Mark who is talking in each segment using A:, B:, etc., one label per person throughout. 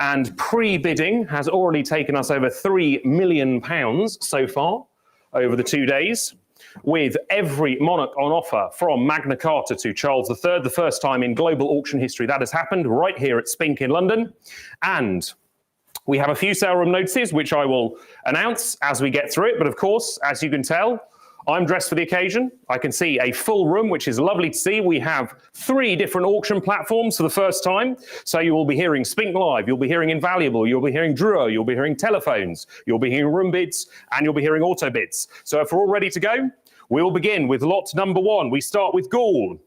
A: And pre-bidding has already taken us over £3 million so far over the 2 days, with every monarch on offer from Magna Carta to Charles III, the first time in global auction history that has happened, right here at Spink in London. And we have a few sale room notices, which I will announce as we get through it. But of course, as you can tell, I'm dressed for the occasion. I can see a full room, which is lovely to see. We have 3 different auction platforms for the first time. So you will be hearing Spink Live, you'll be hearing Invaluable, you'll be hearing Druo, you'll be hearing Telephones, you'll be hearing Room Bids, and you'll be hearing Auto Bids. So if we're all ready to go, we will begin with lot number 1. We start with Gaul.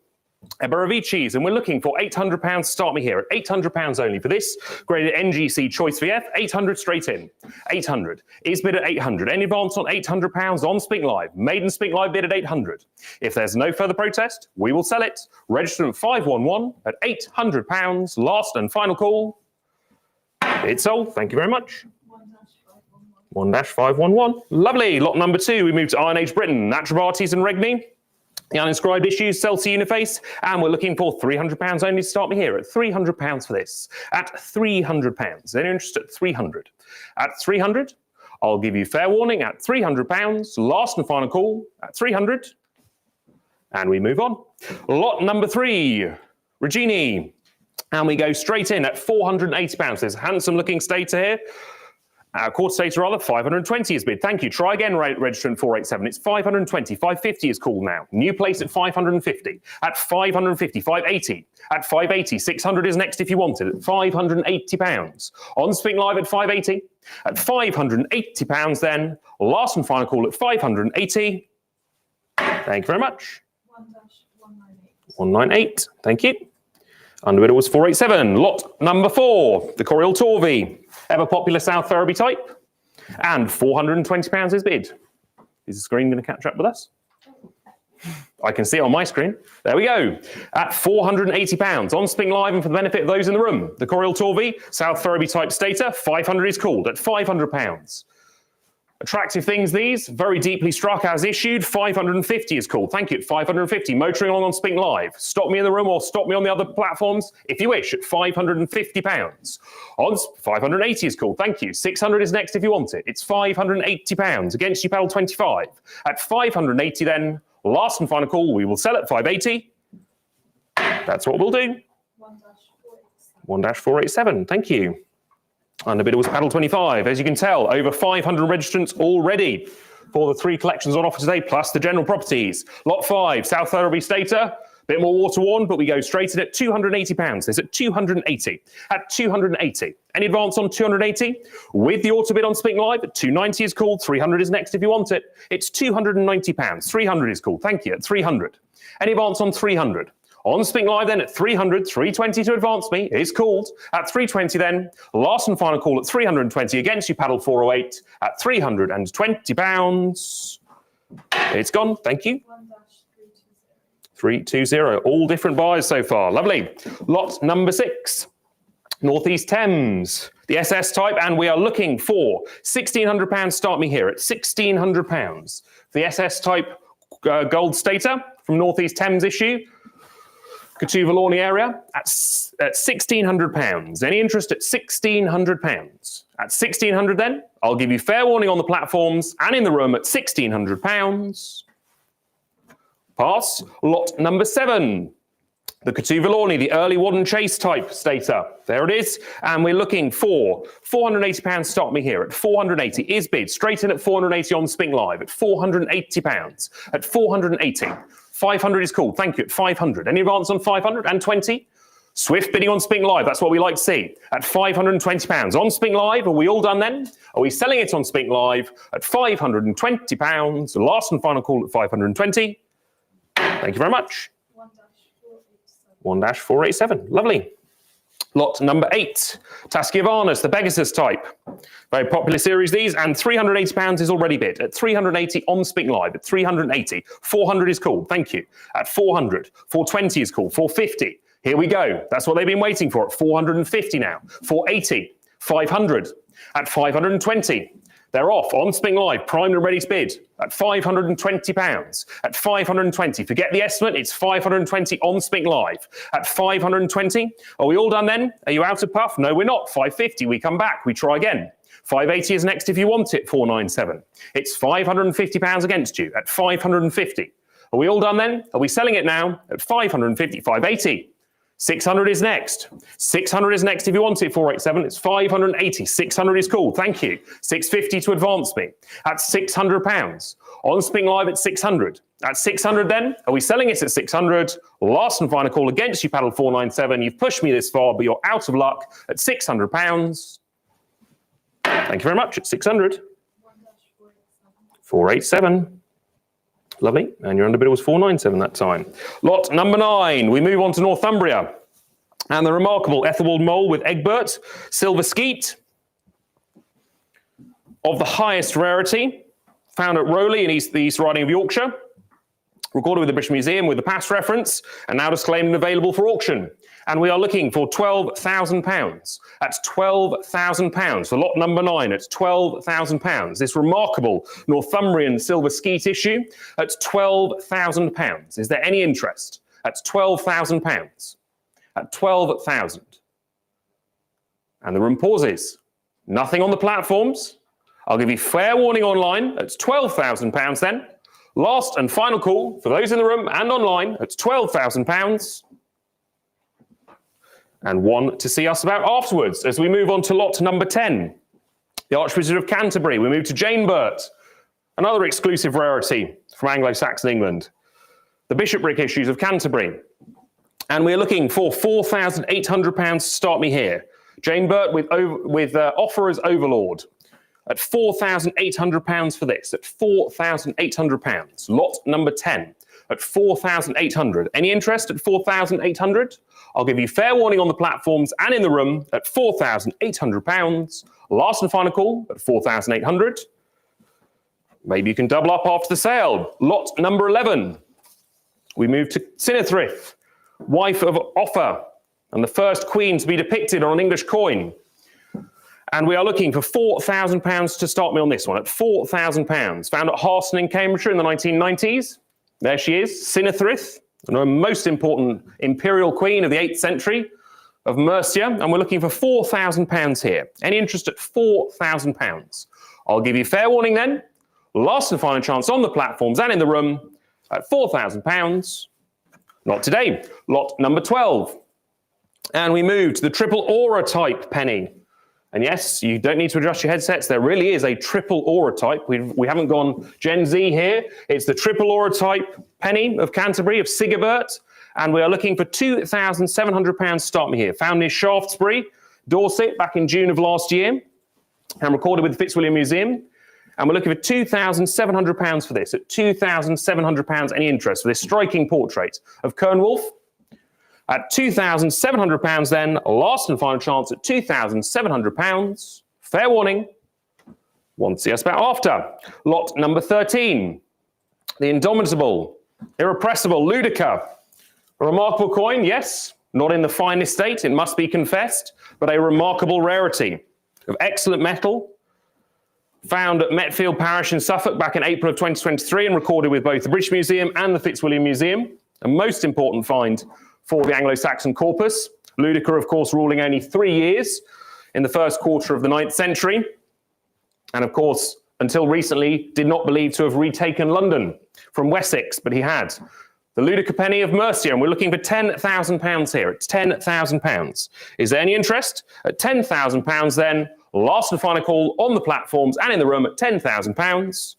A: Eberavices, and we're looking for £800 to start me here at £800 only for this graded NGC Choice VF, 800 straight in. 800 is bid at 800. Any advance on £800 on Spink Live? Maiden Spink Live bid at 800. If there's no further protest, we will sell it. Registrant 511 at £800. Last and final call. It's sold. Thank you very much. 1-511. Lovely. Lot number 2. We move to Iron Age Britain. Trinovantes and Regini. The uninscribed issues, Celsi Uniface, and we're looking for £300 only to start me here at £300 for this. At £300. Any interest at 300? At 300, I'll give you fair warning at £300. Last and final call at 300. And we move on. Lot number 3, Regini. And we go straight in at £480. There's a handsome looking stater here. Quarter stater rather, 520 is bid. Thank you. Try again, registrant 487. It's 520. 550 is called now. New place at 550. At 550, 580. At 580, 600 is next if you want it. At £580. On Spink Live at 580. At £580 then. Last and final call at 580. Thank you very much. 198. Thank you. Underbidder was 487. Lot number 4, the Corieltauvi. Ever popular South Ferriby type. And £420 is bid. Is the screen going to catch up with us? I can see it on my screen. There we go. At £480 on Spink Live, and for the benefit of those in the room, the Corieltauvi, South Ferriby type stator, 500 is called at £500. Attractive things these, very deeply struck as issued, 550 is called. Thank you, at 550. Motoring along on Spink Live. Stop me in the room or stop me on the other platforms if you wish at £550. On 580 is called. Thank you. 600 is next if you want it. It's £580 against you paddle 25. At 580 then, last and final call, we will sell at 580. That's what we'll do. 1-487. Thank you. And the bidder was paddle 25. As you can tell, over 500 registrants already for the 3 collections on offer today, plus the general properties. Lot 5, South Ferriby stator, bit more water worn, but we go straight in at £280. There's at 280. At 280. Any advance on 280? With the auto bid on Spink Live, at 290 is called. 300 is next if you want it. It's £290. 300 is called. Thank you. At 300. Any advance on 300? On Spink Live then at 300, 320 to advance me is called. At 320 then, last and final call at 320 against you paddle 408 at £320. It's gone, thank you. 320, all different buyers so far, lovely. Lot number 6, North East Thames, the SS type, and we are looking for £1,600, start me here at £1,600. The SS type gold stater from North East Thames issue. Catuvalawney area at £1,600. Any interest at £1,600? At £1,600 then, I'll give you fair warning on the platforms and in the room at £1,600. Pass. Lot number 7. The Catuvalawney, the early Wadden Chase type stator. There it is. And we're looking for £480. Start me here at 480 is bid. Straight in at 480 on Spink Live at £480. At 480. 500 is called. Thank you. At 500. Any advance on 520? Swift bidding on Spink Live. That's what we like to see. At £520 on Spink Live. Are we all done then? Are we selling it on Spink Live at £520? Last and final call at 520. Thank you very much. 1-487. Lovely. Lot number 8, Tasciovanus, the Pegasus type. Very popular series these, and £380 is already bid. At 380 on Spink Live, at 380. 400 is called, thank you. At 400, 420 is called, 450. Here we go. That's what they've been waiting for at 450 now. 480, 500. At 520. They're off on Spink Live, primed and ready to bid at £520. At 520, forget the estimate, it's 520 on Spink Live. At 520, are we all done then? Are you out of puff? No, we're not. 550, we come back, we try again. 580 is next if you want it, 497. It's £550 against you at 550. Are we all done then? Are we selling it now at 550, 580? 600 is next. 600 is next if you want it, 487. It's 580. 600 is cool, thank you. 650 to advance me. At £600. On Spink Live at 600. At 600 then, are we selling it at 600? Last and final call against you, paddle 497. You've pushed me this far, but you're out of luck at £600. Thank you very much. At 600. 487. Lovely. And your underbidder was 497 that time. Lot number 9. We move on to Northumbria. And the remarkable Aethelwulf mole with Egbert, silver skeet of the highest rarity, found at Rowley in the East Riding of Yorkshire, recorded with the British Museum with the past reference, and now disclaimed and available for auction. And we are looking for £12,000. At £12,000 for lot number 9 at £12,000. This remarkable Northumbrian silver skeet issue at £12,000. Is there any interest? At £12,000. At 12,000. And the room pauses. Nothing on the platforms. I'll give you fair warning online at £12,000 then. Last and final call for those in the room and online at £12,000. And one to see us about afterwards as we move on to lot number 10. The Archbishop of Canterbury. We move to Janebert, another exclusive rarity from Anglo-Saxon England. The bishopric issues of Canterbury. And we're looking for £4,800 to start me here. Janebert with offer as overlord. At £4,800 for this. At £4,800. Lot number 10. At £4,800. Any interest at £4,800? I'll give you fair warning on the platforms and in the room at £4,800. Last and final call at £4,800. Maybe you can double up after the sale. Lot number 11. We move to Cynethryth, wife of Offa, and the first queen to be depicted on an English coin. And we are looking for £4,000 to start me on this one, at £4,000. Found at Harston in Cambridgeshire in the 1990s. There she is, Cynethryth, the most important imperial queen of the 8th century of Mercia. And we're looking for £4,000 here. Any interest at £4,000? I'll give you fair warning then. Last and final chance on the platforms and in the room at £4,000. Not today. Lot number 12. And we move to the triple aura type penny. And yes, you don't need to adjust your headsets. There really is a triple aura type. We haven't gone Gen Z here. It's the triple aura type penny of Canterbury, of Sigerbert. And we are looking for £2,700 to start me here. Found near Shaftesbury, Dorset, back in June of last year. And recorded with the Fitzwilliam Museum. And we're looking for £2,700 for this. At £2,700, any interest for this striking portrait of Cornwolf? At £2,700 then, last and final chance at £2,700. Fair warning. Want to see us about after. Lot number 13. The indomitable, irrepressible Ludica. A remarkable coin, yes. Not in the finest state, it must be confessed, but a remarkable rarity of excellent metal. Found at Metfield Parish in Suffolk back in April of 2023 and recorded with both the British Museum and the Fitzwilliam Museum. A most important find for the Anglo-Saxon corpus. Ludica, of course, ruling only 3 years in the first quarter of the 9th century. And of course, until recently, did not believe to have retaken London from Wessex, but he had. The Ludica penny of Mercia, and we're looking for £10,000 here. It's £10,000. Is there any interest? At £10,000 then, last and final call on the platforms and in the room at £10,000.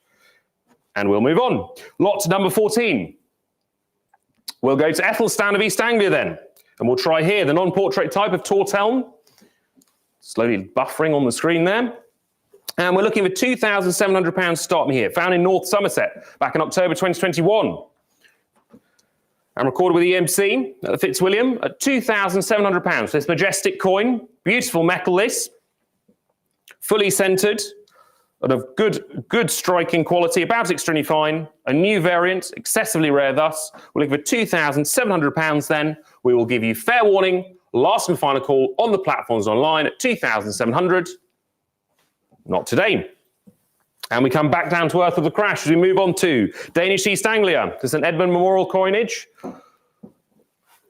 A: And we'll move on. Lot number 14. We'll go to Aethelstan of East Anglia then. And we'll try here the non-portrait type of Tortelm. Slowly buffering on the screen there. And we're looking for £2,700 to start me here. Found in North Somerset back in October 2021. And recorded with EMC at the Fitzwilliam at £2,700. This majestic coin. Beautiful metal this. Fully centred. And of good striking quality, about extremely fine, a new variant, excessively rare thus. We're looking for £2,700 then. We will give you fair warning, last and final call on the platforms online at £2,700. Not today. And we come back down to earth with the crash as we move on to Danish East Anglia. There's an Edmund Memorial coinage.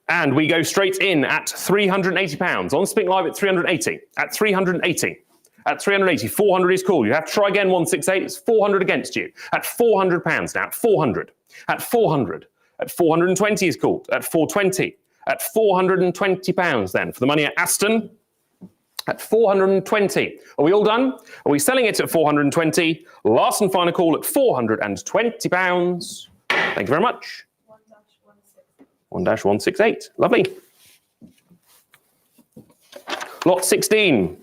A: And we go straight in at £380. On Spink Live at 380. At 380. At 380. 400 is called. You have to try again, 168. It's 400 against you. At £400 now. At 400. At 400. At 420 is called. At 420. At £420 then. For the money at Aston. At 420. Are we all done? Are we selling it at 420? Last and final call at £420. Thank you very much. 1-168. Lovely. Lot 16.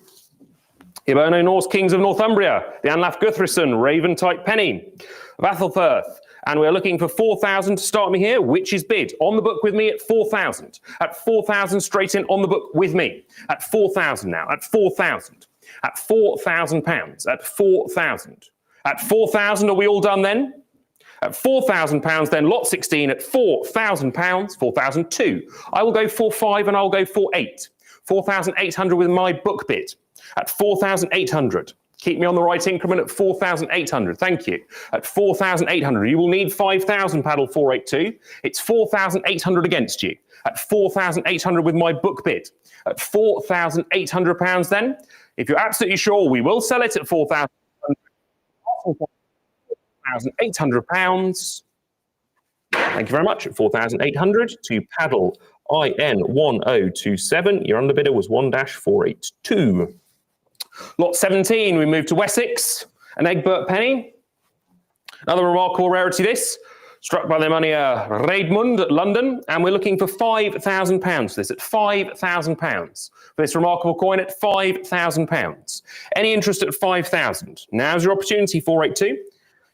A: Hiberno Norse Kings of Northumbria. The Anlaf Guthfrithsson Raven type penny of Aethelberht. And we're looking for 4,000 to start me here, which is bid. On the book with me at 4,000. At 4,000 straight in on the book with me. At 4,000 now. At 4,000. At £4,000. At 4,000. At 4,000, are we all done then? At £4,000 then, lot 16 at £4,000, 4,002. I will go 4,500 and I'll go 4,800. 4,800 with my book bid. At 4,800. Keep me on the right increment at 4,800. Thank you. At 4,800. You will need 5,000 paddle 482. It's 4,800 against you. At 4,800 with my book bid. At £4,800 then. If you're absolutely sure, we will sell it at 4,800. £4,800. Thank you very much. At 4,800 to paddle IN1027. Your underbidder was 1-482. Lot 17, we move to Wessex. An Egbert penny. Another remarkable rarity this. Struck by the money Eadmund at London. And we're looking for £5,000 for this at £5,000. For this remarkable coin at £5,000. Any interest at 5,000? Now's your opportunity, 482.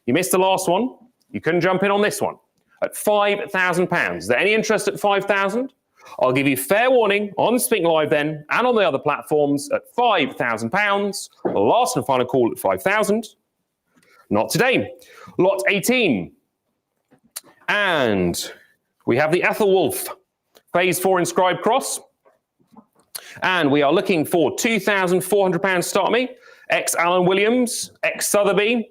A: You missed the last one. You couldn't jump in on this one. At £5,000. Is there any interest at 5,000? I'll give you fair warning on Spink Live then, and on the other platforms at £5,000. Last and final call at 5,000. Not today. Lot 18. And we have the Aethelwulf Phase 4 inscribed cross. And we are looking for £2,400 start me. Ex-Alan Williams, ex-Sotheby.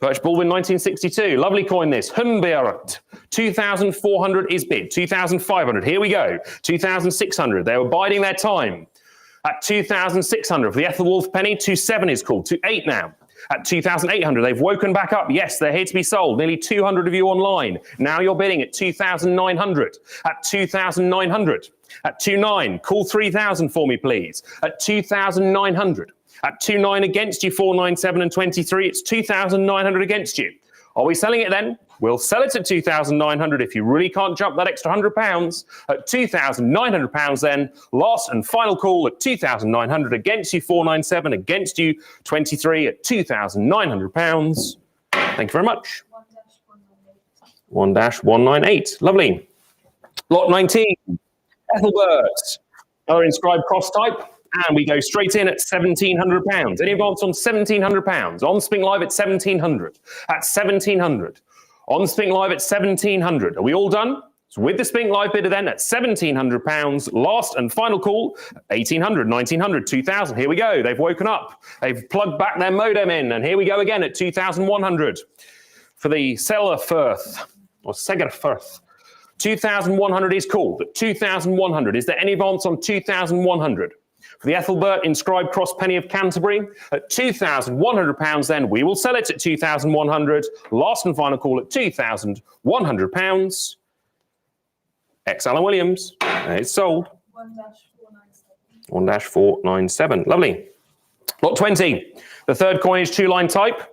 A: Perch Baldwin 1962. Lovely coin this. Humbert. 2,400 is bid. 2,500. Here we go. 2,600. They were biding their time. At 2,600 for the Aethelwulf penny. 2,700 is called. 2,800 now. At 2,800. They've woken back up. Yes, they're here to be sold. Nearly 200 of you online. Now you're bidding at 2,900. At 2,900. At 2,900. Call 3,000 for me, please. At 2,900. At 2,900 against you, 497 and 23. It's 2,900 against you. Are we selling it then? We'll sell it at 2,900 if you really can't jump that extra £100. At £2,900 then. Last and final call at 2,900 against you, 497 against you, 23 at £2,900. Thank you very much. 1-198. Lovely. Lot 19. Aethelberht. Another inscribed cross type. And we go straight in at £1,700. Any advance on £1,700? On Spink Live at 1,700. At 1,700. On Spink Live at 1,700. Are we all done? So with the Spink Live bidder then at £1,700. Last and final call, 1,800, 1,900, 2,000. Here we go. They've woken up. They've plugged back their modem in. And here we go again at 2,100. For the Sigerbert, or Sigerbert. 2,100 is called. At 2,100. Is there any advance on 2,100? For the Ethelbert inscribed cross penny of Canterbury at £2,100 then. We will sell it at 2,100. Last and final call at £2,100. Ex-Alan Williams. It's sold. 1-497. Lovely. Lot 20. The third coinage two-line type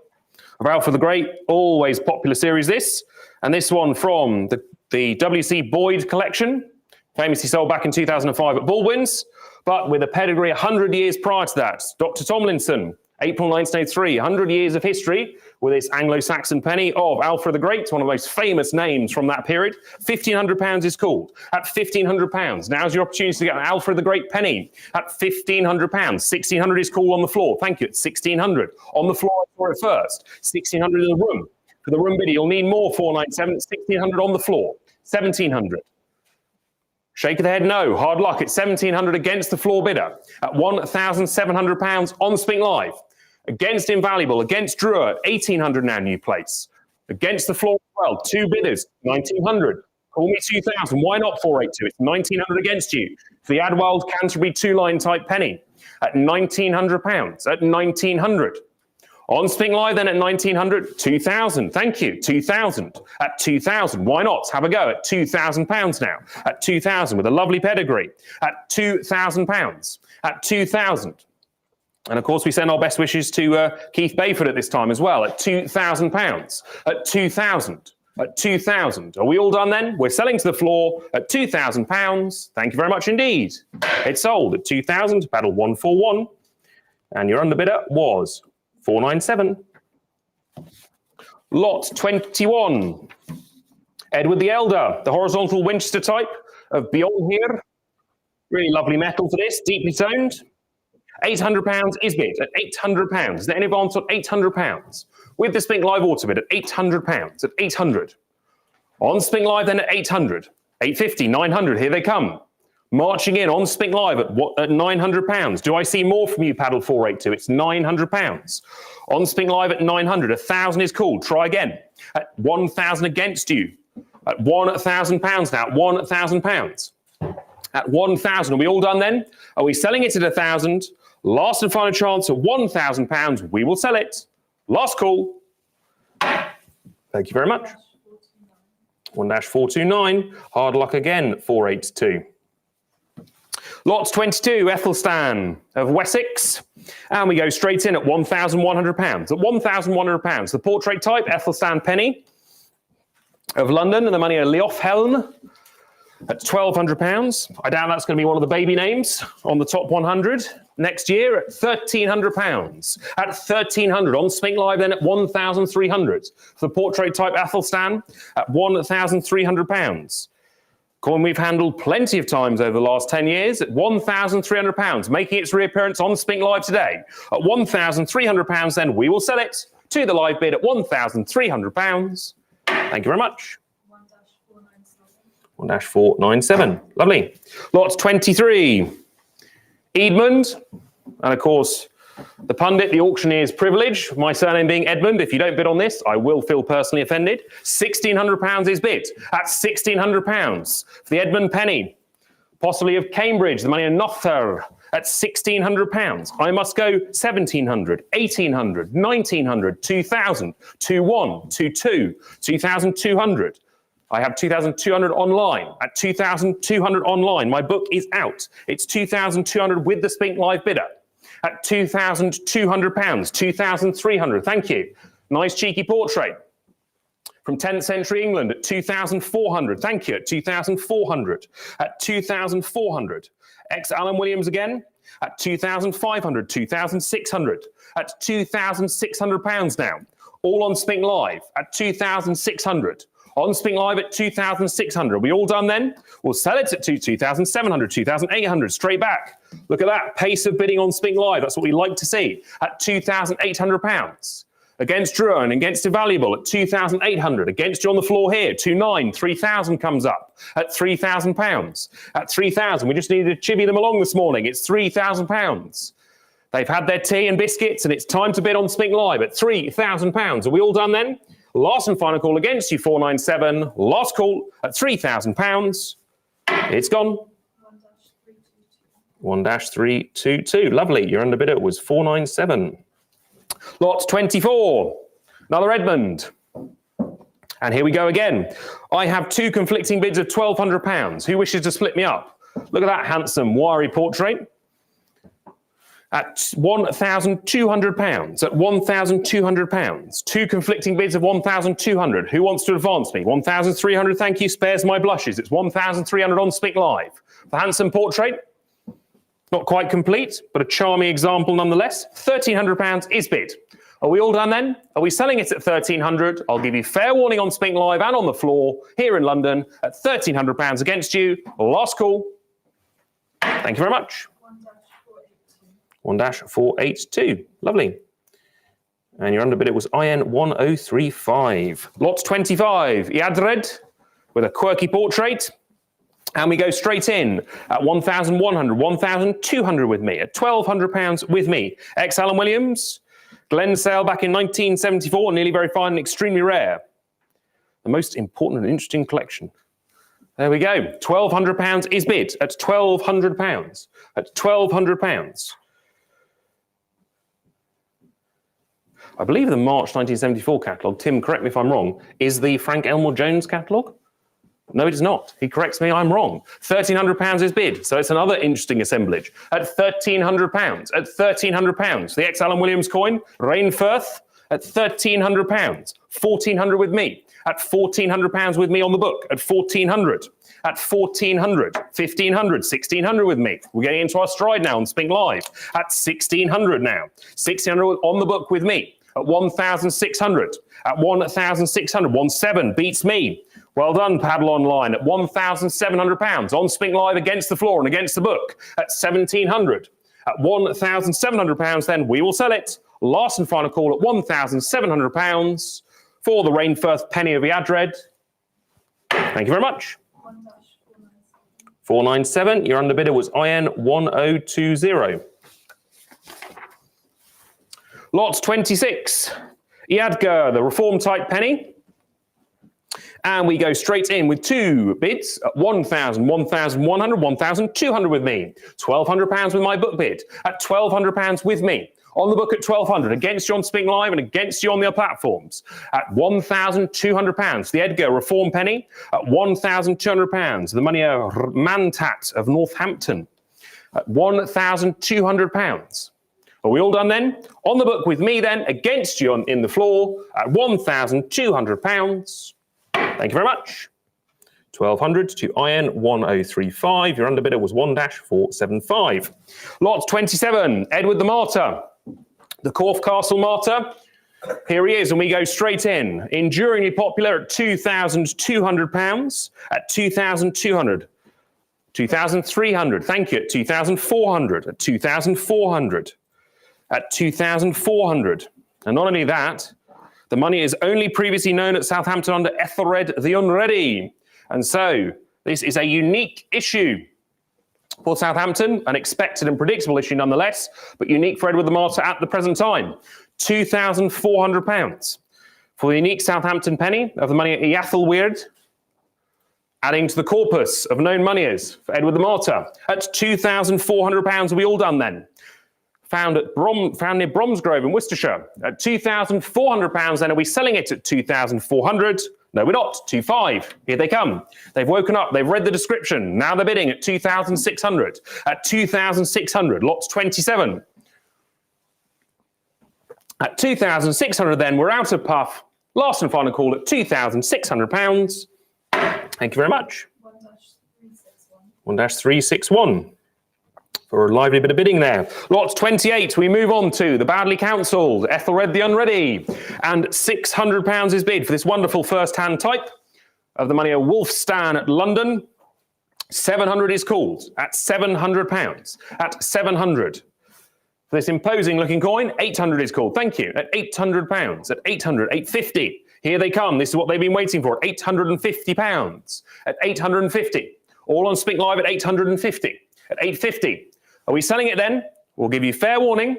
A: of Alfred the Great. Always popular series this. And this one from the W.C. Boyd collection. Famously sold back in 2005 at Baldwin's. But with a pedigree 100 years prior to that. Dr. Tomlinson, April 1903, 100 years of history with this Anglo-Saxon penny of Alfred the Great, one of the most famous names from that period. £1,500 is called. At £1,500, now's your opportunity to get an Alfred the Great penny. At £1,500, 1,600 is called on the floor. Thank you, it's 1,600. On the floor for it first. 1,600 in the room. For the room bidder, you'll need more 497, 1,600 on the floor. 1,700. Shake of the head, no. Hard luck. It's 1,700 against the floor bidder. At £1,700 on Spink Live. Against Invaluable, against Drua, 1800 now, new place. Against the floor as well, 2 bidders, 1900. Call me 2000, why not 482? It's 1900 against you. For the Adwald Canterbury 2-line type penny at £1,900, at 1900. On Spink Live then at 1900, 2000, thank you, 2000. At 2000, why not? Have a go at £2,000 now. At 2000 with a lovely pedigree. At £2,000, at 2000. And of course, we send our best wishes to Keith Bayford at this time as well, at £2,000, at 2000, at 2000. Are we all done then? We're selling to the floor at £2,000. Thank you very much indeed. It's sold at 2000, battle 141. And your underbidder was 497. Lot 21. Edward the Elder, the horizontal Winchester type of Beyond here. Really lovely metal for this, deeply toned. £800 is bid at £800. Is there any advance on £800? With the Spink Live auto bid at £800, at 800. On Spink Live then at 800, 850, 900, here they come. Marching in on Spink Live at £900. Do I see more from you, Paddle 482? It's £900. On Spink Live at 900, 1,000 is called. Try again. At 1,000 against you. At £1,000 now, £1,000. At 1,000, are we all done then? Are we selling it at 1,000? Last and final chance at £1,000. We will sell it. Last call. Thank you very much. 1-429. Hard luck again, 482. Lot 22, Aethelstan of Wessex. And we go straight in at £1,100. At £1,100, the portrait type, Aethelstan penny of London, and the money are Leofhelm at £1,200. I doubt that's going to be one of the baby names on the top 100 next year at £1,300. At £1,300 on Spink Live then at 1,300 for the portrait type Aethelstan at £1,300. Coin we've handled plenty of times over the last 10 years at £1,300, making its reappearance on Spink Live today. At £1,300 then we will sell it to the live bid at £1,300. Thank you very much. 1-497. Lovely. Lot 23. Eadmund. And of course, the pundit, the auctioneer's privilege, my surname being Edmund. If you don't bid on this, I will feel personally offended. £1,600 is bid at £1,600 for the Edmund penny, possibly of Cambridge, the money of Nothar at £1,600. I must go 1,700, 1,800, 1,900, 2,000, 2,1, 2,2, 2,200. I have 2,200 online. At 2,200 online, my book is out. It's 2,200 with the Spink Live bidder. At £2,200, 2,300. Thank you. Nice cheeky portrait from 10th century England at 2,400. Thank you. At 2,400. At 2,400. Alan Williams again at 2,500, 2,600. At £2,600 now. All on Spink Live at 2,600. On Spink Live at 2,600. We all done then? We'll sell it at 2,700, 2,800, straight back. Look at that, pace of bidding on Spink Live. That's what we like to see. At £2,800. Against Drua and against Invaluable at 2,800. Against you on the floor here, 2,900, 3,000 comes up at £3,000. At 3,000, we just needed to chivvy them along this morning. It's £3,000. They've had their tea and biscuits and it's time to bid on Spink Live at £3,000. Are we all done then? Last and final call against you, 497. Last call at £3,000. It's gone. 1-322. Lovely. Your underbidder was 497. Lot 24. Another Edmund. And here we go again. I have two conflicting bids of £1,200. Who wishes to split me up? Look at that handsome, wiry portrait. At £1,200, at £1,200. Two conflicting bids of 1,200. Who wants to advance me? 1,300, thank you, spares my blushes. It's 1,300 on Spink Live. The handsome portrait, not quite complete, but a charming example nonetheless. £1,300 is bid. Are we all done then? Are we selling it at £1,300? I'll give you fair warning on Spink Live and on the floor here in London at £1,300 against you. Last call. Thank you very much. 1-482. Lovely. And your underbid, it was IN 1035. Lot 25. Eadred with a quirky portrait. And we go straight in at 1,100, 1,200 with me, at £1,200 with me. Alan Williams. Glensale back in 1974, nearly very fine and extremely rare. The most important and interesting collection. There we go. £1,200 is bid at £1,200. At £1,200. I believe the March 1974 catalogue, Tim, correct me if I'm wrong, is the Frank Elmore Jones catalogue? No, it is not. He corrects me, I'm wrong. £1,300 is bid, so it's another interesting assemblage. At £1,300, at £1,300. The ex-Alan Williams coin, Rainfirth, at £1,300. £1,400 with me. At £1,400 with me on the book. At £1,400. At £1,400. £1,500. £1,600 with me. We're getting into our stride now on Spink Live. At £1,600 now. £1,600 on the book with me. At £1,600. At £1,600. 1,700 beats me. Well done, Paddle Online, at £1,700 on Spink Live against the floor and against the book at £1,700. At £1,700, then we will sell it. Last and final call at £1,700 for the Rainfirth penny of Eadred. Thank you very much. 497. Your underbidder was IN 1020. Lot 26. Eadgar, the reform type penny. And we go straight in with two bids at 1,000, 1,100, 1,200 with me. £1,200 with my book bid at £1,200 with me. On the book at £1,200 against you on Spink Live and against you on the platforms at £1,200. The Eadgar reform penny at £1,200. The money Mantat of Northampton at £1,200. Are we all done then? On the book with me then against you in the floor at £1,200. Thank you very much. 1,200 to IN 1035. Your underbidder was 1-475. Lot 27, Edward the Martyr. The Corfe Castle Martyr. Here he is, and we go straight in. Enduringly popular at £2,200. At 2,200. 2,300. Thank you. At 2,400. At 2,400. At 2,400. And not only that, the money is only previously known at Southampton under Aethelred the Unready. And so this is a unique issue for Southampton, an expected and predictable issue nonetheless, but unique for Edward the Martyr at the present time. £2,400 for the unique Southampton penny of the money at Aethelwulf, adding to the corpus of known moneyers for Edward the Martyr. At £2,400, are we all done then? Found near Bromsgrove in Worcestershire at £2,400. Then are we selling it at 2,400? No, we're not. 2,500. Here they come. They've woken up. They've read the description. Now they're bidding at 2,600. At 2,600. Lots 27. At 2,600, then we're out of puff. Last and final call at £2,600. Thank you very much. 1-361. For a lively bit of bidding there. Lot 28, we move on to the badly counselled Aethelred the Unready. And £600 is bid for this wonderful first-hand type of the money of Wulfstan at London. 700 is called at £700. At 700. For this imposing-looking coin, 800 is called. Thank you. At £800. At 800, 850. Here they come. This is what they've been waiting for. £850. At 850. All on Spink Live at 850. At 850. Are we selling it then? We'll give you fair warning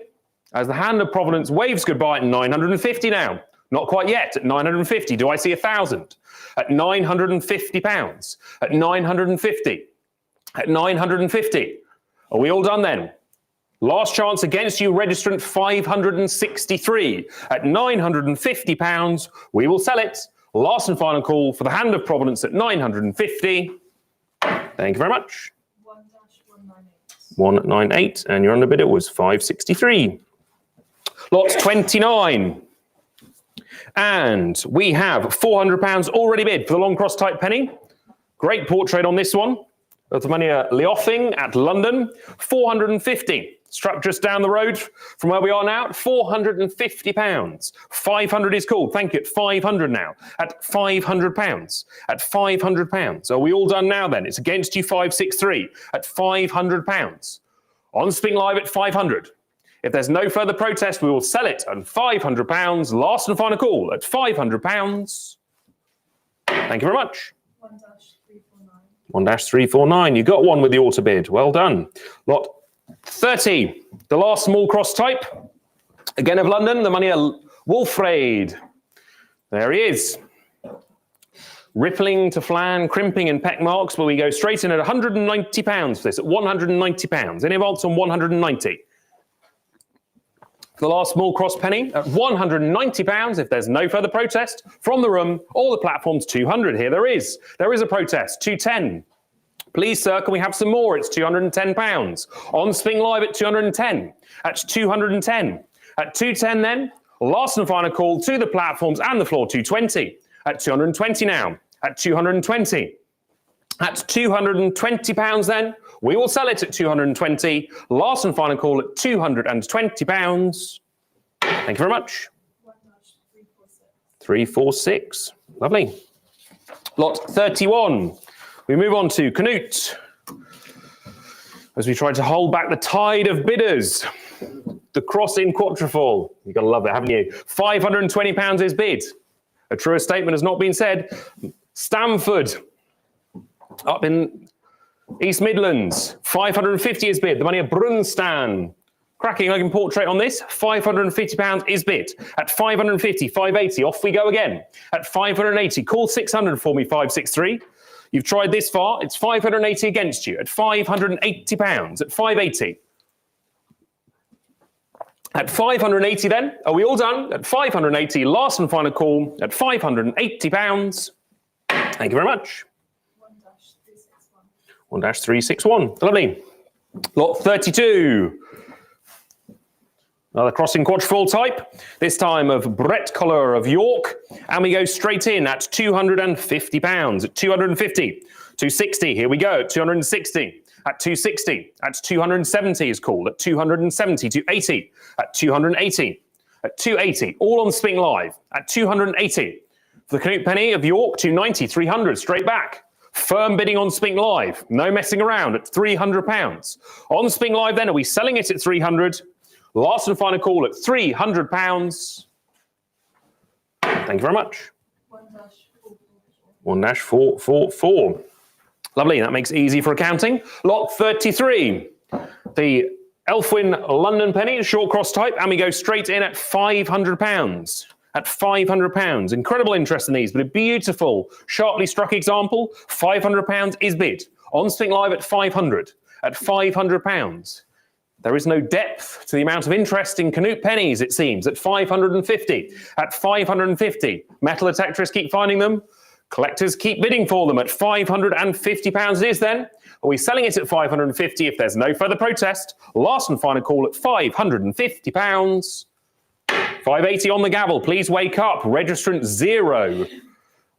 A: as the hand of Providence waves goodbye at 950 now. Not quite yet at 950. Do I see 1,000? At £950. At 950. At 950. Are we all done then? Last chance against you, registrant 563. At £950, we will sell it. Last and final call for the hand of Providence at 950. Thank you very much. 198, and your underbidder was 563. Lot 29. And we have £400 already bid for the long cross type penny. Great portrait on this one. Of the money Leothing at London. 450. Struck just down the road from where we are now. £450. 500 is called. Thank you. At 500 now. At £500. At £500. Are we all done now then? It's against you 563. At £500. On Spink Live at 500. If there's no further protest, we will sell it at £500. Last and final call at £500. Thank you very much. 1-349. You got one with the auto bid. Well done. Lot 30. The last small cross type Again of London, the money of Wulfrade. There he is. Rippling to Flan, crimping and peck marks, but we go straight in at £190 for this, at £190. Any advance on 190? For the last small cross penny, at £190, if there's no further protest from the room or the platform's 200. Here there is. There is a protest, 210. Please, sir, can we have some more? It's £210. On Sping Live at 210. At 210. At 210 then, last and final call to the platforms and the floor, 220. At 220 now. At 220. At £220 then, we will sell it at 220. Last and final call at £220. Thank you very much. 346. Lovely. Lot 31. We move on to Cnut. As we try to hold back the tide of bidders. The cross-in quadrifoil. You've got to love it, haven't you? £520 is bid. A truer statement has not been said. Stamford. Up in East Midlands. 550 is bid. The money of Brunstan. Cracking looking portrait on this. £550 is bid. At 550, 580. Off we go again. At 580. Call 600 for me, 563. You've tried this far. It's 580 against you. At £580. At 580. At 580 then. Are we all done? At 580. Last and final call. At £580. Thank you very much. 1-361. Lovely. Lot 32. Another crossing quadrifoil type, this time of Brett Collar of York, and we go straight in at £250. At 250, 260, here we go, at 260, at 260, at 270 is called, at 270, 280, at 280, at 280, all on Sping Live, at 280. For the Cnut penny of York, 290, 300, straight back. Firm bidding on Sping Live, no messing around, at £300. On Sping Live then, are we selling it at 300? Last and final call at £300. Thank you very much. 1-444. Lovely, that makes it easy for accounting. Lot 33. The Elfwin London penny, short cross type, and we go straight in at £500. At £500. Incredible interest in these, but a beautiful, sharply struck example. £500 is bid. On Sping Live at 500. At £500. There is no depth to the amount of interest in Cnut pennies, it seems, at 550. At 550. Metal detectorists keep finding them. Collectors keep bidding for them at £550 it is then. Are we selling it at 550 if there's no further protest? Last and final call at £550. 580 on the gavel. Please wake up. Registrant 0.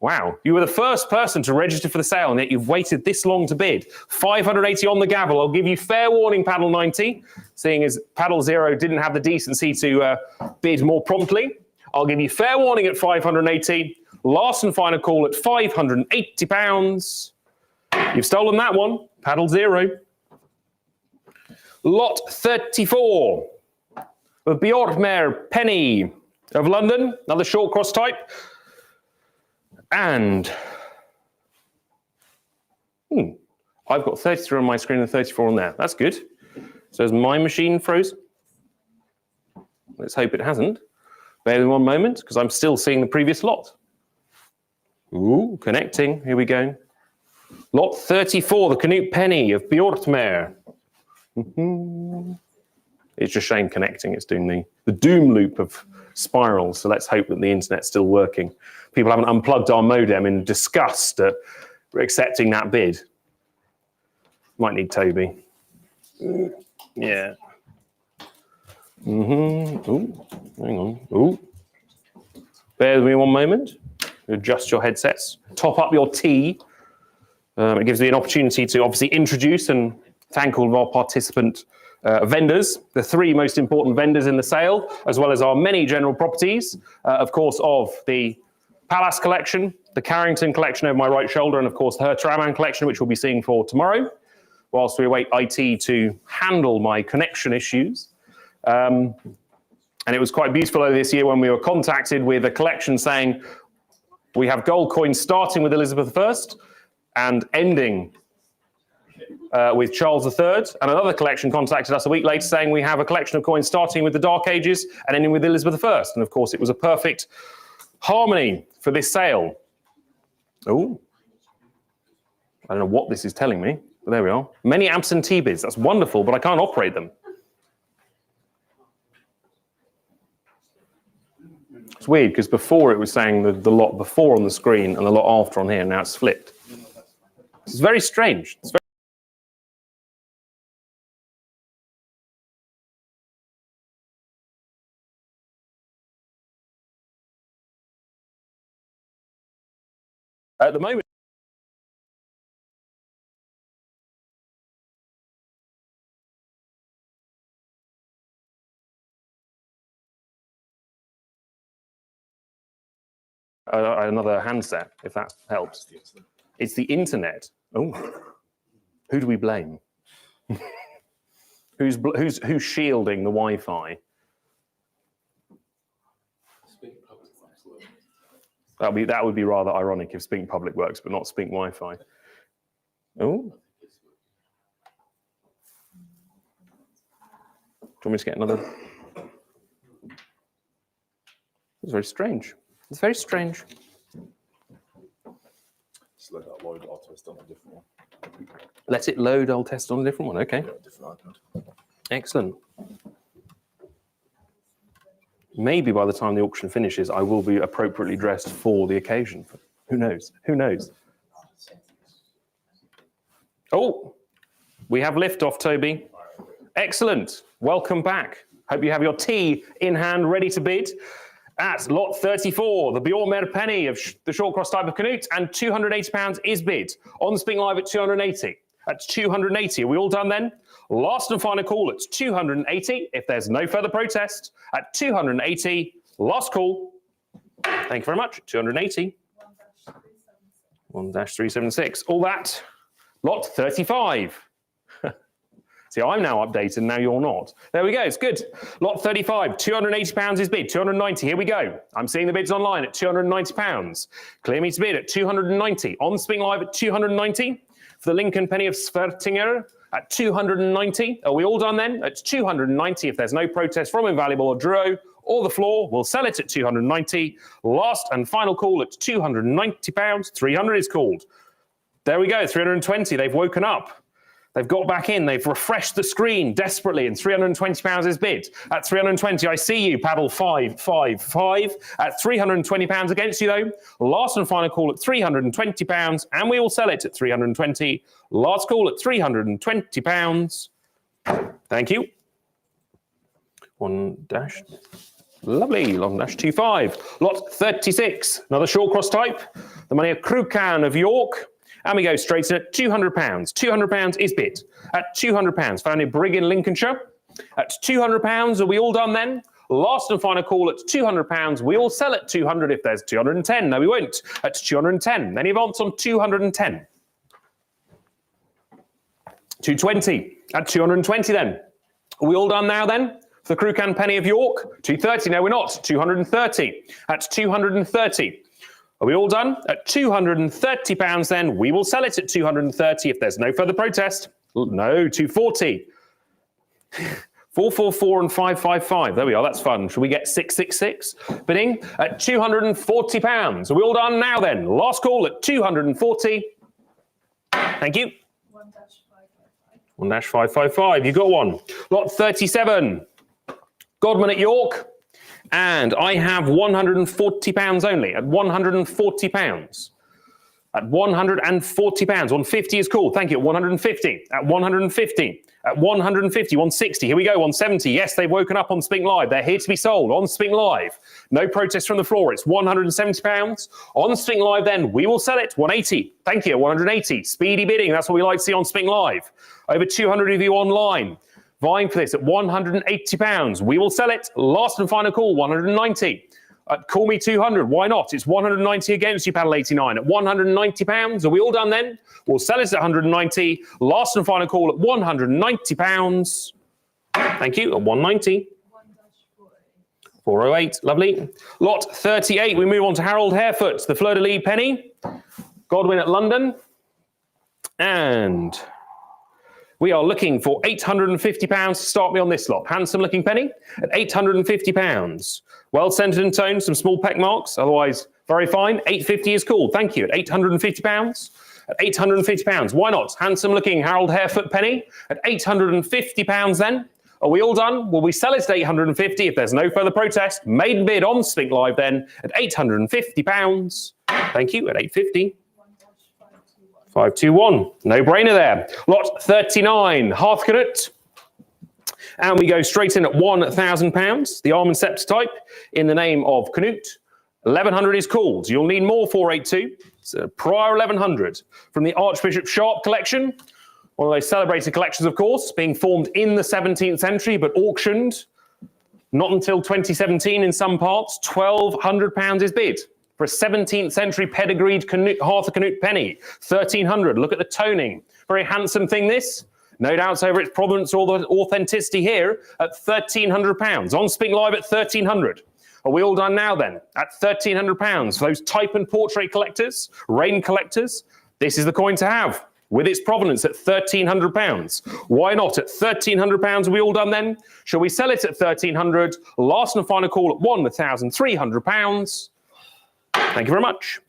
A: Wow, you were the first person to register for the sale, and yet you've waited this long to bid. 580 on the gavel. I'll give you fair warning, Paddle 90, seeing as Paddle 0 didn't have the decency to bid more promptly. I'll give you fair warning at 580. Last and final call at £580. You've stolen that one, Paddle 0. Lot 34. The Bjortmere penny of London, another short cross type. And I've got 33 on my screen and 34 on there. That's good. So has my machine frozen? Let's hope it hasn't. Bear with me one moment, because I'm still seeing the previous lot. Ooh, connecting. Here we go. Lot 34, the Cnut penny of Bjortmere. It's just shame connecting. It's doing the doom loop of spirals. So let's hope that the internet's still working. People haven't unplugged our modem in disgust at accepting that bid. Might need Toby. Yeah. Ooh, hang on. Ooh. Bear with me one moment. Adjust your headsets. Top up your tea. It gives me an opportunity to obviously introduce and thank all of our participant vendors, the 3 most important vendors in the sale, as well as our many general properties, of course, of the Pallas collection, the Carrington collection over my right shoulder, and of course the Hertraman collection, which we'll be seeing for tomorrow, whilst we await IT to handle my connection issues. And it was quite beautiful over this year when we were contacted with a collection saying we have gold coins starting with Elizabeth I and ending with Charles III, and another collection contacted us a week later saying we have a collection of coins starting with the Dark Ages and ending with Elizabeth I. And of course, it was a perfect harmony for this sale. Oh, I don't know what this is telling me, but there we are. Many absentee bids. That's wonderful, but I can't operate them. It's weird because before it was saying the lot before on the screen and the lot after on here, and now it's flipped. It's very strange. It's very at the moment. Another handset, if that helps. It's the internet. Oh, who do we blame? Who's shielding the Wi-Fi? That would be rather ironic if Spink Public works, but not Spink Wi-Fi. Oh. Do you want me to get another? It's very strange. It's very strange.
B: Just let that load. I'll test on a different one.
A: Let it load. I'll test on a different one. Okay.
B: Yeah, different iPad.
A: Excellent. Maybe by the time the auction finishes, I will be appropriately dressed for the occasion. Who knows? Who knows? Oh, we have liftoff, Toby. Excellent. Welcome back. Hope you have your tea in hand, ready to bid. At lot 34, the Bjornmer penny of the short cross type of Cnut, and £280 is bid. On Spink Live at 280. At 280, are we all done then? Last and final call at 280. If there's no further protest, at 280, last call. Thank you very much. 280. 1-376. All that. Lot 35. See, I'm now updated, now you're not. There we go, it's good. Lot 35, £280 is bid, 290, here we go. I'm seeing the bids online at £290. Clear me to bid at 290. On Spink Live at 290. For the Lincoln penny of Svertinger at 290. Are we all done then? At 290, if there's no protest from Invaluable or Drouot or the floor, we'll sell it at 290. Last and final call at £290. 300 is called. There we go, 320, they've woken up. They've got back in, they've refreshed the screen desperately, and £320 is bid. At 320, I see you, paddle 555. At £320 against you, though. Last and final call at £320, and we will sell it at 320. Last call at £320. Thank you. 1 dash. Lovely, long dash 25. Lot 36, another short cross type. The money of Crucan of York. And we go straight in at £200. £200 is bid. At £200, found in Brigg in Lincolnshire. At £200, are we all done then? Last and final call at £200. We will sell at 200 if there's 210. No, we won't. At 210. Any advance on 210? 220. At 220 then. Are we all done now then? For the Crucan penny of York. 230. No, we're not. 230. At 230. Are we all done? At £230 then, we will sell it at 230 if there's no further protest. No, 240. 444 and 555. There we are, that's fun. Should we get 666? Bidding at £240. Are we all done now then? Last call at 240. Thank you. 1-555. You got one. Lot 37. Godman at York. And I have £140 only, at £140. At £140. 150 is cool. Thank you. At 150. At 150. At 150. 160. Here we go. 170. Yes, they've woken up on Spink Live. They're here to be sold on Spink Live. No protest from the floor. It's £170. On Spink Live, then, we will sell it. 180. Thank you. 180. Speedy bidding. That's what we like to see on Spink Live. Over 200 of you online. Vying for this at £180. We will sell it. Last and final call, 190. Call me 200. Why not? It's 190 against you, paddle 89. At £190. Are we all done then? We'll sell it at 190. Last and final call at £190. Thank you. At 190. 408. Lovely. Lot 38. We move on to Harold Harefoot, the Fleur de Lis penny. Godwin at London. And We are looking for £850 to start me on this lot. Handsome looking penny at £850. Well centered and toned, some small peck marks, otherwise very fine. 850 is called. Thank you. At £850. At £850. Why not? Handsome looking Harold Harefoot penny at £850 then. Are we all done? Will we sell it at £850 if there's no further protest? Maiden bid on Spink Live then at £850. Thank you. At £850. 521. No brainer there. Lot 39, Cnut. And we go straight in at £1,000. The arm and scepter type in the name of Cnut. 1100 is called. You'll need more 482. It's a prior 1100 from the Archbishop Sharp collection. One of those celebrated collections, of course, being formed in the 17th century, but auctioned not until 2017 in some parts. £1,200 is bid for a 17th century pedigreed Arthur Cnut penny. 1300. Look at the toning. Very handsome thing, this. No doubts over its provenance or the authenticity here at £1,300. On Spink Live at 1300. Are we all done now then? At £1,300 for those type and portrait collectors, rain collectors, this is the coin to have with its provenance at £1,300. Why not at £1,300? Are we all done then? Shall we sell it at £1,300? Last and final call at £1,300. Thank you very much.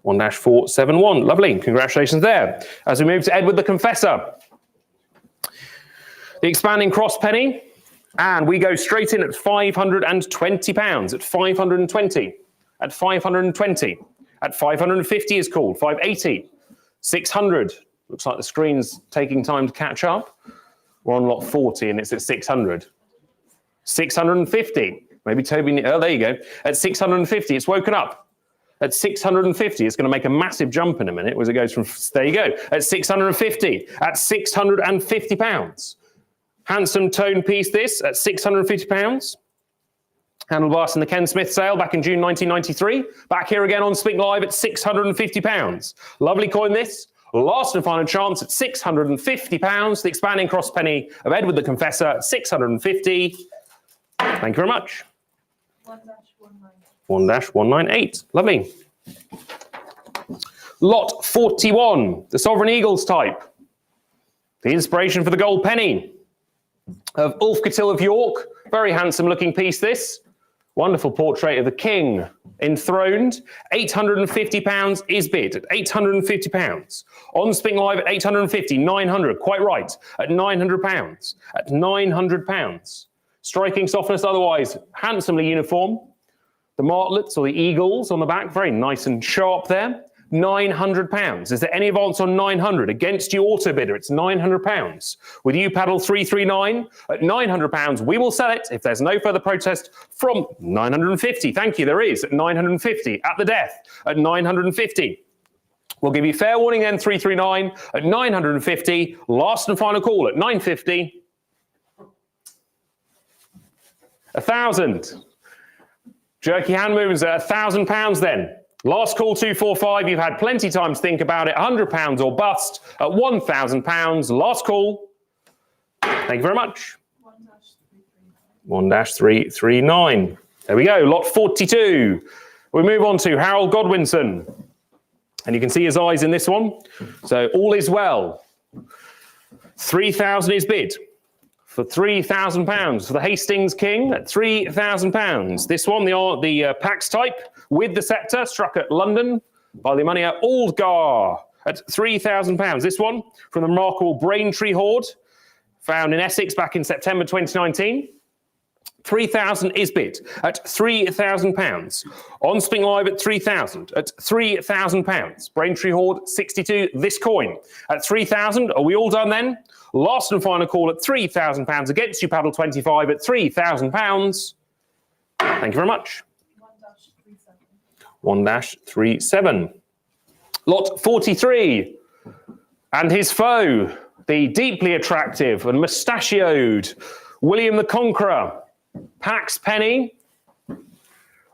A: 1-471. Lovely. Congratulations there. As we move to Edward the Confessor. The expanding cross penny. And we go straight in at £520. At 520. At 520. At 550 is called. 580. 600. Looks like the screen's taking time to catch up. We're on lot 40 and it's at 600. 650. Maybe Toby, oh, there you go. At 650, it's woken up. At 650, it's going to make a massive jump in a minute as it goes from, there you go. At 650, at £650. Handsome tone piece this at £650. Handlebars in the Ken Smith sale back in June 1993. Back here again on Spink Live at £650. Lovely coin this. Last and final chance at £650. The expanding cross penny of Edward the Confessor at £650. Thank you very much. 1-198. Lovely. Lot 41, the Sovereign Eagles type. The inspiration for the gold penny of Ulf Catil of York. Very handsome looking piece this. Wonderful portrait of the king enthroned. £850 is bid at £850. On Spink Live at 850, 900, quite right, at £900. At £900. Striking softness otherwise, handsomely uniform. The martlets or the eagles on the back, very nice and sharp there. £900. Is there any advance on 900? Against you auto bidder, it's £900. With you paddle 339 at £900, we will sell it if there's no further protest from £950. Thank you, there is at £950 at the death at £950. We'll give you fair warning then 339 at £950. Last and final call at £950. 1,000. Jerky hand movements at £1,000 then. Last call 245. You've had plenty time to think about it. £100 or bust at £1,000. Last call. Thank you very much. 1-339. There we go. Lot 42. We move on to Harold Godwinson. And you can see his eyes in this one. So all is well. 3,000 is bid. For £3,000 for the Hastings King at £3,000. This one, the Pax type with the scepter, struck at London by the money at Eadgar at £3,000. This one from the remarkable Braintree hoard, found in Essex back in September 2019. 3,000 is bid at £3,000. On Spink Live at 3,000 at £3,000. Braintree hoard 62. This coin at 3,000. Are we all done then? Last and final call at £3,000 against you paddle 25 at £3,000. Thank you very much. 1-37. Lot 43. And his foe, the deeply attractive and mustachioed William the Conqueror. Pax penny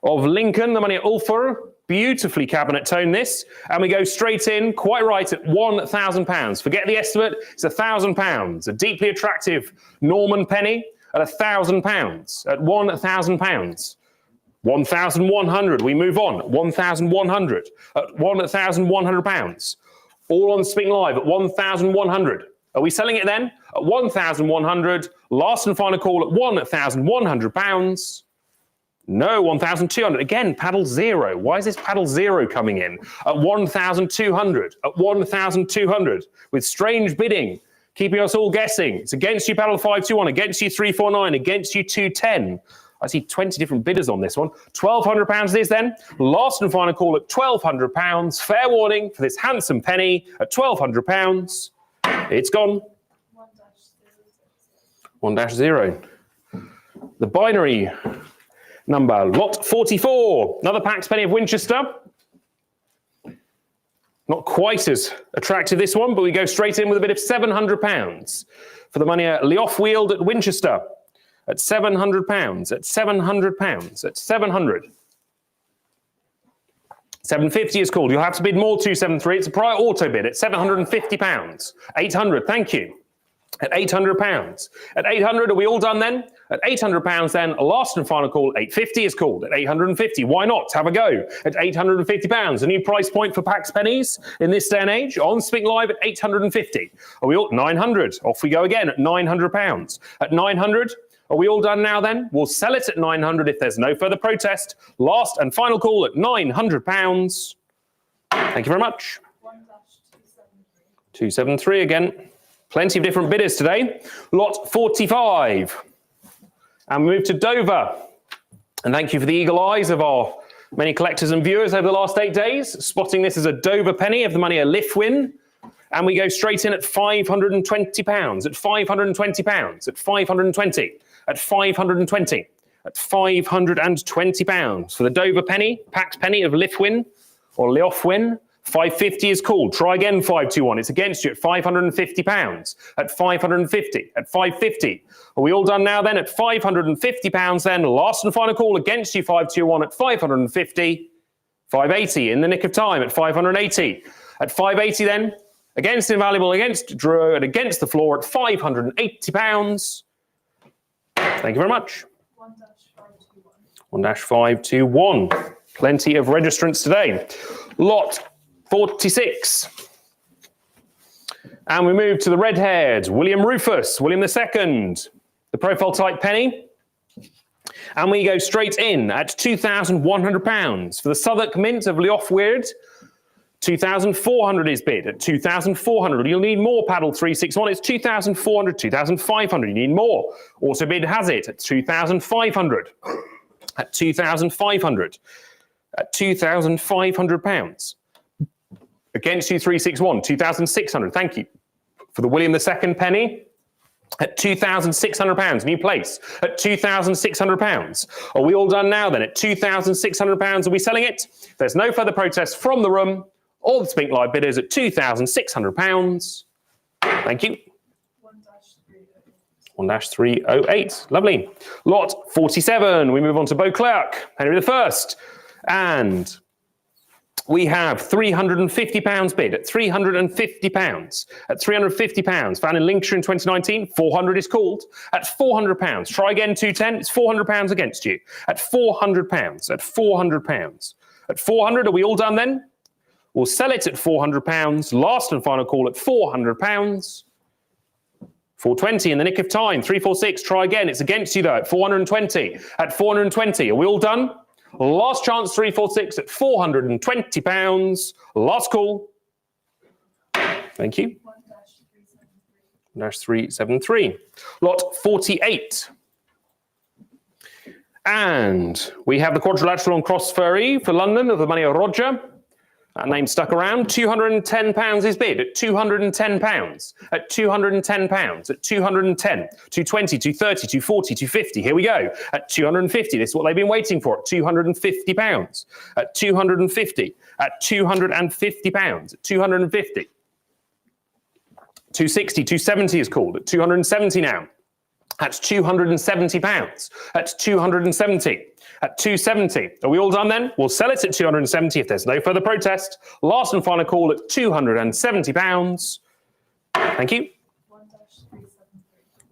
A: of Lincoln, the money at Ulster. Beautifully cabinet tone this. And we go straight in, quite right, at £1,000. Forget the estimate, it's £1,000. A deeply attractive Norman penny at £1,000. At £1,000. 1,100, we move on. 1,100. At £1,100. All on Speaking Live at 1,100. Are we selling it then? At 1,100. Last and final call at £1,100. No, 1,200. Again, paddle zero. Why is this paddle zero coming in? At 1,200. At 1,200. With strange bidding, keeping us all guessing. It's against you, paddle 521. Against you, 349. Against you, 210. I see 20 different bidders on this one. £1,200 it is then. Last and final call at £1,200. Fair warning for this handsome penny at £1,200. It's gone. 1-0. The binary number, lot 44. Another Pax penny of Winchester. Not quite as attractive, this one, but we go straight in with a bid of £700 for the money at Leoffield at Winchester. At £700, at £700, at 700. 750 is called. You'll have to bid more 273. It's a prior auto bid at £750. 800, thank you. At £800. At 800, are we all done then? At £800 then, last and final call, 850 is called. At 850, why not? Have a go. At £850, a new price point for Pax pennies in this day and age. On Speak Live at 850. Are we all 900? Off we go again at £900. At 900, are we all done now then? We'll sell it at 900 if there's no further protest. Last and final call at £900. Thank you very much. 273 again. Plenty of different bidders today. Lot 45. And we move to Dover. And thank you for the eagle eyes of our many collectors and viewers over the last 8 days, spotting this as a Dover penny of the money of Lifwin. And we go straight in at £520, at £520, at 520, at 520, at £520 for the Dover penny, Pax penny of Lifwin or Leofwin. 550 is called. Try again, 521. It's against you at £550. At 550. At 550. Are we all done now then? At £550 then. Last and final call against you, 521 at 550. 580 in the nick of time at 580. At 580 then. Against Invaluable, against Drew, and against the floor at £580. Thank you very much. 1-521. Plenty of registrants today. Lot 46. And we move to the red-haired William Rufus, William II, the profile type penny. And we go straight in at £2,100 for the Southwark Mint of Leofweird. 2,400 is bid at 2,400. You'll need more, paddle 361. It's 2,400, 2,500. You need more. Also bid has it at 2,500. At 2,500. At £2,500. Against you, 361, 2,600. Thank you. For the William II penny, at £2,600. New place, at £2,600. Are we all done now then? At £2,600, are we selling it? There's no further protest from the room. All the Speak Live bidders at £2,600. Thank you. 1-308. Lovely. Lot 47. We move on to Beauclerk, Henry I. And we have £350 bid at £350. At £350, found in Lincolnshire in 2019. 400 is called. At £400. Try again, 210. It's £400 against you. At £400. At £400. At 400, are we all done then? We'll sell it at £400. Last and final call at £400. 420 in the nick of time. 346. Try again. It's against you though. At 420. At 420. Are we all done? Last chance, 346 at £420. Last call. Thank you. 1-373. Lot 48. And we have the quadrilateral on Cross Ferry for London of the money of Roger. That name stuck around. £210 is bid at £210. At £210. At 210. 220, 230, 240, 250. Here we go. At 250. This is what they've been waiting for. At £250. At 250. At £250. At 250. 260, 270 is called. At 270 now. At £270. At 270. At 270. Are we all done then? We'll sell it at 270 if there's no further protest. Last and final call at £270. Thank you.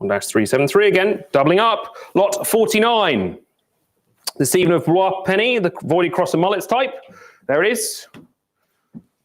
A: 1-373 again. Doubling up. Lot 49. The Stephen of Blois penny, the voided cross and mullets type. There it is.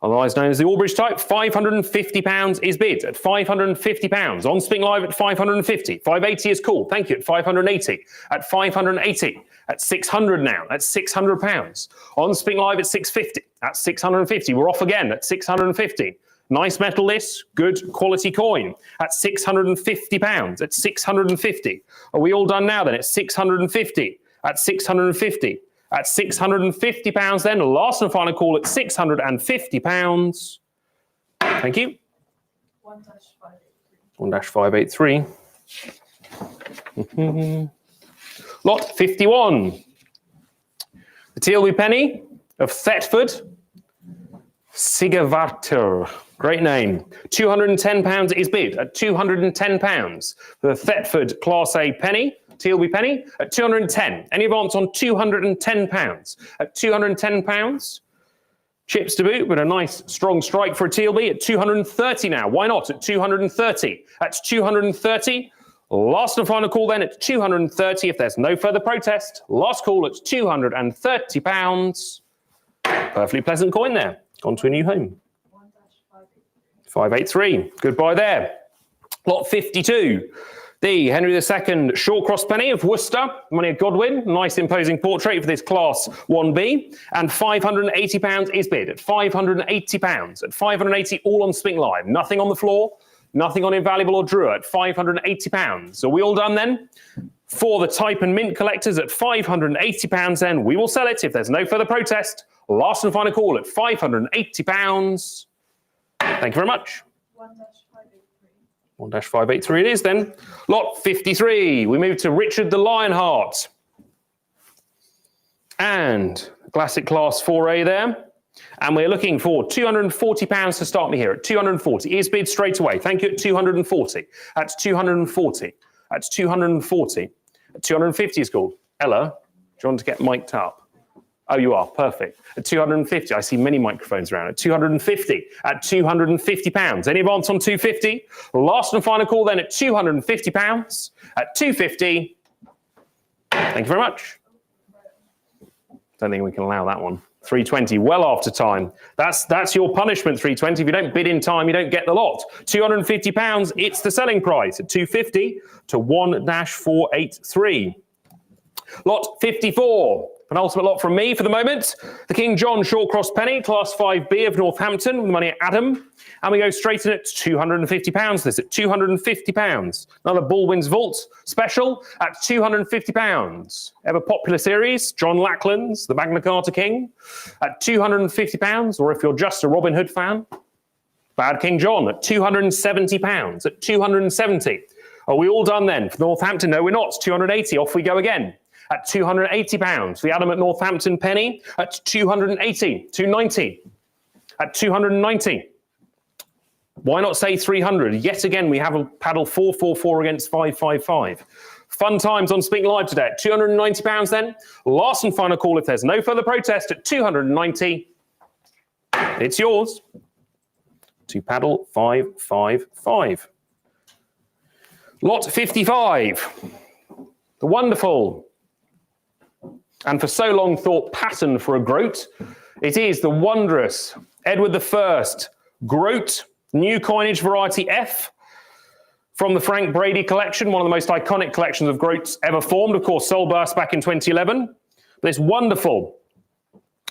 A: otherwise known as the Albridge type. £550 is bid at £550. On Spink Live at 550. 580 is called. Thank you. At 580. At 580. At 600 now. At £600. On Spink Live at 650. At 650. We're off again at 650. Nice metal this, good quality coin at £650. At 650. Are we all done now then? At 650. At 650. At £650 then, last and final call at £650. Thank you. 1-583. 1-583. Lot 51. The TLB penny of Thetford. Sigerbert. Great name. £210 is bid at £210 for the Thetford Class A penny. TLB penny at 210. Any advance on £210? At £210. Chips to boot, but a nice strong strike for a TLB at 230 now. Why not at 230? At 230. Last and final call then at 230 if there's no further protest. Last call at £230. Perfectly pleasant coin there. Gone to a new home. 583. Goodbye there. Lot 52. The Henry II Shawcross penny of Worcester, money of Godwin, nice imposing portrait for this Class 1B, and £580 is bid at £580. At 580, all on Spink Live. Nothing on the floor, nothing on Invaluable or Drew at £580. Are we all done then? For the type and mint collectors at £580 then, we will sell it if there's no further protest. Last and final call at £580. Thank you very much. 1-583 it is then. Lot 53. We move to Richard the Lionheart. And classic Class 4A there. And we're looking for £240 to start me here at 240. Is bid straight away. Thank you at 240. At 240. At 240. At 250 is called. Ella, do you want to get mic'd up? Oh, you are. Perfect. At 250, I see many microphones around. At 250, at £250. Any advance on 250? Last and final call then at £250. At 250. Thank you very much. Don't think we can allow that one. 320, well after time. That's your punishment, 320. If you don't bid in time, you don't get the lot. £250, it's the selling price. At 250 to 1-483. Lot 54. Penultimate lot from me for the moment. The King John Shawcross penny, Class 5B of Northampton, with the money at Adam. And we go straight in at £250. This at £250. Another Baldwin's Vault special at £250. Ever popular series, John Lackland's, the Magna Carta King, at £250. Or if you're just a Robin Hood fan, Bad King John at £270. At 270. Are we all done then? For Northampton, no, we're not. 280. Off we go again. At £280. The Adam at Northampton penny at 280. 290. At 290. Why not say 300? Yet again, we have a paddle 444 against 555. Fun times on Spink Live today at £290 then. Last and final call if there's no further protest at 290. It's yours. To paddle 555. Lot 55. The wonderful and for so long thought pattern for a groat. It is the wondrous Edward I groat, new coinage variety F, from the Frank Brady collection, one of the most iconic collections of groats ever formed. Of course, soul burst back in 2011. This wonderful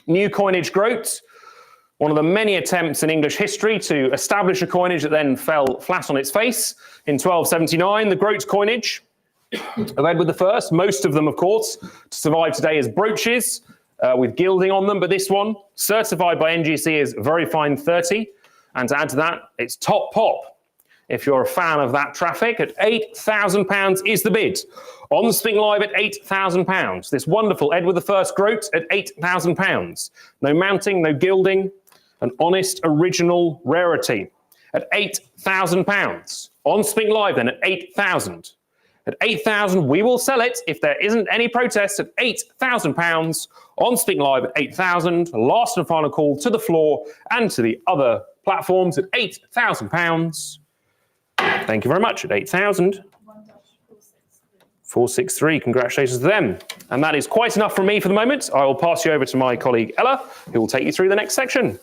A: new coinage groat, one of the many attempts in English history to establish a coinage that then fell flat on its face. In 1279, the groat coinage of Edward I, most of them, of course, to survive today as brooches with gilding on them, but this one, certified by NGC, is very fine 30. And to add to that, it's top pop. If you're a fan of that traffic, at £8,000 is the bid. On Spink Live at £8,000. This wonderful Edward I groat at £8,000. No mounting, no gilding, an honest, original rarity. At £8,000. On Spink Live then at £8,000. At £8,000, we will sell it if there isn't any protest at £8,000. On Spink Live at £8,000. Last and final call to the floor and to the other platforms at £8,000. Thank you very much at 8,000. 463, congratulations to them. And that is quite enough from me for the moment. I will pass you over to my colleague Ella, who will take you through the next section.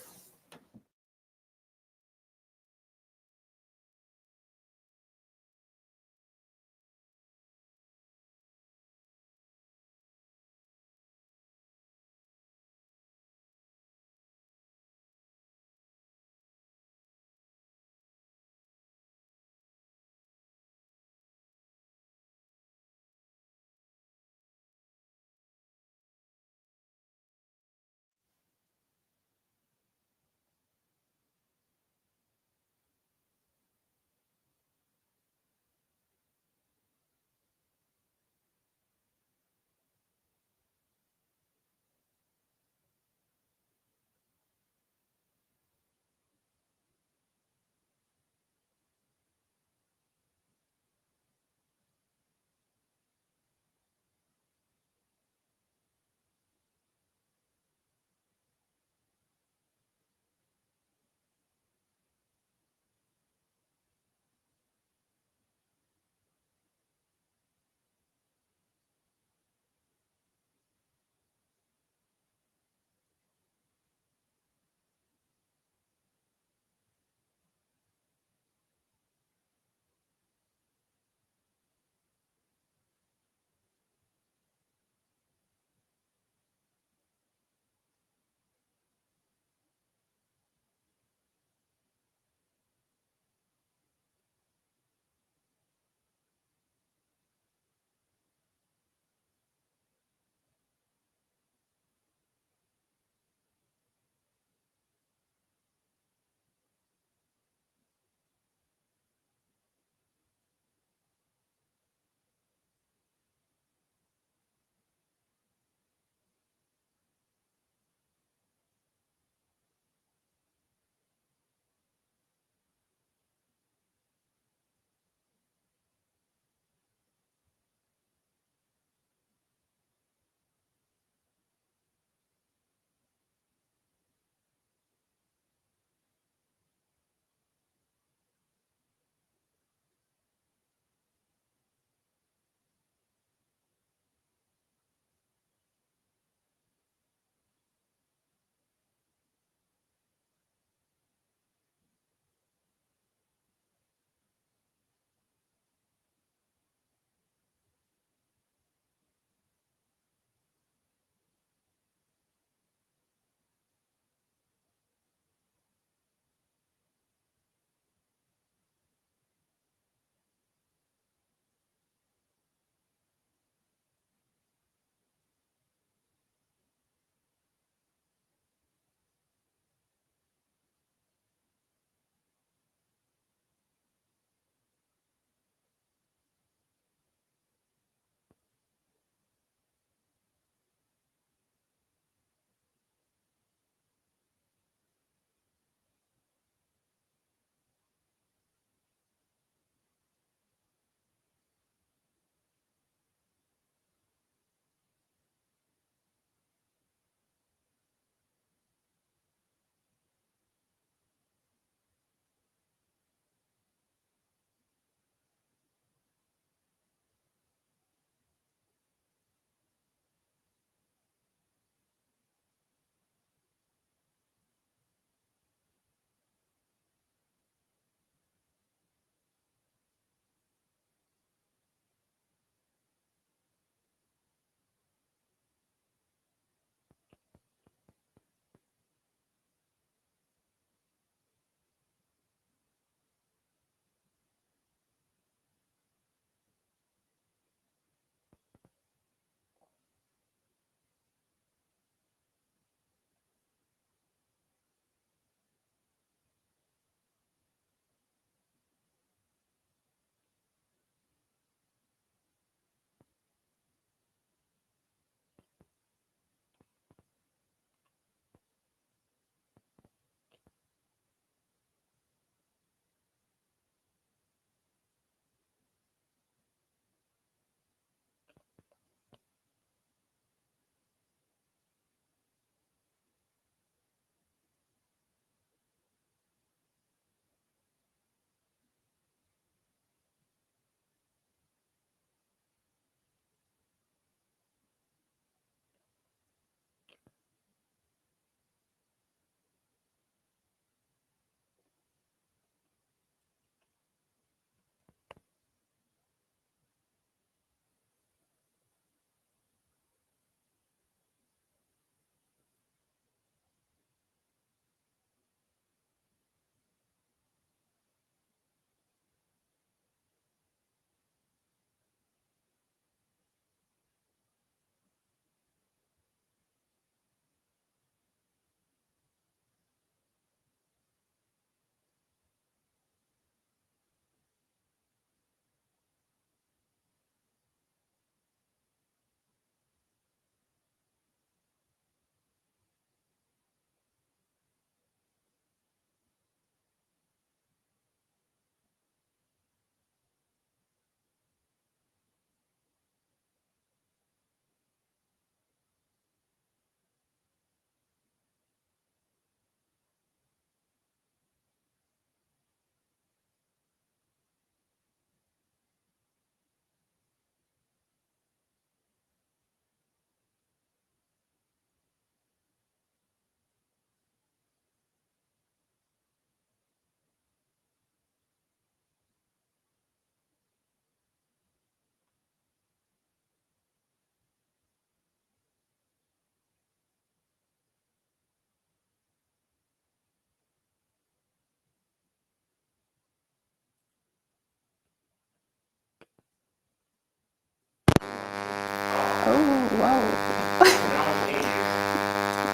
C: Oh, wow.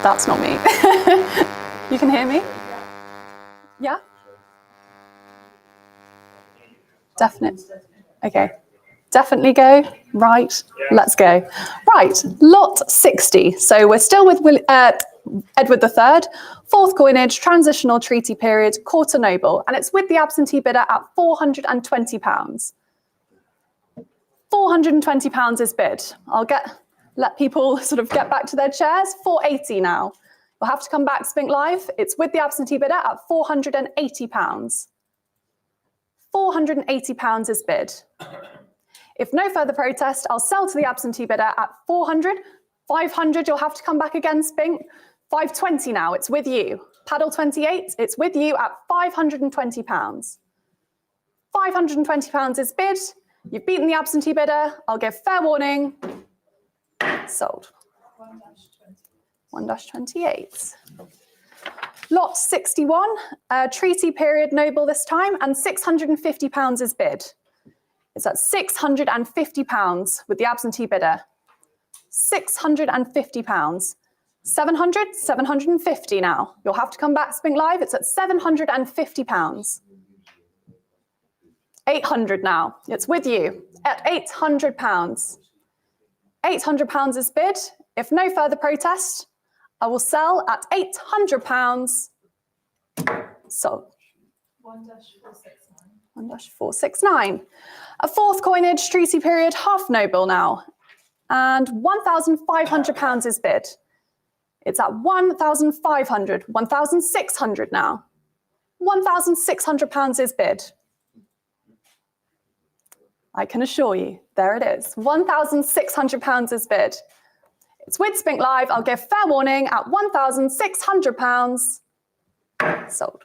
C: That's not me. You can hear me? Yeah? Definite. Okay. Definitely go. Right. Let's go. Right. Lot 60. So we're still with Edward III, fourth coinage, transitional treaty period, quarter noble, and it's with the absentee bidder at £420. £420 is bid. Let people sort of get back to their chairs. £480 now. You'll have to come back, Spink Live. It's with the absentee bidder at £480. £480 is bid. If no further protest, I'll sell to the absentee bidder at 400. 500, you'll have to come back again, Spink. 520 now, it's with you. Paddle 28, it's with you at £520. £520 is bid. You've beaten the absentee bidder. I'll give fair warning. Sold. 1-28. Lot 61, treaty period noble this time, and £650 is bid. It's at £650 with the absentee bidder. £650. 700, 750 now. You'll have to come back, Spink Live. It's at £750. 800 now. It's with you at £800. £800 is bid. If no further protest, I will sell at £800. So 1-469. A fourth coinage, treaty period, half noble now. And £1,500 is bid. It's at 1,500, 1,600 now. £1,600 is bid. I can assure you, there it is. £1,600 is bid. It's with Spink Live. I'll give fair warning at £1,600. Sold.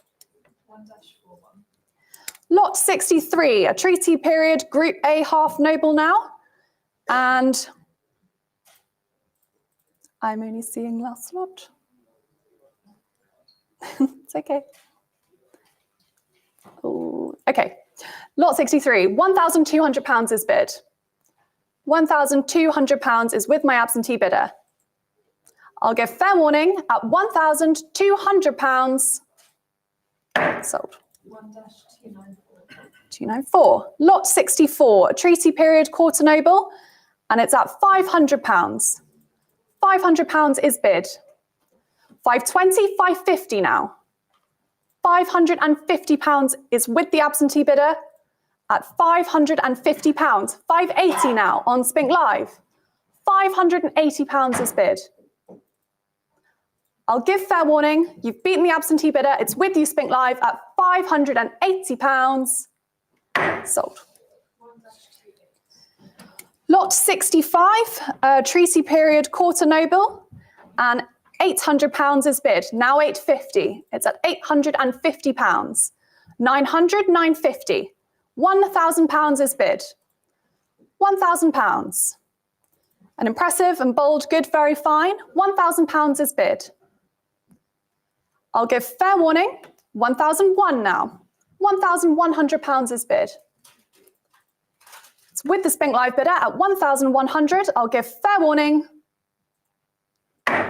C: Lot 63, a treaty period, Group A half noble now. And I'm only seeing last lot. It's okay. Ooh, okay. Lot 63, £1,200 is bid. £1,200 is with my absentee bidder. I'll give fair warning at £1,200. Sold. 294. Lot 64, a treaty period, quarter noble, and it's at £500. £500 is bid. 520, 550 now. £550 is with the absentee bidder at £550. 580 now on Spink Live. £580 is bid. I'll give fair warning. You've beaten the absentee bidder. It's with you, Spink Live, at £580. Sold. Lot 65, treaty period, quarter noble, and £800 is bid. Now £850. It's at £850. 900, 950. £1,000 is bid. £1,000. An impressive and bold, good, very fine. £1,000 is bid. I'll give fair warning. 1,001 now. £1,100 is bid. It's with the Spink Live bidder at 1,100. I'll give fair warning.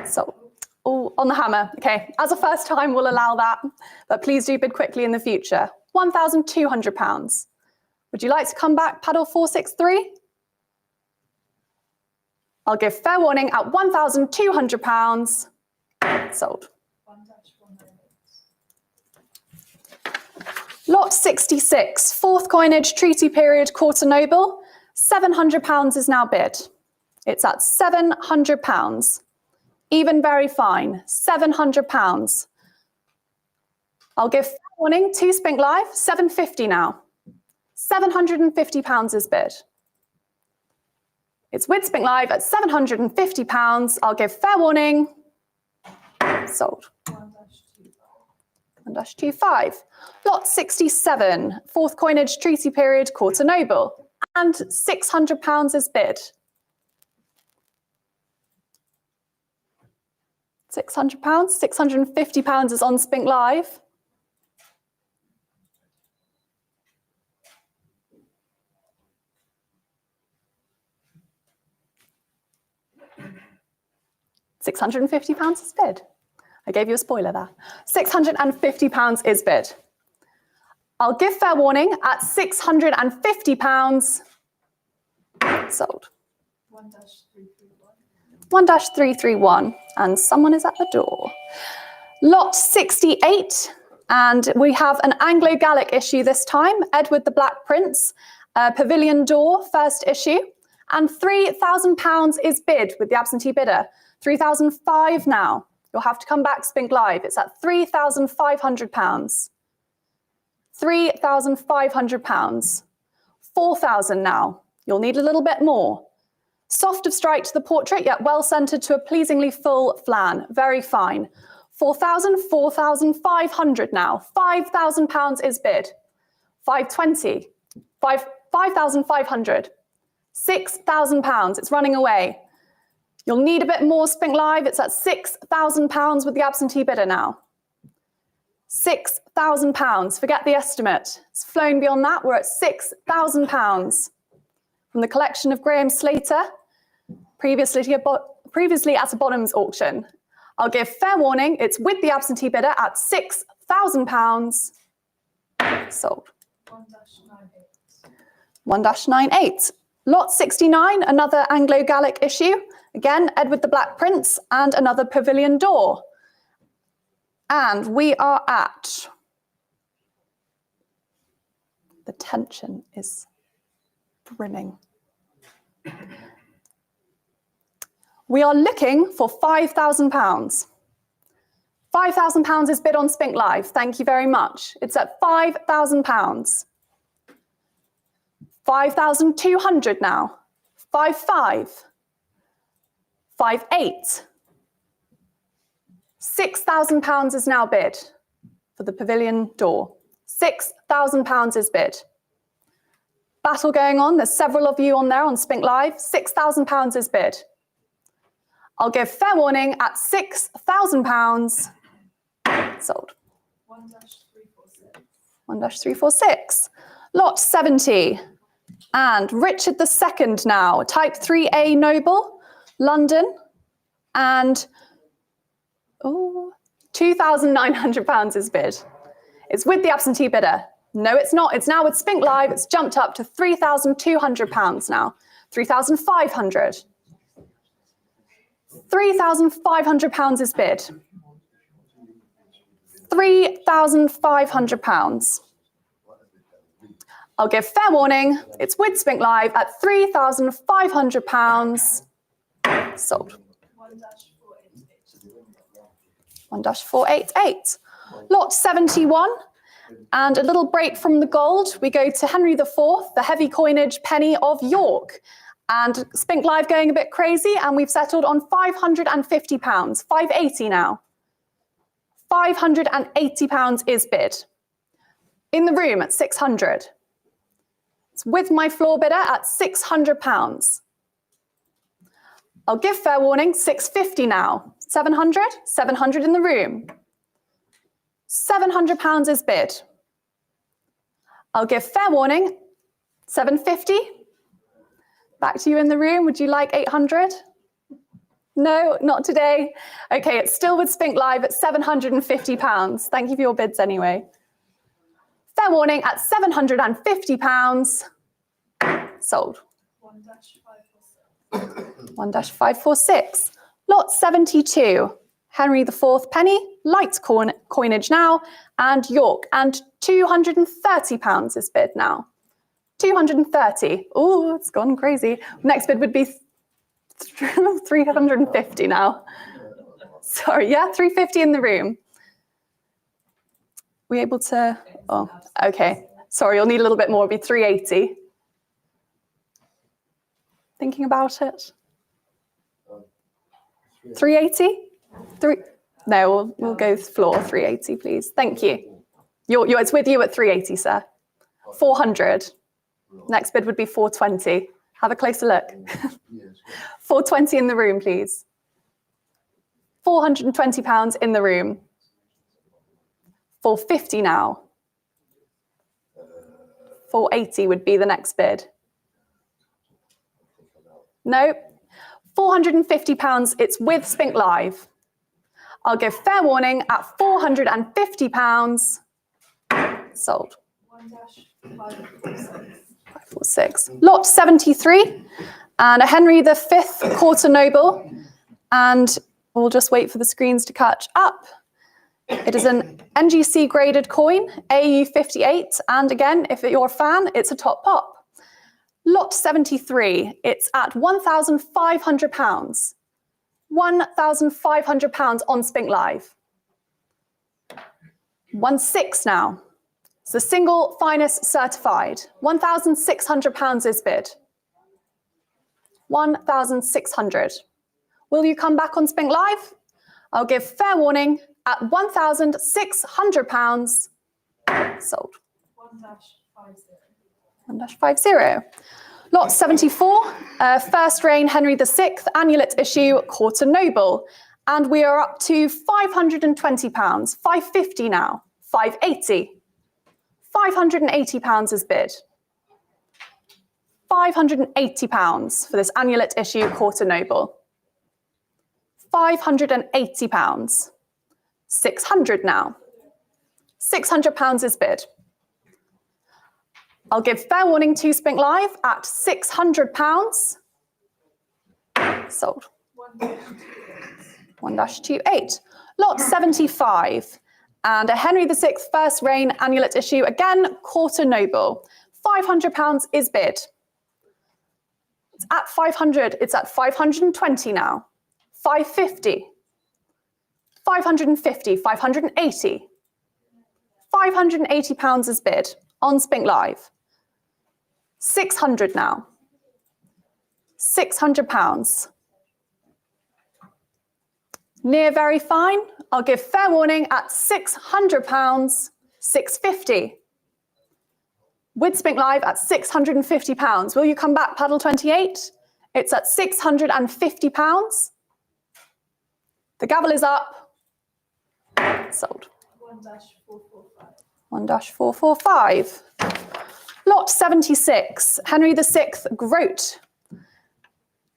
C: So, all on the hammer. Okay, as a first time, we'll allow that, but please do bid quickly in the future. £1,200. Would you like to come back, paddle 463? I'll give fair warning at £1,200. Sold. Lot 66, fourth coinage, treaty period, quarter noble. £700 is now bid. It's at £700. Even very fine, £700. I'll give fair warning to Spink Live, £750 now. £750 is bid. It's with Spink Live at £750. I'll give fair warning. Sold. 1-25. Lot 67, fourth coinage, treaty period, quarter noble, and £600 is bid. £600, £650 is on Spink Live. £650 is bid. I gave you a spoiler there. £650 is bid. I'll give fair warning at £650. Sold. 1-331. And someone is at the door. Lot 68. And we have an Anglo-Gallic issue this time. Edward the Black Prince. Pavilion door, first issue. And £3,000 is bid with the absentee bidder. 3,005 now. You'll have to come back, Spink Live. It's at £3,500. £3,500. 4,000 now. You'll need a little bit more. Soft of strike to the portrait, yet well centered to a pleasingly full flan. Very fine. 4,000, 4,500 now. £5,000 is bid. 520. 5,500. £6,000. It's running away. You'll need a bit more, Spink Live. It's at £6,000 with the absentee bidder now. £6,000. Forget the estimate. It's flown beyond that. We're at £6,000. From the collection of Graham Slater, previously at a bottoms auction. I'll give fair warning. It's with the absentee bidder at £6,000. Sold. 1-98. Lot 69, another Anglo-Gallic issue. Again, Edward the Black Prince and another pavilion door. And we are at... The tension is brimming. We are looking for £5,000. £5,000 is bid on Spink Live. Thank you very much. It's at £5,000. 5,200 now. 5,500. 5,800. £6,000 is now bid for the pavilion door. £6,000 is bid. Battle going on. There's several of you on there on Spink Live. £6,000 is bid. I'll give fair warning at £6,000. Sold. 1-346. Lot 70. And Richard II now. Type 3A noble. London. And £2,900 is bid. It's with the absentee bidder. No, it's not. It's now with Spink Live. It's jumped up to £3,200 now. 3,500. £3,500 is bid. £3,500. I'll give fair warning. It's with Spink Live at £3,500. Sold. 1-488. Lot 71. And a little break from the gold. We go to Henry IV, the heavy coinage penny of York. And Spink Live going a bit crazy, and we've settled on £550. £580 now. £580 is bid. In the room at 600. It's with my floor bidder at £600. I'll give fair warning, £650 now. 700, 700 in the room. £700 is bid. I'll give fair warning, 750. Back to you in the room. Would you like 800? No, not today. Okay, it's still with Spink Live at £750. Thank you for your bids anyway. Fair warning at £750. Sold. 1-546. Lot 72. Henry IV penny, light coinage now, and York. And £230 is bid now. 230. Oh, it's gone crazy. Next bid would be 350 now. Sorry, yeah, 350 in the room. We able to? Oh, okay. Sorry, you'll need a little bit more. It'll be 380. Thinking about it. 380? No, we'll go floor 380, please. Thank you. It's with you at 380, sir. 400. Next bid would be 420. Have a closer look. 420 in the room, please. £420 in the room. 450 now. 480 would be the next bid. No. £450, it's with Spink Live. I'll give fair warning at £450. Sold. 546. Lot 73, and a Henry V quarter noble. And we'll just wait for the screens to catch up. It is an NGC graded coin, AU58, and again, if you're a fan, it's a top pop. Lot 73, it's at £1,500. £1,500 on Spink Live. 1/6 now. It's the single finest certified. £1,600 is bid. 1,600. Will you come back on Spink Live? I'll give fair warning at £1,600. Sold. 1-50. Lot 74, first reign Henry VI, annulet issue, quarter noble. And we are up to £520, 550 now, 580. £580 is bid. £580 for this annulet issue, quarter noble. £580. 600 now. £600 is bid. I'll give fair warning to Spink Live at £600. Sold. 1-28. Lot 75. And a Henry VI first reign annulet issue, again, quarter noble. £500 is bid. It's at 500. It's at 520 now. 550. 550. 580. £580 is bid on Spink Live. 600 now. £600. Near very fine. I'll give fair warning at £600. 650. With Spink Live at £650. Will you come back, Paddle 28? It's at £650. The gavel is up. Sold. 1-445. Lot 76, Henry VI Groat.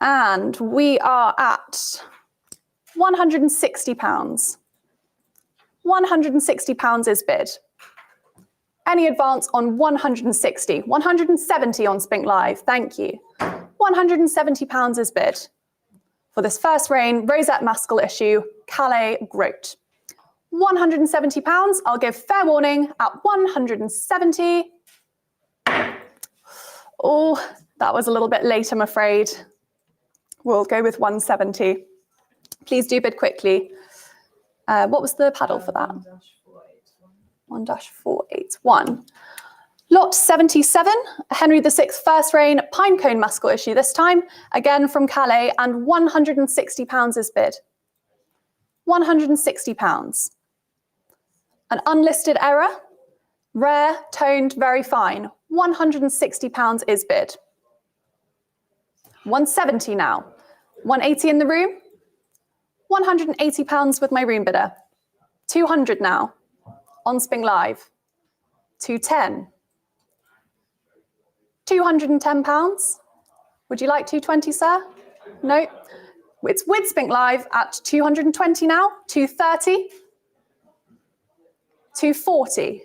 C: And we are at £160. £160 is bid. Any advance on 160? 170 on Spink Live, thank you. £170 is bid for this first reign Rosette Maskell issue, Calais Groat. £170, I'll give fair warning at 170. Oh, that was a little bit late, I'm afraid. We'll go with 170. Please do bid quickly. What was the paddle for that? 1-481. Lot 77, Henry VI first reign Pinecone Maskell issue this time, again from Calais, and £160 is bid. £160. An unlisted error, rare, toned, very fine. £160 is bid. 170 now. 180 in the room. £180 with my room bidder. 200 now. On Spink Live. 210. £210. Would you like 220, sir? No. It's with Spink Live at 220 now. 230. 240.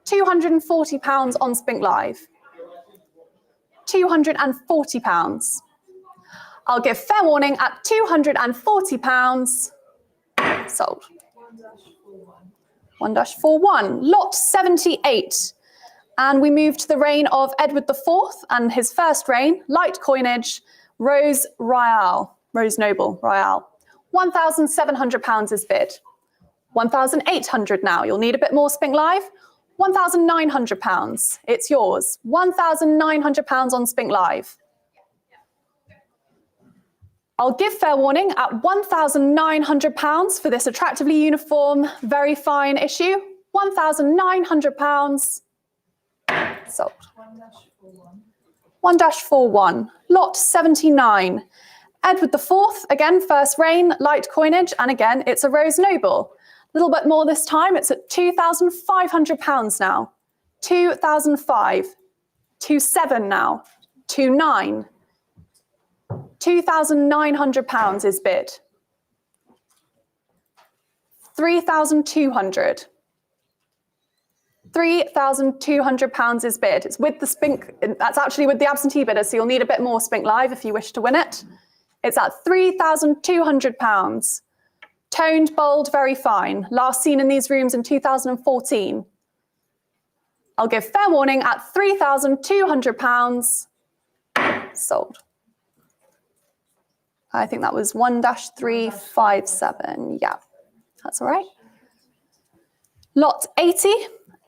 C: £240 on Spink Live. £240. I'll give fair warning at £240. Sold. 1-41. Lot 78. And we move to the reign of Edward IV and his first reign, light coinage, Rose Royale, Rose Noble Royale. £1,700 is bid. 1,800 now. You'll need a bit more Spink Live. £1,900. It's yours. £1,900 on Spink Live. I'll give fair warning at £1,900 for this attractively uniform, very fine issue. £1,900. Sold. 1-41. Lot 79. Edward IV, again, first reign, light coinage, and again, it's a Rose Noble. A little bit more this time, it's at £2,500 now. 2,005. 2,700 now. 2,900. £2,900 is bid. 3,200. £3,200 is bid. It's with the spink, that's actually with the absentee bidder, so you'll need a bit more spink live if you wish to win it. It's at £3,200. Toned, bold, very fine. Last seen in these rooms in 2014. I'll give fair warning at £3,200. Sold. I think that was 1-357. Yeah, that's all right. Lot 80.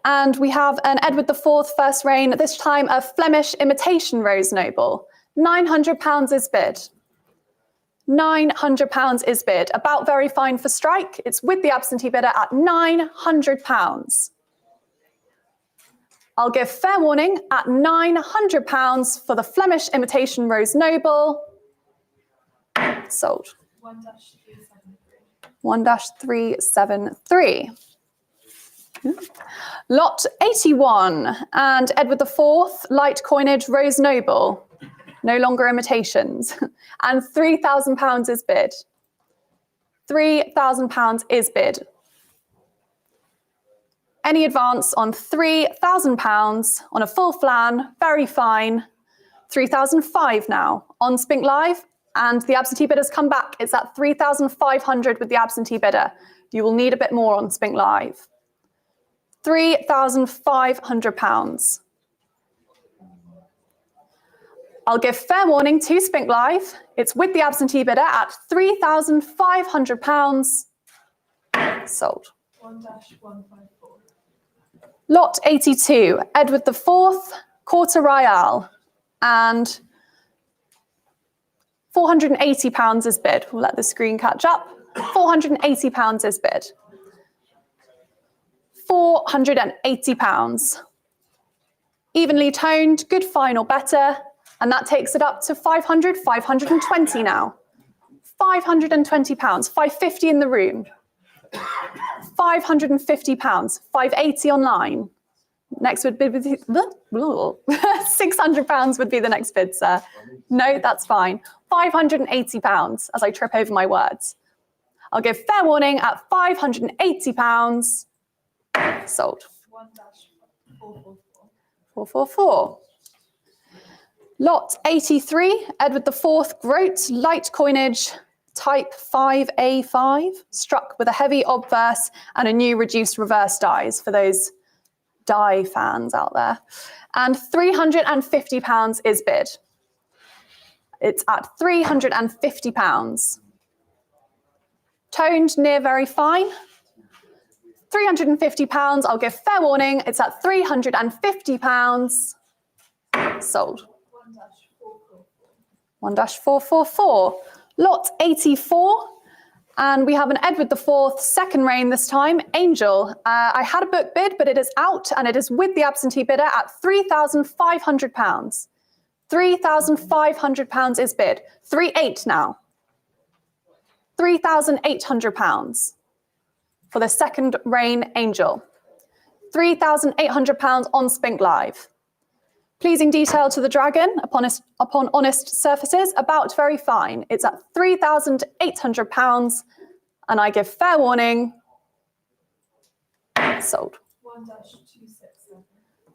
C: And we have an Edward IV first reign, this time a Flemish imitation rose noble. £900 is bid. £900 is bid. About very fine for strike. It's with the absentee bidder at £900. I'll give fair warning at £900 for the Flemish imitation rose noble. Sold. 1-373. Lot 81 and Edward IV, light coinage rose noble, no longer imitations, and £3,000 is bid. £3,000 is bid. Any advance on £3,000 on a full flan, very fine. 3,005 now on Spink Live, and the absentee bidders come back. It's at 3,500 with the absentee bidder. You will need a bit more on Spink Live. £3,500. I'll give fair warning to Spink Live. It's with the absentee bidder at £3,500. Sold.
D: 1-154.
C: Lot 82, Edward IV, Quarter Royale, and £480 is bid. We'll let the screen catch up. £480 is bid. £480. Evenly toned, good fine or better, and that takes it up to 500, 520 now. £520, 550 in the room. £550, 580 online. Next would be £600 would be the next bid, sir. No, that's fine. £580 as I trip over my words. I'll give fair warning at £580. Sold.
D: 1-444.
C: 444. Lot 83, Edward IV, Groat, light coinage, type 5A5, struck with a heavy obverse and a new reduced reverse dies for those die fans out there. And £350 is bid. It's at £350. Toned, near very fine. £350, I'll give fair warning. It's at £350. Sold. 1-444. Lot 84. And we have an Edward IV, second reign this time, Angel. I had a book bid, but it is out and it is with the absentee bidder at £3,500. £3,500 is bid. 3,800 now. £3,800 for the second reign Angel. £3,800 on Spink Live. Pleasing detail to the dragon upon honest surfaces, about very fine. It's at £3,800 and I give fair warning. Sold.
D: 1-267.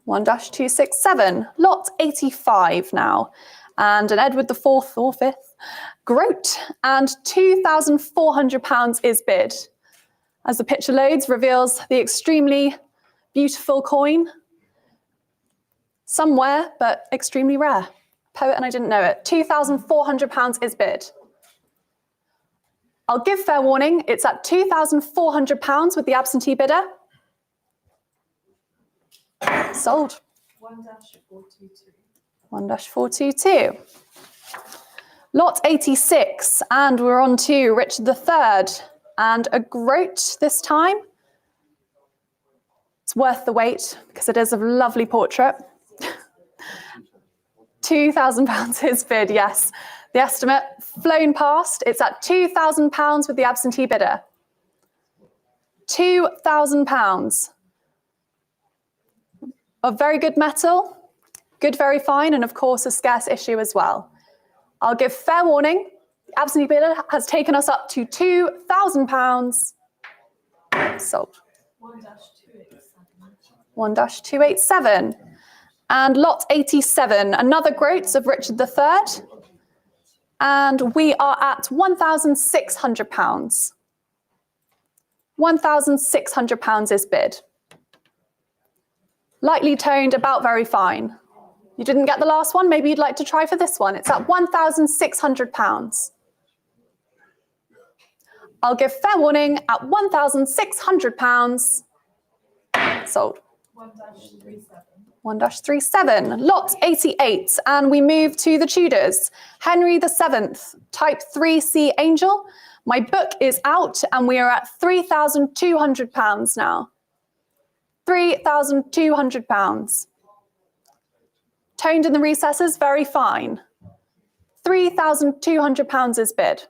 C: 1-267. Lot 85 now. And an Edward IV or 5th, Groat, and £2,400 is bid. As the picture loads, reveals the extremely beautiful coin. Somewhere, but extremely rare. Poet and I didn't know it. £2,400 is bid. I'll give fair warning. It's at £2,400 with the absentee bidder. Sold.
D: 1-422.
C: 1-422. Lot 86, and we're on to Richard III, and a Groat this time. It's worth the wait because it is a lovely portrait. £2,000 is bid, yes. The estimate flown past. It's at £2,000 with the absentee bidder. £2,000. Of very good metal, good, very fine, and of course a scarce issue as well. I'll give fair warning. The absentee bidder has taken us up to £2,000. Sold. 1-287. And lot 87, another groats of Richard III. And we are at £1,600. £1,600 is bid. Lightly toned, about very fine. You didn't get the last one, maybe you'd like to try for this one. It's at £1,600. I'll give fair warning at £1,600. Sold. 1-37. Lot 88. And we move to the Tudors. Henry VII, type 3C Angel. My book is out and we are at £3,200 now. £3,200. Toned in the recesses, very fine. £3,200 is bid.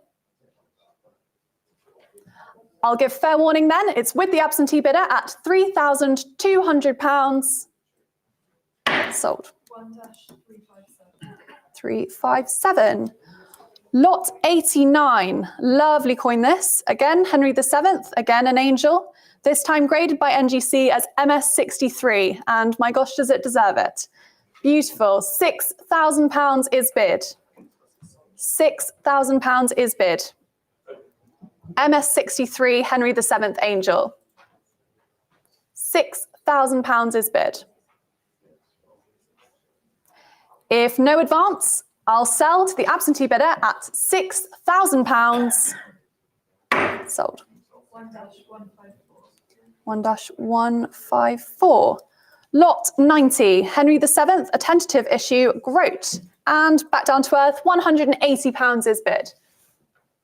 C: I'll give fair warning then. It's with the absentee bidder at £3,200. Sold. 357. Lot 89. Lovely coin this. Again, Henry VII, again an angel. This time graded by NGC as MS63. And my gosh, does it deserve it. Beautiful. £6,000 is bid. £6,000 is bid. MS63, Henry VII Angel. £6,000 is bid. If no advance, I'll sell to the absentee bidder at £6,000. Sold. 1-154. Lot 90, Henry VII, a tentative issue, groat. And back down to earth, £180 is bid.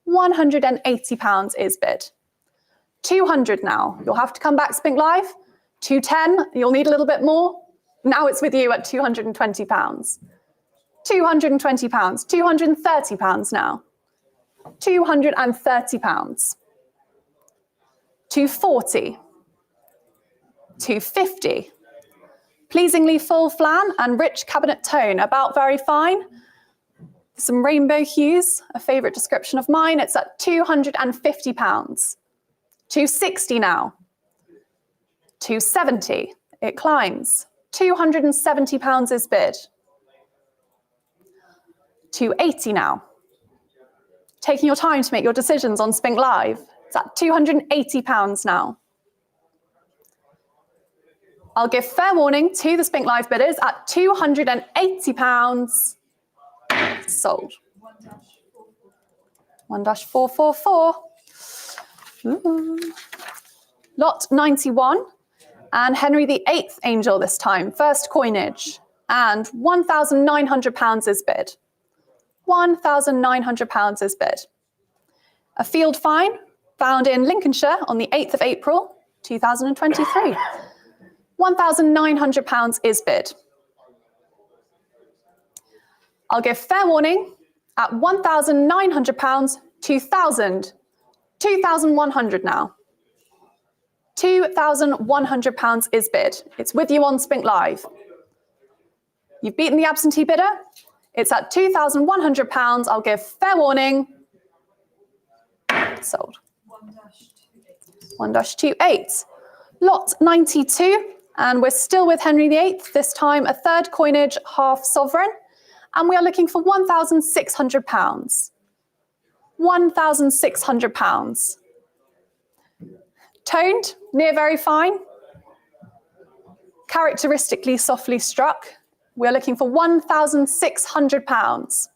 C: £180 is bid. 200 now. You'll have to come back Spink Live. 210, you'll need a little bit more. Now it's with you at £220. £220, £230 now. £230. 240. 250. Pleasingly full flan and rich cabinet tone, about very fine. Some rainbow hues, a favourite description of mine. It's at £250. 260 now. 270. It climbs. £270 is bid. 280 now. Taking your time to make your decisions on Spink Live. It's at £280 now. I'll give fair warning to the Spink Live bidders at £280. Sold. 1-444. Ooh. Lot 91. And Henry VIII Angel this time. First coinage. And £1,900 is bid. £1,900 is bid. A field fine found in Lincolnshire on the 8th of April, 2023. £1,900 is bid. I'll give fair warning at £1,900, 2,000, 2,100 now. £2,100 is bid. It's with you on Spink Live. You've beaten the absentee bidder. It's at £2,100. I'll give fair warning. Sold. 1-28. Lot 92. And we're still with Henry VIII, this time a third coinage, half sovereign. And we are looking for £1,600. £1,600. Toned, near very fine. Characteristically softly struck. We're looking for £1,600.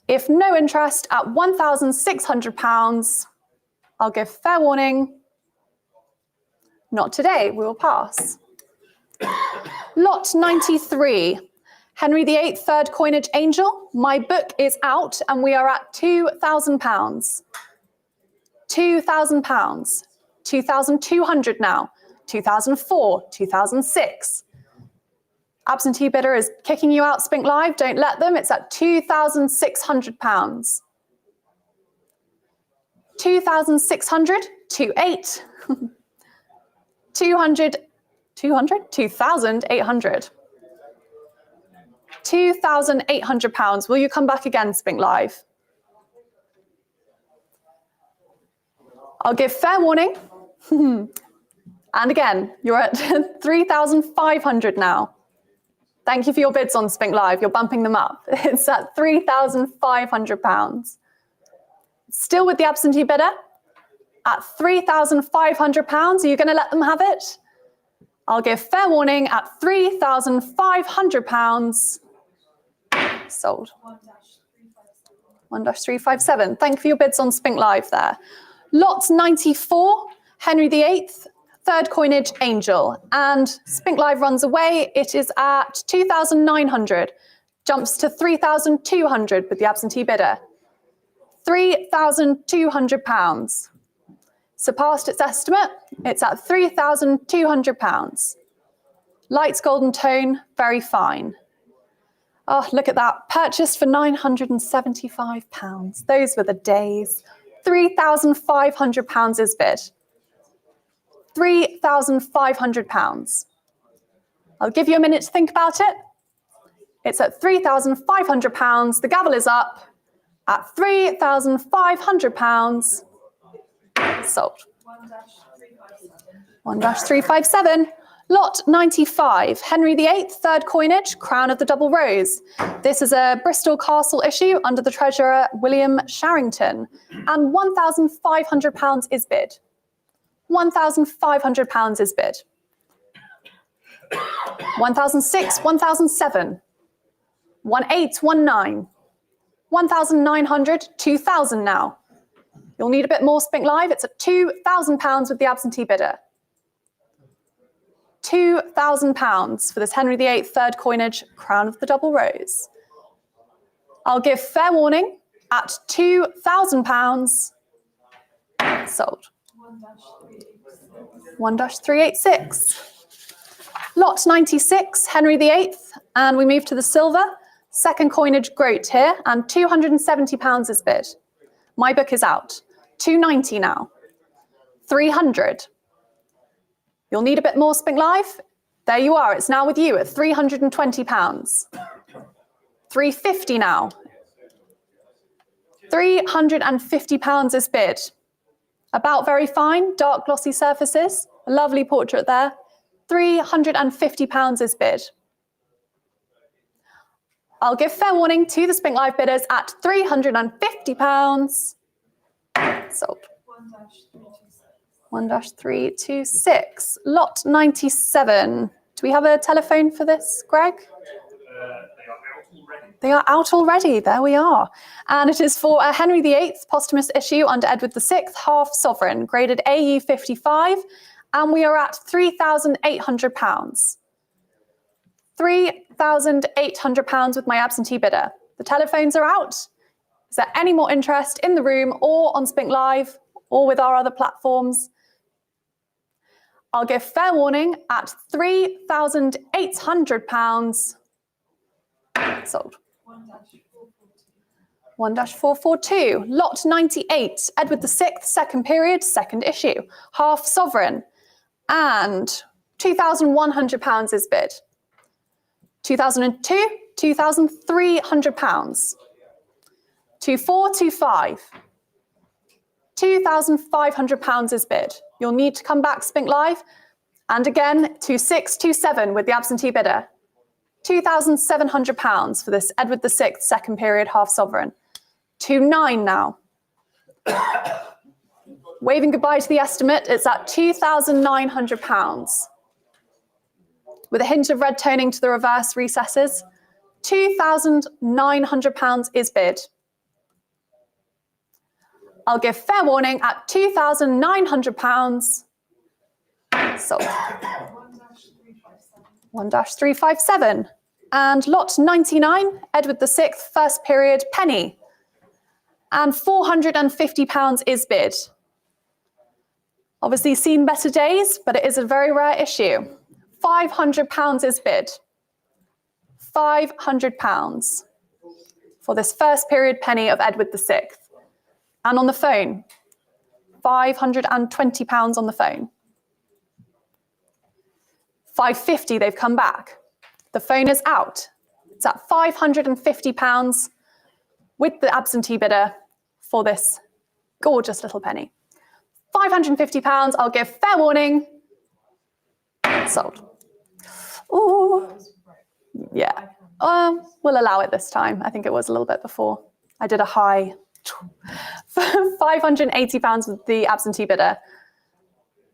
C: If no interest at £1,600, I'll give fair warning. Not today, we will pass. Lot 93, Henry VIII, third coinage angel. My book is out and we are at £2,000. £2,000. 2,200 now. 2004, 2006. Absentee bidder is kicking you out, Spink Live. Don't let them. It's at £2,600. 2,600, 28. 200, 2,800. £2,800. Will you come back again, Spink Live? I'll give fair warning. And again, you're at 3,500 now. Thank you for your bids on Spink Live. You're bumping them up. It's at £3,500. Still with the absentee bidder at £3,500. Are you going to let them have it? I'll give fair warning at £3,500. Sold. 1-357. Thank you for your bids on Spink Live there. Lot 94, Henry VIII, third coinage, Angel. And Spink Live runs away. It is at 2,900. Jumps to 3,200 with the absentee bidder. £3,200. Surpassed its estimate. It's at £3,200. Lights golden tone, very fine. Oh, look at that. Purchased for £975. Those were the days. £3,500 is bid. £3,500. I'll give you a minute to think about it. It's at £3,500. The gavel is up at £3,500. Sold. 1-357. Lot 95, Henry VIII, third coinage, Crown of the Double Rose. This is a Bristol Castle issue under the Treasurer William Sharrington, and £1,500 is bid. £1,500 is bid. 1,006, 1,007, 1,819, 1,900, 2,000 now. You'll need a bit more Spink Live. It's at £2,000 with the absentee bidder. £2,000 for this Henry VIII third coinage, Crown of the Double Rose. I'll give fair warning at £2,000. Sold. 1-386. Lot 96, Henry VIII, and we move to the silver. Second coinage, Groat here, and £270 is bid. My book is out. 290 now. 300. You'll need a bit more Spink Live. There you are. It's now with you at £320. 350 now. £350 is bid. About very fine, dark glossy surfaces. A lovely portrait there. £350 is bid. I'll give fair warning to the Spink Live bidders at £350. Sold. 1-326. Lot 97. Do we have a telephone for this, Greg? They are out already. There we are. And it is for a Henry VIII posthumous issue under Edward VI, half sovereign, graded AU 55. And we are at £3,800. £3,800 with my absentee bidder. The telephones are out. Is there any more interest in the room or on Spink Live or with our other platforms? I'll give fair warning at £3,800. Sold. 1-442. Lot 98. Edward VI, second period, second issue. Half sovereign. And £2,100 is bid. 2002, £2,300. 2425. £2,500 is bid. You'll need to come back, Spink Live. And again, 2627 with the absentee bidder. £2,700 for this Edward VI, second period, half sovereign. 29 now. Waving goodbye to the estimate, it's at £2,900. With a hint of red toning to the reverse recesses, £2,900 is bid. I'll give fair warning at £2,900. Sold. 1-357. And lot 99, Edward VI, first period, penny. And £450 is bid. Obviously seen better days, but it is a very rare issue. £500 is bid. £500 for this first period penny of Edward VI. And on the phone, £520 on the phone. £550, they've come back. The phone is out. It's at £550 with the absentee bidder for this gorgeous little penny. £550, I'll give fair warning. Sold. Ooh, yeah. We'll allow it this time. I think it was a little bit before. I did a high. £580 with the absentee bidder.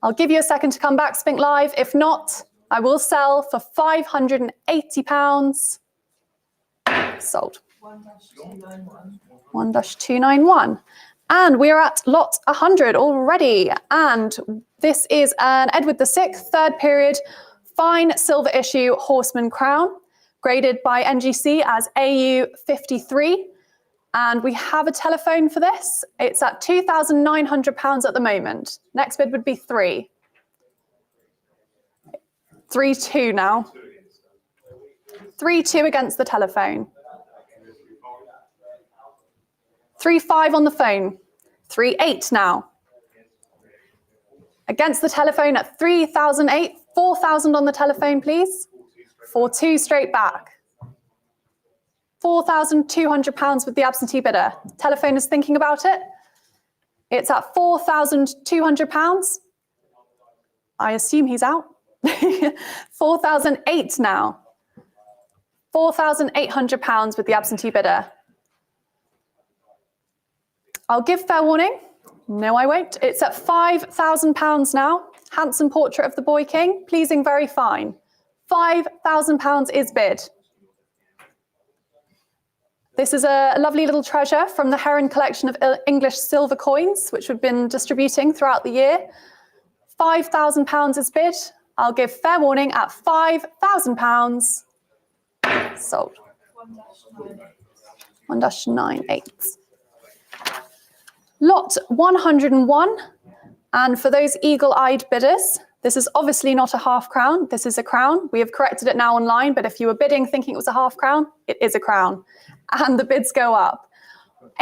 C: I'll give you a second to come back, Spink Live. If not, I will sell for £580. Sold.
D: 1-291.
C: 1-291. And we're at lot 100 already. And this is an Edward VI, third period, fine silver issue horseman crown, graded by NGC as AU 53. And we have a telephone for this. It's at £2,900 at the moment. Next bid would be 3. 3-2 now. 3-2 against the telephone. 3-5 on the phone. 3-8 now. Against the telephone at 3,008. 4,000 on the telephone, please. 4-2 straight back. £4,200 with the absentee bidder. Telephone is thinking about it. It's at £4,200. I assume he's out. 4,008 now. £4,800 with the absentee bidder. I'll give fair warning. No, I won't. It's at £5,000 now. Handsome portrait of the boy king. Pleasing, very fine. £5,000 is bid. This is a lovely little treasure from the Heron collection of English silver coins, which we've been distributing throughout the year. £5,000 is bid. I'll give fair warning at £5,000. Sold. 1-98. Lot 101. And for those eagle-eyed bidders, this is obviously not a half crown. This is a crown. We have corrected it now online, but if you were bidding thinking it was a half crown, it is a crown. And the bids go up.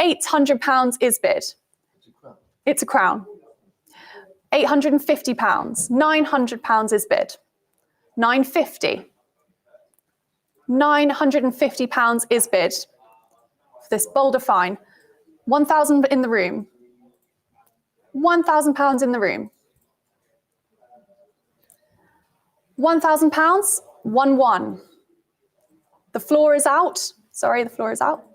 C: £800 is bid. It's a crown. £850. £900 is bid. £950. £950 is bid. For this boulder fine. £1,000 in the room. £1,000 in the room. £1,000. 1-1. The floor is out. Sorry, the floor is out.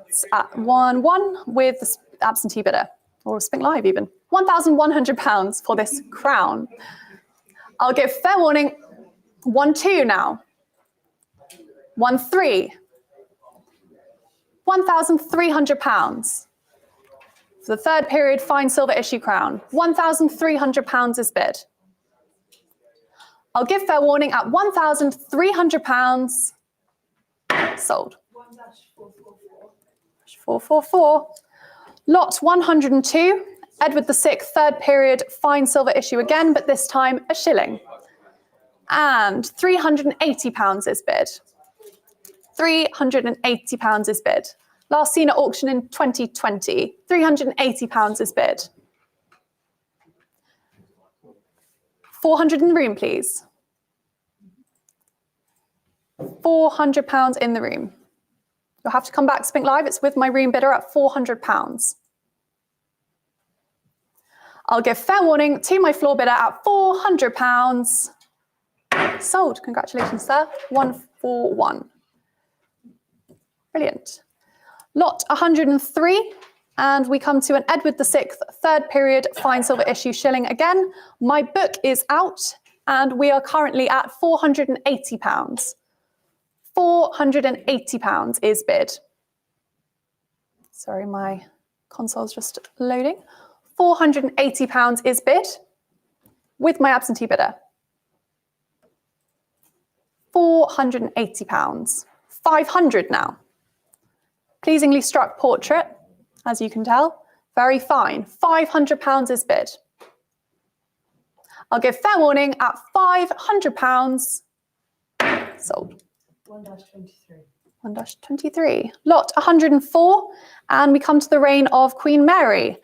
C: It's at 1-1 with the absentee bidder, or Spink Live even. £1,100 for this crown. I'll give fair warning. 1-2 now. 1-3. £1,300 for the third period fine silver issue crown. £1,300 is bid. I'll give fair warning at £1,300. Sold. 444. Lot 102. Edward VI, third period, fine silver issue again, but this time a shilling. And £380 is bid. £380 is bid. Last seen at auction in 2020. £380 is bid. 400 in the room, please. £400 in the room. You'll have to come back, Spink Live. It's with my room bidder at £400. I'll give fair warning to my floor bidder at £400. Sold. Congratulations, sir. 141. Brilliant. Lot 103. And we come to an Edward VI, third period, fine silver issue shilling again. My book is out, and we are currently at £480. £480 is bid. Sorry, my console's just loading. £480 is bid with my absentee bidder. £480. 500 now. Pleasingly struck portrait, as you can tell. Very fine. £500 is bid. I'll give fair warning at £500. Sold.
D: 1-23.
C: 1-23. Lot 104. And we come to the reign of Queen Mary.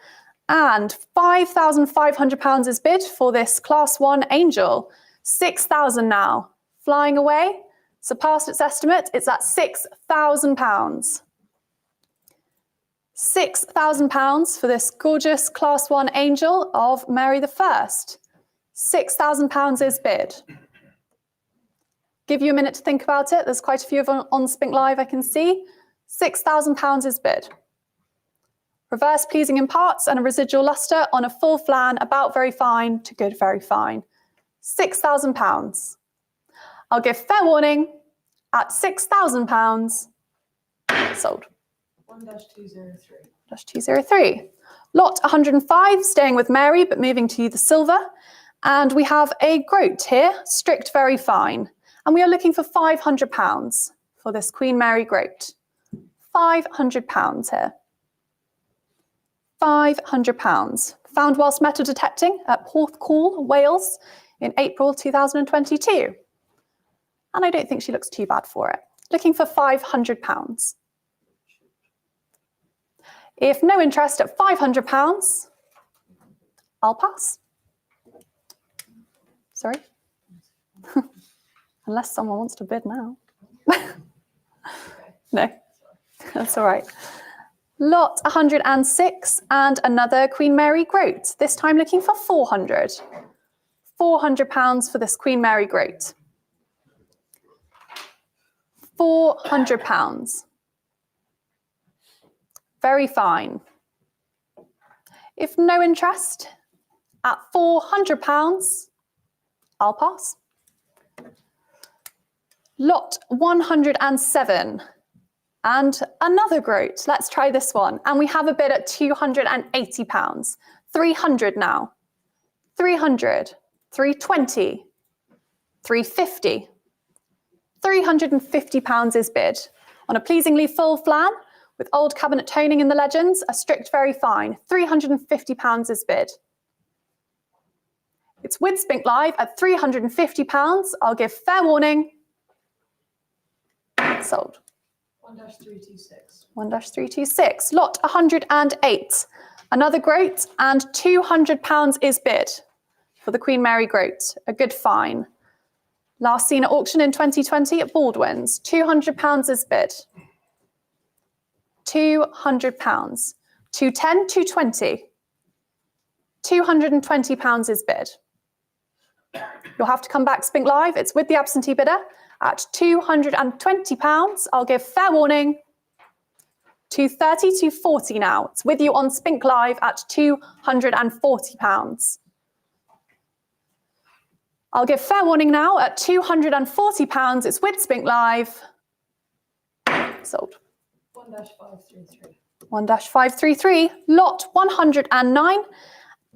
C: And £5,500 is bid for this Class 1 angel. 6,000 now. Flying away. surpassed its estimate. It's at £6,000. £6,000 for this gorgeous Class 1 angel of Mary I. £6,000 is bid. Give you a minute to think about it. There's quite a few of them on Spink Live I can see. £6,000 is bid. Reverse pleasing in parts and a residual lustre on a full flan, about very fine to good very fine. £6,000. I'll give fair warning at £6,000. Sold.
D: 1-203.
C: 203. Lot 105, staying with Mary, but moving to the silver. And we have a groat here, strict very fine. And we are looking for £500 for this Queen Mary groat. £500 here. £500. Found whilst metal detecting at Porthcawl, Wales in April 2022. And I don't think she looks too bad for it. Looking for £500. If no interest at £500, I'll pass. Sorry? Unless someone wants to bid now. No, that's all right. Lot 106 and another Queen Mary groat, this time looking for £400. £400 for this Queen Mary groat. £400. Very fine. If no interest, at £400, I'll pass. Lot 107 and another groat. Let's try this one. And we have a bid at £280. 300 now. 300, 320, 350. £350 is bid. On a pleasingly full flan, with old cabinet toning in the legends, a strict very fine. £350 is bid. It's with Spink Live at £350. I'll give fair warning. Sold.
D: 1-326.
C: 1-326. Lot 108. Another groat and £200 is bid for the Queen Mary groat. A good fine. Last seen at auction in 2020 at Baldwin's. £200 is bid. £200. 210, 220. £220 is bid. You'll have to come back Spink Live. It's with the absentee bidder at £220. I'll give fair warning. 230, 240 now. It's with you on Spink Live at £240. I'll give fair warning now at £240. It's with Spink Live. Sold.
D: 1-533.
C: 1-533. Lot 109.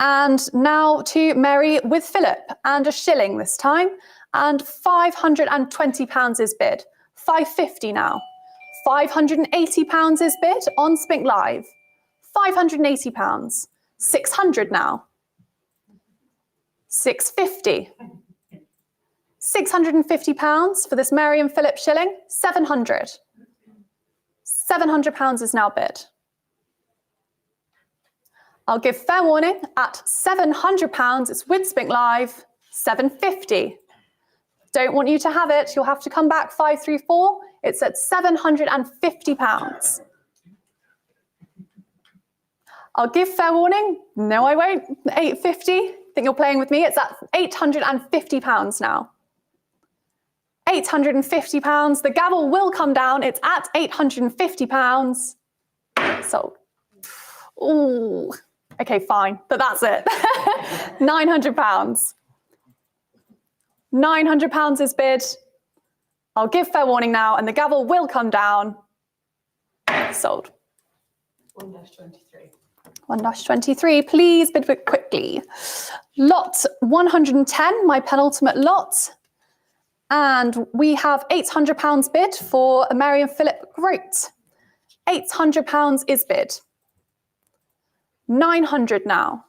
C: And now to Mary with Philip, and a shilling this time, and £520 is bid. £550 now. £580 is bid on Spink Live. £580. 600 now. 650. £650 for this Mary and Philip shilling. 700. £700 is now bid. I'll give fair warning at £700. It's with Spink Live. 750. Don't want you to have it. You'll have to come back 534. It's at £750. I'll give fair warning. No, I won't. 850. Think you're playing with me. It's at £850 now. £850. The gavel will come down. It's at £850. Sold. Ooh. Okay, fine, but that's it. £900. £900 is bid. I'll give fair warning now, and the gavel will come down. Sold.
D: 1-23.
C: 1-23, please bid quickly. Lot 110, my penultimate lot. And we have £800 bid for a Mary and Philip groat. £800 is bid. 900 now.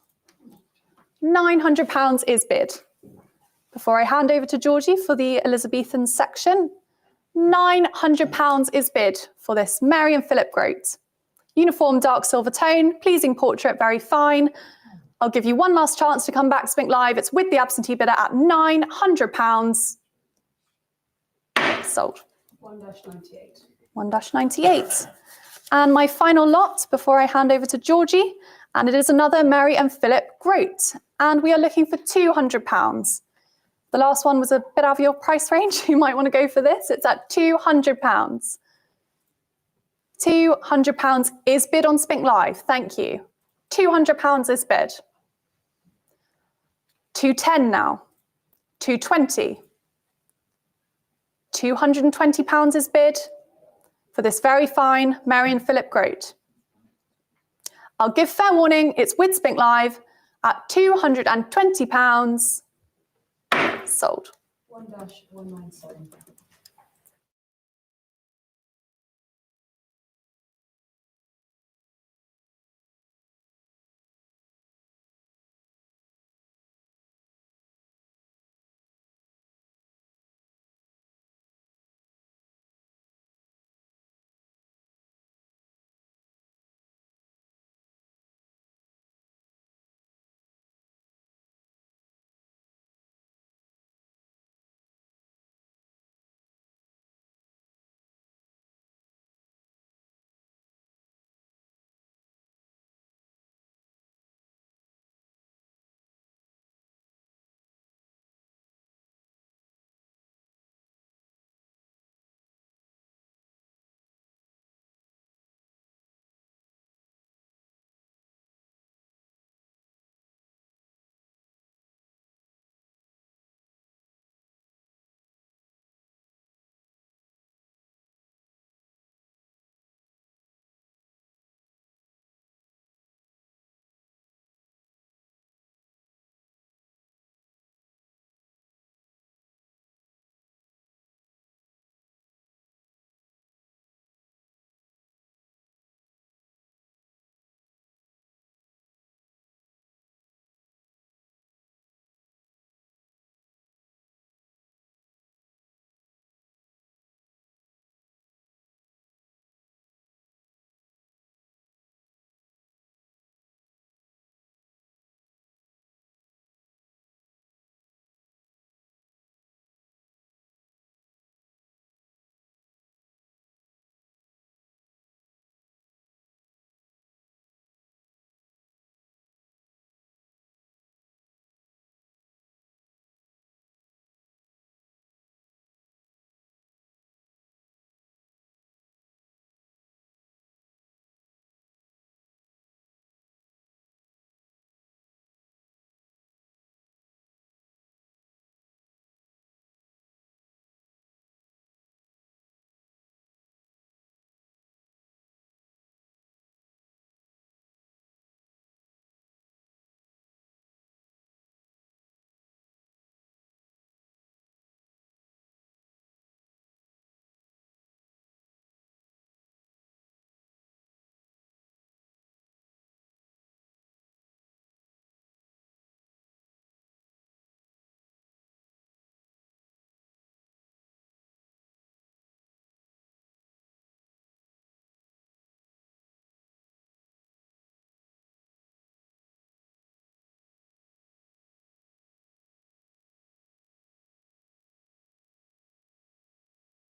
C: £900 is bid. Before I hand over to Georgie for the Elizabethan section, £900 is bid for this Mary and Philip groat. Uniform dark silver tone, pleasing portrait, very fine. I'll give you one last chance to come back Spink Live. It's with the absentee bidder at £900. Sold.
D: 1-98.
C: 1-98. And my final lot before I hand over to Georgie, and it is another Mary and Philip Grote. And we are looking for £200. The last one was a bit out of your price range. You might want to go for this. It's at £200. £200 is bid on Spink Live. Thank you. £200 is bid. 210 now. 220. £220 is bid for this very fine Mary and Philip Grote. I'll give fair warning, it's with Spink Live at £220. Sold.
D: 1-197.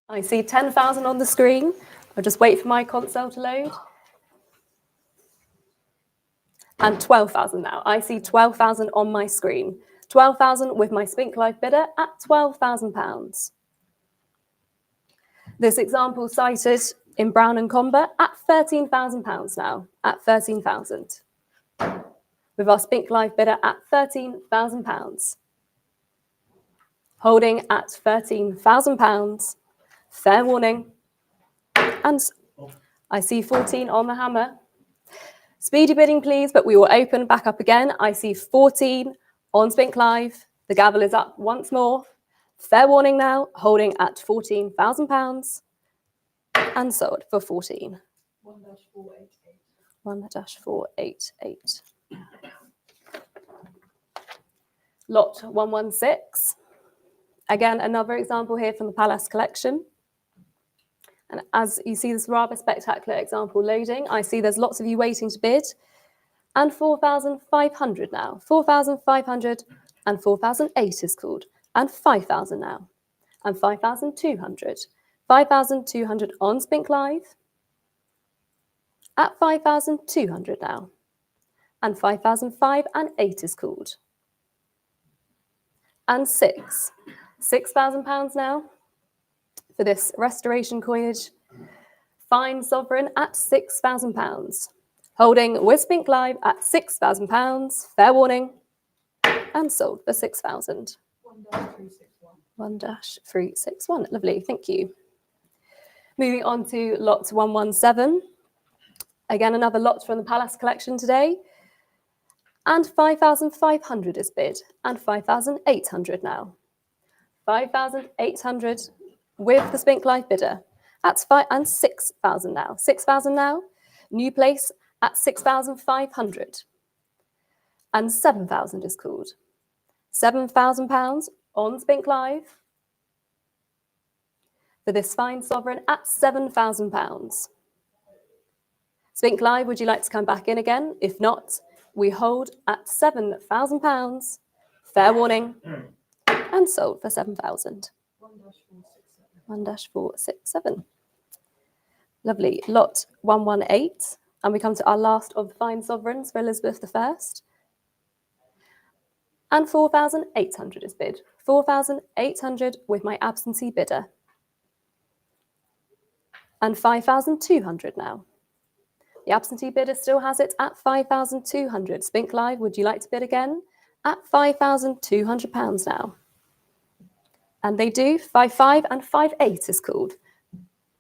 E: I see 10,000 on the screen. I'll just wait for my console to load. And 12,000 now. I see 12,000 on my screen. 12,000 with my Spink Live bidder at £12,000. This example cited in Brown and Comber at £13,000 now, at 13,000. With our Spink Live bidder at £13,000. Holding at £13,000. Fair warning. And I see 14 on the hammer. Speedy bidding, please, but we will open back up again. I see 14 on Spink Live. The gavel is up once more. Fair warning now, holding at £14,000 and sold for 14.
D: 1-488.
E: 1-488. Lot 116. Again, another example here from the Pallas collection. And as you see this rather spectacular example loading, I see there's lots of you waiting to bid. And 4,500 now. 4,500 and 4,008 is called. And 5,000 now. and 5,200. 5,200 on Spink Live. At 5,200 now. And 5,005 and 8 is called. And 6. £6,000 now for this restoration coinage. Fine sovereign at £6,000. Holding with Spink Live at £6,000. Fair warning. And sold for 6,000. 1-361. Lovely, thank you. Moving on to lot 117. Again, another lot from the Pallas collection today. And 5,500 is bid, and 5,800 now. 5,800 with the Spink Live bidder. That's 5 and 6,000 now. 6,000 now. New place at 6,500. And 7,000 is called. £7,000 on Spink Live for this fine sovereign at £7,000. Spink Live, would you like to come back in again? If not, we hold at £7,000. Fair warning. And sold for 7,000. 1-467. Lovely. Lot 118. And we come to our last of the fine sovereigns for Elizabeth I. And 4,800 is bid. 4,800 with my absentee bidder. And 5,200 now. The absentee bidder still has it at 5,200. Spink Live, would you like to bid again? At £5,200 now. And they do. 5,500 and 5,800 is called.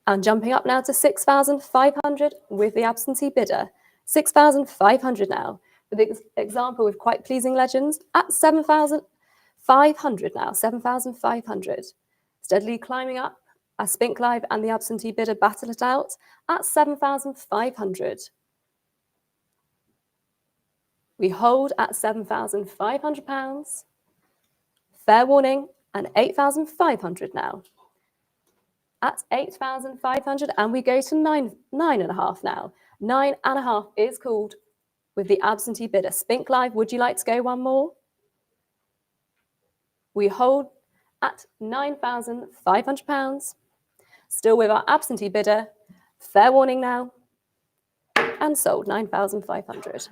E: And jumping up now to 6,500 with the absentee bidder. 6,500 now. For the example with quite pleasing legends at 7,500 now. 7,500. Steadily climbing up as Spink Live and the absentee bidder battle it out at 7,500. We hold at £7,500. Fair warning, and 8,500 now. At 8,500, and we go to 9.5 now. 9.5 is called with the absentee bidder. Spink Live, would you like to go one more? We hold at £9,500. Still with our absentee bidder. Fair warning now. And sold 9,500.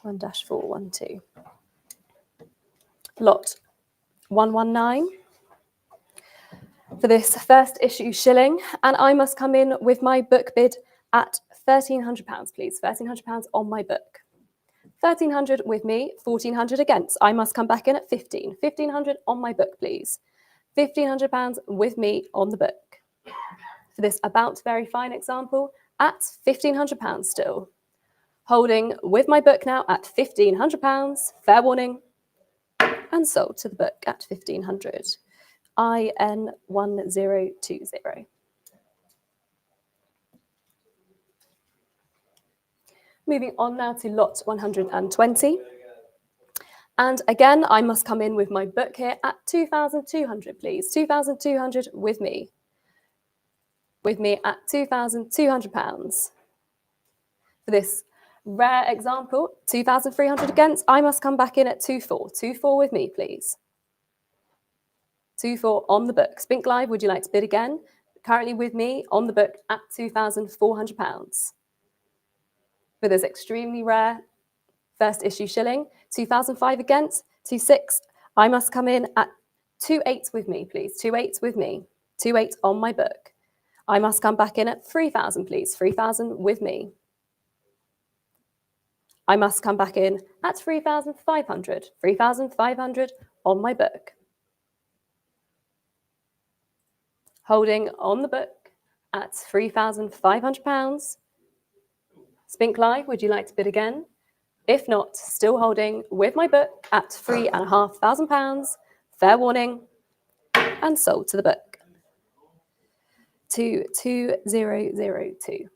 E: 1-412. Lot 119. For this first issue shilling, and I must come in with my book bid at £1,300, please. £1,300 on my book. 1,300 with me, 1,400 against. I must come back in at 15. 1,500 on my book, please. £1,500 with me on the book. For this about very fine example, at £1,500 still. Holding with my book now at £1,500. Fair warning. And sold to the book at 1,500. IN 1020. Moving on now to lot 120. And again, I must come in with my book here at 2,200, please. 2,200 with me. With me at £2,200. For this rare example, 2,300 against, I must come back in at 2,400. 2,400 with me, please. 2,400 on the book. Spink Live, would you like to bid again? Currently with me on the book at £2,400. For this extremely rare first issue shilling, 2,005 against, 2,600. I must come in at 2,800 with me, please. 2,800 with me. 2,800 on my book. I must come back in at 3,000, please. 3,000 with me. I must come back in at 3,500. 3,500 on my book. Holding on the book at £3,500. Spink Live, would you like to bid again? If not, still holding with my book at £3,500. Fair warning. And sold to the book. 22002.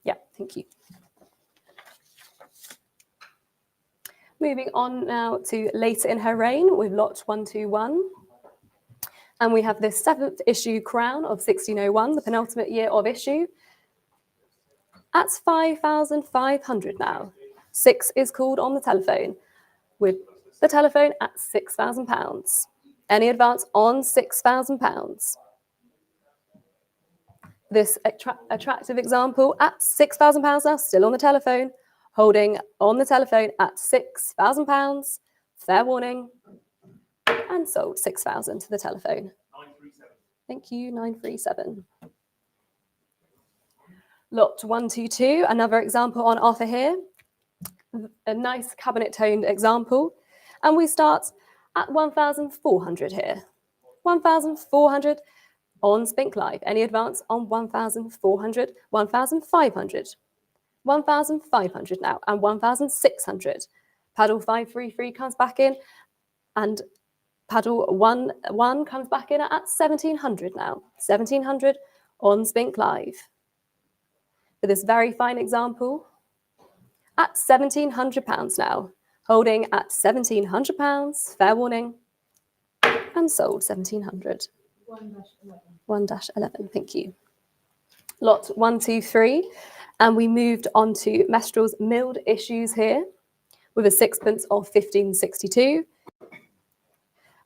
E: Yeah, thank you. Moving on now to later in her reign with lot 121. And we have this 7th issue crown of 1601, the penultimate year of issue. That's 5,500 now. 6 is called on the telephone with the telephone at £6,000. Any advance on £6,000? This attractive example at £6,000 now, still on the telephone, holding on the telephone at £6,000. Fair warning, and sold 6,000 to the telephone.
A: 937.
E: Thank you, 937. Lot 122, another example on offer here. A nice cabinet-toned example. And we start at 1,400 here. 1,400 on Spink Live. Any advance on 1,400, 1,500, 1,500 now, and 1,600. Paddle 533 comes back in, and paddle 1 comes back in at 1,700 now. 1,700 on Spink Live. For this very fine example, at £1,700 now, holding at £1,700, fair warning, and sold 1,700. 1-11, thank you. Lot 123, and we moved on to Mestrel's milled issues here with a sixpence of 1562.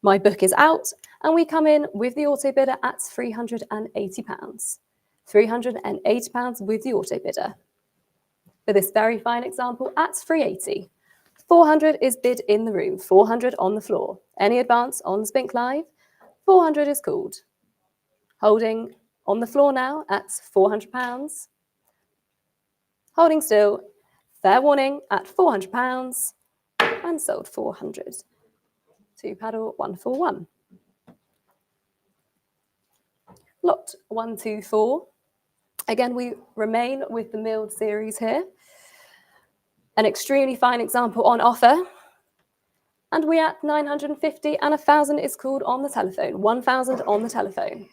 E: My book is out, and we come in with the auto bidder at £380. £380 with the auto bidder. For this very fine example, at 380. 400 is bid in the room, 400 on the floor. Any advance on Spink Live? 400 is called. Holding on the floor now at £400. Holding still, fair warning at £400, and sold 400. To paddle 141. Lot 124. Again, we remain with the milled series here. An extremely fine example on offer. And we're at 950, and 1,000 is called on the telephone. 1,000 on the telephone.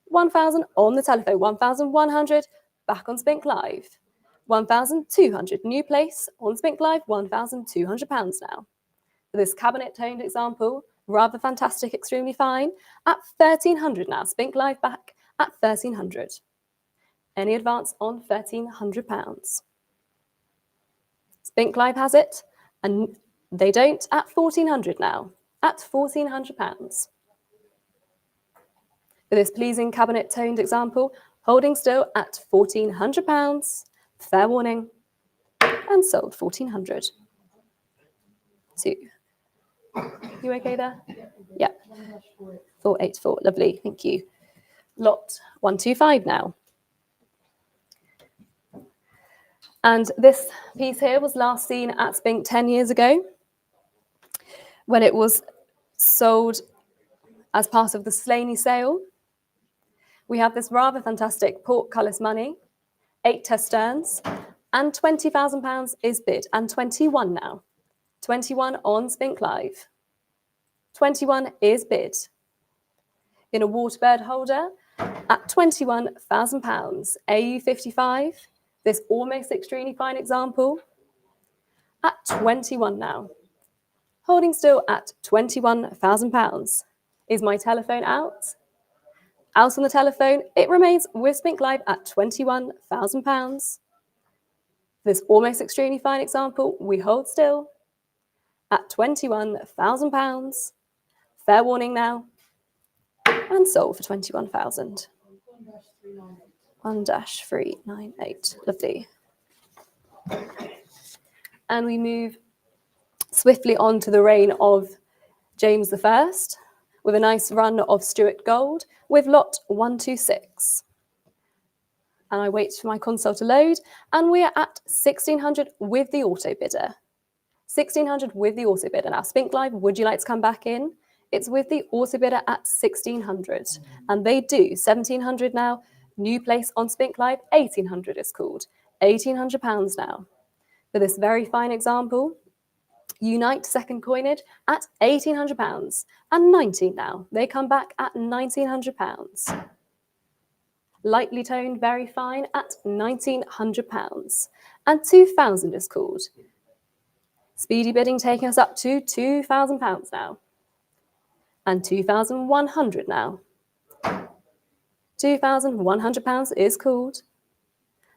E: 1,000 on the telephone. 1,100 back on Spink Live. 1,200 new place on Spink Live. £1,200 now. For this cabinet-toned example, rather fantastic, extremely fine, at 1,300 now. Spink Live back at 1,300. Any advance on £1,300? Spink Live has it, and they don't, at 1,400 now, at £1,400. For this pleasing cabinet-toned example, holding still at £1,400, fair warning, and sold 1,400. 2. You okay there? Yeah. 484, lovely, thank you. Lot 125 now. And this piece here was last seen at Spink 10 years ago, when it was sold as part of the Slaney sale. We have this rather fantastic portcullis money, 8 testerns, and £20,000 is bid, and 21 now. 21 on Spink Live. 21 is bid. In a waterbird holder at £21,000, AU55. This almost extremely fine example at 21 now. Holding still at £21,000. Is my telephone out? Out on the telephone, it remains with Spink Live at £21,000. This almost extremely fine example, we hold still at £21,000. Fair warning now, and sold for 21,000. 1-398, lovely. And we move swiftly on to the reign of James I, with a nice run of Stuart gold, with lot 126. And I wait for my console to load, and we are at 1,600 with the auto bidder. 1,600 with the auto bidder. Now, Spink Live, would you like to come back in? It's with the auto bidder at 1,600, and they do 1,700 now. New place on Spink Live, 1,800 is called. £1,800 now. For this very fine example, Unite second coinage at £1,800 and 19 now. They come back at £1,900. Lightly toned, very fine at £1,900. And 2,000 is called. Speedy bidding taking us up to £2,000 now. And 2,100 now. £2,100 is called.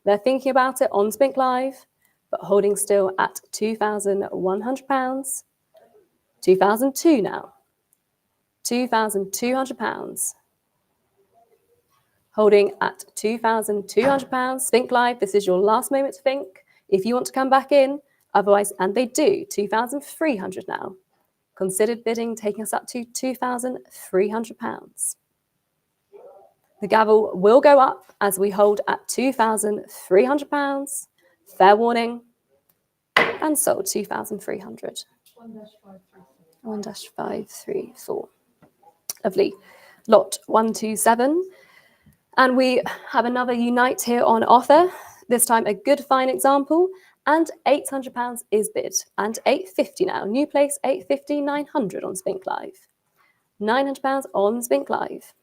E: They're thinking about it on Spink Live, but holding still at £2,100. 2002 now. £2,200. Holding at £2,200. Think live. This is your last moment to think. If you want to come back in, otherwise, and they do, £2,300 now. Considered bidding, taking us up to £2,300. The gavel will go up as we hold at £2,300. Fair warning. And sold 2,300. 1-534. Lovely. Lot 127. And we have another Unite here on offer. This time a good fine example. And £800 is bid. And £850 now. New place, £850, 900 on Spink Live. £900 on Spink Live.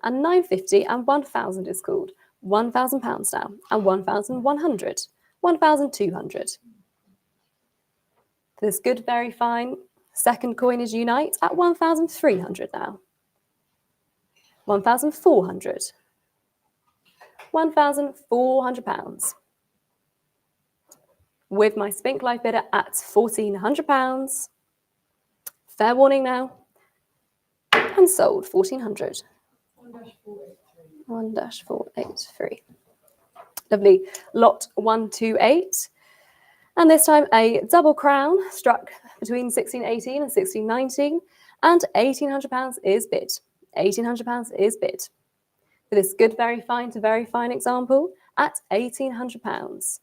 E: And £950 and 1,000 is called. £1,000 now. And 1,100. 1,200. This good, very fine second coin is Unite at 1,300 now. 1,400. £1,400. With my Spink Live bidder at £1,400. Fair warning now. And sold 1,400. 1-483. Lovely. Lot 128. And this time a double crown struck between 1618 and 1619. And £1,800 is bid. £1,800 is bid. For this good, very fine to very fine example at £1,800.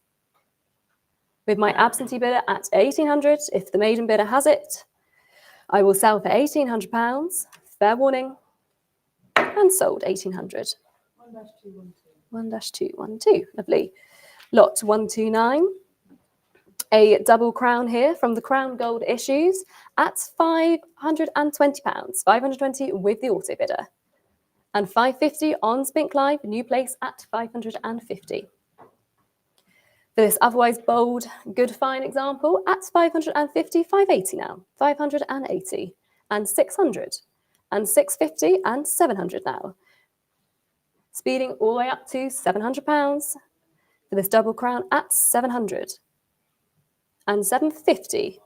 E: With my absentee bidder at £1,800, if the maiden bidder has it, I will sell for £1,800. Fair warning. And sold 1,800. 1-212. Lovely. Lot 129. A double crown here from the Crown Gold issues at £520. 520 with the auto bidder. And £550 on Spink Live, new place at £550. For this otherwise bold, good, fine example at £550, £580 now. £580 and £600 and £650 and £700 now. Speeding all the way up to £700 for this double crown at £700 and £750.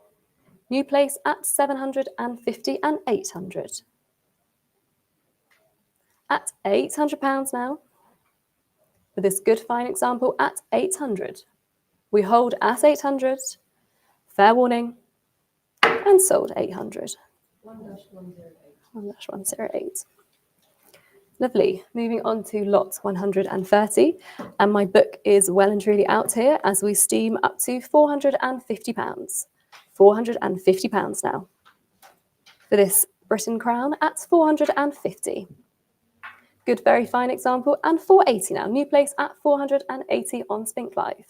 E: New place at £750 and £800. At £800 now. For this good, fine example at £800. We hold at £800. Fair warning. And sold £800. 1-108. Lovely. Moving on to lot 130. And my book is well and truly out here as we steam up to £450. £450 now. For this Britain crown at £450. Good, very fine example. And £480 now. New place at £480 on Spink Live.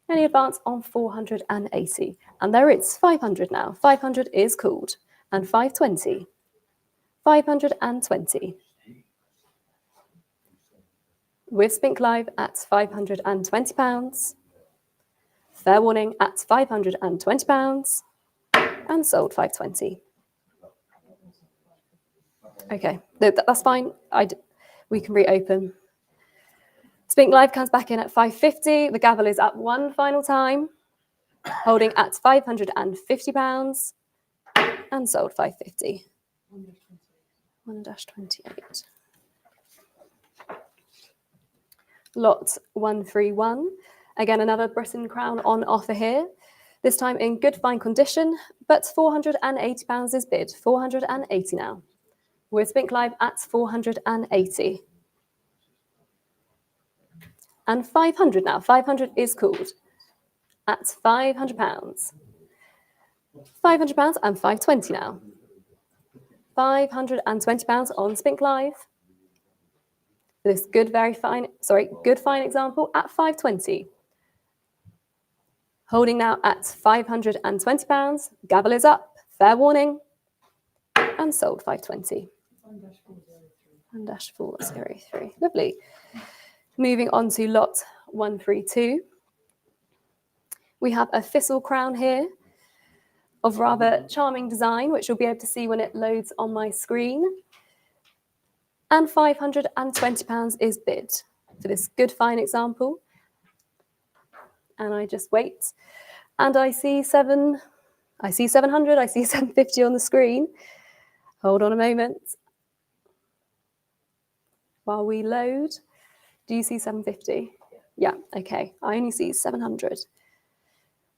E: Any advance on £480. And there is £500 now. £500 is called. And £520. £520. With Spink Live at £520. Fair warning at £520. And sold £520. Okay, that's fine. We can reopen. Spink Live comes back in at £550. The gavel is up one final time, holding at £550 and sold £550. 1-28. Lot 131. Again, another Britain crown on offer here. This time in good, fine condition, but £480 is bid. £480 now. With Spink Live at £480. And £500 now. £500 is called at £500. £500 and £520 now. £520 on Spink Live. This good, very fine, good, fine example at £520. Holding now at £520. Gavel is up. Fair warning. And sold £520. 1-403. Lovely. Moving on to lot 132. We have a thistle crown here of rather charming design, which you'll be able to see when it loads on my screen. And £520 is bid for this good, fine example. And I just wait. And I see I see 700, I see 750 on the screen. Hold on a moment. While we load, do you see 750? Yeah, okay. I only see 700.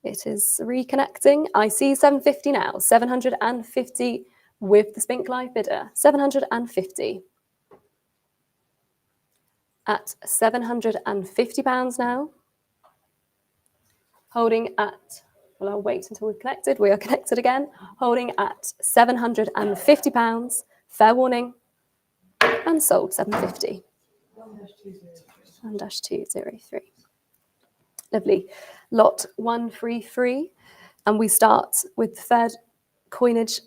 E: It is reconnecting. I see 750 now. 750 with the Spink Live bidder. 750. At £750 now. Holding at, well, I'll wait until we're connected. We are connected again. Holding at £750. Fair warning. And sold 750. 1-203. Lovely. Lot 133. And we start with the third coins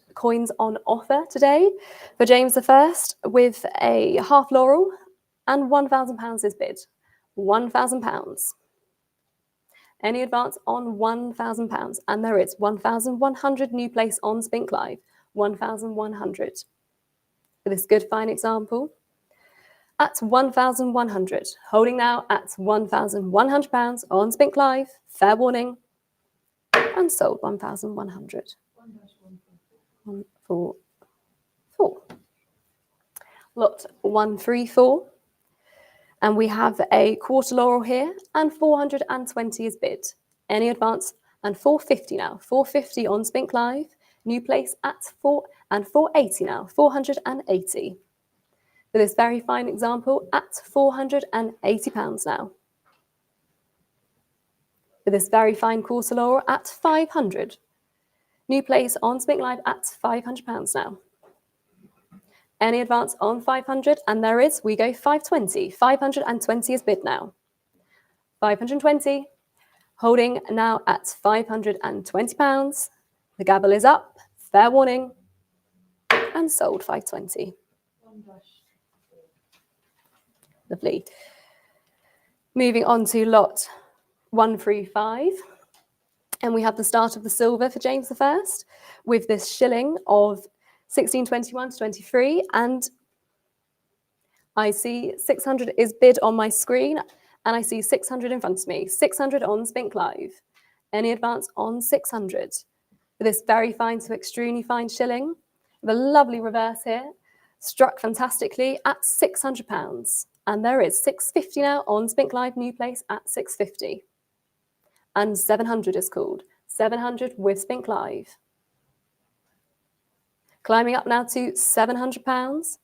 E: on offer today for James I with a half laurel, and £1,000 is bid. £1,000. Any advance on £1,000? And there is 1,100 new place on Spink Live. 1,100. For this good fine example, at 1,100. Holding now at £1,100 on Spink Live. Fair warning. And sold 1,100. 144. Lot 134. And we have a quarter laurel here, and 420 is bid. Any advance? And 450 now. 450 on Spink Live. New place at 480 now. 480. For this very fine example, at £480 now. For this very fine quarter laurel at 500. New place on Spink Live at £500 now. Any advance on 500? And there is, we go 520. 520 is bid now. 520. Holding now at £520. The gavel is up. Fair warning. And sold 520. Lovely. Moving on to lot 135. And we have the start of the silver for James I with this shilling of 1621 to 23, and I see 600 is bid on my screen, and I see 600 in front of me. 600 on Spink Live. Any advance on 600? For this very fine to extremely fine shilling, with a lovely reverse here, struck fantastically at £600. And there is 650 now on Spink Live, new place at 650. And 700 is called. 700 with Spink Live. Climbing up now to £700.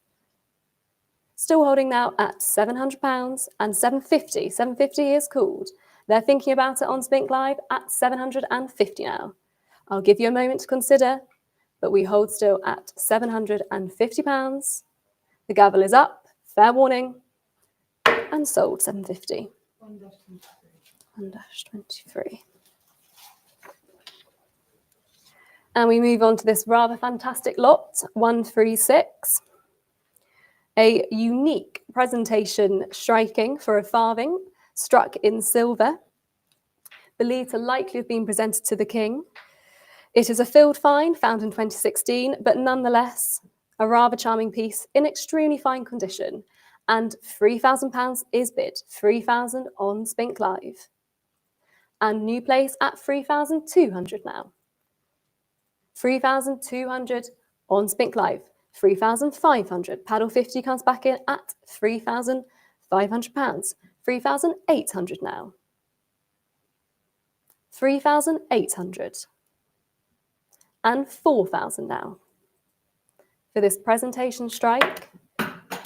E: Still holding now at £700 and 750. 750 is called. They're thinking about it on Spink Live at 750 now. I'll give you a moment to consider, but we hold still at £750. The gavel is up, fair warning, and sold 750. 1-23. And we move on to this rather fantastic lot, 136. A unique presentation striking for a farthing, struck in silver, believed to likely have been presented to the king. It is a field find found in 2016, but nonetheless, a rather charming piece in extremely fine condition. And £3,000 is bid, 3,000 on Spink Live. And new place at 3,200 now. 3,200 on Spink Live. 3,500. Paddle 50 comes back in at £3,500. 3,800 now. 3,800. And 4,000 now. For this presentation strike,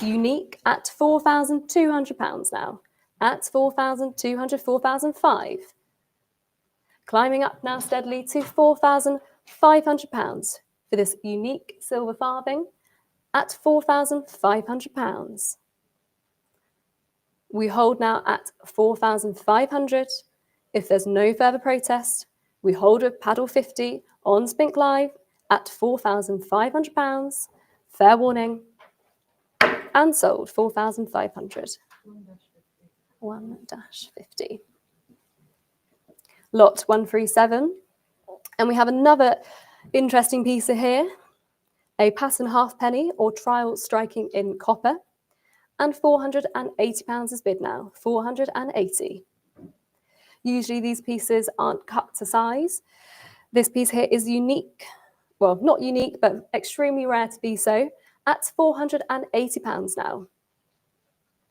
E: unique at £4,200 now. At 4,200, 4,005. Climbing up now steadily to £4,500 for this unique silver farthing at £4,500. We hold now at 4,500. If there's no further protest, we hold a paddle 50 on Spink Live at £4,500. Fair warning. And sold 4,500. 1-50. Lot 137. And we have another interesting piece here. A pass and halfpenny or trial striking in copper. And £480 is bid now. 480. Usually these pieces aren't cut to size, This piece here is unique. Well, not unique, but extremely rare to be so, at £480 now.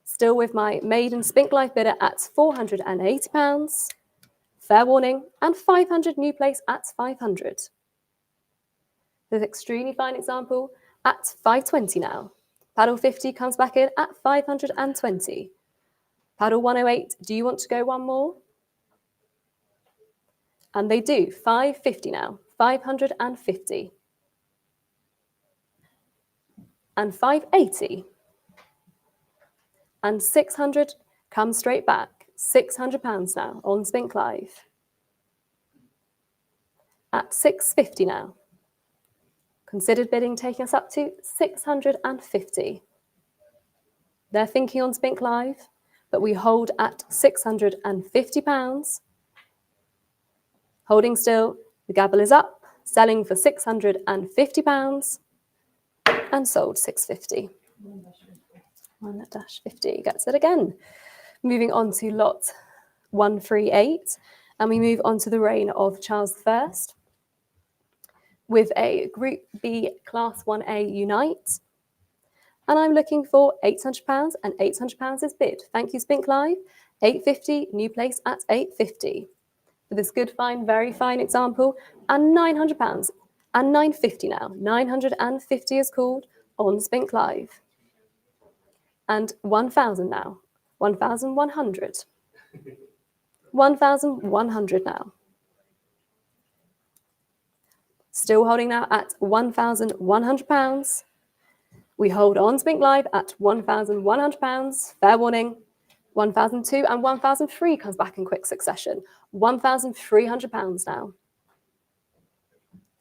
E: Still with my maiden Spink Life bidder at £480. Fair warning, and 500 new place at 500. This extremely fine example at 520 now. Paddle 50 comes back in at 520. Paddle 108, do you want to go one more? And they do, 550 now, 550. And 580. And 600 comes straight back. £600 now on Spink Live. At 650 now. Considered bidding taking us up to 650. They're thinking on Spink Live, but we hold at £650. Holding still, the gavel is up, selling for £650 and sold 650. 1-50 gets it again. Moving on to lot 138, and we move on to the reign of Charles I with a Group B Class 1A Unite. And I'm looking for £800, and £800 is bid. Thank you, Spink Live. 850, new place at 850. For this good, fine, very fine example, and £900, and 950 now. 950 is called on Spink Live. And 1,000 now. 1,100. 1,100 now. Still holding now at £1,100. We hold on Spink Live at £1,100. Fair warning. 1,002 and 1,003 comes back in quick succession. £1,300 now.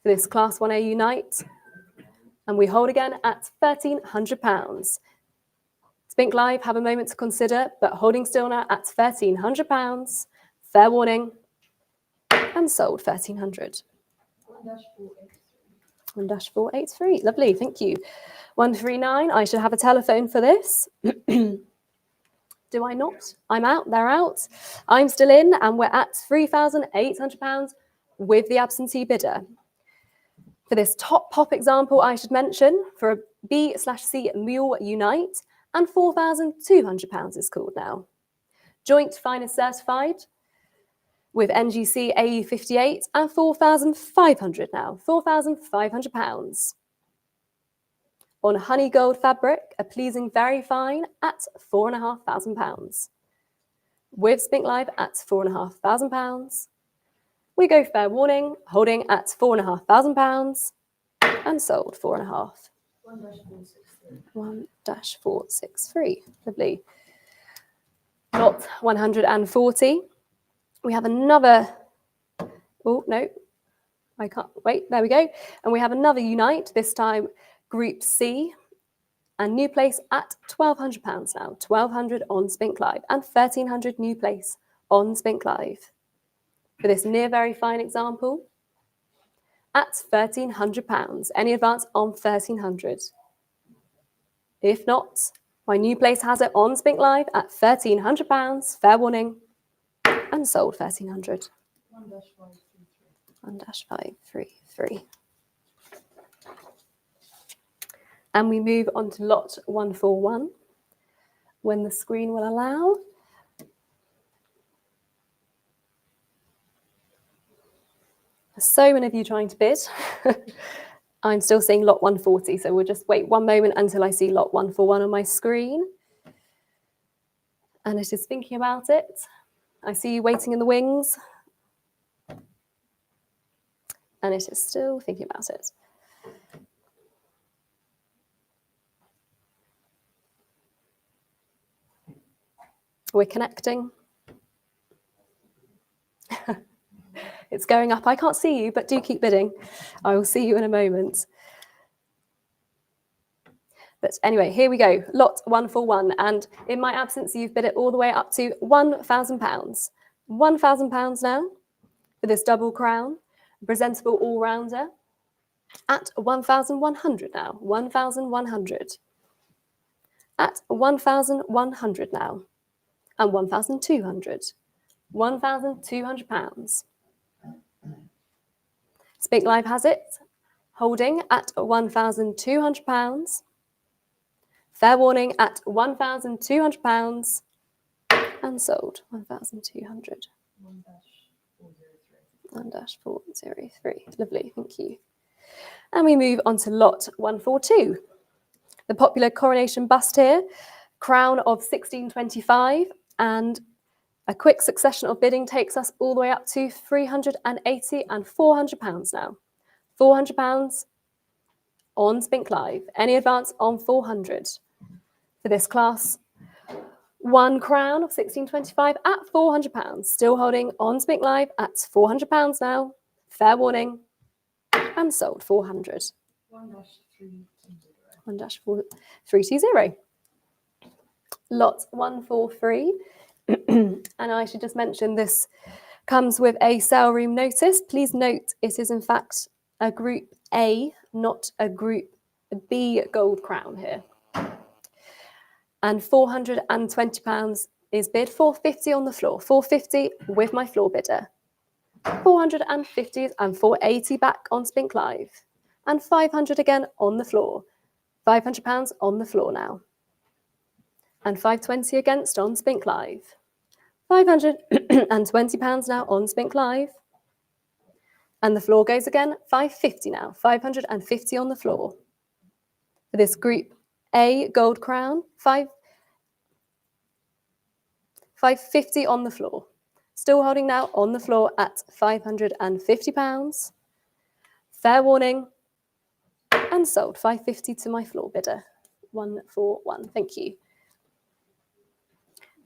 E: For this Class 1A Unite. And we hold again at £1,300. Spink Live have a moment to consider, but holding still now at £1,300. Fair warning. And sold 1,300. 1-483. Lovely, thank you. 139. I should have a telephone for this. Do I not? I'm out, they're out. I'm still in, and we're at £3,800 with the absentee bidder. For this top pop example, I should mention, for a B/C Mule Unite, and £4,200 is called now. Joint finest certified with NGC AE58 and 4,500 now, £4,500. On honey gold fabric, a pleasing very fine at £4,500. With Spink Live at £4,500. We go fair warning, holding at £4,500 and sold 4.5. 1-463. Lovely. Lot 140. We have another. Oh, no. I can't. Wait, there we go. And we have another Unite, this time Group C. And new place at £1,200 now. 1,200 on Spink Live and 1,300 new place on Spink Live. For this near very fine example, at £1,300. Any advance on 1,300? If not, my new place has it on Spink Live at £1,300. Fair warning. And sold 1,300. 1-533. And we move on to lot 141 when the screen will allow. So many of you trying to bid. I'm still seeing lot 140, so we'll just wait one moment until I see lot 141 on my screen. And it is thinking about it. I see you waiting in the wings. And it is still thinking about it. We're connecting. It's going up. I can't see you, but do keep bidding. I will see you in a moment. But anyway, here we go. Lot 141. And in my absence, you've bid it all the way up to £1,000. £1,000 now for this double crown. Presentable all-rounder at 1,100 now. 1,100. At 1,100 now. And 1,200. £1,200. Spink Live has it, holding at £1,200. Fair warning at £1,200 and sold 1,200. 1-403. Lovely, thank you. And we move on to lot 142. The popular coronation bust here, crown of 1625, and a quick succession of bidding takes us all the way up to 380 and £400 now. £400 on Spink Live. Any advance on 400 for this class? One crown of 1625 at £400. Still holding on Spink Live at £400 now. Fair warning. And sold 400. 1-320. Lot 143. And I should just mention this comes with a sale room notice. Please note it is in fact a Group A, not a Group B gold crown here. And £420 is bid, 450 on the floor, 450 with my floor bidder. 450 and 480 back on Spink Live. And 500 again on the floor. £500 on the floor now. And 520 against on Spink Live. £520 now on Spink Live. And the floor goes again, 550 now. 550 on the floor. For this Group A gold crown, 550 on the floor. Still holding now on the floor at £550. Fair warning. And sold 550 to my floor bidder. 141. Thank you.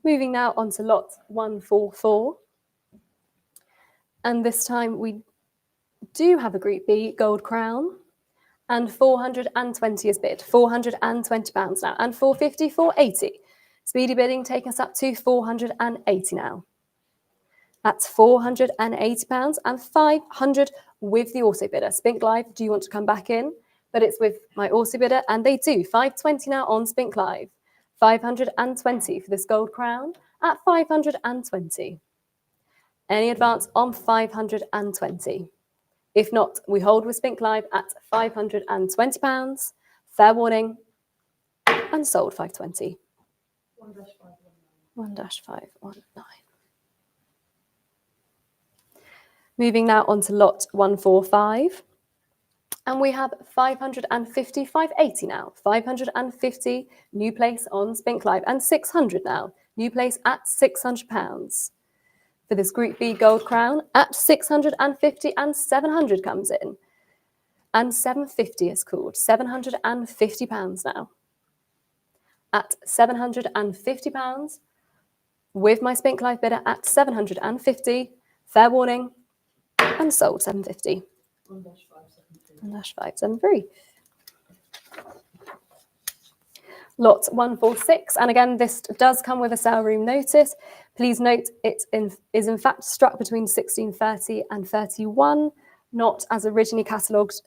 E: Moving now on to lot 144. And this time we do have a Group B gold crown. And 420 is bid. £420 now. And 450, 480. Speedy bidding take us up to 480 now. That's £480 and 500 with the auto bidder. Spink Live, do you want to come back in? But it's with my auto bidder, and they do. 520 now on Spink Live. 520 for this gold crown at 520. Any advance on 520? If not, we hold with Spink Live at £520. Fair warning. And sold 520. 1-519. Moving now on to lot 145. And we have 550, 580 now. 550, new place on Spink Live. And 600 now. New place at £600. For this Group B gold crown at 650 and 700 comes in. And 750 is called. £750 now. At £750 with my Spink Live bidder at 750. Fair warning. And sold 750. 1-573. Lot 146, and again this does come with a sale room notice. Please note it is in fact struck between 1630 and 31, not as originally catalogued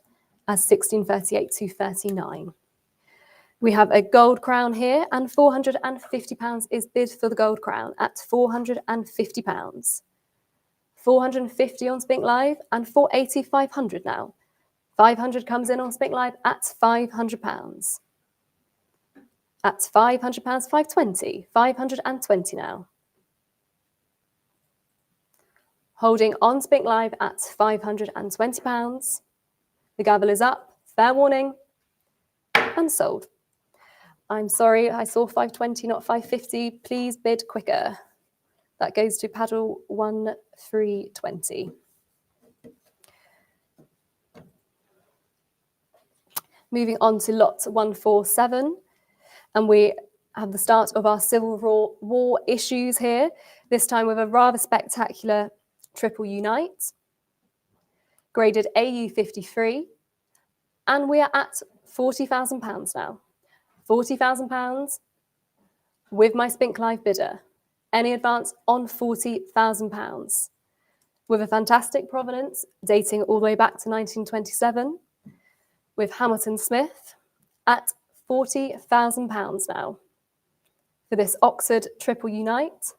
E: as 1638 to 39. We have a gold crown here, and £450 is bid for the gold crown at £450. 450 on Spink Live and 480, 500 now. 500 comes in on Spink Live at £500. At £500, 520, 520 now. Holding on Spink Live at £520. The gavel is up, fair warning, and sold. I'm sorry, I saw 520, not 550. Please bid quicker. That goes to paddle 1320. Moving on to lot 147, and we have the start of our Civil War issues here, this time with a rather spectacular triple unite, graded AU 53, and we are at £40,000 now. £40,000 with my Spink Live bidder. Any advance on £40,000 with a fantastic provenance dating all the way back to 1927 with Hamilton Smith at £40,000 now for this Oxford Triple Unite,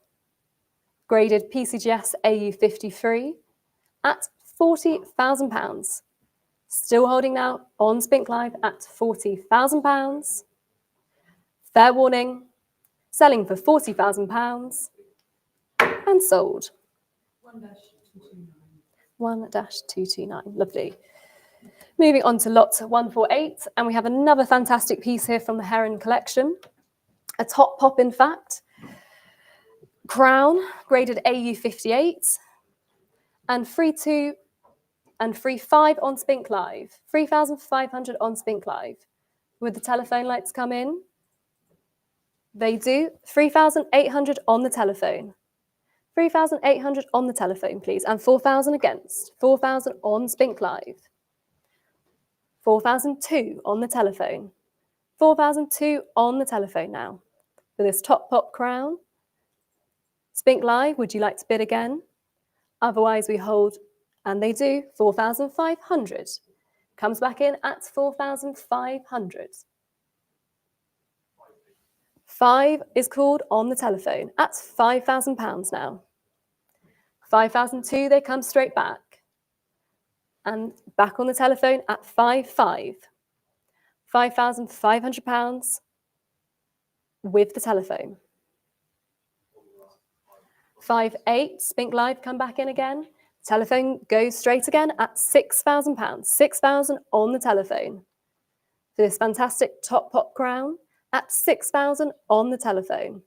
E: graded PCGS AU 53 at £40,000 Still holding now on Spink Live at £40,000. Fair warning, selling for £40,000 and sold. 1-229, lovely. Moving on to lot 148, and we have another fantastic piece here from the Heron collection. A top pop, in fact. Crown, graded AU 58, and 3-2 and 3-5 on Spink Live. 3,500 on Spink Live. Would the telephone lights come in? They do. 3,800 on the telephone. 3,800 on the telephone, please, and 4,000 against. 4,000 on Spink Live. 4,002 on the telephone. 4,002 on the telephone now. For this top pop crown. Spink Live, would you like to bid again? Otherwise, we hold, and they do, 4,500. Comes back in at 4,500. 5 is called on the telephone at £5,000 now. 5,002, they come straight back. And back on the telephone at 5,500. £5,500 with the telephone. 5,800, Spink Live, come back in again. Telephone goes straight again at £6,000. 6,000 on the telephone. For this fantastic top pop crown at 6,000 on the telephone.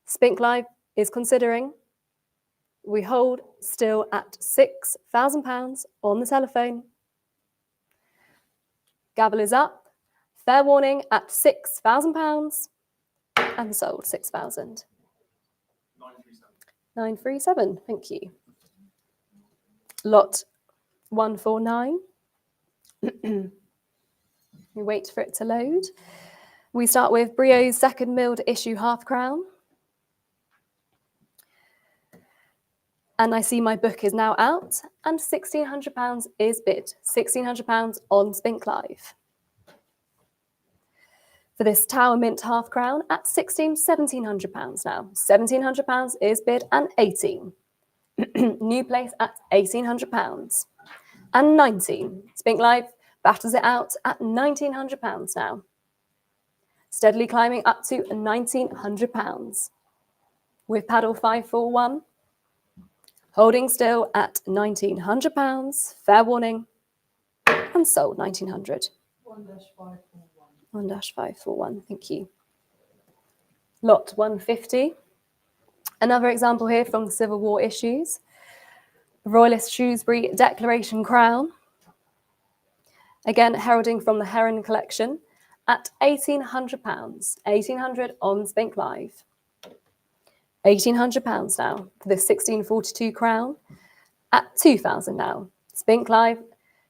E: Spink Live is considering. We hold still at £6,000 on the telephone. Gavel is up. Fair warning at £6,000 and sold 6,000. 937, thank you. Lot 149. We wait for it to load. We start with Brio's second milled issue half crown. And I see my book is now out, and £1,600 is bid. £1,600 on Spink Live. For this Tower Mint half crown at £1,700 now. £1,700 is bid and 18. New place at £1,800 and 19. Spink Live batters it out at £1,900 now. Steadily climbing up to £1,900 with paddle 541. Holding still at £1,900. Fair warning and sold 1,900. 1-541, thank you. Lot 150. Another example here from the Civil War issues. Royalist Shrewsbury Declaration Crown. Again, heralding from the Heron collection at £1,800. 1,800 on Spink Live. £1,800 now for this 1642 crown at 2,000 now. Spink Live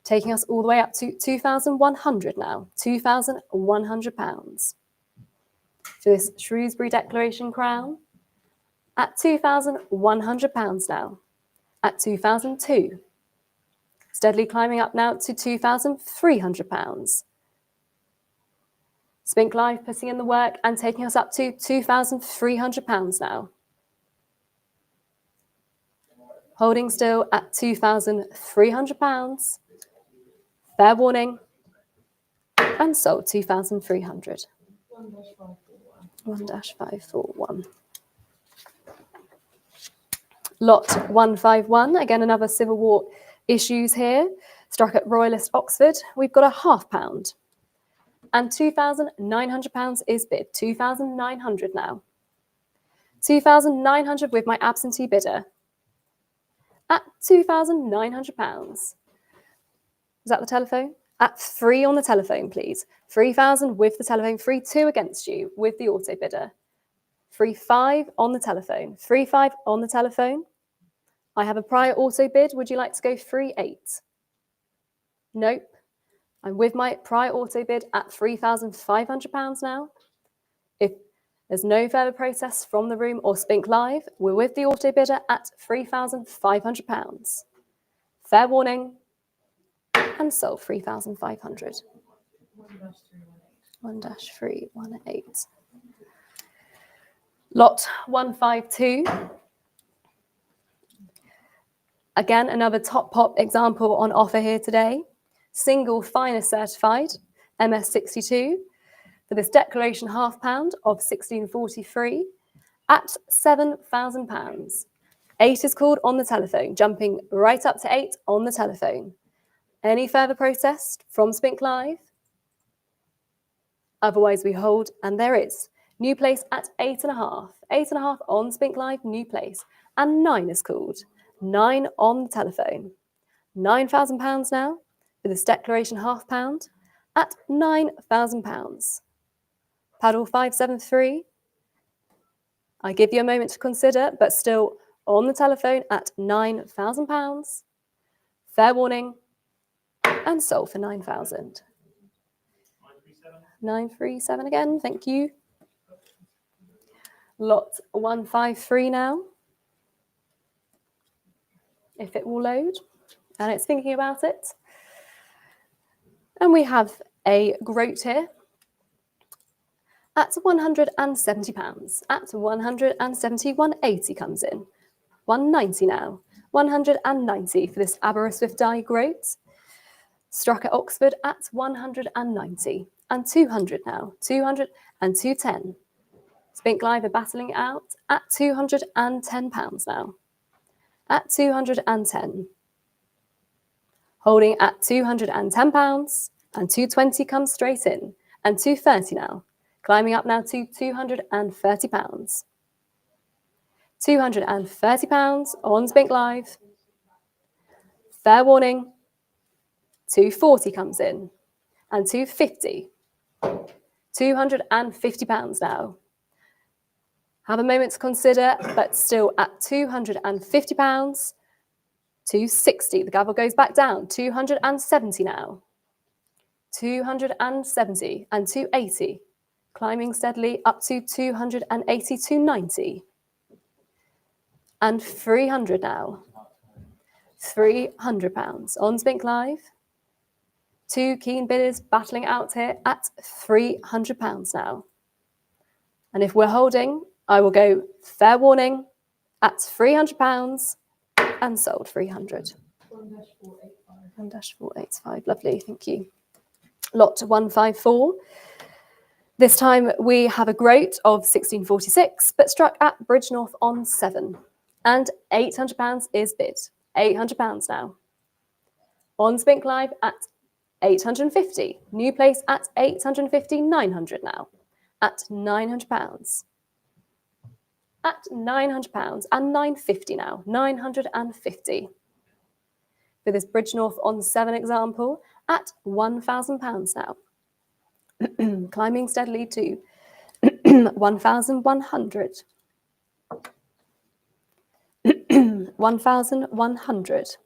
E: taking us all the way up to 2,100 now. £2,100 for this Shrewsbury Declaration crown at £2,100 now. At 2,002. Steadily climbing up now to £2,300. Spink Live putting in the work and taking us up to £2,300 now. Holding still at £2,300. Fair warning and sold 2,300. 1-541. Lot 151, again another Civil War issues here, struck at Royalist Oxford. We've got a £0.5 and £2,900 is bid. 2,900 now. 2,900 with my absentee bidder at £2,900. Is that the telephone? At 3 on the telephone, please. 3,000 with the telephone. 3-2 against you with the auto bidder. 3-5 on the telephone. 3-5 on the telephone. I have a prior auto bid. Would you like to go 3-8? Nope. I'm with my prior auto bid at £3,500 now. If there's no further process from the room or Spink Live, we're with the auto bidder at £3,500. Fair warning and sold 3,500. 1-318. Lot 152. Again, another top pop example on offer here today. single finest certified, MS62, for this declaration £half of 1643 at £7,000. 8 is called on the telephone, jumping right up to 8 on the telephone. Any further protest from Spink Live? Otherwise we hold, and there is. New place at 8.5. 8.5 on Spink Live, new place. And 9 is called. 9 on the telephone. £9,000 now, for this declaration £half at £9,000. Paddle 573. I give you a moment to consider, but still on the telephone at £9,000. Fair warning, and sold for 9,000. 937 again, thank you. Lot 153 now. If it will load, and it's thinking about it. And we have a groat here at £170. At 170, 180 comes in. 190 now. 190 for this Aberystwyth die groat. Struck at Oxford at 190. And 200 now. 200 and 210. Spink Live are battling it out at £210 now. At 210. Holding at £210. And 220 comes straight in. And 230 now. Climbing up now to £230. £230 on Spink Live. Fair warning. 240 comes in. And 250. £250 now. Have a moment to consider, but still at £250. 260. The gavel goes back down. 270 now. 270 and 280. Climbing steadily up to 280, 290. And 300 now. £300 on Spink Live. 2 keen bidders battling out here at £300 now. And if we're holding, I will go fair warning at £300 and sold 300. 1-485, lovely, thank you. Lot 154. This time we have a groat of 1646, but struck at Bridgenorth on 7. And £800 is bid. £800 now. On Spink Live at 850. New place at 850, 900 now. At £900. At £900 and 950 now. 950. For this Bridgenorth on 7 example at £1,000 now. Climbing steadily to 1,100. 1,100.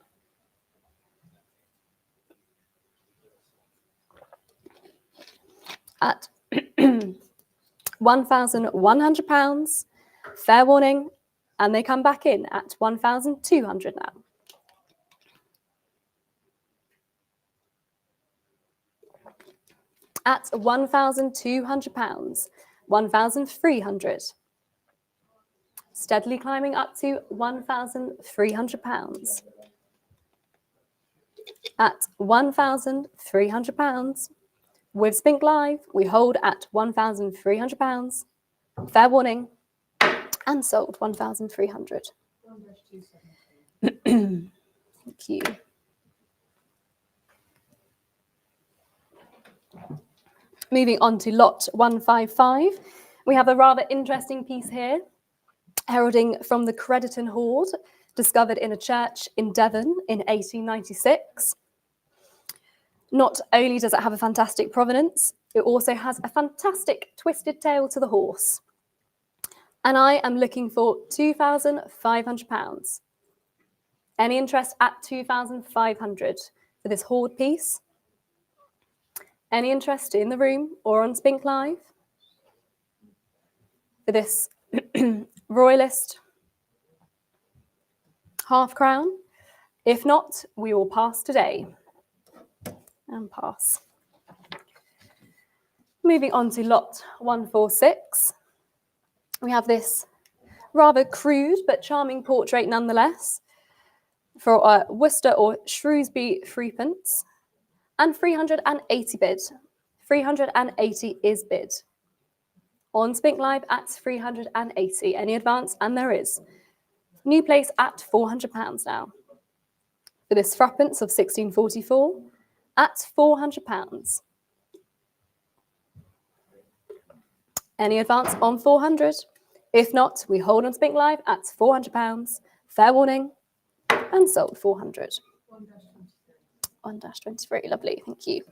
E: At £1,100. Fair warning, and they come back in at 1,200 now. At £1,200, 1,300. Steadily climbing up to £1,300. At £1,300, with Spink Live, we hold at £1,300. Fair warning, and sold 1,300. Thank you. Moving on to lot 155, we have a rather interesting piece here, heralding from the Crediton hoard, discovered in a church in Devon in 1896. Not only does it have a fantastic provenance, it also has a fantastic twisted tail to the horse. And I am looking for £2,500. Any interest at £2,500 for this hoard piece? Any interest in the room or on Spink Live? For this Royalist half crown? If not, we will pass today. And pass. Moving on to lot 146. We have this rather crude but charming portrait nonetheless for Worcester or Shrewsbury threepence. And 380 bid. 380 is bid. On Spink Live at 380. Any advance? And there is. New place at £400 now. For this threepence of 1644 at £400. Any advance on 400? If not, we hold on Spink Live at £400. Fair warning. And sold 400. 1-23. Lovely. Thank you.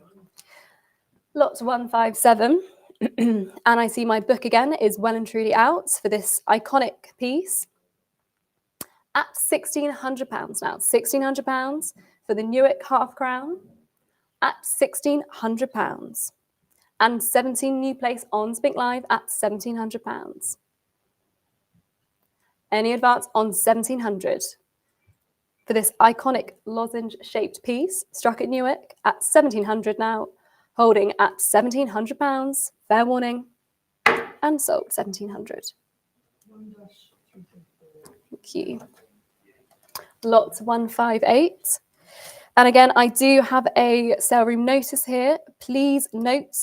E: Lot 157. And I see my book again is well and truly out for this iconic piece at £1,600 now. £1,600 for the Newark half crown at £1,600. And 17 new place on Spink Live at £1,700. Any advance on 1,700 for this iconic lozenge-shaped piece struck at Newark at 1,700 now, holding at £1,700. Fair warning, and sold 1,700. Thank you. Lot 158. And again, I do have a sale room notice here. Please note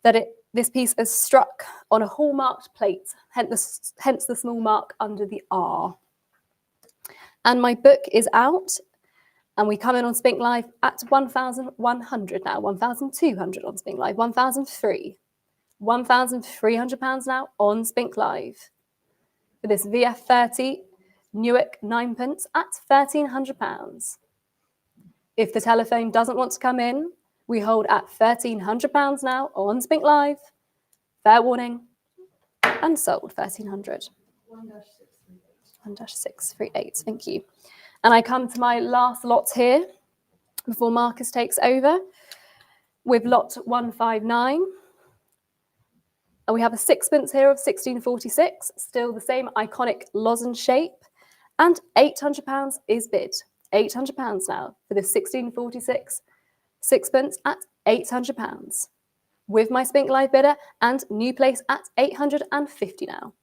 E: that this piece is struck on a hallmarked plate, hence the small mark under the R. And my book is out, and we come in on Spink Live at 1,100 now, 1,200 on Spink Live, 1,003, £1,300 now on Spink Live. For this VF30 Newark 9pence at £1,300. If the telephone doesn't want to come in, we hold at £1,300 now on Spink Live. Fair warning, and sold 1,300. 1-638. Thank you. And I come to my last lot here before Marcus takes over with lot 159. And we have a sixpence here of 1646, still the same iconic lozenge shape, and £800 is bid. £800 now for this 1646 sixpence at £800 with my Spink Live bidder and new place at 850 now.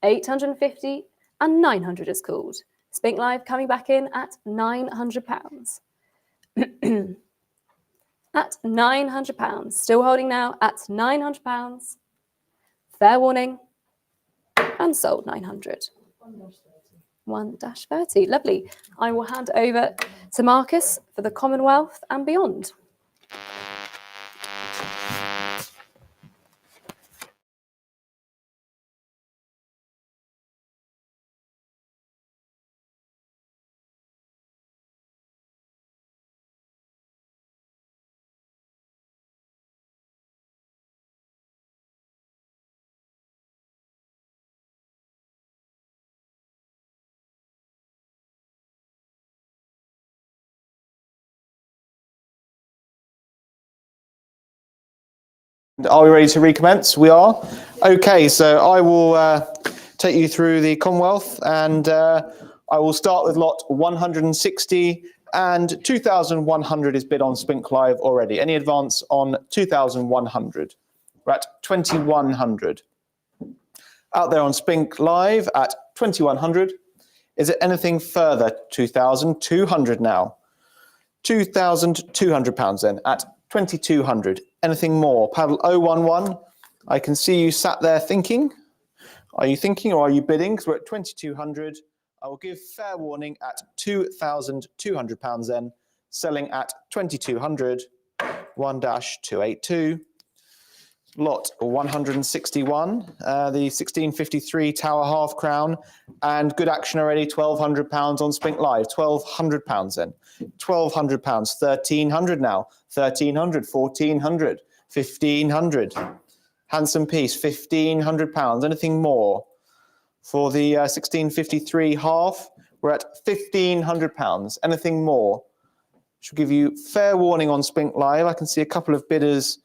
E: 850 and 900 is called. Spink Live coming back in at £900. At £900, still holding now at £900. Fair warning, and sold 900. 1-30. Lovely. I will hand over to Marcus for the Commonwealth and beyond.
F: Are we ready to recommence? We are. Okay, so I will take you through the Commonwealth, and I will start with lot 160, and 2,100 is bid on Spink Live already. Any advance on 2,100? We're at 2,100. Out there on Spink Live at 2,100. Is it anything further? 2,200 now. £2,200 then at 2,200. Anything more? Paddle 011. I can see you sat there thinking. Are you thinking or are you bidding? Because we're at 2,200. I will give fair warning at £2,200 then. Selling at 2,200. 1-282. Lot 161. The 1653 Tower half crown. And good action already. £1,200 on Spink Live. £1,200 then. £1,200. 1,300 now. 1,300. 1,400. 1,500. Handsome piece. £1,500. Anything more? For the 1653 half, we're at £1,500. Anything more? Should give you fair warning on Spink Live. I can see a couple of bidders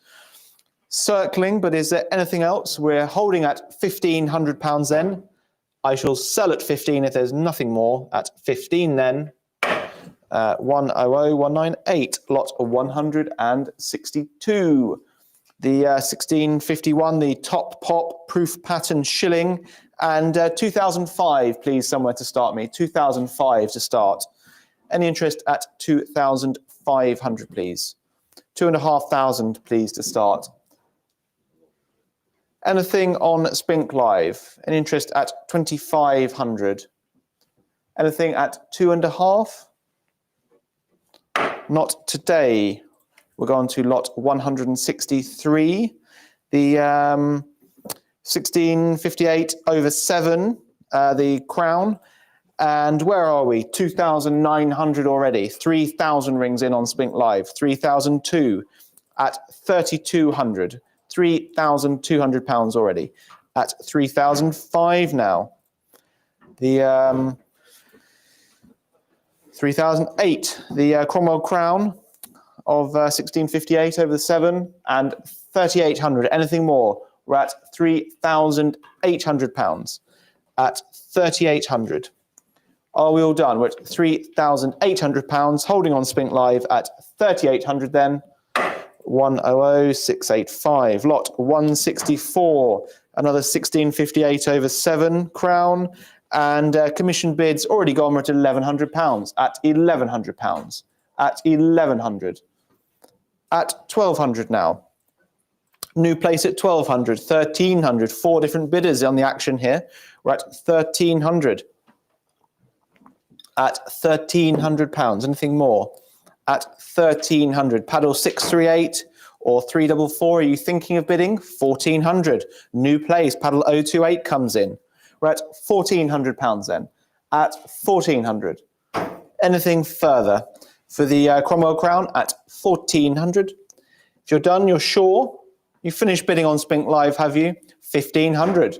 F: circling, but is there anything else? We're holding at £1,500 then. I shall sell at 15 if there's nothing more. At 15 then. 100,198, lot 162. The 1651, the top pop proof pattern shilling, and 2005, please, somewhere to start me. 2005 to start. Any interest at 2,500, please? 2,500, please, to start. Anything on Spink Live? An interest at 2,500. Anything at 2.5? Not today. We'll go on to lot 163. The 1658 over 7, the crown. And where are we? 2,900 already. 3,000 rings in on Spink Live. 3,002 at 3,200. 3,200 pounds already. At 3,005 now. The 3,008. The Cromwell crown of 1658 over the 7 and 3,800. Anything more? We're at 3,800 pounds. At 3,800. Are we all done? We're at 3,800 pounds, holding on Spink Live at 3,800 then. 100,685. Lot 164. Another 1658 over 7 crown. And commission bids already gone. We're at 1,100 pounds. At 1,100 pounds. At 1,100. At 1,200 now. New place at 1,200. 1,300. 4 different bidders on the action here. We're at 1,300. At 1,300 pounds. Anything more? At 1,300. Paddle 638 or 344. Are you thinking of bidding? 1,400. New place. Paddle 028 comes in. We're at 1,400 pounds then. At 1,400. Anything further? For the Cromwell crown at 1,400. If you're done, you're sure. You finished bidding on Spink Live, have you? 1,500.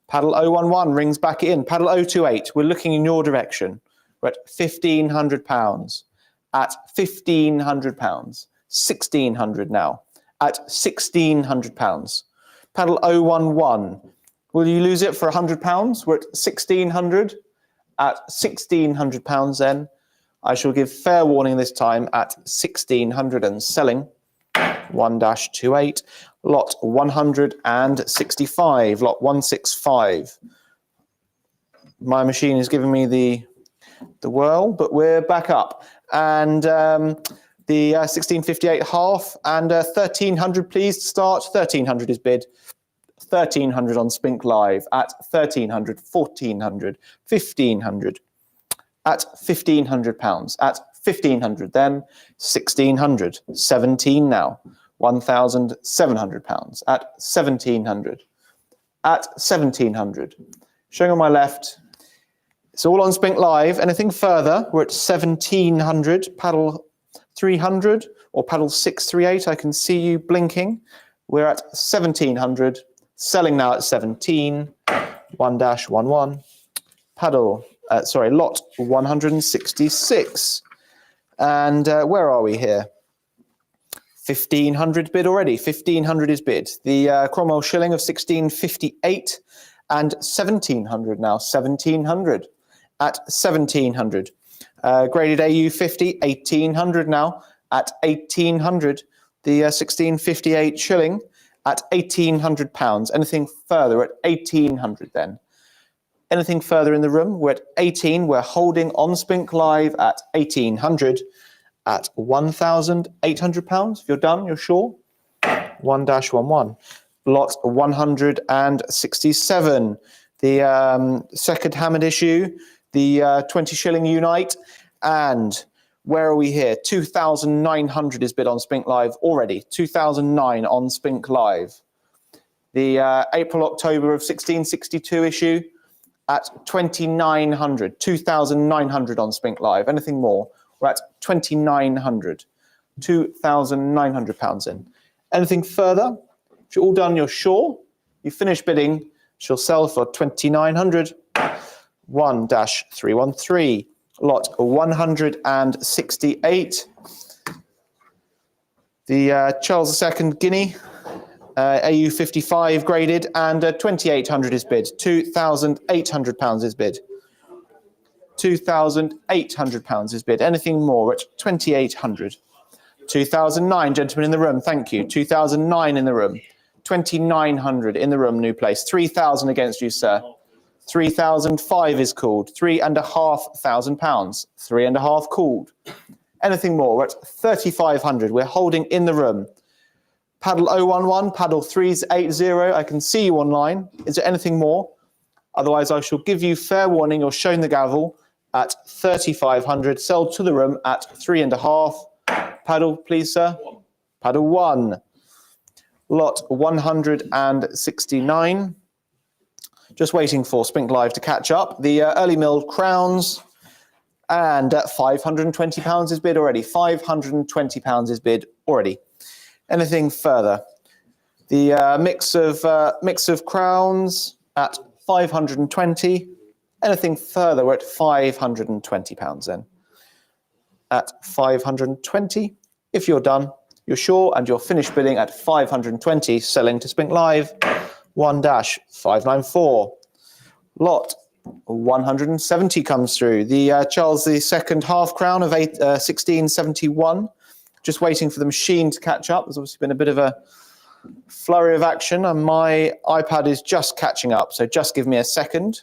F: Paddle 011 rings back in. Paddle 028. We're looking in your direction. We're at 1,500 pounds. At 1,500 pounds. 1,600 now. At 1,600 pounds. Paddle 011. Will you lose it for 100 pounds? We're at 1,600. At 1,600 pounds then. I shall give fair warning this time at 1,600 and selling. 1-28. Lot 165. Lot 165. My machine is giving me the whirl, but we're back up. And the 1658 half and 1,300, please, to start. 1,300 is bid. 1,300 on Spink Live. At 1,300, 1,400, 1,500. At 1,500 pounds. At 1,500 then. 1,600. 17 now. 1,700 pounds. At 1,700. At 1,700. Showing on my left. It's all on Spink Live. Anything further? We're at 1,700. Paddle 300 or paddle 638. I can see you blinking. We're at 1,700. Selling now at 17. 1-11. Paddle, lot 166. And where are we here? 1,500 bid already. 1,500 is bid. The Cromwell shilling of 1658 and 1,700 now. 1,700. At 1,700. Graded AU 50, 1,800 now. At 1,800. The 1658 shilling at 1,800 pounds. Anything further at 1,800 then? Anything further in the room? We're at 18. We're holding on Spink Live at 1,800 at 1,800 pounds. If you're done, you're sure? 1-11. Lot 167. The second hammered issue. The 20 shilling Unite. And where are we here? 2,900 is bid on Spink Live already. 2,009 on Spink Live. The April-October of 1662 issue at 2,900. 2,900 on Spink Live. Anything more? We're at 2,900. 2,900 pounds in. Anything further? If you're all done, you're sure? You finish bidding, she'll sell for 2,900. 1-313. Lot 168. The Charles II Guinea, AU 55 graded, and 2,800 is bid. 2,800 pounds is bid. 2,800 pounds is bid. Anything more at 2,800. 2,009, gentlemen in the room, thank you. 2,009 in the room. 2,900 in the room, new place. 3,000 against you, sir. 3,005 is called. £3,500. 3.5 called. Anything more? We're at 3,500. We're holding in the room. Paddle 011, paddle 380. I can see you online. Is there anything more? Otherwise, I shall give you fair warning. You're shown the gavel at 3,500. Sell to the room at 3.5. Paddle, please, sir. Paddle 1. Lot 169. Just waiting for Spink Live to catch up. The early milled crowns. And £520 is bid already. £520 is bid already. Anything further? The mix of crowns at 520. Anything further? We're at £520 then. At 520. If you're done, you're sure, and you're finished bidding at 520, selling to Spink Live. 1-594. Lot 170 comes through. The Charles II half crown of 1671. Just waiting for the machine to catch up. There's obviously been a bit of a flurry of action, and my iPad is just catching up. So just give me a second.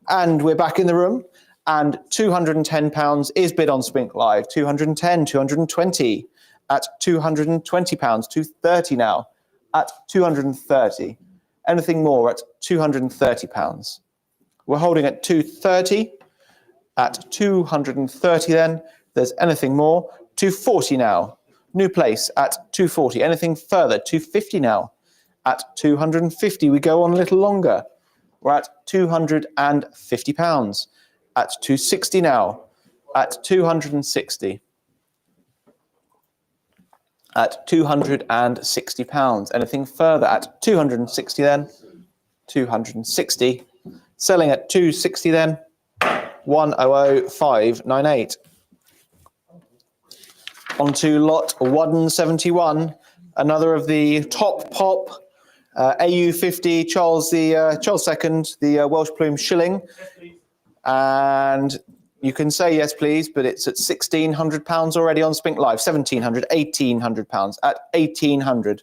F: And we're back in the room. And £210 is bid on Spink Live. 210, 220 at £220. 230 now at 230. Anything more at £230. We're holding at 230. At 230 then. There's anything more. 240 now. New place at 240. Anything further? 250 now. At 250. We go on a little longer. We're at £250. At 260 now. At 260. At £260. Anything further? At 260 then. 260. Selling at 260 then. 100,598. On to lot 171. Another of the top pop AU50 Charles II, the Welsh plume shilling. And you can say yes, please, but it's at £1,600 already on Spink Live. £1,700, £1,800 at 1,800.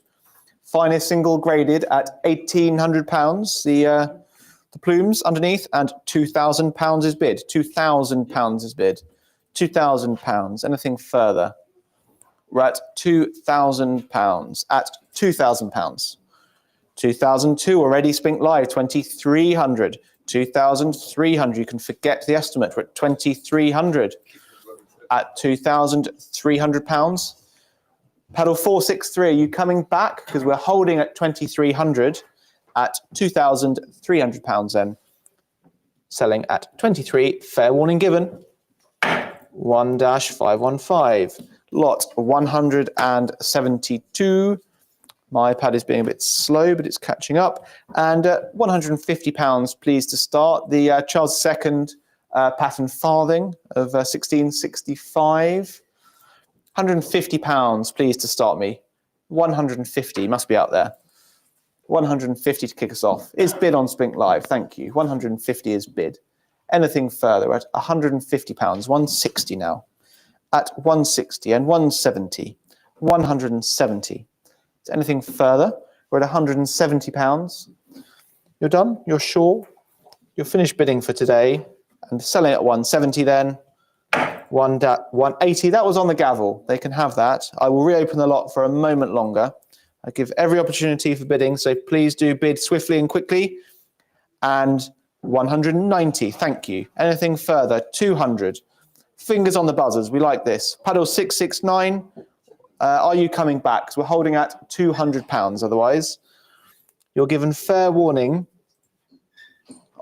F: Finest single graded at £1,800. The plumes underneath, and £2,000 is bid. £2,000 is bid. £2,000. Anything further? We're at £2,000. At £2,000. 2002 already Spink Live. 2,300. 2,300. You can forget the estimate. We're at 2,300. At £2,300. Paddle 463. Are you coming back? Because we're holding at 2,300. At £2,300 then. Selling at 23. Fair warning given. 1-515. Lot 172. My iPad is being a bit slow, but it's catching up. And £150, please, to start. The Charles II pattern farthing of 1665. £150, please, to start me. 150 must be out there. 150 to kick us off. Is bid on Spink Live. Thank you. 150 is bid. Anything further? We're at £150. 160 now. At 160 and 170. 170. Is anything further? We're at £170. You're done? You're sure? You're finished bidding for today and selling at 170 then. 180. That was on the gavel. They can have that. I will reopen the lot for a moment longer. I give every opportunity for bidding, so please do bid swiftly and quickly. And 190. Thank you. Anything further? 200. Fingers on the buzzers. We like this. Paddle 669. Are you coming back? Because we're holding at £200. Otherwise, you're given fair warning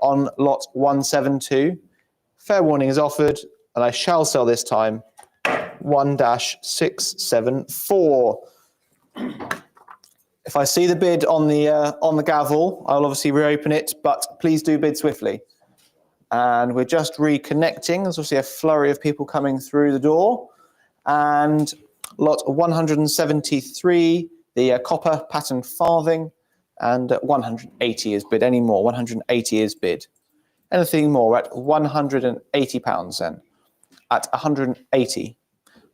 F: on lot 172. Fair warning is offered, and I shall sell this time. 1-674. If I see the bid on the gavel, I'll obviously reopen it, but please do bid swiftly. And we're just reconnecting. There's obviously a flurry of people coming through the door. And lot 173, the copper pattern farthing, and 180 is bid. Any more? 180 is bid. Anything more? At £180 then. At 180.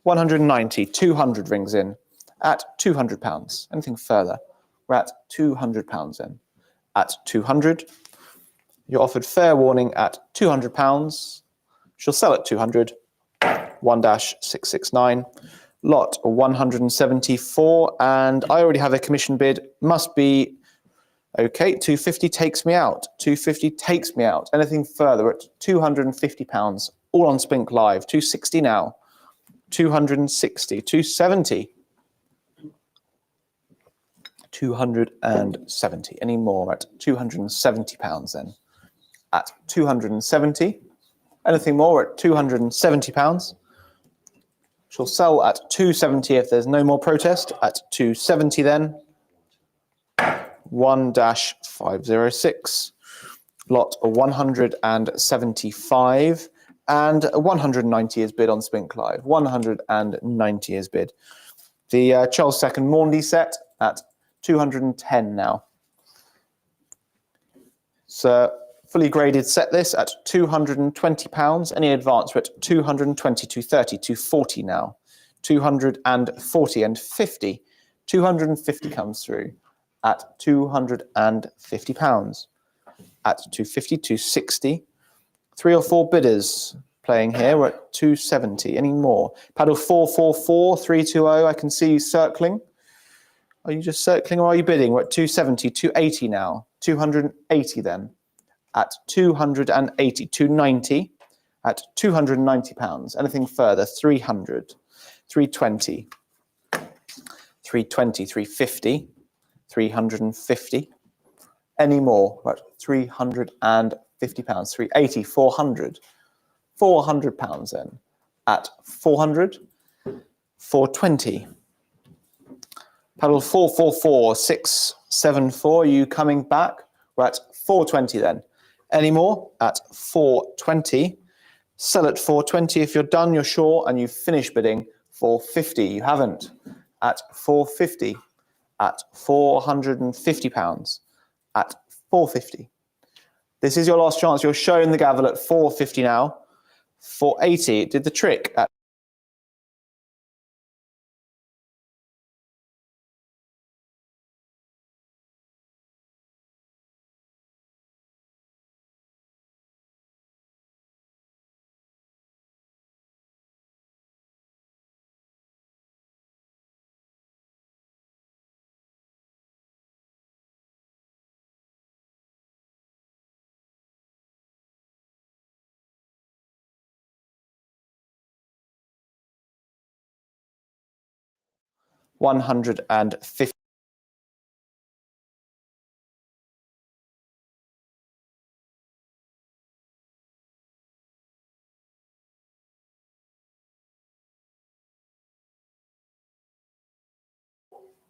F: 190, 200 rings in. At £200. Anything further? We're at £200 then. At 200. You're offered fair warning at £200. She'll sell at 200. 1-669. Lot 174, and I already have a commission bid. Must be okay. 250 takes me out. 250 takes me out. Anything further at £250, all on Spink Live. 260 now. 260. 270. 270. Any more at £270 then? At 270. Anything more at £270? Shall sell at 270 if there's no more protest. At 270 then. 1-506. Lot 175. And 190 is bid on Spink Live. 190 is bid. The Charles II Maundy set at 210 now. So fully graded set this at £220. Any advance, we're at 220, 230, 240 now. 240 and 50. 250 comes through at £250. At 250, 260. 3 or 4 bidders playing here. We're at 270. Any more? Paddle 444, 320. I can see you circling. Are you just circling or are you bidding? We're at 270, 280 now. 280 then. At 280, 290, at £290. Anything further? 300, 320, 320, 350, 350. Any more? Right, £350, 380, 400, £400 then. At 400, 420. Paddle 444, 674. You coming back? We're at 420 then. Any more? At 420. Sell at 420 if you're done, you're sure, and you've finished bidding. 450. You haven't. At 450. At £450. At 450. This is your last chance. You're showing the gavel at 450 now. 480. Did the trick at £150?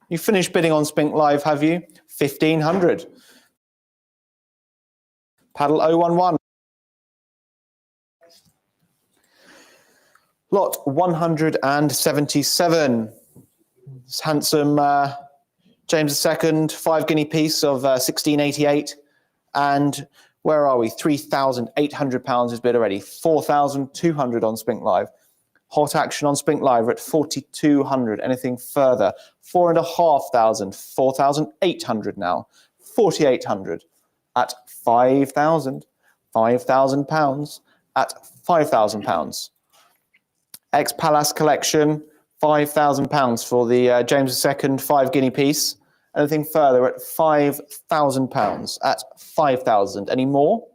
F: You finished bidding on Spink Live, have you? 1,500. Paddle 011. Lot 177. This handsome James II 5 guinea piece of 1688. And where are we? £3,800 is bid already. 4,200 on Spink Live. Hot action on Spink Live. We're at 4,200. Anything further? 4,500. 4,800 now. 4,800 at 5,000. £5,000 at £5,000. Ex-Pallas collection, £5,000 for the James II 5 guinea piece. Anything further at £5,000 at 5,000. Any more?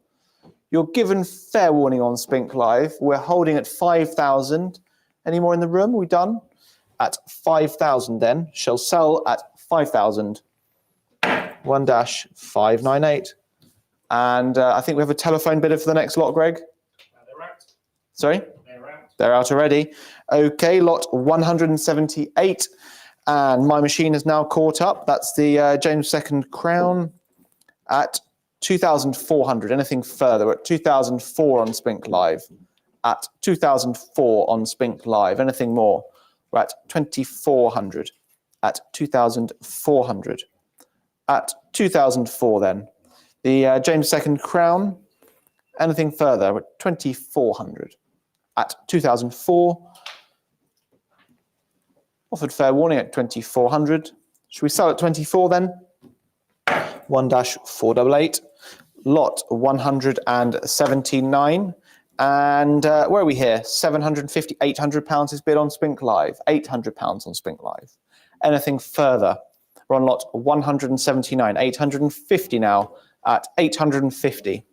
F: You're given fair warning on Spink Live. We're holding at 5,000. Any more in the room? Are we done? At 5,000 then. Shall sell at 5,000. 1-598. And I think we have a telephone bidder for the next lot, Greg.
A: They're out.
F: Sorry?
A: They're out.
F: They're out already. Okay, lot 178. And my machine has now caught up. That's the James II crown at 2,400. Anything further? At 2,004 on Spink Live. At 2,004 on Spink Live. Anything more? We're at 2,400. At 2,400. At 2,004 then. The James II crown. Anything further? We're at 2,400. At 2004. Offered fair warning at 2,400. Should we sell at 24 then? 1-488. Lot 179. And where are we here? 750, 800 pounds is bid on Spink Live. 800 pounds on Spink Live. Anything further? We're on lot 179, 850 now at 850.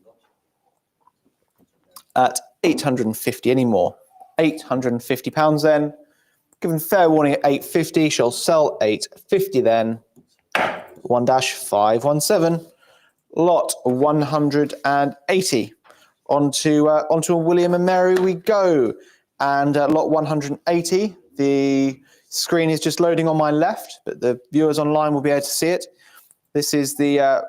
F: At 850, any more? 850 pounds then. Given fair warning at 850, shall sell 850 then. 1-517. Lot 180. Onto a William and Mary we go. And lot 180, the screen is just loading on my left, but the viewers online will be able to see it. This is the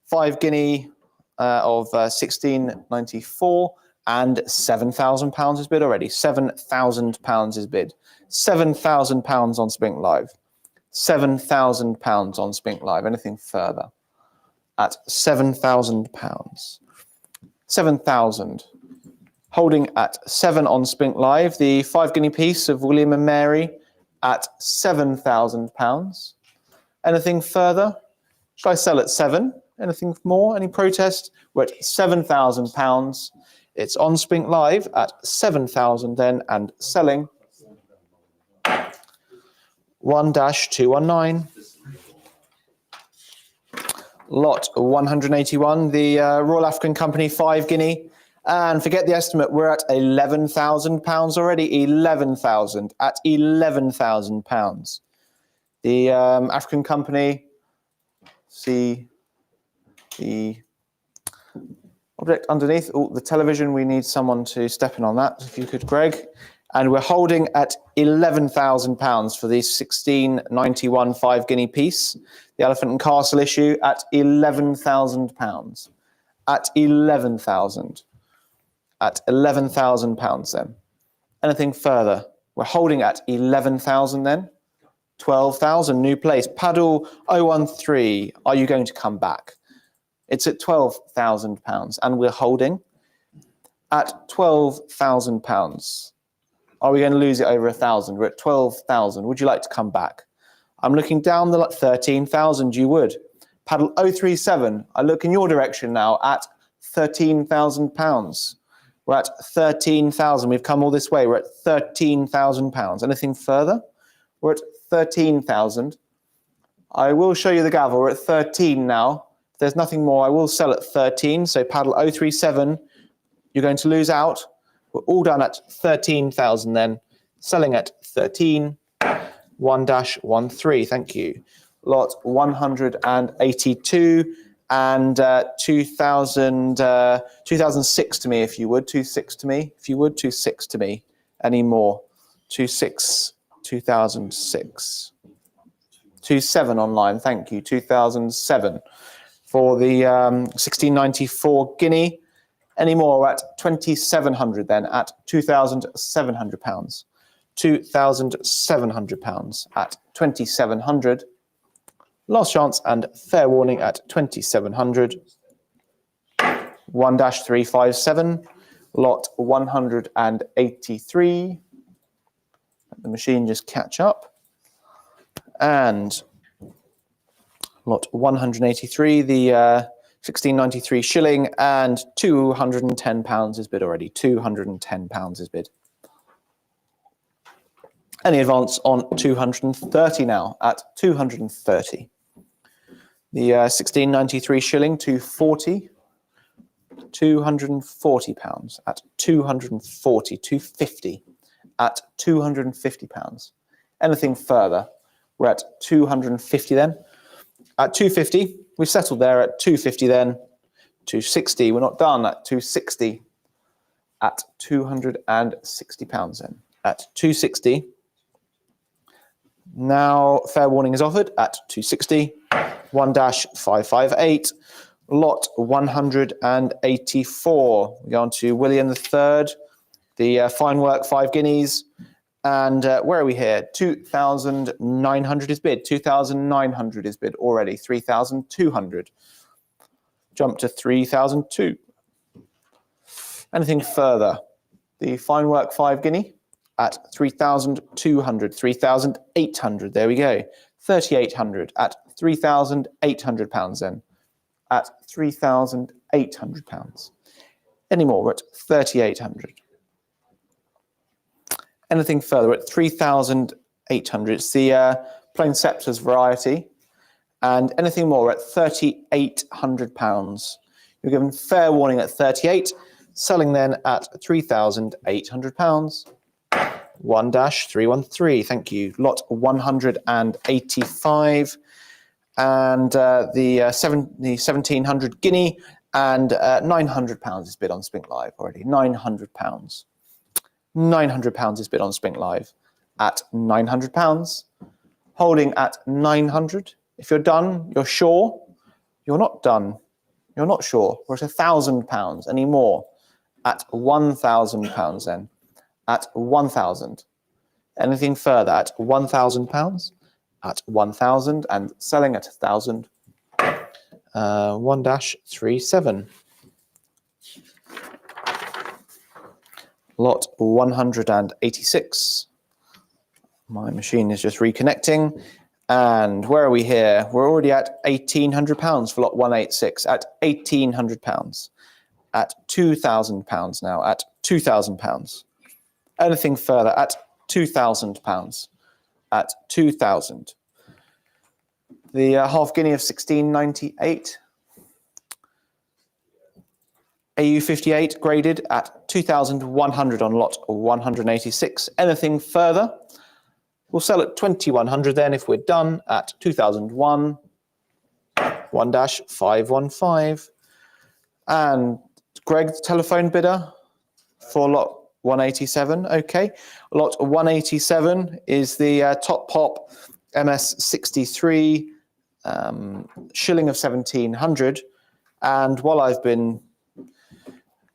F: 5 guinea of 1694, and £7,000 is bid already. £7,000 is bid. £7,000 on Spink Live. £7,000 on Spink Live. Anything further? At £7,000. 7,000. Holding at 7 on Spink Live, the 5 guinea piece of William and Mary at £7,000. Anything further? Should I sell at 7? Anything more? Any protest? We're at £7,000. It's on Spink Live at 7,000 then, and selling 1-219. Lot 181, the Royal African Company 5 guinea. And forget the estimate, we're at £11,000 already. 11,000 at £11,000. The African Company, see the object underneath. Oh, the television, we need someone to step in on that, if you could, Greg. And we're holding at £11,000 for the 1691 5 guinea piece. The Elephant and Castle issue at £11,000. At 11,000. At £11,000 then. Anything further? We're holding at 11,000 then. 12,000, new place. Paddle 013, are you going to come back? It's at £12,000 and we're holding at £12,000. Are we going to lose it over 1,000? We're at 12,000. Would you like to come back? I'm looking down the 13,000. You would. Paddle 037. I look in your direction now at £13,000. We're at 13,000. We've come all this way. We're at £13,000. Anything further? We're at 13,000. I will show you the gavel. We're at 13 now. If there's nothing more, I will sell at 13. So paddle 037. You're going to lose out. We're all done at 13,000 then. Selling at 13. 1-13. Thank you. Lot 182 and 2006 to me, if you would. 26 to me, if you would. 26 to me. Any more? 26. 2006. 27 online. Thank you. 2007 for the 1694 guinea. Any more at 2,700 then, at £2,700. £2,700 at 2,700. Last chance and fair warning at 2,700. 1-357. Lot 183. Let the machine just catch up. And lot 183, the 1693 shilling, and £210 is bid already. £210 is bid. Any advance on 230 now at 230. The 1693 shilling, 240. £240 at 240. 250 at £250. Anything further? We're at 250 then. At 250, we've settled there at 250 then. 260, we're not done at 260. At £260 then. At 260. Now, fair warning is offered at 260. 1-558. Lot 184. We go on to William III. The fine work, 5 guineas. And where are we here? 2,900 is bid. 2,900 is bid already. 3,200. Jump to 3,002. Anything further? The fine work 5 guinea at 3,200. 3,800. There we go. 3,800 at £3,800 then. At £3,800. Any more? We're at 3,800. Anything further? We're at 3,800. It's the plain scepters variety. And anything more? We're at £3,800. You're given fair warning at 38, selling then at £3,800. 1-313, thank you. Lot 185. And the 1,700 guinea and £900 is bid on Spink Live already. £900. £900 is bid on Spink Live at £900. Holding at 900. If you're done, you're sure. You're not done. You're not sure. We're at £1,000. Any more? At £1,000 then. At 1,000. Anything further? At £1,000. At 1,000 and selling at 1,000. 1-37. Lot 186. My machine is just reconnecting. And where are we here? We're already at £1,800 for lot 186. At £1,800. At £2,000 now. At £2,000. Anything further? At £2,000. At 2,000. The half guinea of 1698. AU 58 graded at 2,100 on lot 186. Anything further? We'll sell at 2,100 then if we're done at 2001. 1-515. And Greg, the telephone bidder for lot 187. Okay. Lot 187 is the top pop MS 63 shilling of 1,700. And while I've been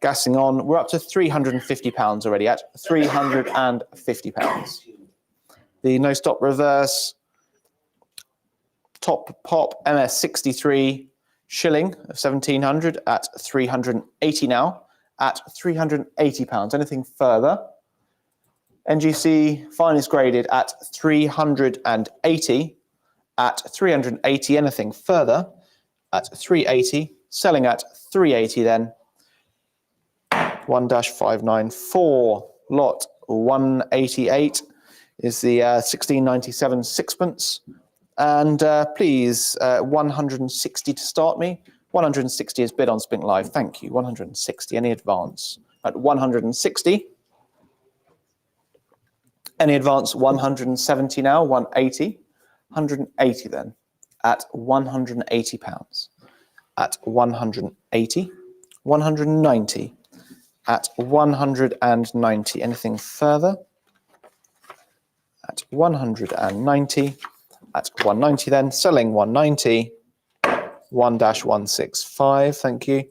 F: gassing on, we're up to £350 already at £350. The no stop reverse top pop MS 63 shilling of 1,700 at 380 now at £380. Anything further? NGC fine is graded at 380 at 380. Anything further? At 380. Selling at 380 then. 1-594. Lot 188 is the 1697 sixpence. And please, 160 to start me. 160 is bid on Spink Live. Thank you. 160. Any advance? At 160. Any advance? 170 now. 180. 180 then. At £180. At 180. 190. At 190. Anything further? At 190. At 190 then. Selling 190. 1-165. Thank you.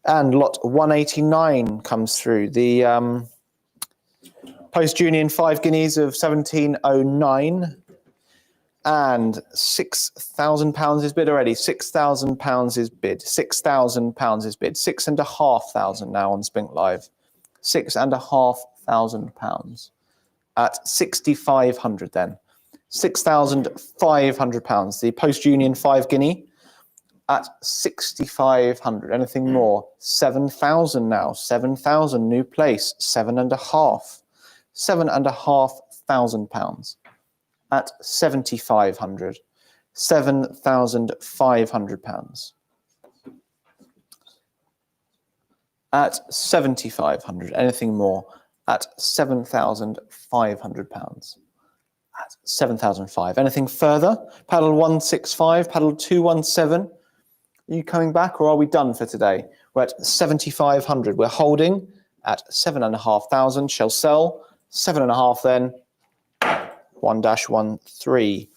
F: And lot 189 comes through. The post-union 5 guineas of 1709. And £6,000 is bid already. £6,000 is bid. £6,000 is bid. 6,500 now on Spink Live. £6,500 at 6,500 then. £6,500. The post-union 5 guinea at 6,500. Anything more? 7,000 now. 7,000. New place. 7,500. £7,500 at 7,500. £7,500 at 7,500. Anything more? At £7,500. At 7,005. Anything further? Paddle 165, paddle 217. Are you coming back or are we done for today? We're at 7,500. We're holding at 7,500. Shall sell 7.5 then. 1-13.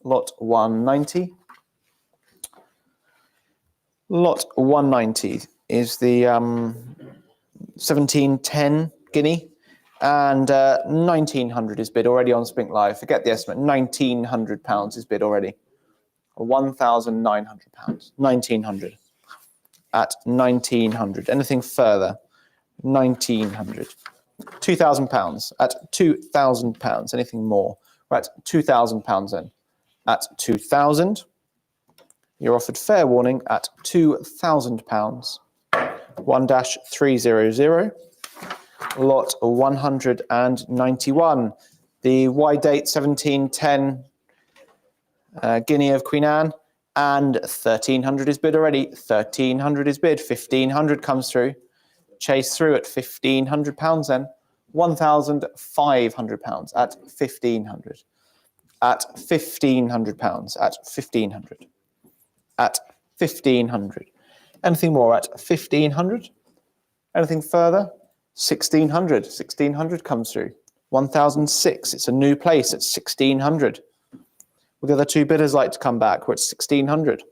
F: Lot 190. Lot 190 is the 1710 guinea. And 1,900 is bid already on Spink Live. Forget the estimate. £1,900 is bid already. £1,900. 1,900. At 1,900. Anything further? 1,900. £2,000. At £2,000. Anything more? We're at £2,000 then. At 2,000. You're offered fair warning at £2,000. 1-300. Lot 191. The wide date 1710 guinea of Queen Anne, and 1300 is bid already. 1300 is bid. 1500 comes through. Chase through at £1,500 then. £1,500 at 1500. At £1,500. At 1500. At 1500. Anything more at 1500? Anything further? 1600. 1600 comes through. 1006. It's a new place at 1600. Would the other two bidders like to come back? We're at 1600.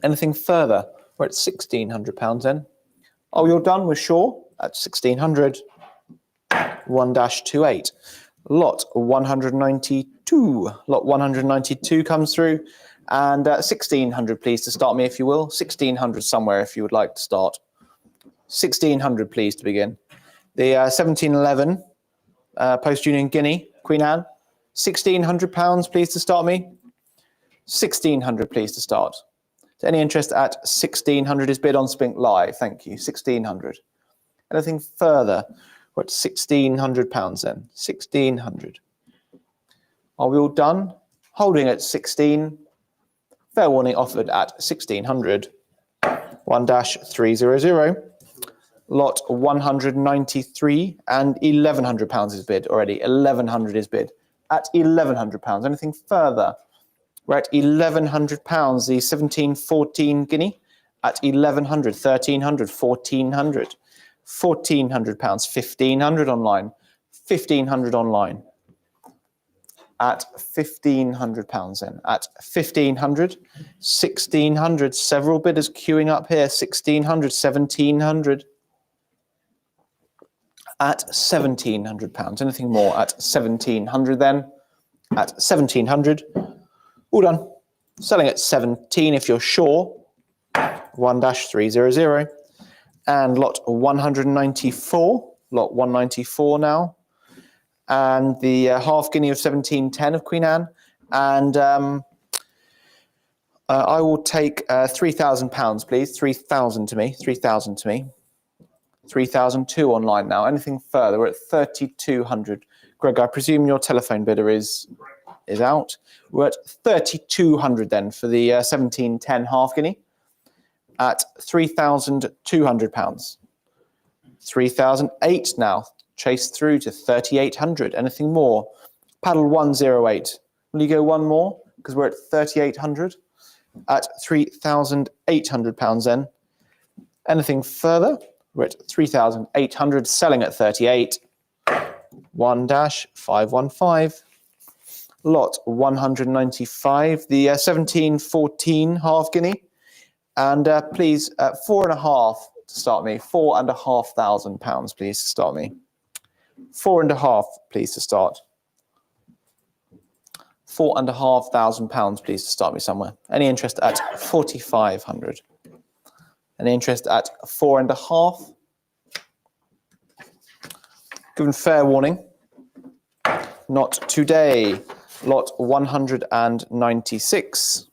F: Anything further? We're at £1,600 then. Oh, you're done with Shaw at 1600. 1-28. Lot 192. Lot 192 comes through. And 1600, please, to start me, if you will. 1600 somewhere, if you would like to start. 1600, please, to begin. The 1711 post-Union Guinea, Queen Anne. £1,600, please, to start me. 1600, please, to start. So any interest at 1600 is bid on Spink Live. Thank you. 1600. Anything further? We're at £1,600 then. 1600. Are we all done? Holding at 16. Fair warning offered at 1600. 1-300. Lot 193 and £1,100 is bid already. 1100 is bid at £1,100. Anything further? We're at £1,100. The 1714 guinea at 1100, 1300, 1400, £1,400, 1500 online, 1500 online. At £1,500 then. At 1500, 1600. Several bidders queuing up here. 1600, 1700. At £1,700. Anything more at 1700 then? At 1700. All done. Selling at 17 if you're sure. 1-300. And lot 194. Lot 194 now. And the half guinea of 1710 of Queen Anne. And I will take £3,000, please. 3,000 to me. 3,000 to me. 3,002 online now. Anything further? We're at 3,200. Greg, I presume your telephone bidder is out. We're at 3,200 then for the 1710 half guinea at £3,200. 3,008 now. Chase through to 3,800. Anything more? Paddle 108. Will you go one more? Because we're at 3,800 at £3,800 then. Anything further? We're at 3,800, selling at 38. 1-515. Lot 195. The 1714 half guinea. And please, 4.5 to start me. £4,500, please, to start me. 4.5, please, to start. £4,500, please, to start me somewhere. Any interest at 4,500? Any interest at 4.5? Given fair warning. Not today. Lot 196.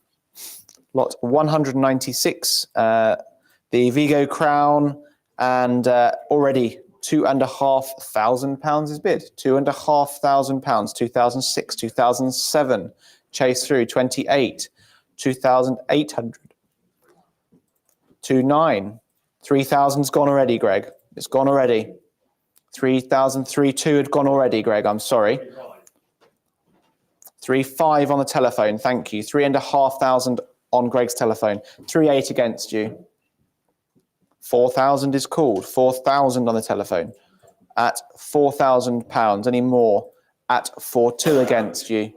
F: Lot 196. The Vigo Crown, and already £2,500 is bid. £2,500. 2006, 2007. Chase through 28. 2,800. 2,900. 3,000's gone already, Greg. It's gone already. 3,032 had gone already, Greg. I'm sorry. 3,500 on the telephone. Thank you. 3,500 on Greg's telephone. 3,800 against you. 4,000 is called. 4,000 on the telephone. At £4,000. Any more? At 4,200 against you.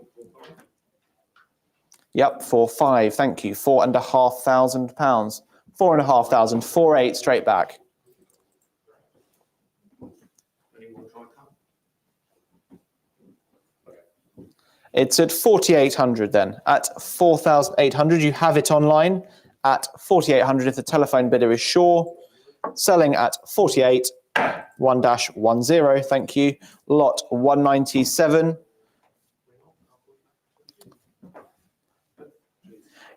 F: Yep, 4,500. Thank you. £4,500. 4,500. 4,800 straight back. It's at 4,800 then. At 4,800, you have it online. At 4,800, if the telephone bidder is sure. Selling at 48, 1-10, thank you. Lot 197.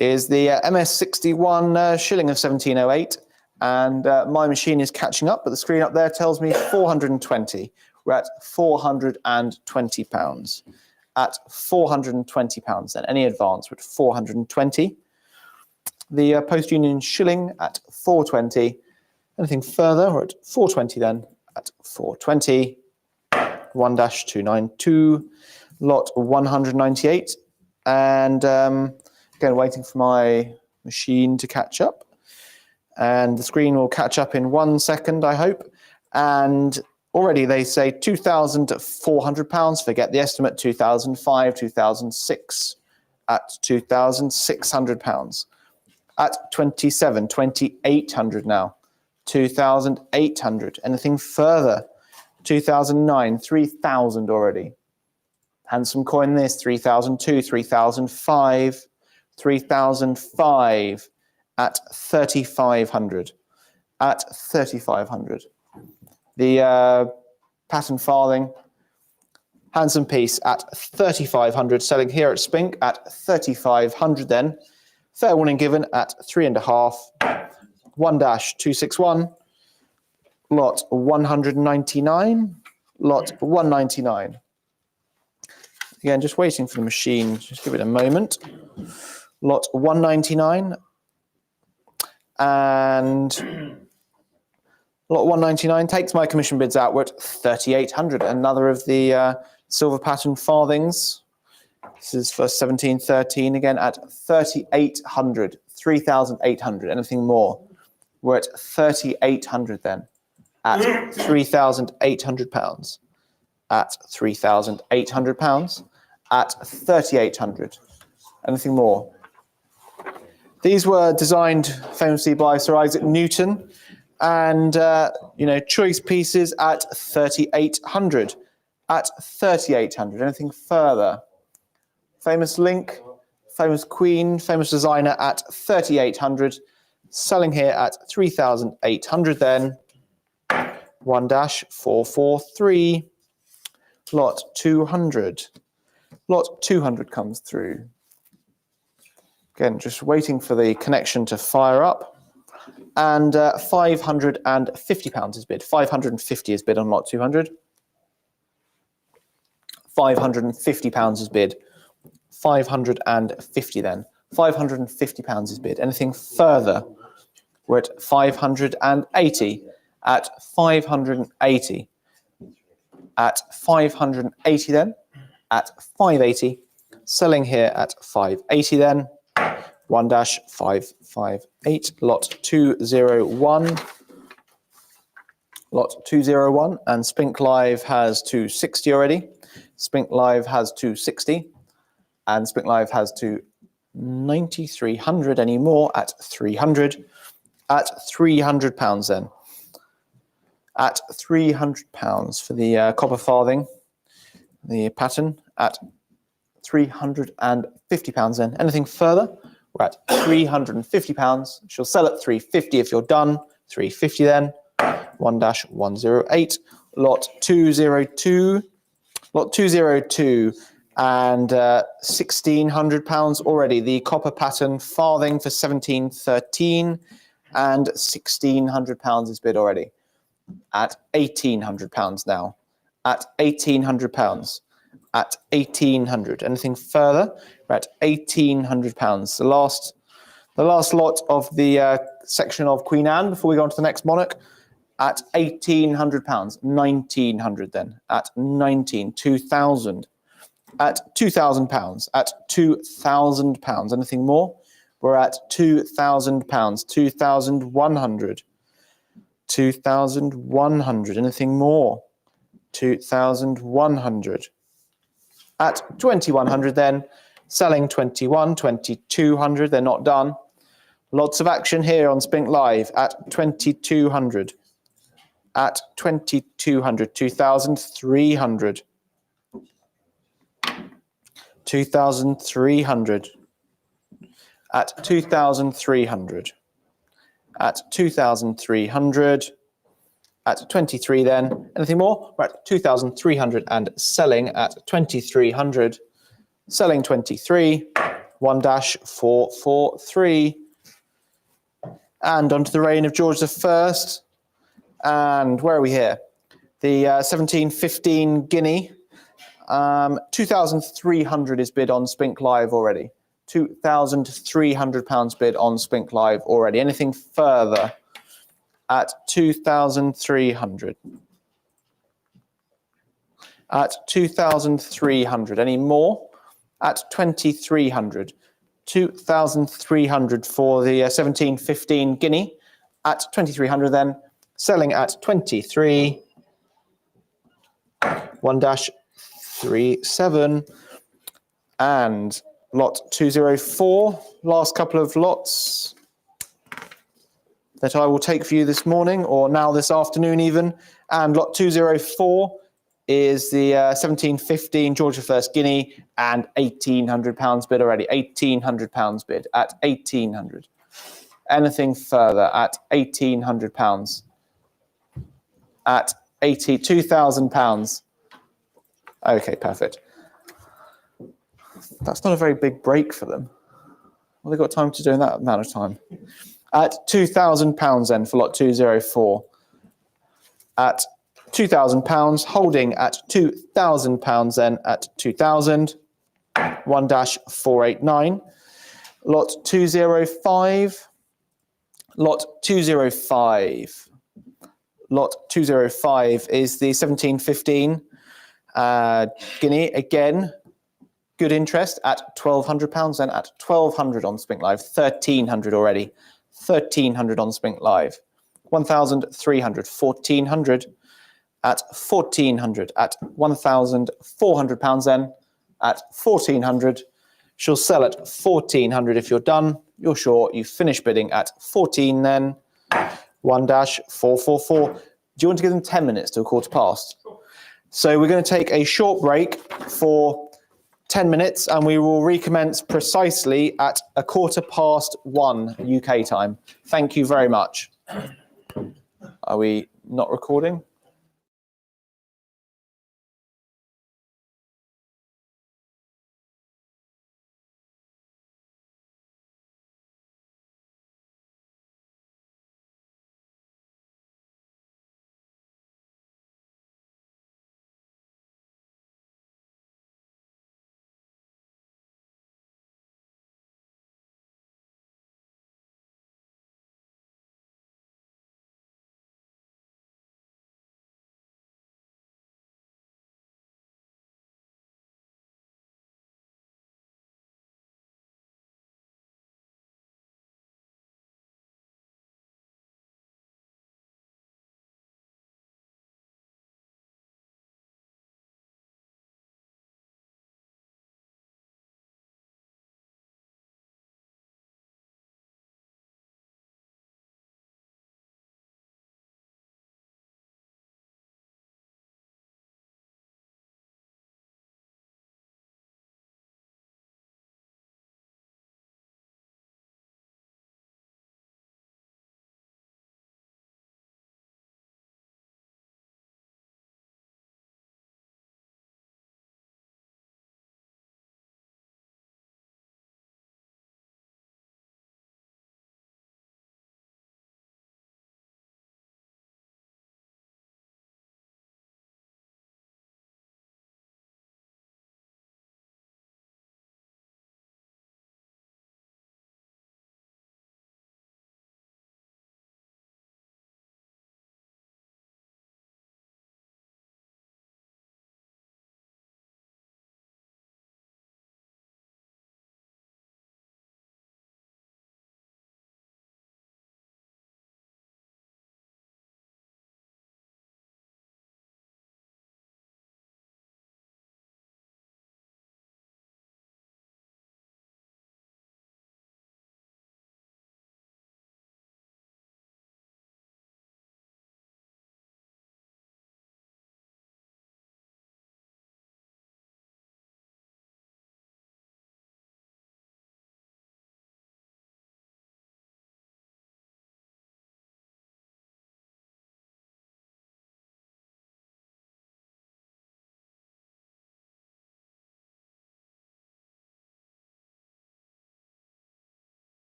F: is the MS61 shilling of 1708. And my machine is catching up, but the screen up there tells me 420. We're at £420. At £420 then. Any advance? We're at 420. The post-union shilling at 420. Anything further? We're at 420 then. At 420. 1-292. Lot 198. And again, waiting for my machine to catch up. And the screen will catch up in 1 second, I hope. And already they say £2,400. Forget the estimate, 2005, 2006. At £2,600. At 27, 2,800 now. 2,800. Anything further? 2009, 3,000 already. Handsome coin this, 3,002, 3,005, 3,005 at 3,500. At 3,500. The pattern farthing, handsome piece at 3,500, selling here at Spink at 3,500 then. Fair warning given at 3.5. 1-261. Lot 199. Lot 199. Again, just waiting for the machine. Just give it a moment. Lot 199. And lot 199 takes my commission bids outward. 3,800. Another of the silver pattern farthings. This is for 1713 again at 3,800. 3,800. Anything more? We're at 3,800 then. At £3,800. At £3,800. At 3,800. Anything more? These were designed famously by Sir Isaac Newton, and choice pieces at 3,800. At 3,800. Anything further? Famous link, famous queen, famous designer at 3,800. Selling here at 3,800 then. 1-443. Lot 200. Lot 200 comes through. Again, just waiting for the connection to fire up. And £550 is bid. 550 is bid on lot 200. £550 is bid. 550 then. £550 is bid. Anything further? We're at 580. At 580. At 580 then. At 580. Selling here at 580 then. 1-558. Lot 201. Lot 201. And Spink Live has 260 already. Spink Live has 260. And Spink Live has 2,9,300 anymore at 300. At £300 then. At £300 for the copper farthing, the pattern at £350 then. Anything further? We're at £350. She'll sell at £350 if you're done. £350 then. 1-108. Lot 202. Lot 202. And £1,600 already. The copper pattern farthing for 1713. And £1,600 is bid already. At £1,800 now. At £1,800. At 1,800. Anything further? We're at £1,800. The last lot of the section of Queen Anne before we go on to the next monarch. At £1,800. 1,900 then. At 2,000. At £2,000. At £2,000. Anything more? We're at £2,000. 2,100. 2,100. Anything more? 2,100. At 2,100 then. Selling 21, 2,200. They're not done. Lots of action here on Spink Live at 2,200. At 2,200. 2,300. 2,300. At 2,300. At 2,300. At 23 then. Anything more? We're at 2,300 and selling at 2,300. Selling 23. 1-443. And onto the reign of George I. And where are we here? The 1715 guinea. 2,300 is bid on Spink Live already. £2,300 bid on Spink Live already. Anything further at 2,300? At 2,300. Any more? At 2,300. 2,300 for the 1715 guinea. At 2,300 then. Selling at 23. 1-37. And lot 204. Last couple of lots that I will take for you this morning, or now this afternoon even. And lot 204 is the 1715 George I guinea, and £1,800 bid already. £1,800 bid at 1,800. Anything further at £1,800? At £2,000. Okay, perfect. That's not a very big break for them. Well, they've got time to do in that amount of time. At £2,000 then for lot 204. At £2,000, holding at £2,000 then at 2,000. 1-489. Lot 205. Lot 205. Lot 205 is the 1715 guinea. Again, good interest at £1,200 then at 1,200 on Spink Live. 1,300 already. 1,300 on Spink Live. 1,300. 1,400 at 1,400 at £1,400 then at 1,400. She'll sell at 1,400 if you're done. You're sure you finish bidding at 14 then. 1-444. Do you want to give them 10 minutes to 1:15? So we're going to take a short break for 10 minutes and we will recommence precisely at 1:15 UK time. Thank you very much. Are we not recording?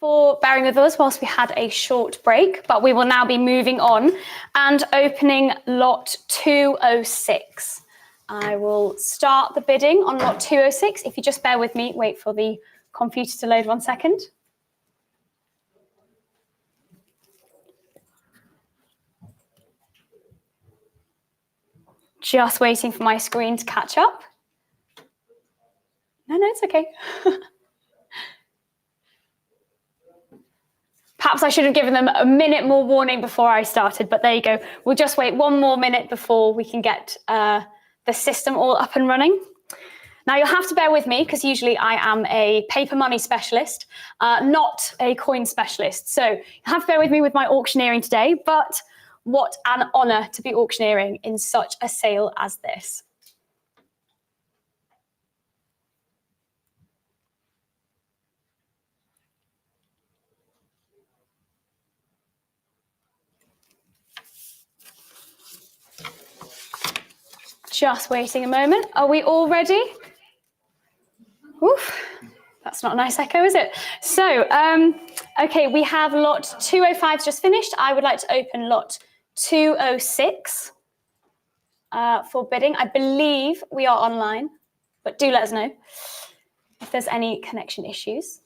G: for bearing with us whilst we had a short break, but we will now be moving on and opening lot 206. I will start the bidding on lot 206. If you just bear with me, wait for the computer to load 1 second. Just waiting for my screen to catch up. No, it's okay. Perhaps I should have given them a minute more warning before I started, but there you go. We'll just wait 1 more minute before we can get the system all up and running. Now you'll have to bear with me because usually I am a paper money specialist, not a coin specialist. So you'll have to bear with me with my auctioneering today, but what an honour to be auctioneering in such a sale as this. Just waiting a moment. Are we all ready? Oof, that's not a nice echo, is it? So, okay, we have lot 205 just finished. I would like to open lot 206 for bidding. I believe we are online, but do let us know if there's any connection issues.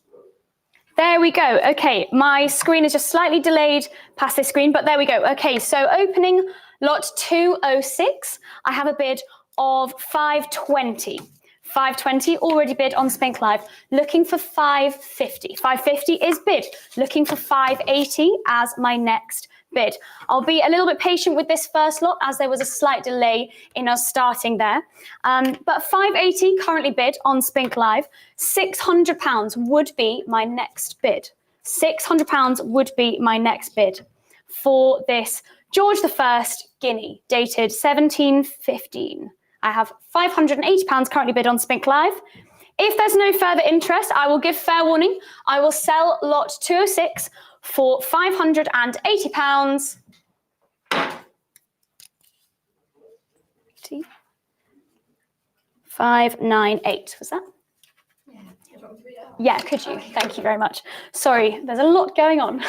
G: There we go. Okay, my screen is just slightly delayed past this screen, but there we go. Okay, so opening lot 206, I have a bid of 520. 520 already bid on Spink Live, looking for 550. 550 is bid, looking for 580 as my next bid. I'll be a little bit patient with this first lot as there was a slight delay in us starting there. But 580 currently bid on Spink Live. £600 would be my next bid. £600 would be my next bid for this George I guinea, dated 1715. I have £580 currently bid on Spink Live. If there's no further interest, I will give fair warning. I will sell lot 206 for £580. 598, was that? Yeah, could you? Thank you very much. Sorry, there's a lot going on.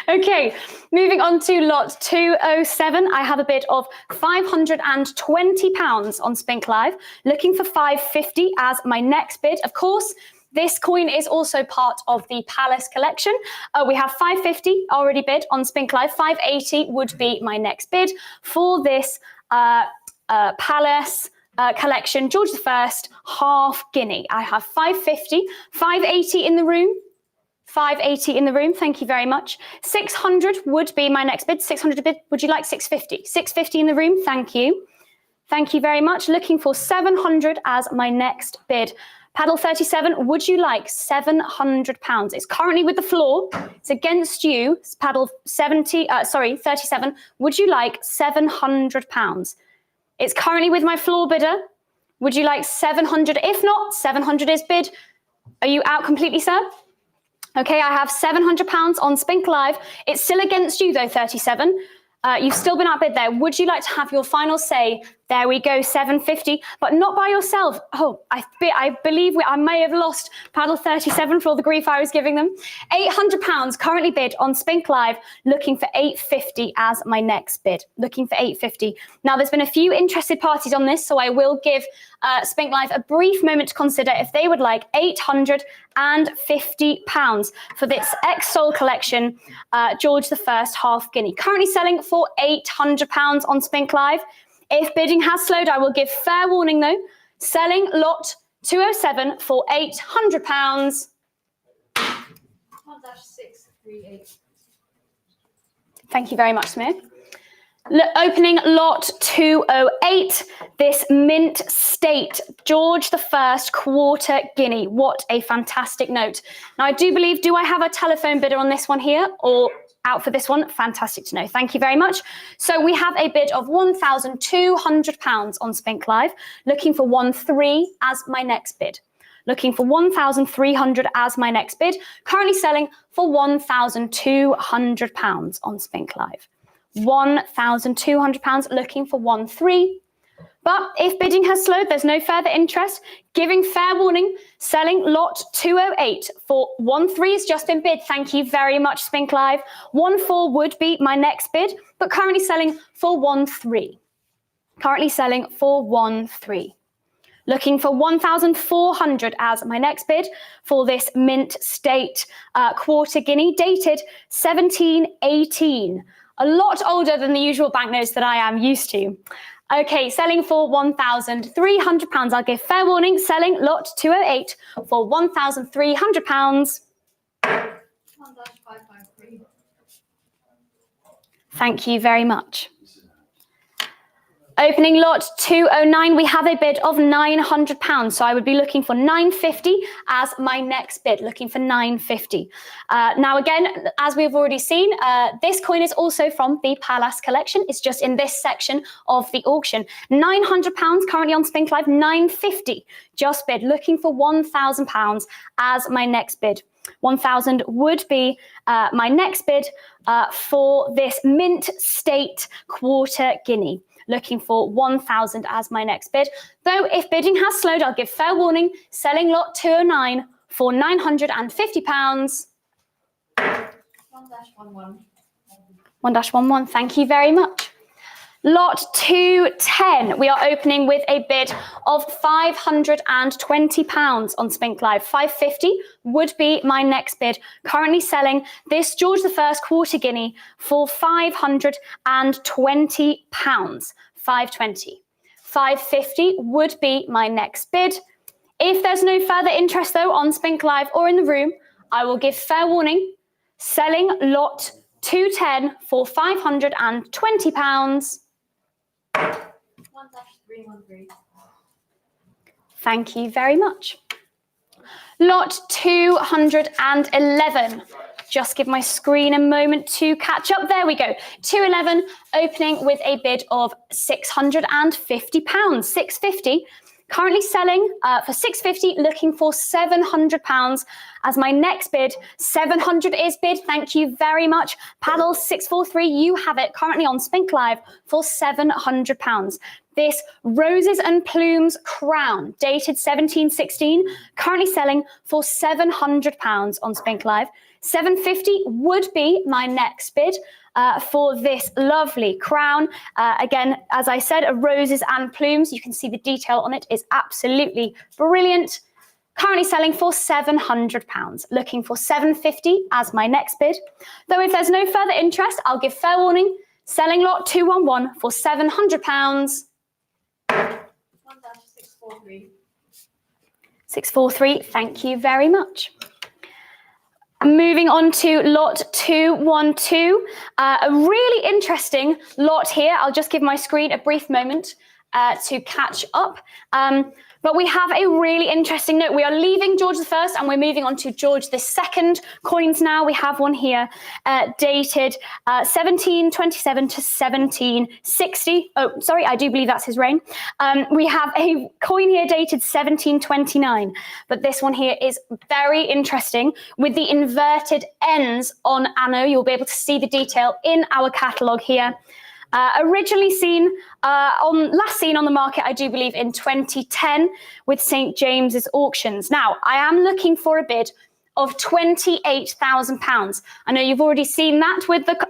G: Okay, moving on to lot 207. I have a bid of £520 on Spink Live, looking for 550 as my next bid. Of course, this coin is also part of the Pallas collection. We have 550 already bid on Spink Live. 580 would be my next bid for this Pallas collection, George I, half guinea. I have 550, 580 in the room. 580 in the room, thank you very much. 600 would be my next bid. 600 bid, would you like 650? 650 in the room, thank you. Thank you very much. Looking for 700 as my next bid. Paddle 37, would you like £700? It's currently with the floor. It's against you. It's paddle 37. Would you like £700? It's currently with my floor bidder. Would you like 700? If not, 700 is bid. Are you out completely, sir? Okay, I have £700 on Spink Live. It's still against you though, 37. You've still been outbid there. Would you like to have your final say? There we go, 750, but not by yourself. Oh, I believe I may have lost paddle 37 for all the grief I was giving them. £800 currently bid on Spink Live, looking for 850 as my next bid. Looking for 850. Now, there's been a few interested parties on this, so I will give Spink Live a brief moment to consider if they would like £850 for this X-Sol collection, George I half guinea. Currently selling for £800 on Spink Live. If bidding has slowed, I will give fair warning though. Selling lot 207 for £800.
D: 1-638.
G: Thank you very much, Smith. Opening lot 208, this Mint State, George I quarter guinea. What a fantastic note. Now, I do believe, do I have a telephone bidder on this one here or out for this one? Fantastic to know. Thank you very much. So we have a bid of £1,200 on Spink Live, looking for 1,300 as my next bid. Looking for 1,300 as my next bid. Currently selling for £1,200 on Spink Live. £1,200, looking for 1,300 But if bidding has slowed, there's no further interest. Giving fair warning, selling lot 208 for 1.3 has just been bid. Thank you very much, Spink Live. 1.4 would be my next bid, but currently selling for 1.3. Currently selling for 1.3. Looking for 1,400 as my next bid for this mint state quarter guinea, dated 1718. A lot older than the usual banknotes that I am used to. Okay, selling for £1,300. I'll give fair warning, selling lot 208 for £1,300.
D: 1-553.
G: Thank you very much. Opening lot 209, we have a bid of £900. So I would be looking for 950 as my next bid, looking for 950. Now again, as we've already seen, this coin is also from the Pallas collection. It's just in this section of the auction. £900 currently on Spink Live, 950 just bid, looking for £1,000 as my next bid. 1,000 would be my next bid for this mint state quarter guinea. Looking for 1,000 as my next bid. Though if bidding has slowed, I'll give fair warning, selling lot 209 for £950.
D: 1-11.
G: 1-11, thank you very much. Lot 210, we are opening with a bid of £520 on Spink Live. 550 would be my next bid. Currently selling this George I quarter guinea for £520. 520. 550 would be my next bid. If there's no further interest though on Spink Live or in the room, I will give fair warning, selling lot 210 for £520.
D: 1-313.
G: Thank you very much. Lot 211. Just give my screen a moment to catch up. There we go. 211 opening with a bid of £650. 650. Currently selling for £650, looking for £700 as my next bid. 700 is bid. Thank you very much. Paddle 643, you have it currently on Spink Live for £700. This Roses and Plumes crown, dated 1716, currently selling for £700 on Spink Live. 750 would be my next bid for this lovely crown. Again, as I said, a Roses and Plumes. You can see the detail on it is absolutely brilliant. Currently selling for £700. Looking for 750 as my next bid. Though if there's no further interest, I'll give fair warning. Selling lot 211 for £700.
D: 1-643.
G: 643, thank you very much. Moving on to lot 212, a really interesting lot here. I'll just give my screen a brief moment to catch up. But we have a really interesting note. We are leaving George I and we're moving on to George II coins now. We have one here dated 1727 to 1760. Oh, sorry, I do believe that's his reign. We have a coin here dated 1729. But this one here is very interesting with the inverted ends on anno. You'll be able to see the detail in our catalogue here. Originally last seen on the market, I do believe, in 2010 with St. James's Auctions. Now, I am looking for a bid of £28,000. I know you've already seen that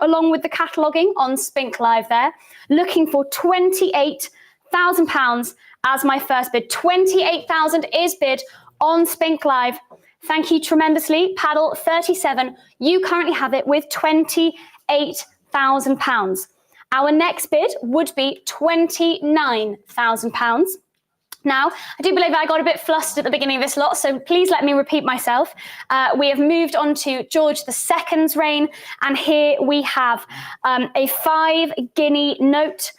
G: along with the cataloguing on Spink Live there. Looking for £28,000 as my first bid. 28,000 is bid on Spink Live. Thank you tremendously. Paddle 37, you currently have it with £28,000. Our next bid would be £29,000. Now, I do believe I got a bit flustered at the beginning of this lot, so please let me repeat myself. We have moved on to George II's reign, and here we have a 5 guinea note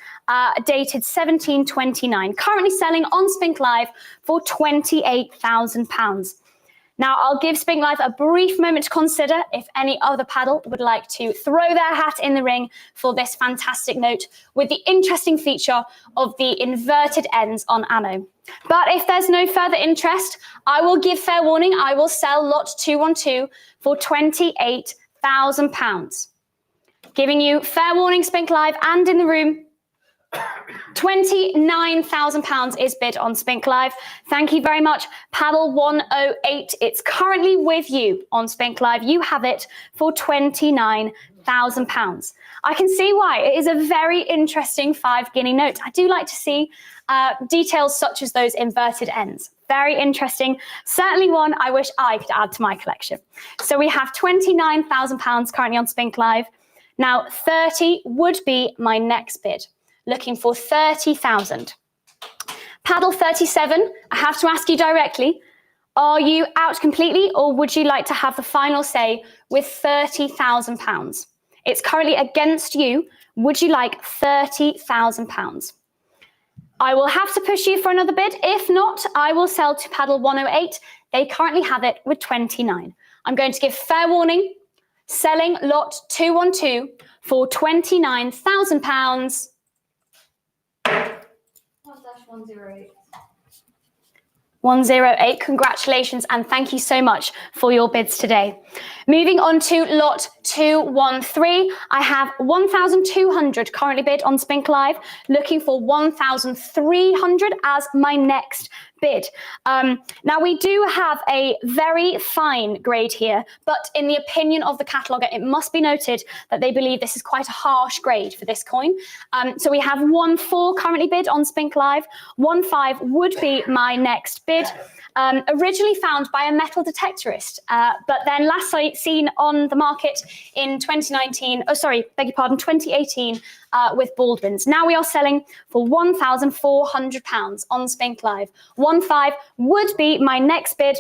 G: dated 1729, currently selling on Spink Live for £28,000. Now, I'll give Spink Live a brief moment to consider if any other paddle would like to throw their hat in the ring for this fantastic note with the interesting feature of the inverted ends on anno. But if there's no further interest, I will give fair warning. I will sell lot 212 for £28,000. Giving you fair warning, Spink Live, and in the room. £29,000 is bid on Spink Live. Thank you very much. Paddle 108, it's currently with you on Spink Live. You have it for £29,000. I can see why. It is a very interesting 5 guinea note. I do like to see details such as those inverted ends. Very interesting. Certainly one I wish I could add to my collection. So we have £29,000 currently on Spink Live. Now 30 would be my next bid. Looking for 30,000. Paddle 37, I have to ask you directly, are you out completely or would you like to have the final say with £30,000? It's currently against you. Would you like £30,000? I will have to push you for another bid. If not, I will sell to Paddle 108. They currently have it with 29. I'm going to give fair warning. Selling lot 212 for £29,000.
D: 1-108.
G: 108, congratulations and thank you so much for your bids today. Moving on to lot 213, I have 1,200 currently bid on Spink Live, looking for 1,300 as my next bid. Now we do have a very fine grade here, but in the opinion of the cataloguer, it must be noted that they believe this is quite a harsh grade for this coin. So we have 1-4 currently bid on Spink Live. 1-5 would be my next bid. Originally found by a metal detectorist, but then last seen on the market in 2018 with Baldwin's. Now we are selling for £1,400 on Spink Live. 1-5 would be my next bid,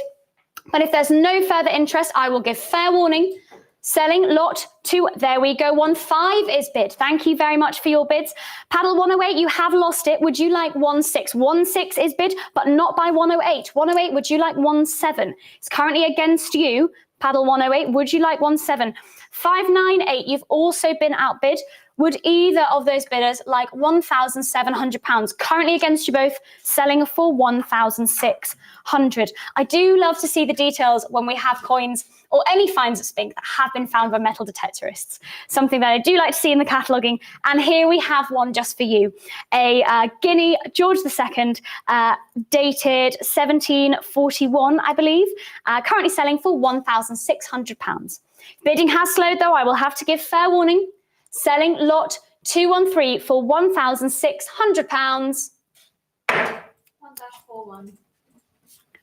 G: but if there's no further interest, I will give fair warning. Selling lot 2, there we go, 1-5 is bid. Thank you very much for your bids. Paddle 108, you have lost it. Would you like 1-6? 1-6 is bid, but not by 108. 108, would you like 1-7? It's currently against you. Paddle 108, would you like 1-7? 598, you've also been outbid. Would either of those bidders like £1,700? Currently against you both, selling for £1,600. I do love to see the details when we have coins or any finds at Spink that have been found by metal detectorists. Something that I do like to see in the cataloguing. And here we have one just for you. A Guinea George II, dated 1741, I believe, currently selling for £1,600. Bidding has slowed though, I will have to give fair warning. Selling lot 213 for £1,600.
D: 1-41.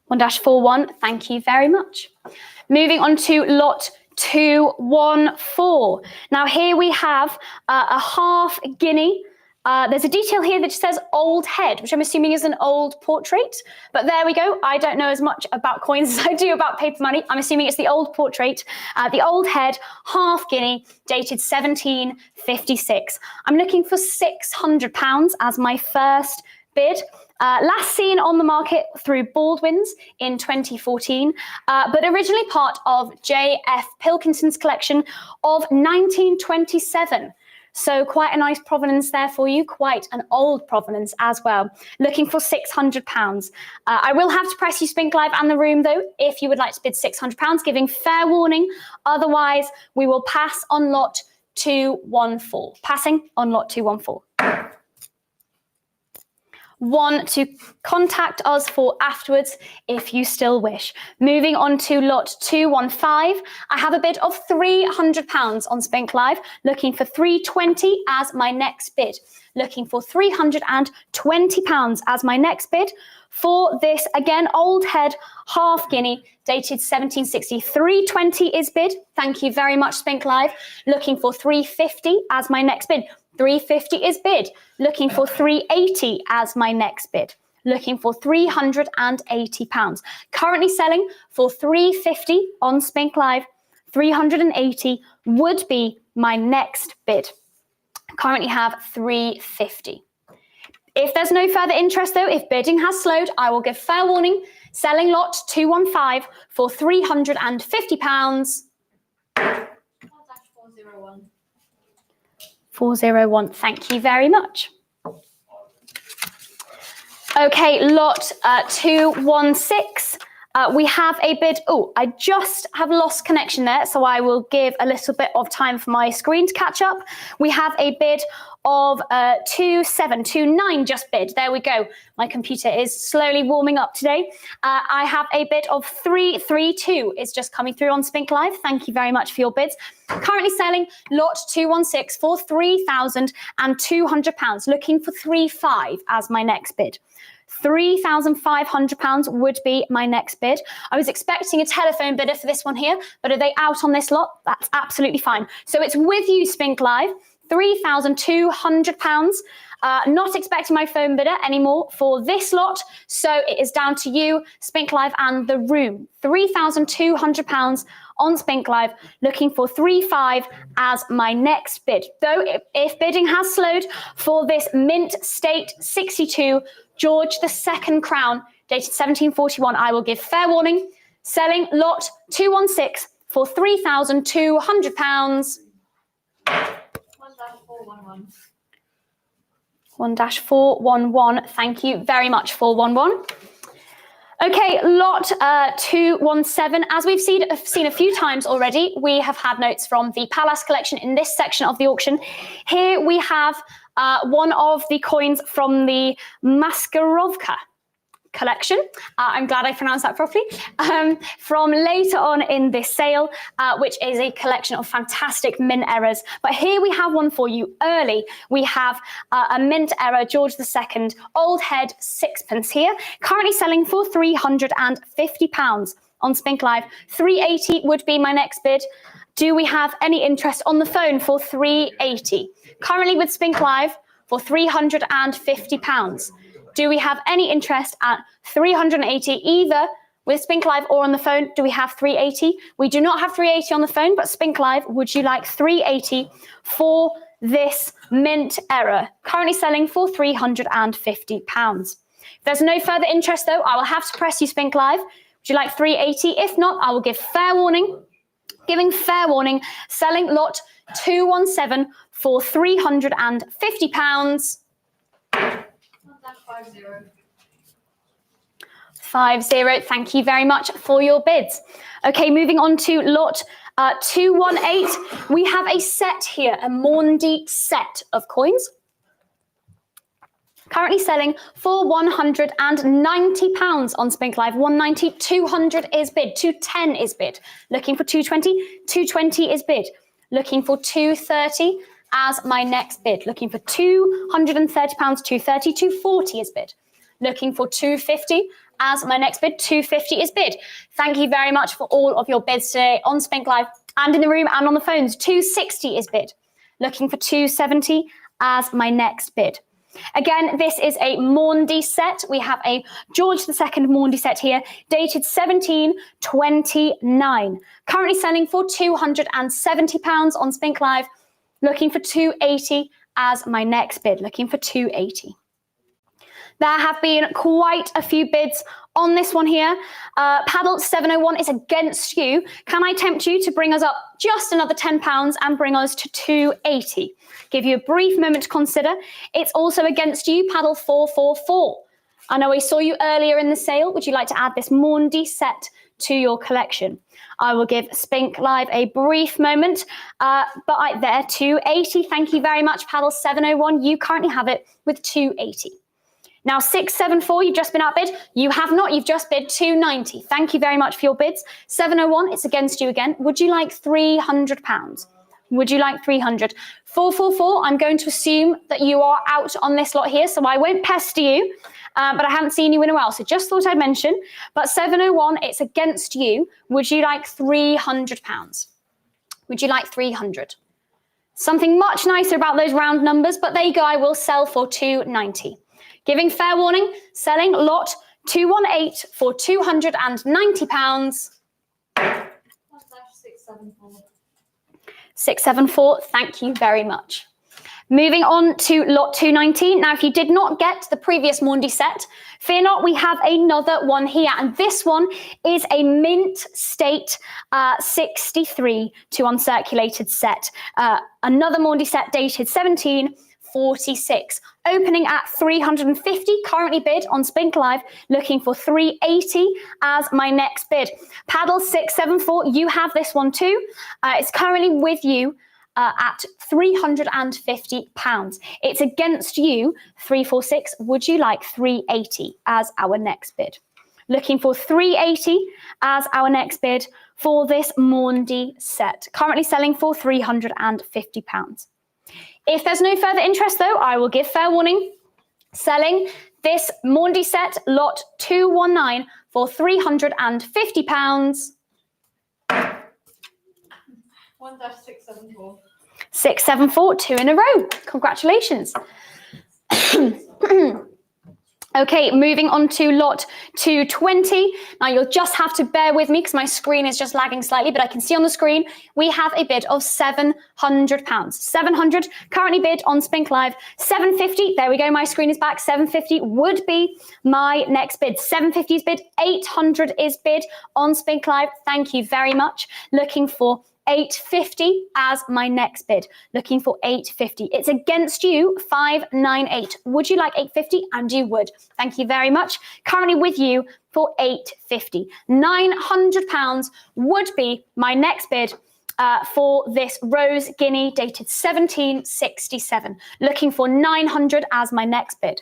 G: 1-41, thank you very much. Moving on to lot 214. Now here we have a half guinea. There's a detail here that says old head, which I'm assuming is an old portrait. But there we go. I don't know as much about coins as I do about paper money. I'm assuming it's the old portrait. The old head, half guinea, dated 1756. I'm looking for £600 as my first bid. Last seen on the market through Baldwin's in 2014, but originally part of J.F. Pilkinson's collection of 1927. So quite a nice provenance there for you, quite an old provenance as well. Looking for £600. I will have to press you Spink Live and the room though, if you would like to bid £600, giving fair warning. Otherwise, we will pass on lot 214. Passing on lot 214. One to contact us for afterwards if you still wish. Moving on to lot 215, I have a bid of £300 on Spink Live, looking for £320 as my next bid. Looking for £320 as my next bid for this, again, old head, half guinea, dated 1760. £320 is bid. Thank you very much, Spink Live. Looking for £350 as my next bid. £350 is bid. Looking for £380 as my next bid. Looking for £380. Currently selling for £350 on Spink Live. £380 would be my next bid. Currently have £350. If there's no further interest though, if bidding has slowed, I will give fair warning. Selling lot 215 for £350.
D: 1-401.
G: 401, thank you very much. Okay, lot 216. We have a bid. Oh, I just have lost connection there, so I will give a little bit of time for my screen to catch up. We have a bid of 2729 just bid. There we go. My computer is slowly warming up today. I have a bid of 332 is just coming through on Spink Live. Thank you very much for your bids. Currently selling lot 216 for £3,200. Looking for 35 as my next bid. £3,500 would be my next bid. I was expecting a telephone bidder for this one here, but are they out on this lot? That's absolutely fine. So it's with you, Spink Live. £3,200. Not expecting my phone bidder anymore for this lot. So it is down to you, Spink Live and the room. £3,200 on Spink Live, looking for 35 as my next bid. Though if bidding has slowed for this Mint State 62 George II crown, dated 1741, I will give fair warning. Selling lot 216 for £3,200. 1-411. Thank you very much, 411. Okay, lot 217. As we've seen a few times already, we have had notes from the Pallas collection in this section of the auction. Here we have one of the coins from the Maskarovka collection. I'm glad I pronounced that properly. From later on in this sale, which is a collection of fantastic mint errors. But here we have one for you early. We have a mint error, George II, old head, sixpence here, currently selling for £350 on Spink Live. 380 would be my next bid. Do we have any interest on the phone for 380? Currently with Spink Live for £350. Do we have any interest at 380, either with Spink Live or on the phone? Do we have 380? We do not have 380 on the phone, but Spink Live, would you like 380 for this mint error? Currently selling for £350. If there's no further interest, though, I will have to press you, Spink Live. Would you like 380? If not, I will give fair warning. Giving fair warning, selling lot 217 for £350. 50. Thank you very much for your bids. Okay, moving on to lot 218. We have a set here, a Maundy set of coins. Currently selling for £190 on Spink Live. 190, 200 is bid, 210 is bid. Looking for 220, 220 is bid. Looking for 230 as my next bid. Looking for £230, 230, 240 is bid. Looking for 250 as my next bid. 250 is bid. Thank you very much for all of your bids today on Spink Live and in the room and on the phones. 260 is bid. Looking for 270 as my next bid. Again, this is a Maundy set. We have a George II Maundy set here, dated 1729. Currently selling for £270 on Spink Live. Looking for 280 as my next bid. Looking for 280. There have been quite a few bids on this one here. Paddle 701 is against you. Can I tempt you to bring us up just another £10 and bring us to 280? Give you a brief moment to consider. It's also against you, Paddle 444. I know I saw you earlier in the sale. Would you like to add this Maundy set to your collection? I will give Spink Live a brief moment, but there, 280. Thank you very much, Paddle 701. You currently have it with 280. Now, 674, you've just been outbid. You have not, you've just bid 290. Thank you very much for your bids. 701, it's against you again. Would you like £300? Would you like 300? 444, I'm going to assume that you are out on this lot here, so I won't pester you, but I haven't seen you in a while, so just thought I'd mention. But 701, it's against you. Would you like £300? Would you like 300? Something much nicer about those round numbers, but there you go, I will sell for 290. Giving fair warning, selling lot 218 for £290. 674, thank you very much. Moving on to lot 219. Now, if you did not get the previous Maundy set, fear not, we have another one here. And this one is a Mint State 63 to uncirculated set. Another Maundy set dated 17 46. Opening at 350, currently bid on Spink Live, looking for 380 as my next bid. Paddle 674, you have this one too. It's currently with you at £350. It's against you, 346. Would you like 380 as our next bid? Looking for 380 as our next bid for this Maundy set, currently selling for £350. If there's no further interest though, I will give fair warning. Selling this Maundy set, lot 219 for £350.
D: 1-674.
G: 674, 2 in a row. Congratulations. Okay, moving on to lot 220. Now you'll just have to bear with me because my screen is just lagging slightly, but I can see on the screen we have a bid of £700. 700 currently bid on Spink Live. 750, there we go, my screen is back. 750 would be my next bid. 750 is bid, 800 is bid on Spink Live. Thank you very much. Looking for 850 as my next bid. Looking for 850. It's against you, 598. Would you like 850? And you would. Thank you very much. Currently with you for 850. £900 would be my next bid for this Rose Guinea dated 1767. Looking for 900 as my next bid.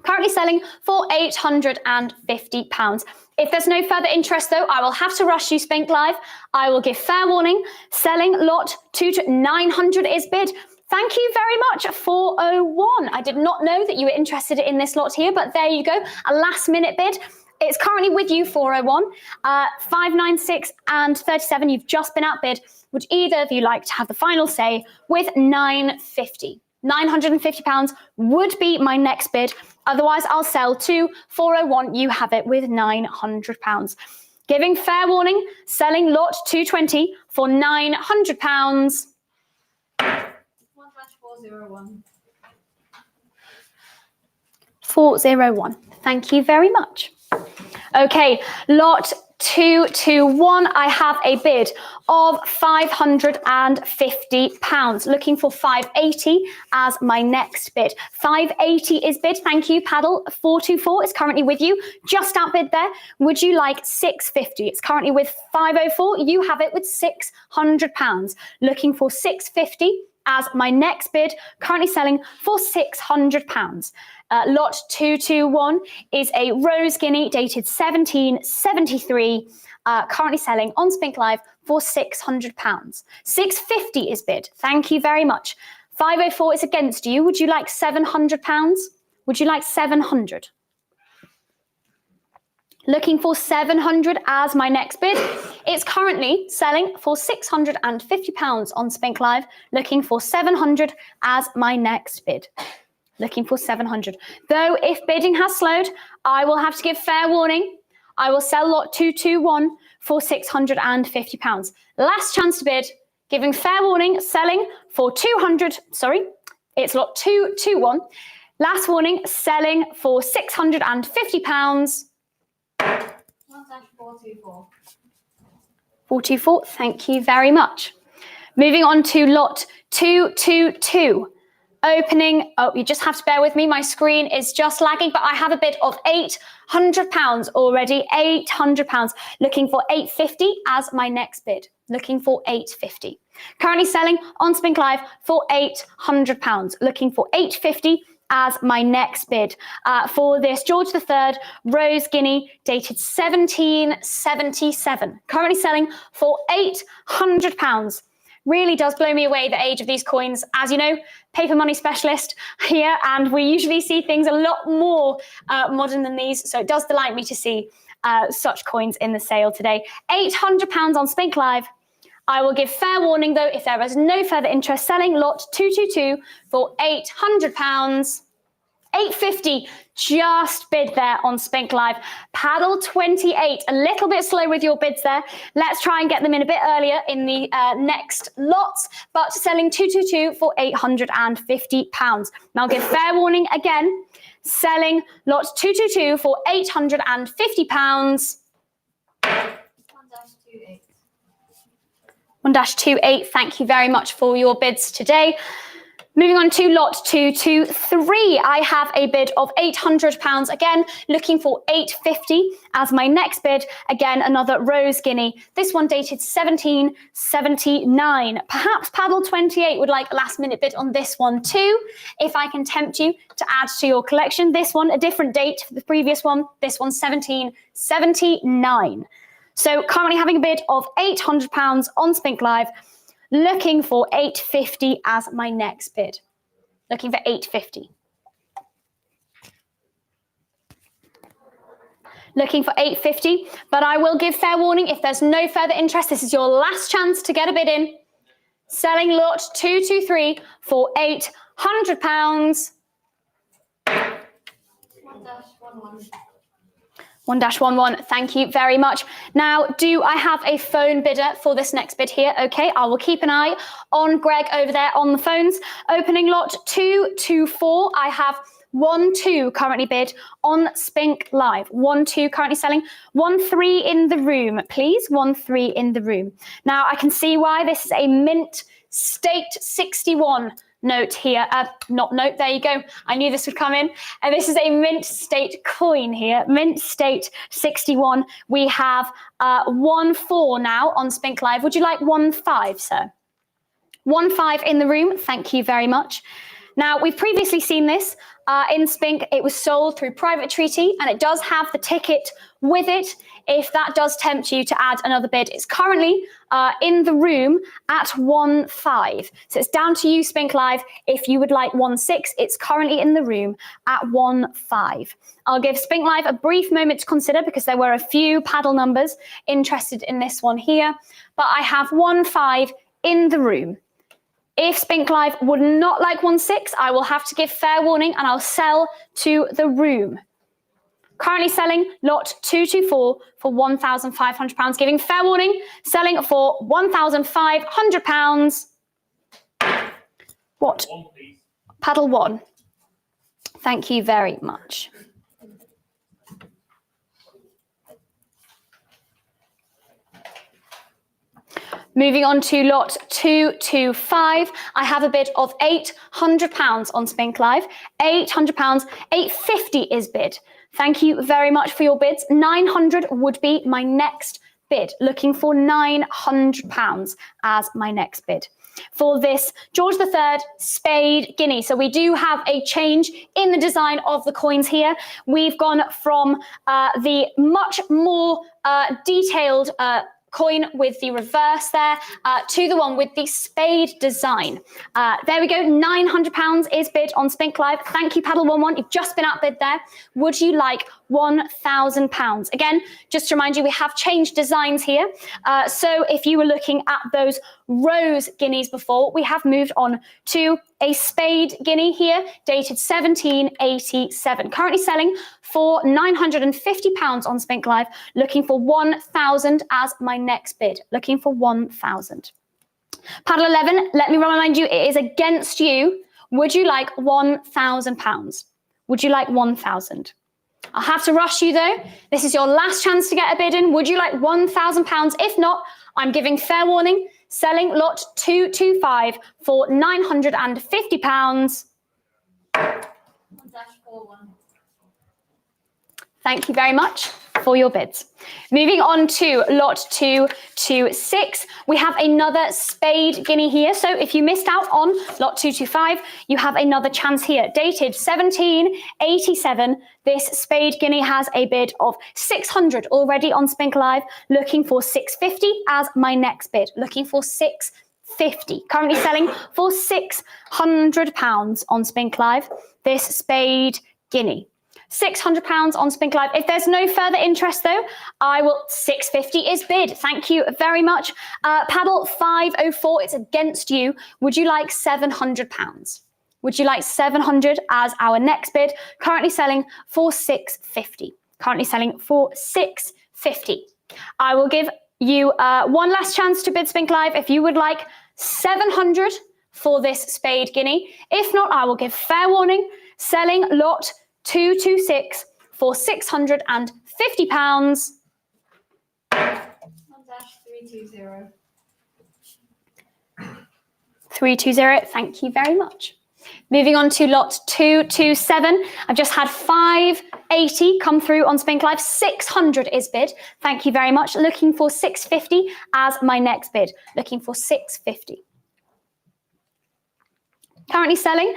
G: Currently selling for £850. If there's no further interest though, I will have to rush you Spink Live. I will give fair warning. Selling lot 900 is bid. Thank you very much, 401. I did not know that you were interested in this lot here, but there you go. A last minute bid. It's currently with you, 401. 596 and 37, you've just been outbid. Would either of you like to have the final say with 950? £950 would be my next bid. Otherwise, I'll sell to 401. You have it with £900. Giving fair warning, selling lot 220 for £900.
D: 1-401.
G: 401. Thank you very much. Okay, lot 221. I have a bid of £550. Looking for 580 as my next bid. 580 is bid. Thank you, Paddle. 424 is currently with you. Just outbid there. Would you like 650? It's currently with 504. You have it with £600. Looking for 650 as my next bid. Currently selling for £600. Lot 221 is a Rose Guinea dated 1773, currently selling on Spink Live for £600. 650 is bid. Thank you very much. 504 is against you. Would you like £700? Would you like 700? Looking for 700 as my next bid. It's currently selling for £650 on Spink Live. Looking for 700 as my next bid. Looking for 700. Though if bidding has slowed, I will have to give fair warning. I will sell lot 221 for £650. Last chance to bid, giving fair warning, selling for 200. Sorry, it's lot 221. Last warning, selling for £650.
D: 1-424.
G: 424, thank you very much. Moving on to lot 222. Opening, oh, you just have to bear with me. My screen is just lagging, but I have a bid of £800 already. £800. Looking for 850 as my next bid. Looking for 850. Currently selling on Spink Live for £800. Looking for 850 as my next bid for this George III Rose Guinea dated 1777. Currently selling for £800. Really does blow me away the age of these coins. As you know, paper money specialist here, and we usually see things a lot more modern than these. So it does delight me to see such coins in the sale today. £800 on Spink Live. I will give fair warning though, if there is no further interest, selling lot 222 for £800. 850, just bid there on Spink Live. Paddle 28, a little bit slow with your bids there. Let's try and get them in a bit earlier in the next lots, but selling 222 for £850. Now give fair warning again, selling lot 222 for £850.
D: 1-28.
G: 1-28, thank you very much for your bids today. Moving on to lot 223, I have a bid of £800. Again, looking for £850 as my next bid. Again, another rose guinea. This one dated 1779. Perhaps Paddle 28 would like a last minute bid on this one too. If I can tempt you to add to your collection. This one, a different date for the previous one. This one, 1779. So currently having a bid of £800 on Spink Live. Looking for £850 as my next bid. Looking for £850. Looking for £850, but I will give fair warning if there's no further interest. This is your last chance to get a bid in. Selling lot 223 for £800.
D: 1-11.
G: 1-11, thank you very much. Now, do I have a phone bidder for this next bid here? Okay, I will keep an eye on Greg over there on the phones. Opening lot 224, I have 1-2 currently bid on Spink Live. 1-2 currently selling. 1-3 in the room, please. 1-3 in the room. Now, I can see why this is a mint state 61 note here. Not note, there you go. I knew this would come in. And this is a mint state coin here. Mint state 61. We have 1-4 now on Spink Live. Would you like 1-5, sir? 1-5 in the room. Thank you very much. Now, we've previously seen this in Spink. It was sold through private treaty, and it does have the ticket with it. If that does tempt you to add another bid, it's currently in the room at 1-5. So it's down to you, Spink Live. If you would like 1-6, it's currently in the room at 1-5. I'll give Spink Live a brief moment to consider because there were a few paddle numbers interested in this one here. But I have 1-5 in the room. If Spink Live would not like 1-6, I will have to give fair warning and I'll sell to the room. Currently selling lot 224 for £1,500, giving fair warning, selling for £1,500. What? Paddle 1. Thank you very much. Moving on to lot 225, I have a bid of £800 on Spink Live. £800, £850 is bid. Thank you very much for your bids. £900 would be my next bid. Looking for £900 as my next bid. For this George III spade guinea. So we do have a change in the design of the coins here. We've gone from the much more detailed coin with the reverse there to the one with the spade design. There we go, £900 is bid on Spink Live. Thank you, Paddle 11. You've just been outbid there. Would you like £1,000? Again, just to remind you, we have changed designs here. So if you were looking at those rose guineas before, we have moved on to a spade guinea here, dated 1787. Currently selling for £950 on Spink Live. Looking for £1,000 as my next bid. Looking for £1,000. Paddle 11, let me remind you, it is against you. Would you like £1,000? Would you like £1,000? I'll have to rush you though. This is your last chance to get a bid in. Would you like £1,000? If not, I'm giving fair warning. Selling lot 225 for £950.
D: 1-41.
G: Thank you very much for your bids. Moving on to lot 226, we have another spade guinea here. So if you missed out on lot 225, you have another chance here. Dated 1787, this spade guinea has a bid of £600 already on Spink Live. Looking for £650 as my next bid. Looking for £650. Currently selling for £600 on Spink Live. This spade guinea. £600 on Spink Live. If there's no further interest though, I will, £650 is bid. Thank you very much. Paddle 504, it's against you. Would you like £700? Would you like £700 as our next bid? Currently selling for £650. Currently selling for £650. I will give you one last chance to bid Spink Live. If you would like £700 for this spade guinea. If not, I will give fair warning. Selling lot 226 for £650.
D: 1-320.
G: 320, thank you very much. Moving on to lot 227. I've just had 580 come through on Spink Live. 600 is bid. Thank you very much. Looking for 650 as my next bid. Looking for 650. Currently selling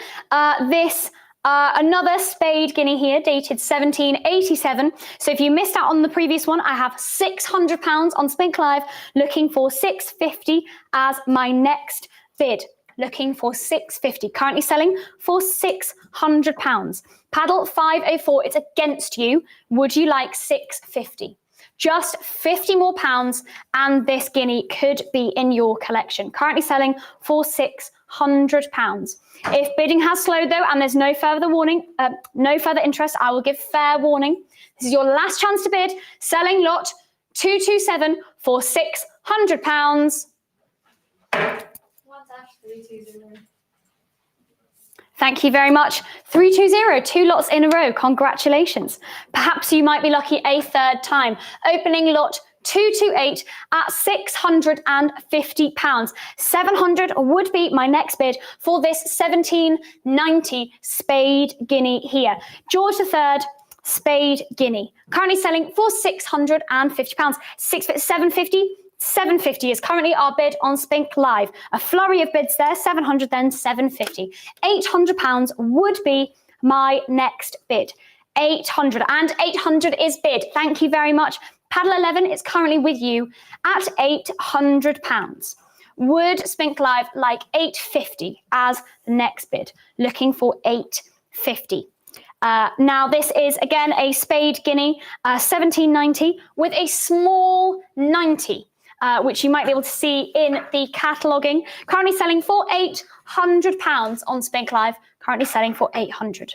G: another spade guinea here, dated 1787. So if you missed out on the previous one, I have £600 on Spink Live. Looking for 650 as my next bid. Looking for 650. Currently selling for £600. Paddle 504. It's against you. Would you like 650? Just 50 more pounds, and this guinea could be in your collection. Currently selling for £600. If bidding has slowed though, and there's no further warning, no further interest, I will give fair warning. This is your last chance to bid. Selling lot 227 for £600.
D: 1-320.
G: Thank you very much. 320, 2 lots in a row. Congratulations. Perhaps you might be lucky a third time. Opening lot 228 at £650. 700 would be my next bid for this 1790 spade guinea here. George III spade guinea. Currently selling for £650. 750. 750 is currently our bid on Spink Live. A flurry of bids there, 700, then 750. £800 would be my next bid. 800, and 800 is bid. Thank you very much. Paddle 11 is currently with you at £800. Would Spink Live like 850 as the next bid? Looking for 850. Now this is again a spade guinea, 1790 with a small 90. Which you might be able to see in the cataloguing. Currently selling for £800 on Spink Live. Currently selling for 800.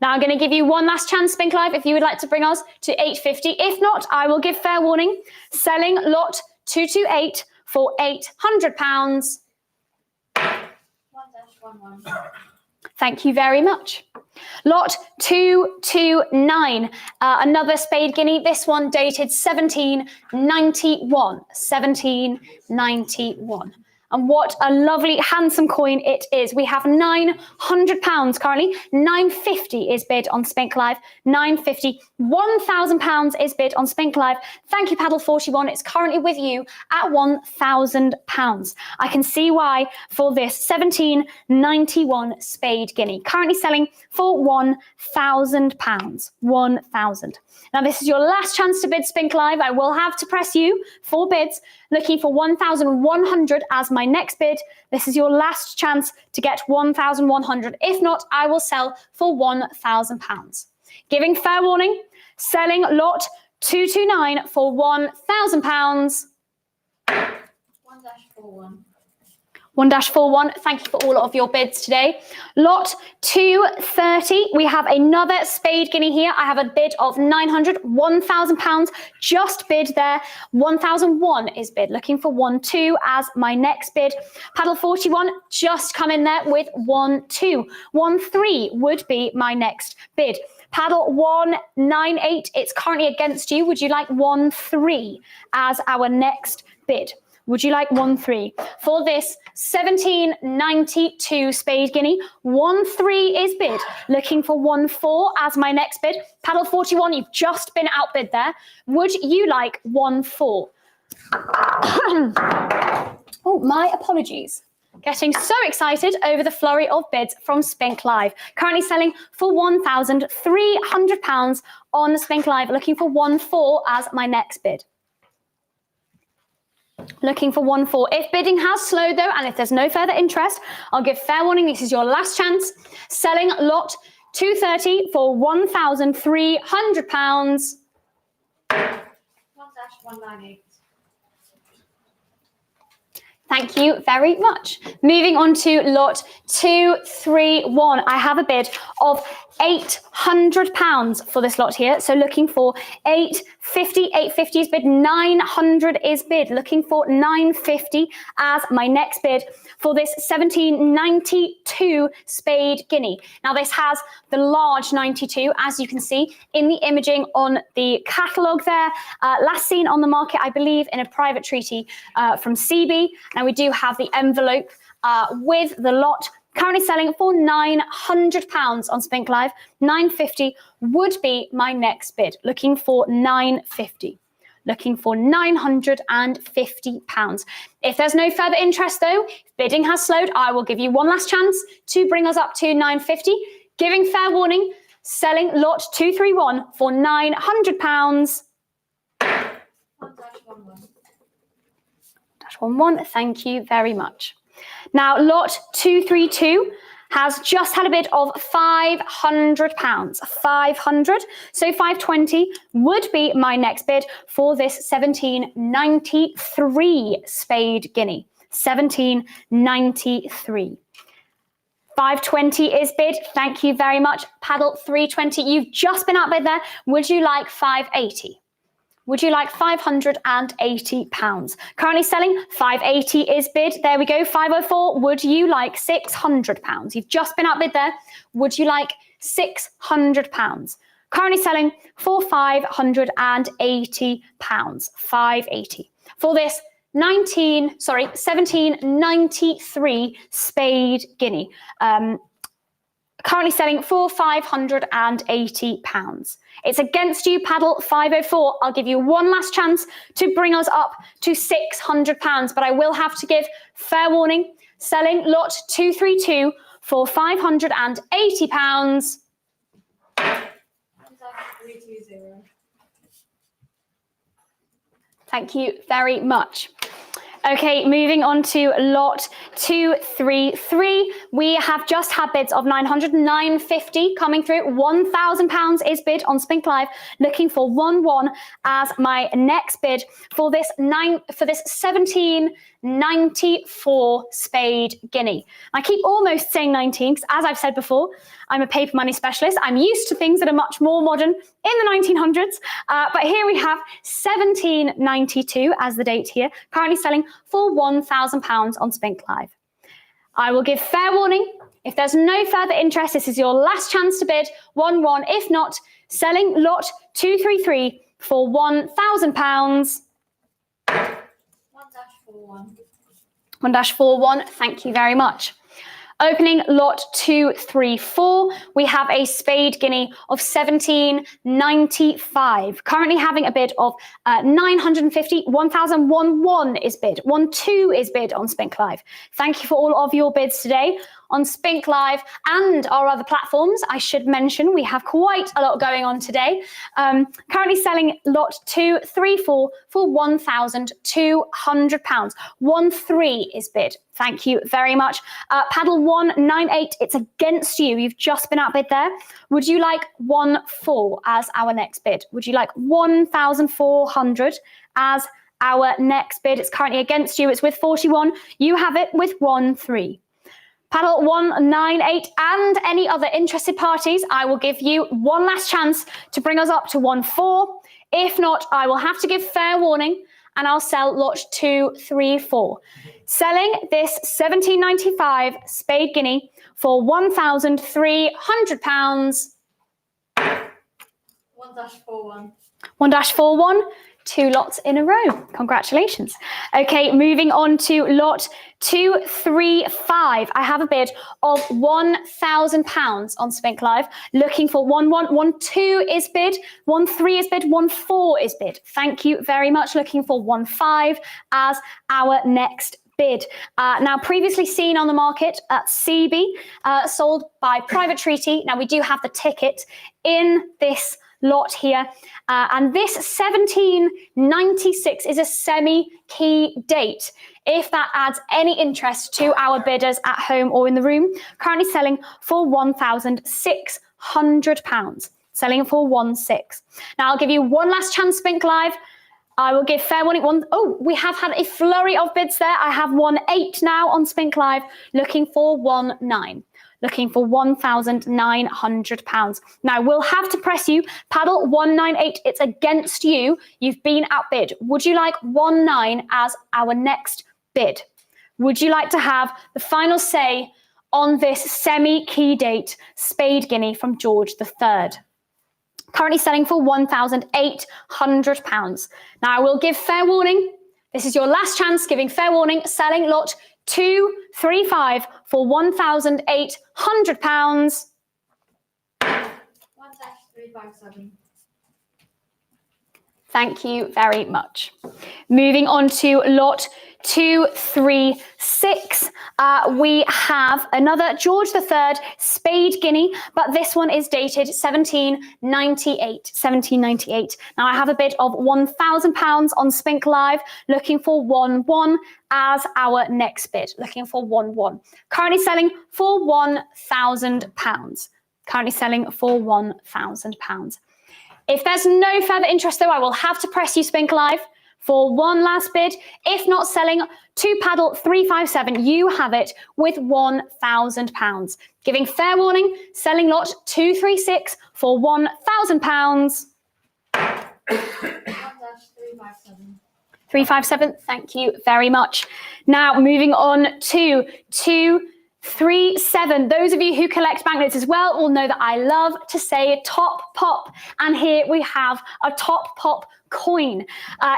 G: Now I'm going to give you one last chance, Spink Live, if you would like to bring us to 850. If not, I will give fair warning. Selling lot 228 for £800.
D: 1-11.
G: Thank you very much. Lot 229, another spade guinea. This one dated 1791. 1791. And what a lovely, handsome coin it is. We have £900 currently. 950 is bid on Spink Live. 950. £1,000 is bid on Spink Live. Thank you, Paddle 41. It's currently with you at £1,000. I can see why for this 1791 spade guinea. Currently selling for £1,000. 1,000. Now this is your last chance to bid Spink Live. I will have to press you for bids. Looking for 1,100 as my next bid. This is your last chance to get 1,100. If not, I will sell for £1,000. Giving fair warning, selling lot 229 for £1,000.
D: 1-41.
G: 1-41, thank you for all of your bids today. Lot 230, we have another spade guinea here. I have a bid of 900, £1,000, just bid there. 1,001 is bid, looking for 1-2 as my next bid. Paddle 41, just come in there with 1-2. 1-3 would be my next bid. Paddle 198, it's currently against you. Would you like 1-3 as our next bid? Would you like 1-3? For this 1792 spade guinea, 1-3 is bid. Looking for 1-4 as my next bid. Paddle 41, you've just been outbid there. Would you like 1-4? Oh, my apologies. Getting so excited over the flurry of bids from Spink Live. Currently selling for £1,300 on Spink Live. Looking for 1-4 as my next bid. Looking for 1-4. If bidding has slowed though, and if there's no further interest, I'll give fair warning. This is your last chance. Selling lot 230 for £1,300.
D: 1-198.
G: Thank you very much. Moving on to lot 231. I have a bid of £800 for this lot here. So looking for 850. 850 is bid. 900 is bid. Looking for 950 as my next bid for this 1792 spade guinea. Now this has the large 92, as you can see in the imaging on the catalogue there. Last seen on the market, I believe, in a private treaty from CB. Now we do have the envelope with the lot Currently selling for £900 on Spink Live. 950 would be my next bid. Looking for 950. Looking for £950. If there's no further interest though, if bidding has slowed, I will give you one last chance to bring us up to 950. Giving fair warning, selling lot 231 for £900. -11. Thank you very much. Now, lot 232 has just had a bid of £500. 500. So 520 would be my next bid for this 1793 spade guinea. 1793. 520 is bid. Thank you very much. Paddle 320. You've just been outbid there. Would you like 580? Would you like £580? Currently selling, 580 is bid. There we go, 504. Would you like £600? You've just been outbid there. Would you like £600? Currently selling for £580. 580. For this 1793 spade guinea. Currently selling for £580. It's against you, paddle 504. I'll give you one last chance to bring us up to £600, but I will have to give fair warning. Selling lot 232 for £580.
D: 320.
G: Thank you very much. Okay, moving on to lot 233. We have just had bids of 900, 950 coming through. £1,000 is bid on Spink Live. Looking for 11 as my next bid for this 1794 spade guinea. I keep almost saying 19 because, as I've said before, I'm a paper money specialist. I'm used to things that are much more modern in the 1900s. But here we have 1792 as the date here, currently selling for £1,000 on Spink Live. I will give fair warning. If there's no further interest, this is your last chance to bid 11. If not, selling lot 233 for £1,000.
D: 1-41.
G: 1-41, thank you very much. Opening lot 234, we have a spade guinea of 1795. Currently having a bid of 950. 1011 is bid. 12 is bid on Spink Live. Thank you for all of your bids today on Spink Live and our other platforms. I should mention we have quite a lot going on today. Currently selling lot 234 for £1,200. 13 is bid. Thank you very much. Paddle 198, it's against you. You've just been outbid there. Would you like 14 as our next bid? Would you like 1,400 as our next bid? It's currently against you. It's with 41. You have it with 13. Paddle 198 and any other interested parties, I will give you one last chance to bring us up to 14. If not, I will have to give fair warning and I'll sell lot 234. Selling this 1795 spade guinea for £1,300.
D: 1-41.
G: 1-41. 2 lots in a row. Congratulations. Okay, moving on to lot 235. I have a bid of £1,000 on Spink Live. Looking for 11. 12 is bid. 13 is bid. 14 is bid. Thank you very much. Looking for 15 as our next bid. Now previously seen on the market at CB, sold by private treaty. Now we do have the ticket in this lot here, and this 1796 is a semi-key date. If that adds any interest to our bidders at home or in the room, currently selling for £1,600. Selling for 16. Now I'll give you one last chance, Spink Live. I will give fair warning. Oh, we have had a flurry of bids there. I have 18 now on Spink Live, looking for 19. Looking for £1,900. Now, we'll have to press you. Paddle 198, it's against you. You've been outbid. Would you like 19 as our next bid? Would you like to have the final say on this semi-key date spade guinea from George III? Currently selling for £1,800. Now, I will give fair warning. This is your last chance, giving fair warning. Selling lot 235 for £1,800.
D: 1-357.
G: Thank you very much. Moving on to lot 236. We have another George III spade guinea, but this one is dated 1798. Now I have a bid of £1,000 on Spink Live, looking for 1-1 as our next bid, looking for 1-1. Currently selling for £1,000. Currently selling for £1,000. If there's no further interest, though, I will have to press you, Spink Live, for one last bid. If not selling to paddle 357, you have it with £1,000. Giving fair warning, selling lot 236 for £1,000.
D: 1-357.
G: 357, thank you very much. Now moving on to 237. Those of you who collect banknotes as well will know that I love to say top pop. And here we have a top pop coin.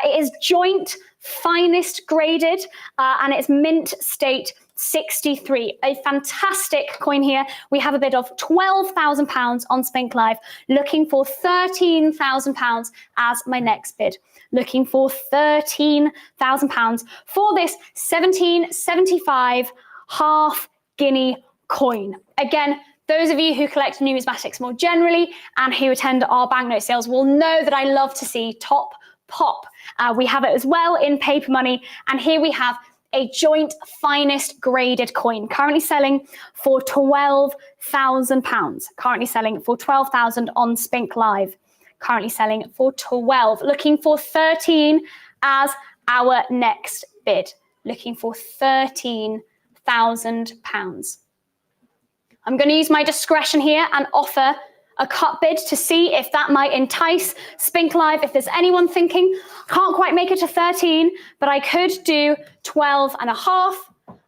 G: It is joint finest graded and it's mint state 63. A fantastic coin here. We have a bid of £12,000 on Spink Live, looking for £13,000 as my next bid. Looking for £13,000 for this 1775 half guinea coin. Again, those of you who collect numismatics more generally and who attend our banknote sales will know that I love to see top pop. We have it as well in paper money, and here we have a joint finest graded coin, currently selling for £12,000. Currently selling for £12,000 on Spink Live. Currently selling for 12. Looking for 13 as our next bid. Looking for £13,000. I'm going to use my discretion here and offer a cut bid to see if that might entice Spink Live. If there's anyone thinking, can't quite make it to 13, but I could do 12.5,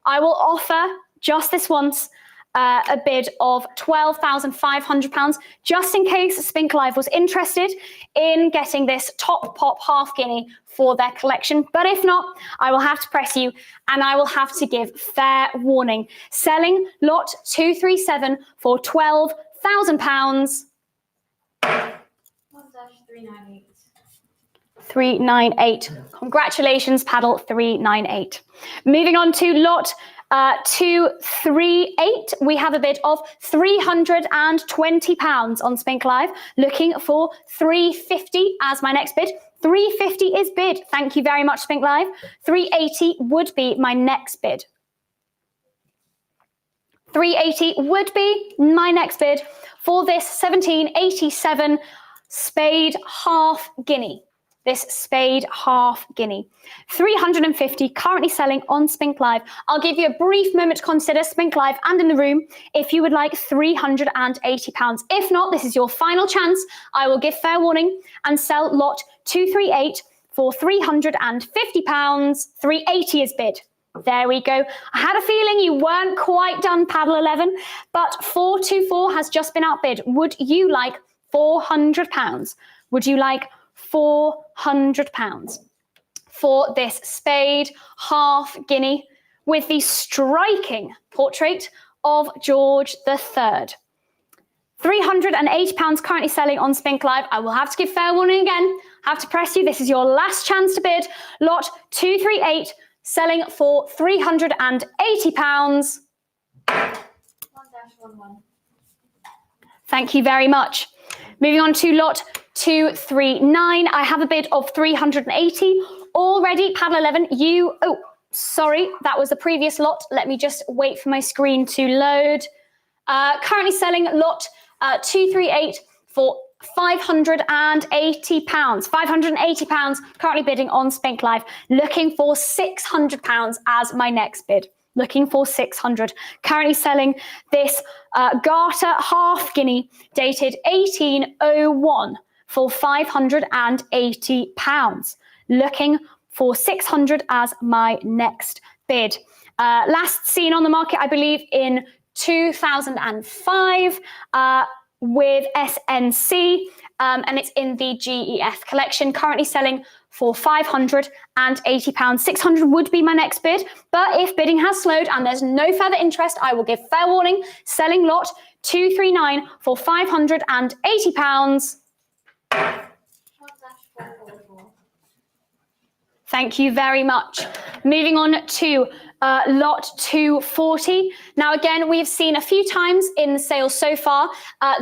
G: I will offer just this once a bid of £12,500, just in case Spink Live was interested in getting this top pop half guinea for their collection. But if not, I will have to press you and I will have to give fair warning. Selling lot 237 for £12,000.
D: 1-398.
G: 398. Congratulations, paddle 398. Moving on to lot 238. We have a bid of £320 on Spink Live, looking for 350 as my next bid. 350 is bid. Thank you very much, Spink Live. 380 would be my next bid. 380 would be my next bid for this 1787 spade half guinea. This spade half guinea. 350 currently selling on Spink Live. I'll give you a brief moment to consider, Spink Live and in the room, if you would like £380. If not, this is your final chance. I will give fair warning and sell lot 238 for £350. 380 is bid. There we go. I had a feeling you weren't quite done, paddle 11, but 424 has just been outbid. Would you like £400? Would you like £400 for this spade half guinea with the striking portrait of George III? £380 currently selling on Spink Live. I will have to give fair warning again. Have to press you. This is your last chance to bid. Lot 238 selling for £380.
D: 1-11.
G: Thank you very much. Moving on to lot 239. I have a bid of 380 already. Paddle 11, oh, sorry, that was the previous lot. Let me just wait for my screen to load. Currently selling lot 238 for £580. £580 currently bidding on Spink Live. Looking for £600 as my next bid. Looking for 600. Currently selling this garter half guinea dated 1801 for £580. Looking for 600 as my next bid. Last seen on the market, I believe, in 2005. with SNC, and it's in the GEF collection, currently selling for £580. 600 would be my next bid, but if bidding has slowed and there's no further interest, I will give fair warning, selling lot 239 for £580. Thank you very much. Moving on to lot 240. Now, again, we've seen a few times in the sale so far.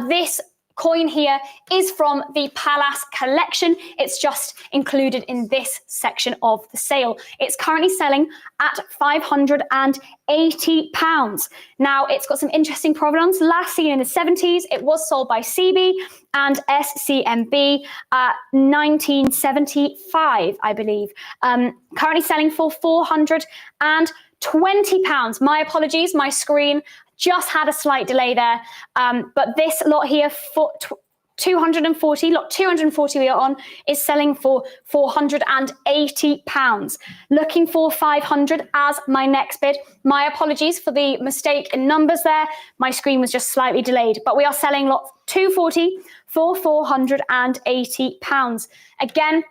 G: This coin here is from the Pallas collection. It's just included in this section of the sale. It's currently selling at £580. Now, it's got some interesting provenance. Last seen in the 70s, it was sold by CB and SCMB 1975, I believe. Currently selling for £420. My apologies, my screen just had a slight delay there. But this lot here, for 240, lot 240 we are on, is selling for £480. Looking for 500 as my next bid. My apologies for the mistake in numbers there. My screen was just slightly delayed, but we are selling lot 240 for £480. Again,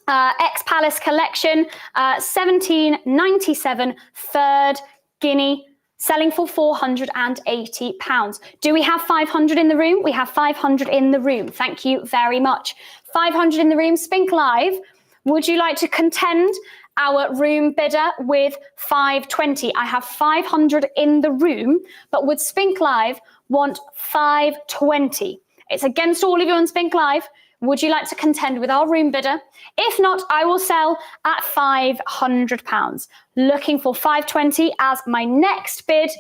G: ex-Pallas collection, 1797, third guinea, selling for £480. Do we have 500 in the room? We have 500 in the room. Thank you very much. 500 in the room. Spink Live, would you like to contend our room bidder with 520? I have 500 in the room, but would Spink Live want 520? It's against all of you on Spink Live. Would you like to contend with our room bidder? If not, I will sell at £500. Looking for 520 as my next bid,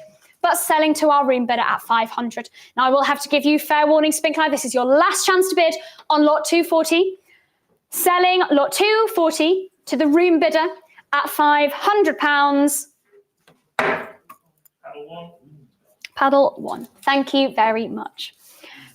G: but selling to our room bidder at 500. Now, I will have to give you fair warning, Spink Live. This is your last chance to bid on lot 240. Selling lot 240 to the room bidder at £500. Paddle one. Thank you very much.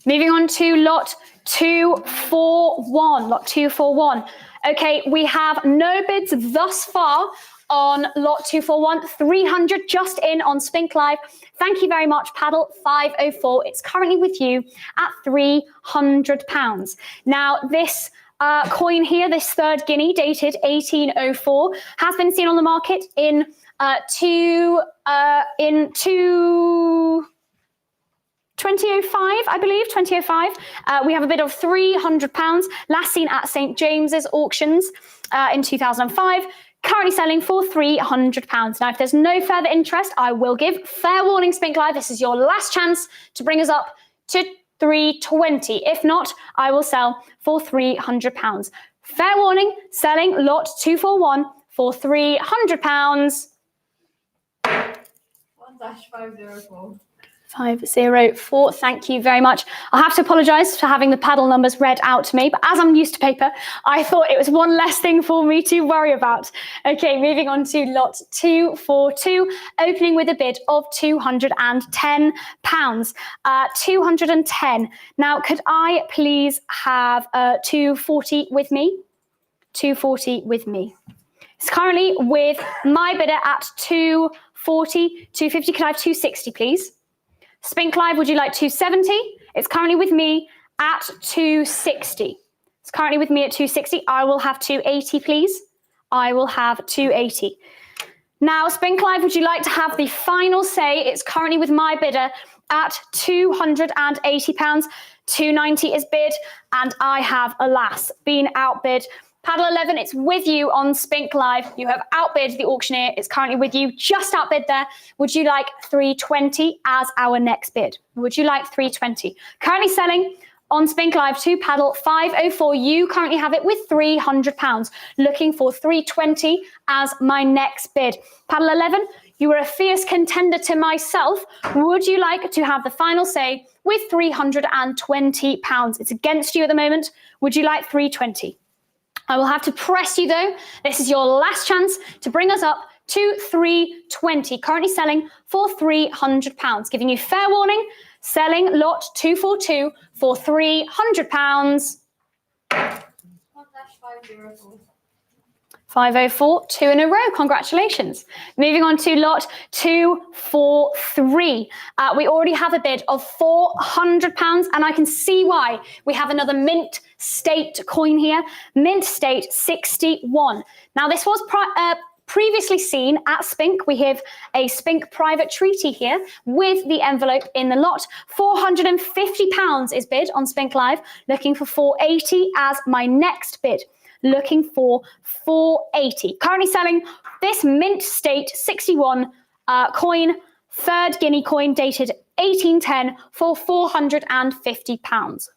G: Moving on to lot 241. Lot 241. Okay, we have no bids thus far on lot 241. 300 just in on Spink Live. Thank you very much, Paddle 504. It's currently with you at £300. Now, this coin here, this third guinea, dated 1804, has been seen on the market in 2005, I believe, 2005. We have a bid of £300, last seen at St. James's auctions in 2005, currently selling for £300. Now, if there's no further interest, I will give fair warning, Spink Live. This is your last chance to bring us up to 320. If not, I will sell for £300. Fair warning, selling lot 241 for £300.
D: 1-504.
G: 504. Thank you very much. I have to apologise for having the paddle numbers read out to me, but as I'm used to paper, I thought it was one less thing for me to worry about. Okay, moving on to lot 242, opening with a bid of £210. 210. Now, could I please have 240 with me? 240 with me. It's currently with my bidder at 240, 250. Could I have 260, please? Spink Live, would you like 270? It's currently with me at 260. It's currently with me at 260. I will have 280, please. I will have 280. Now, Spink Live, would you like to have the final say? It's currently with my bidder at £280. 290 is bid, and I have, alas, been outbid. Paddle 11, it's with you on Spink Live. You have outbid the auctioneer. It's currently with you, just outbid there. Would you like 320 as our next bid? Would you like 320? Currently selling on Spink Live to Paddle 504. You currently have it with £300. Looking for 320 as my next bid. Paddle 11, you are a fierce contender to myself. Would you like to have the final say with £320? It's against you at the moment. Would you like 320? I will have to press you though. This is your last chance to bring us up to 320. Currently selling for £300. Giving you fair warning, selling lot 242 for £300.
D: 1-504.
G: 504, 2 in a row. Congratulations. Moving on to lot 243. We already have a bid of £400, and I can see why. We have another mint state coin here. Mint state 61. Now, this was previously seen at Spink. We have a Spink private treaty here with the envelope in the lot. £450 is bid on Spink Live. Looking for 480 as my next bid. Looking for 480. Currently selling this mint state 61 coin, third guinea coin dated 1810 for £450.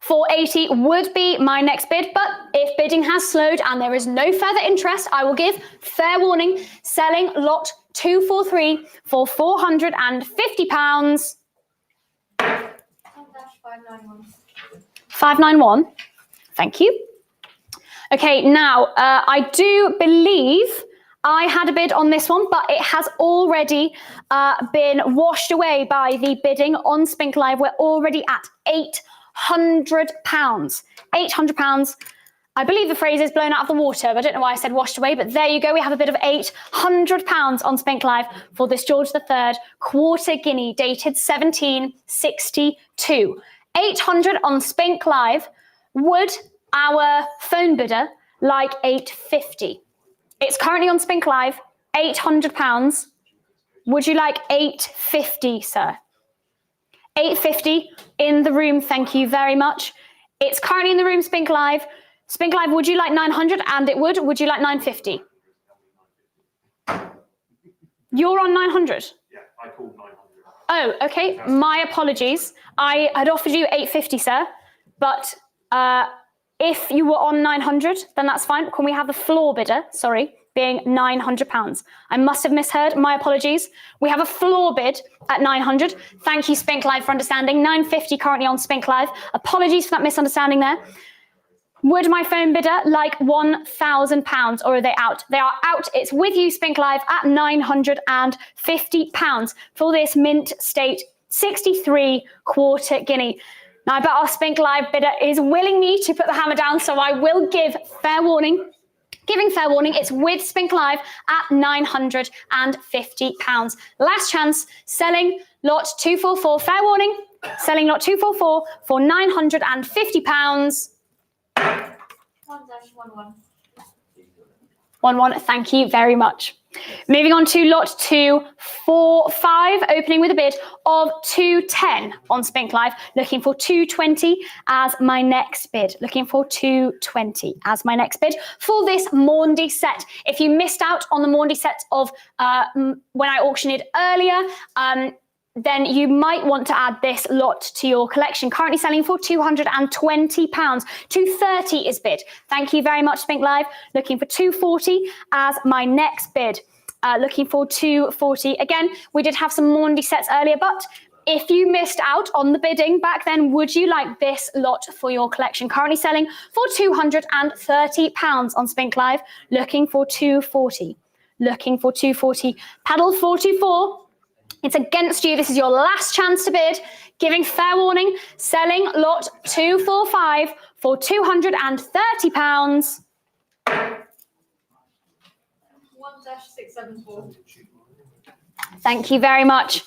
G: 480 would be my next bid, but if bidding has slowed and there is no further interest, I will give fair warning. Selling lot 243 for £450. 591. Thank you. Okay, now I do believe I had a bid on this one, but it has already been washed away by the bidding on Spink Live. We're already at £800. £800. I believe the phrase is blown out of the water, but I don't know why I said washed away, but there you go. We have a bid of £800 on Spink Live for this George III quarter guinea dated 1762. 800 on Spink Live. Would our phone bidder like 850? It's currently on Spink Live, £800. Would you like 850, sir? 850 in the room, thank you very much. It's currently in the room, Spink Live. Spink Live, would you like 900? And it would. Would you like 950? You're on 900?
A: Yeah, I called 900.
G: Oh, okay. My apologies. I had offered you 850, sir. But if you were on 900, then that's fine. Can we have the floor bidder, sorry, being £900? I must have misheard. My apologies. We have a floor bid at 900. Thank you, Spink Live, for understanding. 950 currently on Spink Live. Apologies for that misunderstanding there. Would my phone bidder like £1,000, or are they out? They are out. It's with you, Spink Live, at £950 for this mint state 63 quarter guinea. Now, I bet our Spink Live bidder is willing me to put the hammer down, so I will give fair warning. Giving fair warning, it's with Spink Live at £950. Last chance, selling lot 244. Fair warning, selling lot 244 for £950.
D: 1-11.
G: 1-1, thank you very much. Moving on to lot 245, opening with a bid of 210 on Spink Live. Looking for 220 as my next bid. Looking for 220 as my next bid for this Maundy set. If you missed out on the Maundy set of when I auctioned earlier, then you might want to add this lot to your collection. Currently selling for £220. 230 is bid. Thank you very much, Spink Live. Looking for 240 as my next bid. Looking for 240. Again, we did have some Maundy sets earlier, but if you missed out on the bidding back then, would you like this lot for your collection? Currently selling for £230 on Spink Live. Looking for 240. Looking for 240. Paddle 424. It's against you. This is your last chance to bid. Giving fair warning. Selling lot 245 for £230.
D: 1-674.
G: Thank you very much.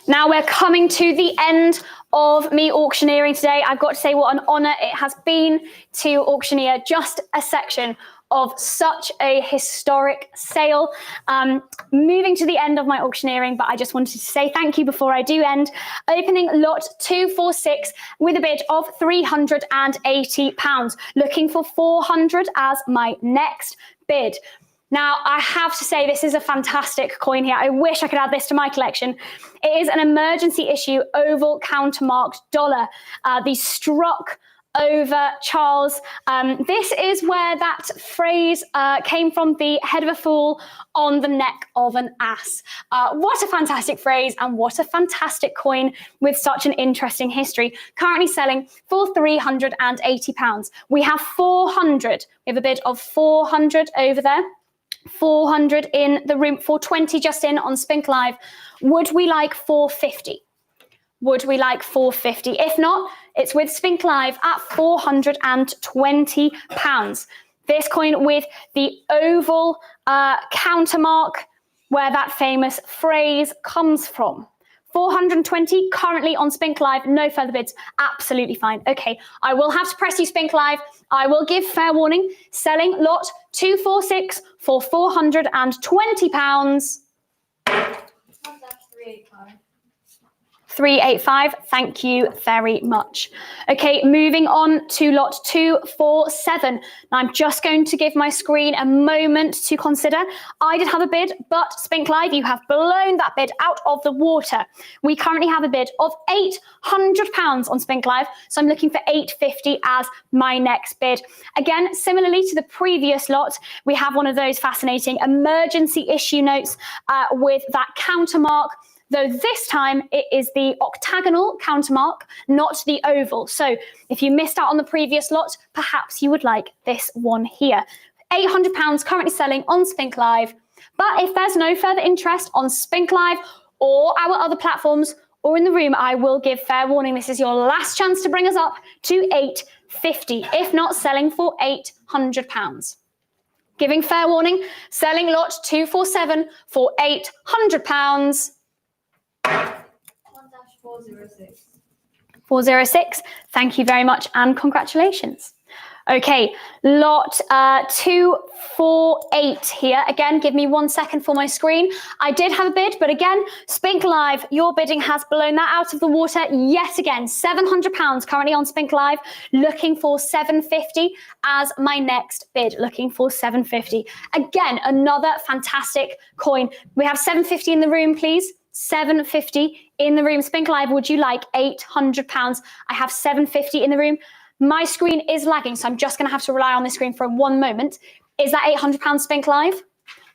G: Now we're coming to the end of me auctioneering today. I've got to say what an honour it has been to auctioneer just a section of such a historic sale. Moving to the end of my auctioneering, but I just wanted to say thank you before I do end. Opening lot 246 with a bid of £380. Looking for 400 as my next bid. Now, I have to say this is a fantastic coin here. I wish I could add this to my collection. It is an emergency issue oval countermarked dollar. The struck over Charles. This is where that phrase came from, the head of a fool on the neck of an ass. What a fantastic phrase, and what a fantastic coin with such an interesting history. Currently selling for £380. We have 400. We have a bid of 400 over there. 400 in the room, 420 just in on Spink Live. Would we like 450? Would we like 450? If not, it's with Spink Live at £420. This coin with the oval countermark where that famous phrase comes from. 420 currently on Spink Live, no further bids, absolutely fine. Okay, I will have to press you Spink Live. I will give fair warning, selling lot 246 for £420. 385, thank you very much. Okay, moving on to lot 247. Now I'm just going to give my screen a moment to consider. I did have a bid, but Spink Live, you have blown that bid out of the water. We currently have a bid of £800 on Spink Live, so I'm looking for 850 as my next bid. Again, similarly to the previous lot, we have one of those fascinating emergency issue notes with that countermark, though this time it is the octagonal countermark, not the oval. So if you missed out on the previous lot, perhaps you would like this one here. £800 currently selling on Spink Live. But if there's no further interest on Spink Live or our other platforms or in the room, I will give fair warning. This is your last chance to bring us up to 850, if not selling for £800. Giving fair warning, selling lot 247 for £800.
D: 1-406.
G: 406, thank you very much and congratulations. Okay, lot 248 here. Again, give me 1 second for my screen. I did have a bid, but again, Spink Live, your bidding has blown that out of the water yet again. £700 currently on Spink Live, looking for 750 as my next bid, looking for 750. Again, another fantastic coin. We have 750 in the room, please. 750 in the room. Spink Live, would you like £800? I have 750 in the room. My screen is lagging, so I'm just going to have to rely on this screen for 1 moment. Is that £800 Spink Live?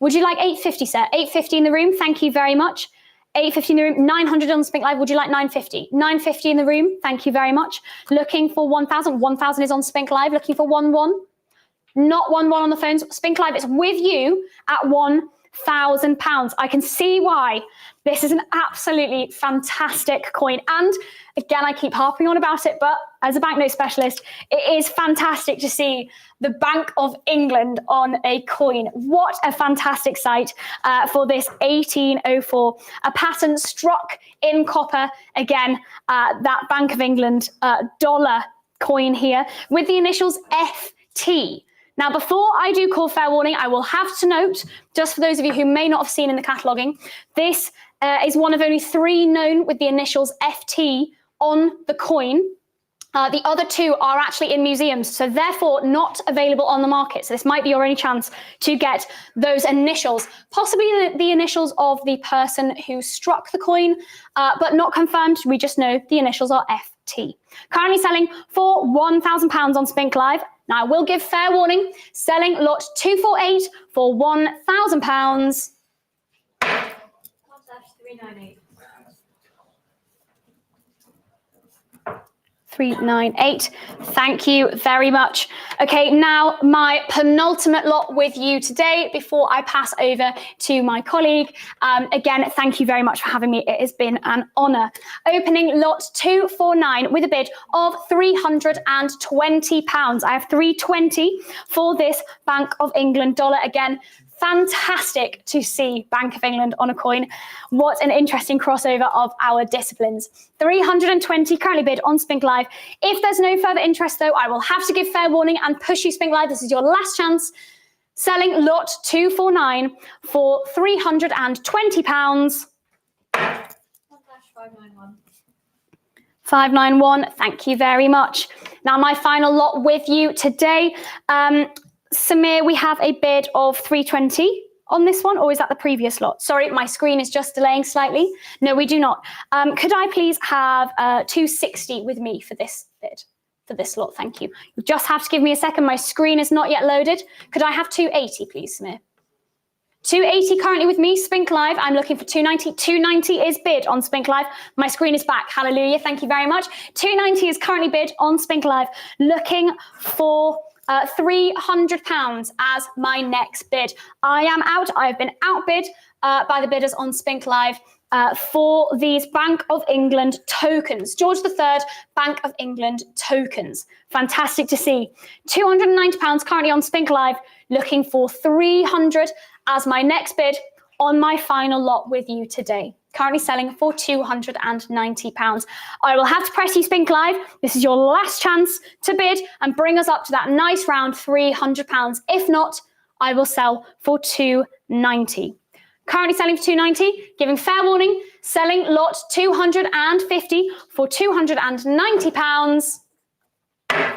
G: Would you like 850, sir? 850 in the room. Thank you very much. 850 in the room. 900 on Spink Live. Would you like 950? 950 in the room. Thank you very much. Looking for 1,000. 1,000 is on Spink Live. Looking for 1,1. Not 1,1 on the phones. Spink Live, it's with you at £1,000. I can see why this is an absolutely fantastic coin. And again, I keep harping on about it, but as a banknote specialist, it is fantastic to see the Bank of England on a coin. What a fantastic sight for this 1804. A pattern struck in copper. Again, that Bank of England dollar coin here with the initials FT. Now, before I do call fair warning, I will have to note, just for those of you who may not have seen in the cataloguing, this is one of only 3 known with the initials FT on the coin. The other 2 are actually in museums, so therefore not available on the market. So this might be your only chance to get those initials, possibly the initials of the person who struck the coin, but not confirmed. We just know the initials are FT. Currently selling for £1,000 on Spink Live. Now, I will give fair warning, selling lot 248 for £1,000.
D: 1-398.
G: 398. Thank you very much. Okay, now my penultimate lot with you today before I pass over to my colleague. Again, thank you very much for having me. It has been an honour. Opening lot 249 with a bid of £320. I have 320 for this Bank of England dollar. Again, fantastic to see Bank of England on a coin. What an interesting crossover of our disciplines. 320 currently bid on Spink Live. If there's no further interest, though, I will have to give fair warning and push you Spink Live. This is your last chance. Selling lot 249 for £320.
D: 1-591.
G: 591. Thank you very much. Now, my final lot with you today. Samir, we have a bid of 320 on this one, or is that the previous lot? Sorry, my screen is just delaying slightly. No, we do not. Could I please have 260 with me for this bid, for this lot? Thank you. You just have to give me a second. My screen is not yet loaded. Could I have 280, please, Samir? 280 currently with me, Spink Live. I'm looking for 290. 290 is bid on Spink Live. My screen is back. Hallelujah. Thank you very much. 290 is currently bid on Spink Live. Looking for £300 as my next bid. I am out. I have been outbid by the bidders on Spink Live. for these Bank of England tokens. George III, Bank of England tokens. Fantastic to see. £290 currently on Spink Live, looking for 300 as my next bid on my final lot with you today. Currently selling for £290. I will have to press you, Spink Live. This is your last chance to bid and bring us up to that nice round £300. If not, I will sell for £290. Currently selling for £290, giving fair warning, selling lot 250 for £290.
D: 1-674.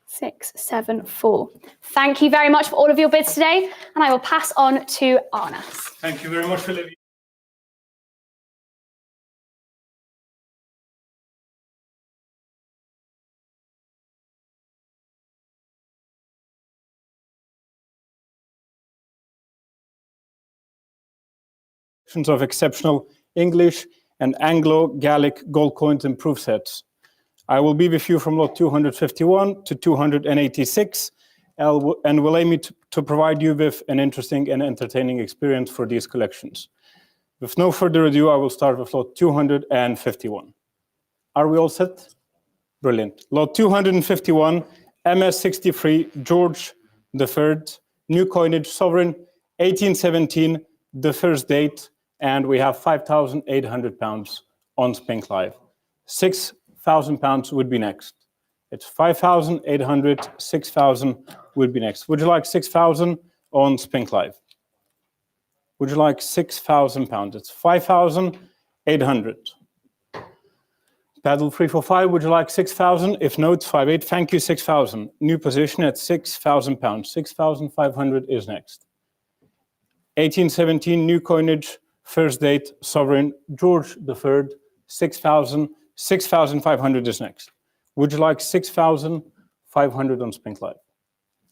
G: 674. Thank you very much for all of your bids today, and I will pass on to Arnas.
H: Thank you very much, Olivia. Of exceptional English and Anglo-Gallic gold coins and proof sets. I will be with you from lot 251 to 286 and will aim to provide you with an interesting and entertaining experience for these collections. With no further ado, I will start with lot 251. Are we all set? Brilliant. Lot 251, MS63, George III, new coinage, sovereign, 1817, the first date, and we have £5,800 on Spink Live. £6,000 would be next. It's 5,800, 6,000 would be next. Would you like 6,000 on Spink Live? Would you like £6,000? It's 5,800. Paddle 345, would you like 6,000? If no, it's 5,800. Thank you, 6,000. New position at £6,000. 6,500 is next. 1817, new coinage, first date, sovereign, George III, 6,000, 6,500 is next. Would you like 6,500 on Spink Live?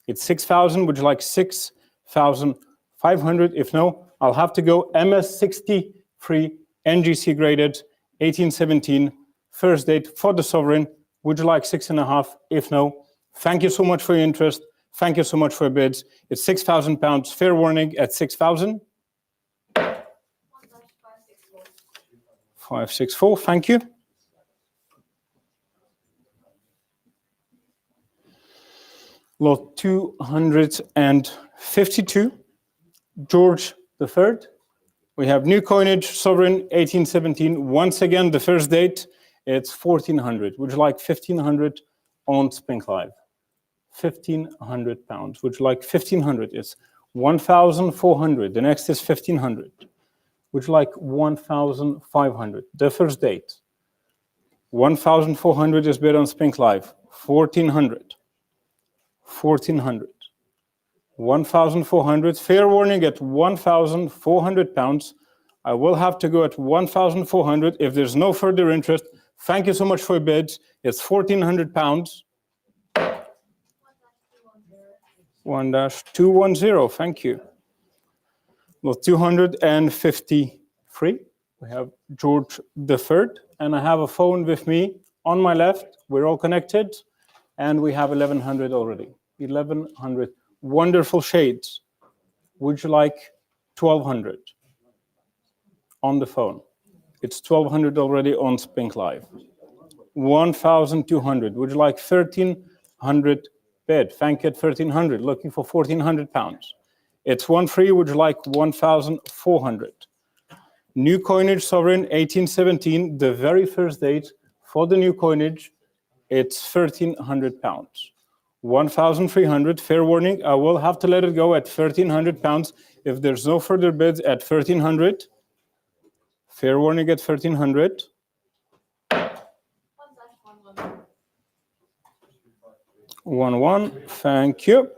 H: It's 6,000, would you like 6,500? If no, I'll have to go MS63, NGC graded, 1817, first date for the sovereign. Would you like 6,500? If no, thank you so much for your interest. Thank you so much for your bids. It's £6,000. Fair warning at 6,000. 564. Thank you. Lot 252. George III. We have new coinage, sovereign, 1817. Once again, the first date. It's 1,400. Would you like 1,500 on Spink Live? £1,500. Would you like 1,500? It's 1,400. The next is 1,500. Would you like 1,500? The first date. 1,400 is bid on Spink Live. 1,400. 1,400. 1,400. Fair warning at £1,400. I will have to go at 1,400 if there's no further interest. Thank you so much for your bids. It's £1,400. 1-210, thank you. Lot 253, we have George III, and I have a phone with me on my left. We're all connected, and we have 1,100 already. 1,100, wonderful shades. Would you like 1,200 on the phone? It's 1,200 already on Spink Live. 1,200, would you like 1,300? Bid. Thank you at 1,300. Looking for £1,400. It's 1 free. Would you like 1,400? New coinage, sovereign, 1817. The very first date for the new coinage. It's £1,300. 1,300. Fair warning. I will have to let it go at £1,300 if there's no further bids at 1,300. Fair warning at 1,300. 1-1, thank you.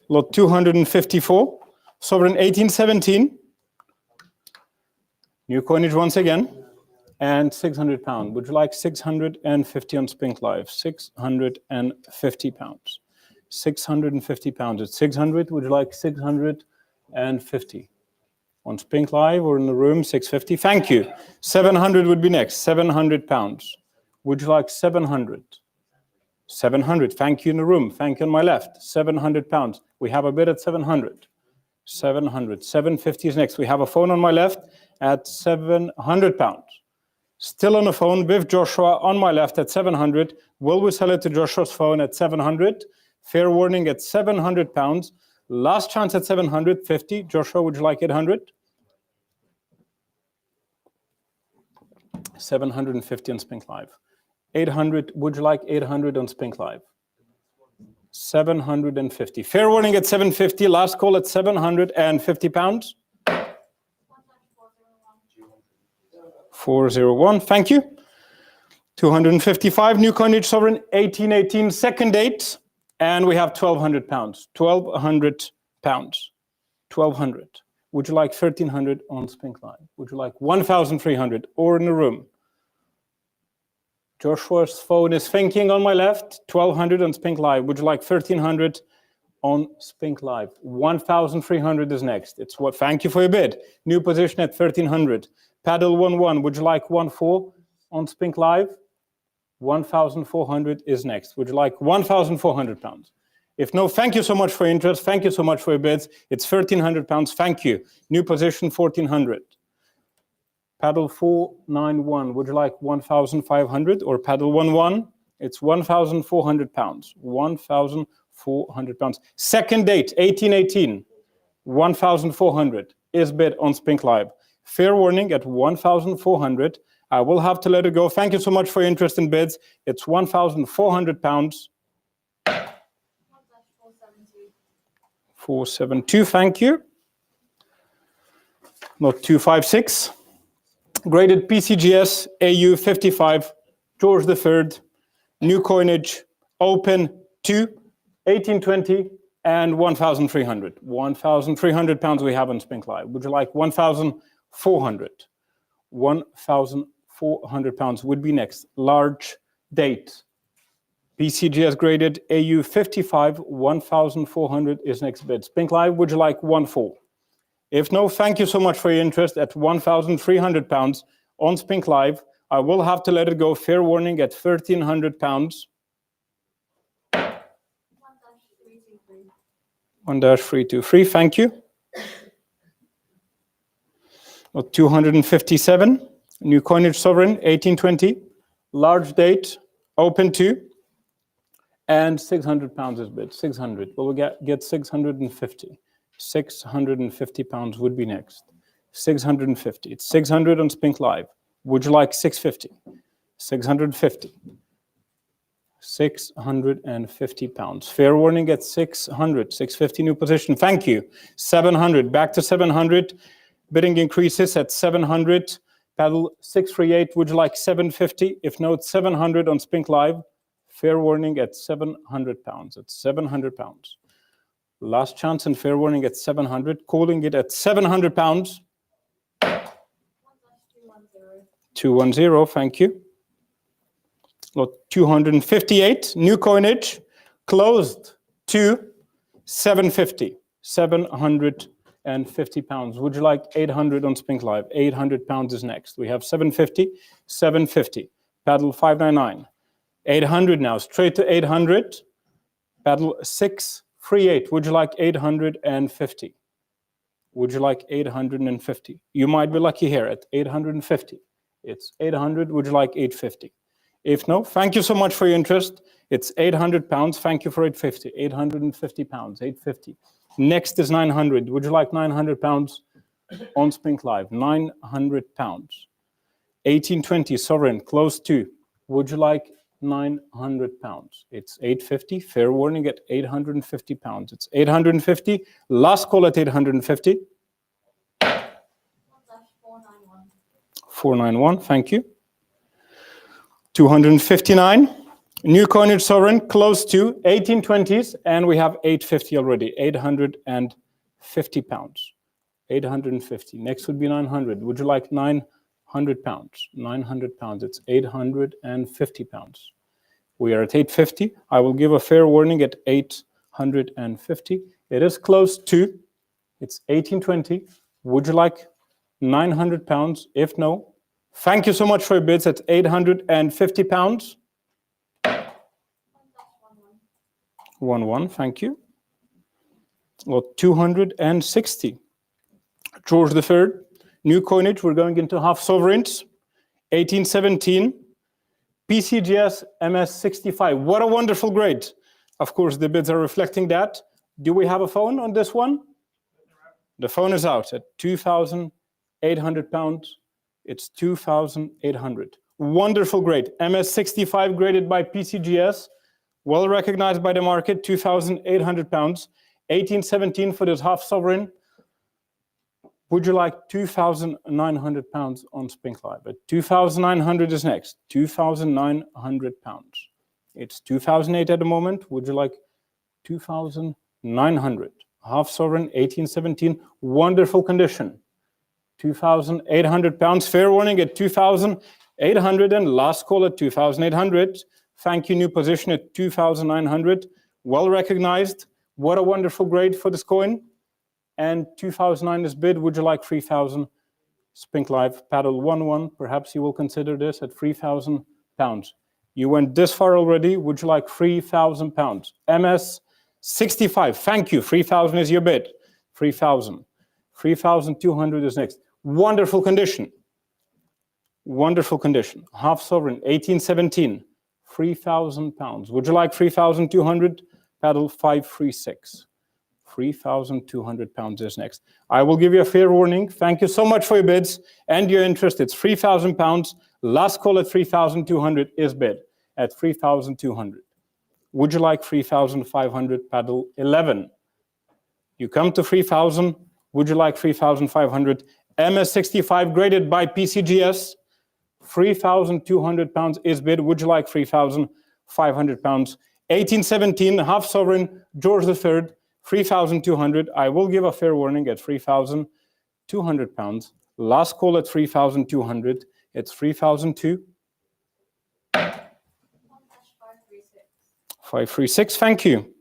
H: Lot 254, sovereign 1817. New coinage once again, and £600. Would you like 650 on Spink Live? £650. £650. It's 600. Would you like 650 on Spink Live or in the room? 650. Thank you. 700 would be next. £700. Would you like 700? 700. Thank you in the room. Thank you on my left. £700. We have a bid at 700. 700. 750 is next. We have a phone on my left at £700. Still on the phone with Joshua on my left at 700. Will we sell it to Joshua's phone at 700? Fair warning at £700. Last chance at 750. Joshua, would you like 800? 750 on Spink Live. 800, would you like 800 on Spink Live? 750. Fair warning at 750. Last call at £750. 401, thank you. 255, new coinage sovereign, 1818, second date. And we have £1,200. £1,200. 1,200. Would you like 1,300 on Spink Live? Would you like 1,300 or in the room? Joshua's phone is thinking on my left. 1,200 on Spink Live. Would you like 1,300 on Spink Live? 1,300 is next. It's what? Thank you for your bid. New position at 1,300. Paddle 1-1. Would you like 1-4 on Spink Live? 1,400 is next. Would you like 1,400 pounds? If no, thank you so much for your interest. Thank you so much for your bids. It's 1,300 pounds. Thank you. New position 1,400. Paddle 491. Would you like 1,500 or paddle 1-1? It's 1,400 pounds. 1,400 pounds. Second date 1818. 1,400 is bid on Spink Live. Fair warning at 1,400. I will have to let it go. Thank you so much for your interest in bids. It's 1,400 pounds. 472, thank you. Lot 256. Graded PCGS AU 55, George III, new coinage, open 2, 1820 and 1,300. 1,300 pounds we have on Spink Live. Would you like 1,400? 1,400 pounds would be next. Large date. PCGS graded AU 55, 1,400 is next bid. Spink Live, would you like 1,400? If no, thank you so much for your interest at 1,300 pounds on Spink Live. I will have to let it go. Fair warning at 1,300 pounds. 1-323, thank you. Lot 257, new coinage sovereign, 1820, large date, open 2, and 600 pounds is bid. 600. Will we get 650? 650 pounds would be next. 650. It's 600 on Spink Live. Would you like 650? 650. 650 pounds. Fair warning at 600. 650 new position. Thank you. 700. Back to 700. Bidding increases at 700. Paddle 638. Would you like 750? If no, it's 700 on Spink Live. Fair warning at 700 pounds. It's 700 pounds. Last chance and fair warning at 700. Calling it at 700 pounds. 210, thank you. Lot 258, new coinage, closed to 750. 750 pounds. Would you like 800 on Spink Live? 800 pounds is next. We have 750, 750. Paddle 599. 800 now, straight to 800. Paddle 638. Would you like 850? Would you like 850? You might be lucky here at 850. It's 800. Would you like 850? If no, thank you so much for your interest. It's 800 pounds. Thank you for 850. 850 pounds. 850. Next is 900. Would you like 900 pounds on Spink Live? 900 pounds. 1820 sovereign close to. Would you like 900 pounds? It's 850. Fair warning at 850 pounds. It's 850. Last call at 850. 491. Thank you. 259. New coinage sovereign close to 1820s, and we have 850 already. 850 pounds. 850. Next would be 900. Would you like 900 pounds? 900 pounds. It's 850 pounds. We are at 850. I will give a fair warning at 850. It is close to. It's 1820. Would you like 900 pounds? If no, thank you so much for your bids at 850 pounds. 11, thank you. Lot 260. George III, new coinage, we're going into half sovereigns. 1817, PCGS MS65. What a wonderful grade. Of course, the bids are reflecting that. Do we have a phone on this one? The phone is out at £2,800. It's 2,800. Wonderful grade. MS65 graded by PCGS. Well recognized by the market, £2,800. 1817 for this half sovereign. Would you like £2,900 on Spink Live? But 2,900 is next. £2,900. It's 2,008 at the moment. Would you like 2,900? Half sovereign, 1817. Wonderful condition. £2,800. Fair warning at 2,800 and last call at 2,800. Thank you, new position at 2,900. Well recognized. What a wonderful grade for this coin. And 2,009 is bid. Would you like 3,000? Spink Live, paddle 1-1. Perhaps you will consider this at £3,000. You went this far already. Would you like £3,000? MS 65. Thank you. 3,000 is your bid. 3,000. 3,200 is next. Wonderful condition. Wonderful condition. Half sovereign. 1817. £3,000. Would you like 3,200? Paddle 536. £3,200 is next. I will give you a fair warning. Thank you so much for your bids and your interest. It's £3,000. Last call at 3,200 is bid at 3,200. Would you like 3,500? Paddle 11. You come to 3,000. Would you like 3,500? MS65 graded by PCGS. £3,200 is bid. Would you like 3,500? 1817, half sovereign, George III. 3,200. I will give a fair warning at £3,200. Last call at 3,200. It's 3,002. 536. Thank you.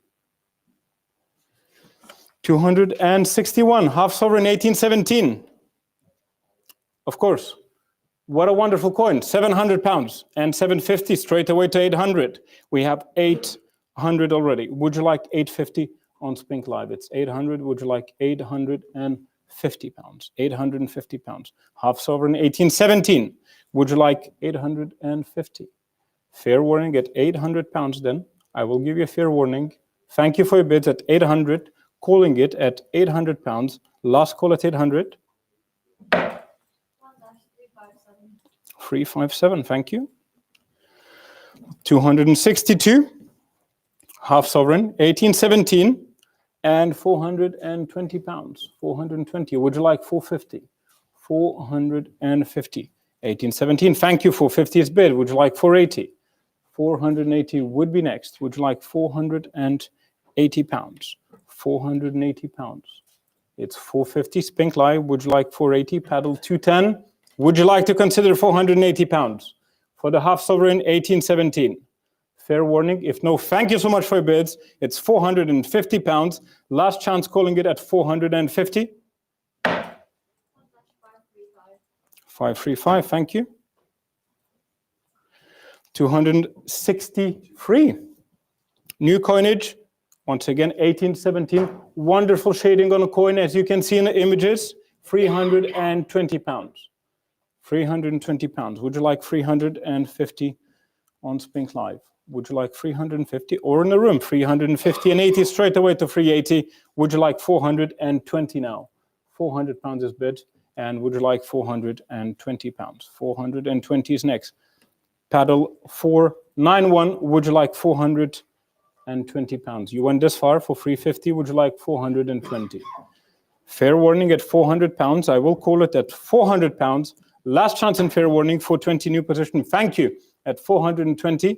H: 261. Half sovereign, 1817. Of course. What a wonderful coin. £700 and 750 straight away to 800. We have 800 already. Would you like 850? On Spink Live, it's 800. Would you like 850 pounds? 850 pounds. Half sovereign, 1817. Would you like 850? Fair warning at 800 pounds then. I will give you a fair warning. Thank you for your bids at 800. Calling it at 800 pounds. Last call at 800. 357, thank you. 262. Half sovereign, 1817. And £420. 420. Would you like 450? 450. 1817. Thank you. 450 is bid. Would you like 480? 480 would be next. Would you like £480? 480 pounds. It's 450. Spink Live. Would you like 480? Paddle 210. Would you like to consider 480 pounds for the half sovereign 1817? Fair warning. If no, thank you so much for your bids. It's 450 pounds. Last chance calling it at 450. 535. Thank you. 263. New coinage. Once again, 1817. Wonderful shading on a coin, as you can see in the images. 320 pounds. 320 pounds. Would you like 350 on Spink Live? Would you like 350? Or in the room, 350 and 80 straight away to 380. Would you like 420 now? 400 pounds is bid. And would you like 420 pounds? 420 is next. Paddle 491. Would you like 420 pounds? You went this far for 350. Would you like 420? Fair warning at 400 pounds. I will call it at 400 pounds. Last chance and fair warning for 20 new position. Thank you at 420.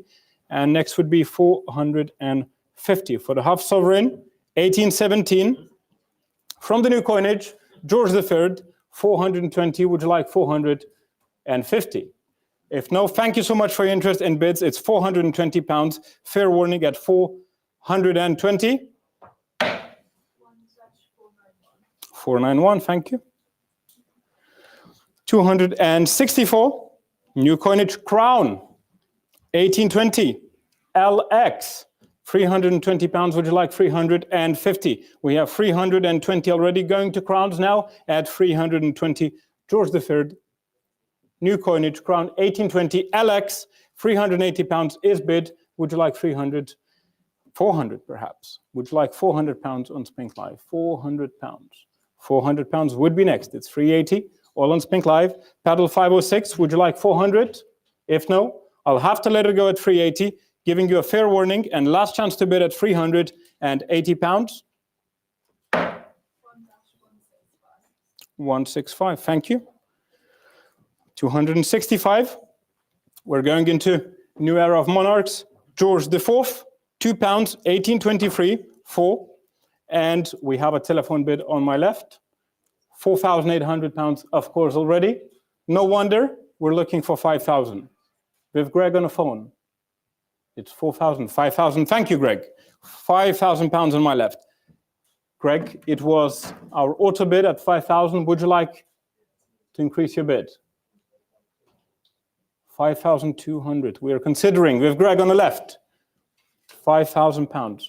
H: And next would be 450 for the half sovereign, 1817. From the new coinage, George III, 420. Would you like 450? If no, thank you so much for your interest in bids. It's 420 pounds. Fair warning at 420. 491, thank you. 264. New coinage, crown. 1820. LX. £320. Would you like 350? We have 320 already going to crowns now at 320. George III, new coinage, crown 1820. Alex, £380 is bid. Would you like 300? 400 perhaps. Would you like £400 on Spink Live? £400. £400 would be next. It's 380, all on Spink Live. Paddle 506, would you like 400? If no, I'll have to let it go at 380, giving you a fair warning and last chance to bid at £380. 165, thank you. 265. We're going into new era of monarchs. George IV, £2, 1823, 4. And we have a telephone bid on my left. £4,800, of course, already. No wonder we're looking for 5,000. We have Greg on the phone. It's 4,000, 5,000. Thank you, Greg. £5,000 on my left. Greg, it was our auto bid at 5,000. Would you like to increase your bid? 5,200. We are considering. We have Greg on the left. £5,000.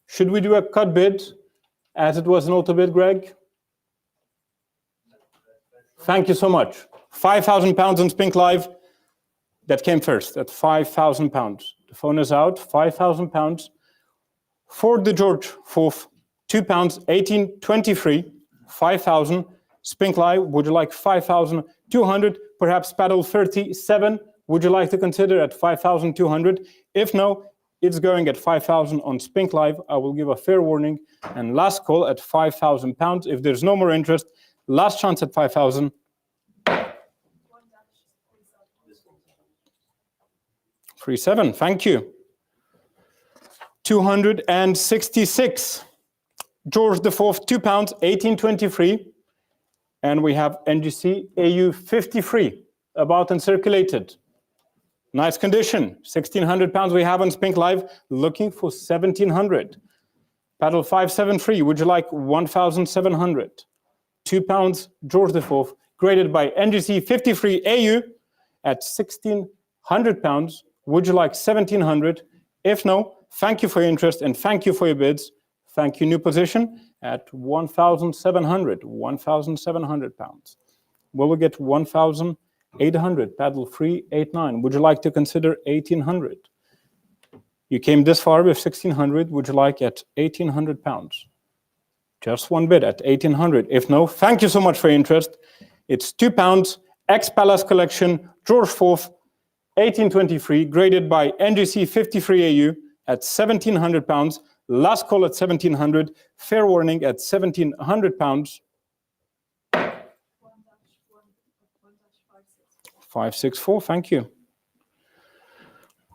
H: Should we do a cut bid as it was an auto bid, Greg? Thank you so much. £5,000 on Spink Live. That came first at £5,000. The phone is out. £5,000 for the George IV. £2, 1823. 5,000. Spink Live. Would you like 5,200? Perhaps paddle 37. Would you like to consider at 5,200? If no, it's going at 5,000 on Spink Live. I will give a fair warning. And last call at £5,000. If there's no more interest, last chance at 5,000. 37, thank you. 266. George IV, £2, 1823. And we have NGC AU 53, about and circulated. Nice condition. £1,600 we have on Spink Live, looking for 1,700. Paddle 573, would you like 1,700? £2, George IV, graded by NGC 53 AU at £1,600. Would you like 1,700? If no, thank you for your interest and thank you for your bids. Thank you, new position at 1,700. £1,700. Will we get 1,800? Paddle 389. Would you like to consider 1,800? You came this far with 1,600. Would you like at £1,800? Just one bid at 1,800. If no, thank you so much for your interest. It's £2, ex-Pallas collection, George IV, 1823, graded by NGC 53 AU at £1,700. Last call at 1,700. Fair warning at £1,700. 564, thank you.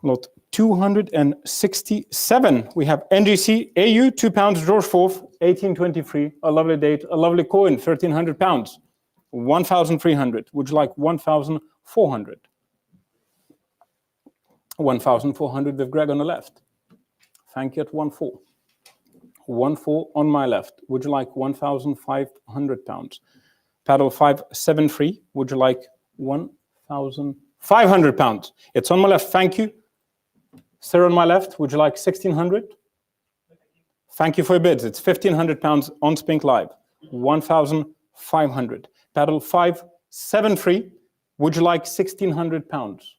H: Lot 267. We have NGC AU, £2, George IV, 1823. A lovely date, a lovely coin, £1,300. 1,300. Would you like 1,400? 1,400 with Greg on the left. Thank you at 1,400. 1,400 on my left. Would you like 1,500? Paddle 573. Would you like 1,500? It's on my left. Thank you. Sir on my left. Would you like 1,600? Thank you for your bids. It's £1,500 on Spink Live. 1,500. Paddle 573. Would you like £1,600?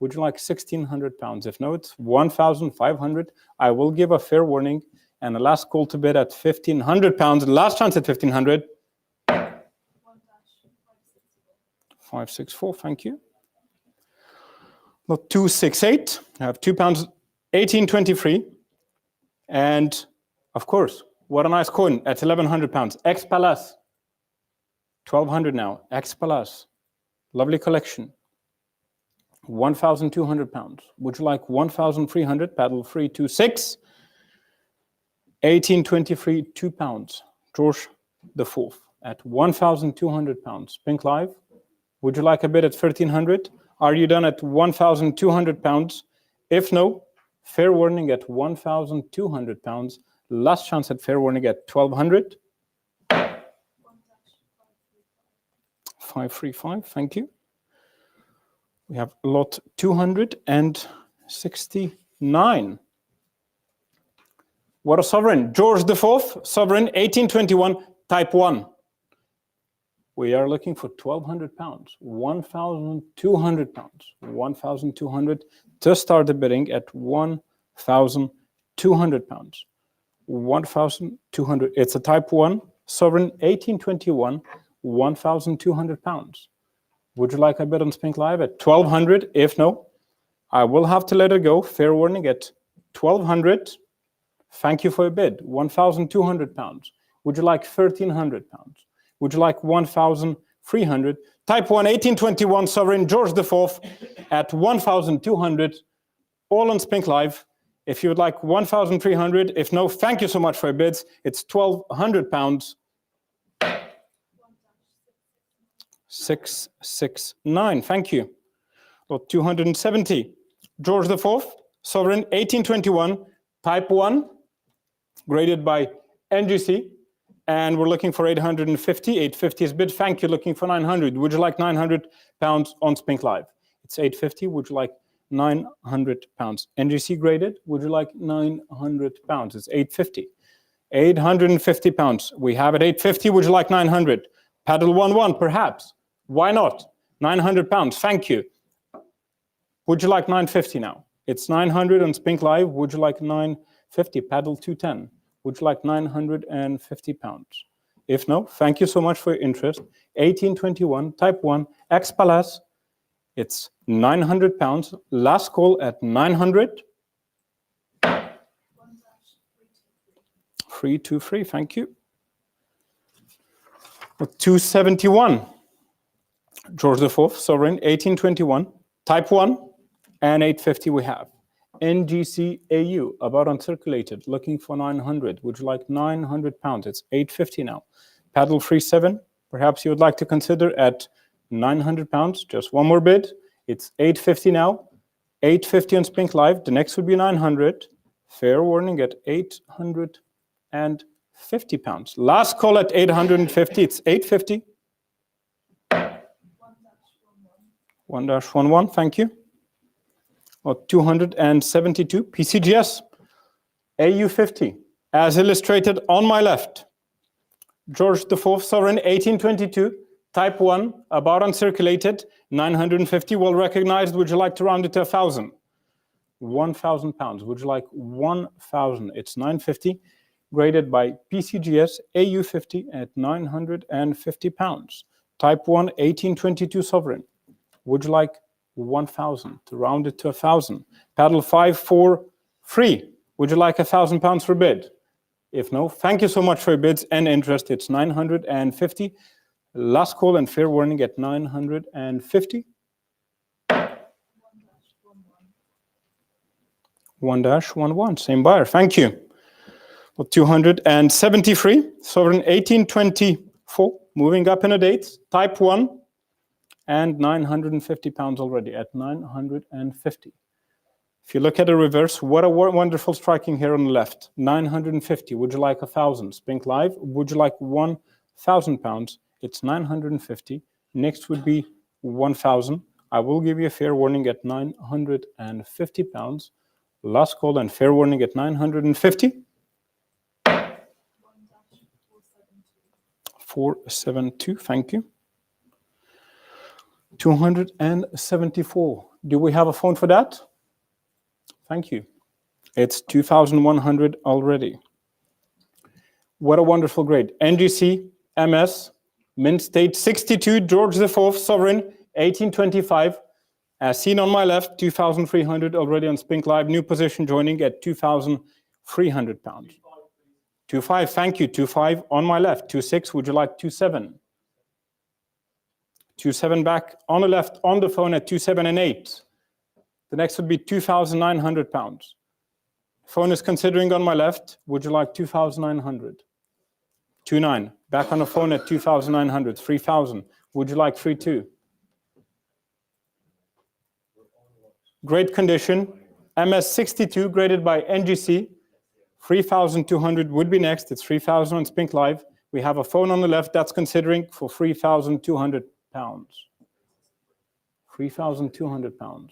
H: Would you like £1,600? If no, it's 1,500. I will give a fair warning and a last call to bid at £1,500. Last chance at 1,500. 564. Thank you. Lot 268. I have £2, 1823. And of course, what a nice coin at £1,100. Ex-Pallas. 1,200 now. Ex-Pallas. Lovely collection. £1,200. Would you like 1,300? Paddle 326. 1823, £2. George IV at £1,200. Spink Live. Would you like a bid at 1,300? Are you done at £1,200? If no, fair warning at £1,200. Last chance at fair warning at 1,200. 535, thank you. We have lot 269. What a sovereign. George IV, sovereign, 1821, type 1. We are looking for £1,200, £1,200, 1,200 to start the bidding at £1,200. 1,200. It's a type 1, sovereign, 1821, £1,200. Would you like a bid on Spink Live at 1,200? If no, I will have to let it go. Fair warning at 1,200. Thank you for your bid. £1,200. Would you like £1,300? Would you like 1,300? Type 1, 1821, sovereign, George IV at 1,200. All on Spink Live. If you would like 1,300, if no, thank you so much for your bids. It's £1,200. 669. Thank you. Lot 270. George IV, sovereign, 1821, type 1, graded by NGC, and we're looking for 850. 850 is bid. Thank you. Looking for 900. Would you like £900 on Spink Live? It's 850. Would you like £900? NGC graded. Would you like £900? It's 850. £850. We have it 850. Would you like 900? Paddle 1-1, perhaps. Why not? £900. Thank you. Would you like 950 now? It's 900 on Spink Live. Would you like 950? Paddle 210. Would you like £950? If no, thank you so much for your interest. 1821, type 1, ex Pallas. It's £900. Last call at 900. 323, thank you. 271. George IV, sovereign, 1821, type 1, and 850 we have. NGC AU, about uncirculated, looking for 900. Would you like £900? It's 850 now. Paddle 37, perhaps you would like to consider at £900. Just one more bid. It's 850 now. 850 on Spink Live. The next would be 900. Fair warning at £850. Last call at 850. It's 850. 1-11, thank you. 272, PCGS, AU50, as illustrated on my left. George IV, sovereign, 1822, type 1, about uncirculated, 950, well recognized. Would you like to round it to 1,000? £1,000. Would you like 1,000? It's 950, graded by PCGS, AU50 at £950. Type 1, 1822, sovereign. Would you like 1,000 to round it to 1,000? Paddle 543. Would you like £1,000 for bid? If no, thank you so much for your bids and interest. It's 950. Last call and fair warning at 950. 1-11, same buyer. Thank you. 273. Sovereign 1824. Moving up in a date. Type 1. And £950 already at 950. If you look at the reverse, what a wonderful striking here on the left. 950. Would you like 1,000? Spink Live. Would you like £1,000? It's 950. Next would be 1,000. I will give you a fair warning at £950. Last call and fair warning at 950. 472. Thank you. 274. Do we have a phone for that? Thank you. It's 2,100 already. What a wonderful grade. NGC, MS, Mint State 62, George IV, sovereign, 1825. As seen on my left, 2,300 already on Spink Live. New position joining at £2,300. 25, thank you. 25 on my left. 26, would you like 27? 27 back on the left, on the phone at 27 and 8. The next would be £2,900. Phone is considering on my left. Would you like 2,900? 29. Back on the phone at 2,900. 3,000. Would you like 3,2? Great condition. MS 62 graded by NGC. 3,200 would be next. It's 3,000 on Spink Live. We have a phone on the left that's considering for £3,200. £3,200.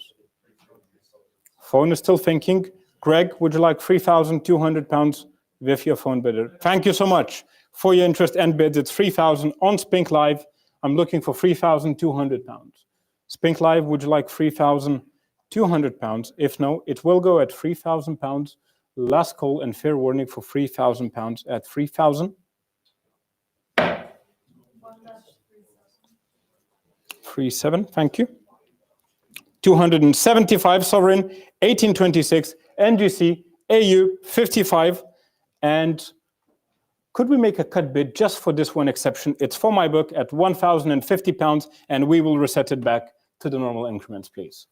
H: Phone is still thinking. Greg, would you like £3,200 with your phone bidder. Thank you so much for your interest and bids. It's 3,000 on Spink Live. I'm looking for £3,200. Spink Live, would you like £3,200? If no, it will go at £3,000. Last call and fair warning for £3,000 at 3,000. 37, thank you. 275 sovereign, 1826, NGC, AU 55. And could we make a cut bid just for this one exception? It's for my book at £1,050, and we will reset it back to the normal increments, please.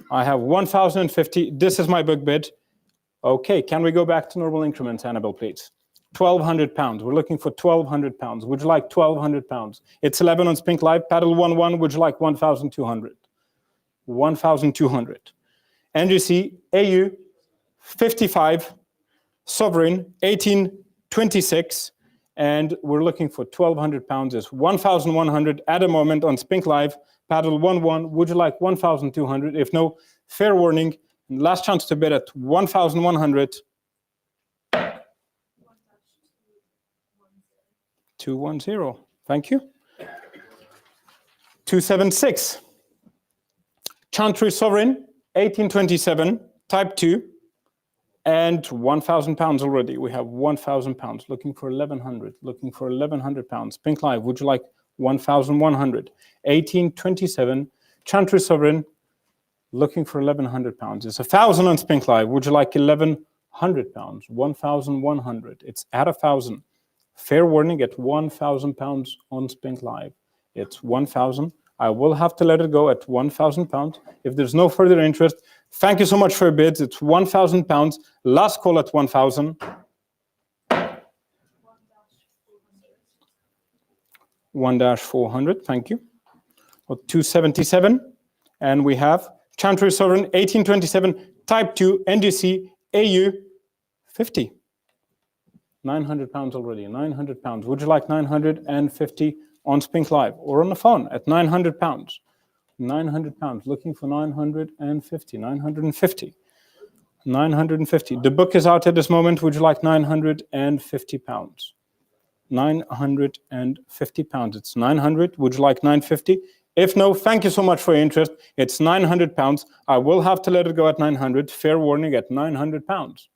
H: I have 1,050. This is my book bid. Okay, can we go back to normal increments, Annabelle, please? £1,200. We're looking for £1,200. Would you like £1,200? It's 11 on Spink Live. Paddle 1-1. Would you like 1,200? 1,200. NGC, AU 55, Sovereign 1826, and we're looking for £1,200. Is 1,100 at a moment on Spink Live. Paddle 1-1. Would you like 1,200? If no, fair warning. And last chance to bid at 1,100. 210. Thank you. 276. Chantry Sovereign, 1827, Type 2, and £1,000 already. We have £1,000. Looking for 1,100. Looking for £1,100. Spink Live, would you like 1,100? 1827, Chantry Sovereign, looking for £1,100. It's 1,000 on Spink Live. Would you like £1,100? 1,100. It's at 1,000. Fair warning at £1,000 on Spink Live. It's 1,000. I will have to let it go at £1,000. If there's no further interest, thank you so much for your bids. It's £1,000. Last call at 1,000. 1-400. Thank you. 277. And we have Chantry Sovereign 1827, Type 2, NGC, AU 50. £900 already. £900. Would you like 950 on Spink Live or on the phone at £900? £900. Looking for 950. 950. 950. The book is out at this moment. Would you like £950? £950. It's 900. Would you like 950? If no, thank you so much for your interest. It's £900. I will have to let it go at 900. Fair warning at £900.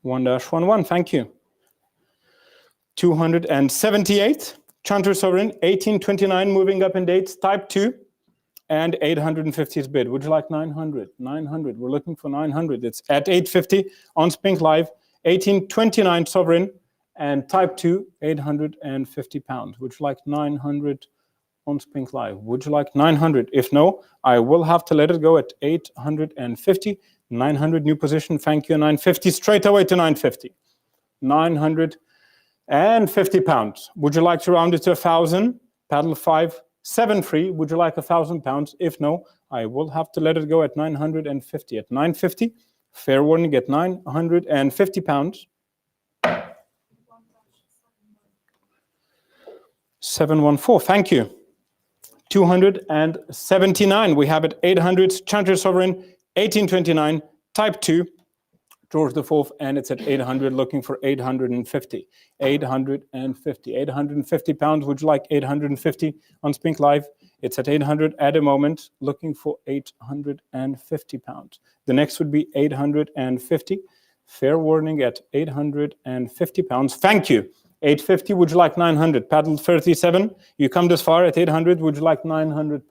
H: 1-11. Thank you. 278. Chantry Sovereign 1829. Moving up in dates. Type 2. And 850 is bid. Would you like 900? 900. We're looking for 900. It's at 850 on Spink Live. 1829 Sovereign. And Type 2, £850. Would you like 900 on Spink Live? Would you like 900? If no, I will have to let it go at 850. 900 new position. Thank you. 950 straight away to 950. £950. Would you like to round it to 1,000? Paddle 573. Would you like £1,000? If no, I will have to let it go at 950. At 950, fair warning at £950. 714. Thank you. 279. We have it 800. Chantry Sovereign 1829. Type 2. George IV, and it's at 800. Looking for 850. 850. £850. Would you like 850 on Spink Live? It's at 800 at a moment. Looking for £850. The next would be 850. Fair warning at £850. Thank you. 850, would you like 900? Paddle 37, you come this far at 800, would you like £900?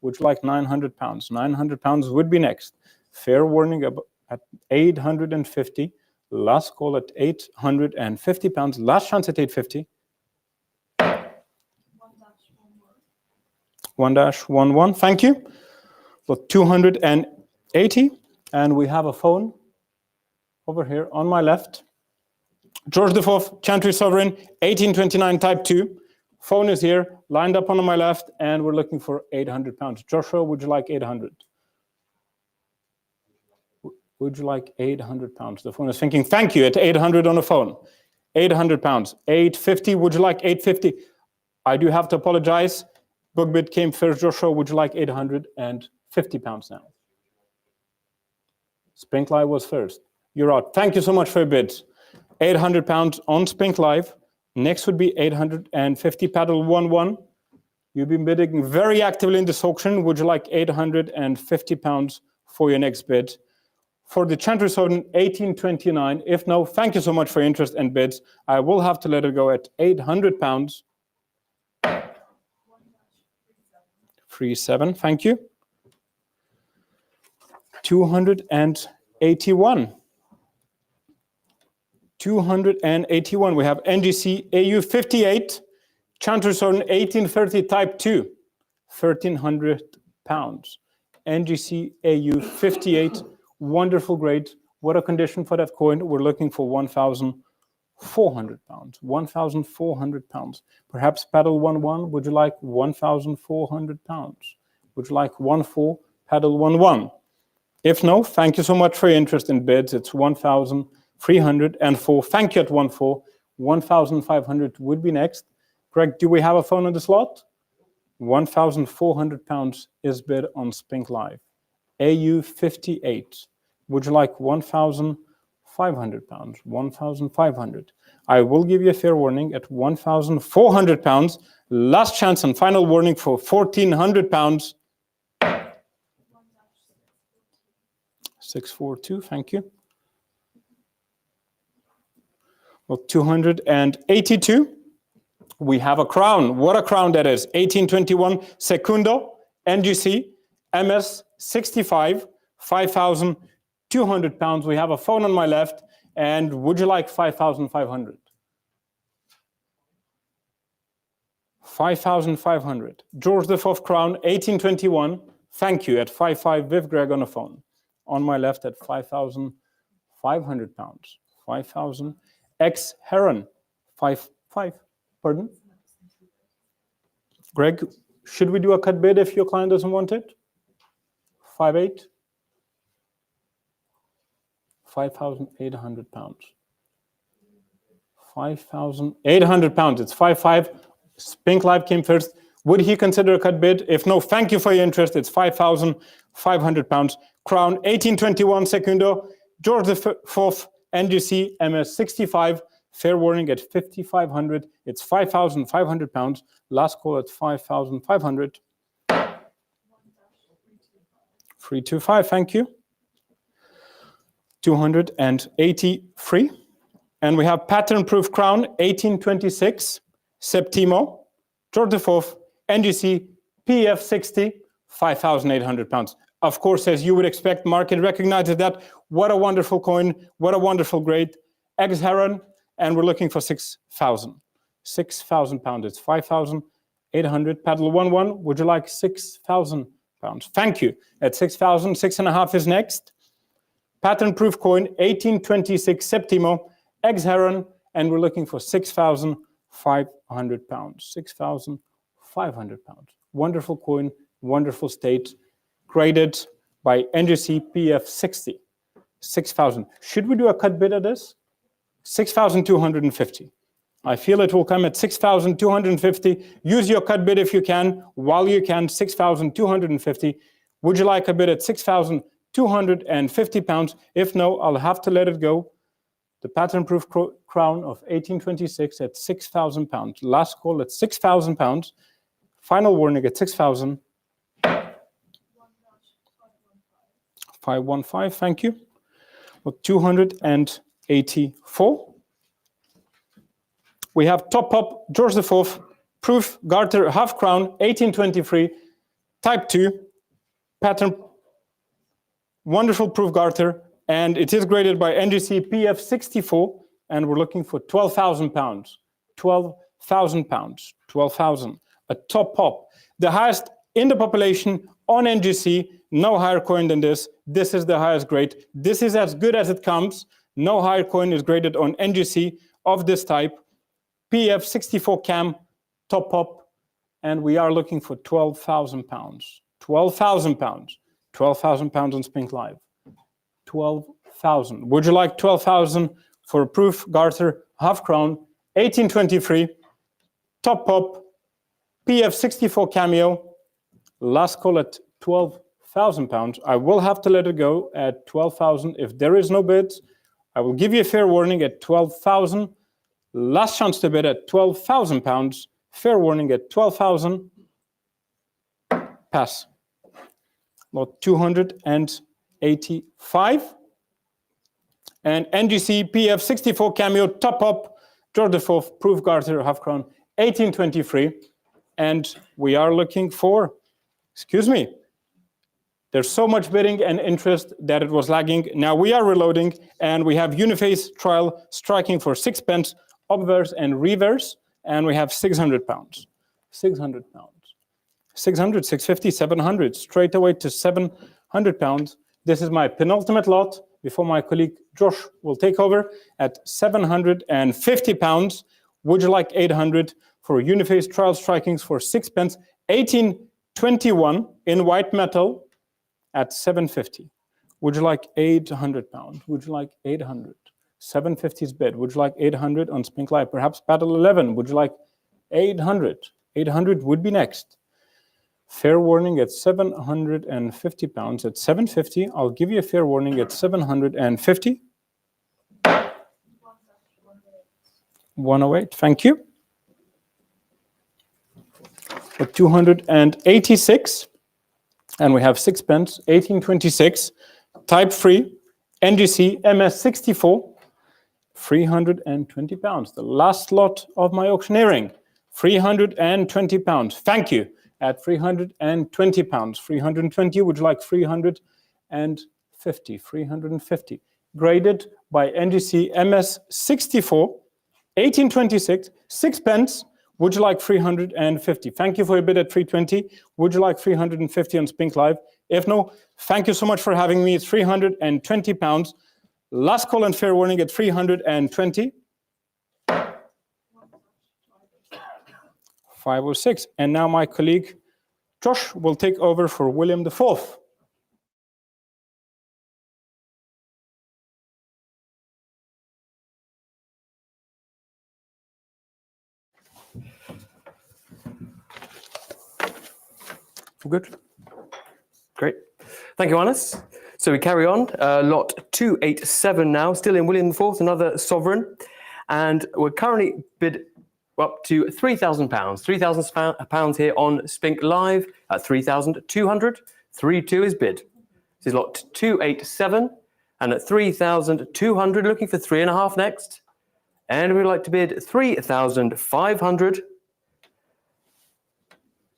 H: Would you like £900? £900 would be next. Fair warning at 850, last call at £850, last chance at 850. 1-11, thank you. For 280, and we have a phone over here on my left. George IV, Chantry Sovereign, 1829, Type 2. Phone is here, lined up on my left, and we're looking for £800. Joshua, would you like 800? Would you like £800? The phone is thinking, thank you, at 800 on the phone. £800. 850, would you like 850? I do have to apologize. Book bid came first. Joshua, would you like £850 now? Spink Live was first. You're out. Thank you so much for your bids. £800 on Spink Live. Next would be 850 paddle 1-1. You've been bidding very actively in this auction. Would you like £850 for your next bid? For the Chantry Sword 1829, if no, thank you so much for your interest and bids. I will have to let it go at £800. 37, thank you. 281. 281. We have NGC AU 58, Chantry Sword 1830 Type 2, £1,300. NGC AU 58. Wonderful grade. What a condition for that coin. We're looking for £1,400. £1,400. Perhaps paddle 1-1. Would you like £1,400? Would you like 1-4 paddle 1-1? If no, thank you so much for your interest in bids. It's 1,304. Thank you at 1-4. 1,500 would be next. Greg, do we have a phone on the slot? £1,400 is bid on Spink Live. AU 58. Would you like £1,500? 1,500. I will give you a fair warning at £1,400. Last chance and final warning for £1,400. 642, thank you. Well, 282. We have a crown. What a crown that is. 1821 Secundo, NGC, MS 65, £5,200. We have a phone on my left. And would you like 5,500? 5,500. George V crown, 1821. Thank you at 5,500 with Greg on the phone. On my left at £5,500. 5,000. Ex Heron, 5,500. Pardon? Greg, should we do a cut bid if your client doesn't want it? 5,800. £5,800. £5,800. It's 5,500. Spink Live came first. Would he consider a cut bid? If no, thank you for your interest. It's £5,500. Crown 1821 Secundo. George IV NGC MS 65. Fair warning at 5,500. It's £5,500. Last call at 5,500. 325. Thank you. 283. And we have pattern-proof crown, 1826, Septimo, George IV, NGC, PF 60, £5,800. Of course, as you would expect, market recognizes that. What a wonderful coin, what a wonderful grade. Ex-Heron, and we're looking for 6,000. £6,000. It's 5,800. Paddle 1-1. Would you like £6,000? Thank you. At 6,000, 6.5 is next. Pattern-proof coin, 1826 Septimo, ex-Heron, and we're looking for £6,500. £6,500. Wonderful coin, wonderful state, graded by NGC PF 60. 6,000. Should we do a cut bid at this? 6,250. I feel it will come at 6,250. Use your cut bid if you can. While you can, 6,250. Would you like a bid at £6,250? If no, I'll have to let it go. The pattern-proof crown of 1826 at £6,000. Last call at £6,000. Final warning at 6,000. 515, thank you. Well, 284. We have top pop George IV, proof garter half crown, 1823, type 2, pattern, wonderful proof garter, and it is graded by NGC PF 64, and we're looking for £12,000. £12,000. 12,000. A top pop. The highest in the population on NGC, no higher coin than this. This is the highest grade. This is as good as it comes. No higher coin is graded on NGC of this type. PF 64 cam, top pop, and we are looking for £12,000. £12,000. £12,000 on Spink Live. 12,000. Would you like 12,000 for a proof garter half crown, 1823, top pop, PF 64 cameo, last call at 12,000. £12,000. I will have to let it go at 12,000. If there is no bid, I will give you a fair warning at 12,000. Last chance to bid at £12,000. Fair warning at 12,000. Pass. Lot 285. And NGC PF 64 Cameo top up George IV Proof Garter half crown 1823. And we are looking for, excuse me, there's so much bidding and interest that it was lagging. Now we are reloading and we have Uniface trial striking for sixpence, obverse and reverse. And we have £600. £600. 600, 650, 700, straight away to £700. This is my penultimate lot before my colleague Josh will take over at £750. Would you like 800 for Uniface trial strikings for sixpence? 1821 in white metal at 750. Would you like £800? Would you like 800? 750's bid. Would you like 800 on Spink Live? Perhaps Battle 11. Would you like 800? 800 would be next. Fair warning at £750. At 750, I'll give you a fair warning at 750. 108, thank you. At 286, and we have sixpence, 1826, type 3, NGC MS64, £320. The last lot of my auctioneering, £320. Thank you. At £320. 320, would you like 350? 350. Graded by NGC MS64, 1826, sixpence. Would you like 350? Thank you for your bid at 320. Would you like 350 on Spink Live? If no, thank you so much for having me. £320. Last call and fair warning at 320. 506. And now my colleague Josh will take over for William IV.
I: All good? Great. Thank you, Hannes. So we carry on. Lot 287 now, still in William IV, another sovereign. And we're currently bid up to £3,000. £3,000 here on Spink Live at 3,200. 3-2 is bid. This is lot 287. And at 3,200, looking for 3.5 next. And we'd like to bid 3,500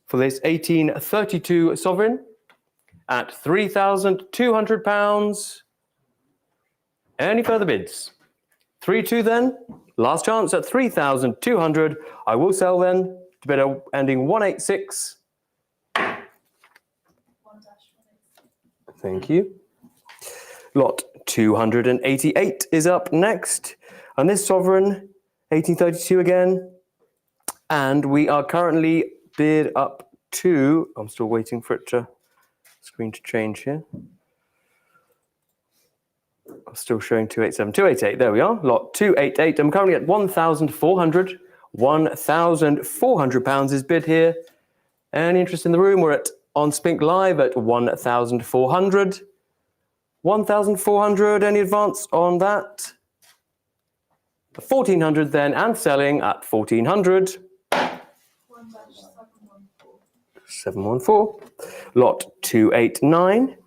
I: for this 1832 sovereign at £3,200. Any further bids? 3-2 then. Last chance at 3,200. I will sell then to bidder ending 186. Thank you. Lot 288 is up next. And this sovereign, 1832 again. And we are currently bid up to, I'm still waiting for it to, screen to change here. I'm still showing 287, 288, there we are, lot 288. I'm currently at 1,400. £1,400 is bid here. Any interest in the room? We're at on Spink Live at 1,400. 1,400, any advance on that? 1,400 then, and selling at 1,400. 714. Lot 289.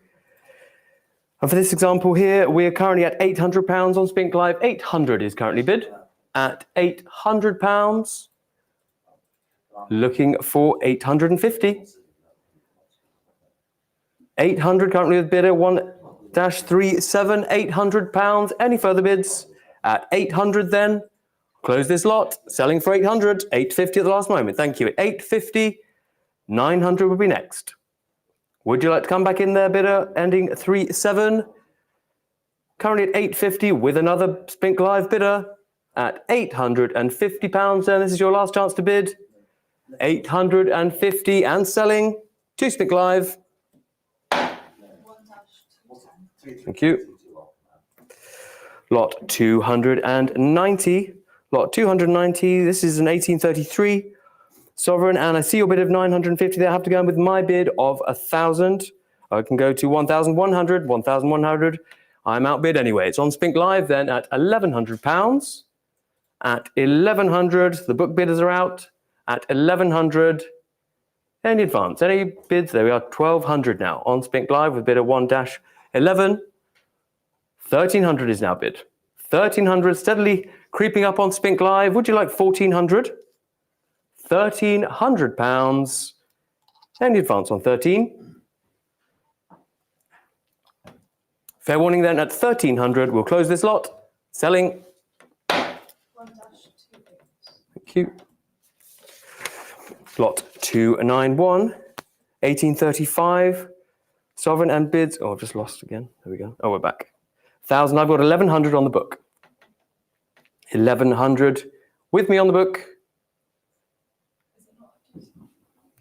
I: And for this example here, we are currently at £800 on Spink Live. 800 is currently bid at £800. Looking for 850. 800 currently with bidder 1-37, £800. Any further bids? At 800 then. Close this lot. Selling for 800. 850 at the last moment. Thank you. At 850, 900 will be next. Would you like to come back in there, bidder, ending 37? Currently at 850 with another Spink Live bidder at £850. And this is your last chance to bid. 850 and selling to Spink Live. Thank you. Lot 290. Lot 290. This is an 1833 sovereign, and I see your bid of 950 there. I have to go in with my bid of 1,000. I can go to 1,100, 1,100. I'm outbid anyway. It's on Spink Live then at £1,100. At 1,100, the book bidders are out. At 1,100, any advance, any bids? There we are, 1,200 now on Spink Live with bidder 1-11. 1,300 is now bid. 1,300 steadily creeping up on Spink Live. Would you like 1,400? £1,300. Any advance on 13? Fair warning then at 1,300. We'll close this lot. Selling. Thank you. Lot 291, 1835. Sovereign and bids. Oh, I've just lost again. There we go. Oh, we're back. 1,000. I've got 1,100 on the book. 1,100 with me on the book.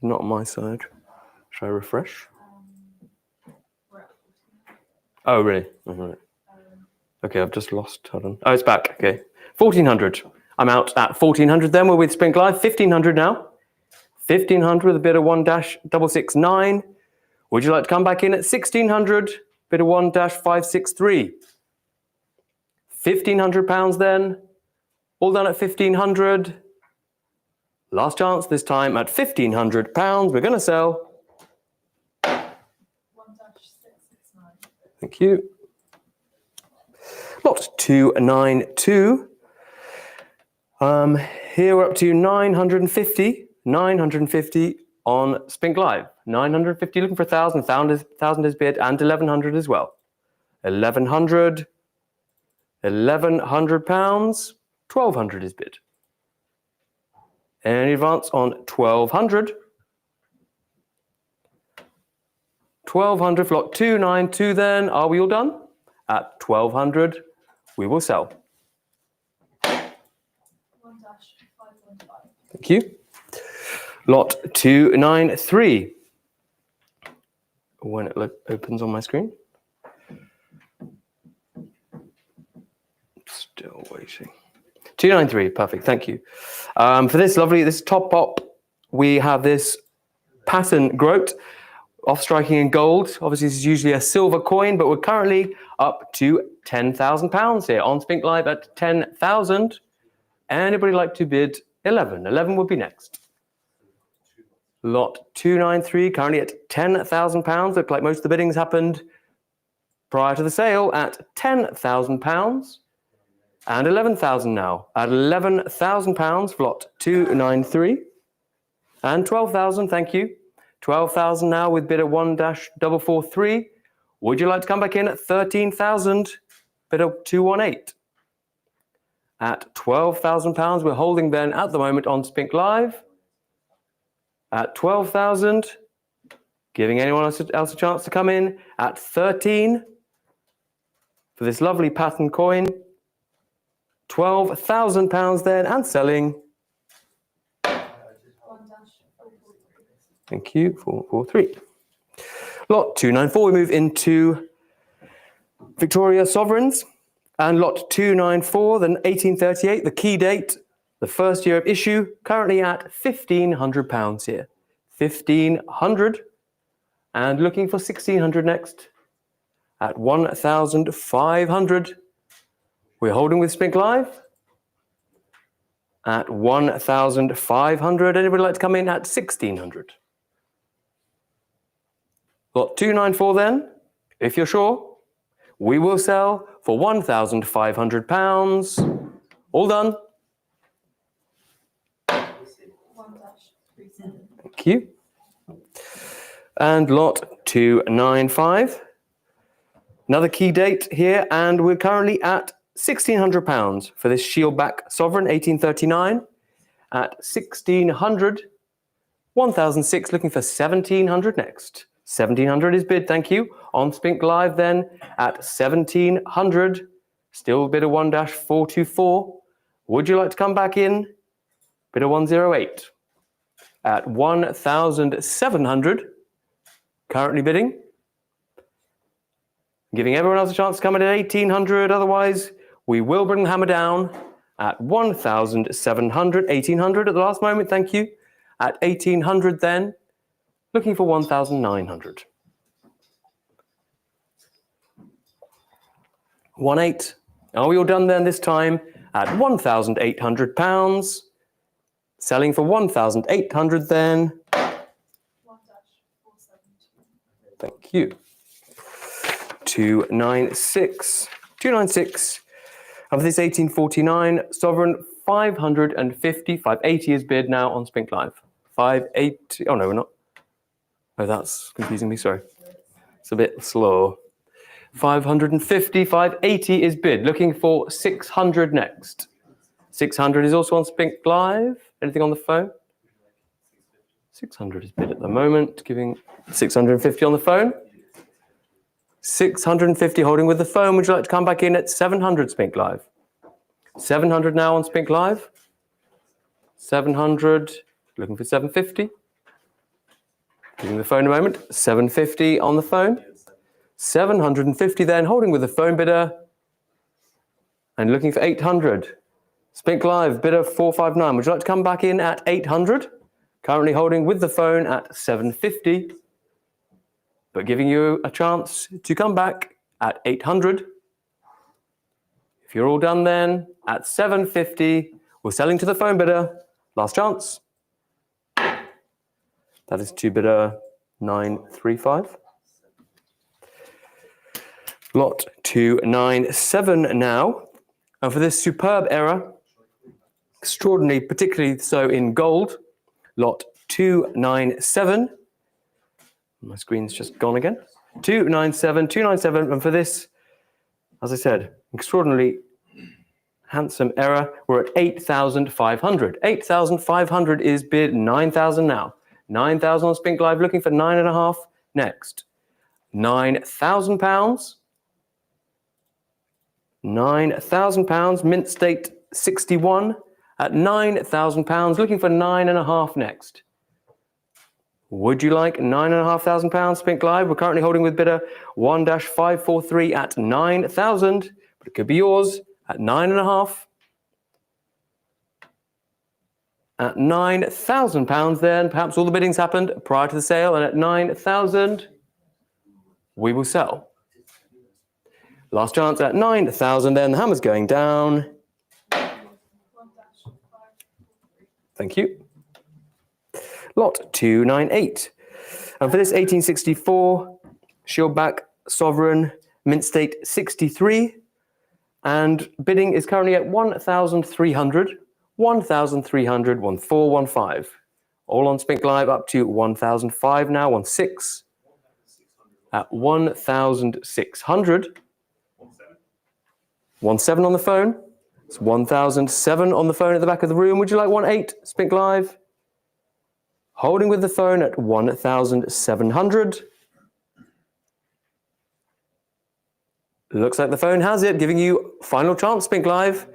I: Not on my side. Should I refresh? Oh, really? All right. Okay, I've just lost. Hold on. Oh, it's back. Okay. 1,400. I'm out at 1,400 then. We're with Spink Live. 1,500 now. 1,500 with a bid of 1-669. Would you like to come back in at 1,600? Bid of 1-563. £1,500 then. All done at 1,500. Last chance this time at £1,500. We're going to sell.
D: 1-669.
I: Thank you. Lot 292. Here we're up to 950. 950 on Spink Live. 950 looking for 1,000. 1,000 is bid and 1,100 as well. 1,100. £1,100. 1,200 is bid. Any advance on 1,200? 1,200 for lot 292 then. Are we all done? At 1,200, we will sell.
D: 1-515.
I: Thank you. Lot 293. When it opens on my screen. Still waiting. 293, perfect, thank you. For this top pop, we have this pattern groat, off striking in gold. Obviously, this is usually a silver coin, but we're currently up to £10,000 here on Spink Live at 10,000. Anybody like to bid 11? 11 would be next. Lot 293, currently at £10,000. Look like most of the biddings happened prior to the sale at £10,000. And 11,000 now at £11,000 for lot 293. And 12,000, thank you. 12,000 now with bidder 1-443. Would you like to come back in at 13,000? Bidder 218. At £12,000, we're holding then at the moment on Spink Live. At 12,000, giving anyone else a chance to come in at 13 for this lovely pattern coin. £12,000 then and selling. Thank you, 443. Lot 294, we move into Victoria Sovereigns. And lot 294, then 1838, the key date, the first year of issue, currently at £1,500 here. 1,500 and looking for 1,600 next at 1,500. We're holding with Spink Live at 1,500. Anybody like to come in at 1,600? Lot 294 then, if you're sure, we will sell for £1,500. All done. Thank you. And lot 295. Another key date here, and we're currently at £1,600 for this shieldback sovereign, 1839. At 1,600, 1,006, looking for 1,700 next. 1,700 is bid, thank you. On Spink Live then at 1,700, still bidder 1-424. Would you like to come back in? Bidder 108. At 1,700, currently bidding. Giving everyone else a chance to come in at 1,800, otherwise we will bring the hammer down at 1,700, 1,800 at the last moment, thank you. At 1,800 then, looking for 1,900. 18. Are we all done then this time at £1,800? Selling for 1,800 then. Thank you. 296. 296. And for this 1849 sovereign, 550. 580 is bid now on Spink Live. 580. Oh no, we're not. Oh, that's confusing me. Sorry. It's a bit slow. 550. 580 is bid. Looking for 600 next. 600 is also on Spink Live. Anything on the phone? 600 is bid at the moment. Giving 650 on the phone. 650 holding with the phone. Would you like to come back in at 700 Spink Live? 700 now on Spink Live. 700. Looking for 750. Giving the phone a moment. 750 on the phone. 750 then, holding with the phone bidder. And looking for 800. Spink Live, bidder 459. Would you like to come back in at 800? Currently holding with the phone at 750. But giving you a chance to come back at 800. If you're all done then, at 750, we're selling to the phone bidder. Last chance. That is to bidder 935. Lot 297 now. And for this superb error, extraordinary, particularly so in gold, lot 297. My screen's just gone again. 297, 297. And for this, as I said, extraordinarily handsome error, we're at 8,500. 8,500 is bid 9,000 now. 9,000 on Spink Live, looking for 9.5 next. £9,000. £9,000, Mint State 61 at £9,000, looking for 9.5 next. Would you like £9,500 Spink Live? We're currently holding with bidder 1-543 at 9,000, but it could be yours at 9.5. At £9,000 then, perhaps all the biddings happened prior to the sale, and at 9,000, we will sell. Last chance at 9,000 then, the hammer's going down. Thank you. Lot 298. And for this 1864, Shieldback Sovereign, Mint State 63, and bidding is currently at 1,300, 1,300, 1,415. All on Spink Live up to 1,005 now, 16. At 1,600. 17 on the phone. It's 1,007 on the phone at the back of the room. Would you like 18 Spink Live? Holding with the phone at 1,700. Looks like the phone has it, giving you final chance, Spink Live.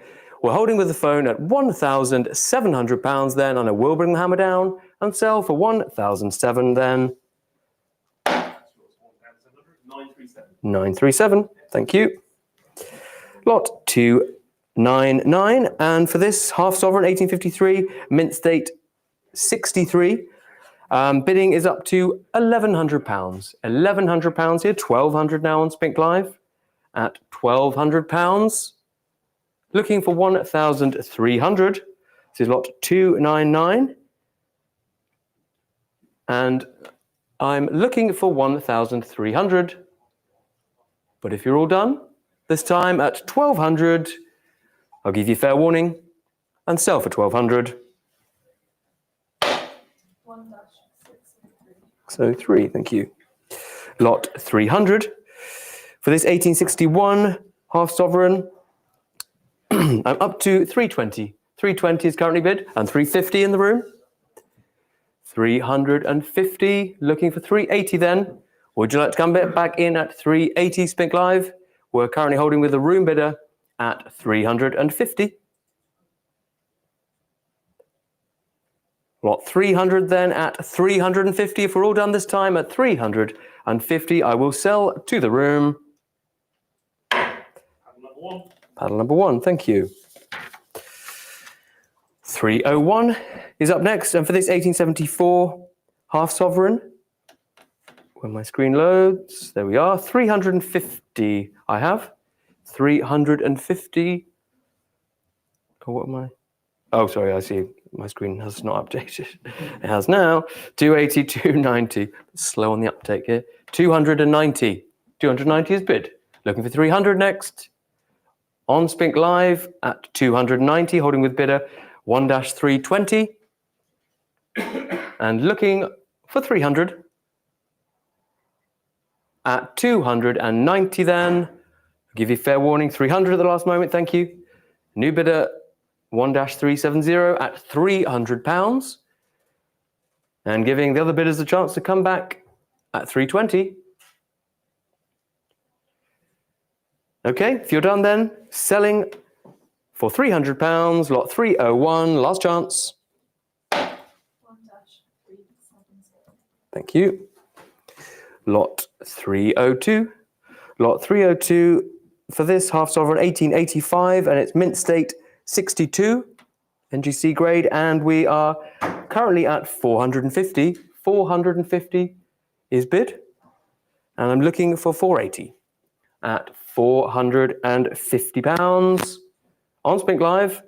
I: We're holding with the phone at £1,700 then, and I will bring the hammer down and sell for 1,007 then. 937. Thank you. Lot 299, and for this half sovereign 1853, Mint State 63. Bidding is up to £1,100. £1,100 here, 1,200 now on Spink Live. At £1,200, looking for 1,300. This is lot 299. And I'm looking for 1,300. But if you're all done, this time at 1,200, I'll give you fair warning and sell for 1,200. So 3, thank you. Lot 300. For this 1861 half sovereign, I'm up to 320. 320 is currently bid, and 350 in the room. 350, looking for 380 then. Would you like to come back in at 380 Spink Live? We're currently holding with the room bidder at 350. Lot 300 then at 350. If we're all done this time at 350, I will sell to the room. Paddle number 1, thank you. 301 is up next, and for this 1874 half sovereign, when my screen loads, there we are, 350 I have. 350. Oh, what am I? Oh, sorry, I see my screen has not updated. It has now. 280, 290. Slow on the uptake here. 290. 290 is bid. Looking for 300 next. On Spink Live at 290, holding with bidder 1-320. And looking for 300 at 290 then. I'll give you fair warning, 300 at the last moment, thank you. New bidder 1-370 at £300. And giving the other bidders a chance to come back at 320. Okay, if you're done then, selling for £300, lot 301, last chance.
D: 1-370.
I: Thank you. Lot 302. Lot 302 for this half sovereign 1885 and it's mint state 62 NGC grade, and we are currently at 450. 450 is bid, and I'm looking for 480 at £450 on Spink Live.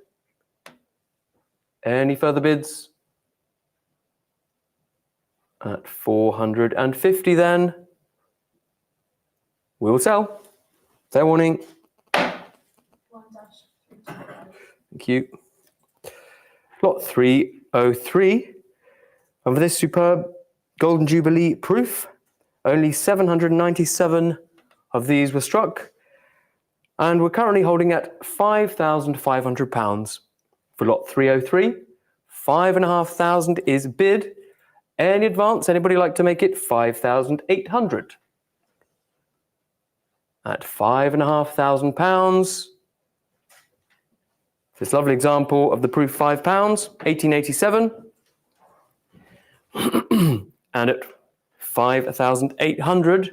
I: Any further bids? At 450 then, we will sell. Fair warning.
D: 1-325.
I: Thank you. Lot 303. And for this superb Golden Jubilee proof, only 797 of these were struck. And we're currently holding at £5,500 for lot 303. 5,500 is bid. Any advance? Anybody like to make it 5,800? At £5,500. This lovely example of the proof £5, 1887. And at 5,800,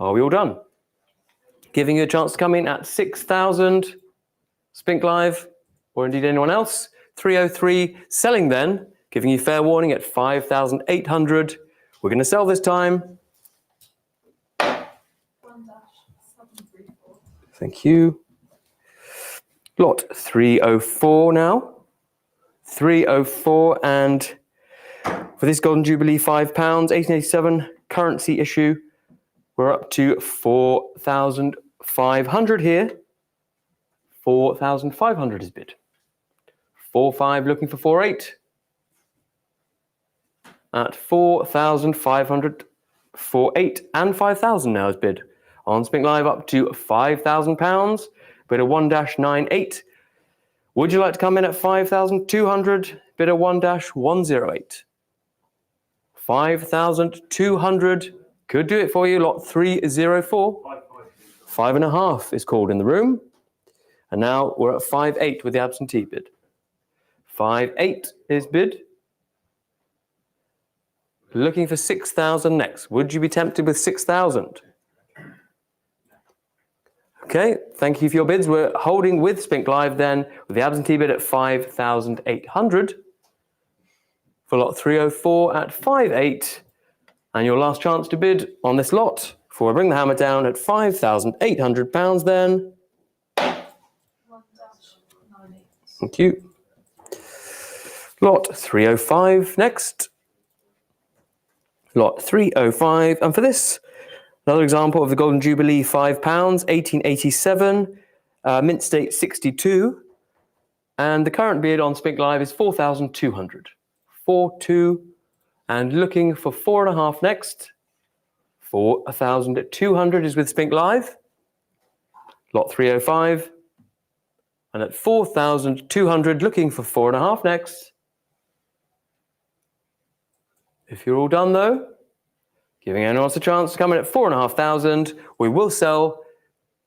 I: are we all done? Giving you a chance to come in at 6,000, Spink Live, or indeed anyone else. 303, selling then, giving you fair warning at 5,800. We're going to sell this time.
D: 1-734.
I: Thank you. Lot 304 now. 304, and for this Golden Jubilee £5, 1887 currency issue, we're up to 4,500 here. 4,500 is bid. 4-5 looking for 4-8. At 4,500, 4-8 and 5,000 now is bid. On Spink Live up to £5,000. Bidder 1-98. Would you like to come in at 5,200? Bidder 1-108. 5,200. Could do it for you. Lot 304. 5.5 is called in the room. And now we're at 5.8 with the absentee bid. 5.8 is bid. Looking for 6,000 next. Would you be tempted with 6,000? Okay, thank you for your bids. We're holding with Spink Live then, with the absentee bid at 5,800. For lot 304 at 5.8. And your last chance to bid on this lot, before I bring the hammer down at £5,800 then.
D: 1-98.
I: Thank you. Lot 305 next. Lot 305, and for this, another example of the Golden Jubilee £5, 1887, mint state 62, and the current bid on Spink Live is 4,200. 4-2, and looking for 4.5 next. 4,200 is with Spink Live. Lot 305, and at 4,200, looking for 4.5 next. If you're all done though, giving anyone else a chance to come in at 4,500, we will sell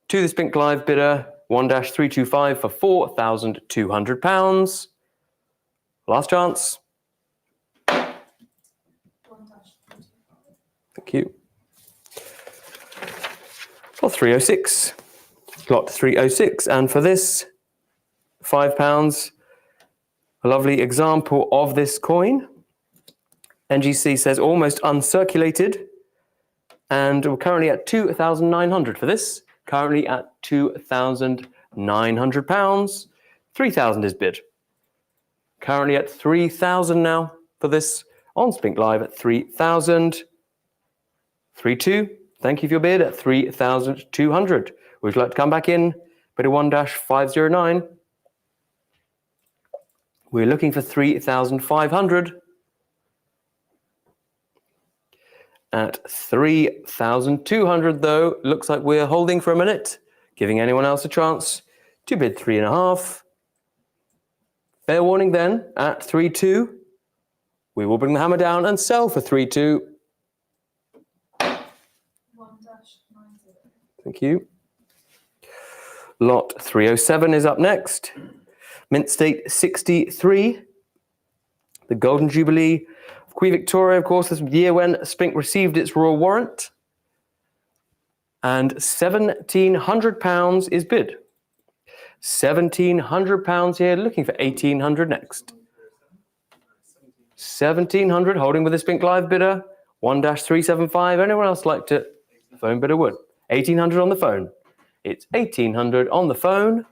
I: to the Spink Live bidder 1-325 for £4,200. Last chance.
D: 1-25.
I: Thank you. Lot 306. Lot 306, and for this £5, a lovely example of this coin. NGC says almost uncirculated, and we're currently at 2,900 for this. currently at £2,900. 3,000 is bid. Currently at 3,000 now for this on Spink Live at 3,000. 3-2. Thank you for your bid at 3,200. Would you like to come back in? Bid 1-509. We're looking for 3,500. At 3,200 though, looks like we're holding for a minute, giving anyone else a chance to bid 3.5. Fair warning then, at 3-2, we will bring the hammer down and sell for 3-2.
D: 1-90.
I: Thank you. Lot 307 is up next. Mint State 63. The Golden Jubilee of Queen Victoria, of course, this year when Spink received its royal warrant. And £1,700 is bid. £1,700 here, looking for 1,800 next. 1,700, holding with the Spink Live bidder. 1-375. Anyone else like to phone bidder would? 1,800 on the phone. It's 1,800 on the phone.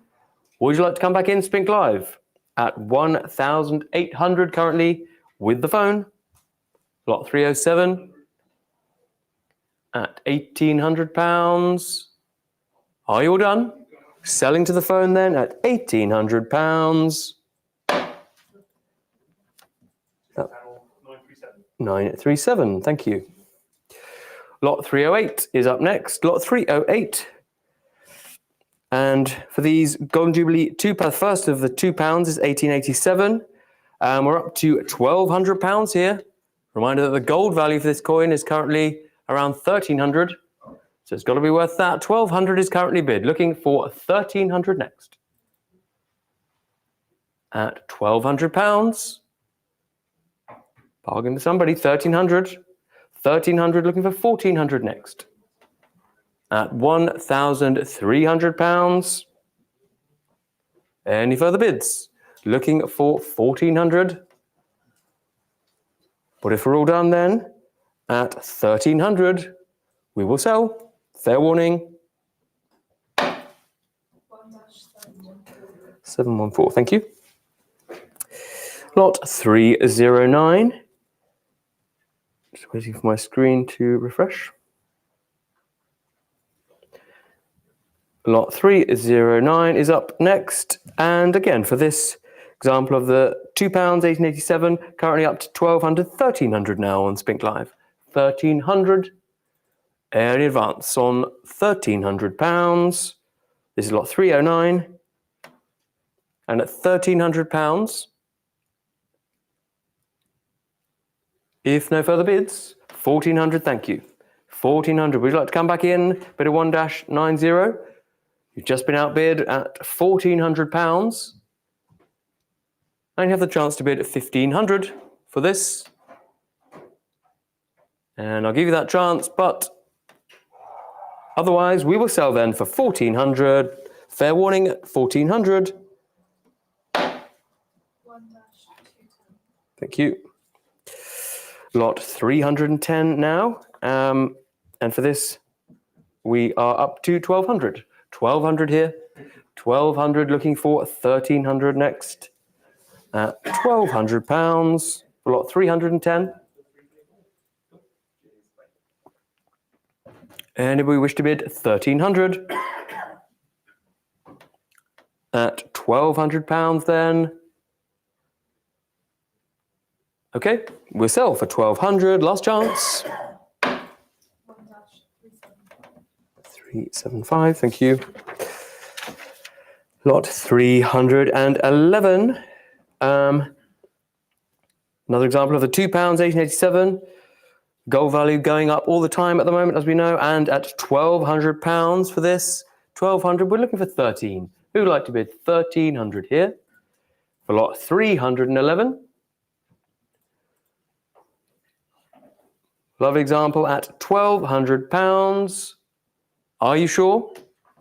I: Would you like to come back in Spink Live at 1,800 currently with the phone? Lot 307 at £1,800. Are you all done? Selling to the phone then at £1,800. 937, thank you. Lot 308 is up next. Lot 308. And for these Golden Jubilee, first of the £2 is 1887. We're up to £1,200 here. Reminder that the gold value for this coin is currently around 1,300. So it's got to be worth that. 1,200 is currently bid. Looking for 1,300 next. At £1,200. Bargain to somebody. 1,300. 1,300 looking for 1,400 next. At £1,300. Any further bids? Looking for 1,400. But if we're all done then, at 1,300, we will sell. Fair warning. 714, thank you. Lot 309. Just waiting for my screen to refresh. Lot 309 is up next. And again, for this example of the £2, 1887, currently up to 1,200, 1,300 now on Spink Live. 1,300. Any advance on £1,300. This is lot 309. And at £1,300, if no further bids, 1,400, thank you. 1,400, would you like to come back in? Bid of 1-90. You've just been outbid at £1,400. And you have the chance to bid at 1,500 for this. And I'll give you that chance, but otherwise we will sell then for 1,400. Fair warning at 1,400.
D: 1-210.
I: Thank you. Lot 310 now. And for this, we are up to 1,200. 1,200 here. 1,200 looking for 1,300 next. At £1,200. Lot 310. Anybody wish to bid 1,300? At £1,200 then. Okay, we'll sell for 1,200. Last chance. 375, thank you. Lot 311. Another example of the £2, 1887. Gold value going up all the time at the moment, as we know, and at £1,200 for this. 1,200, we're looking for 13. Who would like to bid 1,300 here? For lot 311. Lovely example at £1,200. Are you sure?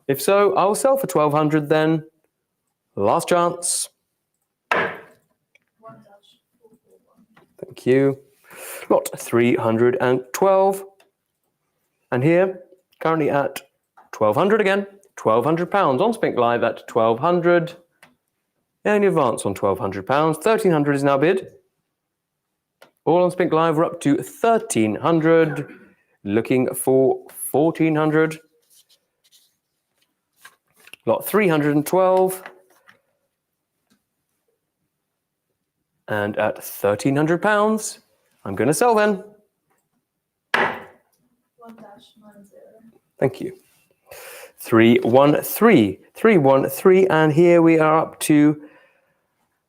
I: If so, I'll sell for 1,200 then. Last chance.
D: 1-441.
I: Thank you. Lot 312. And here, currently at 1,200 again. £1,200 on Spink Live at 1,200. Any advance on £1,200. 1,300 is now bid. All on Spink Live, we're up to 1,300. Looking for 1,400. Lot 312. And at £1,300, I'm going to sell then.
D: 1-90.
I: Thank you. 313, 313, and here we are up to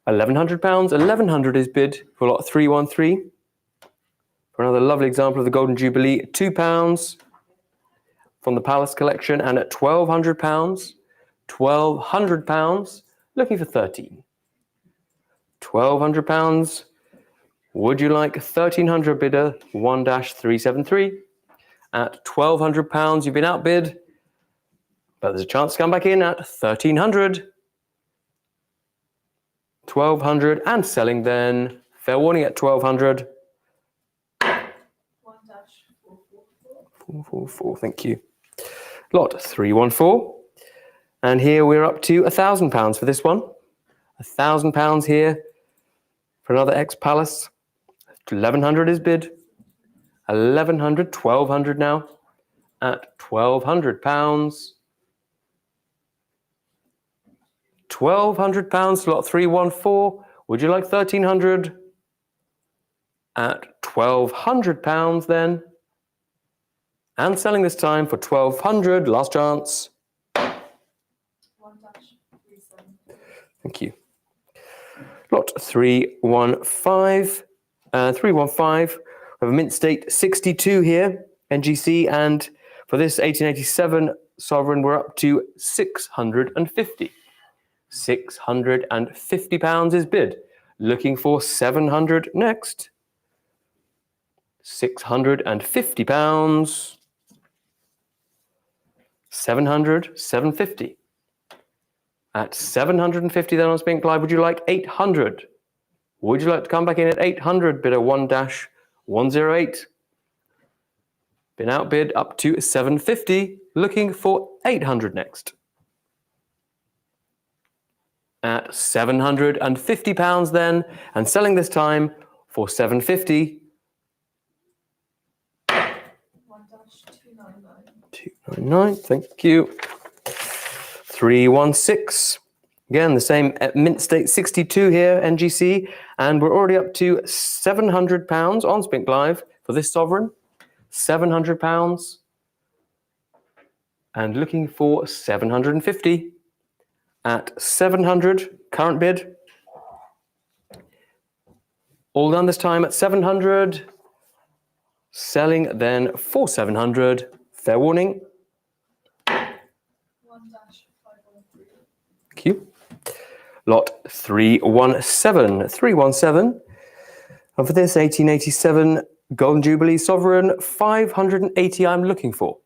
I: £1,100. 1,100 is bid for lot 313. For another lovely example of the Golden Jubilee, £2 from the Pallas collection, and at £1,200, £1,200, looking for 13. £1,200. Would you like 1,300 bidder 1-373? At £1,200, you've been outbid, but there's a chance to come back in at 1,300. 1,200 and selling then. Fair warning at 1,200. 444, thank you. Lot 314. And here we're up to £1,000 for this one. £1,000 here for another ex-Pallas. 1,100 is bid. 1,100, 1,200 now at £1,200. £1,200 lot 314. Would you like 1,300? At £1,200 then. And selling this time for 1,200. Last chance.
D: 1-370.
I: Thank you. Lot 315. 315. We have a mint state 62 here, NGC, and for this 1887 sovereign, we're up to 650. £650 is bid. Looking for 700 next. £650. 700, 750. At 750 then on Spink Live, would you like 800? Would you like to come back in at 800? Bidder 1-108. Been outbid up to 750. Looking for 800 next. At £750 then, and selling this time for 750. 299, thank you. 316. Again, the same mint state 62 here, NGC, and we're already up to £700 on Spink Live for this sovereign. £700 and looking for 750. At 700, current bid. All done this time at 700. Selling then for 700. Fair warning.
D: 1-513.
I: Thank you. Lot 317. 317. And for this 1887 Golden Jubilee Sovereign, 580 I'm looking for.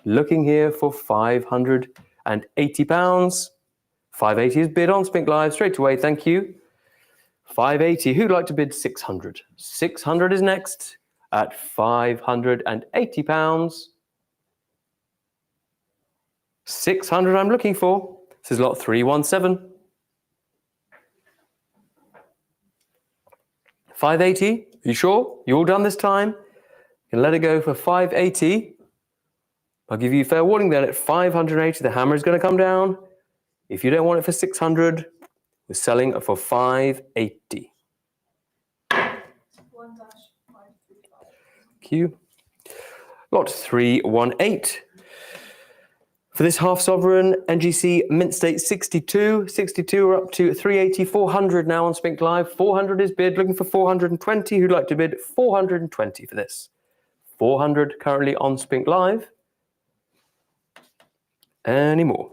I: Looking here for £580. 580 is bid on Spink Live straight away, thank you. 580, who'd like to bid 600? 600 is next at £580. 600 I'm looking for. This is lot 317. 580, are you sure? You all done this time? You can let it go for 580. I'll give you fair warning then at 580, the hammer is going to come down. If you don't want it for 600, we're selling for 580.
D: 1-535.
I: Thank you. Lot 318. For this half sovereign, NGC mint state 62. 62 are up to 380, 400 now on Spink Live. 400 is bid, looking for 420. Who'd like to bid 420 for this? 400 currently on Spink Live. Any more?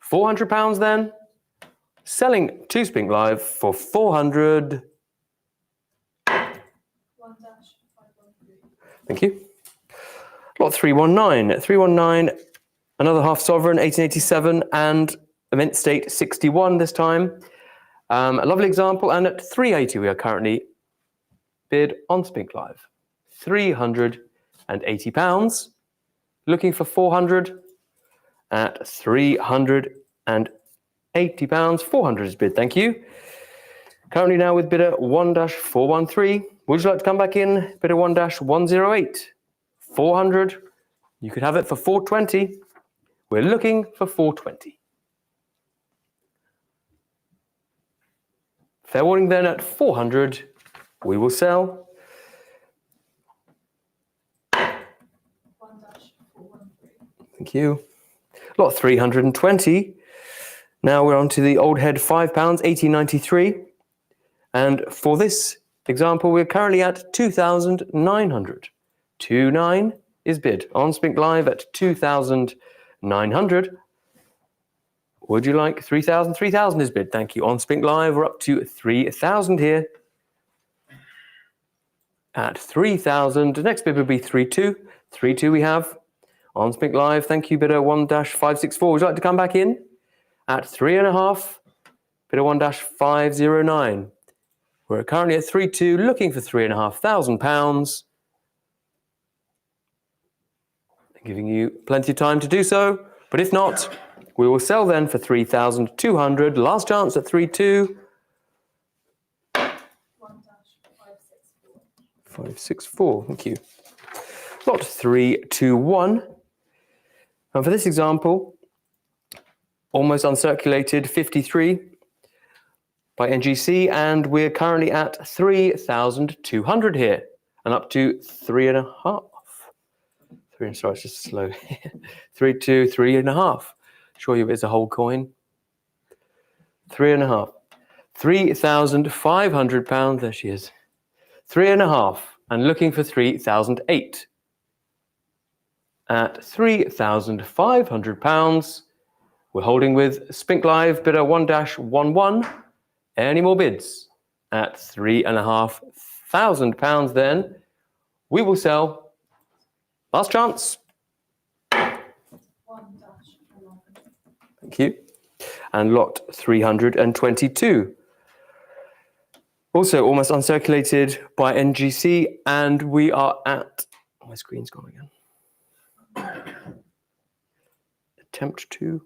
I: £400 then. Selling to Spink Live for 400.
D: 1-513.
I: Thank you. Lot 319. 319, another half sovereign, 1887, and a mint state 61 this time. A lovely example, and at 380 we are currently bid on Spink Live. £380. looking for 400 at £380. 400 is bid, thank you. Currently now with bidder 1-413. Would you like to come back in? Bidder 1-108. 400. You could have it for 420. We're looking for 420. Fair warning then at 400. We will sell.
D: 1-413.
I: Thank you. Lot 320. Now we're on to the old head £5, 1893. And for this example, we're currently at 2,900. 29 is bid on Spink Live at 2,900. Would you like 3,000? 3,000 is bid. Thank you. On Spink Live, we're up to 3,000 here. At 3,000, the next bid would be 3,2. 3,2 we have on Spink Live. Thank you, bidder 1-564. Would you like to come back in? At 3.5, bidder 1-509. We're currently at 3,2, looking for £3,500. Giving you plenty of time to do so, but if not, we will sell then for 3,200. Last chance at 3,2.
D: 1-564.
I: 564, thank you. Lot 321. And for this example, almost uncirculated 53 by NGC, and we're currently at 3,200 here, and up to 3.5. Sorry, it's just slow. 3,2, 3.5. Sure you it's a whole coin. 3.5. £3,500. There she is. 3.5, and looking for 3,008. At £3,500, we're holding with Spink Live, bidder 1-11. Any more bids? At £3,500 then, we will sell. Last chance.
D: 1-11.
I: Thank you. And lot 322. Also almost uncirculated by NGC, and we are at, oh, my screen's gone again. Attempt to,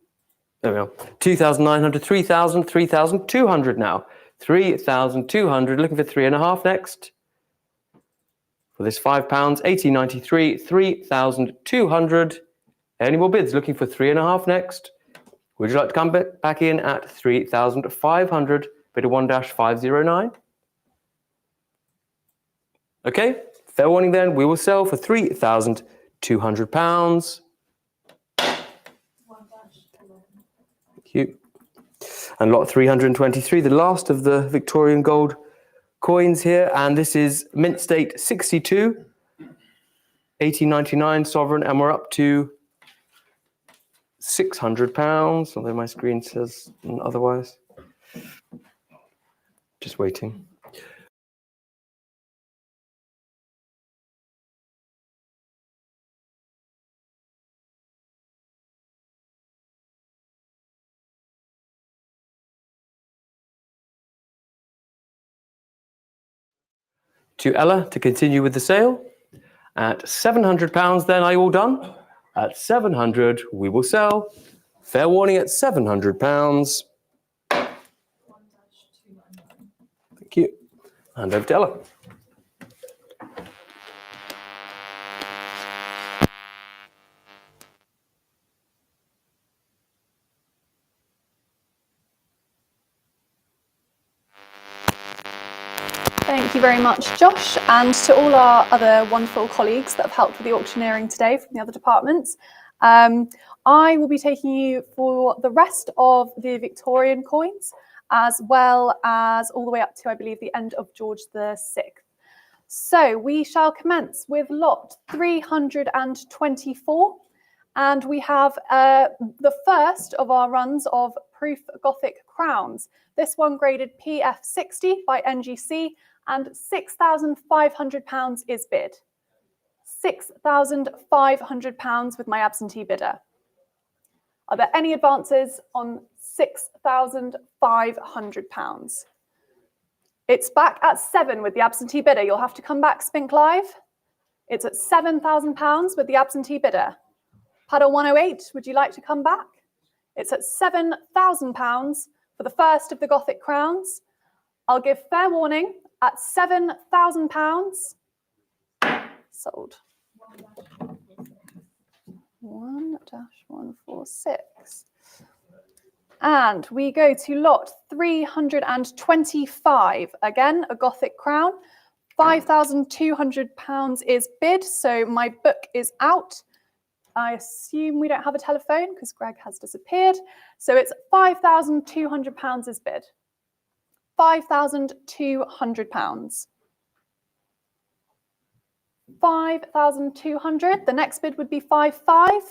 I: there we are. 2,900, 3,000, 3,200 now. 3,200, looking for 3.5 next. For this £5, 1893, 3,200. Any more bids? Looking for 3.5 next. Would you like to come back in at 3,500? Bidder 1-509. Okay, fair warning then. We will sell for £3,200.
D: 1-11.
I: Thank you. And lot 323, the last of the Victorian gold coins here, and this is mint state 62, 1899 sovereign, and we're up to £600, although my screen says otherwise. Just waiting. To Ella to continue with the sale. At £700 then, are you all done? At 700, we will sell. Fair warning at £700.
D: 1-299.
I: Thank you. And over to Ella.
C: Thank you very much, Josh, and to all our other wonderful colleagues that have helped with the auctioneering today from the other departments. I will be taking you for the rest of the Victorian coins, as well as all the way up to, I believe, the end of George VI. So we shall commence with lot 324, and we have the first of our runs of proof Gothic crowns. This one graded PF60 by NGC, and £6,500 is bid. £6,500 with my absentee bidder. Are there any advances on £6,500? It's back at 7 with the absentee bidder. You'll have to come back, Spink Live. It's at £7,000 with the absentee bidder. Puddle 108, would you like to come back? It's at £7,000 for the first of the Gothic crowns. I'll give fair warning at £7,000. Sold. 1-146. And we go to lot 325. Again, a Gothic crown. £5,200 is bid, so my book is out. I assume we don't have a telephone because Greg has disappeared. So it's £5,200 is bid. £5,200. 5,200. The next bid would be 5,500.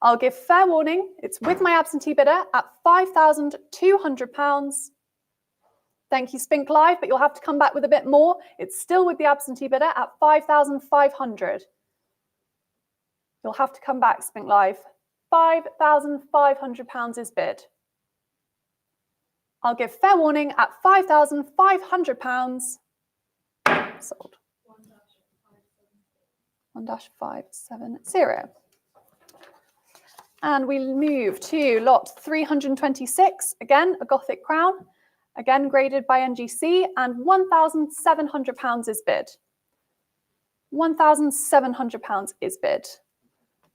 C: I'll give fair warning. It's with my absentee bidder at £5,200. Thank you, Spink Live, but you'll have to come back with a bit more. It's still with the absentee bidder at 5,500. You'll have to come back, Spink Live. £5,500 is bid. I'll give fair warning at £5,500. Sold. 1-570. And we move to lot 326. Again, a Gothic crown. Again, graded by NGC, and £1,700 is bid. £1,700 is bid.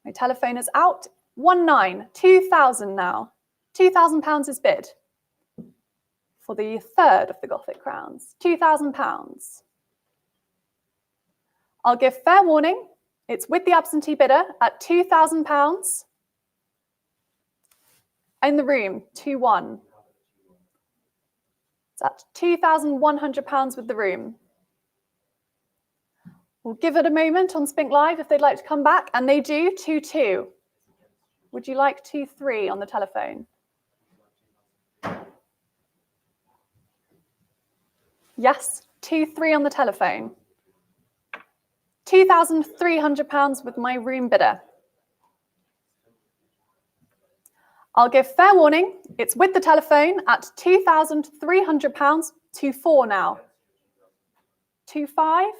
C: My telephone is out. 2,000 now. £2,000 is bid for the third of the Gothic crowns. £2,000. I'll give fair warning. It's with the absentee bidder at £2,000. In the room, 2-1. It's at £2,100 with the room. We'll give it a moment on Spink Live if they'd like to come back, and they do. 2-2. Would you like 2-3 on the telephone? Yes, 2-3 on the telephone. £2,300 with my room bidder. I'll give fair warning. It's with the telephone at £2,300. 2-4 now. 2-5.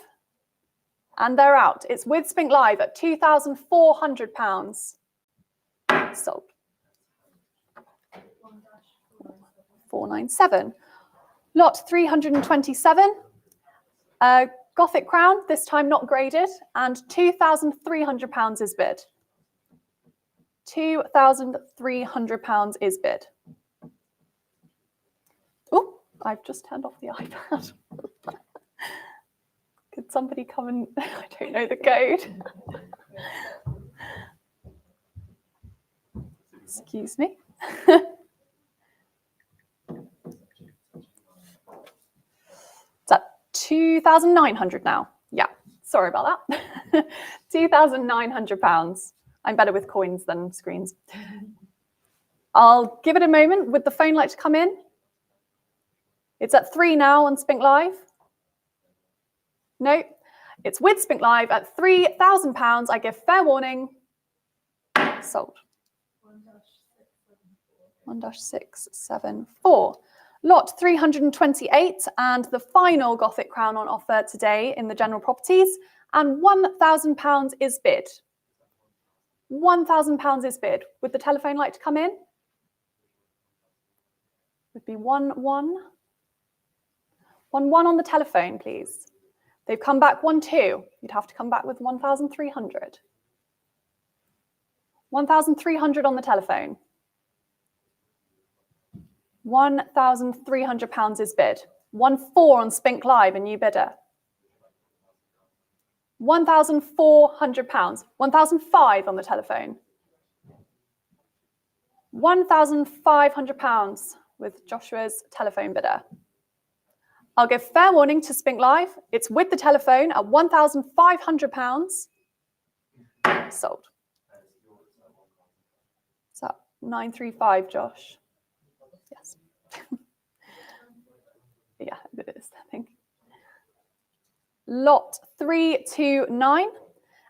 C: And they're out. It's with Spink Live at £2,400. Sold. 497. Lot 327. Gothic crown, this time not graded, and £2,300 is bid. £2,300 is bid. Oh, I've just turned off the iPad. Could somebody come and, I don't know the code. Excuse me. It's at 2,900 now. Yeah, sorry about that. £2,900. I'm better with coins than screens. I'll give it a moment. Would the phone like to come in? It's at 3 now on Spink Live. No, it's with Spink Live at £3,000. I give fair warning. Sold. 1-674. Lot 328, and the final Gothic crown on offer today in the general properties, and £1,000 is bid. £1,000 is bid. Would the telephone like to come in? Would be 1-1. 1-1 on the telephone, please. They've come back 1-2. You'd have to come back with 1,300. 1,300 on the telephone. £1,300 is bid. 1-4 on Spink Live, a new bidder. £1,400. 1,005 on the telephone. £1,500 with Joshua's telephone bidder. I'll give fair warning to Spink Live. It's with the telephone at £1,500. Sold. So 935, Josh. Yes. Yeah, it is, I think. Lot 329.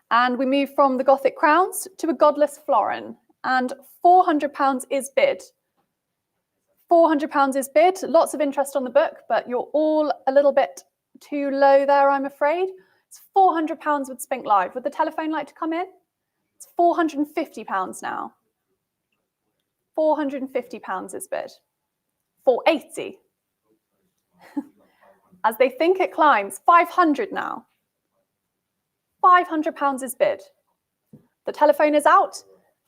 C: And we move from the Gothic crowns to a godless florin. And £400 is bid. £400 is bid. Lots of interest on the book, but you're all a little bit too low there, I'm afraid. It's £400 with Spink Live. Would the telephone like to come in? It's £450 now. £450 is bid. 480. As they think it climbs, 500 now. £500 is bid. The telephone is out.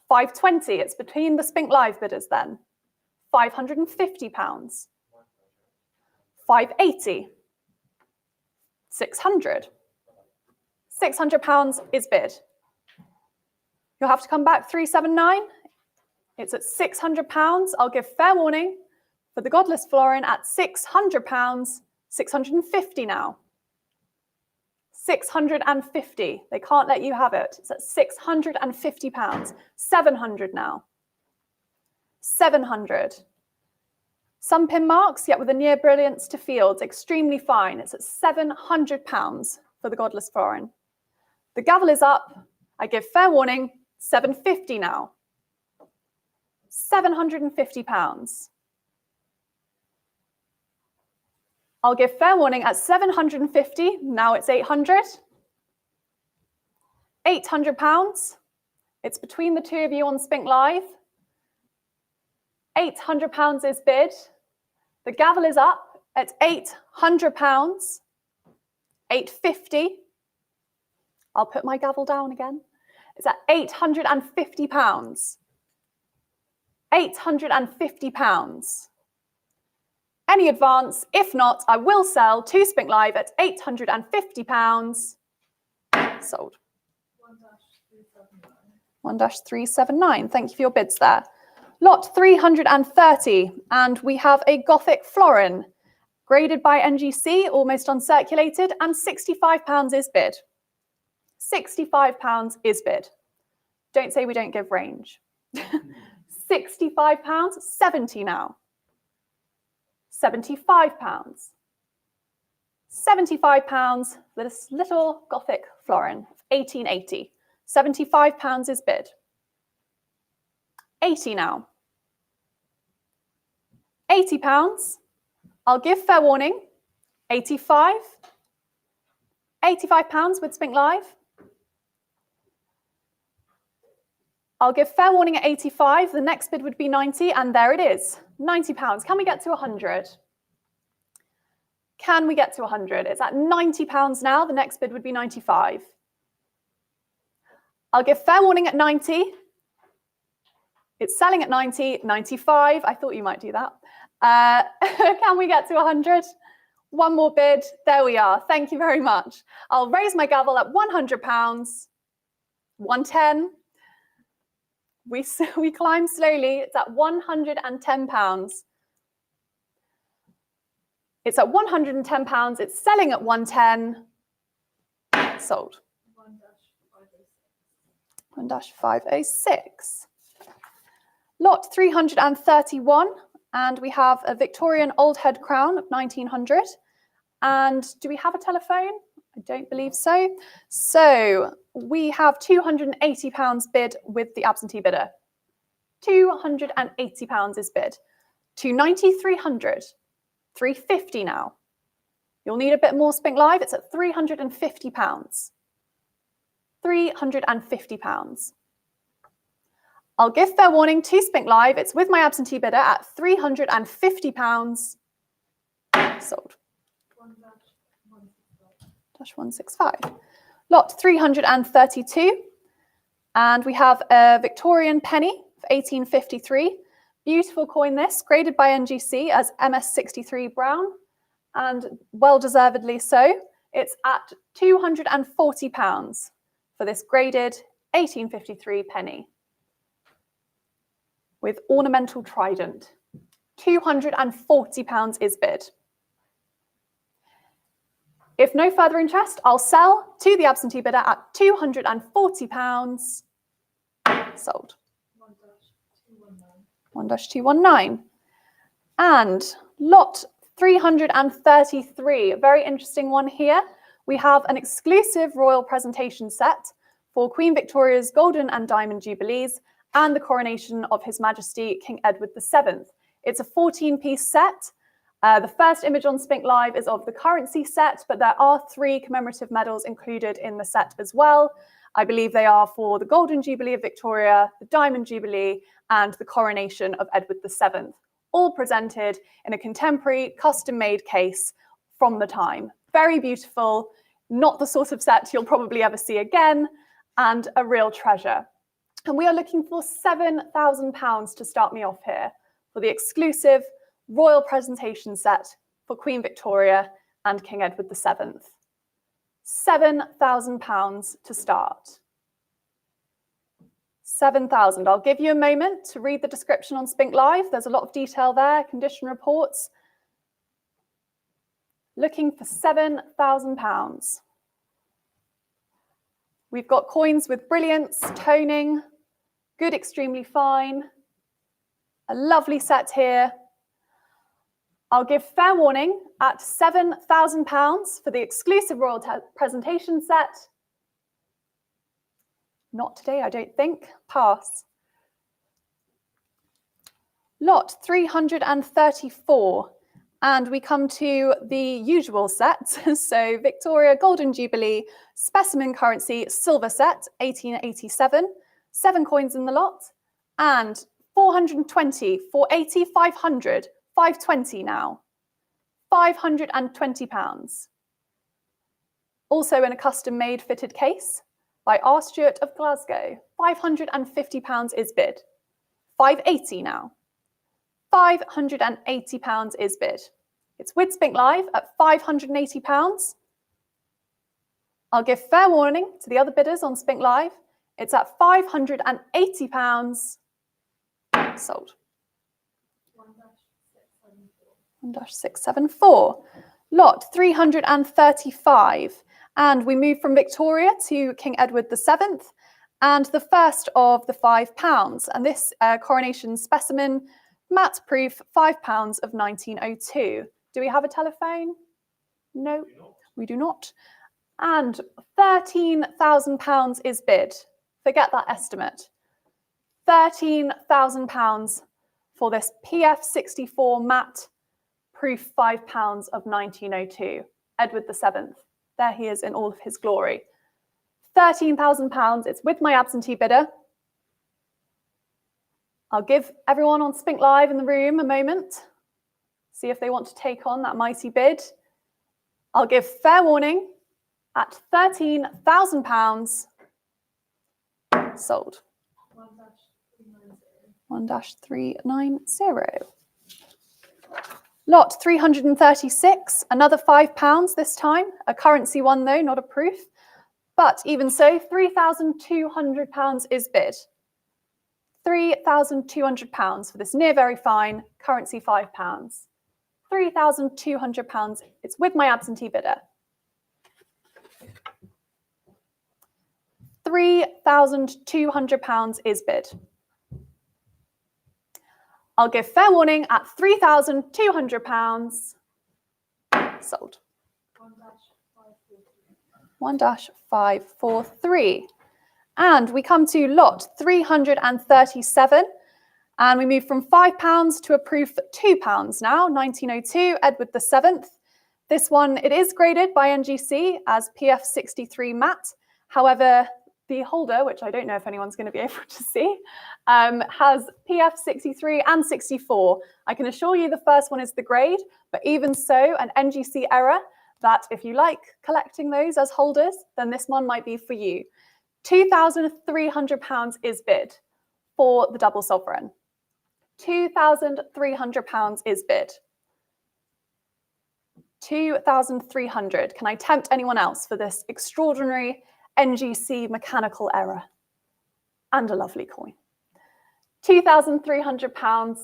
C: 520. It's between the Spink Live bidders then. £550. 580. 600. £600 is bid. You'll have to come back 379. It's at £600. I'll give fair warning for the godless florin at £600. 650 now. 650. They can't let you have it. It's at £650. 700 now. 700. Some pin marks, yet with a near brilliance to fields. Extremely fine. It's at £700 for the godless florin. The gavel is up. I give fair warning. 750 now. £750. I'll give fair warning at 750. Now it's 800. £800. It's between the two of you on Spink Live. £800 is bid. The gavel is up at £800. 850. I'll put my gavel down again. It's at £850. £850. Any advance? If not, I will sell to Spink Live at £850. Sold. 1-379. Thank you for your bids there. Lot 330, and we have a Gothic florin, graded by NGC, almost uncirculated, and £65 is bid. £65 is bid. Don't say we don't give range. £65, 70 now. £75. £75 for this little Gothic florin of 1880. £75 is bid. 80 now. £80. I'll give fair warning. 85. £85 with Spink Live. I'll give fair warning at 85. The next bid would be 90, and there it is. £90. Can we get to 100? Can we get to 100? It's at £90 now. The next bid would be 95. I'll give fair warning at 90. It's selling at 90, 95. I thought you might do that. Can we get to 100? One more bid. There we are. Thank you very much. I'll raise my gavel at £100. 110. We climb slowly. It's at £110. It's at £110. It's selling at 110. Sold. 1-506. Lot 331, and we have a Victorian old head crown of 1900. And do we have a telephone? I don't believe so. So we have £280 bid with the absentee bidder. £280 is bid. 290, 300. 350 now. You'll need a bit more Spink Live. It's at £350. £350. I'll give fair warning to Spink Live. It's with my absentee bidder at £350. Sold. 165. Lot 332. And we have a Victorian penny of 1853. Beautiful coin this, graded by NGC as MS63 brown, and well-deservedly so. It's at £240 for this graded 1853 penny with ornamental trident. £240 is bid. If no further interest, I'll sell to the absentee bidder at £240. Sold. 1-219. And lot 333, a very interesting one here. We have an exclusive royal presentation set for Queen Victoria's Golden and Diamond Jubilees and the coronation of His Majesty King Edward VII. It's a 14-piece set. The first image on Spink Live is of the currency set, but there are 3 commemorative medals included in the set as well. I believe they are for the Golden Jubilee of Victoria, the Diamond Jubilee, and the coronation of Edward VII, all presented in a contemporary, custom-made case from the time. Very beautiful, not the sort of set you'll probably ever see again, and a real treasure. And we are looking for £7,000 to start me off here for the exclusive royal presentation set for Queen Victoria and King Edward VII. £7,000 to start. 7,000. I'll give you a moment to read the description on Spink Live. There's a lot of detail there, condition reports. Looking for £7,000. We've got coins with brilliance, toning, good, extremely fine. A lovely set here. I'll give fair warning at £7,000 for the exclusive royal presentation set. Not today, I don't think. Pass. Lot 334. And we come to the usual set. So Victoria Golden Jubilee Specimen Currency Silver Set, 1887. 7 coins in the lot. And 420, 480, 500. 520 now. £520. Also in a custom-made fitted case by R. Stuart of Glasgow. £550 is bid. 580 now. £580 is bid. It's with Spink Live at £580. I'll give fair warning to the other bidders on Spink Live. It's at £580. Sold. 1-674. Lot 335. And we move from Victoria to King Edward VII and the first of the £5. And this coronation specimen, matte proof, £5 of 1902. Do we have a telephone? No, we do not. And £13,000 is bid. Forget that estimate. £13,000 for this PF64 matte proof, £5 of 1902. Edward VII. There he is in all of his glory. £13,000. It's with my absentee bidder. I'll give everyone on Spink Live in the room a moment. See if they want to take on that mighty bid. I'll give fair warning at £13,000. Sold. 1-390. Lot 336, another £5 this time. A currency one though, not a proof. But even so, £3,200 is bid. £3,200 for this near very fine currency £5. £3,200. It's with my absentee bidder. £3,200 is bid. I'll give fair warning at £3,200. Sold. 1-543. And we come to lot 337. And we move from £5 to a proof £2 now, 1902, Edward VII. This one, it is graded by NGC as PF63 matte. However, the holder, which I don't know if anyone's going to be able to see, has PF63 and 64. I can assure you the first one is the grade, but even so, an NGC error that if you like collecting those as holders, then this one might be for you. £2,300 is bid for the double sovereign. £2,300 is bid. 2,300. Can I tempt anyone else for this extraordinary NGC mechanical error? And a lovely coin. £2,300.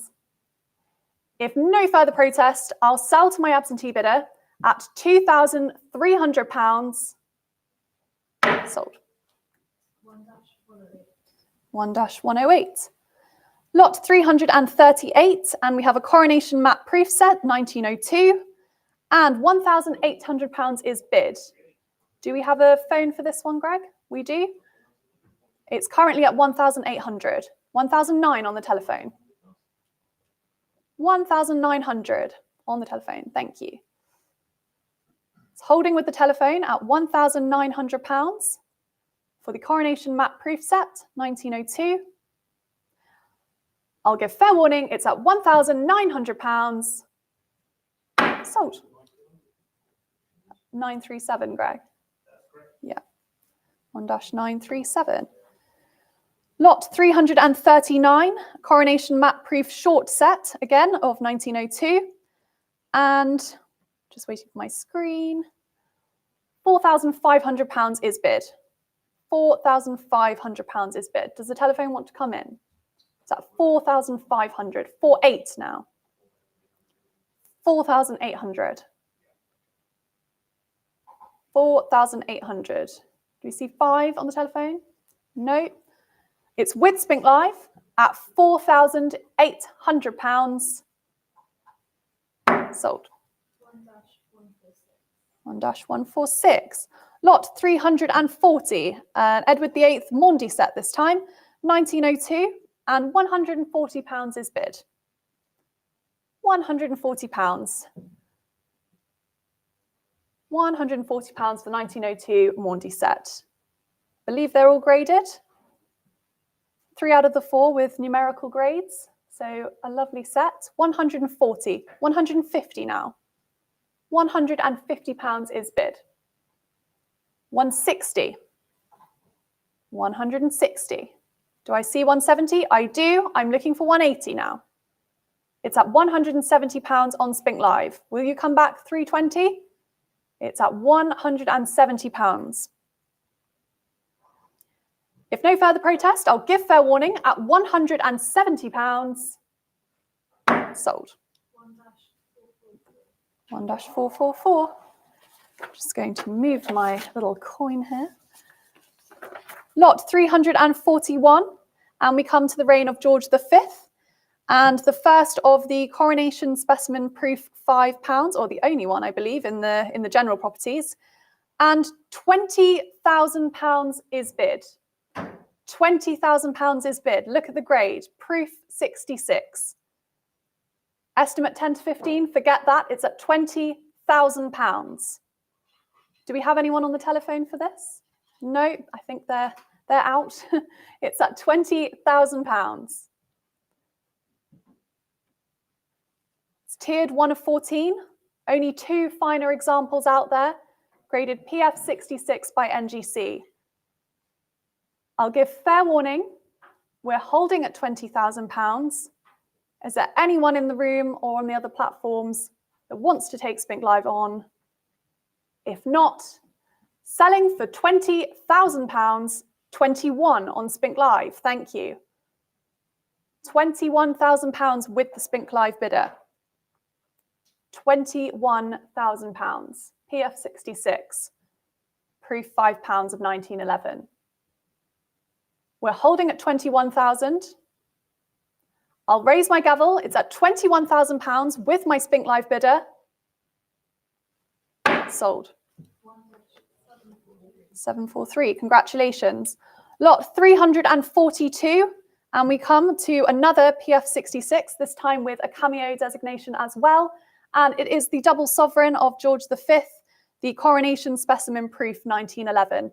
C: If no further protest, I'll sell to my absentee bidder at £2,300. Sold. 1-108. Lot 338, and we have a coronation matte proof set, 1902, and £1,800 is bid. Do we have a phone for this one, Greg? We do. It's currently at 1,800. 1,009 on the telephone. 1,900 on the telephone. Thank you. It's holding with the telephone at £1,900 for the coronation map proof set, 1902. I'll give fair warning, it's at £1,900. Sold. 937, Greg. Yeah. 1-937. Lot 339, coronation map proof short set, again, of 1902. And just waiting for my screen. £4,500 is bid. £4,500 is bid. Does the telephone want to come in? It's at 4,500. 48 now. 4,800. 4,800. Do we see 5 on the telephone? No. It's with Spink Live at £4,800. Sold. 1-146. Lot 340. Edward VIII Maundy set this time. 1902. And £140 is bid. £140. £140 for 1902 Maundy set. Believe they're all graded. 3 out of the 4 with numerical grades. So a lovely set. 140. 150 now. £150 is bid. 160. 160. Do I see 170? I do. I'm looking for 180 now. It's at £170 on Spink Live. Will you come back 320? It's at £170. If no further protest, I'll give fair warning at £170. Sold. 1-444. Just going to move my little coin here. Lot 341, and we come to the reign of George V, and the first of the coronation specimen proof £5, or the only one, I believe, in the general properties, and £20,000 is bid. £20,000 is bid. Look at the grade, proof 66. Estimate 10 to 15, forget that, it's at £20,000. Do we have anyone on the telephone for this? No, I think they're out. It's at £20,000. It's tiered 1 of 14. Only 2 finer examples out there, graded PF 66 by NGC. I'll give fair warning. We're holding at £20,000. Is there anyone in the room or on the other platforms that wants to take Spink Live on? If not, selling for £20,000, 21 on Spink Live. Thank you. £21,000 with the Spink Live bidder. £21,000. PF 66. Proof £5 of 1911. We're holding at 21,000. I'll raise my gavel. It's at £21,000 with my Spink Live bidder. Sold. 743. Congratulations. Lot 342. And we come to another PF 66, this time with a cameo designation as well. And it is the double sovereign of George V, the coronation specimen proof 1911.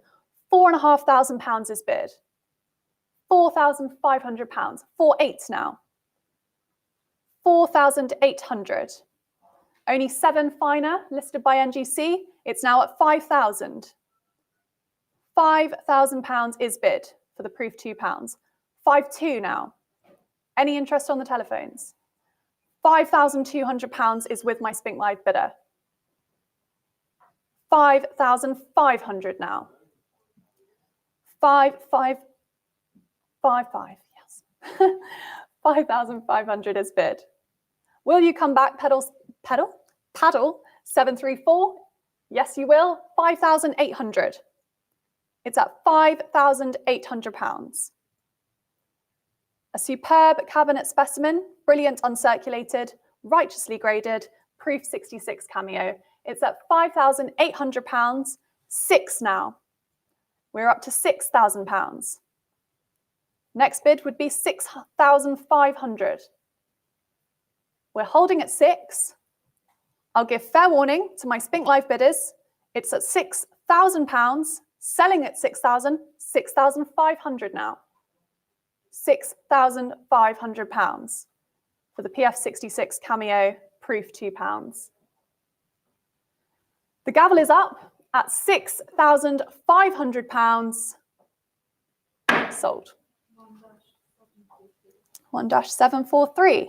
C: £4,500 is bid. £4,500. 48 now. 4,800. Only 7 finer listed by NGC. It's now at 5,000. £5,000 is bid for the proof £2. 5,200 now. Any interest on the telephones? £5,200 is with my Spink Live bidder. 5,500 now. 5,555, yes. 5,500 is bid. Will you come back, paddle 734? Yes, you will. 5,800. It's at £5,800. A superb cabinet specimen, brilliant uncirculated, righteously graded, proof 66 cameo. It's at £5,800, 6 now. We're up to £6,000. Next bid would be 6,500. We're holding at 6. I'll give fair warning to my Spink Live bidders. It's at £6,000, Selling at 6,000, 6,500 now. £6,500 for the PF66 cameo, proof £2. The gavel is up at £6,500, sold. 1-743.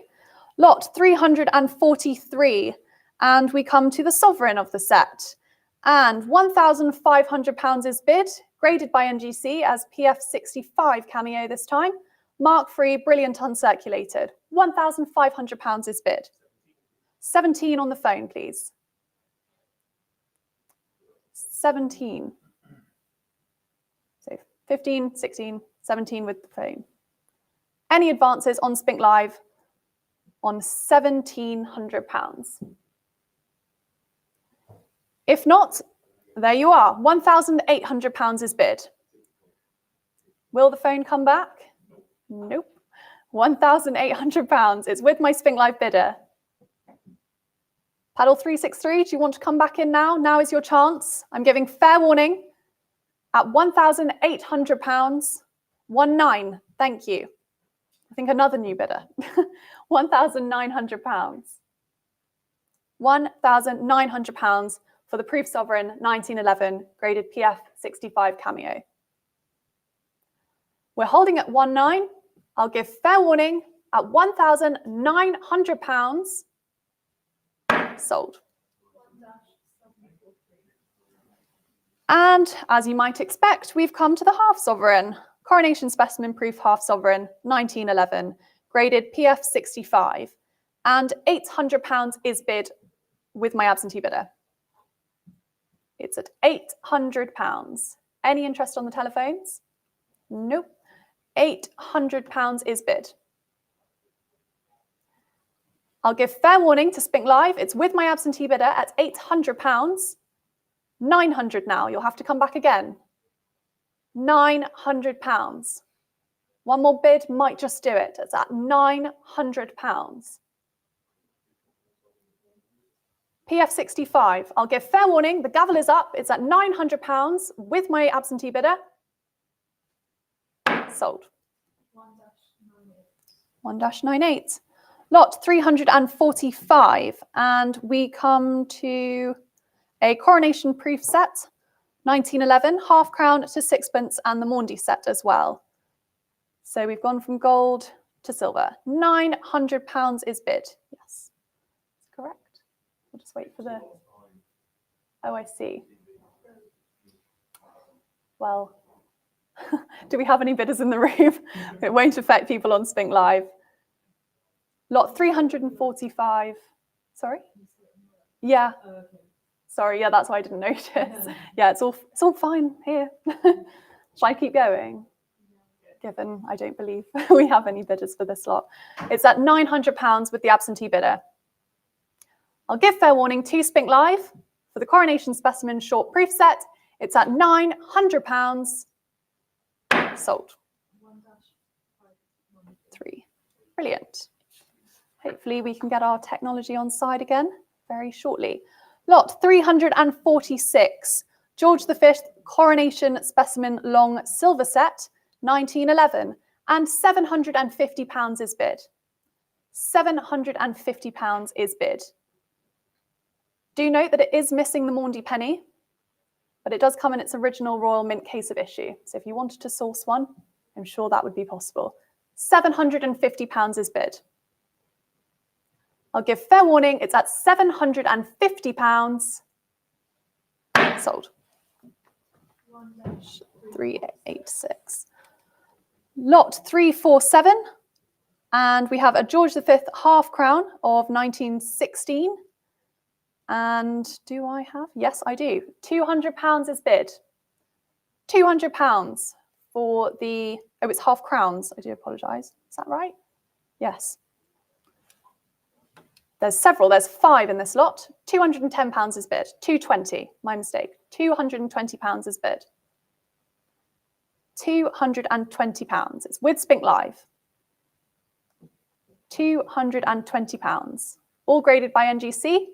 C: Lot 343, and we come to the sovereign of the set. And £1,500 is bid, graded by NGC as PF65 cameo this time. Mark free, brilliant uncirculated. £1,500 is bid. 17 on the phone, please. 17. So 15, 16, 17 with the phone. Any advances on Spink Live on £1,700? If not, there you are. £1,800 is bid. Will the phone come back? Nope. £1,800. It's with my Spink Live bidder. Paddle 363, do you want to come back in now? Now is your chance. I'm giving fair warning at £1,800. 19, thank you. I think another new bidder. £1,900. £1,900 for the Proof Sovereign 1911 graded PF65 cameo. We're holding at 19. I'll give fair warning at £1,900. Sold. And as you might expect, we've come to the half sovereign. Coronation Specimen Proof Half Sovereign 1911 graded PF65, and £800 is bid with my absentee bidder. It's at £800. Any interest on the telephones? Nope. £800 is bid. I'll give fair warning to Spink Live. It's with my absentee bidder at £800. 900 now. You'll have to come back again. £900. One more bid might just do it. It's at £900. PF65. I'll give fair warning. The gavel is up. It's at £900 with my absentee bidder. Sold. 1-98. Lot 345. And we come to a coronation proof set. 1911, half crown to sixpence, and the Maundy set as well. So we've gone from gold to silver. £900 is bid. Yes, correct. We'll just wait for the... Oh, I see. Well, do we have any bidders in the room? It won't affect people on Spink Live. Lot 345. Sorry? Yeah. Sorry, yeah, that's why I didn't notice. Yeah, it's all fine here. Shall I keep going? Given I don't believe we have any bidders for this lot. It's at £900 with the absentee bidder. I'll give fair warning to Spink Live for the Coronation Specimen Short Proof Set. It's at £900. Sold. 3. Brilliant. Hopefully we can get our technology on side again very shortly. Lot 346, George V Coronation Specimen Long Silver Set, 1911, and £750 is bid. £750 is bid. Do note that it is missing the Maundy penny, but it does come in its original Royal Mint case of issue. So if you wanted to source one, I'm sure that would be possible. £750 is bid. I'll give fair warning, it's at £750. Sold. 386. Lot 347. And we have a George V half crown of 1916. And do I have? Yes, I do. £200 is bid. £200 for the, oh, it's half crowns. I do apologise. Is that right? Yes. There's several, there's 5 in this lot. £210 is bid. 220, my mistake. £220 is bid. £220. It's with Spink Live. £220. All graded by NGC.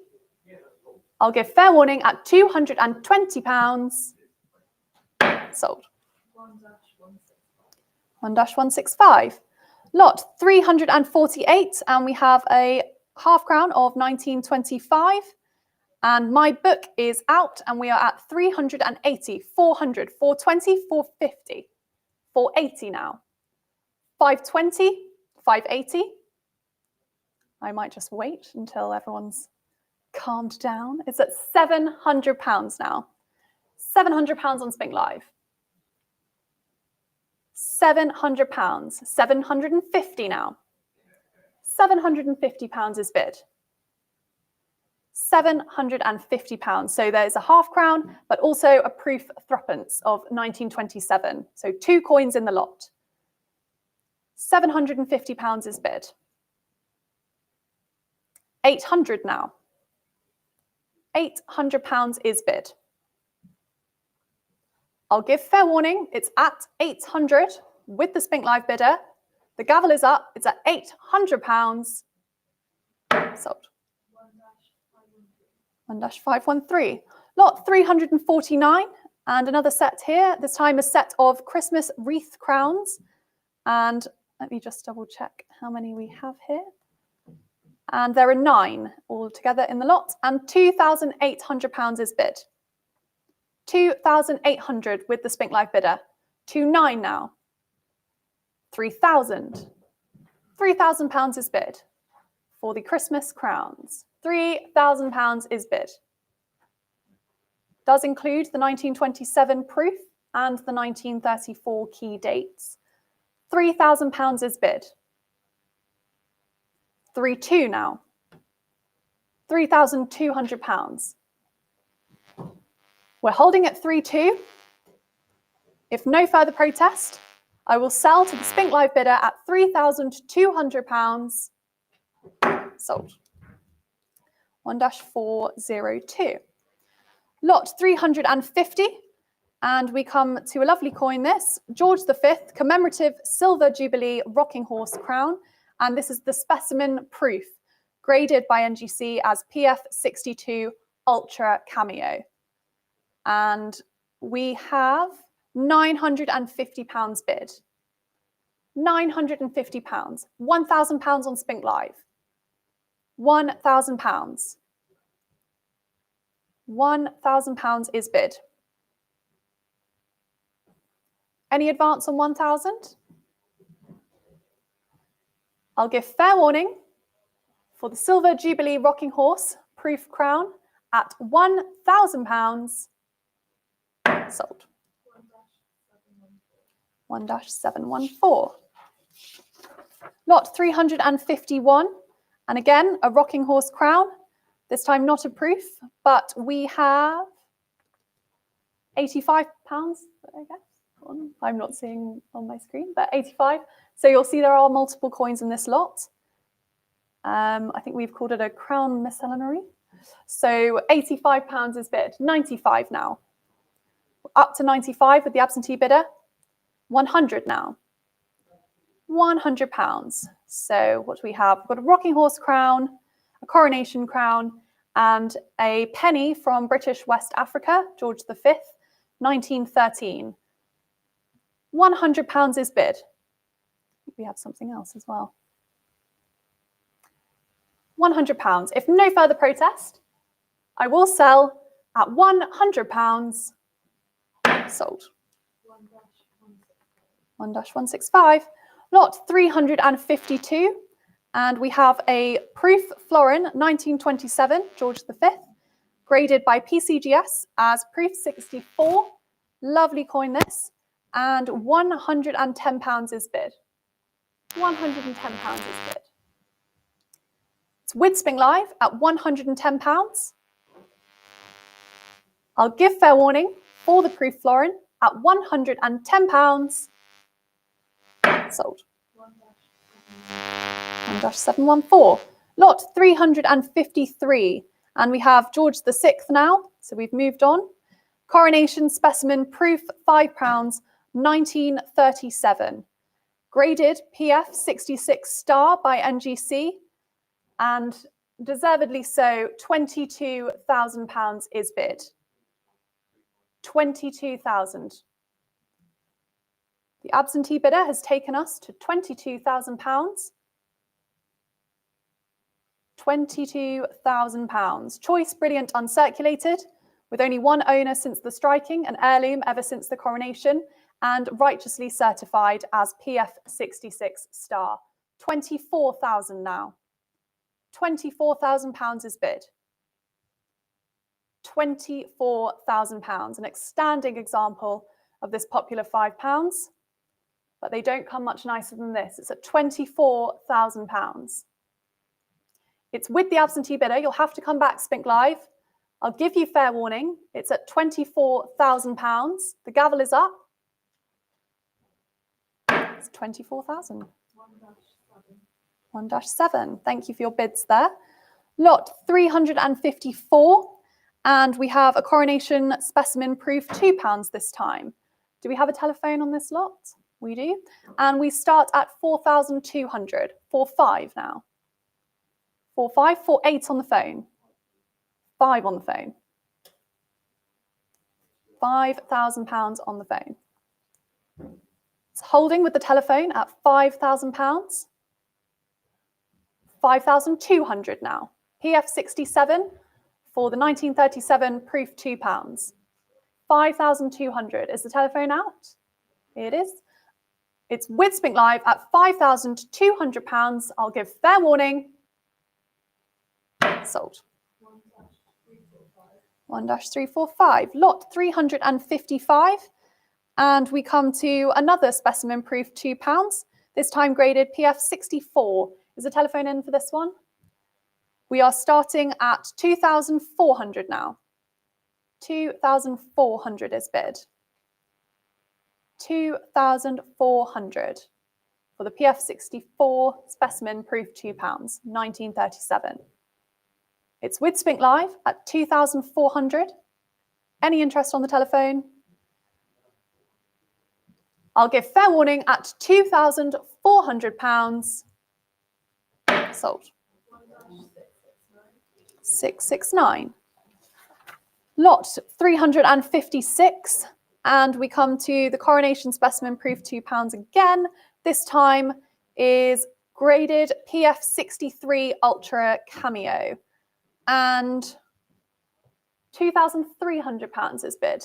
C: I'll give fair warning at £220. Sold. 1-165. Lot 348, and we have a half crown of 1925. And my book is out, and we are at 380, 400, 420, 450, 480 now. 520, 580. I might just wait until everyone's calmed down. It's at £700 now. £700 on Spink Live. £700. 750 now. £750 is bid. £750. So there's a half crown, but also a proof threepence of 1927. So 2 coins in the lot. £750 is bid. 800 now. £800 is bid. I'll give fair warning, it's at 800 with the Spink Live bidder. The gavel is up, it's at £800. Sold. 1-513. Lot 349, and another set here. This time a set of Christmas wreath crowns. And let me just double check how many we have here. And there are 9 altogether in the lot, and £2,800 is bid. 2,800 with the Spink Live bidder. 2,900 now. 3,000. £3,000 is bid for the Christmas crowns. £3,000 is bid. Does include the 1927 proof and the 1934 key dates. £3,000 is bid. 3,200 now. £3,200. We're holding at 3,200. If no further protest, I will sell to the Spink Live bidder at £3,200. Sold. 1-402. Lot 350, and we come to a lovely coin this, George V commemorative silver jubilee rocking horse crown, and this is the specimen proof, graded by NGC as PF62 Ultra Cameo. And we have £950 bid. £950. £1,000 on Spink Live. £1,000. £1,000 is bid. Any advance on 1,000? I'll give fair warning for the Silver Jubilee Rocking Horse Proof Crown at £1,000. Sold. 1-714. Lot 351. And again, a rocking horse crown. This time not a proof, but we have £85, I guess. I'm not seeing on my screen, but 85. So you'll see there are multiple coins in this lot. I think we've called it a crown miscellany. So £85 is bid. 95 now. Up to 95 with the absentee bidder. 100 now. £100. So what do we have? We've got a rocking horse crown, a coronation crown, and a penny from British West Africa, George V, 1913. £100 is bid. We have something else as well. £100. If no further protest, I will sell at £100. Sold. 1-165. Lot 352. And we have a proof florin 1927, George V, graded by PCGS as proof 64. Lovely coin this. And £110 is bid. £110 is bid. It's with Spink Live at £110. I'll give fair warning for the proof florin at £110. Sold. 1-714. Lot 353. And we have George VI now. So we've moved on. Coronation specimen proof £5, 1937. Graded PF 66 star by NGC. And deservedly so, £22,000 is bid. 22,000. The absentee bidder has taken us to £22,000. £22,000. Choice brilliant uncirculated, with only one owner since the striking, an heirloom ever since the coronation, and righteously certified as PF 66 star. 24,000 now. £24,000 is bid. £24,000, an outstanding example of this popular £5, but they don't come much nicer than this. It's at £24,000. It's with the absentee bidder. You'll have to come back, Spink Live. I'll give you fair warning. It's at £24,000. The gavel is up. It's 24,000. 1-7. Thank you for your bids there. Lot 354. And we have a coronation specimen proof £2 this time. Do we have a telephone on this lot? We do. And we start at 4,200. 4-5 now. 4-5, 4-8 on the phone. 5 on the phone. £5,000 on the phone. It's holding with the telephone at £5,000. 5,200 now. PF 67 for the 1937 proof £2. 5,200. Is the telephone out? It is. It's with Spink Live at £5,200. I'll give fair warning. Sold. 1-345. Lot 355. And we come to another specimen proof £2. This time graded PF 64. Is the telephone in for this one? We are starting at 2,400 now. 2,400 is bid. 2,400 for the PF 64 specimen proof £2, 1937. It's with Spink Live at 2,400. Any interest on the telephone? I'll give fair warning at £2,400. Sold. 669. Lot 356. And we come to the coronation specimen proof £2 again. This time is graded PF 63 Ultra Cameo. And £2,300 is bid.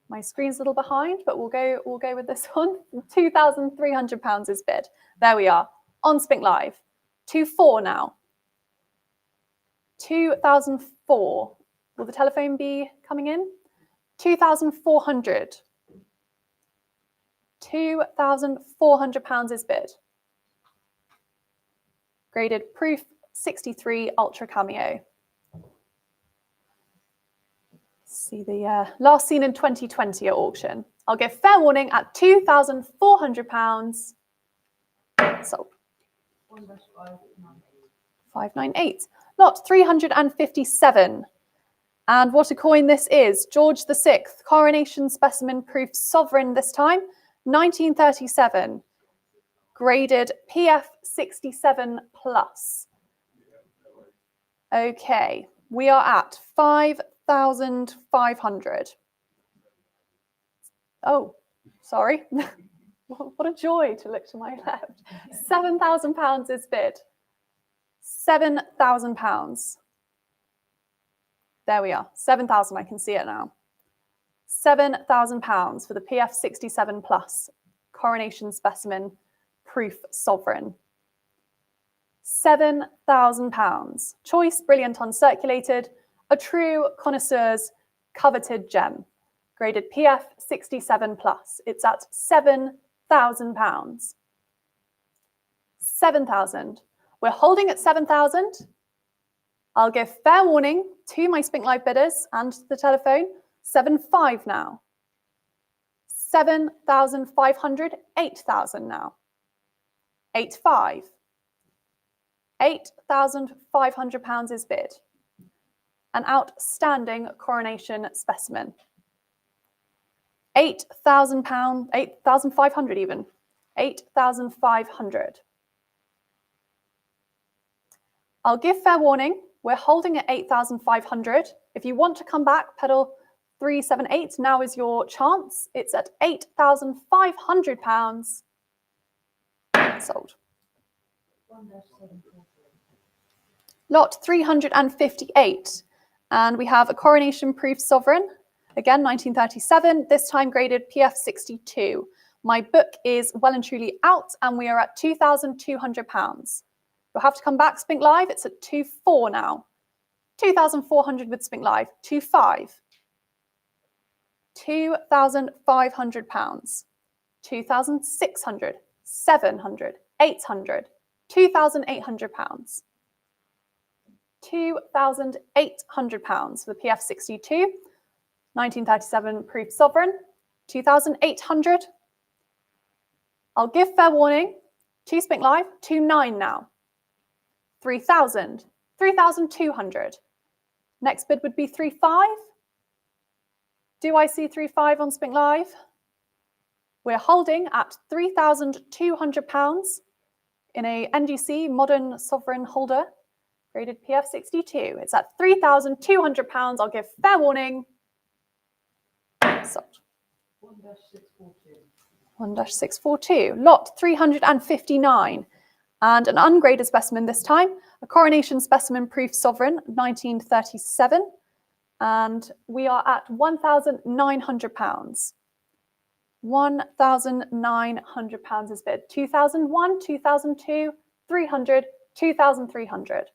C: My screen's a little behind, but we'll go with this one. £2,300 is bid. There we are. On Spink Live. 2-4 now. 2,004. Will the telephone be coming in? 2,400. £2,400 is bid. Graded proof 63 Ultra Cameo. See the last seen in 2020 at auction. I'll give fair warning at £2,400. Sold. 598. Lot 357. And what a coin this is. George VI, coronation specimen proof sovereign this time, 1937. Graded PF 67 plus. Okay, we are at 5,500. Oh, sorry. What a joy to look to my left. £7,000 is bid. £7,000. There we are. 7,000. I can see it now. £7,000 for the PF 67 plus coronation specimen proof sovereign. £7,000. Choice brilliant uncirculated, a true connoisseur's coveted gem. Graded PF 67 plus. It's at £7,000. 7,000. We're holding at 7,000. I'll give fair warning to my Spink Live bidders and the telephone. 7,500 now. 7,500. 8,000 now. 8,500. £8,500 is bid. An outstanding coronation specimen. £8,000, 8,500 even. 8,500. I'll give fair warning. We're holding at 8,500. If you want to come back, pedal 378 now is your chance. It's at £8,500. Sold. Lot 358. And we have a coronation-proof sovereign. Again, 1937, this time graded PF 62. My book is well and truly out, and we are at £2,200. You'll have to come back, Spink Live. It's at 2.4 now. 2,400 with Spink Live. 2.5. £2,500. 2,600. 700. 800. £2,800. £2,800 for the PF 62. 1937 proof sovereign. 2,800. I'll give fair warning. 2 Spink Live. 2.9 now. 3,000. 3,200. Next bid would be 3.5. Do I see 3.5 on Spink Live? We're holding at £3,200 in a NGC modern sovereign holder, graded PF 62. It's at £3,200. I'll give fair warning. Sold. 1-642. Lot 359. And an ungraded specimen this time, a coronation specimen proof sovereign, 1937. And we are at £1,900. £1,900 is bid. 2001, 2002, 300, 2,300.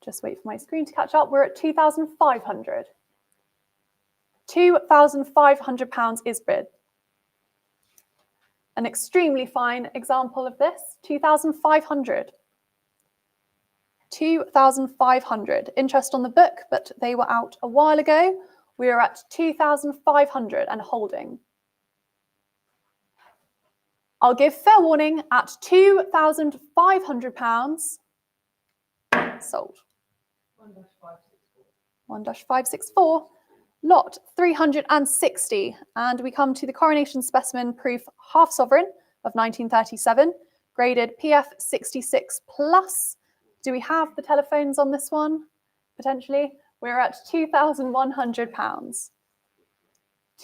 C: Just wait for my screen to catch up. We're at 2,500. £2,500 is bid. An extremely fine example of this, 2,500. 2,500. Interest on the book, but they were out a while ago. We are at 2,500 and holding. I'll give fair warning at £2,500. Sold. 1-564. Lot 360. And we come to the coronation specimen proof half sovereign of 1937, graded PF 66 plus. Do we have the telephones on this one? Potentially. We're at £2,100.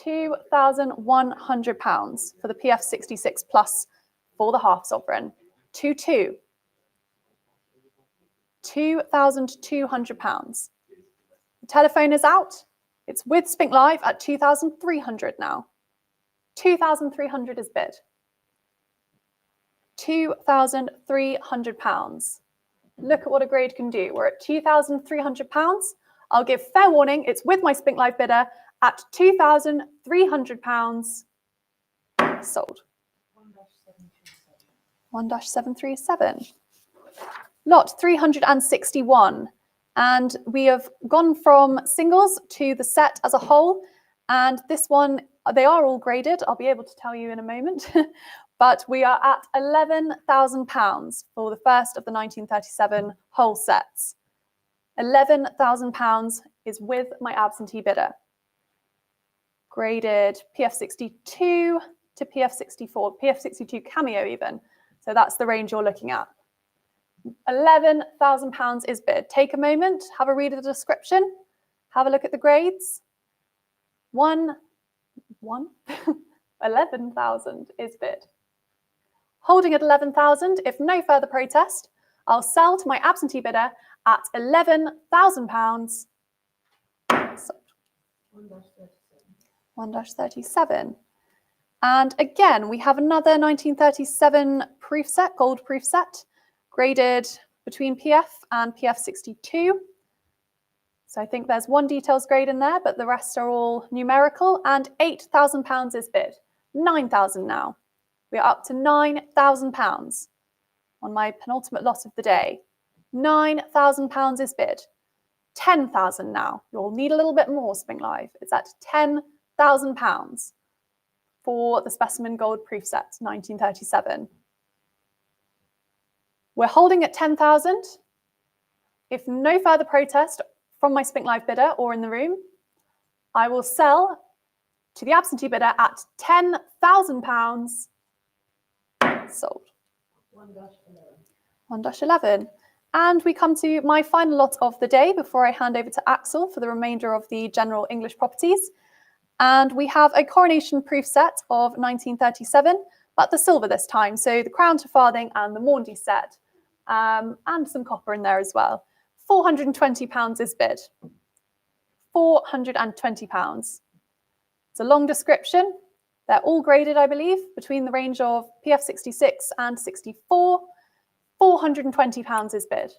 C: £2,100 for the PF 66 plus for the half sovereign. 2.2. £2,200. The telephone is out. It's with Spink Live at 2,300 now. 2,300 is bid. £2,300. Look at what a grade can do. We're at £2,300. I'll give fair warning. It's with my Spink Live bidder at £2,300. Sold. 1-737. Lot 361. And we have gone from singles to the set as a whole. And this one, they are all graded. I'll be able to tell you in a moment. But we are at £11,000 for the first of the 1937 whole sets. £11,000 is with my absentee bidder. Graded PF 62 to PF 64, PF 62 cameo even. So that's the range you're looking at. £11,000 is bid. Take a moment, have a read of the description, have a look at the grades. 11,000 is bid. Holding at 11,000, if no further protest, I'll sell to my absentee bidder at £11,000. 1-37. And again, we have another 1937 proof set, gold proof set, graded between PF and PF 62. So I think there's one details grade in there, but the rest are all numerical, and £8,000 is bid. 9,000 now. We are up to £9,000 on my penultimate lot of the day. £9,000 is bid. 10,000 now. You'll need a little bit more, Spink Live. It's at £10,000 for the specimen gold proof set, 1937. We're holding at 10,000. If no further protest from my Spink Live bidder or in the room, I will sell to the absentee bidder at £10,000. Sold. 1-11. And we come to my final lot of the day before I hand over to Axel for the remainder of the general English properties. And we have a coronation proof set of 1937, but the silver this time. So the crown to farthing and the Maundy set, and some copper in there as well. £420 is bid. £420. It's a long description. They're all graded, I believe, between the range of PF 66 and 64. £420 is bid.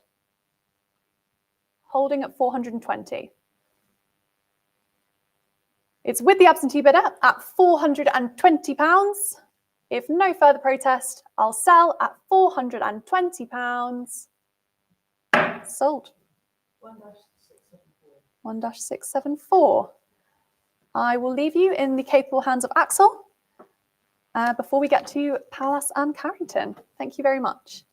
C: Holding at 420. It's with the absentee bidder at £420. If no further protest, I'll sell at £420. Sold. 1-674. I will leave you in the capable hands of Axel before we get to Pallas and Carrington. Thank you very much.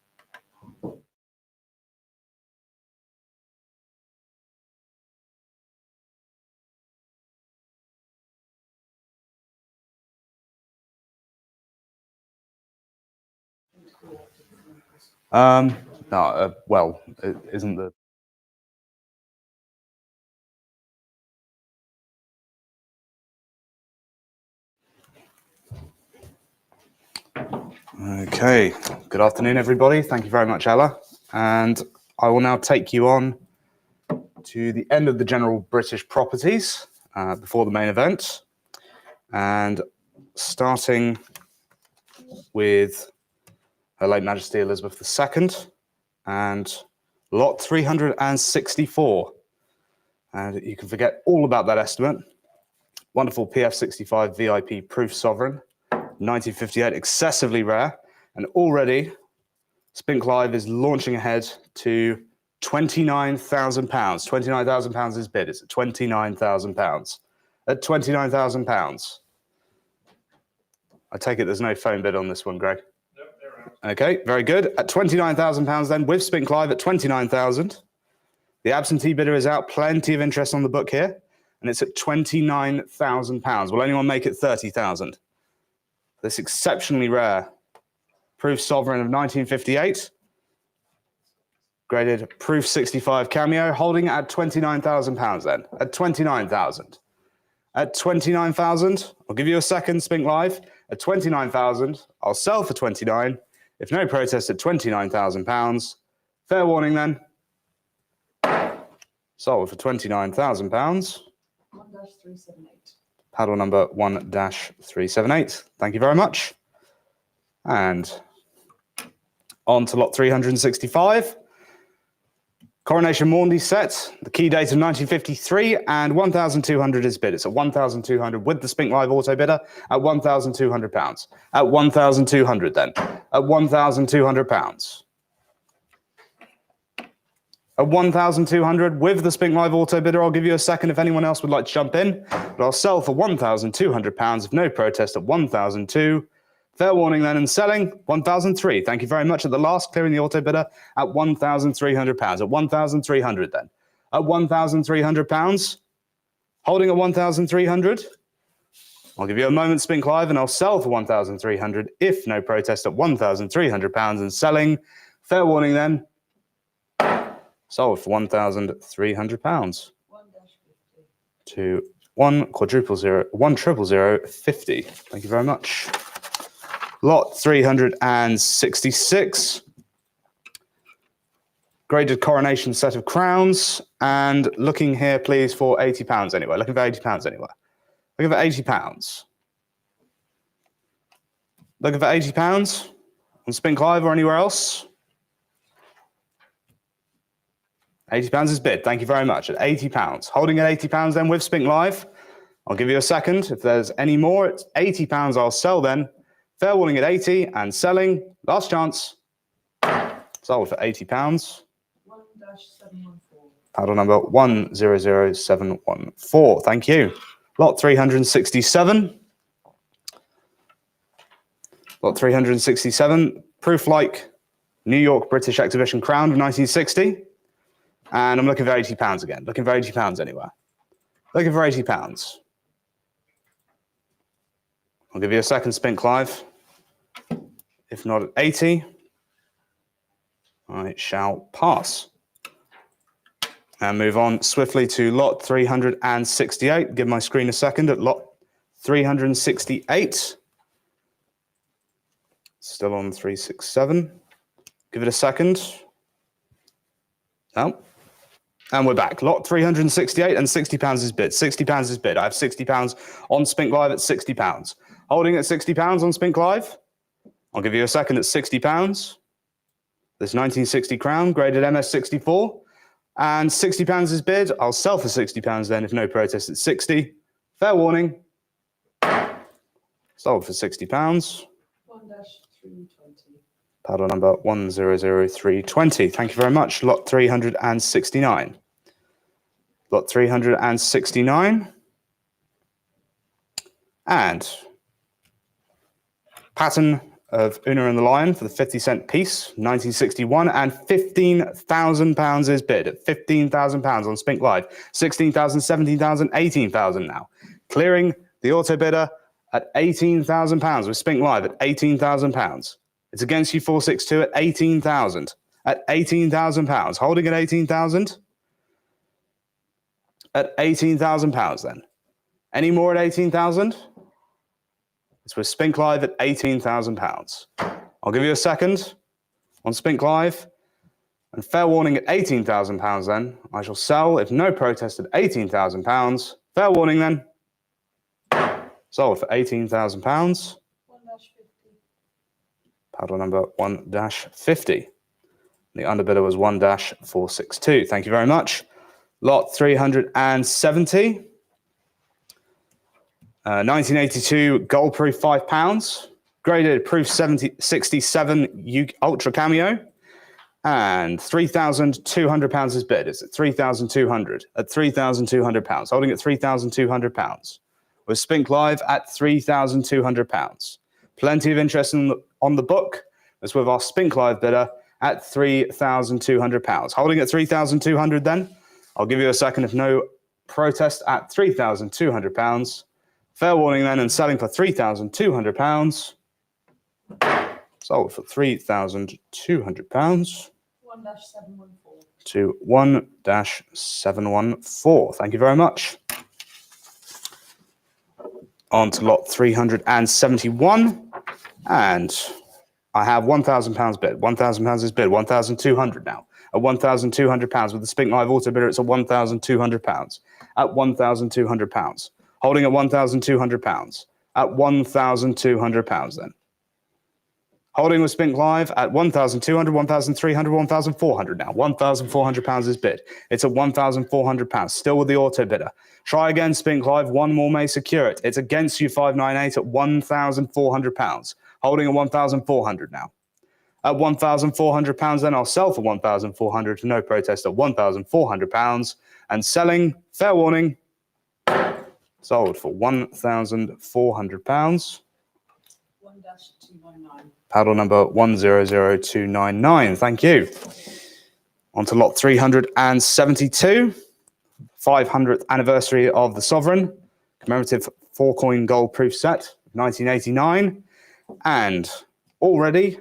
B: No, well, it isn't the... Okay, good afternoon, everybody. Thank you very much, Ella. And I will now take you on to the end of the general British properties before the main event. And starting with Her late Majesty Elizabeth II and lot 364. And you can forget all about that estimate. Wonderful PF65 VIP proof sovereign, 1958, excessively rare. And already Spink Live is launching ahead to £29,000. £29,000 is bid. It's at £29,000. At £29,000. I take it there's no phone bid on this one, Greg? Okay, very good. At £29,000 then, with Spink Live at £29,000. The absentee bidder is out. Plenty of interest on the book here. And it's at £29,000. Will anyone make it £30,000? This exceptionally rare proof sovereign of 1958. Graded proof 65 cameo, holding at £29,000 then. At £29,000. At £29,000, I'll give you a second, Spink Live. At £29,000, I'll sell for £29,000. If no protest, at £29,000. Fair warning then. Sold for £29,000.
D: 1-378.
B: Paddle number 1-378. Thank you very much. And on to lot 365. Coronation Maundy set, the key date of 1953, and 1,200 is bid. It's at 1,200 with the Spink Live auto bidder at £1,200. At 1,200 then. At £1,200. At 1,200 with the Spink Live auto bidder. I'll give you a second if anyone else would like to jump in. But I'll sell for £1,200 if no protest at 1,200. Fair warning then, and selling 1,003. Thank you very much. At the last, clearing the auto bidder at £1,300. At 1,300 then. At £1,300. Holding at 1,300. I'll give you a moment, Spink Live, and I'll sell for 1,300 if no protest at £1,300 and selling. Fair warning then. Sold for £1,300.
D: 1-50.
B: To 1,000,050. Thank you very much. Lot 366. Graded coronation set of crowns. And looking here, please, for £80 anyway. Looking for £80 anyway. Looking for £80. Looking for £80 on Spink Live or anywhere else. £80 is bid. Thank you very much. At £80. Holding at £80 then with Spink Live. I'll give you a second. If there's any more, it's £80. I'll sell then. Fair warning at 80 and selling. Last chance. Sold for £80.
D: 1-714.
B: Paddle number 100714. Thank you. Lot 367. Lot 367. Proof like New York British Exhibition crown of 1960. And I'm looking for £80 again. Looking for £80 anywhere. Looking for £80. I'll give you a second, Spink Live. If not at 80. I shall pass. And move on swiftly to lot 368. Give my screen a second at lot 368. Still on 367. Give it a second. No. And we're back. Lot 368 and £60 is bid. £60 is bid. I have £60 on Spink Live at £60. Holding at £60 on Spink Live. I'll give you a second at £60. This 1960 crown, graded MS64. And £60 is bid. I'll sell for £60 then, if no protest at 60. Fair warning. Sold for £60.
D: 1-320.
B: Paddle number 100320. Thank you very much. Lot 369. Lot 369. And pattern of Una and the Lion for the 50-cent piece, 1961, and £15,000 is bid at £15,000 on Spink Live. 16,000, 17,000, 18,000 now. Clearing the auto bidder at £18,000 with Spink Live at £18,000. It's against you 462 at 18,000. At £18,000. Holding at 18,000. At £18,000 then. Any more at 18,000? It's with Spink Live at £18,000. I'll give you a second on Spink Live. And fair warning at £18,000 then. I shall sell, if no protest, at £18,000. Fair warning then. Sold for £18,000.
D: 1-50.
B: Paddle number 1-50. The underbidder was 1-462. Thank you very much. Lot 370. 1982 gold proof £5. Graded proof 67 ultra cameo. And £3,200 is bid. It's at 3,200. At £3,200. Holding at £3,200. With Spink Live at £3,200. Plenty of interest on the book. As with our Spink Live bidder at £3,200. Holding at £3,200 then. I'll give you a second if no protest at £3,200. Fair warning then, and selling for £3,200. Sold for £3,200.
D: 1-714.
B: To 1-714. Thank you very much. On to lot 371. And I have £1,000 bid. £1,000 is bid. 1,200 now. At £1,200 with the Spink Live auto bidder, it's at £1,200. At £1,200. Holding at £1,200. At £1,200 then. Holding with Spink Live at 1,200, 1,300, 1,400 now. £1,400 is bid. It's at £1,400. Still with the auto bidder. Try again, Spink Live. One more may secure it. It's against you 598 at £1,400. Holding at 1,400 now. At £1,400 then I'll sell for 1,400. No protest at £1,400. And selling, fair warning, sold for £1,400.
D: 1-299.
B: Paddle number 100299. Thank you. On to lot 372. 500th anniversary of the Sovereign. Commemorative 4-coin gold proof set. 1989. And already,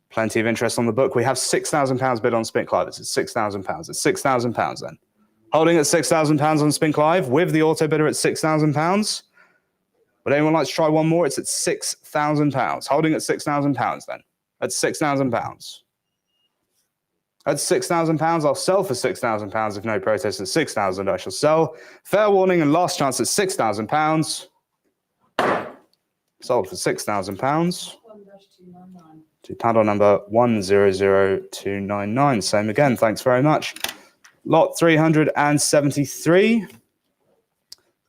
B: plenty of interest on the book. We have £6,000 bid on Spink Live. It's at £6,000. It's £6,000 then. Holding at £6,000 on Spink Live with the auto bidder at £6,000. Would anyone like to try one more? It's at £6,000. Holding at £6,000 then. At £6,000. At £6,000, I'll sell for £6,000. If no protest at £6,000, I shall sell. Fair warning and last chance at £6,000. Sold for £6,000.
D: 1-299.
B: To paddle number 100299. Same again. Thanks very much. Lot 373.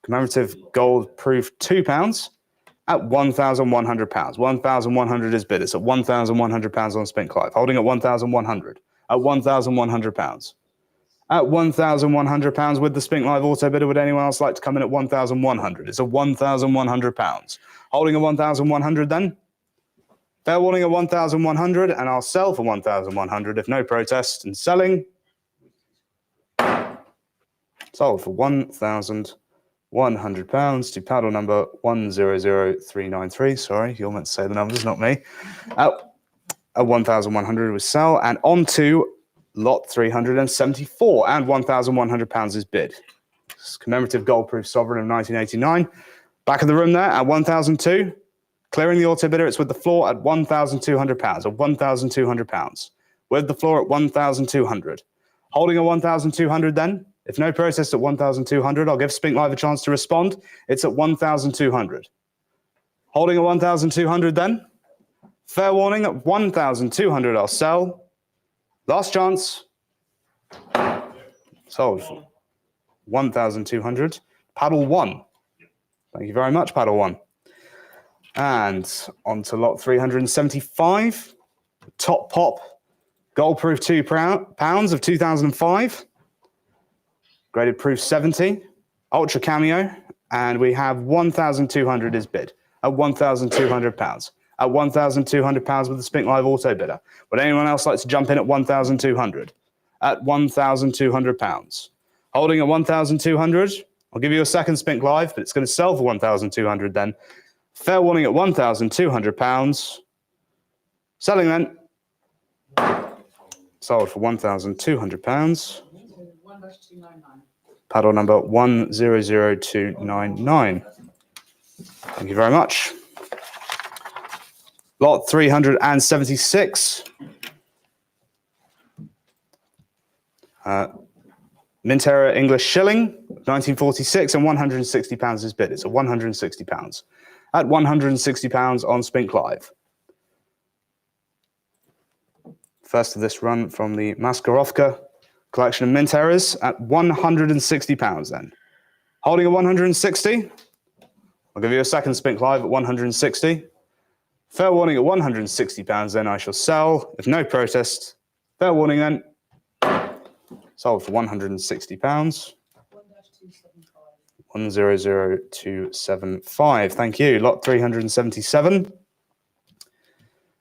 B: Commemorative gold proof £2 at £1,100. 1,100 is bid. It's at £1,100 on Spink Live. Holding at 1,100. At £1,100. At £1,100 with the Spink Live auto bidder. Would anyone else like to come in at 1,100? It's at £1,100. Holding at 1,100 then. Fair warning at 1,100, and I'll sell for 1,100 if no protest. And selling, sold for £1,100 to paddle number 100393. Sorry, you're meant to say the numbers, not me. at 1,100 we sell, and on to lot 374, and £1,100 is bid. This commemorative gold-proof sovereign of 1989. Back of the room there at 1,002. Clearing the auto bidder, it's with the floor at £1,200, or £1,200. With the floor at 1,200. Holding a 1,200 then. If no protest at 1,200, I'll give Spink Live a chance to respond. It's at 1,200. Holding a 1,200 then. Fair warning at 1,200, I'll sell. Last chance. Sold. 1,200. Paddle 1. Thank you very much, Paddle 1. And on to lot 375. Top pop. Gold proof £2 of 2005. Graded proof 70. Ultra cameo. And we have 1,200 is bid at £1,200. At £1,200 with the Spink Live auto bidder. Would anyone else like to jump in at 1,200? At £1,200. Holding at 1,200. I'll give you a second Spink Live, but it's going to sell for 1,200 then. Fair warning at £1,200. Selling then. Sold for £1,200. Paddle number 100299. Thank you very much. Lot 376. Mint era English shilling, 1946, and £160 is bid. It's at £160. At £160 on Spink Live. First of this run from the Maskarovka collection of mint errors at £160 then. Holding at 160. I'll give you a second Spink Live at 160. Fair warning at £160 then I shall sell. If no protest, fair warning then. Sold for £160. 100275. Thank you. Lot 377.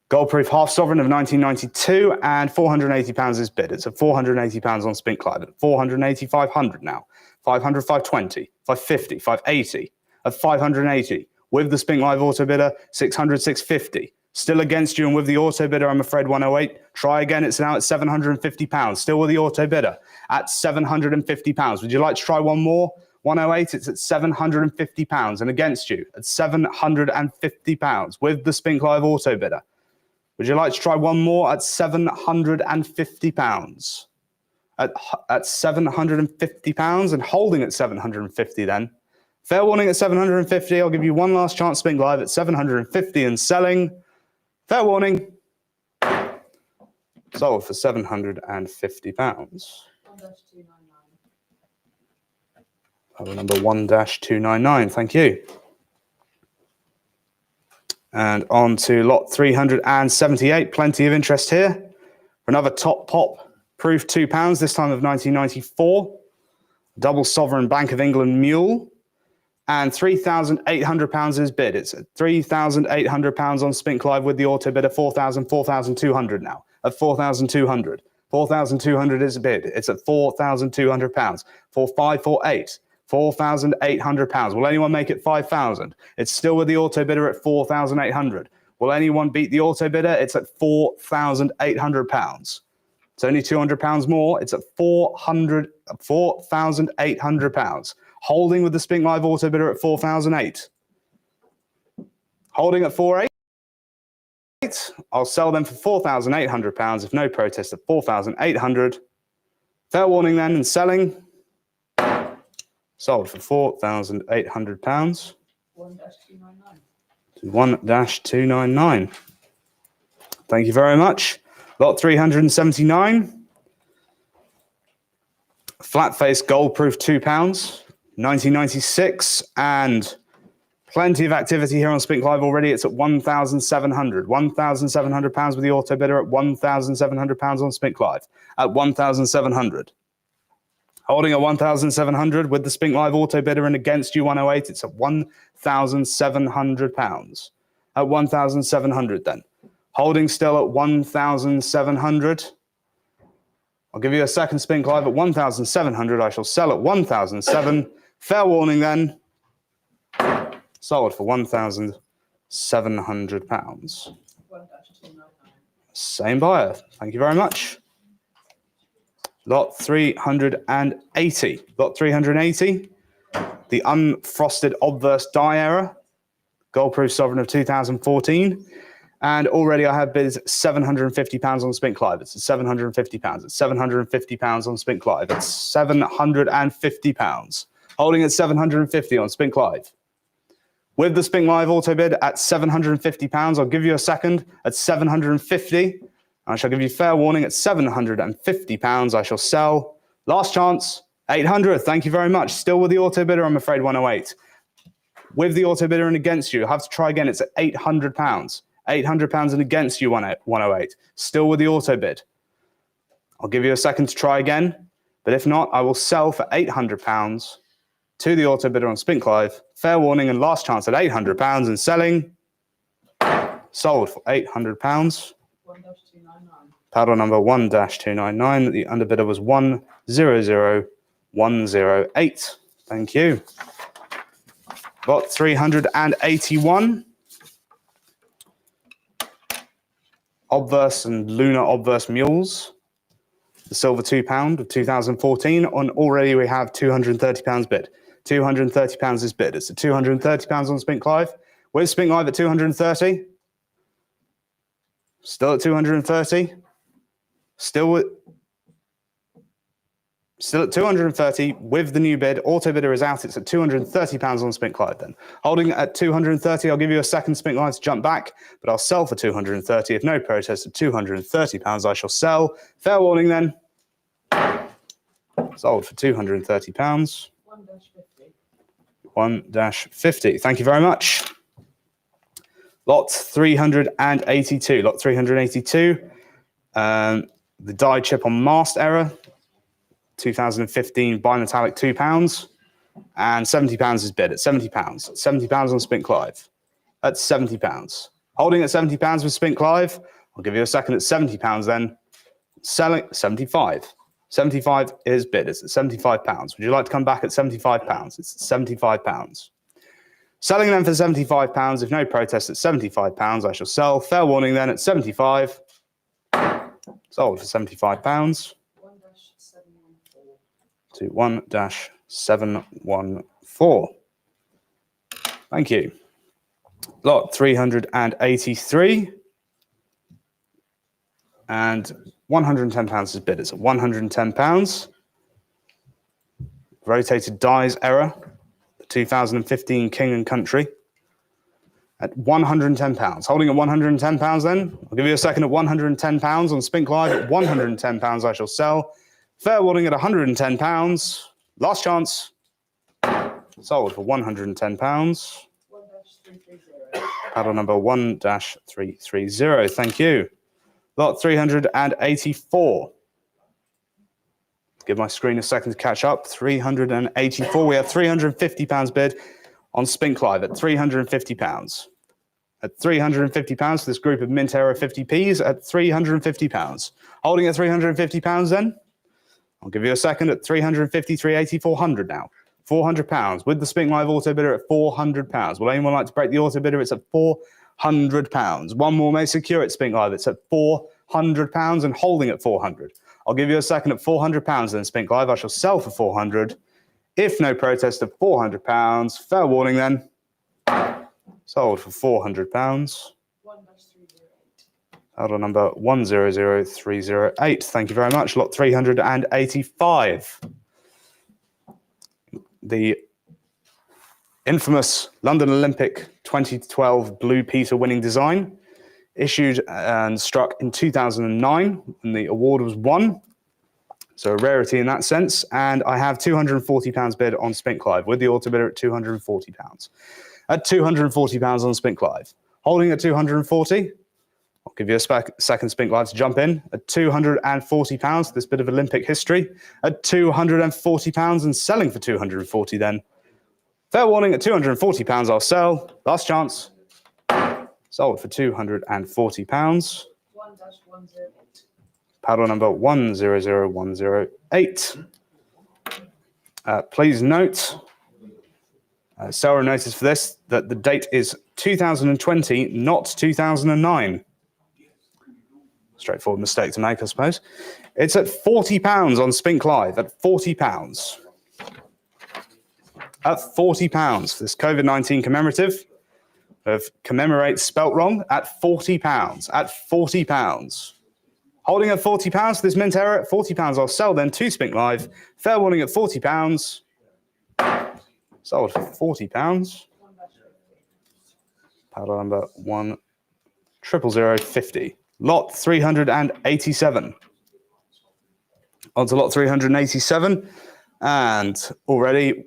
B: Gold-proof half sovereign of 1992 and £480 is bid. It's at £480 on Spink Live. At 480, 500 now. 500, 520, 550, 580. At 580. With the Spink Live auto bidder, 600, 650. Still against you and with the auto bidder, I'm afraid 108. Try again, it's now at £750. Still with the auto bidder at £750. Would you like to try one more? 108, it's at £750. And against you at £750 with the Spink Live auto bidder. Would you like to try one more at £750? At £750 and holding at 750 then. Fair warning at 750. I'll give you one last chance, Spink Live at 750 and selling. Fair warning. Sold for £750. Number 1-299. Thank you. And on to lot 378. Plenty of interest here. For another top pop proof £2, this time of 1994. Double sovereign Bank of England mule. And £3,800 is bid. It's at £3,800 on Spink Live with the auto bidder. 4,200 now. At 4,200. 4,200 is a bid. It's at £4,200. 4,548. £4,800. Will anyone make it 5,000? It's still with the auto bidder at 4,800. Will anyone beat the auto bidder? It's at £4,800. It's only £200 more. It's at £4,800. Holding with the Spink Live auto bidder at 4,008. Holding at 4,800. I'll sell them for £4,800 if no protest at 4,800. Fair warning then and selling. Sold for £4,800. 1-299. Thank you very much. Lot 379. Flat face gold proof £2, 1996, and plenty of activity here on Spink Live already. It's at 1,700. £1,700 with the auto bidder at £1,700 on Spink Live at 1,700. Holding at 1,700 with the Spink Live auto bidder and against you 108. It's at £1,700. At 1,700 then. Holding still at 1,700. I'll give you a second Spink Live at 1,700. I shall sell at 1,007. Fair warning then. Sold for £1,700. Same buyer. Thank you very much. Lot 380. Lot 380. The unfrosted obverse die error. Gold-proof sovereign of 2014. And already I have bids £750 on Spink Live. It's £750. It's £750 on Spink Live. It's £750. Holding at 750 on Spink Live. With the Spink Live auto bid at £750, I'll give you a second at 750. I shall give you fair warning at £750. I shall sell. Last chance, 800. Thank you very much. Still with the auto bidder, I'm afraid 108. With the auto bidder and against you, I have to try again. It's at £800. £800 and against you, 108. Still with the auto bid. I'll give you a second to try again. But if not, I will sell for £800 to the auto bidder on Spink Live. Fair warning and last chance at £800 and selling. Sold for £800. Paddle number 1-299. The underbidder was 100108. Thank you. Lot 381. Obverse and lunar obverse mules. The silver £2 of 2014. On already we have £230 bid. £230 is bid. It's at £230 on Spink Live. With Spink Live at 230. Still at 230. Still at 230 with the new bid. Auto bidder is out. It's at £230 on Spink Live then. Holding at 230, I'll give you a second Spink Live to jump back, but I'll sell for 230. If no protest at £230, I shall sell. Fair warning then. Sold for £230. 1-50. Thank you very much. Lot 382. Lot 382. The die chip on mast error. 2015 bimetallic £2 and £70 is bid at £70. £70 on Spink Live. At £70. Holding at £70 with Spink Live. I'll give you a second at £70 then. Selling 75. 75 is bid. It's at £75. Would you like to come back at £75? It's at £75. Selling them for £75. If no protest at £75, I shall sell. Fair warning then at 75. Sold for £75. To 1-714. Thank you. Lot 383. And £110 is bid. It's at £110. Rotated dies error. The 2015 King and Country. At £110. Holding at £110 then. I'll give you a second at £110 on Spink Live. At £110 I shall sell. Fair warning at £110. Last chance. Sold for £110. Paddle number 1-330. Thank you. Lot 384. Give my screen a second to catch up. 384. We have £350 bid on Spink Live at £350. At £350 for this group of mint error 50p's at £350. Holding at £350 then. I'll give you a second at 350, 380, 400 now. £400 with the Spink Live auto bidder at £400. Will anyone like to break the auto bidder? It's at £400. One more may secure it, Spink Live. It's at £400 and holding at 400. I'll give you a second at £400 then, Spink Live. I shall sell for 400. If no protest at £400, fair warning then. Sold for £400. Order number 100308. Thank you very much. Lot 385. The infamous London Olympic 2012 Blue Peter winning design, issued and struck in 2009, and the award was won. So a rarity in that sense. And I have £240 bid on Spink Live with the auto bidder at £240. At £240 on Spink Live. Holding at 240. I'll give you a second Spink Live to jump in at £240, this bit of Olympic history, at £240 and selling for 240 then. Fair warning, at £240 I'll sell. Last chance. Sold for £240. 1-108. Paddle number 100108. Please note, seller notice for this, that the date is 2020, not 2009. Straightforward mistake to make, I suppose. It's at £40 on Spink Live, at £40. At £40 for this COVID-19 commemorative of commemorate spelt wrong at £40. At £40. Holding at £40 for this mint error at £40. I'll sell then to Spink Live. Fair warning at £40. Sold for £40. Paddle number 100050. Lot 387. On to lot 387. And already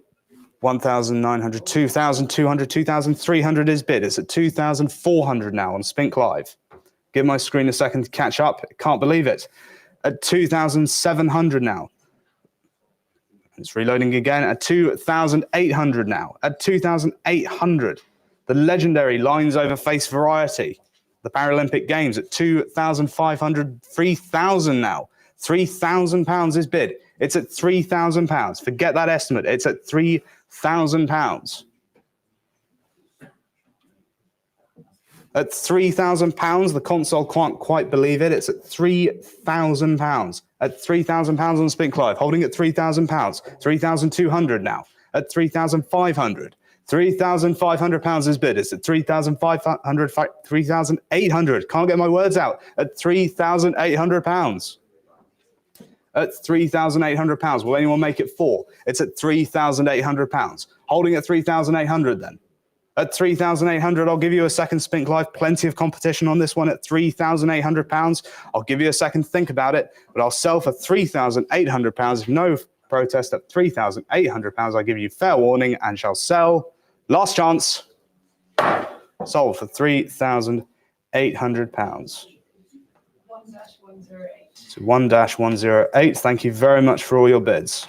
B: 1,900, 2,200, 2,300 is bid. It's at 2,400 now on Spink Live. Give my screen a second to catch up. Can't believe it. At 2,700 now. It's reloading again at 2,800 now. At 2,800. The legendary Lines Over Face variety. The Paralympic Games at 2,500, 3,000 now. £3,000 is bid. It's at £3,000. Forget that estimate. It's at £3,000. At £3,000, the console can't quite believe it. It's at £3,000. At £3,000 on Spink Live, holding at £3,000. 3,200 now. At 3,500. £3,500 is bid. It's at 3,500, 3,800. Can't get my words out. At £3,800. At £3,800. Will anyone make it 4? It's at £3,800. Holding at 3,800 then. At 3,800, I'll give you a second Spink Live. Plenty of competition on this one at £3,800. I'll give you a second to think about it, but I'll sell for £3,800. If no protest at £3,800, I'll give you fair warning and shall sell. Last chance. Sold for £3,800.
J: 1-108.
B: So 1-108. Thank you very much for all your bids.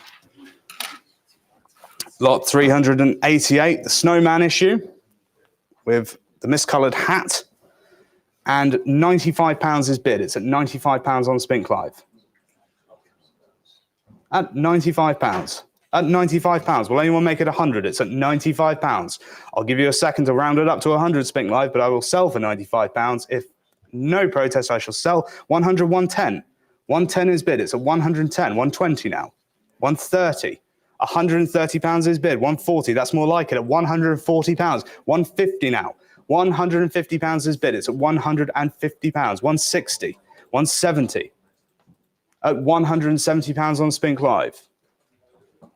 B: Lot 388, the Snowman issue with the miscoloured hat, and £95 is bid. It's at £95 on Spink Live. At £95. At £95. Will anyone make it 100? It's at £95. I'll give you a second to round it up to 100 Spink Live, but I will sell for £95. If no protest, I shall sell 100, 110. 110 is bid. It's at 110, 120 now. 130. £130 is bid. 140. That's more like it at £140. 150 now. £150 is bid. It's at £150. 160. 170. At £170 on Spink Live.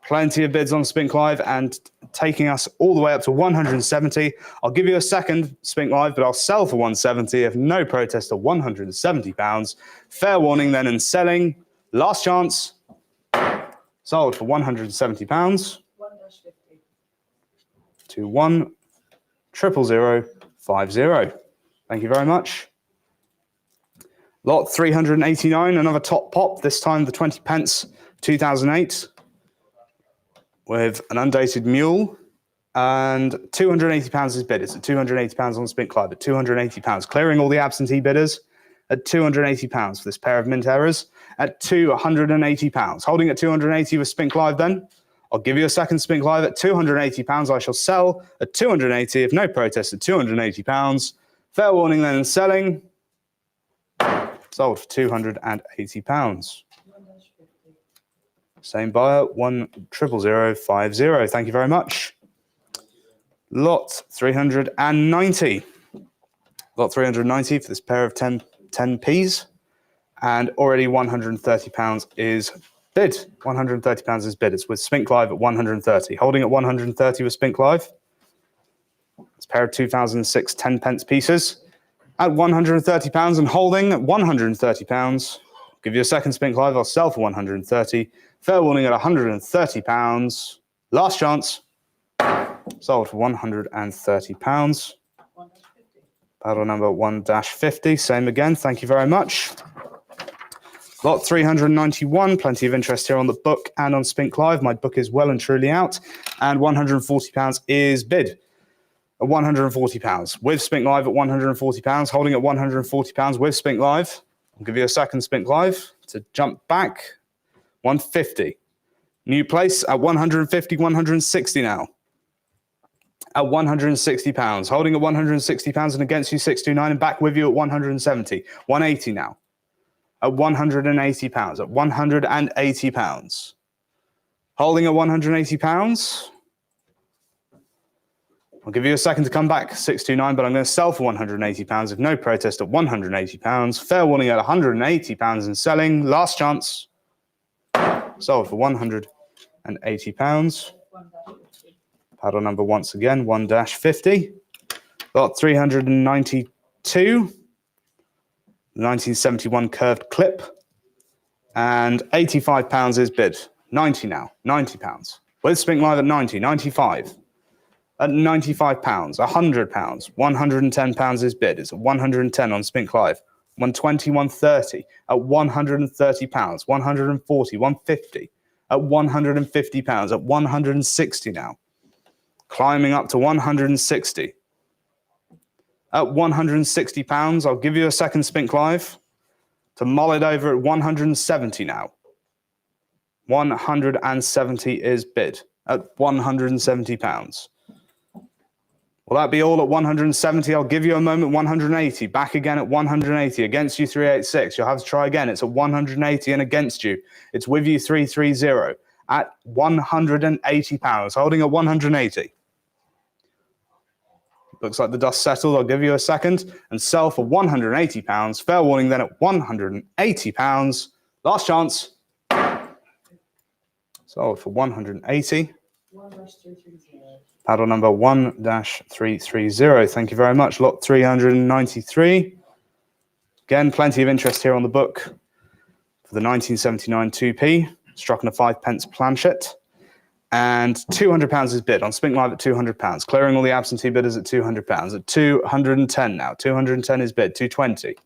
B: Plenty of bids on Spink Live and taking us all the way up to 170. I'll give you a second Spink Live, but I'll sell for 170 if no protest at £170. Fair warning then and selling. Last chance. Sold for £170.
J: 1-50.
B: To 1-00050. Thank you very much. Lot 389, another top pop, this time the 20 pence 2008 with an undated mule, and £280 is bid. It's at £280 on Spink Live at £280, clearing all the absentee bidders at £280 for this pair of mint errors at £280. Holding at 280 with Spink Live then. I'll give you a second Spink Live at £280. I shall sell at 280 if no protest at £280. Fair warning then and selling. Sold for £280. Same buyer, 1-00050. Thank you very much. Lot 390. Lot 390 for this pair of 10p's. And already £130 is bid. £130 is bid. It's with Spink Live at 130. Holding at 130 with Spink Live. It's a pair of 2006 10 pence pieces at £130 and holding at £130. Give you a second Spink Live. I'll sell for 130. Fair warning at £130. Last chance. Sold for £130. Paddle number 1-50. Same again. Thank you very much. Lot 391. Plenty of interest here on the book and on Spink Live. My book is well and truly out. And £140 is bid. At £140 with Spink Live at £140. Holding at £140 with Spink Live. I'll give you a second Spink Live to jump back. 150. New place at 150, 160 now. At £160. Holding at £160 and against you 629 and back with you at 170. 180 now. at £180, at £180. Holding at £180. I'll give you a second to come back, 629, but I'm going to sell for £180 if no protest at £180. Fair warning at £180 and selling. Last chance. Sold for £180. Paddle number once again, 1-50. Lot 392. 1971 curved clip. And £85 is bid. 90 now, £90. With Spink Live at 90, 95. At £95, £100, £110 is bid. It's at 110 on Spink Live. 120, 130. At £130, 140, 150. At £150, at 160 now. Climbing up to 160. At £160, I'll give you a second Spink Live to mull it over at 170 now. 170 is bid at £170. Will that be all at 170? I'll give you a moment, 180. Back again at 180. Against you, 386. You'll have to try again. It's at 180 and against you. It's with you, 330 at £180. Holding at 180. Looks like the dust settled. I'll give you a second and sell for £180. Fair warning then at £180. Last chance. Sold for 180. Paddle number 1-330. Thank you very much. Lot 393. Again, plenty of interest here on the book for the 1979 2p. Struck on a 5p planchet. And £200 is bid on Spink Live at £200. Clearing all the absentee bidders at £200. At 210 now. 210 is bid. 220.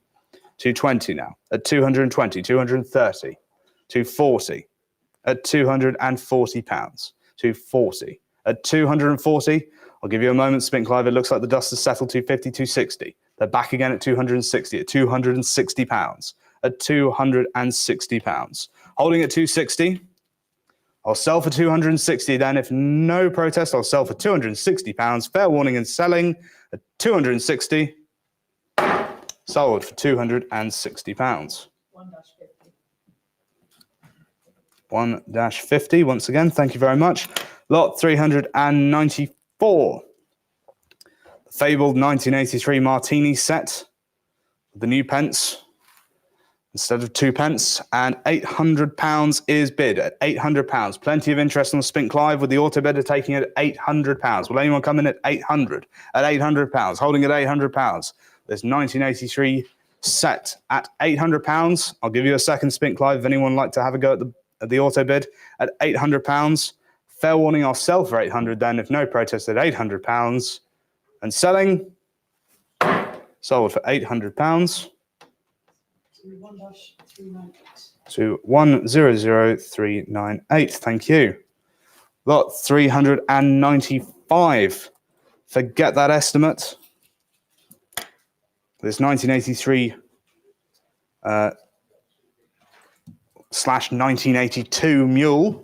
B: 220 now. At 220. 230. 240. At £240. 240. At 240, I'll give you a moment, Spink Live. It looks like the dust has settled. 250, 260. They're back again at 260. At £260. At £260. Holding at 260. I'll sell for 260 then. If no protest, I'll sell for £260. Fair warning and selling at 260. Sold for £260. 1-50 once again. Thank you very much. Lot 394. The fabled 1983 Martini set. The new pence instead of 2p, and £800 is bid at £800. Plenty of interest on the Spink Live with the auto bidder taking it at £800. Will anyone come in at 800? At £800, holding at £800. There's 1983 set at £800. I'll give you a second Spink Live if anyone would like to have a go at the auto bid at £800. Fair warning, I'll sell for 800 then if no protest at £800. And selling, sold for £800. To 100398. Thank you. Lot 395. Forget that estimate. This 1983 slash 1982 mule.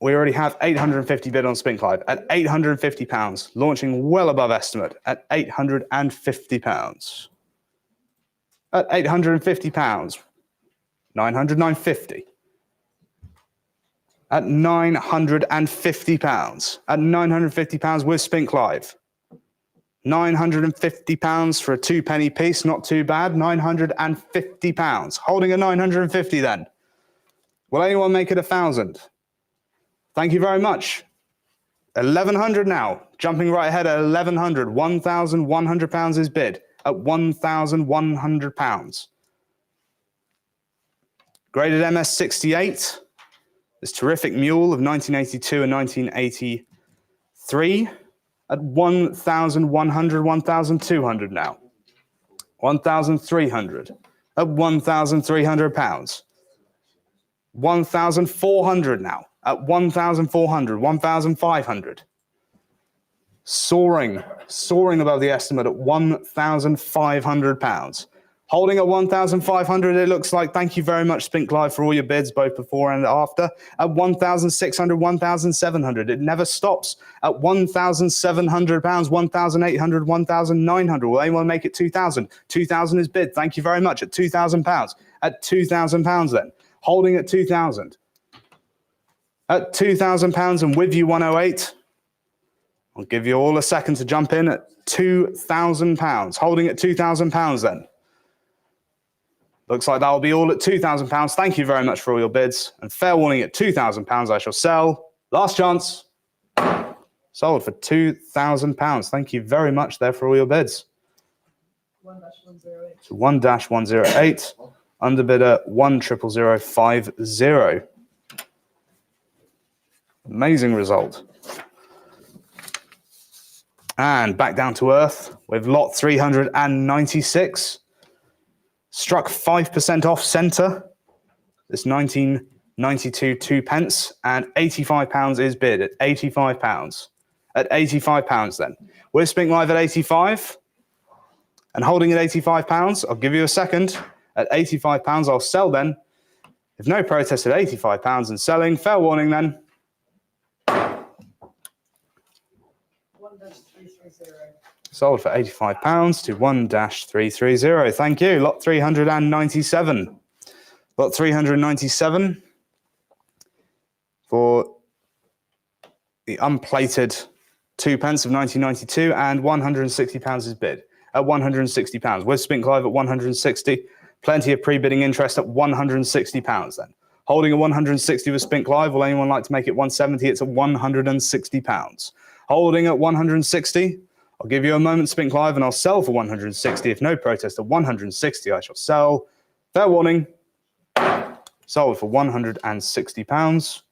B: We already have 850 bid on Spink Live at £850, launching well above estimate at £850. At £850, 900, 950. At £950, at £950 with Spink Live. £950 for a 2p piece, not too bad. £950, holding a 950 then. Will anyone make it 1,000? Thank you very much. 1,100 now, jumping right ahead at 1,100. £1,100 is bid at £1,100. Graded MS68, this terrific mule of 1982 and 1983 at 1,100, 1,200 now. 1,300 at £1,300. 1,400 now at 1,400, 1,500. Soaring above the estimate at £1,500. Holding at 1,500, it looks like. Thank you very much, Spink Live, for all your bids, both before and after. At 1,600, 1,700. It never stops at 1,700 pounds, 1,800, 1,900. Will anyone make it 2,000? 2,000 is bid. Thank you very much. At 2,000 pounds. At 2,000 pounds then. Holding at 2,000. At 2,000 pounds and with you 108. I'll give you all a second to jump in at 2,000 pounds. Holding at 2,000 pounds then. Looks like that will be all at £2,000. Thank you very much for all your bids. And fair warning, at £2,000 I shall sell. Last chance. Sold for £2,000. Thank you very much there for all your bids.
J: 1-108.
B: So 1-108. Underbidder 1,000,50. Amazing result. And back down to earth with lot 396. Struck 5% off centre. It's 1992 2p, and £85 is bid at £85. At £85 then. We're Spink Live at 85 and holding at £85. I'll give you a second. At £85 I'll sell then. If no protest at £85 and selling, fair warning then.
J: 1-330.
B: Sold for £85 to 1-330. Thank you. Lot 397. Lot 397 for the unplated 2p of 1992, and £160 is bid at £160. With Spink Live at 160. Plenty of pre-bidding interest at £160 then. Holding at 160 with Spink Live. Will anyone like to make it 170? It's at £160. Holding at 160. I'll give you a moment, Spink Live, and I'll sell for 160. If no protest at 160, I shall sell. Fair warning. Sold for £160.
J: 1-330.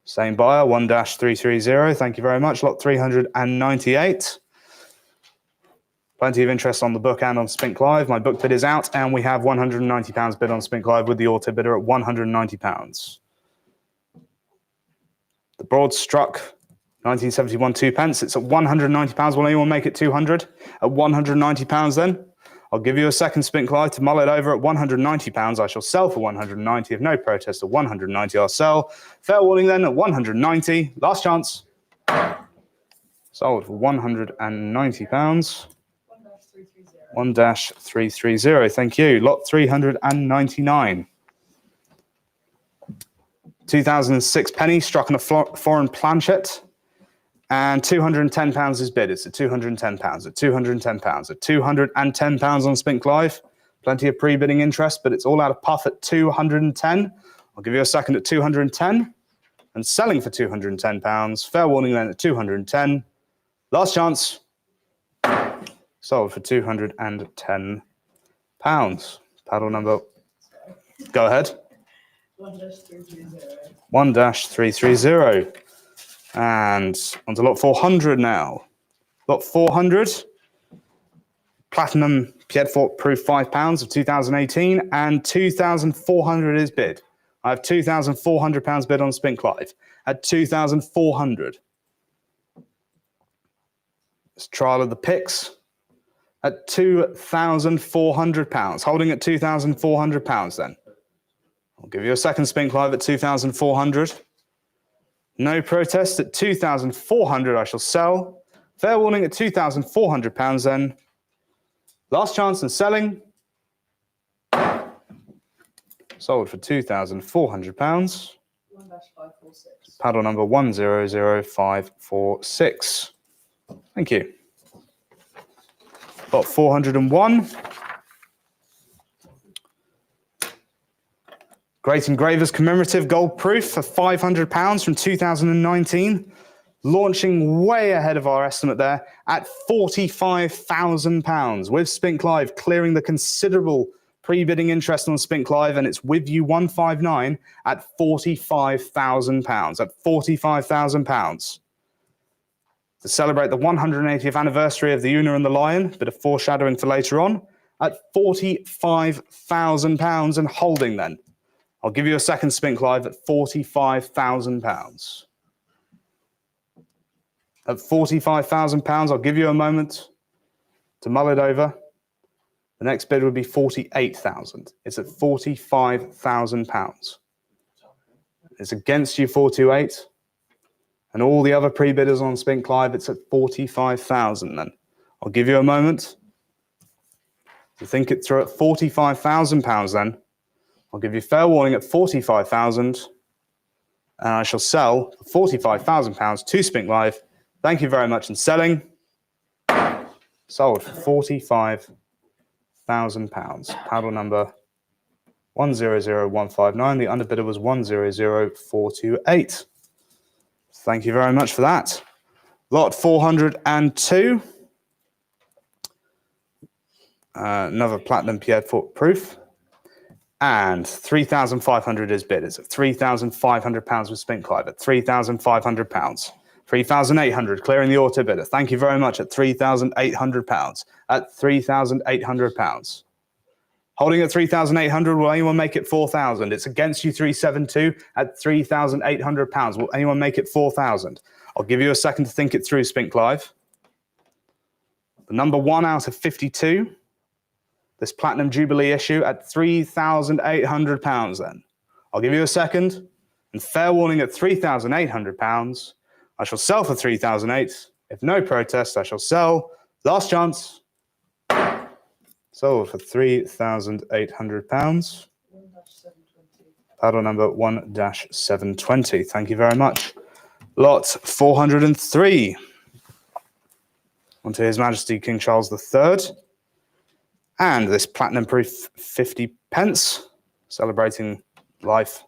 B: Same buyer, 1-330. Thank you very much. Lot 398. Plenty of interest on the book and on Spink Live. My book bid is out, and we have £190 bid on Spink Live with the auto bidder at £190. The broad struck 1971 2p. It's at £190. Will anyone make it 200? At £190 then. I'll give you a second, Spink Live, to mull it over at £190. I shall sell for 190. If no protest at 190, I'll sell. Fair warning then at 190. Last chance. Sold for £190.
J: 1-330.
B: 1-330. Thank you. Lot 399. 2006 penny struck on a foreign planchet. And £210 is bid. It's at £210. At £210. At £210 on Spink Live. Plenty of pre-bidding interest, but it's all out of puff at 210. I'll give you a second at 210. And selling for £210. Fair warning then at 210. Last chance. Sold for £210. Paddle number. Go ahead.
J: 1-330.
B: 1-330. And onto lot 400 now. Lot 400. Platinum Piedfort Proof £5 of 2018, and 2,400 is bid. I have £2,400 bid on Spink Live at 2,400. It's trial of the picks at £2,400. Holding at £2,400 then. I'll give you a second, Spink Live at 2,400. No protest at 2,400. I shall sell. Fair warning at £2,400 then. Last chance and selling. Sold for £2,400.
J: 1-546.
B: Paddle number 100546. Thank you. Lot 401. Great Engravers commemorative gold proof for £500 from 2019. Launching way ahead of our estimate there at £45,000, with Spink Live clearing the considerable pre-bidding interest on Spink Live, and it's with you 159 at £45,000. At £45,000. To celebrate the 180th anniversary of the Una and the Lion, bit of foreshadowing for later on, at £45,000 and holding then. I'll give you a second, Spink Live, at £45,000. At £45,000, I'll give you a moment to mull it over. The next bid would be 48,000. It's at 45,000 pounds. It's against you 428. And all the other pre-bidders on Spink Live, it's at 45,000 then. I'll give you a moment to think it through at 45,000 pounds then. I'll give you fair warning at 45,000 and I shall sell for 45,000 pounds to Spink Live. Thank you very much. And selling, sold for 45,000 pounds. Paddle number 100159. The underbidder was 100428. Thank you very much for that. Lot 402. Another platinum Pierrefoot proof. And 3,500 is bid. It's at 3,500 pounds with Spink Live at 3,500 pounds. 3,800, clearing the auto bidder. Thank you very much at 3,800 pounds. At 3,800 pounds. Holding at 3,800, will anyone make it 4,000? It's against you 372 at 3,800 pounds. Will anyone make it 4,000? I'll give you a second to think it through, Spink Live. The number 1 out of 52, this Platinum Jubilee issue at 3,800 pounds then. I'll give you a second, and fair warning at 3,800 pounds. I shall sell for 3,008. If no protest, I shall sell. Last chance. Sold for 3,800 pounds. Paddle number 1-720. Thank you very much. Lot 403. Onto His Majesty King Charles III. And this platinum proof 50 pence, celebrating life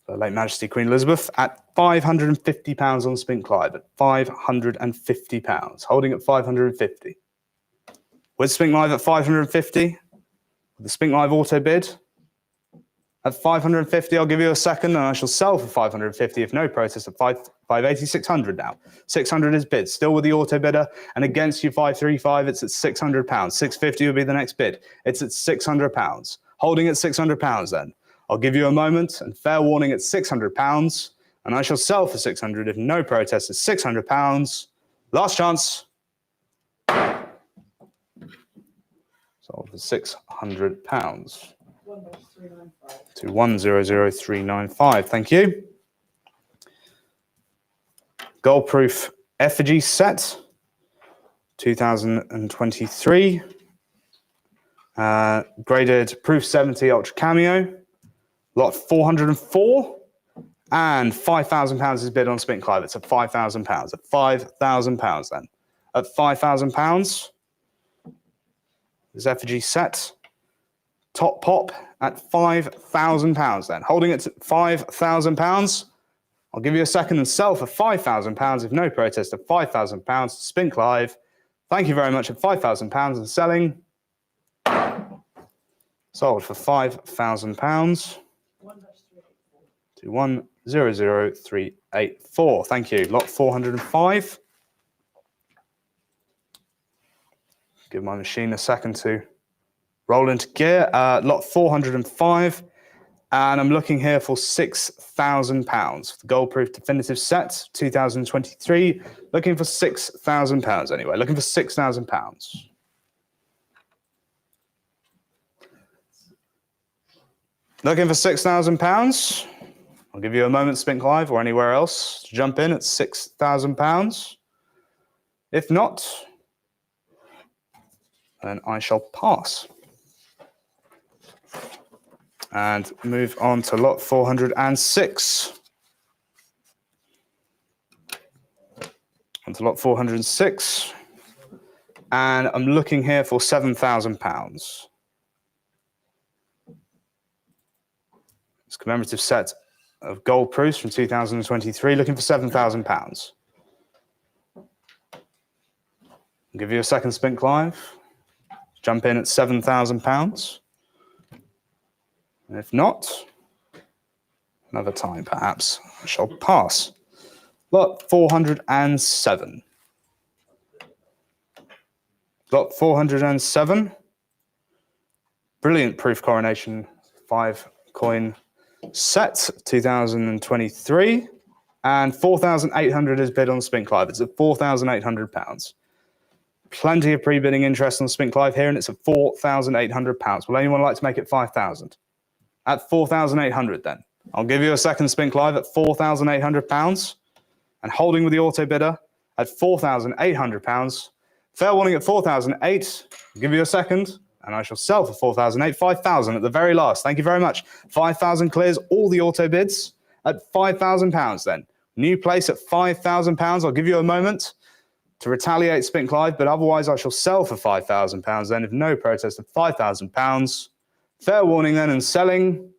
B: for late Majesty Queen Elizabeth at £550 on Spink Live, at £550, holding at 550. With Spink Live at 550, with the Spink Live auto bid at 550, I'll give you a second and I shall sell for 550 if no protest at 580, 600 now. 600 is bid, still with the auto bidder, and against you 535, it's at £600. 650 will be the next bid. It's at £600, holding at £600 then. I'll give you a moment and fair warning at £600, and I shall sell for 600 if no protest at £600. Last chance. Sold for £600 to 100395. Thank you. Gold proof effigy set 2023. Graded proof 70 ultra cameo. Lot 404. And £5,000 is bid on Spink Live. It's at £5,000. At £5,000 then. At £5,000. This effigy set. Top pop at £5,000 then. Holding it to £5,000. I'll give you a second and sell for £5,000 if no protest at £5,000 to Spink Live. Thank you very much at £5,000 and selling. Sold for £5,000 to 100384. Thank you. Lot 405. Give my machine a second to roll into gear. Lot 405. And I'm looking here for £6,000. The gold proof definitive set, 2023. Looking for £6,000 anyway. Looking for £6,000. Looking for £6,000. I'll give you a moment, Spink Live or anywhere else, to jump in at £6,000. If not, then I shall pass. And move on to lot 406. Onto lot 406. And I'm looking here for £7,000. It's a commemorative set of gold proofs from 2023, looking for £7,000. I'll give you a second, Spink Live. Jump in at £7,000. And if not, another time perhaps, I shall pass. Lot 407. Lot 407. Brilliant proof coronation 5-coin set, 2023. And 4,800 is bid on Spink Live. It's at £4,800. plenty of pre-bidding interest on Spink Live here, and it's at £4,800. Will anyone like to make it 5,000? At 4,800 then. I'll give you a second Spink Live at £4,800, and holding with the auto bidder at £4,800. Fair warning at 4,008. I'll give you a second, and I shall sell for 4,008. 5,000 at the very last. Thank you very much. 5,000 clears all the auto bids at £5,000 then. New place at £5,000. I'll give you a moment to retaliate Spink Live, but otherwise I shall sell for £5,000 then, if no protest, at £5,000. Fair warning then, and selling.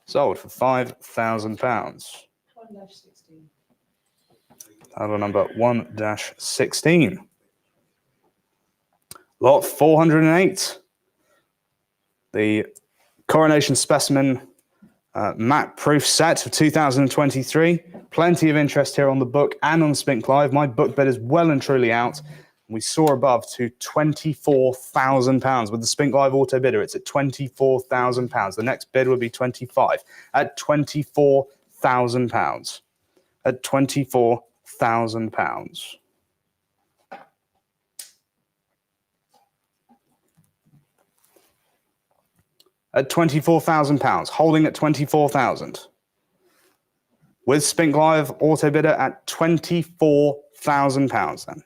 B: Sold for £5,000. Title number 1-16. Lot 408. The Coronation Specimen map proof set of 2023. Plenty of interest here on the book and on Spink Live. My book bid is well and truly out. We saw above to £24,000 with the Spink Live auto bidder. It's at £24,000. The next bid would be 25 at £24,000. At £24,000. At £24,000, holding at 24,000. With Spink Live auto bidder at £24,000 then.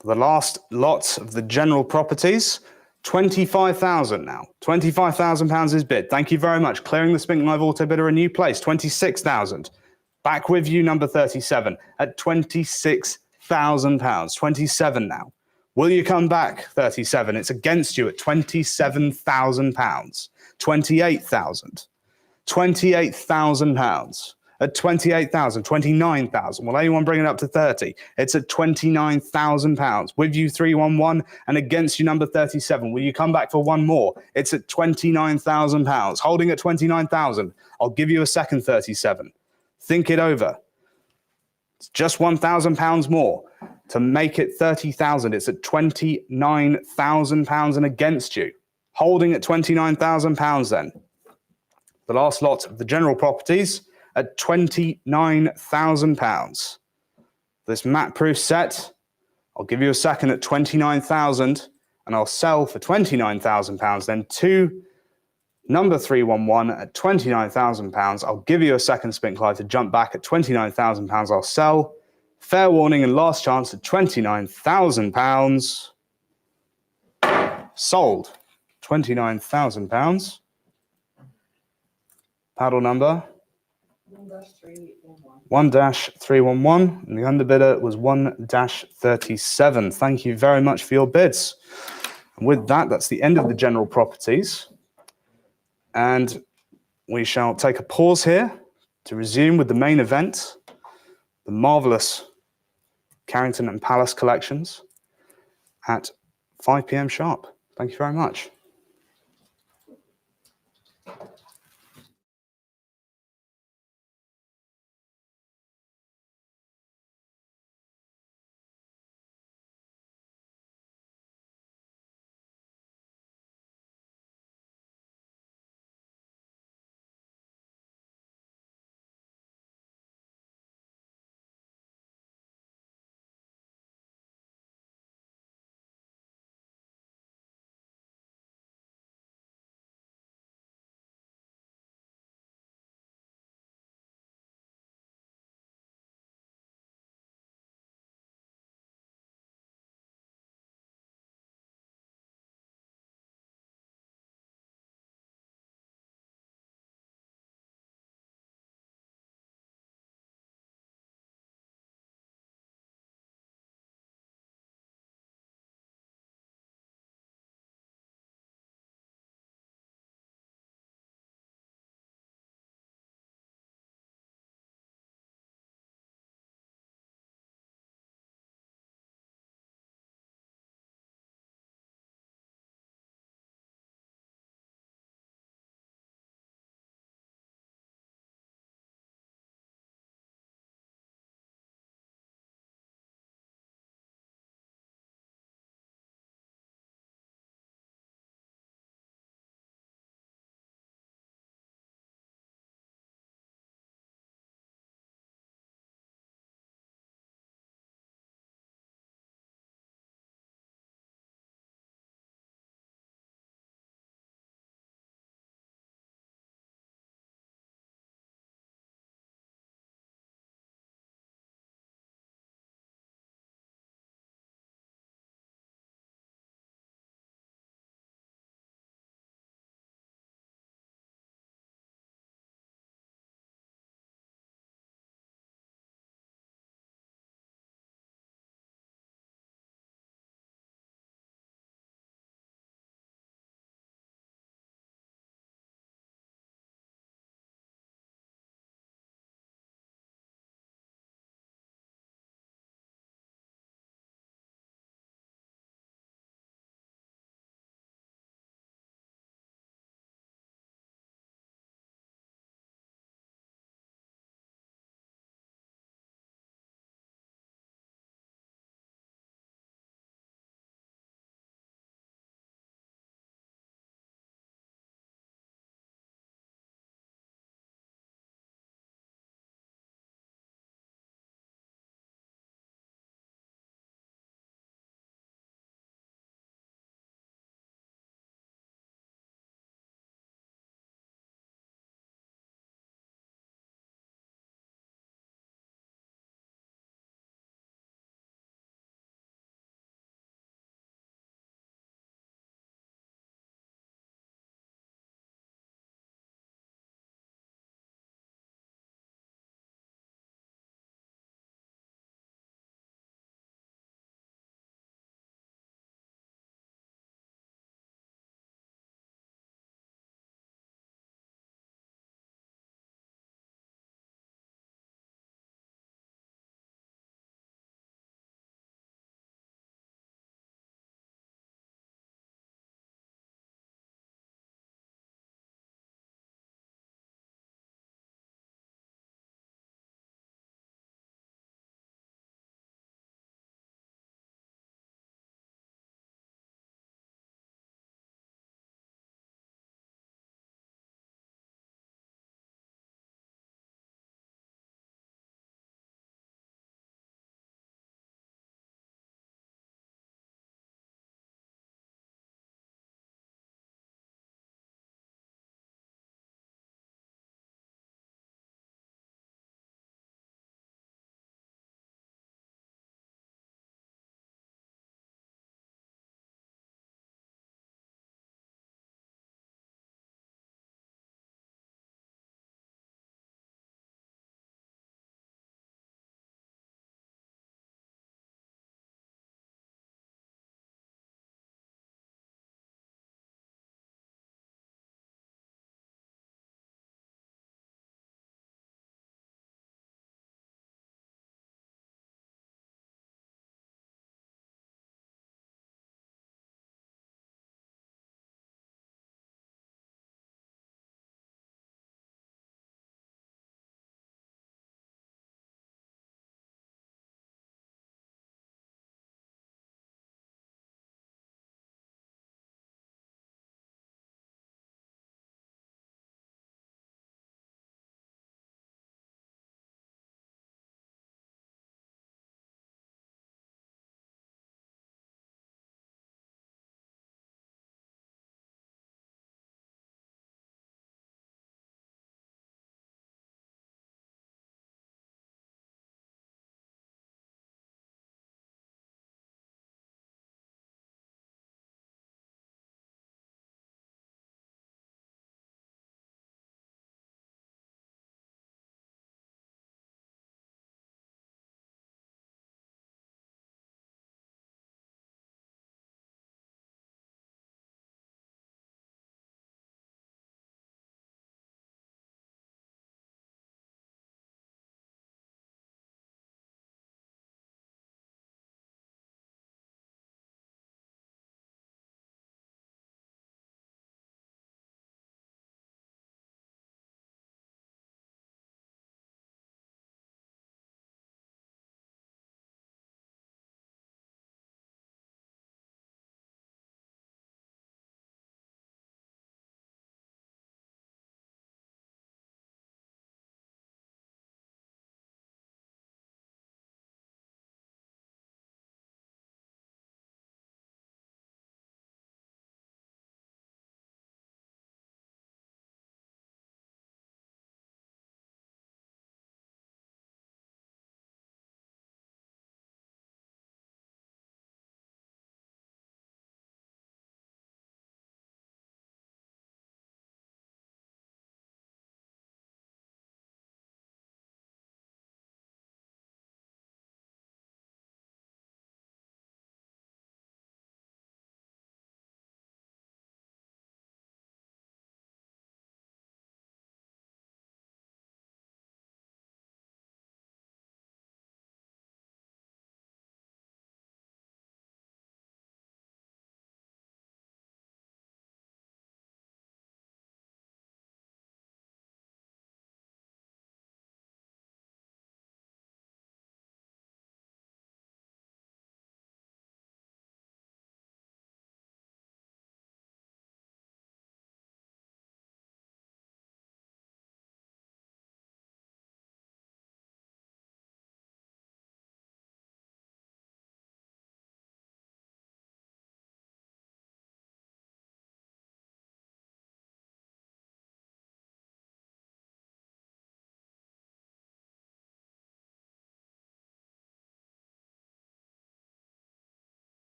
B: For the last lot of the general properties, 25,000 now. £25,000 is bid. Thank you very much. Clearing the Spink Live auto bidder a new place, 26,000. Back with you, number 37, at £26,000. 27 now. Will you come back, 37? It's against you at £27,000. 28,000. £28,000. At 28,000, 29,000. Will anyone bring it up to 30? It's at £29,000. With you 311 and against you number 37. Will you come back for one more? It's at £29,000. Holding at 29,000. I'll give you a second 37. Think it over. It's just £1,000 more to make it 30,000. It's at £29,000 and against you. Holding at £29,000 then. The last lot of the general properties at £29,000. This map-proof set, I'll give you a second at 29,000 and I'll sell for £29,000. Then two, number 311 at £29,000. I'll give you a second Spink Live to jump back at £29,000. I'll sell. Fair warning and last chance at £29,000. Sold. £29,000. Paddle number 1-311, and the underbidder was 1-37. Thank you very much for your bids. And with that, that's the end of the general properties. And we shall take a pause here to resume with the main event, the marvellous Carrington and Pallas collections at 5 p.m. sharp. Thank you very much.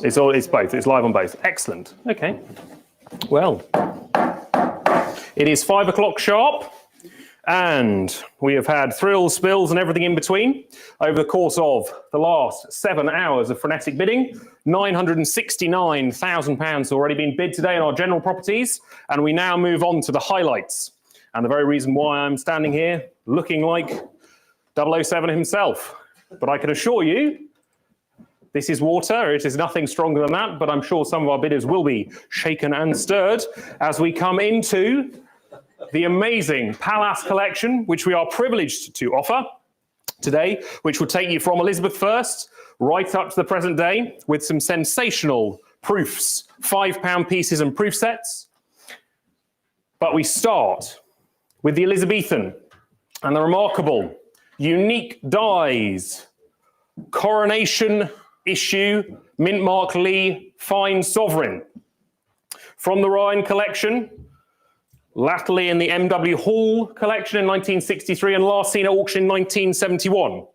A: It's both. It's live on both. Excellent. Okay. Well, it is 5 o'clock sharp, and we have had thrills, spills, and everything in between over the course of the last 7 hours of frenetic bidding. £969,000 already been bid today in our general properties, and we now move on to the highlights. And the very reason why I'm standing here looking like 007 himself. But I can assure you, this is water. It is nothing stronger than that, but I'm sure some of our bidders will be shaken and stirred as we come into the amazing Pallas collection, which we are privileged to offer today, which will take you from Elizabeth I right up to the present day with some sensational proofs, £5 pieces and proof sets. But we start with the Elizabethan and the remarkable, unique dies, coronation issue, Mint Mark Lee, fine sovereign. From the Rhine collection, latterly in the M.W. Hall collection in 1963 and last seen at auction in 1971.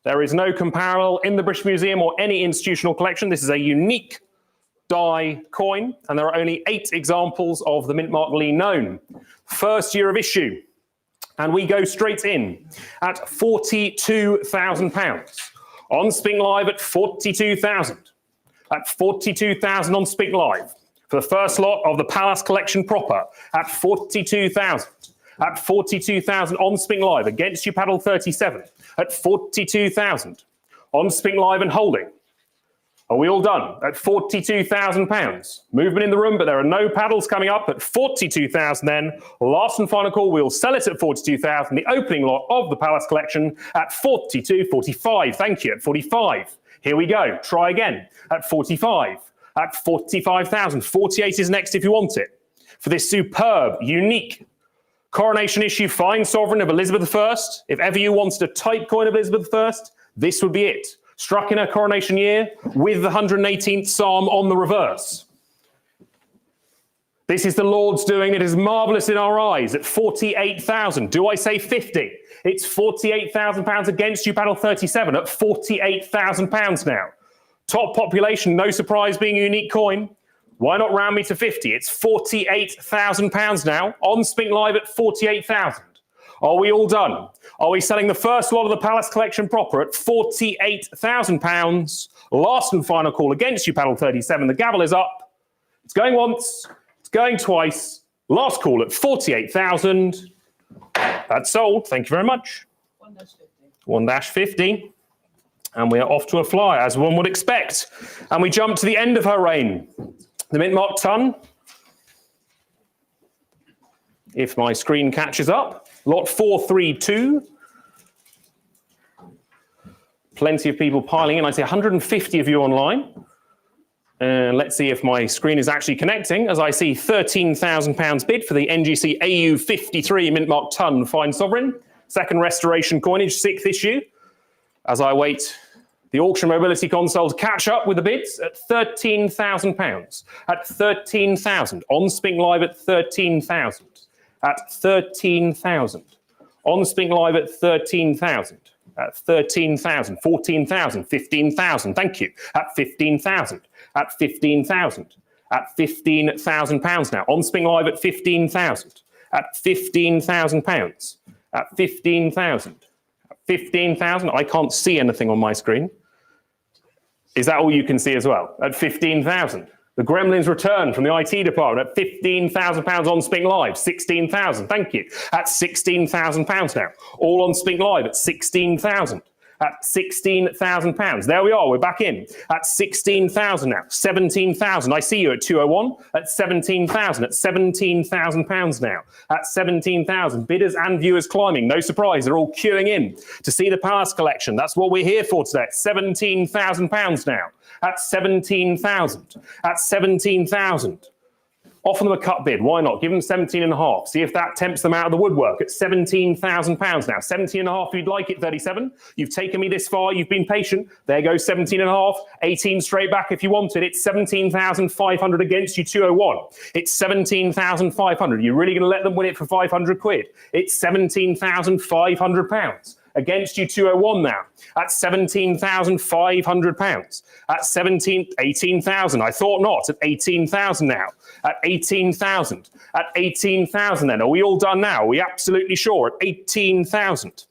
A: There is no comparable in the British Museum or any institutional collection. This is a unique die coin, and there are only 8 examples of the Mint Mark Lee known. First year of issue, and we go straight in at £42,000. On Spink Live at 42,000. At 42,000 on Spink Live. For the first lot of the Pallas collection proper at 42,000. At 42,000 on Spink Live against you paddle 37 at 42,000 on Spink Live and holding. Are we all done? At £42,000. Movement in the room, but there are no paddles coming up at 42,000 then. Last and final call, we'll sell it at 42,000. The opening lot of the Pallas collection at 42.45. Thank you, at 45. Here we go. Try again at 45. At 45,000. 48 is next if you want it. For this superb, unique coronation issue, fine sovereign of Elizabeth I. If ever you wanted a type coin of Elizabeth I, this would be it. Struck in her coronation year with the 118th Psalm on the reverse. This is the Lord's doing. It is marvellous in our eyes at 48,000. Do I say 50? It's £48,000 against you, paddle 37 at £48,000 now. Top population, no surprise being a unique coin. Why not round me to 50? It's £48,000 now on Spink Live at 48,000. Are we all done? Are we selling the first lot of the Pallas collection proper at £48,000? Last and final call against you, paddle 37. The gavel is up. It's going once. It's going twice. Last call at 48,000. That's sold. Thank you very much. 1-50. And we are off to a fly, as one would expect. And we jump to the end of her reign. The Mint Mark ton. If my screen catches up. Lot 432. Plenty of people piling in. I see 150 of you online. Let's see if my screen is actually connecting, as I see £13,000 bid for the NGC AU53 Mint Mark ton fine sovereign. Second restoration coinage, 6th issue. As I wait the auction mobility console to catch up with the bids at £13,000. At 13,000. On Spink Live at 13,000. At 13,000. On Spink Live at 13,000. At 13,000. 14,000. 15,000. Thank you. At 15,000. At 15,000. At £15,000 now. On Spink Live at 15,000. At £15,000. At 15,000. 15,000. I can't see anything on my screen. Is that all you can see as well? At 15,000. The gremlins return from the IT department at £15,000 on Spink Live. 16,000. Thank you. At £16,000 now. All on Spink Live at 16,000. At £16,000. There we are. We're back in. At 16,000 now. 17,000. I see you at 201. At 17,000. At £17,000 now. At 17,000. Bidders and viewers climbing. No surprise. They're all queuing in to see the Pallas collection. That's what we're here for today. At £17,000 now. At 17,000. At 17,000. Offer them a cut bid. Why not? Give them 17.5. See if that tempts them out of the woodwork at £17,000 now. 17.5 if you'd like it, 37. You've taken me this far. You've been patient. There goes 17.5. 18 straight back if you want it. It's 17,500 against you, 201. It's 17,500. You're really going to let them win it for 500 quid? It's £17,500. Against you, 201 now. At £17,500. At 18,000. I thought not. At 18,000 now. At 18,000. At 18,000 then. Are we all done now? Are we absolutely sure? At 18,000.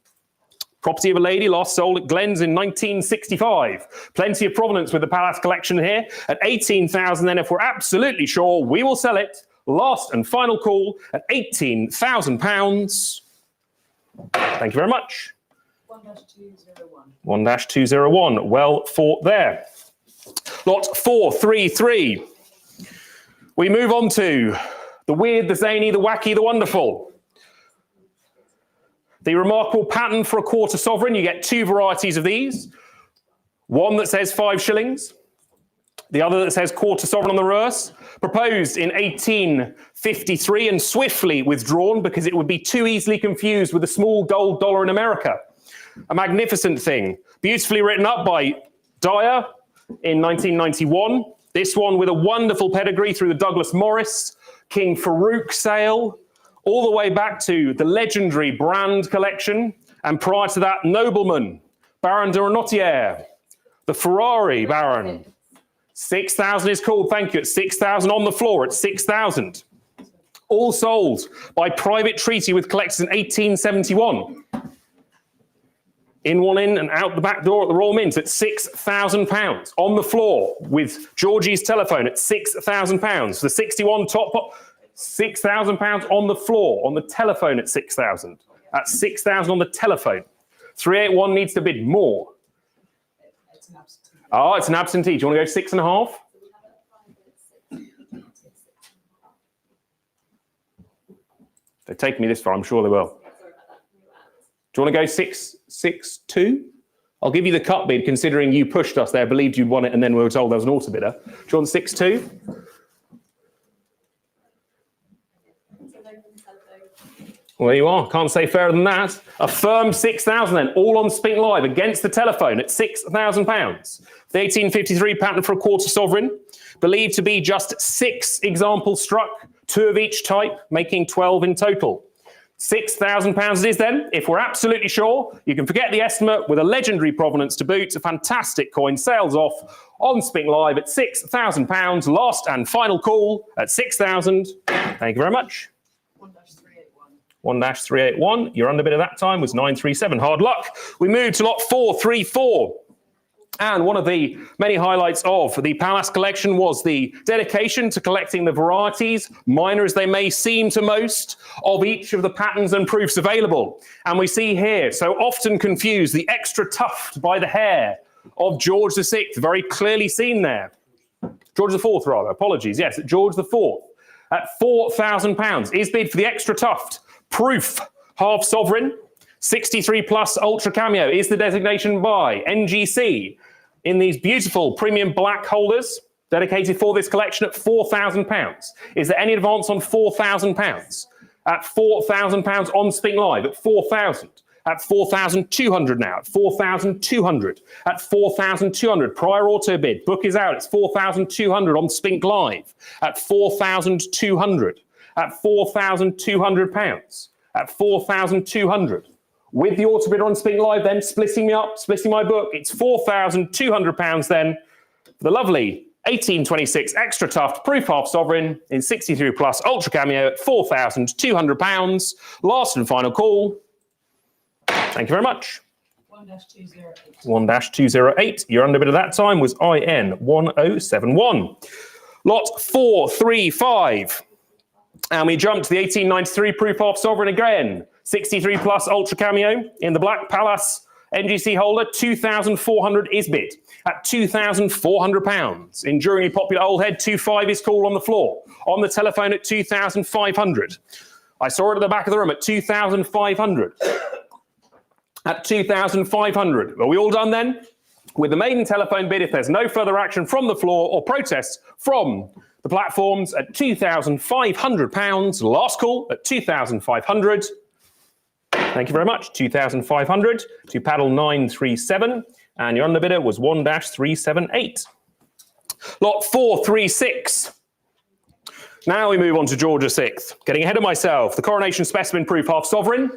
A: Property of a lady lost sold at Glens in 1965. Plenty of provenance with the Pallas collection here. At 18,000 then, if we're absolutely sure, we will sell it. Last and final call at £18,000. Thank you very much. 1-201. 1-201. Well fought there. Lot 433. We move on to the weird, the zany, the wacky, the wonderful. The remarkable pattern for a quarter sovereign. You get two varieties of these. One that says 5 shillings. The other that says quarter sovereign on the reverse. Proposed in 1853 and swiftly withdrawn because it would be too easily confused with the small gold dollar in America. A magnificent thing. Beautifully written up by Dyer in 1991. This one with a wonderful pedigree through the Douglas Morris, King Farouk sale, all the way back to the legendary Brand collection. And prior to that, nobleman, Baron de Renotier, the Ferrari Baron. 6,000 is called, thank you, at 6,000 on the floor, at 6,000. All sold by private treaty with collectors in 1871. In one in and out the back door at the Royal Mint at £6,000. On the floor with Georgie's telephone at £6,000. The 61 top, £6,000 on the floor, on the telephone at 6,000. At 6,000 on the telephone. 381 needs to bid more. Oh, it's an absentee. Do you want to go 6.5? They've taken me this far, I'm sure they will. Do you want to go 6.2? I'll give you the cut bid, considering you pushed us there, believed you'd won it, and then we were told there was an auto bidder. Do you want 6.2? Well, there you are. Can't say fairer than that. A firm 6,000 then, all on Spink Live against the telephone at £6,000. The 1853 pattern for a quarter sovereign, believed to be just 6 examples struck, 2 of each type, making 12 in total. £6,000 it is then. If we're absolutely sure, you can forget the estimate with a legendary provenance to boot. A fantastic coin sails off on Spink Live at £6,000. Last and final call at 6,000. Thank you very much. 1-381. Your underbid at that time was 937. Hard luck. We move to lot 434. And one of the many highlights of the Pallas collection was the dedication to collecting the varieties, minor as they may seem to most, of each of the patterns and proofs available. And we see here, so often confused, the extra tuft by the hair of George VI, very clearly seen there. George IV, rather, apologies. Yes, George IV at £4,000 is bid for the extra tuft. Proof, half sovereign, 63 plus ultra cameo is the designation by NGC in these beautiful premium black holders dedicated for this collection at £4,000. Is there any advance on £4,000? At £4,000 on Spink Live at 4,000. At 4,200 now. At 4,200. At 4,200. Prior auto bid. Book is out. It's 4,200 on Spink Live. At 4,200. At £4,200. At 4,200. With the auto bidder on Spink Live then, splitting me up, splitting my book, it's £4,200 then for the lovely 1826 extra tuft proof half sovereign in 63 plus ultra cameo at £4,200. Last and final call. Thank you very much. 1-208. 1-208. Your underbid at that time was IN 1071. Lot 435. And we jump to the 1893 proof half sovereign again. 63 plus ultra cameo in the black Pallas NGC holder. 2,400 is bid at £2,400. Enduringly popular old head 2.5 is called on the floor. On the telephone at 2,500. I saw it at the back of the room at 2,500. At 2,500. Are we all done then? With the maiden telephone bid, if there's no further action from the floor or protests from the platforms at £2,500. Last call at 2,500. Thank you very much. 2,500 to paddle 937. And your underbidder was 1-378. Lot 436. Now we move on to George VI. Getting ahead of myself. The coronation specimen proof half sovereign.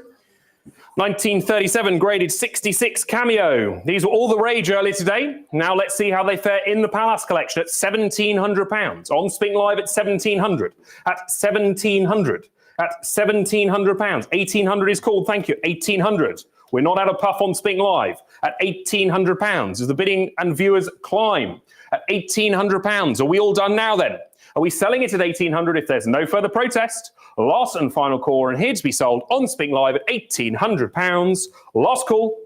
A: 1937 graded 66 cameo. These were all the rage earlier today. Now let's see how they fare in the Pallas collection at £1,700. On Spink Live at 1,700. At 1,700. At £1,700. 1,800 is called, thank you. 1,800. We're not out of puff on Spink Live. At £1,800 as the bidding and viewers climb. At £1,800. Are we all done now then? Are we selling it at 1,800 if there's no further protest? Last and final call, and here to be sold on Spink Live at £1,800. Last call.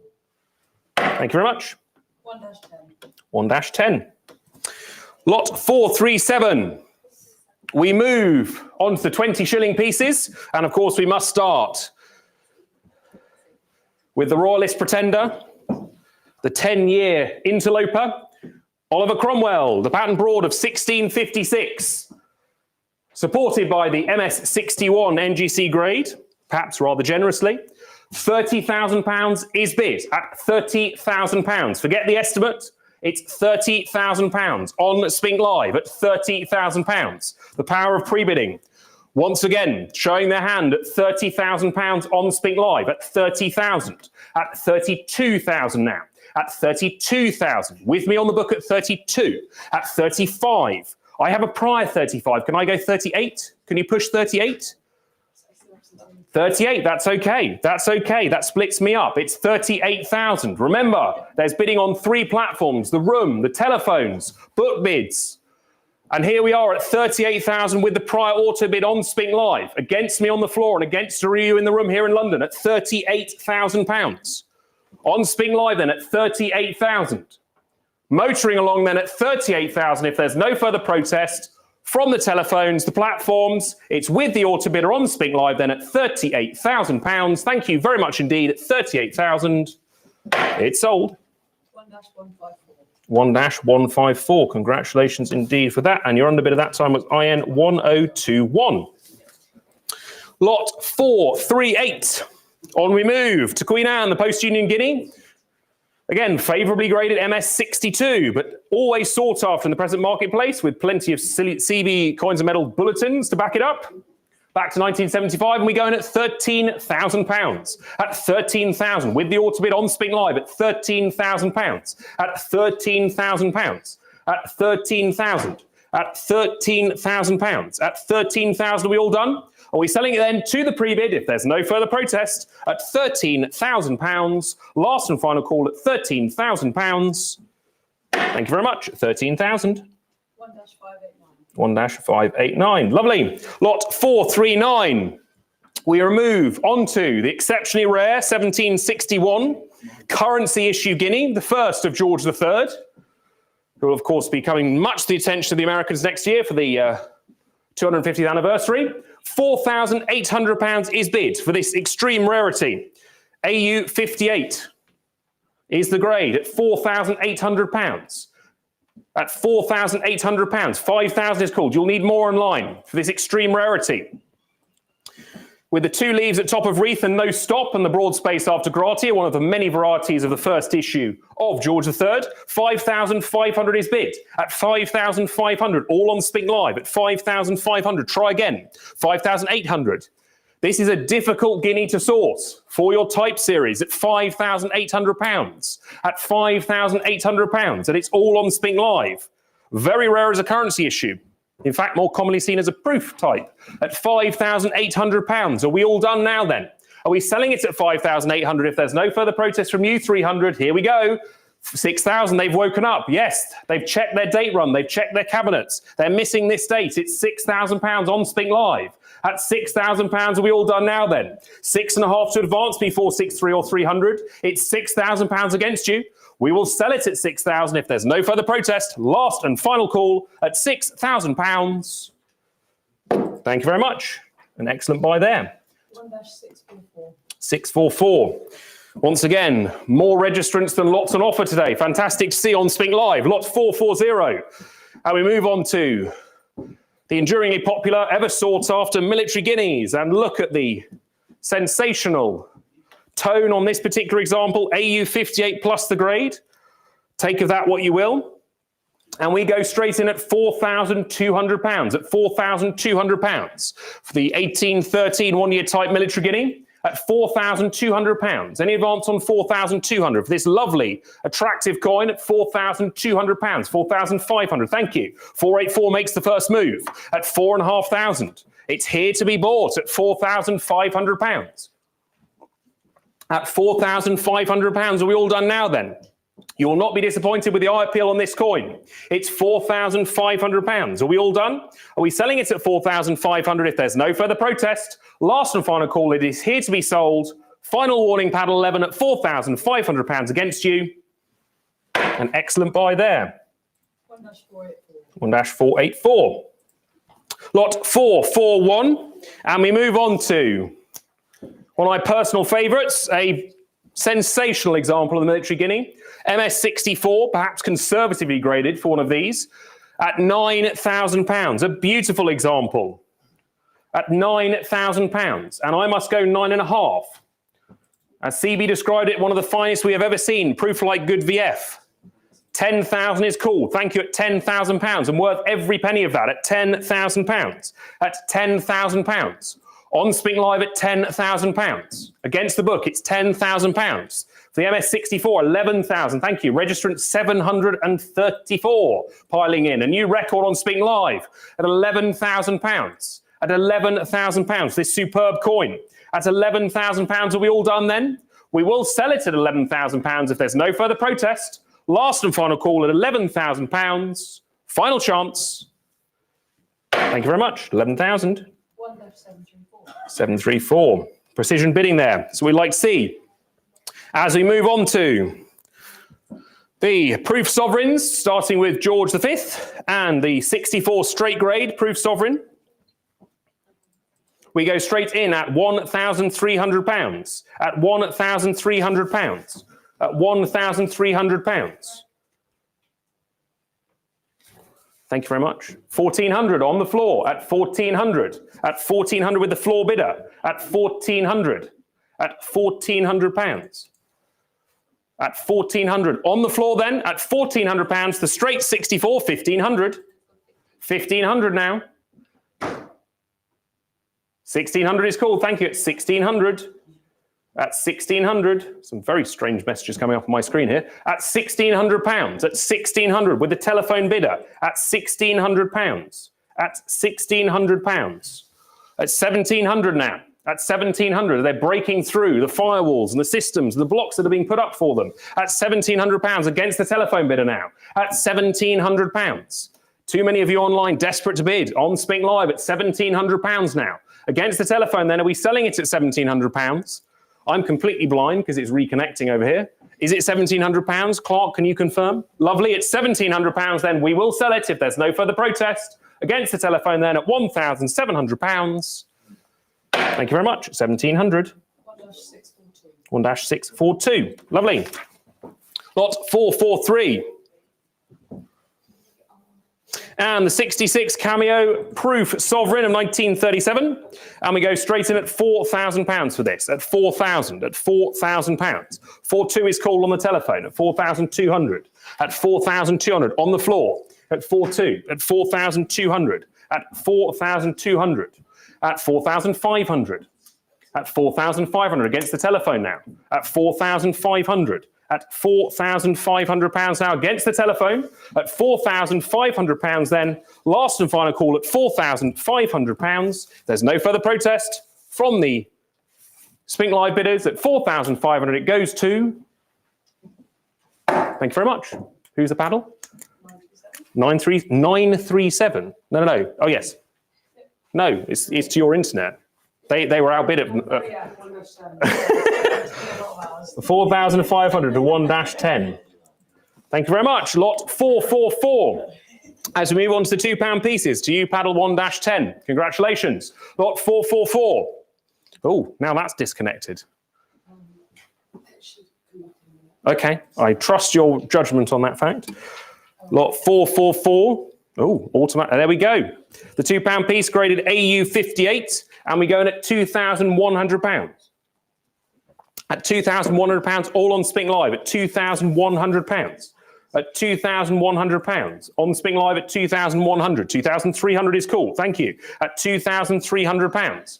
A: Thank you very much.
J: 1-10.
A: 1-10. Lot 437. We move on to the 20 shilling pieces, and of course we must start with the Royalist Pretender, the 10-year interloper, Oliver Cromwell, the patent broad of 1656, supported by the MS61 NGC grade, perhaps rather generously. £30,000 is bid at £30,000. Forget the estimate. It's £30,000 on Spink Live at £30,000. The power of pre-bidding. Once again, showing their hand at £30,000 on Spink Live at 30,000, at 32,000 now, at 32,000. With me on the book at 32, at 35. I have a prior 35. Can I go 38? Can you push 38? 38, that's okay. That's okay. That splits me up. It's 38,000. Remember, there's bidding on 3 platforms, the room, the telephones, book bids. And here we are at 38,000 with the prior auto bid on Spink Live, against me on the floor and against you in the room here in London at £38,000. On Spink Live then at 38,000. Motoring along then at 38,000 if there's no further protest. From the telephones, the platforms, it's with the auto bidder on Spink Live then at £38,000. Thank you very much indeed at 38,000. It's sold.
J: 1-154.
A: 1-154. Congratulations indeed for that. And your underbid at that time was IN 1021. Lot 438. On we move to Queen Anne, the Post-Union Guinea. Again, favourably graded MS62, but always sought after in the present marketplace with plenty of CB coins and medal bulletins to back it up. Back to 1975, and we go in at £13,000. At 13,000, with the auto bid on Spink Live at £13,000. At £13,000. At 13,000. At £13,000. At 13,000, are we all done? Are we selling it then to the pre-bid if there's no further protest at £13,000? Last and final call at £13,000. Thank you very much. 13,000. 1-589. Lovely. Lot 439. We move on to the exceptionally rare 1761 currency issue guinea, the first of George III, who will of course be coming much to the attention of the Americans next year for the 250th anniversary. £4,800 is bid for this extreme rarity. AU 58 is the grade at £4,800. At £4,800, 5,000 is called. You'll need more online for this extreme rarity. With the 2 leaves at top of wreath and no stop and the broad space after gratia, one of the many varieties of the first issue of George III, 5,500 is bid at 5,500, all on Spink Live at 5,500. Try again, 5,800. This is a difficult guinea to source for your type series at £5,800. At £5,800, and it's all on Spink Live. Very rare as a currency issue. In fact, more commonly seen as a proof type at £5,800. Are we all done now then? Are we selling it at £5,800 if there's no further protest from you? 300, here we go. 6,000, they've woken up. Yes, they've checked their date run. They've checked their cabinets. They're missing this date. It's £6,000 on Spink Live. At £6,000, are we all done now then? 6.5 to advance before 6,3 or 300. It's £6,000 against you. We will sell it at 6,000 if there's no further protest. Last and final call at £6,000. Thank you very much. An excellent buy there.
J: 1-644.
A: 644. Once again, more registrants than lots on offer today. Fantastic to see on Spink Live. Lot 440. And we move on to the enduringly popular, ever sought after military guineas. And look at the sensational tone on this particular example, AU 58 plus the grade. Take of that what you will. And we go straight in at £4,200, at £4,200 for the 1813 one-year type military guinea, at £4,200. Any advance on 4,200 for this lovely, attractive coin at £4,200, 4,500. Thank you. 484 makes the first move at 4,500. It's here to be bought at £4,500. At £4,500, are we all done now then? You will not be disappointed with the eye appeal on this coin. It's £4,500. Are we all done? Are we selling it at £4,500 if there's no further protest? Last and final call, it is here to be sold. Final warning, paddle 11 at £4,500 against you. An excellent buy there. 1-484. Lot 441. And we move on to one of my personal favourites, a sensational example of the military guinea. MS-64, perhaps conservatively graded for one of these, at £9,000. A beautiful example at £9,000. And I must go 9.5. As CB described it, one of the finest we have ever seen, proof like good VF. 10,000 is cool. Thank you at £10,000 and worth every penny of that at £10,000. At £10,000. On Spink Live at £10,000. Against the book, it's £10,000. For the MS-64, 11,000. Thank you. Registrant 734 piling in. A new record on Spink Live at £11,000. At £11,000. This superb coin. At £11,000, are we all done then? We will sell it at £11,000 if there's no further protest. Last and final call at £11,000. Final chance. Thank you very much. 11,000. 734. Precision bidding there. So we'd like to see. As we move on to the proof sovereigns, starting with George V and the 64 straight grade proof sovereign. We go straight in at £1,300. At £1,300. At £1,300. Thank you very much. 1,400 on the floor at 1,400. At 1,400 with the floor bidder. At 1,400. At £1,400. At 1,400 on the floor then. At £1,400. The straight 64, 1,500. 1,500 now. 1,600 is called. Thank you. At 1,600. At 1,600, some very strange messages coming off my screen here. At £1,600, at 1,600 with the telephone bidder. At £1,600, at £1,600. At 1,700 now. At 1,700, they're breaking through the firewalls and the systems and the blocks that are being put up for them. At £1,700 against the telephone bidder now. At £1,700. Too many of you online desperate to bid on Spink Live at £1,700 now. Against the telephone then, are we selling it at £1,700? I'm completely blind because it's reconnecting over here. Is it £1,700? Clark, can you confirm? Lovely, it's £1,700 then. We will sell it if there's no further protest. Against the telephone then at £1,700. Thank you very much, 1,700. 1-642. Lovely. Lot 443. And the 66 cameo proof sovereign of 1937. And we go straight in at £4,000 for this, at 4,000, at £4,000. 42 is called on the telephone at 4,200, at 4,200 on the floor, at 42, at 4,200, at 4,200, at 4,500, at 4,500 against the telephone now, at 4,500. At £4,500 now against the telephone, at £4,500 then. Last and final call at £4,500. There's no further protest from the Spink Live bidders at 4,500. It goes to. Thank you very much. Who's the paddle? 937. No. Oh yes. No, it's to your internet. They were outbid at 4,500 to 1-10. Thank you very much. Lot 444. As we move on to the £2 pieces, to you, paddle 1-10. Congratulations. Lot 444. Oh, now that's disconnected. Okay, I trust your judgment on that fact. Lot 444. Oh, automatic. There we go. The £2 piece graded AU 58, and we go in at £2,100. At £2,100, all on Spink Live at £2,100. At £2,100 on Spink Live at 2,100. 2,300 is cool. Thank you. At £2,300.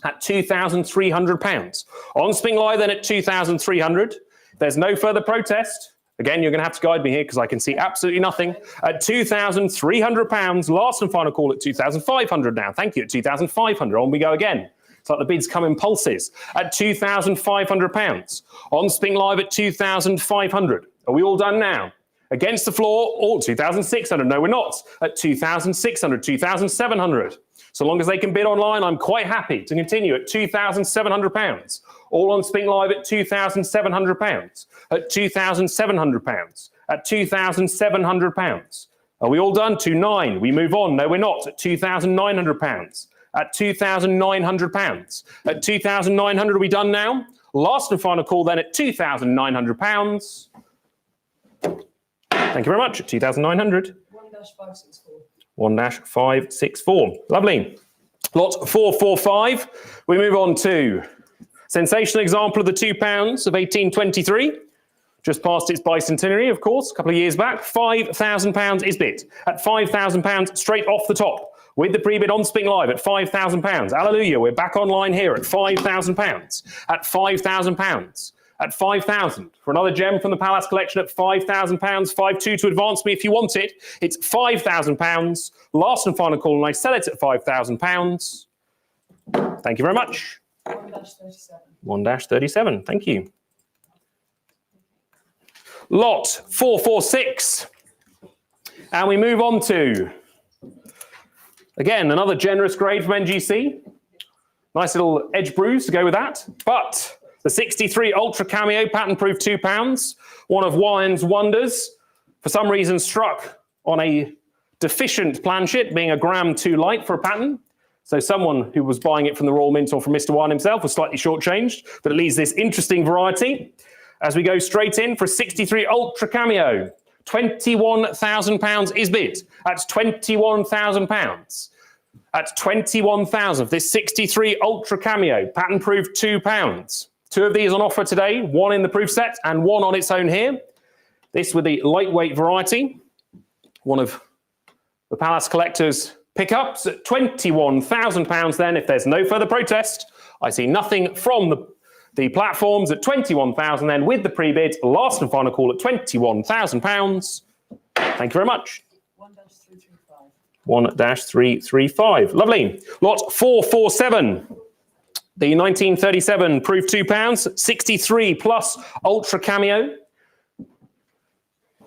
A: at £2,300. On Spink Live then at 2,300. There's no further protest. Again, you're going to have to guide me here because I can see absolutely nothing. At £2,300, last and final call at 2,500 now. Thank you, at 2,500. On we go again. It's like the bids come in pulses. At £2,500. On Spink Live at 2,500. Are we all done now? Against the floor, all 2,600. No, we're not. At 2,600, 2,700. So long as they can bid online, I'm quite happy to continue at £2,700. All on Spink Live at £2,700. At £2,700. At £2,700. Are we all done? 2,900. We move on. No, we're not. At £2,900. At £2,900. At £2,900, are we done now? Last and final call then at £2,900. Thank you very much. At 2,900.
J: 1-564.
A: 1-564. Lovely. Lot 445. We move on to sensational example of the £2 of 1823. Just past its bicentenary, of course, a couple of years back. £5,000 is bid. At £5,000 straight off the top. With the pre-bid on Spink Live at £5,000. Hallelujah, we're back online here at £5,000. At £5,000. At 5,000 for another gem from the Pallas collection at £5,000, 5-2 to advance me if you want it. It's £5,000. Last and final call, and I sell it at £5,000. Thank you very much.
J: 1-37.
A: 1-37. Thank you. Lot 446, and we move on to again another generous grade from NGC. Nice little edge bruise to go with that, but. The 63 Ultra Cameo pattern proof £2, one of Wine's wonders. For some reason struck on a deficient planchet, being a gram too light for a pattern. So someone who was buying it from the Royal Mint or from Mr. Wine himself was slightly shortchanged, but it leaves this interesting variety. As we go straight in for a 63 Ultra Cameo, £21,000 is bid. That's £21,000. At 21,000 for this 63 Ultra Cameo, pattern proof £2. Two of these on offer today, one in the proof set and one on its own here. This with the lightweight variety, one of the Pallas collectors' pickups at £21,000 then, if there's no further protest. I see nothing from the platforms at 21,000 then with the pre-bid, last and final call at £21,000. Thank you very much.
J: 1-335.
A: 1-335. Lovely. Lot 447. The 1937 proof £2, 63 plus Ultra Cameo.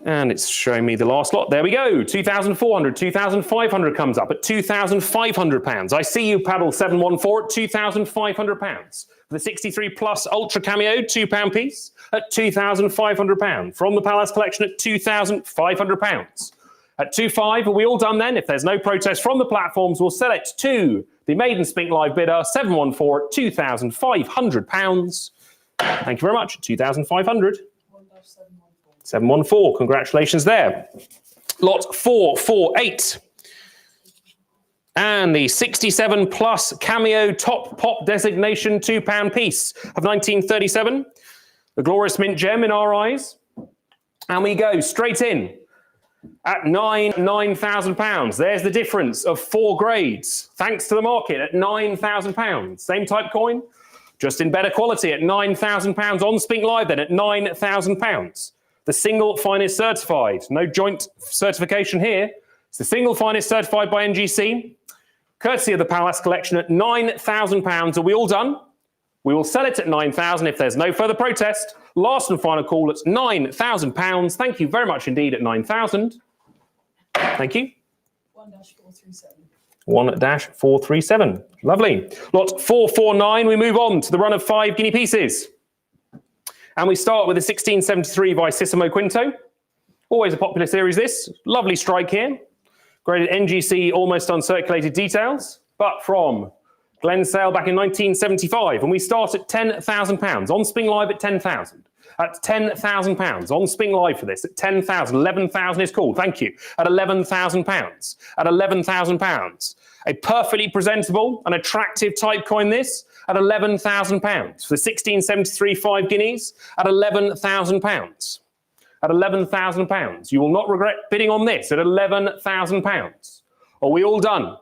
A: And it's showing me the last lot. There we go. 2,400, 2,500 comes up at £2,500. I see you, Paddle 714 at £2,500. The 63 plus Ultra Cameo £2 piece at £2,500. From the Pallas collection at £2,500. At 2,500, are we all done then? If there's no protest from the platforms, we'll sell it to the Maiden Spink Live bidder, 714 at £2,500. Thank you very much. 2,500. 714. Congratulations there. Lot 448. And the 67 plus Cameo Top Pop designation £2 piece of 1937. The glorious mint gem in our eyes. And we go straight in. At £9,000. There's the difference of 4 grades. Thanks to the market at £9,000. Same type coin, just in better quality at £9,000 on Spink Live then at £9,000. The single finest certified. No joint certification here. It's the single finest certified by NGC. Courtesy of the Pallas collection at £9,000. Are we all done? We will sell it at £9,000 if there's no further protest. Last and final call at £9,000. Thank you very much indeed at 9,000. Thank you.
J: 1-437.
A: 1-437. Lovely. Lot 449. We move on to the run of 5 guinea pieces. And we start with the 1673 Vicissimo Quinto. Always a popular series this. Lovely strike here. Graded NGC, almost uncirculated details. But from Glensale back in 1975, and we start at £10,000 on Spink Live at 10,000. At £10,000 on Spink Live for this at 10,000. 11,000 is called. Thank you. At £11,000. At £11,000. A perfectly presentable and attractive type coin. This at £11,000 for the 1673 5 guineas at £11,000. At £11,000. You will not regret bidding on this at £11,000. Are we all done?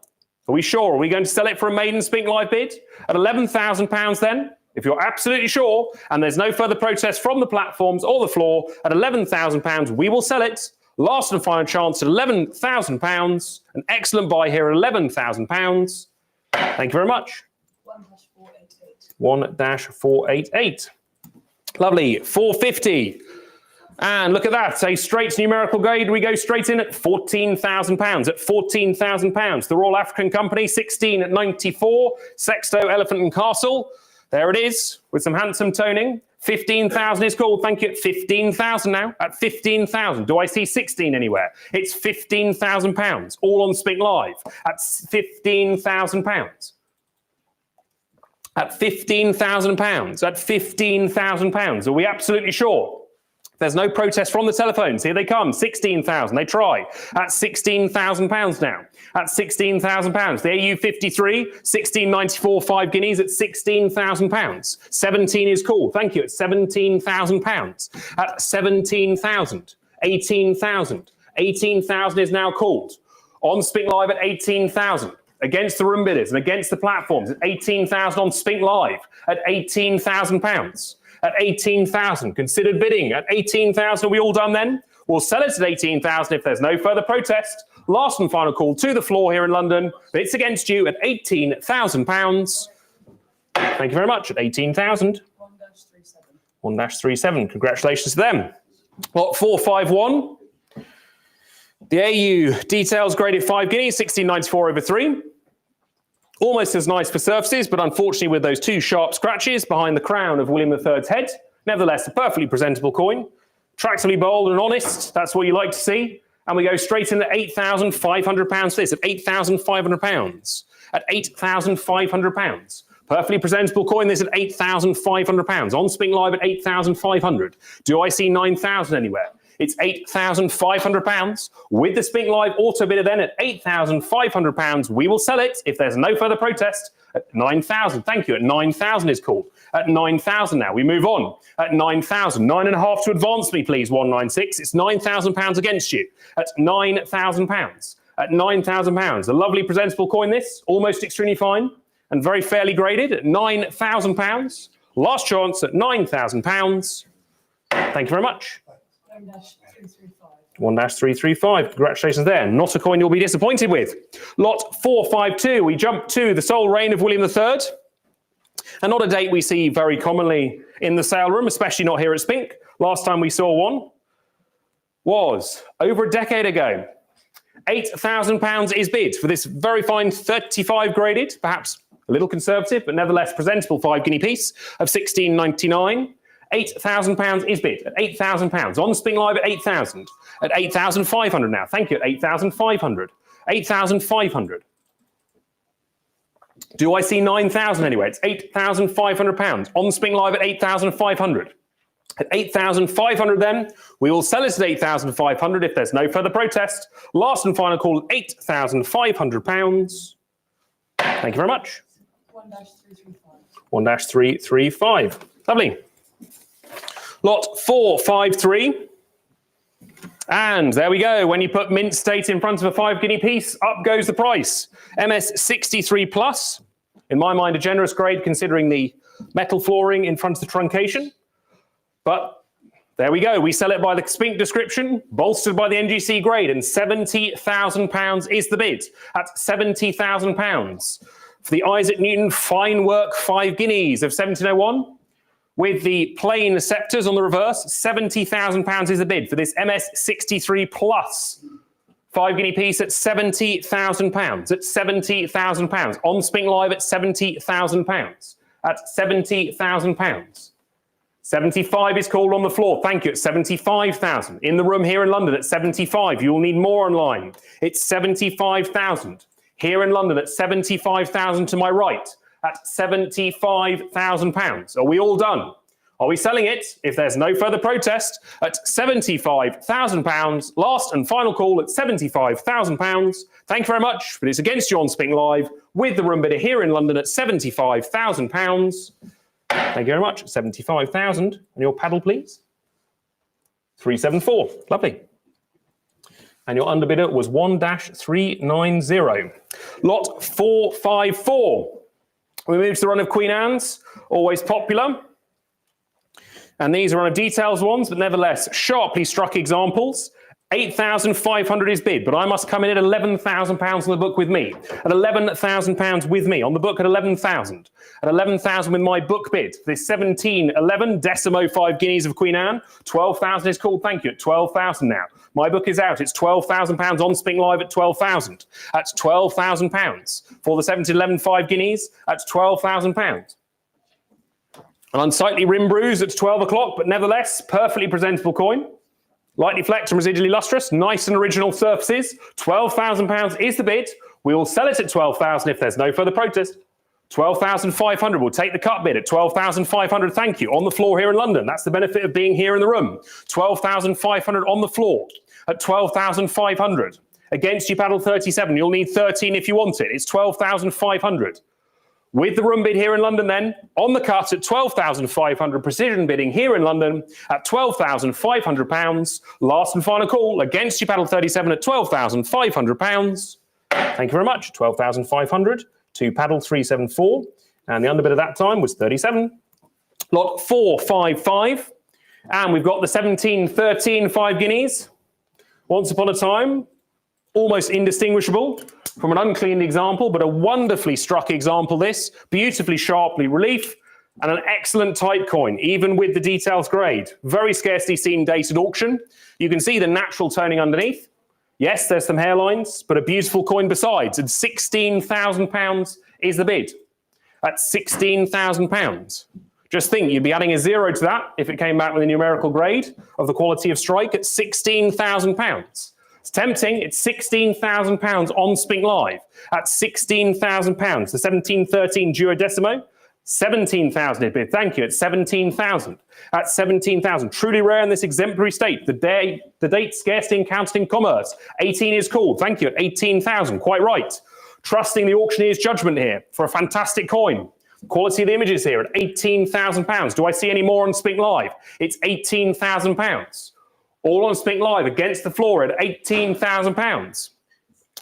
A: Are we sure? Are we going to sell it for a maiden Spink Live bid at £11,000 then? If you're absolutely sure, and there's no further protest from the platforms or the floor, at £11,000, we will sell it. Last and final chance at £11,000. An excellent buy here at £11,000. Thank you very much. 1-488. Lovely. 450. And look at that, a straight numerical grade. We go straight in at £14,000. At £14,000, the Royal African Company, 1694, Sexto, Elephant and Castle. There it is, with some handsome toning. 15,000 is called. Thank you. At 15,000 now. At 15,000. Do I see 16 anywhere? It's £15,000. All on Spink Live. At £15,000. At £15,000. At £15,000. Are we absolutely sure? There's no protest from the telephones. Here they come. 16,000. They try. At £16,000 now. At £16,000. The AU53, 1694, 5 guineas at £16,000. 17 is cool. Thank you. At £17,000. At 17,000. 18,000. 18,000 is now called. On Spink Live at 18,000. Against the room bidders and against the platforms at 18,000 on Spink Live. At £18,000. At 18,000, considered bidding at 18,000. Are we all done then? We'll sell it at 18,000 if there's no further protest. Last and final call to the floor here in London. But it's against you at £18,000. Thank you very much. At 18,000. 1-37. Congratulations to them. Lot 451. The AU details graded 5 guineas, 1694 over 3. Almost as nice for surfaces, but unfortunately with those 2 sharp scratches behind the crown of William III's head. Nevertheless, a perfectly presentable coin. Attractively bold and honest, that's what you like to see. And we go straight into £8,500 for this, at £8,500. At £8,500. Perfectly presentable coin, this at £8,500. On Spink Live at £8,500. Do I see 9,000 anywhere? It's £8,500 with the Spink Live auto bidder then at £8,500. We will sell it if there's no further protest at 9,000. Thank you. At 9,000 is called. At 9,000 now. We move on. At 9,000. 9.5 to advance me, please. 196. It's £9,000 against you. At £9,000. At £9,000. A lovely presentable coin this. Almost extremely fine and very fairly graded at £9,000. Last chance at £9,000. Thank you very much. 1-335. Congratulations there. Not a coin you'll be disappointed with. Lot 452. We jump to the sole reign of William III. And not a date we see very commonly in the sale room, especially not here at Spink. Last time we saw one was over a decade ago. £8,000 is bid for this very fine 35 graded, perhaps a little conservative, but nevertheless presentable 5 guinea piece of 1699. £8,000 is bid at £8,000. On Spink Live at 8,000. At 8,500 now. Thank you. At 8,500. 8,500. Do I see 9,000 anyway? It's £8,500. On Spink Live at 8,500. At 8,500 then, we will sell it at 8,500 if there's no further protest. Last and final call at £8,500. Thank you very much. 1-335. Lovely. Lot 453. And there we go. When you put mint state in front of a 5 guinea piece, up goes the price. MS 63 plus. In my mind, a generous grade considering the metal flooring in front of the truncation. But there we go. We sell it by the Spink description, bolstered by the NGC grade, and £70,000 is the bid. At £70,000 for the Isaac Newton fine work 5 guineas of 1701. With the plain sceptres on the reverse, £70,000 is the bid for this MS 63 plus 5 guinea piece at £70,000. At £70,000. On Spink Live at £70,000. At £70,000. 75 is called on the floor. Thank you. At 75,000. In the room here in London at 75. You will need more online. It's 75,000. Here in London at 75,000 to my right. At £75,000. Are we all done? Are we selling it? If there's no further protest, at £75,000. Last and final call at £75,000. Thank you very much, but it's against you on Spink Live with the room bidder here in London at £75,000. Thank you very much. 75,000. And your paddle, please. 374. Lovely. And your underbidder was 1-390. Lot 454. We move to the run of Queen Anne's, always popular. And these are run of details ones, but nevertheless, sharply struck examples. 8,500 is bid, but I must come in at £11,000 on the book with me. At £11,000 with me, on the book at 11,000. At 11,000 with my book bid. This 1711, decimo 5 guineas of Queen Anne. 12,000 is called, thank you, at 12,000 now. My book is out, it's £12,000 on Spink Live at 12,000. That's £12,000 for the 1711 5 guineas. That's £12,000. An unsightly rim bruise at 12 o'clock, but nevertheless, perfectly presentable coin. Lightly flecked and residually lustrous, nice and original surfaces. £12,000 is the bid. We will sell it at 12,000 if there's no further protest. 12,500. We'll take the cut bid at 12,500. Thank you. On the floor here in London. That's the benefit of being here in the room. 12,500 on the floor at 12,500. Against you, paddle 37. You'll need 13 if you want it. It's 12,500. With the room bid here in London then, on the cut at 12,500, precision bidding here in London at £12,500. Last and final call, against you, paddle 37 at £12,500. Thank you very much, 12,500 to paddle 374. And the underbid at that time was 37. Lot 455. And we've got the 1713 5 guineas. Once upon a time, almost indistinguishable from an uncleaned example, but a wonderfully struck example this, beautifully sharply relief, and an excellent type coin, even with the details grade. Very scarcely seen dated auction. You can see the natural toning underneath. Yes, there's some hairlines, but a beautiful coin besides, and £16,000 is the bid. That's £16,000. Just think, you'd be adding a 0 to that if it came back with a numerical grade of the quality of strike at £16,000. It's tempting, it's £16,000 on Spink Live at £16,000. The 1713 duodecimo, 17,000 it bid. Thank you, it's 17,000. At 17,000, truly rare in this exemplary state. The date scarcely encountered in commerce. 18 is called, thank you, at 18,000, quite right. Trusting the auctioneer's judgment here for a fantastic coin. Quality of the images here at £18,000. Do I see any more on Spink Live? It's £18,000. All on Spink Live against the floor at £18,000.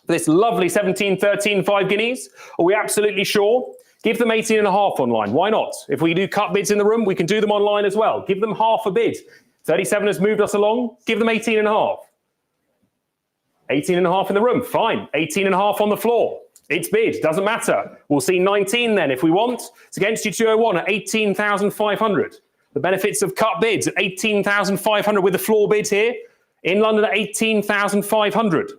A: This lovely 1713 5 guineas. Are we absolutely sure? Give them 18.5 online. Why not? If we do cut bids in the room, we can do them online as well. Give them half a bid. 37 has moved us along. Give them 18.5. 18.5 in the room. Fine. 18.5 on the floor. It's bid. Doesn't matter. We'll see 19 then if we want. It's against you 201 at 18,500. The benefits of cut bids at 18,500 with the floor bid here. In London at 18,500.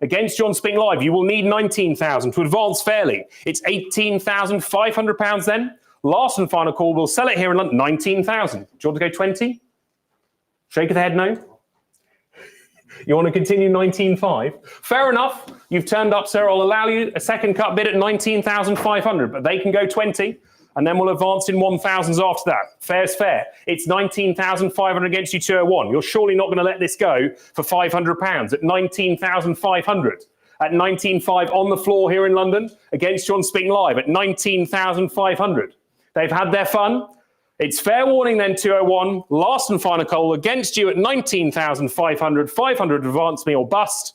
A: Against John Spink Live, you will need 19,000 to advance fairly. It's £18,500 then. Last and final call, we'll sell it here in London, 19,000. Do you want to go 20? Shake of the head, no? You want to continue 19.5? Fair enough. You've turned up, sir. I'll allow you a second cut bid at 19,500, but they can go 20. And then we'll advance in 1,000s after that. Fair's fair. It's 19,500 against you 201. You're surely not going to let this go for £500 at 19,500. At 19.5 on the floor here in London against John Spink Live at 19,500. They've had their fun. It's fair warning then 201. Last and final call against you at 19,500. 500 advance me or bust.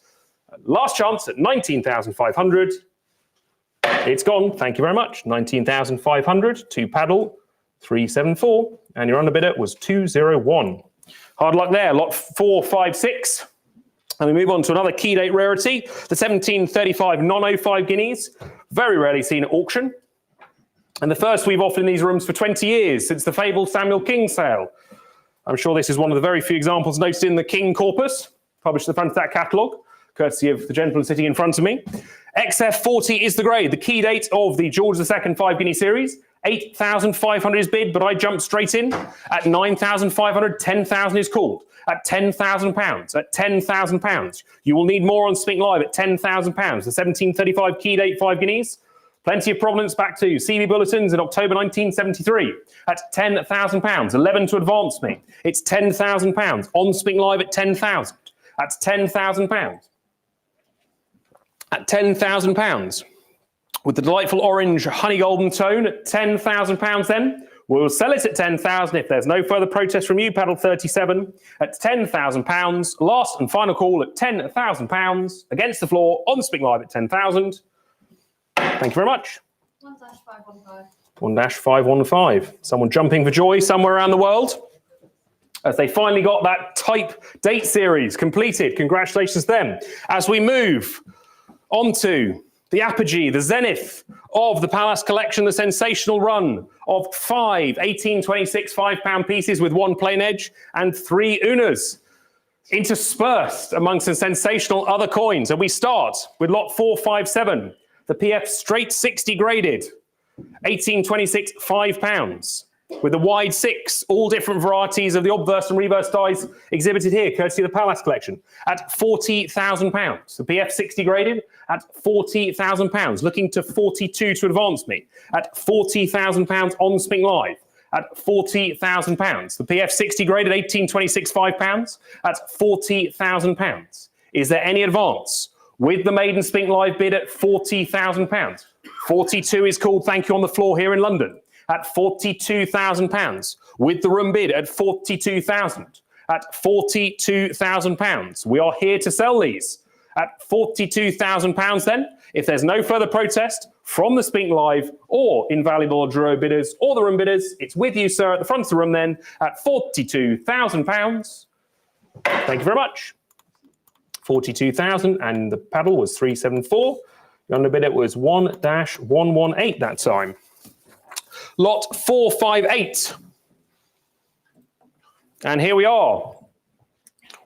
A: Last chance at 19,500. It's gone. Thank you very much. 19,500 to paddle 374. And your underbidder was 201. Hard luck there. Lot 456. And we move on to another key date rarity. The 1735 non-05 guineas. Very rarely seen at auction. And the first we've offered in these rooms for 20 years since the fabled Samuel King sale. I'm sure this is one of the very few examples noted in the King Corpus, published at the front of that catalogue, courtesy of the gentleman sitting in front of me. XF40 is the grade, the key date of the George II 5 guinea series. 8,500 is bid, but I jumped straight in. At 9,500, 10,000 is called. At £10,000, at £10,000. You will need more on Spink Live at £10,000. The 1735 key date 5 guineas. Plenty of provenance back to CV bulletins in October 1973 at £10,000. 11 to advance me. It's £10,000 on Spink Live at 10,000. That's £10,000. At £10,000 with the delightful orange honey golden tone at £10,000 then. We'll sell it at 10,000 if there's no further protest from you, paddle 37, at £10,000. Last and final call at £10,000 against the floor on Speak Live at 10,000. Thank you very much.
J: 1-515.
A: 1-515. Someone jumping for joy somewhere around the world as they finally got that type date series completed. Congratulations to them. As we move on to the apogee, the zenith of the Pallas collection, the sensational run of 5 1826 £5 pieces with 1 plain edge and 3 unas, interspersed amongst the sensational other coins. And we start with lot 457, the PF straight 60 graded, 1826 £5, with the wide 6, all different varieties of the obverse and reverse dies exhibited here, courtesy of the Pallas collection, at £40,000. The PF 60 graded at £40,000, looking to 42 to advance me, at £40,000 on Spink Live, at £40,000. The PF 60 graded 1826 £5 at £40,000. Is there any advance with the maiden Spink Live bid at £40,000? 42 is called thank you on the floor here in London at £42,000, with the room bid at £42,000, at £42,000. We are here to sell these at £42,000 then. If there's no further protest from the Spink Live or invaluable Dro bidders or the room bidders, it's with you, sir, at the front of the room then at £42,000. Thank you very much. 42,000, and the paddle was 374. The under bidder was 1-118 that time. Lot 458. And here we are.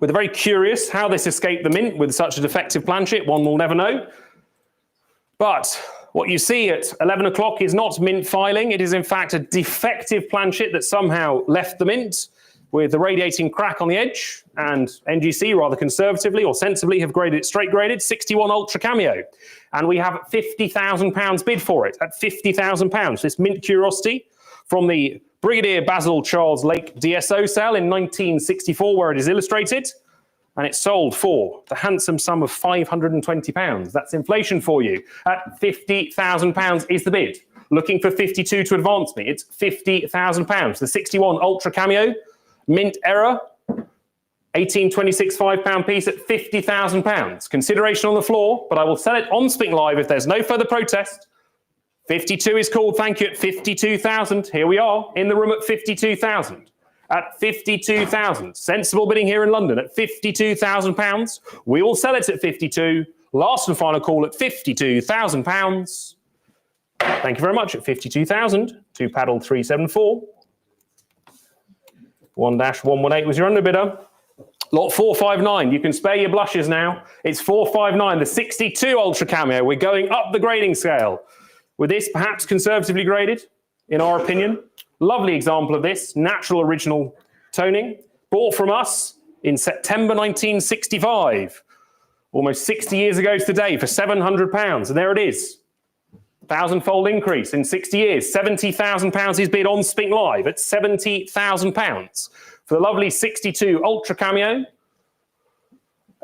A: We're very curious how this escaped the mint with such a defective planchet. One will never know. But what you see at 11 o'clock is not mint filing. It is in fact a defective planchet that somehow left the mint with the radiating crack on the edge, and NGC rather conservatively or sensibly have graded it straight graded, 61 Ultra Cameo. And we have £50,000 bid for it at £50,000. This mint curiosity from the Brigadier Basil Charles Lake DSO sale in 1964, where it is illustrated, and it sold for the handsome sum of £520. That's inflation for you. At £50,000 is the bid. Looking for 52 to advance me. It's £50,000. The 61 Ultra Cameo, mint error, 1826 £5 piece at £50,000. Consideration on the floor, but I will sell it on Spink Live if there's no further protest. 52 is called, thank you, at 52,000. Here we are in the room at 52,000. At 52,000. Sensible bidding here in London at £52,000. We will sell it at 52. Last and final call at £52,000. Thank you very much at 52,000 to paddle 374. 1-118 was your underbidder. Lot 459, you can spare your blushes now. It's 459, the 62 Ultra Cameo. We're going up the grading scale. With this perhaps conservatively graded, in our opinion. Lovely example of this, natural original toning. Bought from us in September 1965. Almost 60 years ago today for £700. And there it is. 1,000-fold increase in 60 years. £70,000 is bid on Spink Live at £70,000 for the lovely 62 Ultra Cameo.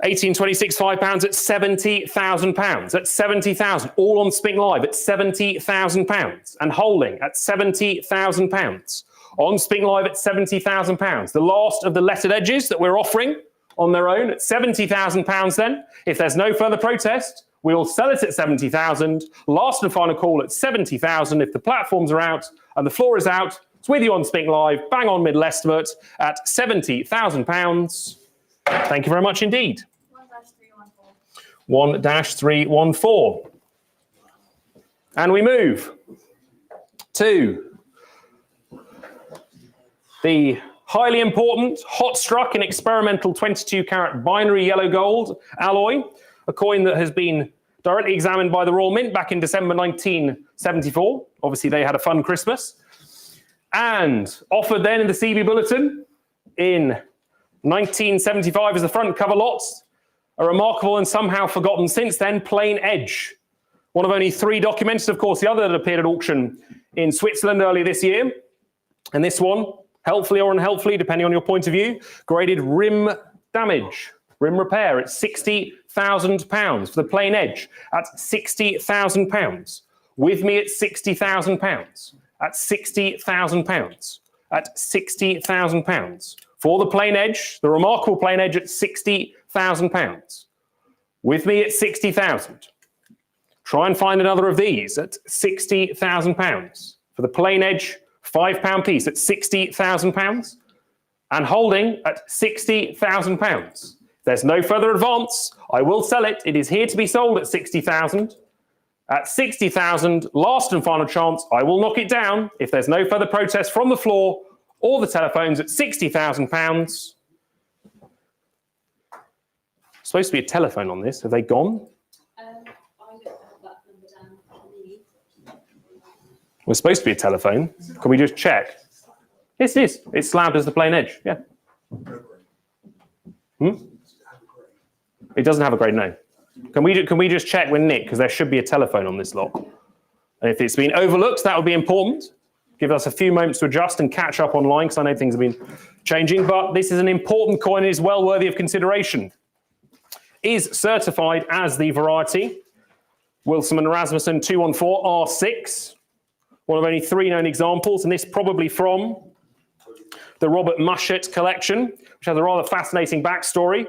A: 1826 £5 at £70,000. At 70,000, all on Spink Live at £70,000 and holding at £70,000 on Spink Live at £70,000. The last of the lettered edges that we're offering on their own at £70,000. Then, if there's no further protest, we'll sell it at 70,000. Last and final call at 70,000. If the platforms are out and the floor is out, it's with you on Spink Live. Bang on middle estimate at £70,000. Thank you very much indeed. 1-314. And we move to the highly important, hot struck and experimental 22 carat binary yellow gold alloy, a coin that has been directly examined by the Royal Mint back in December 1974. Obviously, they had a fun Christmas. And offered then in the CB Bulletin in 1975 as the front cover lots, a remarkable and somehow forgotten since then plain edge. One of only 3 documented, of course, the other that appeared at auction in Switzerland earlier this year. And this one, helpfully or unhelpfully, depending on your point of view, graded rim damage, rim repair at £60,000 for the plain edge at £60,000. With me at £60,000 at £60,000. At £60,000. For the plain edge, the remarkable plain edge at £60,000. With me at 60,000. Try and find another of these at £60,000. For the plain edge, £5 piece at £60,000. And holding at £60,000. There's no further advance. I will sell it. It is here to be sold at 60,000. At 60,000, last and final chance, I will knock it down if there's no further protest from the floor or the telephones at £60,000. Supposed to be a telephone on this. Have they gone?
E: I don't have that number down for me.
A: We're supposed to be a telephone. Can we just check? Yes, it is. It's slabbed as the plain edge. Yeah. It doesn't have a grade, no. Can we just check with Nick, because there should be a telephone on this lot. And if it's been overlooked, that would be important. Give us a few moments to adjust and catch up online, because I know things have been changing. But this is an important coin and is well worthy of consideration. Is certified as the variety Wilson and Rasmussen 214 R6. One of only 3 known examples, and this probably from the Robert Mushet collection, which has a rather fascinating backstory,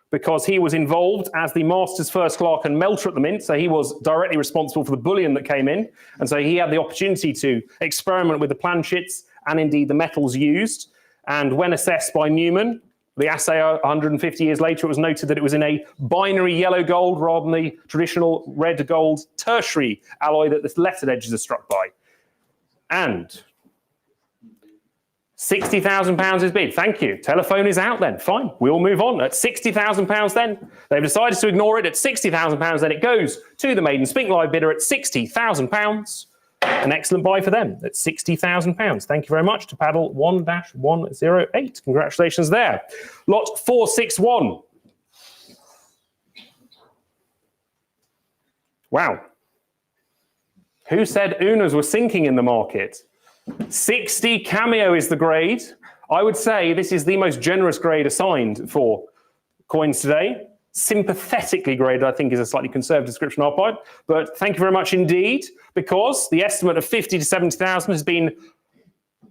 A: because he was involved as the master's first clerk and melter at the mint, so he was directly responsible for the bullion that came in, and so he had the opportunity to experiment with the planchets and indeed the metals used. And when assessed by Newman, the assay 150 years later, it was noted that it was in a binary yellow gold rather than the traditional red gold tertiary alloy that the lettered edges are struck by. And £60,000 is bid. Thank you. Telephone is out then. Fine. We'll move on. At £60,000 then. They've decided to ignore it. At £60,000 then it goes to the maiden Spink Live bidder at £60,000. An excellent buy for them at £60,000. Thank you very much to paddle 1-108. Congratulations there. Lot 461. Wow. Who said Unas were sinking in the market? 60 cameo is the grade. I would say this is the most generous grade assigned for coins today. Sympathetically graded, I think, is a slightly conservative description on our part. But thank you very much indeed, because the estimate of 50 to 70,000 has been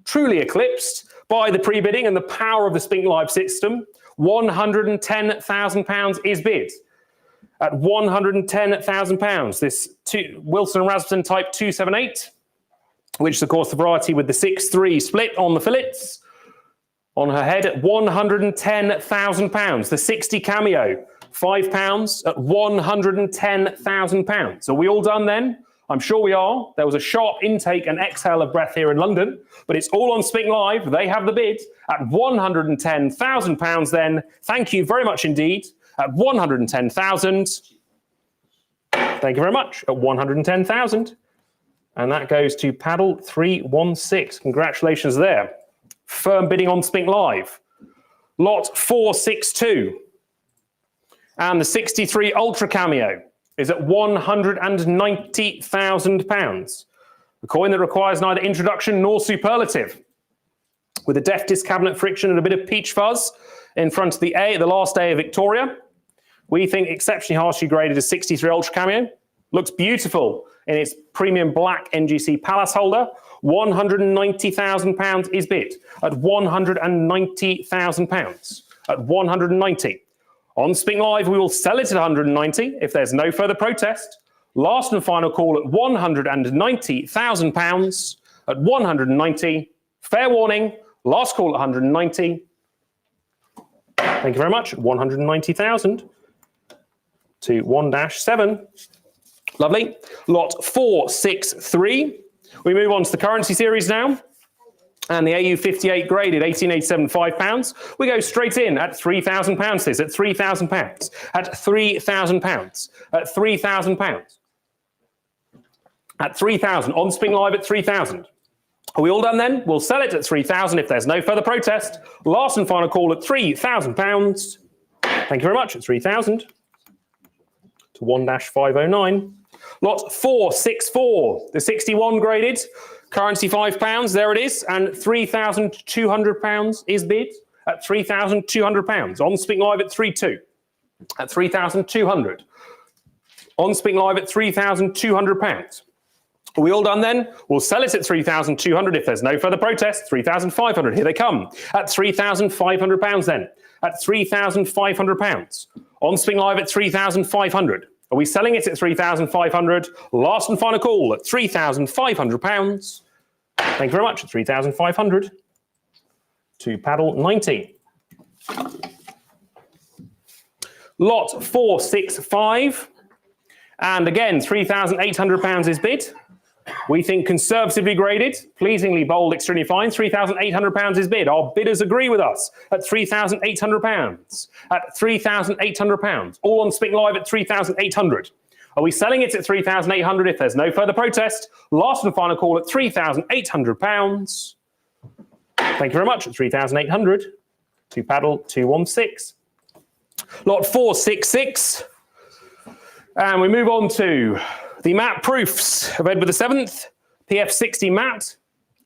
A: truly eclipsed by the pre-bidding and the power of the Spink Live system. £110,000 is bid. At £110,000, this Wilson and Rasmussen Type 278, which is, of course, the variety with the 6-3 split on the fillets, on her head at £110,000. The 60 cameo, £5 at £110,000. Are we all done then? I'm sure we are. There was a sharp intake and exhale of breath here in London, but it's all on Spink Live. They have the bid at £110,000 then. Thank you very much indeed. At £110,000. Thank you very much. At £110,000. And that goes to paddle 316. Congratulations there. Firm bidding on Spink Live. Lot 462. And the 63 Ultra Cameo is at £190,000. A coin that requires neither introduction nor superlative. With a deftest cabinet friction and a bit of peach fuzz in front of the A, the last A of Victoria. We think exceptionally harshly graded as 63 Ultra Cameo. Looks beautiful in its premium black NGC Pallas holder. £190,000 is bid at £190,000. At 190. On Spink Live, we will sell it at 190 if there's no further protest. Last and final call at £190,000. At 190. Fair warning. Last call at 190. Thank you very much. 190,000 to 1-7. Lovely. Lot 463. We move on to the currency series now. And the AU58 graded, 1887, £5. We go straight in at £3,000 this, at £3,000. At £3,000. At £3,000. At 3,000. On Spink Live at 3,000. Are we all done then? We'll sell it at 3,000 if there's no further protest. Last and final call at £3,000. Thank you very much. At 3,000 to 1-509. Lot 464. The 61 graded. Currency £5. There it is. And £3,200 is bid at £3,200. On Spink Live at 3,200. At 3,200. On Spink Live at £3,200. Are we all done then? We'll sell it at 3,200 if there's no further protest. 3,500, here they come. At 3,500 pounds then. At 3,500 pounds. On Spring Live at 3,500. Are we selling it at 3,500? Last and final call at 3,500 pounds. Thank you very much. 3,500 to paddle 90. Lot 465. And again, 3,800 pounds is bid. We think conservatively graded, pleasingly bold, extremely fine. 3,800 pounds is bid. Our bidders agree with us at 3,800 pounds. At 3,800 pounds. All on Spink Live at 3,800. Are we selling it at 3,800 if there's no further protest? Last and final call at 3,800 pounds. Thank you very much. At 3,800 to paddle 216. Lot 466. And we move on to the matte proofs of Edward VII, PF60 matte,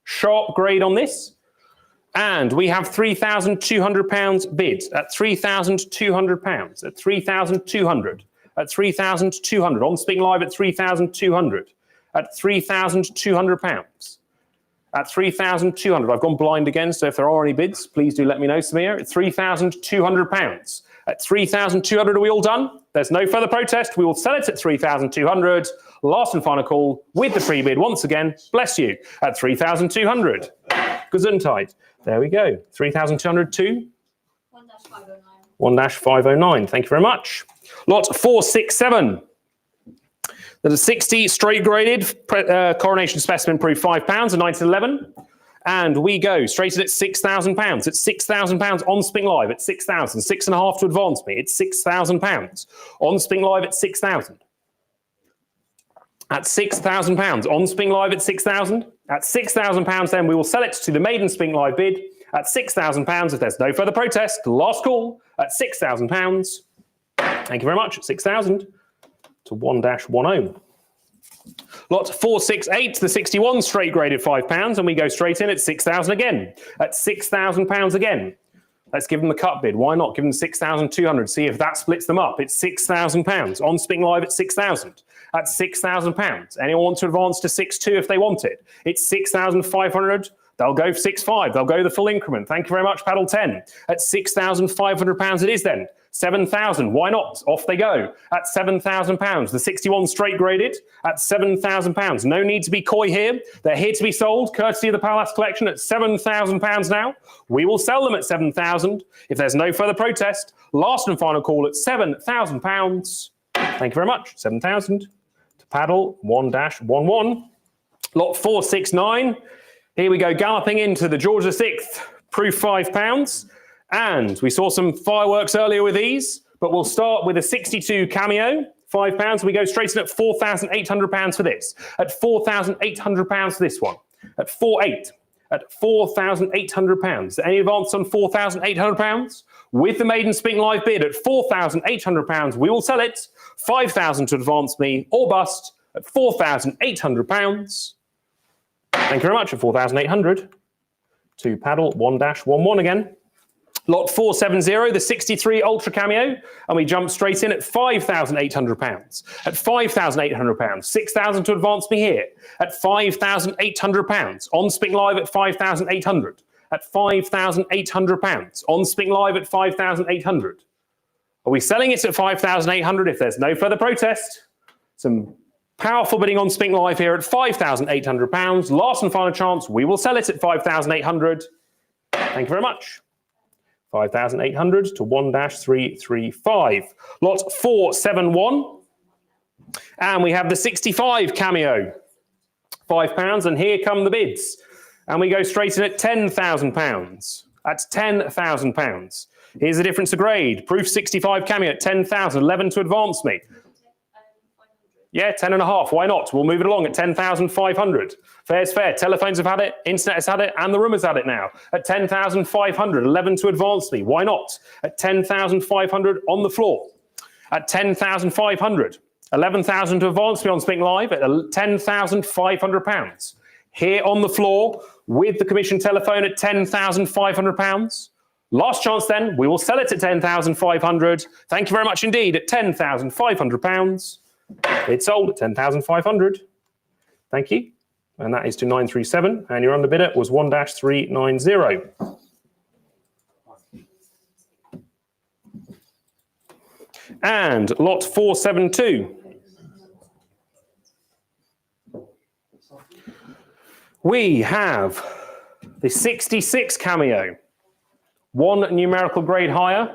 A: sharp grade on this. And we have £3,200 bid at £3,200, at 3,200, at 3,200, on Sping Live at 3,200, at £3,200, at 3,200. I've gone blind again, so if there are any bids, please do let me know, Samir. At £3,200. At 3,200, are we all done? There's no further protest. We will sell it at 3,200. Last and final call with the pre-bid once again. Bless you. At 3,200. Gesundheit. There we go. 3,200 to 1-509. Thank you very much. Lot 467. There's a 60 straight graded coronation specimen proof £5 and 1911. And we go straight in at £6,000. It's £6,000 on Sping Live at 6,000. 6.5 to advance me. It's £6,000 on Sping Live at 6,000. At £6,000 on Sping Live at 6,000. At £6,000 then we will sell it to the maiden Sping Live bid at £6,000 if there's no further protest. Last call at £6,000. Thank you very much. 6,000 to 1-10. Lot 468, the 61 straight graded £5, and we go straight in at 6,000 again. At £6,000 again. Let's give them the cut bid. Why not? Give them 6,200. See if that splits them up. It's £6,000 on Sping Live at 6,000. At £6,000. Anyone want to advance to 6,200 if they want it? It's 6,500. They'll go 6,500. They'll go the full increment. Thank you very much, paddle 10. At £6,500 it is then. 7,000. Why not? Off they go. At £7,000. The 61 straight graded at £7,000. No need to be coy here. They're here to be sold, courtesy of the Pallas collection at £7,000 now. We will sell them at 7,000 if there's no further protest. Last and final call at £7,000. Thank you very much. 7,000 to paddle 1-11. Lot 469. Here we go, galloping into the George VI, proof £5. And we saw some fireworks earlier with these, but we'll start with a 62 cameo, £5. We go straight in at £4,800 for this. At £4,800 for this one. At 4,800. At £4,800. Any advance on £4,800? With the maiden Sping Live bid at £4,800, we will sell it. 5,000 to advance me or bust at £4,800. Thank you very much. At 4,800 to paddle 1-11 again. Lot 470, the 63 Ultra Cameo, and we jump straight in at £5,800. At £5,800, 6,000 to advance me here. At £5,800, on Sping Live at 5,800. At £5,800, on Sping Live at 5,800. Are we selling it at 5,800 if there's no further protest? Some powerful bidding on Sping Live here at £5,800. Last and final chance, we will sell it at 5,800. Thank you very much. 5,800 to 1-335. Lot 471. And we have the 65 Cameo. £5, and here come the bids. And we go straight in at £10,000. At £10,000. Here's the difference of grade. Proof 65 Cameo at 10,000. 11 to advance me. Yeah, 10.5. Why not? We'll move it along at 10,500. Fair's fair. Telephones have had it, internet has had it, and the room has had it now. At 10,500, 11 to advance me. Why not? At 10,500 on the floor. At 10,500, 11,000 to advance me on Spink Live at £10,500. Here on the floor with the commission telephone at £10,500. Last chance then, we will sell it at 10,500. Thank you very much indeed at £10,500. It's sold at 10,500 Thank you. And that is to 937. And your underbidder was 1-390. And lot 472. We have the 66 cameo, one numerical grade higher,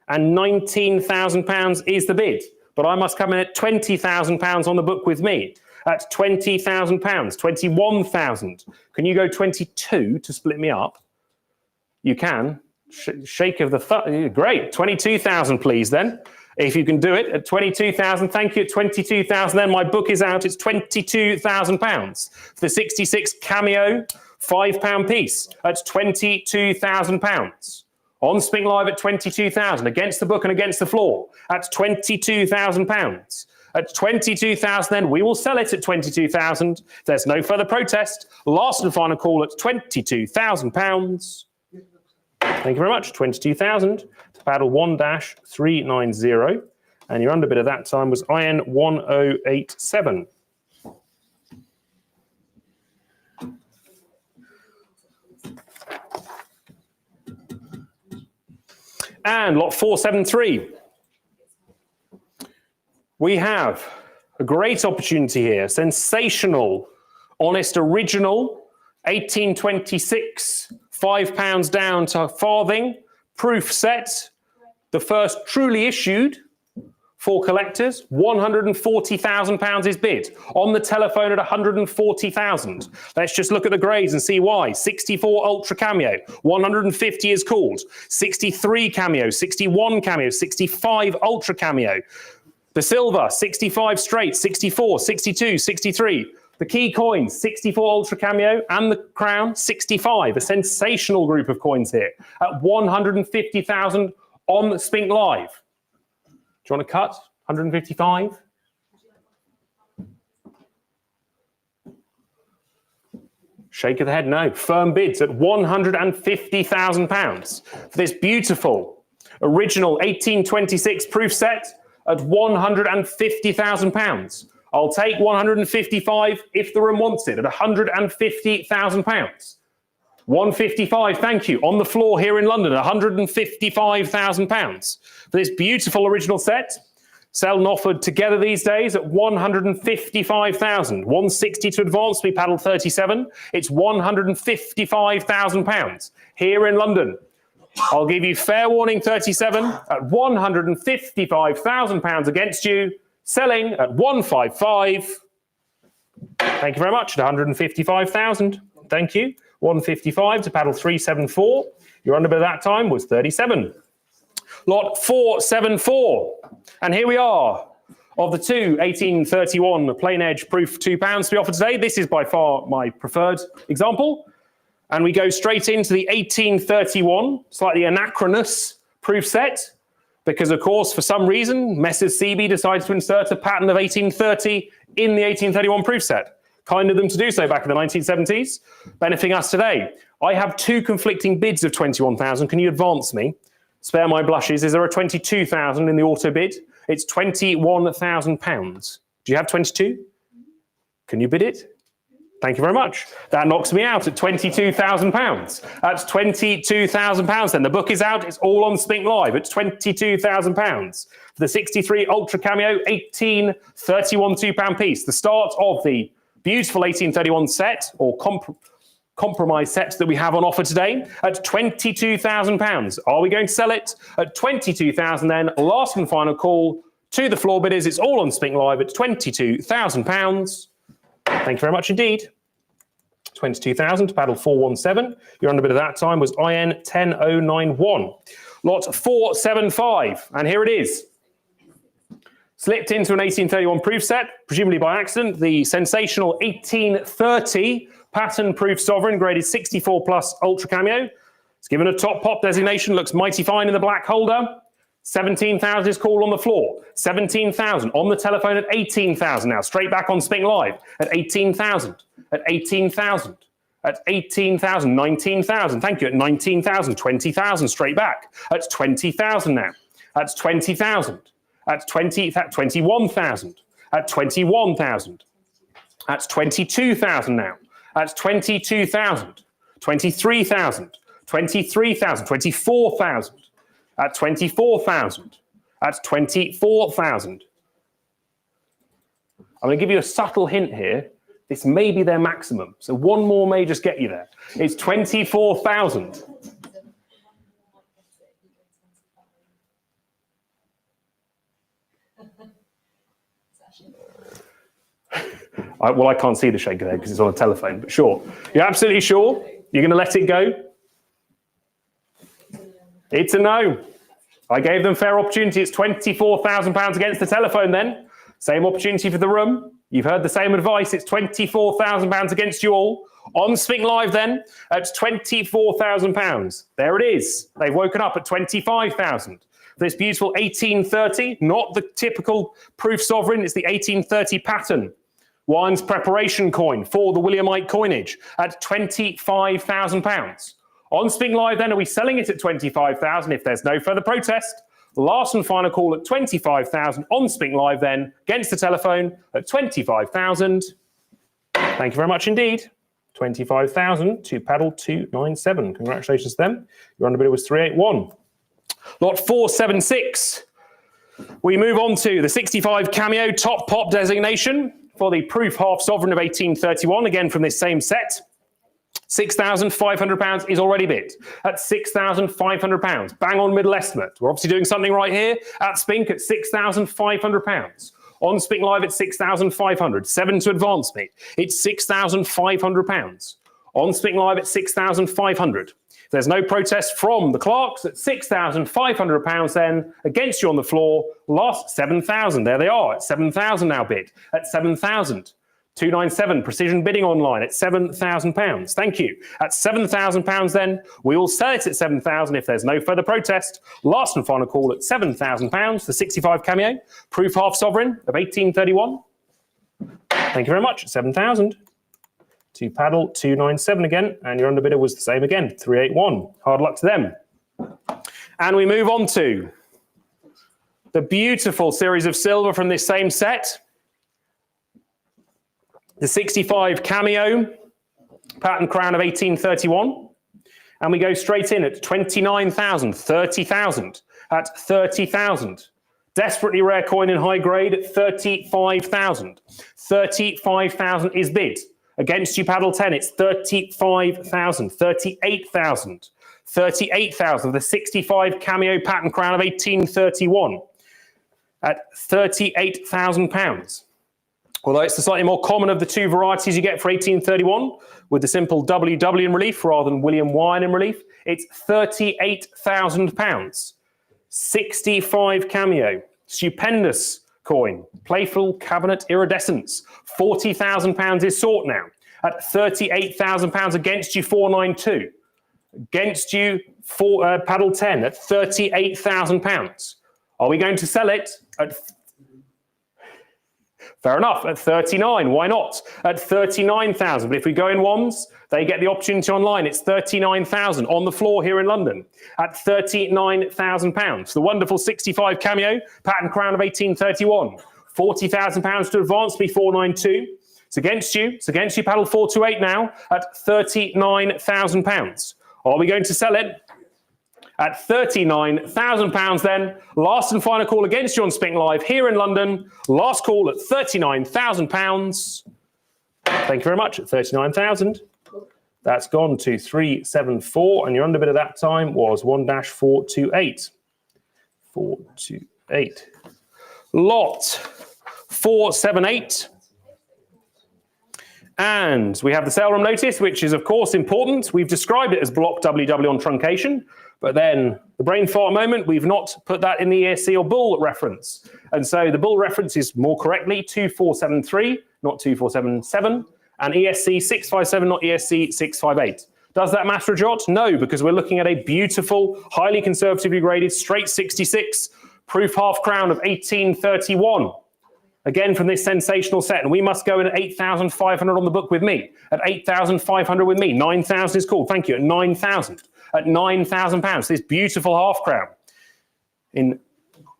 A: and £19,000 is the bid. But I must come in at £20,000 on the book with me. At £20,000, 21,000. Can you go 22 to split me up? You can. Shake of the thumb. Great. 22,000, please, then. If you can do it at 22,000, thank you. At 22,000, then my book is out. It's £22,000 for the 66 cameo £5 piece. That's £22,000. On Spink Live at 22,000, against the book and against the floor. That's £22,000. At 22,000, then we will sell it at 22,000. There's no further protest. Last and final call at £22,000. Thank you very much. 22,000 to paddle 1-390. And your underbid at that time was IN 1087. And lot 473. We have a great opportunity here. Sensational, honest, original, 1826, £5 down to farthing, proof set, the first truly issued for collectors. £140,000 is bid. On the telephone at 140,000. Let's just look at the grades and see why. 64 Ultra Cameo, 150 is called. 63 Cameo, 61 Cameo, 65 Ultra Cameo. The silver, 65 straight, 64, 62, 63. The key coins, 64 Ultra Cameo, and the crown, 65. A sensational group of coins here at 150,000 on Spink Live. Do you want to cut? 155? Shake of the head, no. Firm bids at £150,000 for this beautiful original 1826 proof set at £150,000. I'll take 155 if the room wants it at £150,000. 155, thank you. On the floor here in London, £155,000 for this beautiful original set. Sell and offered together these days at 155,000. 160 to advance, we paddle 37. It's £155,000 here in London. I'll give you fair warning 37 at £155,000 against you. Selling at 155. Thank you very much at 155,000. Thank you. 155 to paddle 374. Your underbid at that time was 37. Lot 474. And here we are. Of the two 1831 plain edge proof £2 to be offered today, this is by far my preferred example. And we go straight into the 1831, slightly anachronous proof set. Because, of course, for some reason, Messrs. CB decided to insert a pattern of 1830 in the 1831 proof set. Kind of them to do so back in the 1970s, benefiting us today. I have two conflicting bids of 21,000. Can you advance me? Spare my blushes. Is there a 22,000 in the auto bid? It's £21,000. Do you have 22? Can you bid it? Thank you very much. That knocks me out at £22,000. That's £22,000 then. The book is out. It's all on Spink Live. It's £22,000. For the 63 Ultra Cameo, 1831 £2 piece. The start of the beautiful 1831 set, or compromise set that we have on offer today at £22,000. Are we going to sell it at £22,000 then? Last and final call to the floor bidders. It's all on Spink Live at £22,000. Thank you very much indeed. 22,000 to paddle 417. Your underbid at that time was IN 10091. Lot 475. And here it is. Slipped into an 1831 proof set, presumably by accident. The sensational 1830 pattern proof sovereign, graded 64 plus Ultra Cameo. It's given a top pop designation, looks mighty fine in the black holder. 17,000 is called on the floor. 17,000 on the telephone at 18,000 now. Straight back on Spink Live at 18,000. At 18,000. At 18,000. 19,000. Thank you. At 19,000. 20,000. Straight back. At 20,000 now. That's 20,000. At 21,000. At 21,000. That's 22,000 now. That's 22,000, 23,000, 23,000, 24,000. That's 24,000. That's 24,000. I'm going to give you a subtle hint here. This may be their maximum. So one more may just get you there. It's 24,000. Well, I can't see the shake of the head because it's on a telephone, but sure. You're absolutely sure? You're going to let it go? It's a no. I gave them fair opportunity. It's £24,000 against the telephone then. Same opportunity for the room. You've heard the same advice. It's £24,000 against you all. On Spink Live then, it's £24,000. There it is. They've woken up at 25,000. This beautiful 1830, not the typical proof sovereign, it's the 1830 pattern. Wine's preparation coin for the Williamite coinage at £25,000. On Spink Live then, are we selling it at 25,000 if there's no further protest? Last and final call at 25,000 on Spink Live then, against the telephone at 25,000. Thank you very much indeed. 25,000 to paddle 297. Congratulations to them. Your underbidder was 381. Lot 476. We move on to the 65 cameo top pop designation for the proof half sovereign of 1831, again from this same set. £6,500 is already bid at £6,500. Bang on middle estimate. We're obviously doing something right here at Spink at £6,500. On Spink Live at 6,500. 7 to advance me. It's £6,500. On Spink Live at 6,500. There's no protest from the clerks at £6,500 then against you on the floor. Last 7,000. There they are at 7,000 now bid at 7,000. 297 precision bidding online at £7,000. Thank you. At £7,000 then, we will sell it at 7,000 if there's no further protest. Last and final call at £7,000 for 65 cameo. Proof half sovereign of 1831. Thank you very much. 7,000. To paddle 297 again, and your underbidder was the same again, 381. Hard luck to them. And we move on to the beautiful series of silver from this same set. The 65 cameo pattern crown of 1831. And we go straight in at 29,000, 30,000, at 30,000. Desperately rare coin in high grade at 35,000. 35,000 is bid. Against you, paddle 10, it's 35,000, 38,000, 38,000. The 65 cameo pattern crown of 1831 at £38,000. Although it's the slightly more common of the two varieties you get for 1831, with the simple WW in relief rather than William Wine in relief, it's £38,000. 65 cameo, stupendous coin, playful cabinet iridescence. £40,000 is sought now at £38,000 against you 492. Against you paddle 10 at £38,000. Are we going to sell it at fair enough, at 39, why not? At 39,000, but if we go in ones, they get the opportunity online. It's 39,000 on the floor here in London at £39,000. The wonderful 65 cameo, pattern crown of 1831. £40,000 to advance me 492. It's against you paddle 428 now at £39,000. Are we going to sell it? At £39,000 then. Last and final call against you on Spink Live here in London. Last call at £39,000. Thank you very much. At 39,000. That's gone to 374, and your underbid at that time was 1-428. 428. Lot 478. And we have the sale room notice, which is of course important. We've described it as block WW on truncation, but then the brain fart moment, we've not put that in the ESC or bull reference. And so the bull reference is more correctly 2473, not 2477, and ESC 657, not ESC 658. Does that matter a jot? No, because we're looking at a beautiful, highly conservatively graded straight 66 proof half crown of 1831. Again, from this sensational set, and we must go in at 8,500 on the book with me. At 8,500 with me, 9,000 is called. Thank you. At 9,000. At £9,000. This beautiful half crown in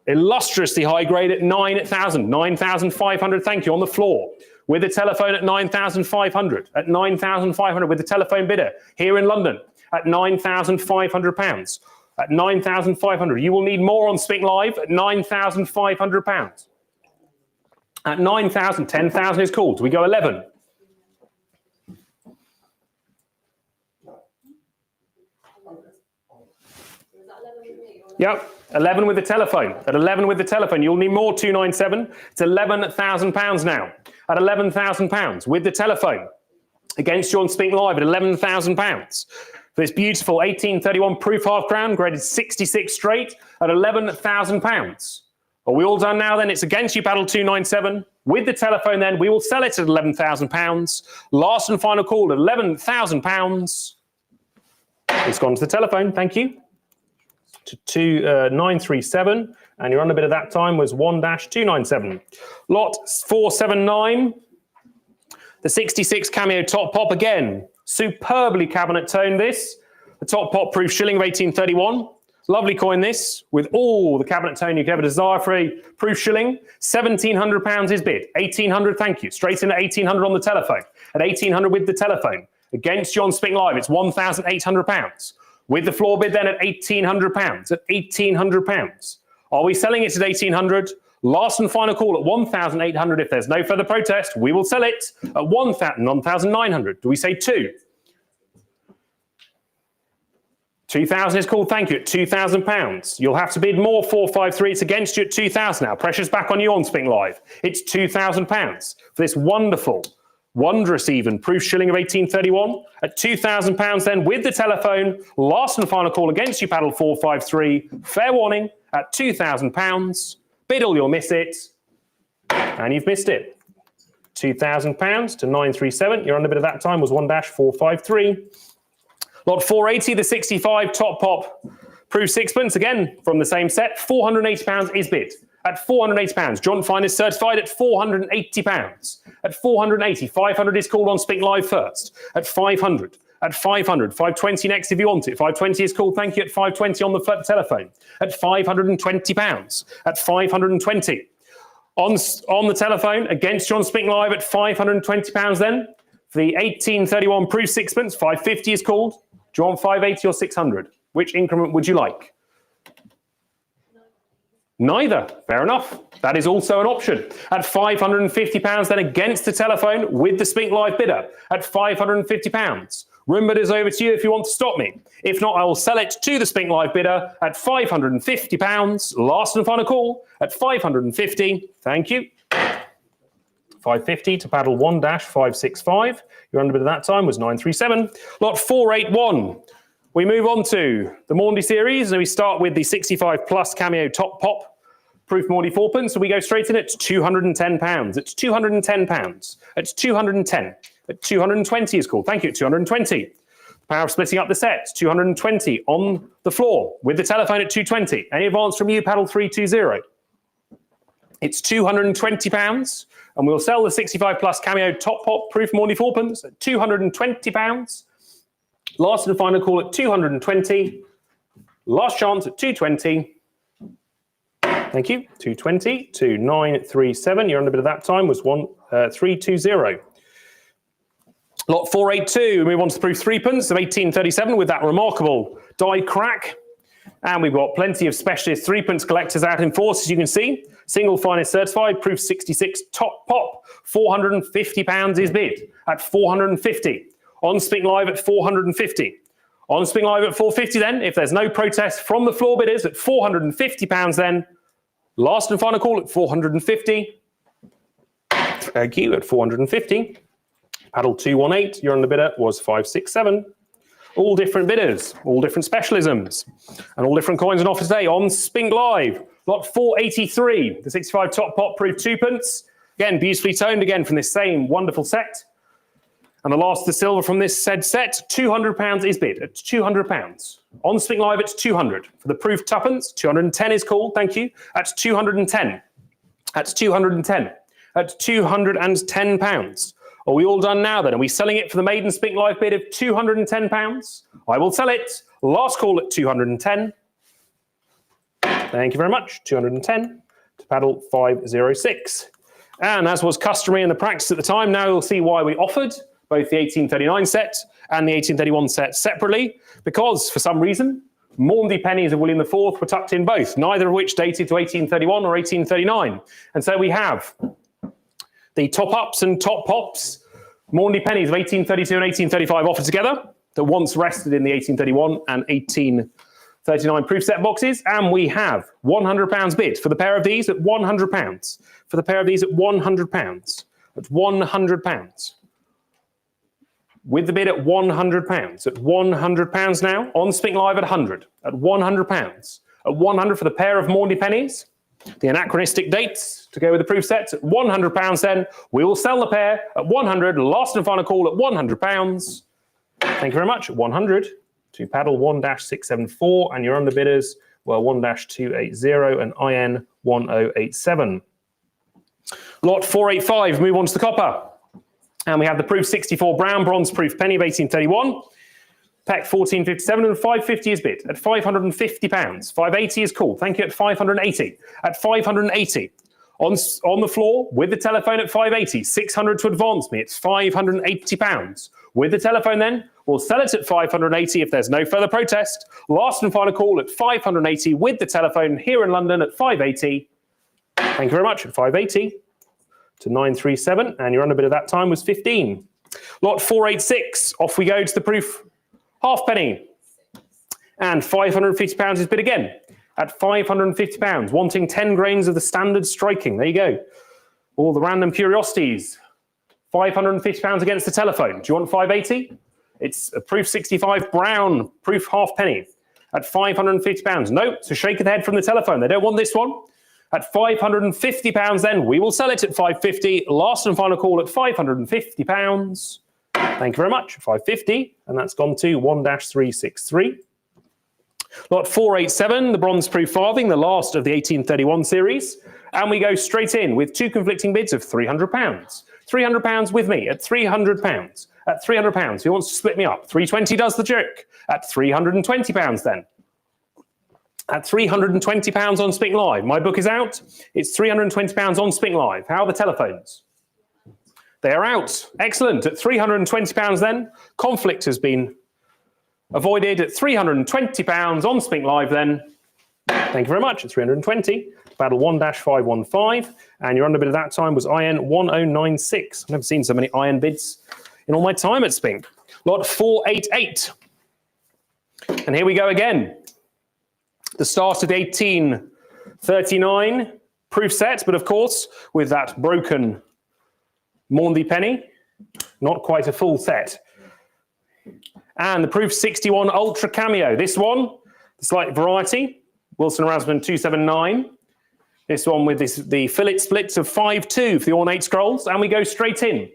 A: illustriously high grade at 9,000. 9,500. Thank you. On the floor with the telephone at 9,500. At 9,500 with the telephone bidder here in London at £9,500. At 9,500. You will need more on Spink Live at £9,500. At 9,000, 10,000 is called. Do we go 11? Yep, 11 with the telephone. At 11 with the telephone, you'll need more 297. It's £11,000 now. At £11,000 with the telephone. Against you on Spink Live at £11,000. For this beautiful 1831 proof half crown, graded 66 straight at £11,000. Are we all done now then? It's against you, battle 297. With the telephone then, we will sell it at £11,000. Last and final call at £11,000. It's gone to the telephone, thank you. To 2937, and your underbid at that time was 1-297. Lot 479, the 66 cameo top pop again. Superbly cabinet toned this. The top pop proof shilling of 1831. Lovely coin this, with all the cabinet tone you could ever desire for a proof shilling. £1,700 is bid. 1,800, thank you. Straight in at 1,800 on the telephone. At 1,800 with the telephone. Against John Spink Live, it's £1,800. With the floor bid then at £1,800. At £1,800. Are we selling it at 1,800? Last and final call at 1,800. If there's no further protest, we will sell it at 1,900. Do we say 2? 2,000 is called, thank you, at £2,000. You'll have to bid more, 453. It's against you at 2,000 now. Pressure's back on you on Spink Live. It's £2,000 for this wonderful, wondrous even proof shilling of 1831 at £2,000 then with the telephone. Last and final call against you, paddle 453. Fair warning at £2,000. Bid all, you'll miss it. And you've missed it. £2,000 to 937. Your underbid at that time was 1-453. Lot 480, the 65 top pop proof sixpence, again from the same set. £480 is bid. At £480, John Fine is certified at £480. At 480, 500 is called on Spink Live first. At 500, at 500, 520 next if you want it. 520 is called, thank you, at 520 on the telephone. At £520, at 520. On the telephone, against John Spink Live at £520 then. For the 1831 proof sixpence, 550 is called. Do you want 580 or 600? Which increment would you like? Neither. Fair enough. That is also an option. At £550 then against the telephone with the Spink Live bidder at £550. Room bidders over to you if you want to stop me. If not, I will sell it to the Spink Live bidder at £550. Last and final call at £550. Thank you. 550 to paddle 1-565. Your underbid at that time was 937. Lot 481. We move on to the Maundy series, and we start with the 65 plus cameo top pop proof Maundy fourpence. So we go straight in at £210. It's £210. It's 210. At 220 is called. Thank you. 220. The power of splitting up the set. 220 on the floor with the telephone at 220. Any advance from you? Paddle 320. It's £220. And we'll sell the 65 plus cameo top pop proof Maundy fourpence at £220. Last and final call at 220. Last chance at 220. Thank you. 220 to 937. Your underbid at that time was 320. Lot 482. We move on to the proof threepence of 1837 with that remarkable die crack. And we've got plenty of specialist threepence collectors out in force, as you can see. Single finest certified, proof 66 top pop. £450 is bid at 450. On Spink Live at 450. On Spink Live at 450 then, if there's no protest from the floor bidders at £450 then. Last and final call at 450. Thank you, at 450. Paddle 218, your underbidder was 567. All different bidders, all different specialisms, and all different coins on offer today on Spink Live. Lot 483, the 65 top pop proof twopence. Again, beautifully toned again from this same wonderful set. And the last of the silver from this said set, £200 is bid at £200. On Spink Live, it's 200. For the proof tuppence, 210 is called, thank you. At 210. At 210. At £210. Are we all done now then? Are we selling it for the maiden Spink Live bid of £210? I will sell it. Last call at 210. Thank you very much. 210 to paddle 506. And as was customary in the practice at the time, now you'll see why we offered both the 1839 set and the 1831 set separately, because for some reason, Maundy pennies of William IV were tucked in both, neither of which dated to 1831 or 1839. And so we have the top-ups and top-pops, Maundy pennies of 1832 and 1835 offered together, that once rested in the 1831 and 1839 proof set boxes. And we have £100 bid for the pair of these at £100. For the pair of these at £100. At £100. With the bid at £100. At £100 now. On Spink Live at 100. At £100. At 100 for the pair of Maundy pennies. The anachronistic dates to go with the proof sets at £100 then. We will sell the pair at 100. Last and final call at £100. Thank you very much. 100 to paddle 1-674, and your underbidders were 1-280 and IN 1087. Lot 485, move on to the copper. And we have the proof 64 brown bronze proof penny of 1831. Peck 1457 and 550 is bid at £550. 580 is called. Thank you at 580. At 580. On the floor with the telephone at 580. 600 to advance me. It's £580. With the telephone then, we'll sell it at 580 if there's no further protest. Last and final call at 580 with the telephone here in London at 580. Thank you very much. At 580 to 937, and your underbid at that time was 15. Lot 486, off we go to the proof halfpenny. And £550 is bid again at £550, wanting 10 grains of the standard striking. There you go. All the random curiosities. £550 against the telephone. Do you want 580? It's a proof 65 brown proof halfpenny at £550. No, it's a shake of the head from the telephone. They don't want this one. At £550 then, we will sell it at £550. Last and final call at £550. Thank you very much. £550, and that's gone to 1-363. Lot 487, the bronze proof farthing, the last of the 1831 series. And we go straight in with two conflicting bids of £300. £300 with me at £300. At £300, who wants to split me up? 320 does the trick. At £320 then. At £320 on Spink Live. My book is out. It's £320 on Spink Live. How are the telephones? They are out. Excellent. At £320 then. Conflict has been avoided at £320 on Spink Live then. Thank you very much. At 320. Battle 1-515. And your underbid at that time was IN 1096. I've never seen so many IN bids in all my time at Spink. Lot 488. And here we go again. The start of the 1839 proof set, but of course, with that broken Maundy penny, not quite a full set. And the proof 61 ultra cameo. This one, the slight variety, Wilson Erasmus 279. This one with the fillet splits of 5-2 for the ornate scrolls. And we go straight in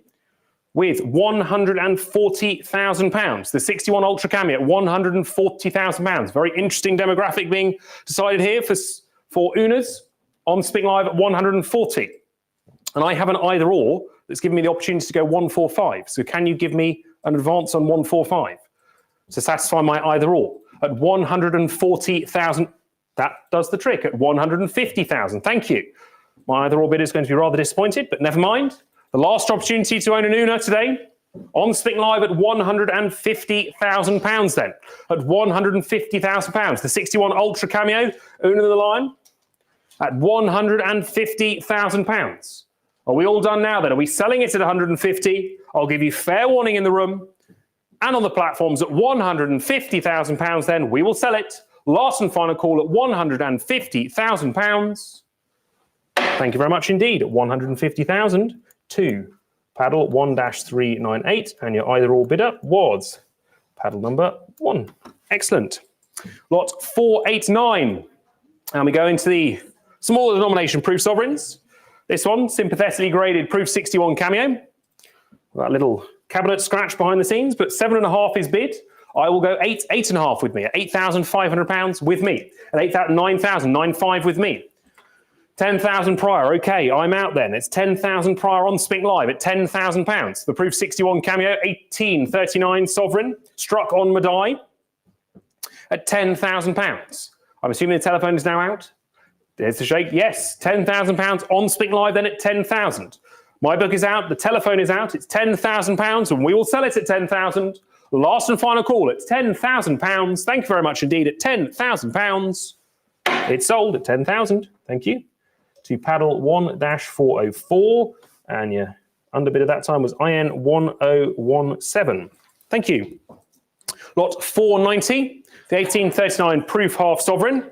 A: with £140,000. The 61 ultra cameo at £140,000. Very interesting demographic being decided here for Unas on Spink Live at 140. And I have an either or that's given me the opportunity to go 145. So can you give me an advance on 145 to satisfy my either or at 140,000? That does the trick at 150,000. Thank you. My either or bid is going to be rather disappointed, but never mind. The last opportunity to own an Una today on Spink Live at £150,000 then. At £150,000. The 61 Ultra Cameo, Una the Lion, at £150,000. Are we all done now then? Are we selling it at 150? I'll give you fair warning in the room and on the platforms at £150,000 then. We will sell it. Last and final call at £150,000. Thank you very much indeed. At 150,000 to paddle 1-398, and your either or bidder was paddle number 1. Excellent. Lot 489. And we go into the smaller denomination proof sovereigns. This one, sympathetically graded proof 61 cameo. That little cabinet scratch behind the scenes, but 7.5 is bid. I will go 8.5 with me at £8,500 with me. At 9,000, 9.5 with me. 10,000 prior, okay, I'm out then. It's 10,000 prior on Spink Live at £10,000. The proof 61 cameo, 1839 sovereign, struck on Madai at £10,000. I'm assuming the telephone is now out. There's the shake. Yes, £10,000 on Speak Live then at 10,000. My book is out. The telephone is out. It's £10,000 and we will sell it at 10,000. Last and final call at £10,000. Thank you very much indeed at £10,000. It's sold at 10,000. Thank you. To paddle 1-404. And your underbid at that time was IN 1017. Thank you. Lot 490. The 1839 proof half sovereign.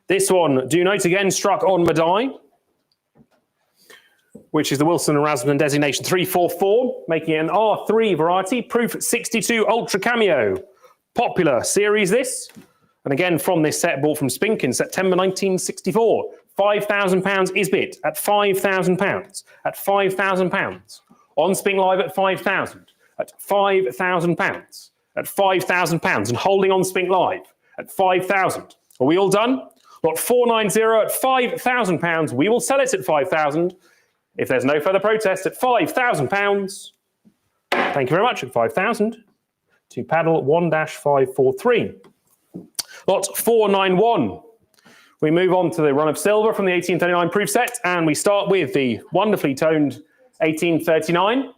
A: This one, do note again, struck on Madai, which is the Wilson and Rasmussen designation 344, making it an R3 variety, proof 62 Ultra Cameo. Popular series this. And again, from this set, bought from Spink in September 1964. £5,000 is bid at £5,000. At £5,000. On Spink Live at 5,000. At £5,000. At £5,000. And holding on Spink Live at 5,000. Are we all done? Lot 490 at £5,000. We will sell it at 5,000. If there's no further protest, at £5,000. Thank you very much at 5,000. To paddle 1-543. Lot 491. We move on to the run of silver from the 1839 proof set, and we start with the wonderfully toned 1839.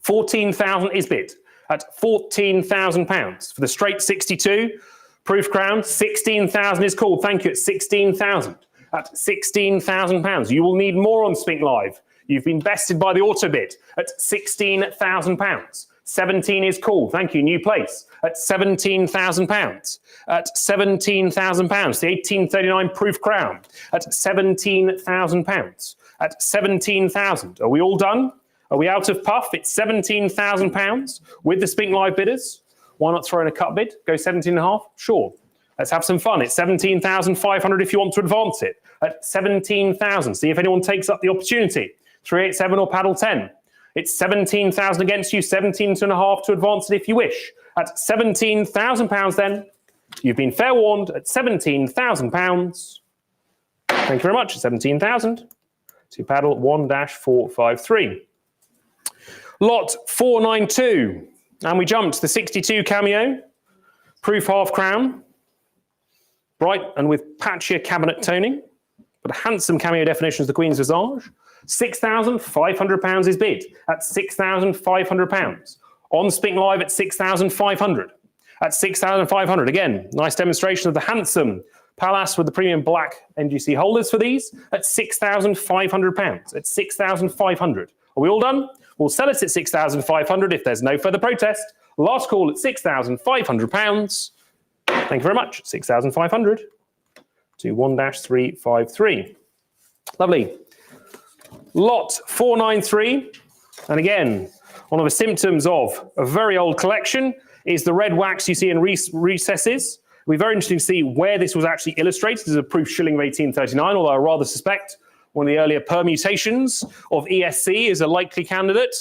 A: 14,000 is bid at £14,000 for the straight 62 proof crown. 16,000 is called. Thank you at 16,000. At £16,000. You will need more on Spink Live. You've been bested by the auto bid at £16,000. 17 is called. Thank you. New place at £17,000. At £17,000. The 1839 proof crown at £17,000. At 17,000. Are we all done? Are we out of puff? It's £17,000 with the Spink Live bidders. Why not throw in a cut bid? Go 17.5? Sure. Let's have some fun. It's 17,500 if you want to advance it. At 17,000. See if anyone takes up the opportunity. 387 or paddle 10. It's 17,000 against you. 17.5 to advance it if you wish. At £17,000 then. You've been fair warned at £17,000. Thank you very much. 17,000. To paddle 1-453. Lot 492. And we jumped the 62 cameo. Proof half crown. Bright and with patchier cabinet toning, but a handsome cameo definition of the Queen's visage. £6,500 is bid at £6,500. On Spink Live at 6,500. At 6,500, again, nice demonstration of the handsome Pallas with the premium black NGC holders for these at £6,500. At 6,500. Are we all done? We'll sell it at 6,500 if there's no further protest. Last call at £6,500. Thank you very much. 6,500 to 1-353. Lovely. Lot 493. And again, one of the symptoms of a very old collection is the red wax you see in recesses. It'll be very interesting to see where this was actually illustrated as a proof shilling of 1839, although I rather suspect one of the earlier permutations of ESC is a likely candidate,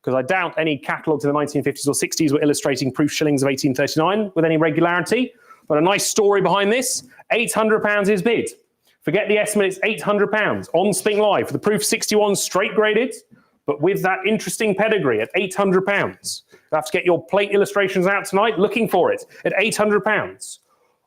A: because I doubt any catalogues in the 1950s or 60s were illustrating proof shillings of 1839 with any regularity. But a nice story behind this. £800 is bid. Forget the estimate, it's £800 on Spink Live for the proof 61 straight graded, but with that interesting pedigree at £800. You'll have to get your plate illustrations out tonight, looking for it at £800.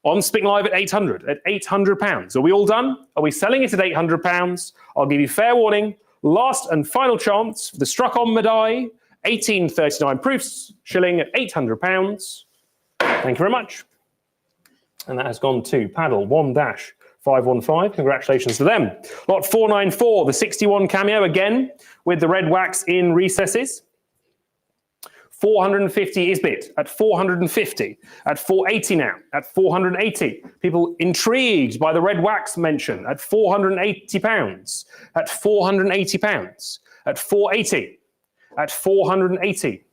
A: On Spink Live at 800, at £800. Are we all done? Are we selling it at £800? I'll give you fair warning. Last and final chance for the struck on Madai, 1839 proofs, shilling at £800. Thank you very much. And that has gone to paddle 1-515. Congratulations to them. Lot 494, the 61 cameo again with the red wax in recesses. 450 is bid at 450, at 480 now, at 480. People intrigued by the red wax mention at £480, at £480, at 480, at 480,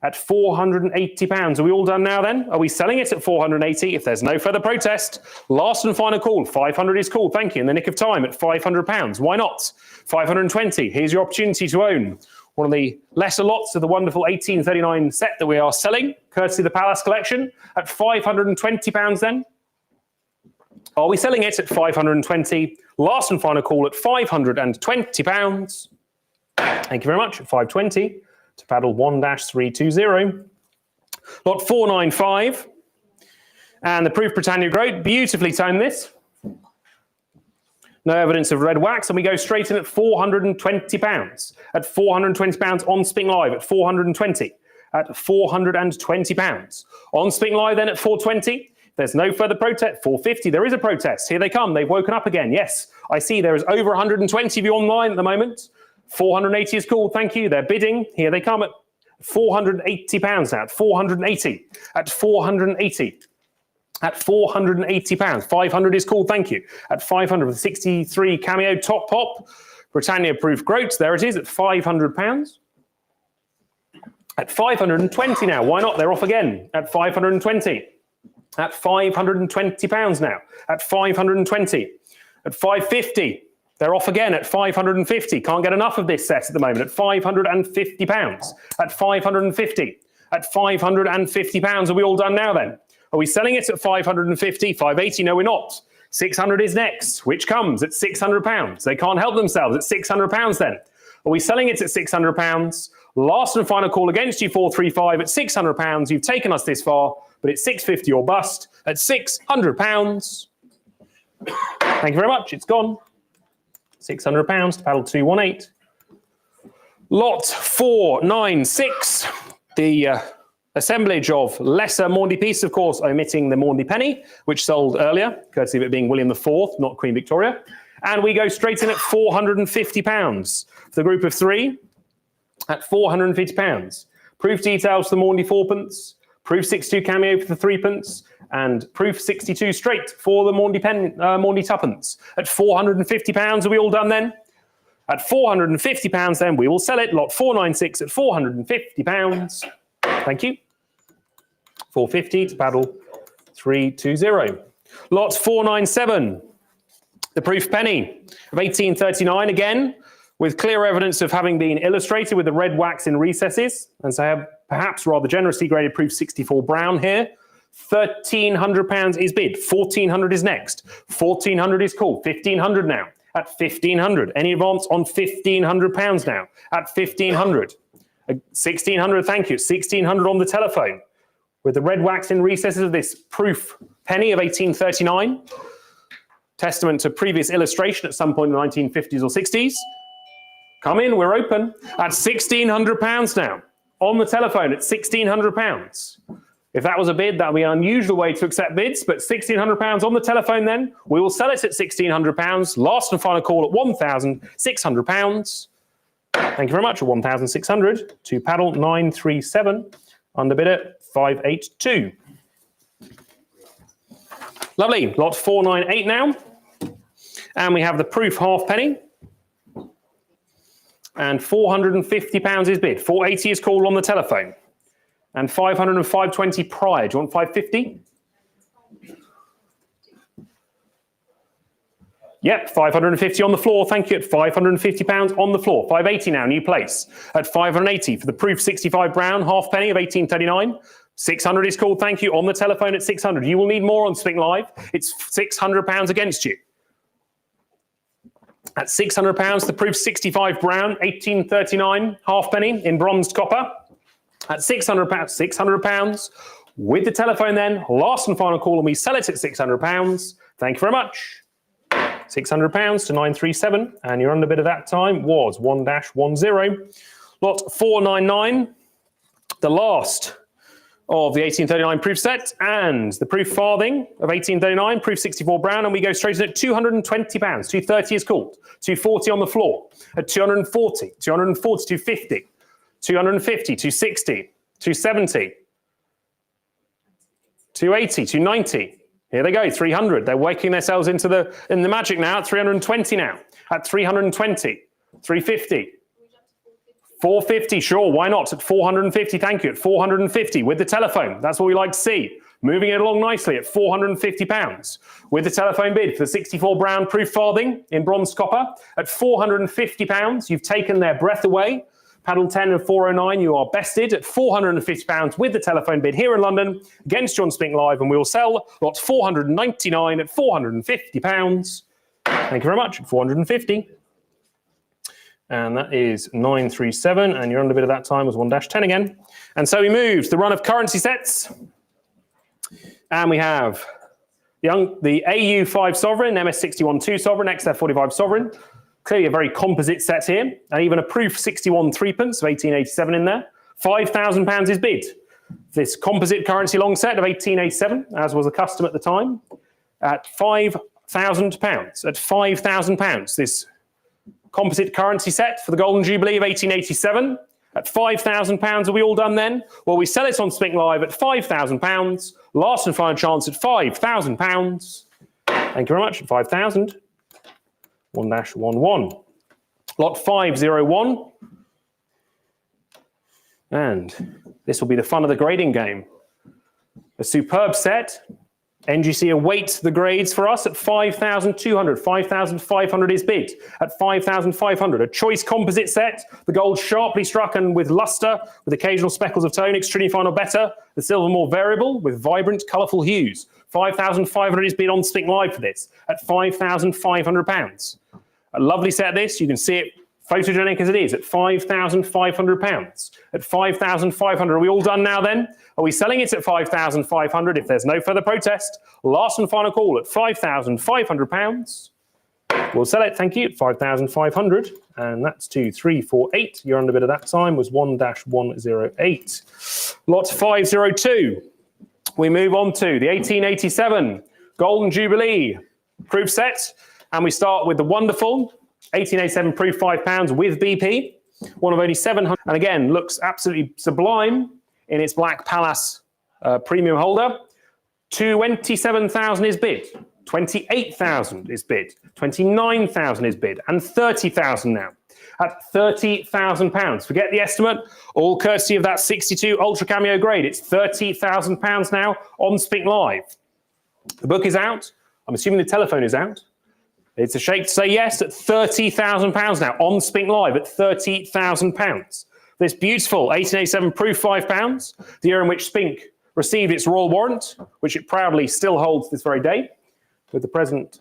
A: at £480. Are we all done now then? Are we selling it at 480? If there's no further protest, last and final call, 500 is called, thank you, in the nick of time at £500. Why not? 520, here's your opportunity to own one of the lesser lots of the wonderful 1839 set that we are selling, courtesy of the Pallas collection, at £520 then. Are we selling it at 520? Last and final call at £520. Thank you very much, at 520 to paddle 1-320. Lot 495. And the Proof Britannia Great, beautifully toned this. No evidence of red wax, and we go straight in at £420. At £420 on Spink Live at 420. At £420. On Spink Live then at 420. There's no further protest. 450. There is a protest. Here they come. They've woken up again. Yes, I see there is over 120 of you online at the moment. 480 is called. Thank you. They're bidding. Here they come at £480 now. At 480. At 480. At £480. 500 is called. Thank you. At 500 with 63 cameo top pop. Britannia proof groats. There it is at £500. At 520 now. Why not? They're off again. At 520. At £520 now. At 520. At 550. They're off again at 550. Can't get enough of this set at the moment. At £550. At 550. At £550. Are we all done now then? Are we selling it at 550? 580? No, we're not. 600 is next, which comes at £600. They can't help themselves at £600 then. Are we selling it at £600? Last and final call against you, 435 at £600. You've taken us this far, but it's 650 or bust at £600. Thank you very much. It's gone. £600 to paddle 218. Lot 496. The assemblage of lesser Maundy piece, of course, omitting the Maundy penny, which sold earlier, courtesy of it being William IV, not Queen Victoria. And we go straight in at £450 for the group of three. At £450. Proof details for the Maundy fourpence. Proof 62 cameo for the threepence. And proof 62 straight for the Maundy tuppence. At £450, are we all done then? At £450 then, we will sell it. Lot 496 at £450. Thank you. 450 to paddle 320. Lot 497. The proof penny of 1839 again, with clear evidence of having been illustrated with the red wax in recesses, and so have perhaps rather generously graded proof 64 brown here. £1,300 is bid. 1,400 is next. 1,400 is called. 1,500 now. At 1,500. Any advance on £1,500 now? At 1,500. 1,600, thank you. 1,600 on the telephone. With the red wax in recesses of this proof penny of 1839. Testament to previous illustration at some point in the 1950s or 60s. Come in, we're open. At £1,600 now. On the telephone at £1,600. If that was a bid, that would be an unusual way to accept bids, but £1,600 on the telephone then. We will sell it at £1,600. Last and final call at £1,600. Thank you very much. At 1,600 to paddle 937. Underbid at 582. Lovely. Lot 498 now. And we have the proof halfpenny. And £450 is bid. 480 is called on the telephone. And 500 and 520 prior. Do you want 550? Yep, 550 on the floor. Thank you. At £550 on the floor. 580 now, new place. At 580 for the proof 65 brown, halfpenny of 1839. 600 is called. Thank you. On the telephone at 600. You will need more on Spink Live. It's £600 against you. At £600, the proof 65 brown, 1839, halfpenny in bronzed copper. At £600, £600 with the telephone then. Last and final call, and we sell it at £600. Thank you very much. £600 to 937, and your underbid at that time was 1-10. Lot 499, the last of the 1839 proof set, and the proof farthing of 1839, proof 64 brown, and we go straight in at £220. 230 is called. 240 on the floor. At 240, 240, 250. 250, 260, 270, 280, 290. Here they go, 300. They're waking themselves into the magic now. At 320 now. At 320, 350, 450. Sure, why not? At 450, thank you. At 450 with the telephone. That's what we like to see. Moving it along nicely at £450 with the telephone bid for the 64 brown proof farthing in bronze copper. At £450, you've taken their breath away. Paddle 10 and 409, you are bested at £450 with the telephone bid here in London against John Spink Live, and we will sell lot 499 at £450. Thank you very much, 450. And that is 937, and your underbid at that time was 1-10 again. And so we moved the run of currency sets, and we have the AU5 sovereign, MS61 sovereign, XF45 sovereign. Clearly a very composite set here, and even a proof 61 threepence of 1887 in there. £5,000 is bid. This composite currency long set of 1887, as was the custom at the time, at £5,000. At £5,000, this composite currency set for the Golden Jubilee of 1887. At £5,000, are we all done then? Well, we sell it on Spink Live at £5,000. Last and final chance at £5,000. Thank you very much. 5,000. 1-11. Lot 501. And this will be the fun of the grading game. A superb set. NGC await the grades for us at 5,200. 5,500 is bid at 5,500. A choice composite set. The gold sharply struck and with luster, with occasional speckles of tone. Extremely fine or better. The silver more variable with vibrant, colourful hues. 5,500 is bid on Spink Live for this at £5,500. A lovely set this. You can see it photogenic as it is at £5,500. At 5,500, are we all done now then? Are we selling it at 5,500 if there's no further protest? Last and final call at £5,500. We'll sell it, thank you, at 5,500. And that's 2, 3, 4, 8. Your underbid at that time was 1-108. Lot 502. We move on to the 1887 Golden Jubilee proof set. And we start with the wonderful 1887 proof £5 with BP, one of only 700, and again looks absolutely sublime in its black Pallas premium holder. 27,000 is bid, 28,000 is bid, 29,000 is bid, and 30,000 now at £30,000. Forget the estimate, all courtesy of that 62 Ultra Cameo grade. It's £30,000 now on Spink Live. The book is out. I'm assuming the telephone is out. It's a shake to say yes at £30,000 now on Spink Live at £30,000. This beautiful 1887 proof £5, the year in which Spink received its royal warrant, which it proudly still holds this very day with the present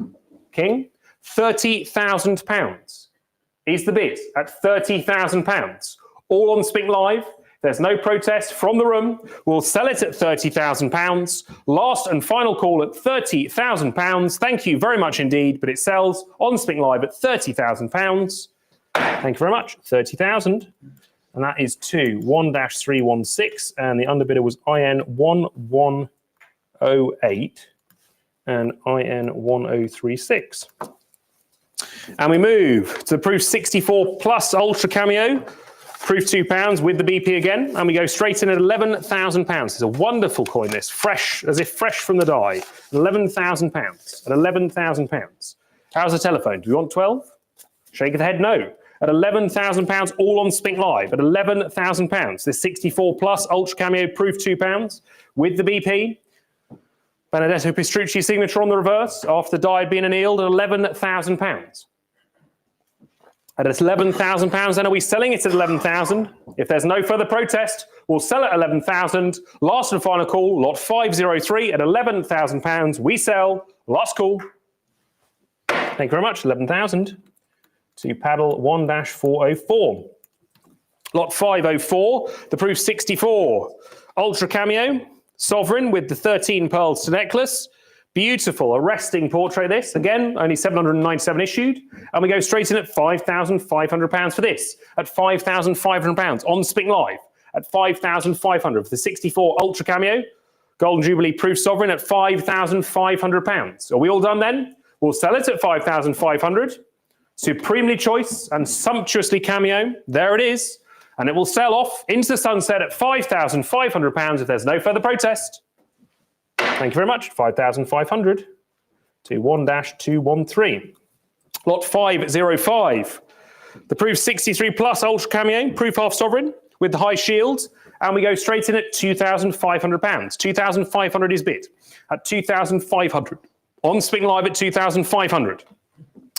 A: king. £30,000 is the bid at £30,000. All on Spink Live. There's no protest from the room. We'll sell it at £30,000. Last and final call at £30,000. Thank you very much indeed, but it sells on Spink Live at £30,000. Thank you very much. 30,000. And that is 1-316. And the underbidder was IN1108 and IN1036. And we move to the proof 64 plus Ultra Cameo. Proof £2 with the BP again, and we go straight in at £11,000. It's a wonderful coin, this, fresh, as if fresh from the die. £11,000 at £11,000. How's the telephone? Do we want 12? Shake of the head, no. At £11,000, all on Spink Live, at £11,000. This 64 plus Ultra Cameo proof £2 with the BP. Benedetto Pistrucci's signature on the reverse after the die had been annealed at £11,000. At £11,000, then are we selling it at 11,000? If there's no further protest, we'll sell at 11,000. Last and final call, lot 503 at £11,000. We sell. Last call. Thank you very much. 11,000 to paddle 1-404. Lot 504, the proof 64. Ultra Cameo, sovereign with the 13 pearls to necklace. Beautiful, arresting portrait this. Again, only 797 issued. And we go straight in at £5,500 for this. At £5,500 on Spink Live. At £5,500 for the 64 Ultra Cameo. Golden Jubilee Proof Sovereign at £5,500. Are we all done then? We'll sell it at £5,500. Supremely choice and sumptuously cameo. There it is. And it will sell off into the sunset at £5,500 if there's no further protest. Thank you very much. 5,500 to 1-213. Lot 505. The proof 63 plus Ultra Cameo, proof half sovereign with the high shield. And we go straight in at £2,500. 2,500 is bid at 2,500. On Spink Live at 2,500.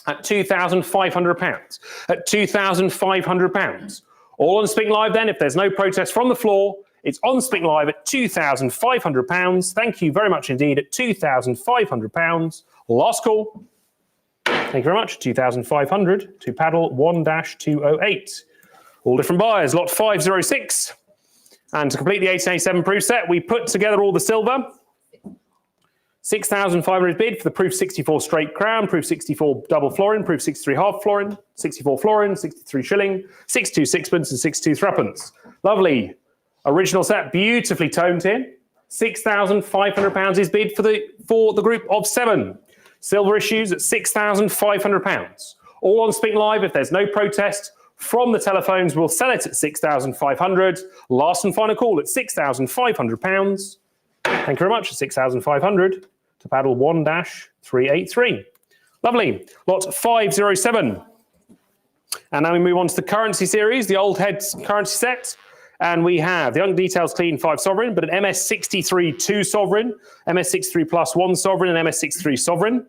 A: At £2,500. At £2,500. All on Spink Live then, if there's no protest from the floor, it's on Spink Live at £2,500. Thank you very much indeed at £2,500. Last call. Thank you very much. 2,500 to paddle 1-208. All different buyers. Lot 506. And to complete the 1887 proof set, we put together all the silver. 6,500 bid for the proof 64 straight crown, proof 64 double florin, proof 63 half florin, 64 florin, 63 shilling, 62 sixpence and 62 threepence. Lovely. Original set, beautifully toned here. £6,500 is bid for the group of 7. Silver issues at £6,500. All on Spink Live. If there's no protest from the telephones, we'll sell it at £6,500. Last and final call at £6,500. Thank you very much. 6,500 to paddle 1-383. Lovely. Lot 507. And now we move on to the currency series, the old heads currency set. And we have the Young Details Clean 5 Sovereign, but an MS63 2 Sovereign, MS63 plus 1 Sovereign, and MS63 Sovereign.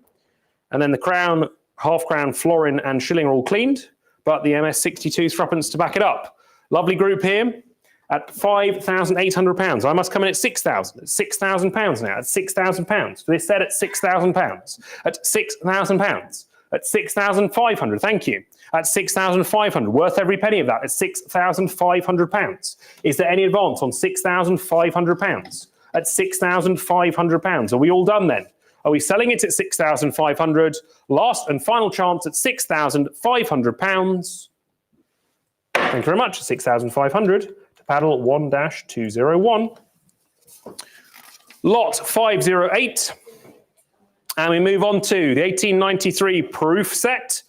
A: And then the crown, half crown, florin, and shilling are all cleaned, but the MS62 threepence to back it up. Lovely group here at £5,800. I must come in at 6,000. At £6,000 now. At £6,000. For this set at £6,000. At £6,000. At 6,500. Thank you. At 6,500. Worth every penny of that. At £6,500. Is there any advance on £6,500? At £6,500. Are we all done then? Are we selling it at 6,500? Last and final chance at £6,500. Thank you very much. 6,500 to paddle 1-201. Lot 508. And we move on to the 1893 proof set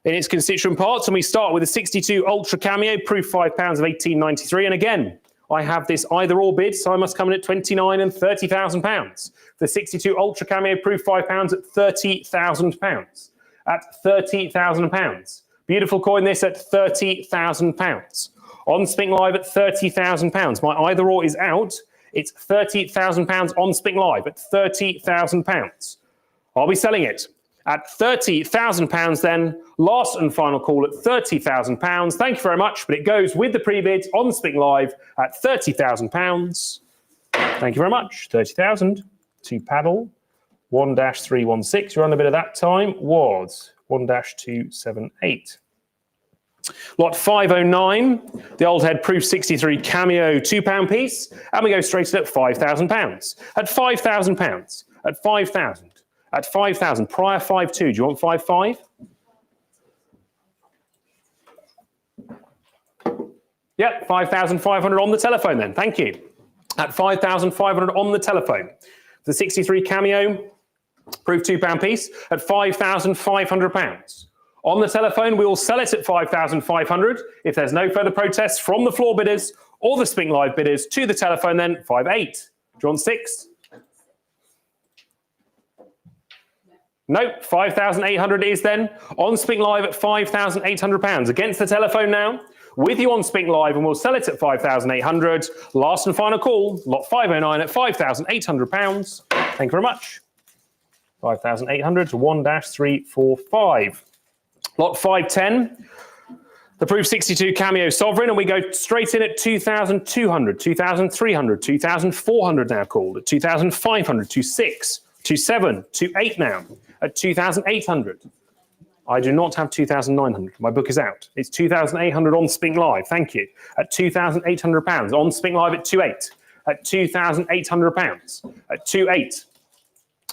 A: in its constituent parts. And we start with the 62 Ultra Cameo, proof £5 of 1893. And again, I have this either or bid, so I must come in at £29,000 and £30,000. The 62 Ultra Cameo, proof £5 at £30,000. At £30,000. Beautiful coin this at £30,000. On Spink Live at £30,000. My either or is out. It's £30,000 on Spink Live at £30,000. I'll be selling it at £30,000 then. Last and final call at £30,000. Thank you very much, but it goes with the pre-bids on Spink Live at £30,000. Thank you very much. 30,000 to paddle 1-316. Your under bid at that time was 1-278. Lot 509, the old head proof 63 cameo £2 piece, and we go straight at £5,000. At £5,000. At 5,000. At 5,000. Prior 5.2. Do you want 5.5? Yep, 5,500 on the telephone then. Thank you. At 5,500 on the telephone. The 63 cameo proof £2 piece at £5,500. On the telephone, we will sell it at £5,500. If there's no further protests from the floor bidders or the Spink Live bidders to the telephone, then 5.8. Do you want 6? No, 5,800 is then on Spink Live at £5,800. Against the telephone now, with you on Spink Live, and we'll sell it at 5,800. Last and final call, lot 509 at £5,800. Thank you very much. 5,800 to 1-345. Lot 510, the proof 62 cameo sovereign, and we go straight in at 2,200, 2,300, 2,400 now called, at 2,500, 2,600, 2,700, 2,800 now, at 2,800. I do not have 2,900. My book is out. It's 2,800 on Spink Live. Thank you. At £2,800 on Spink Live at 2.8. At £2,800 at 2.8.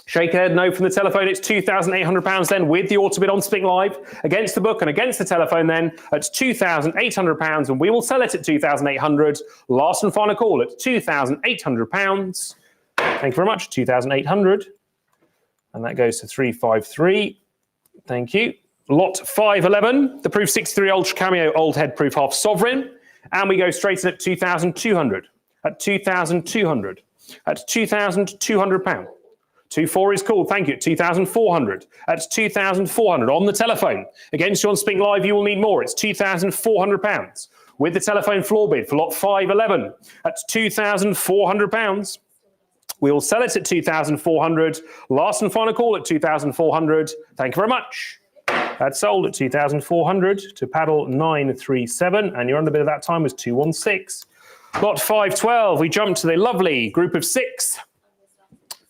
A: Shake head no from the telephone. It's £2,800 then with the auto bid on Spink Live against the book and against the telephone then at £2,800, and we will sell it at 2,800. Last and final call at £2,800. Thank you very much. 2,800, and that goes to 353. Thank you. Lot 511, the proof 63 Ultra Cameo Old Head Proof Half Sovereign, and we go straight in at 2,200. At 2,200. At £2,200. 2.4 is called, thank you, at 2,400. At 2,400 on the telephone. Against you on Spink Live, you will need more. It's £2,400. With the telephone floor bid for lot 511 at £2,400. We will sell it at 2,400. Last and final call at 2,400. Thank you very much. That's sold at 2,400 to paddle 937, and your under bid at that time was 216. Lot 512, we jump to the lovely group of 6.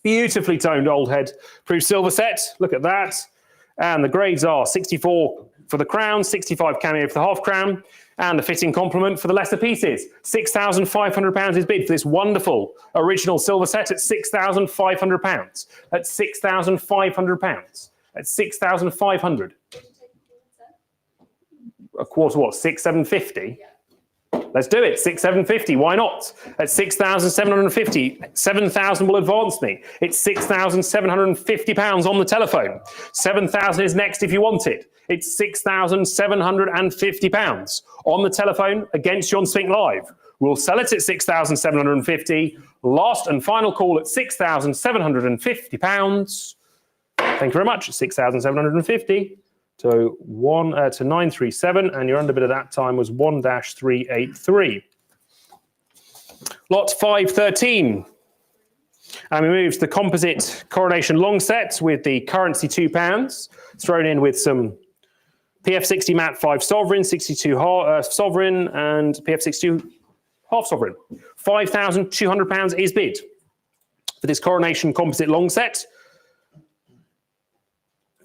A: Beautifully toned old head proof silver set. Look at that. And the grades are 64 for the crown, 65 cameo for the half crown, And a fitting compliment for the lesser pieces. £6,500 is bid for this wonderful original silver set at £6,500. At £6,500. At 6,500. A quarter what? 6,750? Let's do it. 6,750. Why not? At 6,750. 7,000 will advance me. It's £6,750 on the telephone. 7,000 is next if you want it. It's £6,750 on the telephone against John Spink Live. We'll sell it at 6,750. Last and final call at £6,750. Thank you very much. 6,750 to 937, and your underbid at that time was 1-383. Lot 513. And we move to the composite coronation long set with the currency £2 thrown in with some PF60 mat 5 sovereign, 62 sovereign, and PF62 half sovereign. £5,200 is bid for this coronation composite long set.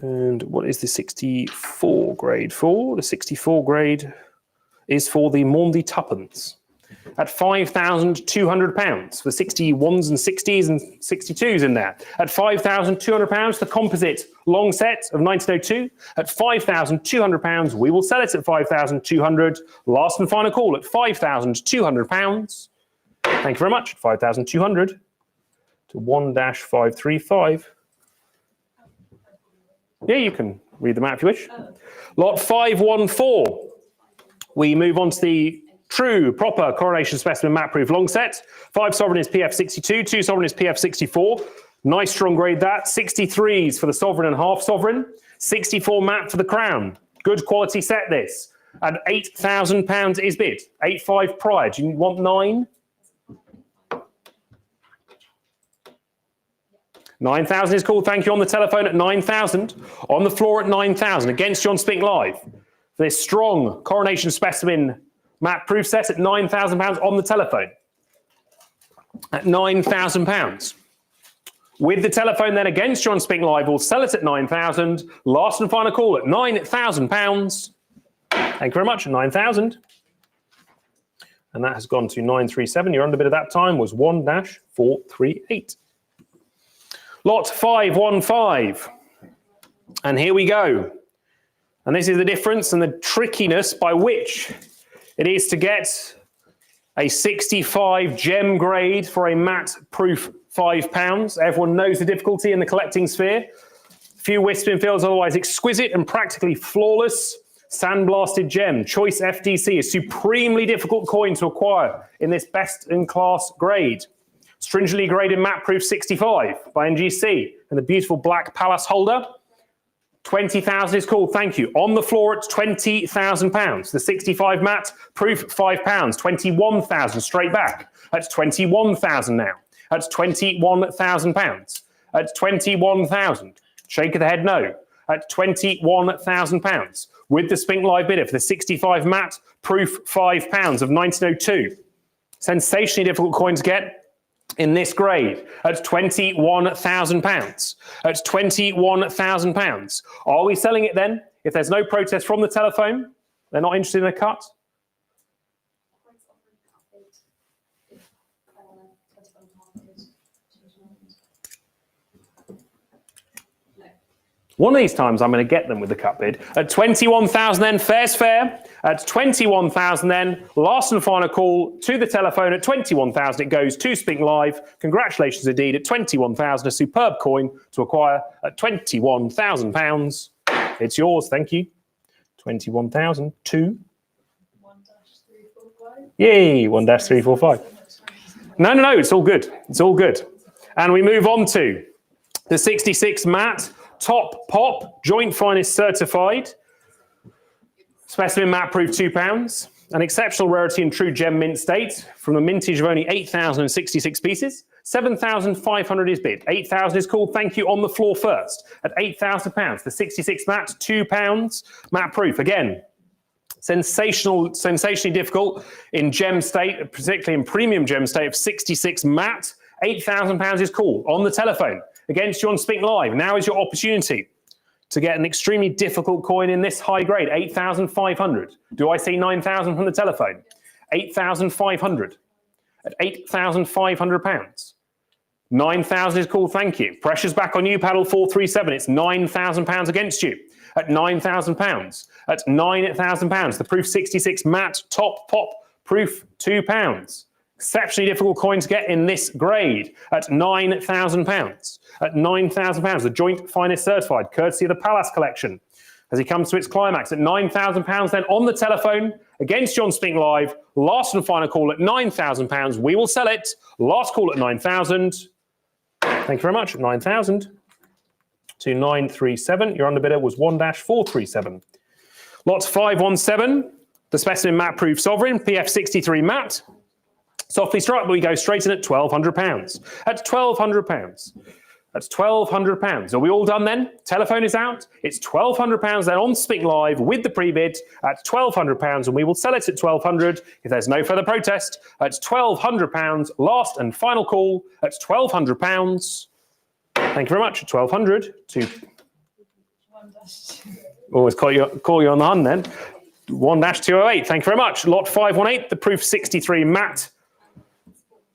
A: And what is the 64 grade for? The 64 grade is for the Maundy Tuppence at £5,200 for 61s and 60s and 62s in there. At £5,200, the composite long set of 1902. At £5,200, we will sell it at £5,200. Last and final call at £5,200. Thank you very much. 5,200 to 1-535. Yeah, you can read them out if you wish. Lot 514. We move on to the true, proper coronation specimen map-proof long set. 5 sovereign is PF62, 2 sovereign is PF64. Nice strong grade that. 63s for the sovereign and half sovereign. 64 mat for the crown. Good quality set this. And £8,000 is bid. 8,500 prior. Do you want 9? 9,000 is called. Thank you. On the telephone at 9,000. On the floor at 9,000 against John Spink Live. This strong coronation specimen map proof set at £9,000 on the telephone. At £9,000. With the telephone then against John Spink Live, we'll sell it at 9,000. Last and final call at £9,000. Thank you very much. 9,000. And that has gone to 937. Your underbid at that time was 1-438. Lot 515. And here we go. And this is the difference and the trickiness by which it is to get a 65 gem grade for a matte proof £5. Everyone knows the difficulty in the collecting sphere. Few Wispin fields, otherwise exquisite and practically flawless sandblasted gem. Choice FDC, a supremely difficult coin to acquire in this best-in-class grade. Stringently graded matte proof 65 by NGC and the beautiful black Pallas holder. 20,000 is called, thank you. On the floor at £20,000. The 65 matte proof £5. 21,000 straight back. That's 21,000 now. That's £21,000. At 21,000. Shake of the head no. At £21,000. With the Spink Live bidder for the 65 matte proof £5 of 1902. Sensationally difficult coin to get in this grade at £21,000. At £21,000. Are we selling it then? If there's no protest from the telephone, they're not interested in a cut? One of these times I'm going to get them with the cut bid. At 21,000 then, fair's fair. At 21,000 then, last and final call to the telephone at 21,000. It goes to Spink Live. Congratulations indeed at 21,000. A superb coin to acquire at £21,000. It's yours, thank you. 21,000 to...
J: 1-345.
A: Yay, 1-345. No, it's all good. It's all good. And we move on to the 66 matte. Top pop, joint finest certified. Specimen matte proof £2. An exceptional rarity in true gem mint state from a mintage of only 8,066 pieces. 7,500 is bid. 8,000 is called. Thank you. On the floor first at £8,000. The 66 matte, £2. Matte proof. Again, sensationally difficult in gem state, particularly in premium gem state of 66 matte. £8,000 is called on the telephone against John Spink Live. Now is your opportunity to get an extremely difficult coin in this high grade, 8,500. Do I see 9,000 from the telephone? 8,500 at £8,500. 9,000 is called, thank you. Pressure's back on you, paddle 437. It's £9,000 against you at £9,000. At £9,000. The proof 66 matte top pop proof £2. Exceptionally difficult coin to get in this grade at £9,000. At £9,000, the joint finest certified, courtesy of the Pallas collection. As he comes to its climax at £9,000, then on the telephone against John Spink Live. Last and final call at £9,000. We will sell it. Last call at 9,000. Thank you very much. 9,000 to 937. Your underbidder was 1-437. Lots 517. The specimen matte proof sovereign, PF63 matte. Softly struck, but we go straight in at £1,200. At £1,200. That's £1,200. Are we all done then? Telephone is out. It's £1,200 then on Spink Live with the pre-bid at £1,200, and we will sell it at £1,200 if there's no further protest. At £1,200. Last and final call at £1,200. Thank you very much. At £1,200 to always call you on the hun then. 1-208. Thank you very much. Lot 518. The proof 63 matte.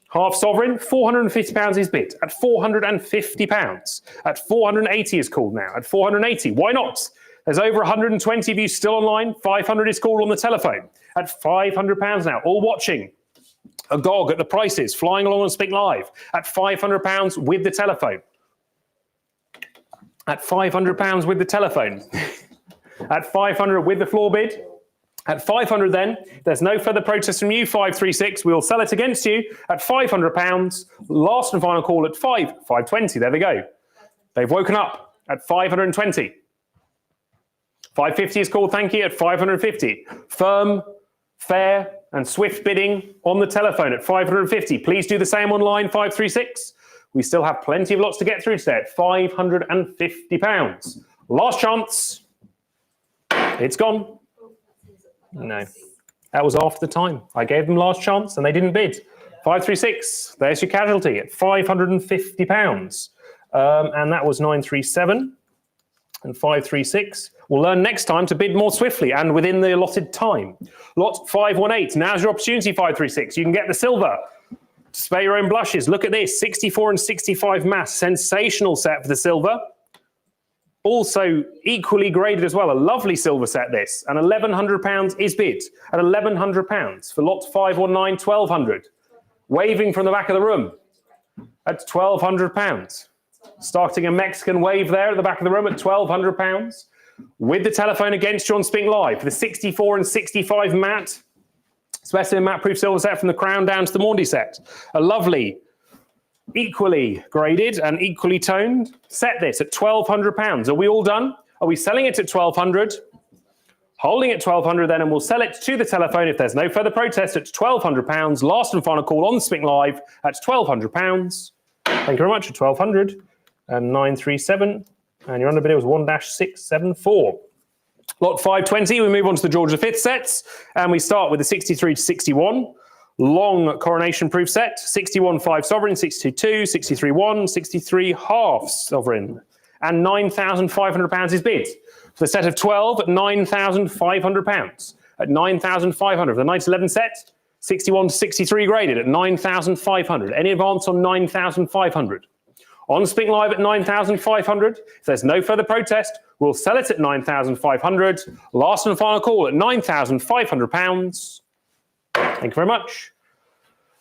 A: Half sovereign, £450 is bid at £450. At 480 is called now. At 480, why not? There's over 120 of you still online. 500 is called on the telephone. At £500 now, all watching. Agog at the prices, flying along on Spink Live. At £500 with the telephone. At £500 with the telephone. At 500 with the floor bid. At 500 then, there's no further protest from you, 536. We'll sell it against you at £500. Last and final call at 520. There they go. They've woken up at 520. 550 is called, thank you, at 550. Firm, fair, and swift bidding on the telephone at 550. Please do the same online, 536. We still have plenty of lots to get through today at £550. Last chance. It's gone. No, that was after the time. I gave them last chance and they didn't bid. 536, there's your casualty at £550. And that was 937 and 536. We'll learn next time to bid more swiftly and within the allotted time. Lot 518, now's your opportunity, 536. You can get the silver. To spare your own blushes, look at this, 64 and 65 mass, sensational set for the silver. Also equally graded as well, a lovely silver set this, and £1,100 is bid at £1,100 for lot 519, 1,200. Waving from the back of the room at £1,200. Starting a Mexican wave there at the back of the room at £1,200. With the telephone against John Spink Live for the 64 and 65 matte, specimen matte proof silver set from the crown down to the Maundy set. A lovely, equally graded and equally toned. Set this at £1,200. Are we all done? Are we selling it at £1,200? Holding at £1,200 then, and we'll sell it to the telephone if there's no further protest at £1,200. Last and final call on the Spink Live at £1,200. Thank you very much at £1,200 and 937. And your underbidder was 1-674. Lot 520, we move on to the George V sets, and we start with the 63 to 61. Long coronation proof set, 61 5 sovereign, 62 2, 63 1, 63 half sovereign, and £9,500 is bid. For the set of 12 at £9,500. At £9,500. The 911 set, 61 to 63 graded at £9,500. Any advance on £9,500? On Spink Live at £9,500. If there's no further protest, we'll sell it at £9,500. Last and final call at £9,500. Thank you very much.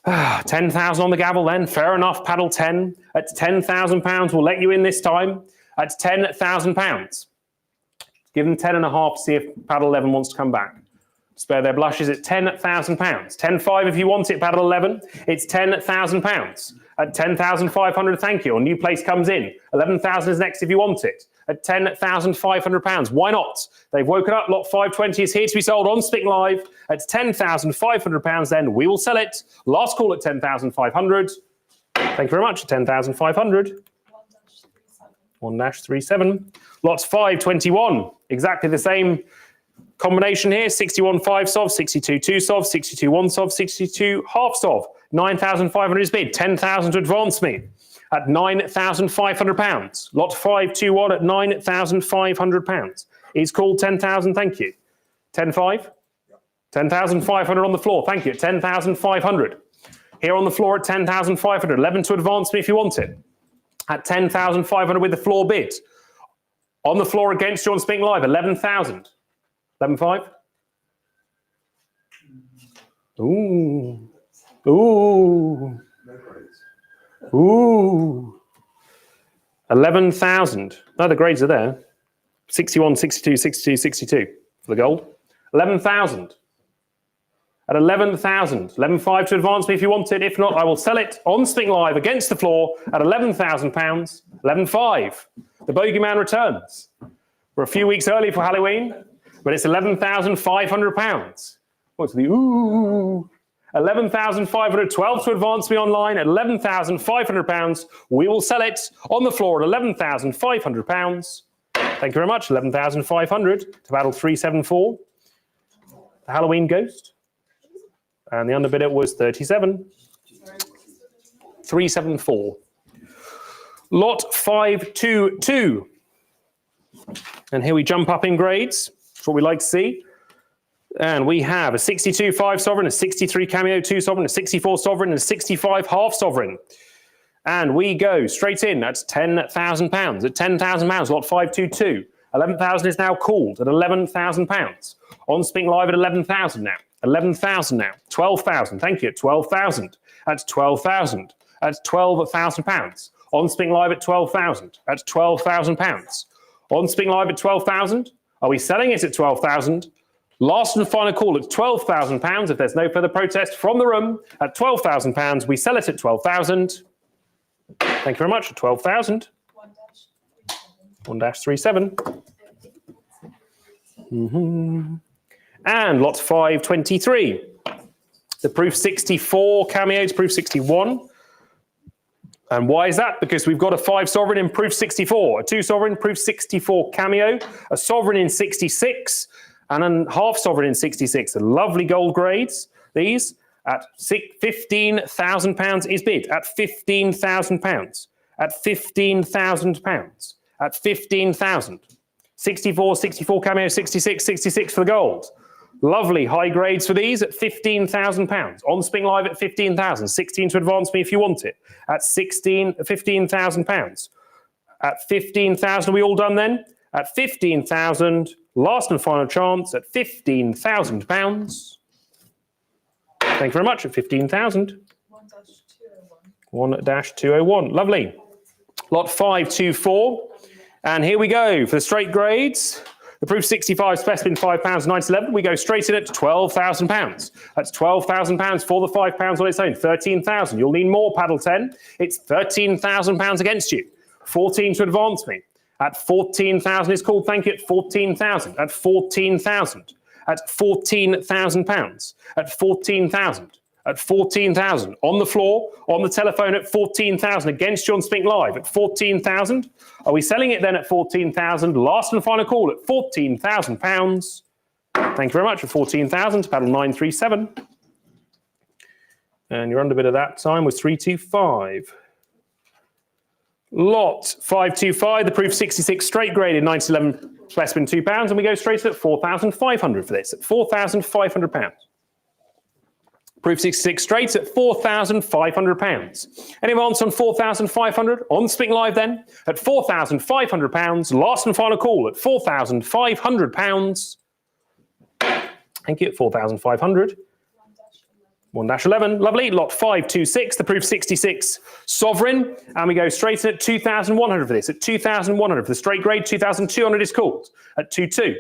A: 10,000 on the gavel then. Fair enough, paddle 10. At £10,000, we'll let you in this time. At £10,000. Give them 10.5 to see if paddle 11 wants to come back. Spare their blushes at £10,000. 10.5 if you want it, paddle 11. It's £10,000. At 10,500, thank you. A new place comes in. 11,000 is next if you want it. At £10,500. Why not? They've woken up. Lot 520 is here to be sold on Spink Live. At £10,500 then we will sell it. Last call at 10,500. Thank you very much. 10,500. 1-37. Lots 521. Exactly the same combination here. 61 5 sov, 62 2 sov, 62 1 sov, 62 half sov. 9,500 is bid. 10,000 to advance me at £9,500. Lot 521 at £9,500 is called. 10,000, thank you. 10,500? 10,500 on the floor, thank you. 10,500. Here on the floor at 10,500. 11 to advance me if you want it. At 10,500 with the floor bid. On the floor against you on Spink Live, 11,000. 11,500? Ooh. Ooh. Ooh. 11,000. No, the grades are there. 61, 62, 62, 62 for the gold. 11,000. At 11,000. 11,500 to advance me if you want it. If not, I will sell it on Spink Live against the floor at £11,000. 11,500. The bogeyman returns. We're a few weeks early for Halloween, but it's £11,500. What's the ooh? 11,500, 12 to advance me online at £11,500. We will sell it on the floor at £11,500. Thank you very much. 11,500 to battle 374. The Halloween Ghost. And the underbidder was 37. 374. Lot 522. And here we jump up in grades. That's what we like to see. And we have a 62 5 sovereign, a 63 cameo 2 sovereign, a 64 sovereign, and a 65 half sovereign. And we go straight in at £10,000. At £10,000, lot 522. 11,000 is now called at £11,000. On Spink Live at 11,000 now. 11,000 now. 12,000. Thank you. 12,000. At 12,000. At £12,000. On Spink Live at 12,000. At £12,000. On Spink Live at 12,000. Are we selling it at 12,000? Last and final call at £12,000. If there's no further protest from the room, at £12,000, we sell it at 12,000. Thank you very much. At 12,000. 1-37. And lot 523. The proof 64 cameo to proof 61. And why is that? Because we've got a 5 sovereign in proof 64, a 2 sovereign proof 64 cameo, a sovereign in 66, and a half sovereign in 66. The lovely gold grades, these, at £15,000 is bid, at £15,000, at £15,000, at 15,000. 64, 64 cameo, 66, 66 for the gold. Lovely high grades for these at £15,000. On Spink Live at 15,000. 16 to advance me if you want it. At £15,000. At 15,000, are we all done then? At 15,000, last and final chance at £15,000. Thank you very much at 15,000. 1-201. Lovely. Lot 524. And here we go for the straight grades. The proof 65 specimen £5, 911. We go straight in at £12,000. That's £12,000 for the £5 on its own. 13,000. You'll need more, paddle 10. It's £13,000 against you. 14 to advance me. At 14,000 is called. Thank you. At 14,000. At 14,000. At £14,000. At 14,000. At 14,000. On the floor, on the telephone at 14,000. Against you on Spink Live at 14,000. Are we selling it then at 14,000? Last and final call at £14,000. Thank you very much for 14,000 to paddle 937. And your underbid at that time was 325. Lot 525, the proof 66 straight graded 911 specimen £2, and we go straight at 4,500 for this at £4,500. Proof 66 straight at £4,500. Any advance on 4,500? On Spink Live then at £4,500. Last and final call at £4,500. Thank you at 4,500. 1-11. Lovely. Lot 526, the proof 66 sovereign. And we go straight in at 2,100 for this. At 2,100 for the straight grade, 2,200 is called. At 2-2.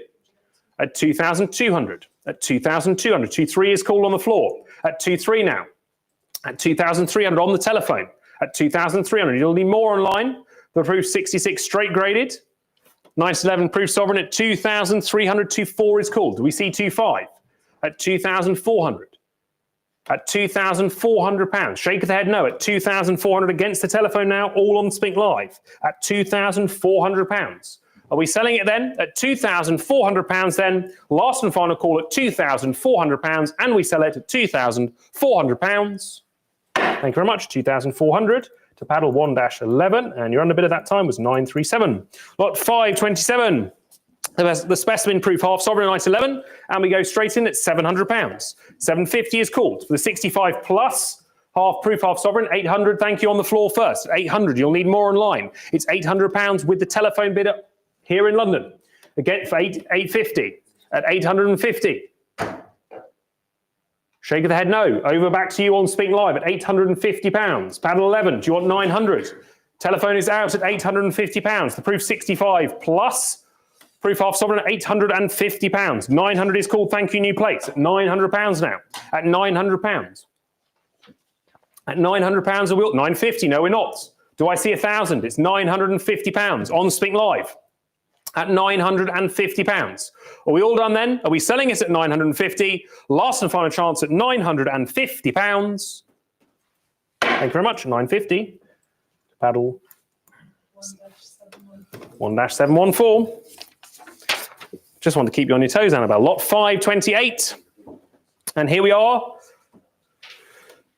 A: At 2,200. At 2,200. 2-3 is called on the floor. At 2-3 now. At 2,300 on the telephone. At 2,300. You'll need more online. The proof 66 straight graded. 911 proof sovereign at 2,300. 2-4 is called. Do we see 2-5? At 2,400. At £2,400. Shake of the head no. At 2,400 against the telephone now. All on Spink Live. At £2,400. Are we selling it then? At £2,400 then. Last and final call at £2,400. And we sell it at £2,400. Thank you very much. 2,400 to paddle 1-11, and your underbid at that time was 937. Lot 527. The specimen proof half sovereign at 11, and we go straight in at £700. 750 is called for the 65 plus half proof half sovereign. 800. Thank you on the floor first. 800. You'll need more online. It's £800 with the telephone bidder here in London. Again for 850 at 850. Shake of the head no. Over back to you on Speak Live at £850. Paddle 11. Do you want 900? Telephone is out at £850. The proof 65 plus proof half sovereign at £850. 900 is called. Thank you, new plates at £900 now. At £900. At £900 a wheel. 950. No, we're not. Do I see 1,000? It's £950 on Speak Live. At £950. Are we all done then? Are we selling it at 950? Last and final chance at £950. Thank you very much. 950. Paddle 1-714. Just want to keep you on your toes, Annabelle. Lot 528. And here we are.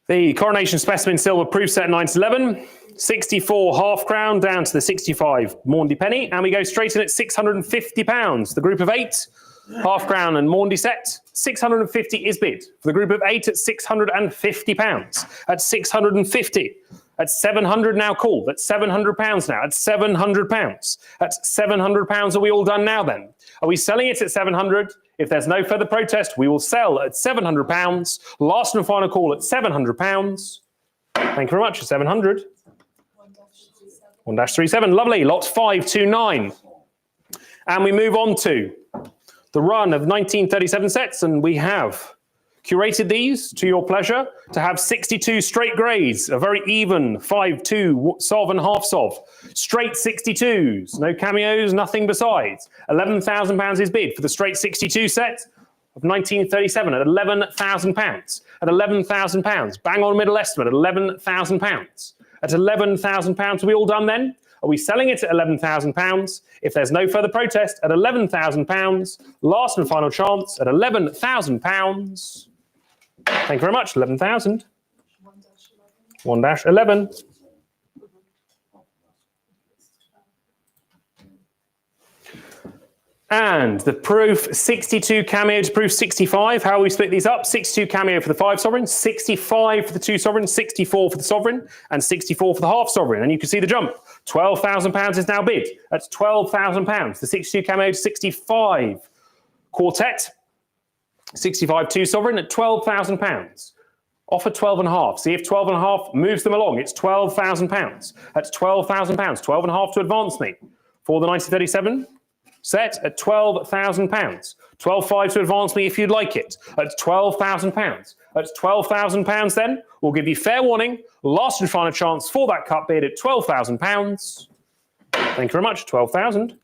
A: The coronation specimen silver proof set 9-11. 64 half crown down to the 65 Maundy penny, and we go straight in at £650. The group of 8 half crown and Maundy set, 650 is bid. For the group of 8 at £650. At 650. At 700 now called. At £700 now. At £700. At £700. Are we all done now then? Are we selling it at 700? If there's no further protest, we will sell at £700. Last and final call at £700. Thank you very much. 700. 1-37, lovely. Lot 529. And we move on to the run of 1937 sets, and we have curated these to your pleasure to have 62 straight grades, a very even 5-2 sov and half sov. Straight 62s, no cameos, nothing besides. £11,000 is bid for the straight 62 set of 1937 at £11,000. At £11,000, bang on middle estimate at £11,000. At £11,000, are we all done then? Are we selling it at £11,000? If there's no further protest, at £11,000. Last and final chance at £11,000. Thank you very much. 11,000. 1-11. And the proof 62 cameo to proof 65. How will we split these up? 62 cameo for the 5 sovereign, 65 for the 2 sovereign, 64 for the sovereign, and 64 for the half sovereign. And you can see the jump. £12,000 is now bid. That's £12,000. The 62 cameo to 65 quartet, 65 2 sovereign at £12,000. Offer 12.5. See if 12.5 moves them along. It's £12,000. That's £12,000. 12.5 to advance me for the 1937. Set at £12,000. 12.5 to advance me if you'd like it. At £12,000. At £12,000 then, we'll give you fair warning. Last and final chance for that cut bid at £12,000. Thank you very much. 12,000.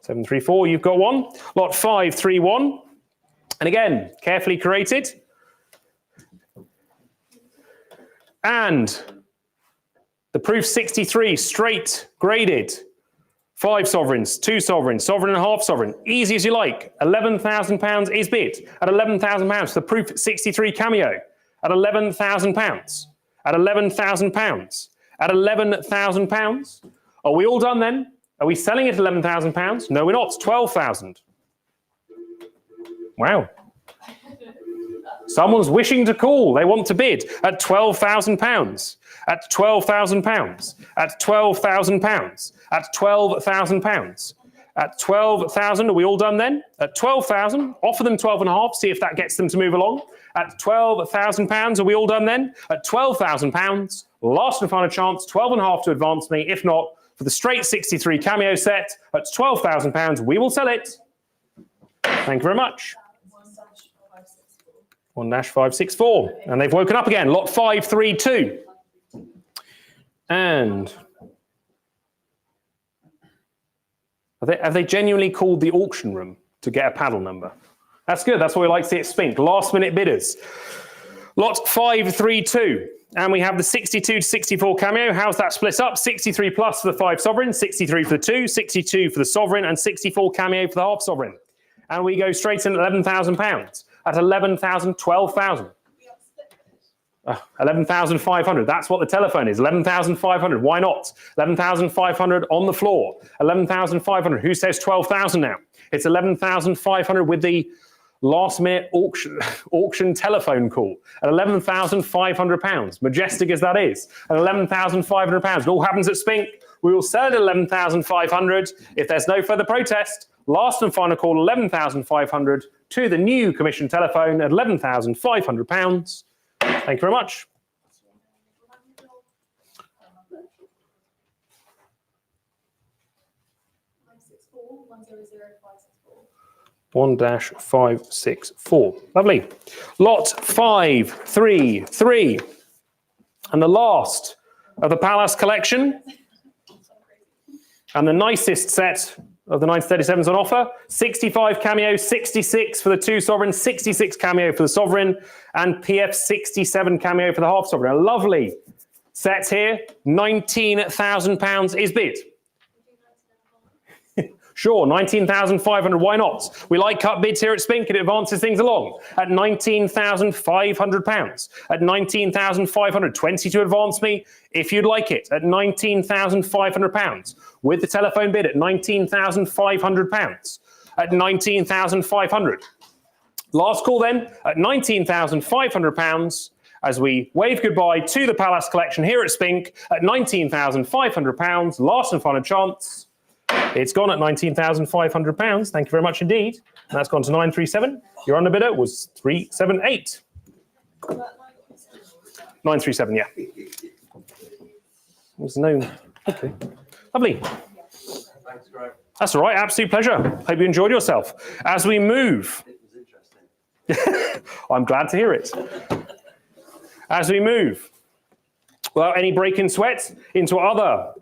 A: 734, you've got one. Lot 531. And again, carefully curated. And the proof 63, straight graded. 5 sovereigns, 2 sovereigns, sovereign and half sovereign. Easy as you like. £11,000 is bid. At £11,000, the proof 63 cameo. At £11,000. At £11,000. At £11,000. Are we all done then? Are we selling it at £11,000? No, we're not. 12,000. Wow. Someone's wishing to call. They want to bid at £12,000. At £12,000. At £12,000. At £12,000. At 12,000, are we all done then? At 12,000, offer them 12.5, see if that gets them to move along. At £12,000, are we all done then? At £12,000, last and final chance, 12.5 to advance me. If not, for the straight 63 cameo set at £12,000, we will sell it. Thank you very much. 1-564. And they've woken up again. Lot 532. And have they genuinely called the auction room to get a paddle number? That's good. That's what we like to see at Spink. Last minute bidders. Lot 532. And we have the 62 to 64 cameo. How's that split up? 63 plus for the 5 sovereign, 63 for the 2, 62 for the sovereign, and 64 cameo for the half sovereign. And we go straight in at £11,000. At 11,000, 12,000. 11,500. That's what the telephone is. 11,500. Why not? 11,500 on the floor. 11,500. Who says 12,000 now? It's 11,500 with the last minute auction telephone call at £11,500. Majestic as that is. At £11,500. It all happens at Spink. We will sell it at 11,500 if there's no further protest. Last and final call, 11,500 to the new commission telephone at £11,500. Thank you very much. One dash 564. Lovely. Lot 533. And the last of the Pallas collection. And the nicest set of the 937s on offer. 65 cameo, 66 for the two sovereigns, 66 cameo for the sovereign, and PF 67 cameo for the half sovereign. A lovely set here. £19,000 is bid. Sure, 19,500, why not? We like cut bids here at Spink, it advances things along. At £19,500. At £19,500, 20 to advance me, if you'd like it. At £19,500. With the telephone bid at £19,500. At £19,500. Last call then, at £19,500, as we wave goodbye to the Pallas collection here at Spink, at £19,500. Last and final chance. It's gone at £19,500. Thank you very much indeed. And that's gone to 937. Your underbidder was 378. 937, yeah. There's no. Okay. Lovely. That's all right. Absolute pleasure. Hope you enjoyed yourself. As we move. It was interesting. I'm glad to hear it. As we move. Well, any break in sweat into other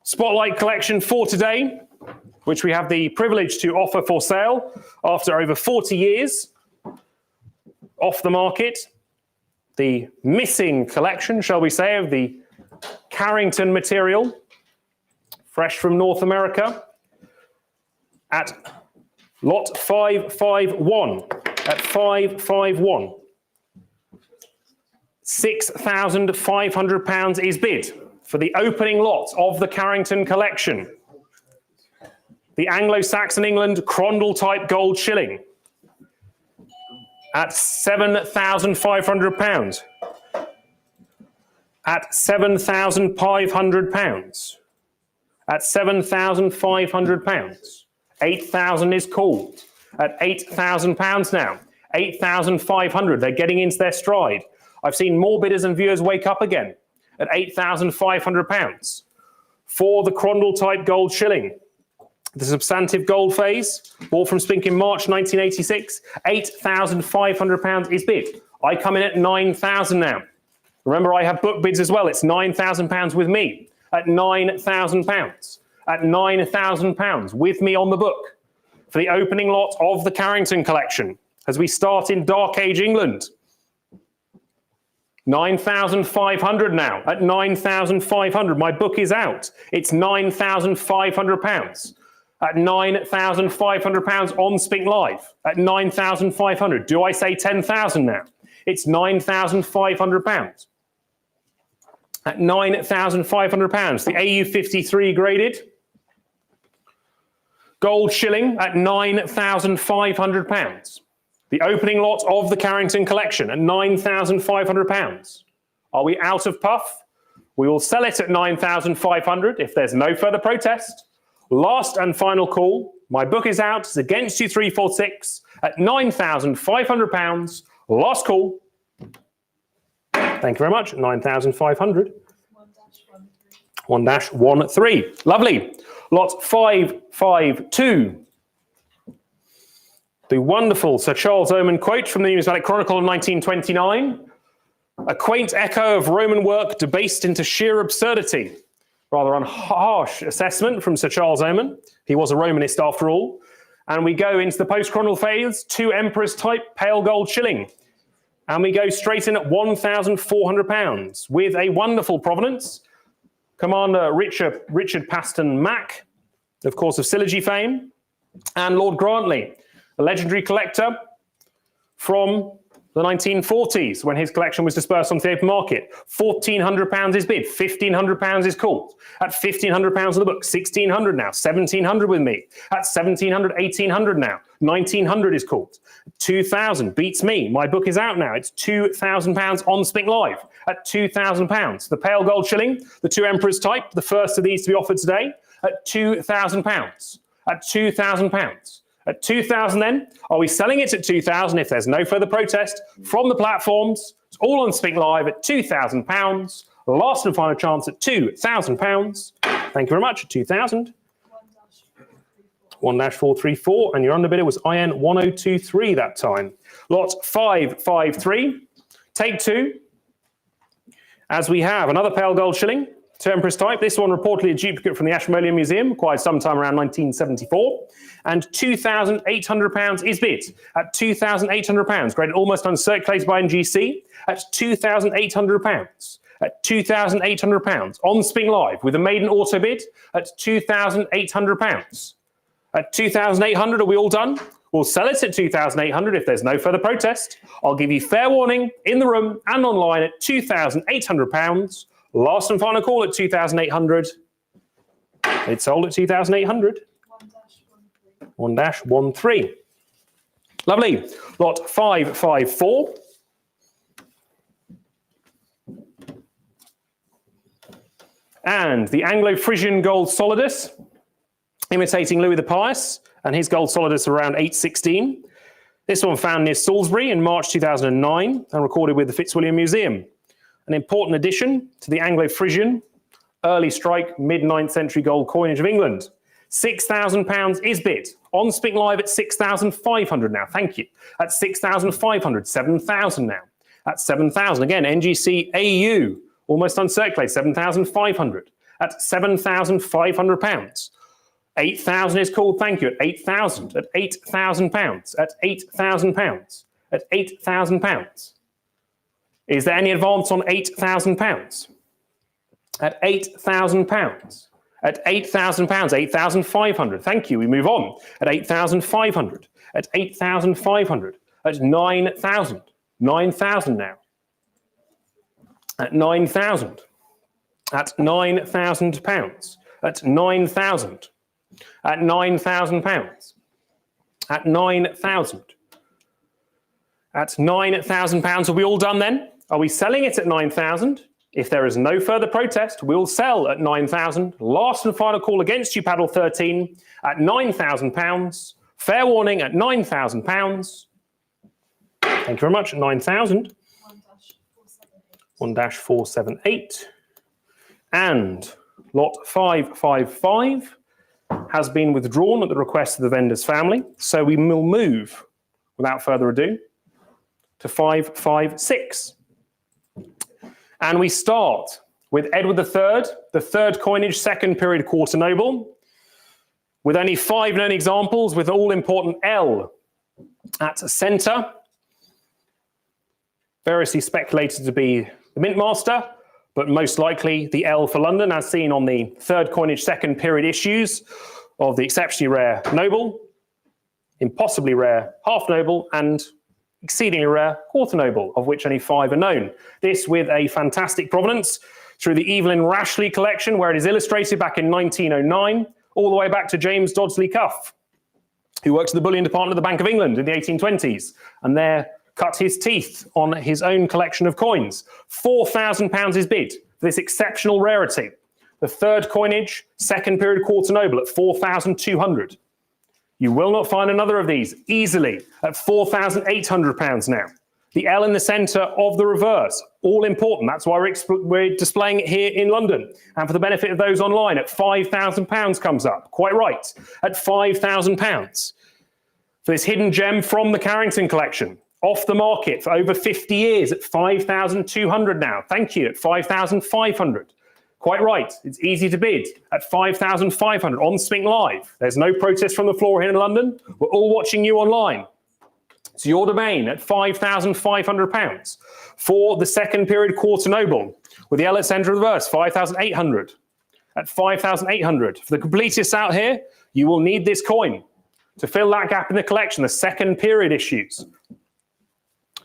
A: Spotlight collection for today, which we have the privilege to offer for sale after over 40 years off the market. The missing collection, shall we say, of the Carrington material, fresh from North America, at lot 551. At 551. £6,500 is bid for the opening lot of the Carrington collection. The Anglo-Saxon England Crondall type gold shilling at £7,500. At £7,500. At £7,500. 8,000 is called. At £8,000 now. 8,500. They're getting into their stride. I've seen more bidders and viewers wake up again. At £8,500 for the Crondall type gold shilling. The substantive gold phase, bought from Spink in March 1986, £8,500 is bid. I come in at 9,000 now. Remember, I have book bids as well. It's £9,000 with me at £9,000. At £9,000 with me on the book for the opening lot of the Carrington collection as we start in Dark Age England. 9,500 now, at 9,500. My book is out. It's £9,500. At £9,500 on Spink Live. At 9,500. Do I say 10,000 now? It's £9,500. At £9,500. The AU53 graded. Gold shilling at £9,500. The opening lot of the Carrington collection at £9,500. Are we out of puff? We will sell it at £9,500 if there's no further protest. Last and final call. My book is out. It's against you 346 at £9,500. Last call. Thank you very much. 9,500. 1-13. Lovely. Lot 552. The wonderful Sir Charles Oman quote from the Numismatic Chronicle of 1929. A quaint echo of Roman work debased into sheer absurdity. Rather harsh assessment from Sir Charles Oman. He was a Romanist after all. And we go into the post-chronicle phase, 2 Emperors type pale gold shilling. And we go straight in at £1,400 with a wonderful provenance. Commander Richard Paston Mac, of course, of Syllogy fame, and Lord Grantley, a legendary collector from the 1940s, when his collection was dispersed onto the open market. £1,400 is bid, £1,500 is called. At £1,500 of the book, 1,600 now, 1,700 with me. At 1,700, 1,800 now, 1,900 is called. 2,000 beats me. My book is out now. It's £2,000 on Spink Live at £2,000. The pale gold shilling, the two emperors type, the first of these to be offered today at £2,000. At £2,000. At 2,000 then, are we selling it at 2,000 if there's no further protest from the platforms? It's all on Spink Live at £2,000. Last and final chance at £2,000. Thank you very much, at 2,000. 1-434, and your underbidder was IN 1023 that time. Lot 553, take two. As we have another pale gold shilling, two empress type. This one reportedly a duplicate from the Ashmolean Museum, acquired sometime around 1974. And £2,800 is bid at £2,800, graded almost uncirculated by NGC at £2,800. At £2,800 on Spink Live with a maiden auto bid at £2,800. At 2,800, are we all done? We'll sell it at 2,800 if there's no further protest. I'll give you fair warning in the room and online at £2,800. Last and final call at 2,800. It's sold at 2,800. 1-13. Lovely. Lot 554. And the Anglo-Frisian gold solidus, imitating Louis the Pious, and his gold solidus around 816. This one found near Salisbury in March 2009 and recorded with the Fitzwilliam Museum. An important addition to the Anglo-Frisian early strike mid-9th century gold coinage of England. £6,000 is bid on Spink Live at 6,500 now. Thank you. At 6,500, 7,000 now. At 7,000 again. NGC AU almost uncirculated, 7,500. At £7,500. 8,000 is called. Thank you. At 8,000. At £8,000. At £8,000. At £8,000. Is there any advance on £8,000? At £8,000. At £8,000, 8,500. Thank you. We move on. At 8,500. At 8,500. At 9,000. 9,000 now. At 9,000. At £9,000. At 9,000. At £9,000. At 9,000. At £9,000. Are we all done then? Are we selling it at 9,000? If there is no further protest, we'll sell at 9,000. Last and final call against you, paddle 13, at £9,000. Fair warning at £9,000. Thank you very much, at 9,000. 1-478. And lot 555 has been withdrawn at the request of the vendor's family. So we will move, without further ado, to 556. And we start with Edward III, the third coinage, second period quarter noble, with only 5 known examples, with all important L at centre. Variously speculated to be the mint master, but most likely the L for London, as seen on the third coinage, second period issues of the exceptionally rare noble, impossibly rare half noble, and exceedingly rare quarter noble, of which only 5 are known. This with a fantastic provenance through the Evelyn Rashley collection, where it is illustrated back in 1909, all the way back to James Dodsley Cuff, who worked in the bullion department of the Bank of England in the 1820s, and there cut his teeth on his own collection of coins. £4,000 is bid for this exceptional rarity. The third coinage, second period quarter noble at 4,200. You will not find another of these easily at £4,800 now. The L in the centre of the reverse, all important. That's why we're displaying it here in London. And for the benefit of those online, at £5,000 comes up. Quite right, at £5,000. For this hidden gem from the Carrington collection, off the market for over 50 years at 5,200 now. Thank you, at 5,500. Quite right, it's easy to bid at 5,500 on Spink Live. There's no protest from the floor here in London. We're all watching you online. It's your domain at £5,500 for the second period quarter noble with the L at centre of the verse, 5,800. At 5,800. For the completists out here, you will need this coin to fill that gap in the collection, the second period issues.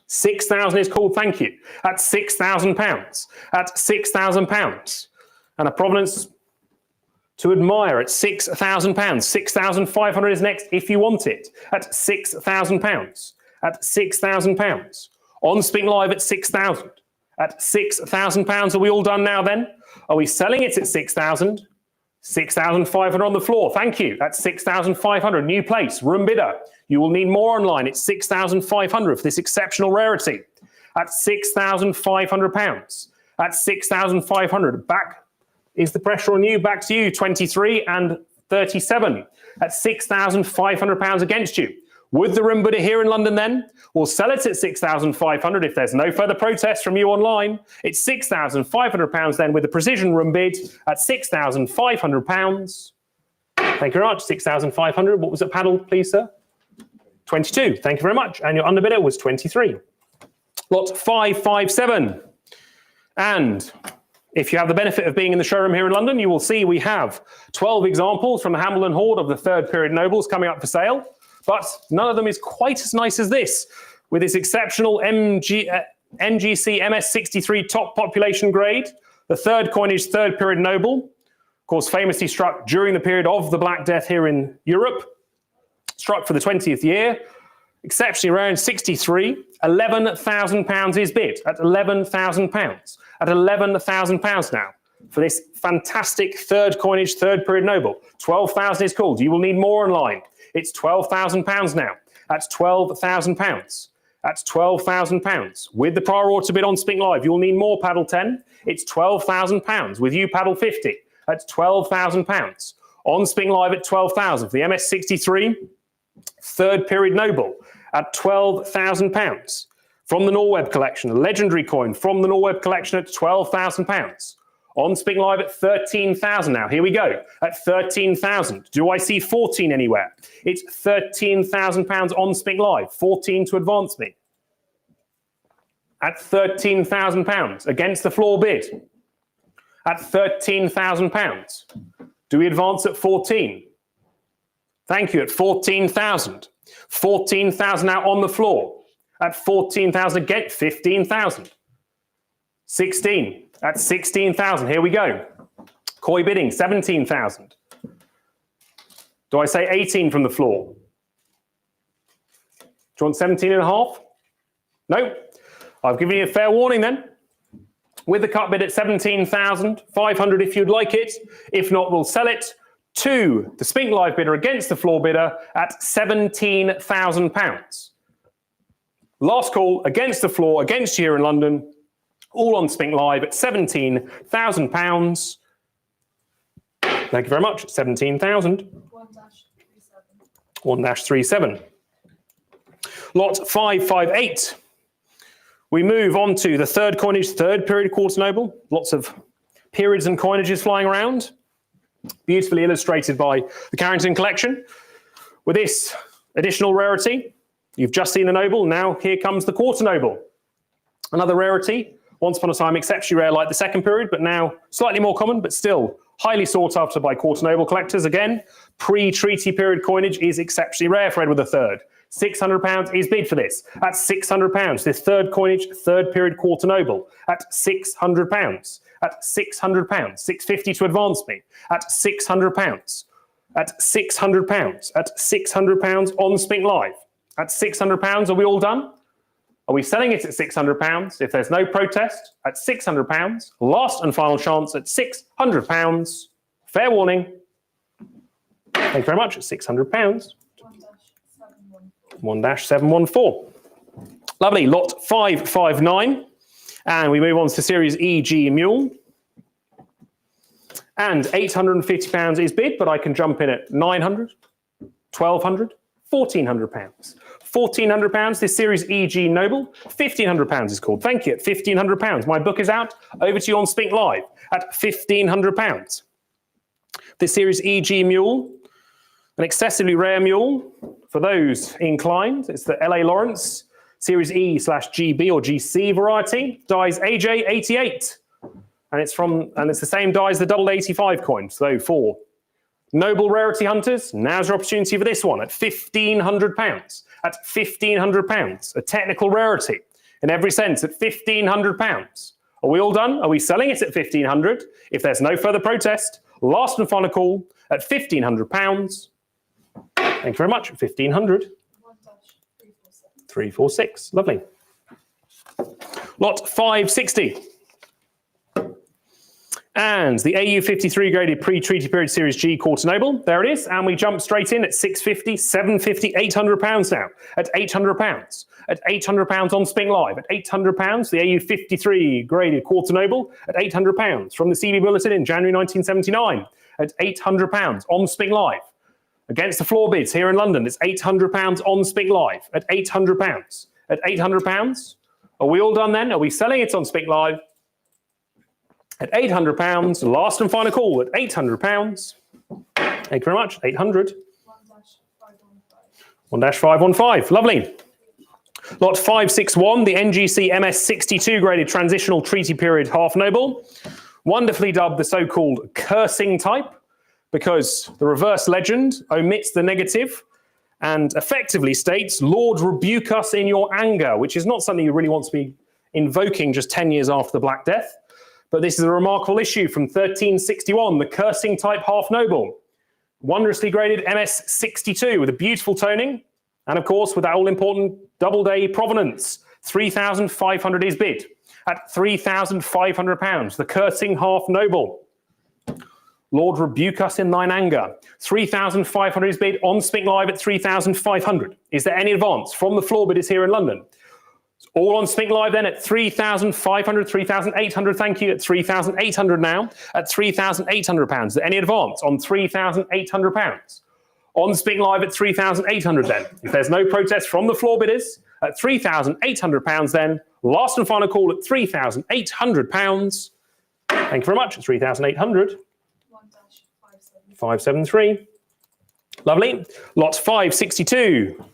A: 6,000 is called, thank you. At £6,000. At £6,000. And a provenance to admire at £6,000. 6,500 is next if you want it. At £6,000. At £6,000. On Spink Live at 6,000. At £6,000. Are we all done now then? Are we selling it at 6,000? 6,500 on the floor. Thank you. At 6,500. New place. Room bidder. You will need more online. It's 6,500 for this exceptional rarity. At £6,500. At 6,500. Back is the pressure on you. Back to you. 23 and 37. At £6,500 against you. Would the room bidder here in London then? We'll sell it at 6,500 if there's no further protest from you online. It's £6,500 then with the precision room bid at £6,500. Thank you very much. 6,500. What was it, paddle, please, sir? 22. Thank you very much. And your underbidder was 23. Lot 557. And if you have the benefit of being in the showroom here in London, you will see we have 12 examples from the Hambledon Hoard of the third period nobles coming up for sale. But none of them is quite as nice as this, with this exceptional NGC MS63 top population grade, the third coinage, third period noble, of course famously struck during the period of the Black Death here in Europe, struck for the 20th year, exceptionally rare in 63, £11,000 is bid at £11,000, at £11,000 now for this fantastic third coinage, third period noble. 12,000 is called. You will need more online. It's £12,000 now. That's £12,000. That's £12,000. With the prior order bid on Spink Live, you'll need more paddle 10. It's £12,000. With you paddle 50, that's £12,000. On Spink Live at 12,000. For the MS63, third period noble at £12,000. From the Norweb collection, a legendary coin from the Norweb collection at £12,000. On Spink Live at 13,000 now. Here we go. At 13,000. Do I see 14 anywhere? It's £13,000 on Spink Live. 14 to advance me. At £13,000 against the floor bid. At £13,000. Do we advance at 14? Thank you. At 14,000. 14,000 now on the floor. At 14,000 again. 15,000. 16. At 16,000, here we go. Koi bidding, 17,000. Do I say 18 from the floor? Do you want 17 and a half? No. I've given you a fair warning then. With the cut bid at 17,500 if you'd like it. If not, we'll sell it to the Spink Live bidder against the floor bidder at £17,000. Last call against the floor, against you here in London. All on Spink Live at £17,000. Thank you very much. 17,000. 1-37. Lot 558. We move on to the third coinage, third period quarter noble. Lots of periods and coinages flying around. Beautifully illustrated by the Carrington collection. With this additional rarity, you've just seen the noble. Now here comes the quarter noble. Another rarity. Once upon a time, exceptionally rare like the second period, but now slightly more common, but still highly sought after by quarter noble collectors. Again, pre-treaty period coinage is exceptionally rare for Edward III. £600 is bid for this. At £600. This third coinage, third period quarter noble. At £600. At £600. 650 to advance me. At £600. At £600. At £600 on Spink Live. At £600. Are we all done? Are we selling it at £600? If there's no protest, at £600. Last and final chance at £600. Fair warning. Thank you very much. At £600. 1-714. Lovely. Lot 559. And we move on to Series EG Mule. And £850 is bid, but I can jump in at £900, £1,200, £1,400. £1,400, this Series EG Noble. £1,500 is called. Thank you. At £1,500. My book is out. Over to you on Spink Live at £1,500. This Series EG Mule, an excessively rare mule for those inclined. It's the LA Lawrence Series E/GB or GC variety. Dies AJ88. And it's the same die as the double 85 coin. So for noble rarity hunters, now's your opportunity for this one at £1,500. At £1,500, a technical rarity. in every sense at £1,500. Are we all done? Are we selling it at 1,500? If there's no further protest, last and final call at £1,500. Thank you very much. 1,500. 346. Lovely. Lot 560. And the AU 53 graded pre-treaty period Series G Quarter Noble. There it is. And we jump straight in at 650, 750, £800 now. At £800. At £800 on Spink Live. At £800, the AU 53 graded Quarter Noble. At £800 from the CB Bulletin in January 1979. At £800 on Spink Live. Against the floor bids here in London, it's £800 on Spink Live. At £800. At £800. Are we all done then? Are we selling it on Spink Live? At £800, last and final call at £800. Thank you very much. 800. 1-515. Lovely. Lot 561, the NGC MS62 graded transitional treaty period half noble. Wonderfully dubbed the so-called cursing type, because the reverse legend omits the negative and effectively states, Lord, rebuke us in your anger, which is not something you really want to be invoking just 10 years after the Black Death. But this is a remarkable issue from 1361, the cursing type half noble. Wondrously graded MS62 with a beautiful toning. And of course, with that all-important double-day provenance, 3,500 is bid at £3,500. The cursing half noble. Lord, rebuke us in thine anger. 3,500 is bid on Spink Live at 3,500. Is there any advance from the floor bidders here in London? It's all on Spink Live then at 3,500, 3,800. Thank you. At 3,800 now. At £3,800. Is there any advance on £3,800? On Spink Live at 3,800 then. If there's no protest from the floor bidders, at £3,800 then. Last and final call at £3,800. Thank you very much. It's 3,800. 573. Lovely. Lot 562.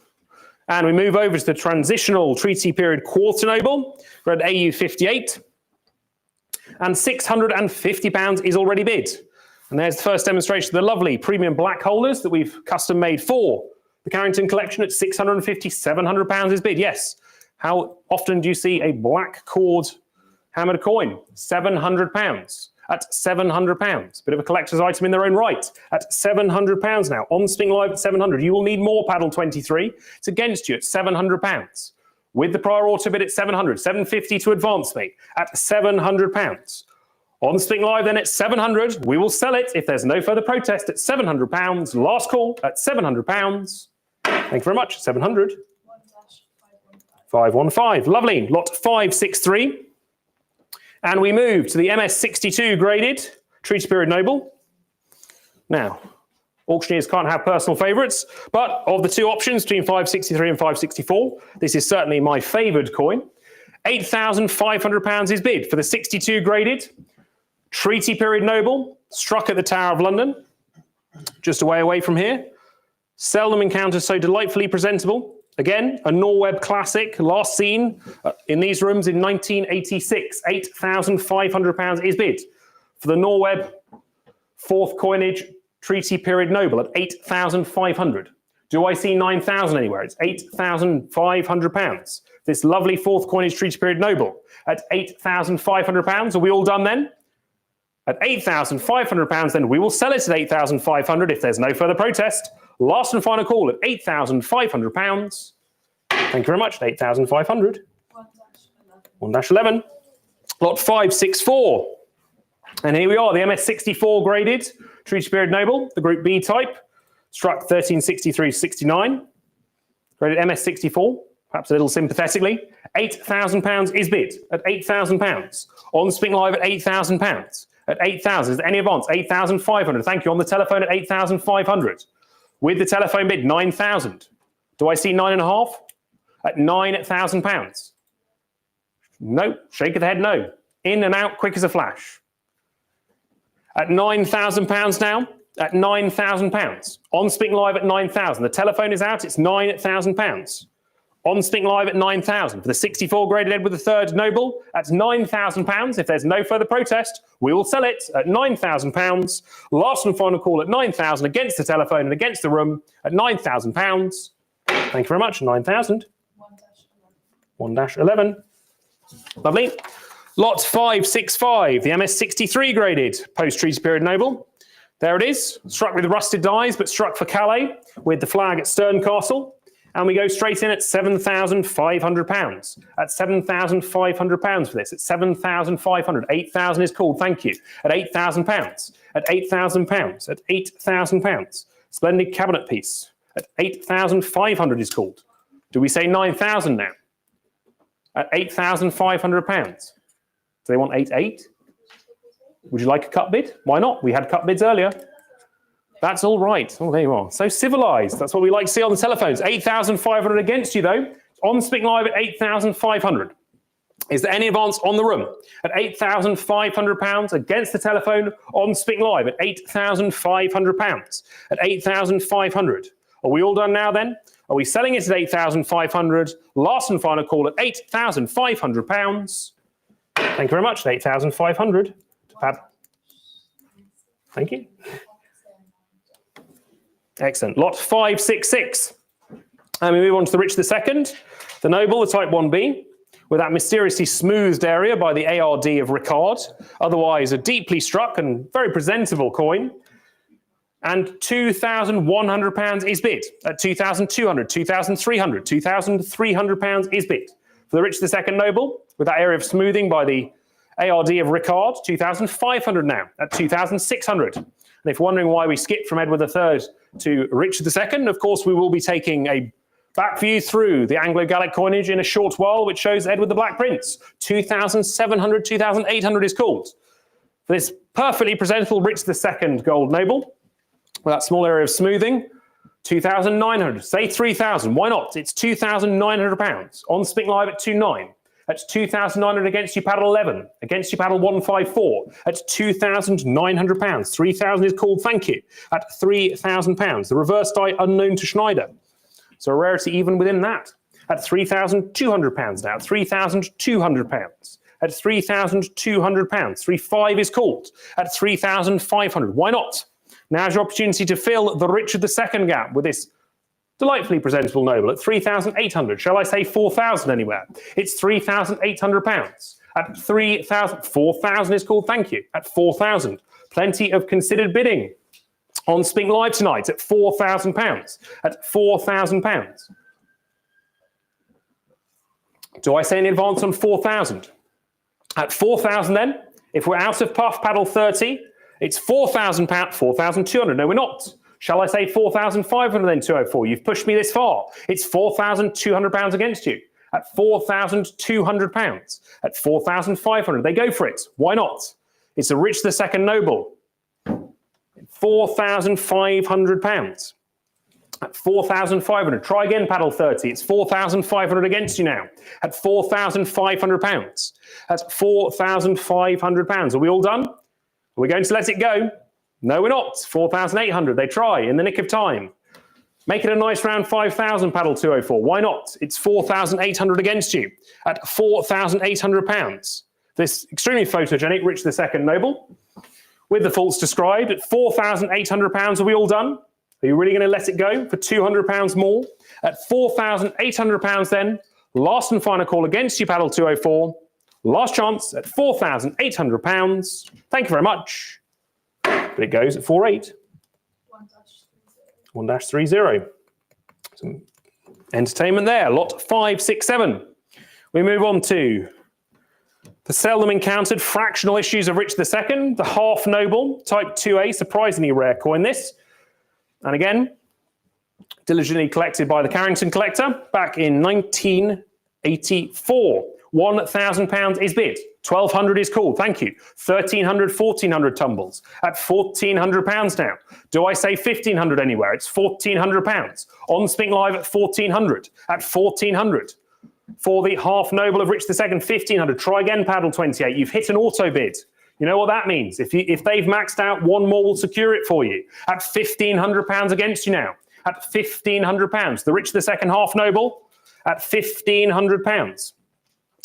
A: And we move over to the transitional treaty period quarter noble. We're at AU 58. And £650 is already bid. And there's the first demonstration of the lovely premium black holders that we've custom made for the Carrington collection at £650, £700 is bid. Yes. How often do you see a black cord hammered coin? £700. At £700. Bit of a collector's item in their own right. At £700 now. On Spink Live at 700. You will need more paddle 23. It's against you at £700. With the prior auto bid at 700. 750 to advance me at £700. On Spink Live then at 700. We will sell it if there's no further protest at £700. Last call at £700. Thank you very much. 700. 515. Lovely. Lot 563. And we move to the MS62 graded treaty period noble. Now, auctioneers can't have personal favourites, but of the two options between 563 and 564, this is certainly my favoured coin. £8,500 is bid for the 62 graded treaty period noble, struck at the Tower of London, just away from here. Seldom encountered so delightfully presentable. Again, a Norweb classic, last seen in these rooms in 1986. £8,500 is bid for the Norweb fourth coinage treaty period noble at £8,500. Do I see 9,000 anywhere? It's £8,500. This lovely fourth coinage treaty period noble at £8,500. Are we all done then? At £8,500 then we will sell it at £8,500 if there's no further protest. Last and final call at £8,500. Thank you very much. 8,500. 1-11. Lot 564. And here we are, the MS64 graded treaty period noble, the Group B type, struck 1363-69. Graded MS64, perhaps a little sympathetically. £8,000 is bid at £8,000. On Spink Live at £8,000. At 8,000. Is there any advance? 8,500. Thank you. On the telephone at 8,500. With the telephone bid, 9,000. Do I see 9.5? At £9,000. No. Shake of the head, no. In and out, quick as a flash. At £9,000 now. At £9,000. On Spink Live at 9,000. The telephone is out. It's £9,000. On Spink Live at 9,000. For the 64 graded Edward III Noble, at £9,000. If there's no further protest, we will sell it at £9,000. Last and final call at 9,000 against the telephone and against the room at £9,000. Thank you very much. 9,000. 1-11. Lovely. Lot 565, the MS63 graded post-treaty period noble. There it is, struck with rusted dies, but struck for Calais with the flag at Stirn Castle. And we go straight in at £7,500. At £7,500 for this. At 7,500. 8,000 is called. Thank you. At £8,000. At £8,000. At £8,000. Splendid cabinet piece. At 8,500 is called. Do we say 9,000 now? At £8,500. Do they want 8,800? Would you like a cut bid? Why not? We had cut bids earlier. That's all right. Oh, there you are. So civilized. That's what we like to see on the telephones. 8,500 against you, though. On Speak Live at 8,500. Is there any advance on the room? At £8,500 against the telephone on Speak Live at £8,500. At 8,500. Are we all done now then? Are we selling it at 8,500? Last and final call at £8,500. Thank you very much. At 8,500. Thank you. Excellent. Lot 566. And we move on to the Richard II, the noble, the Type 1B, with that mysteriously smoothed area by the ARD of Ricard, otherwise a deeply struck and very presentable coin. And £2,100 is bid. At 2,200, 2,300, £2,300 is bid. For the Richard II noble, with that area of smoothing by the ARD of Ricard, 2,500 now, at 2,600. And if you're wondering why we skipped from Edward III to Richard II, of course, we will be taking a back view through the Anglo-Gallic coinage in a short while, which shows Edward the Black Prince. 2,700, 2,800 is called. For this perfectly presentable Richard II gold noble, with that small area of smoothing, 2,900, say 3,000, why not? It's £2,900. On Speak Live at 2,900. At 2,900 against you, paddle 11. Against you, paddle 154. At £2,900. 3,000 is called. Thank you. At £3,000. The reverse die unknown to Schneider. So a rarity even within that. At £3,200 now. £3,200. At £3,200. 3,500 is called. At 3,500. Why not? Now's your opportunity to fill the Richard II gap with this delightfully presentable noble at 3,800. Shall I say 4,000 anywhere? It's £3,800. At 3,000, 4,000 is called. Thank you. At 4,000. Plenty of considered bidding on Speak Live tonight at £4,000. At £4,000. Do I say in advance on 4,000? At 4,000 then, if we're out of puff, paddle 30, it's £4,000, 4,200. No, we're not. Shall I say 4,500 then, 204? You've pushed me this far. It's £4,200 against you. At £4,200. At 4,500. They go for it. Why not? It's a Richard II noble. £4,500. At 4,500. Try again, paddle 30. It's 4,500 against you now. At £4,500. At £4,500. Are we all done? Are we going to let it go? No, we're not. 4,800. They try in the nick of time. Make it a nice round 5,000, paddle 204. Why not? It's 4,800 against you. At £4,800. This extremely photogenic Richard II noble, with the faults described, at £4,800. Are we all done? Are you really going to let it go for £200 more? At £4,800 then, last and final call against you, paddle 204. Last chance at £4,800. Thank you very much. But it goes at 4,800. 1-30. Some entertainment there. Lot 567. We move on to the seldom encountered fractional issues of Richard II, the half noble, type 2A, surprisingly rare coin this. And again, diligently collected by the Carrington collector back in 1984. £1,000 is bid. 1,200 is called. Thank you. 1,300, 1,400 tumbles at £1,400 now. Do I say 1,500 anywhere? It's £1,400. On Speak Live at 1,400. At 1,400. For the half noble of Richard II, 1,500. Try again, paddle 28. You've hit an auto bid. You know what that means? If they've maxed out, one more will secure it for you. At £1,500 against you now. At £1,500. The Richard II half noble at £1,500.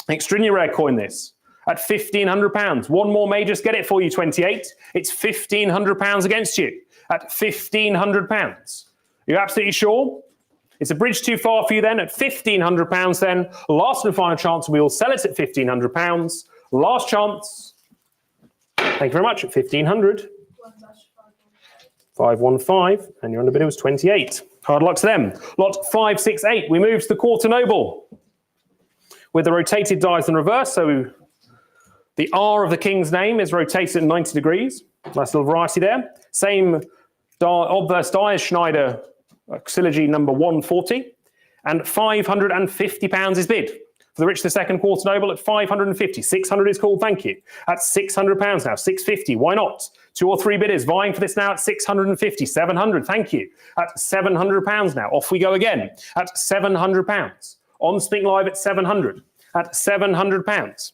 A: Extremely rare coin this. At £1,500. One more may just get it for you, 28. It's £1,500 against you. At £1,500. You're absolutely sure? It's a bridge too far for you then at £1,500 then. Last and final chance, we will sell it at £1,500. Last chance. Thank you very much, at 1,500. 515, and your underbidder was 28. Hard luck to them. Lot 568, we move to the quarter noble. With the rotated dies in reverse, so the R of the king's name is rotated at 90 degrees. Nice little variety there. Same obverse die as Schneider Xylogy number 140. And £550 is bid. For the rich, the second quarter noble at 550. 600 is called, thank you. At £600 now, 650, why not? 2 or 3 bidders vying for this now at 650. 700, thank you. At £700 now, off we go again. At £700. On Spink Live at 700. At £700.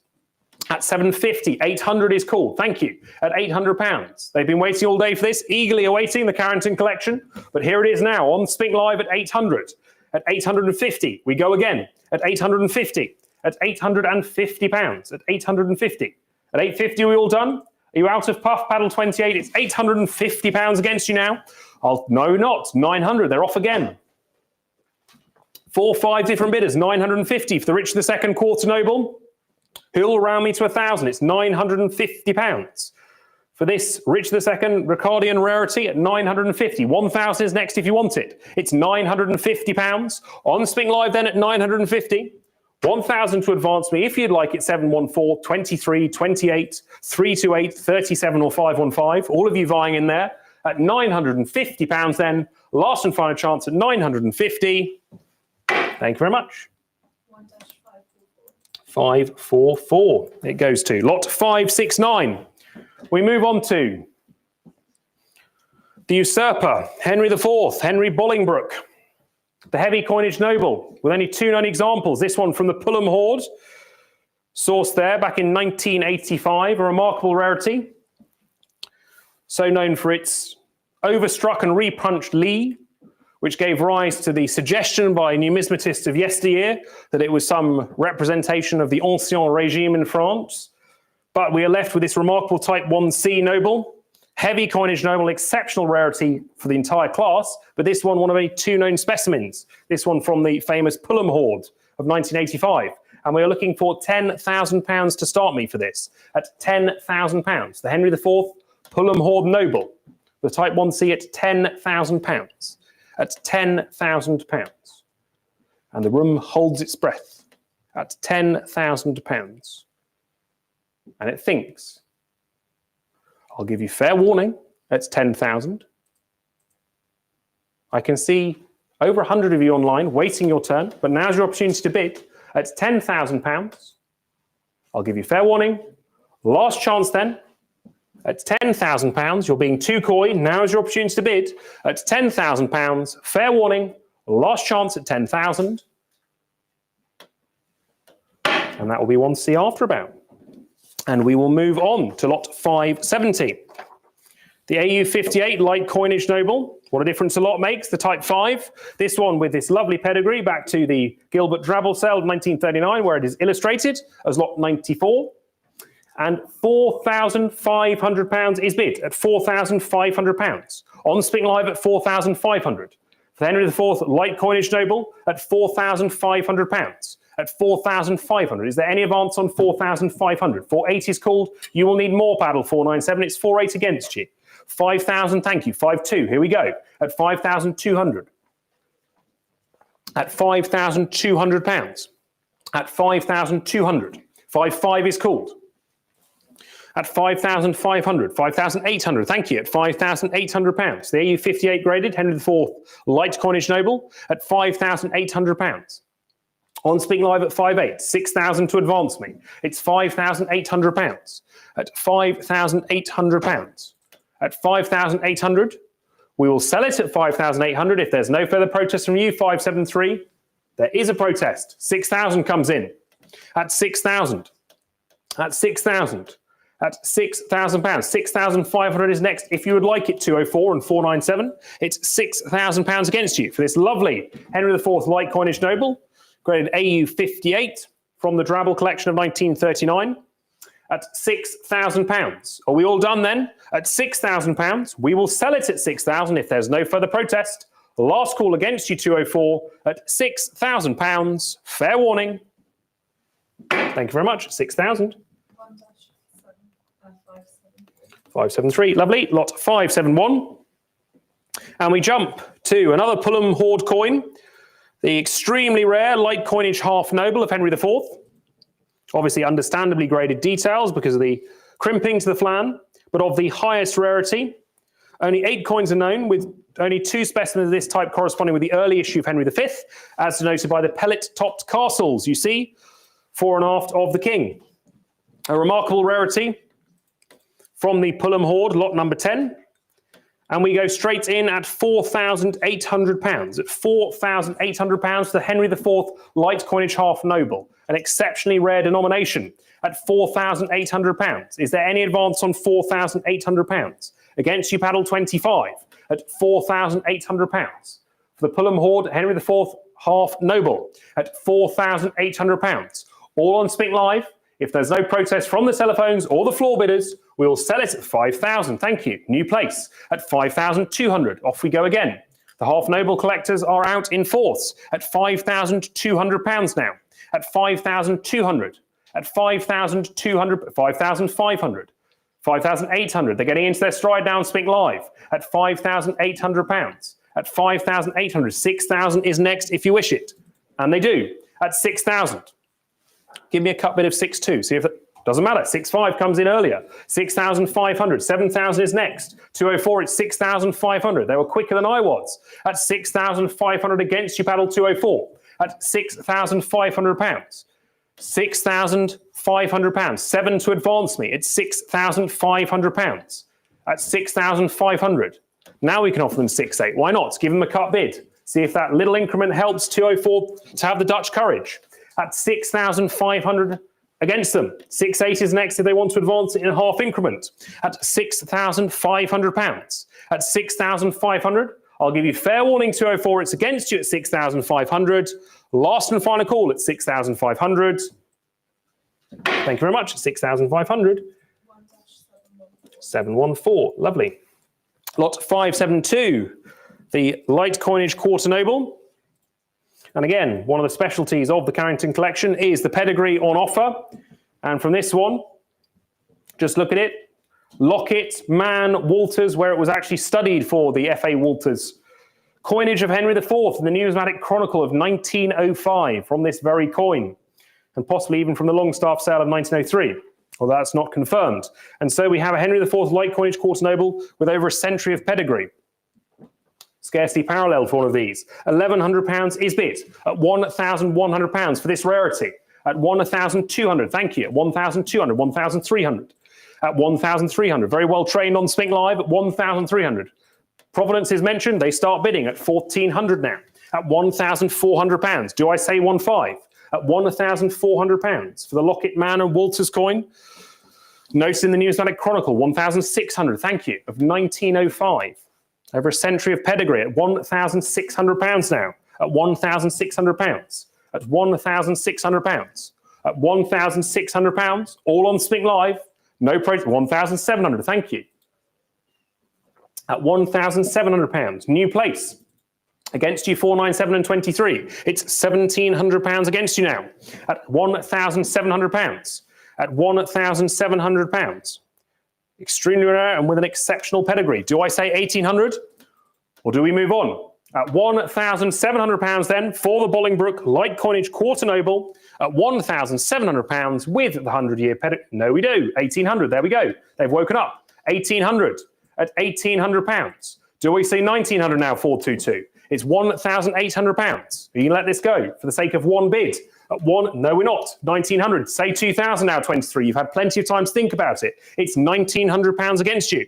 A: At 750, 800 is called, thank you. At £800. They've been waiting all day for this, eagerly awaiting the Carrington collection. But here it is now, on Spink Live at 800. At 850, we go again. At 850, at £850, at 850. At 850, are we all done? Are you out of puff, paddle 28? It's £850 against you now. No, not. 900, they're off again. 4, 5 different bidders, 950 for the rich of the second quarter noble. Who'll round me to 1,000? It's £950. For this rich of the second Ricardian rarity at 950. 1,000 is next if you want it. It's £950. On Spink Live then at 950. 1,000 to advance me if you'd like it. 714, 23, 28, 328, 37 or 515. All of you vying in there at £950 then. Last and final chance at 950. Thank you very much. 544 it goes to. Lot 569. We move on to the usurper, Henry IV, Henry Bolingbroke, the heavy coinage noble, with only 2 known examples. This one from the Pulham Hoard, sourced there back in 1985, a remarkable rarity. So known for its overstruck and repunched lee, which gave rise to the suggestion by numismatists of yesteryear that it was some representation of the Ancien Regime in France. But we are left with this remarkable Type 1C noble, heavy coinage noble, exceptional rarity for the entire class, but this one of only 2 known specimens. This one from the famous Pulham Hoard of 1985. And we are looking for £10,000 to start me for this, at £10,000. The Henry IV Pulham Hoard noble, the Type 1C at £10,000. At £10,000. And the room holds its breath at £10,000. And it thinks, I'll give you fair warning, that's 10,000. I can see over 100 of you online waiting your turn, but now's your opportunity to bid at £10,000. I'll give you fair warning. Last chance then. At £10,000, you're being too coy. Now is your opportunity to bid at £10,000. Fair warning, last chance at 10,000. And that will be one to see after about. And we will move on to lot 570. The AU58 light coinage noble. What a difference a lot makes. The Type 5. This one with this lovely pedigree back to the Gilbert Drabble sale of 1939, where it is illustrated as lot 94. And £4,500 is bid at £4,500. On Spink Live at £4,500. For Henry IV light coinage noble at £4,500. At £4,500. Is there any advance on £4,500? 4,800 is called. You will need more paddle. 497. It's 4,800 against you. 5,000. Thank you. 5,200. Here we go. At £5,200. At £5,200. At £5,200. 5,500 is called. At £5,500, £5,800, thank you, at £5,800. The AU58 graded, Henry IV light coinage noble, at £5,800. On Spink Live at 5,800, 6,000 to advance me. It's £5,800. At £5,800. At £5,800, we will sell it at £5,800. If there's no further protest from you, 573. There is a protest. 6,000 comes in. At 6,000. At 6,000. At £6,000. 6,500 is next. If you would like it, 204 and 497. It's £6,000 against you for this lovely Henry IV light coinage noble, graded AU58 from the Drabble collection of 1939 at £6,000. Are we all done then? At £6,000, we will sell it at 6,000 if there's no further protest. Last call against you, 204, at £6,000. Fair warning. Thank you very much. 6,000. 573, lovely. Lot 571. And we jump to another Pullum Hoard coin, the extremely rare light coinage half noble of Henry IV. Obviously understandably graded details because of the crimping to the flan, but of the highest rarity. Only 8 coins are known, with only 2 specimens of this type corresponding with the early issue of Henry V, as denoted by the pellet-topped castles, you see, fore and aft of the king. A remarkable rarity from the Pullum Hoard, lot number 10. And we go straight in at £4,800. At £4,800 for the Henry IV light coinage half noble, an exceptionally rare denomination at £4,800. Is there any advance on £4,800? Against you, paddle 25 at £4,800. For the Pullum Hoard, Henry IV half noble at £4,800. All on Spink Live. If there's no protest from the telephones or the floor bidders, we will sell it at 5,000. Thank you. New place at 5,200. Off we go again. The half noble collectors are out in force at £5,200 now. At 5,200. At 5,200. 5,500. 5,800. They're getting into their stride now on Spink Live at £5,800. At 5,800. 6,000 is next if you wish it. And they do at 6,000. Give me a cut bid of 6.2. See if it doesn't matter. 6.5 comes in earlier. 6,500. 7,000 is next. 204, it's 6,500. They were quicker than I was. At 6,500 against you, paddle 204. At £6,500. £6,500. 7 to advance me. It's £6,500. At 6,500. Now we can offer them 6.8. Why not? Give them a cut bid. See if that little increment helps 204 to have the Dutch courage. At 6,500 against them. 6.8 is next if they want to advance it in a half increment. At £6,500. At 6,500, I'll give you fair warning 204, it's against you at 6,500. Last and final call at 6,500. Thank you very much. 6,500. 714, lovely. Lot 572, the light coinage quarter noble. And again, one of the specialties of the Carrington collection is the pedigree on offer. And from this one, just look at it. Locket, Man, Walters, where it was actually studied for the F.A. Walters. Coinage of Henry IV in the Numismatic Chronicle of 1905 from this very coin. And possibly even from the Longstaff sale of 1903. Although that's not confirmed. And so we have a Henry IV light coinage quarter noble with over a century of pedigree. Scarcely paralleled for one of these. £1,100 is bid at £1,100 for this rarity. At 1,200, thank you. At 1,200, 1,300. At 1,300, very well trained on Spink Live at 1,300. Providence is mentioned, they start bidding at 1,400 now. At £1,400. Do I say 1.5? At £1,400 for the Locket, Man and Walters coin. Notes in the Numismatic Chronicle, 1,600, thank you, of 1905. Over a century of pedigree at £1,600 now. At £1,600. At £1,600. At £1,600. All on Spink Live. No price. 1,700. Thank you. At £1,700. New place. Against you 497 and 23. It's £1,700 against you now. At £1,700. At £1,700. Extremely rare and with an exceptional pedigree. Do I say 1,800 or do we move on? At £1,700 then for the Bolingbroke light coinage quarter noble at £1,700 with the 100-year pedigree. No, we do. 1,800. There we go. They've woken up. 1,800 at £1,800. Do we say 1,900 now? 422. It's £1,800. Are you going to let this go for the sake of one bid? At one, no, we're not. 1,900. Say 2,000 now, 23. You've had plenty of time to think about it. It's £1,900 against you.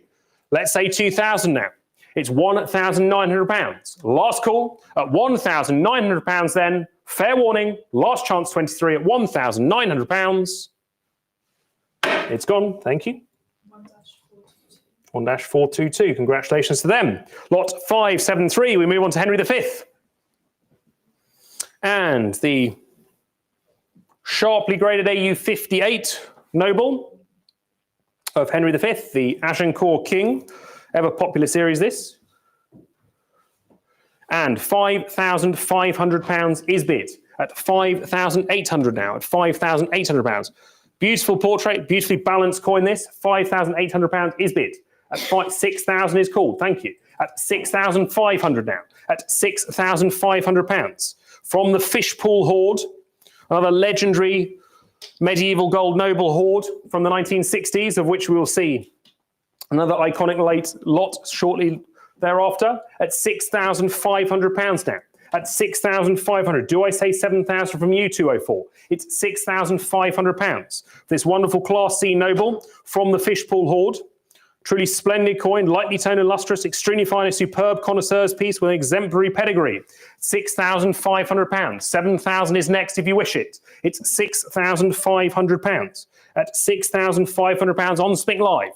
A: Let's say 2,000 now. It's £1,900. Last call at £1,900 then. Fair warning. Last chance, 23 at £1,900. It's gone. Thank you. 1-422. Congratulations to them. Lot 573. We move on to Henry V. And the sharply graded AU 58 noble of Henry V, the Agincourt King. Ever popular series this. And £5,500 is bid at 5,800 now, at £5,800. Beautiful portrait, beautifully balanced coin this. £5,800 is bid. At 6,000 is called, thank you. At 6,500 now, at £6,500. From the Fishpool hoard, another legendary medieval gold noble hoard from the 1960s, of which we will see another iconic lot shortly thereafter, at £6,500 now. At 6,500. Do I say 7,000 from you, 204? It's £6,500. This wonderful Class C noble from the Fishpool hoard. Truly splendid coin, lightly toned and lustrous, extremely fine, a superb connoisseur's piece with an exemplary pedigree. £6,500. 7,000 is next if you wish it. It's £6,500. At £6,500 on Spink Live.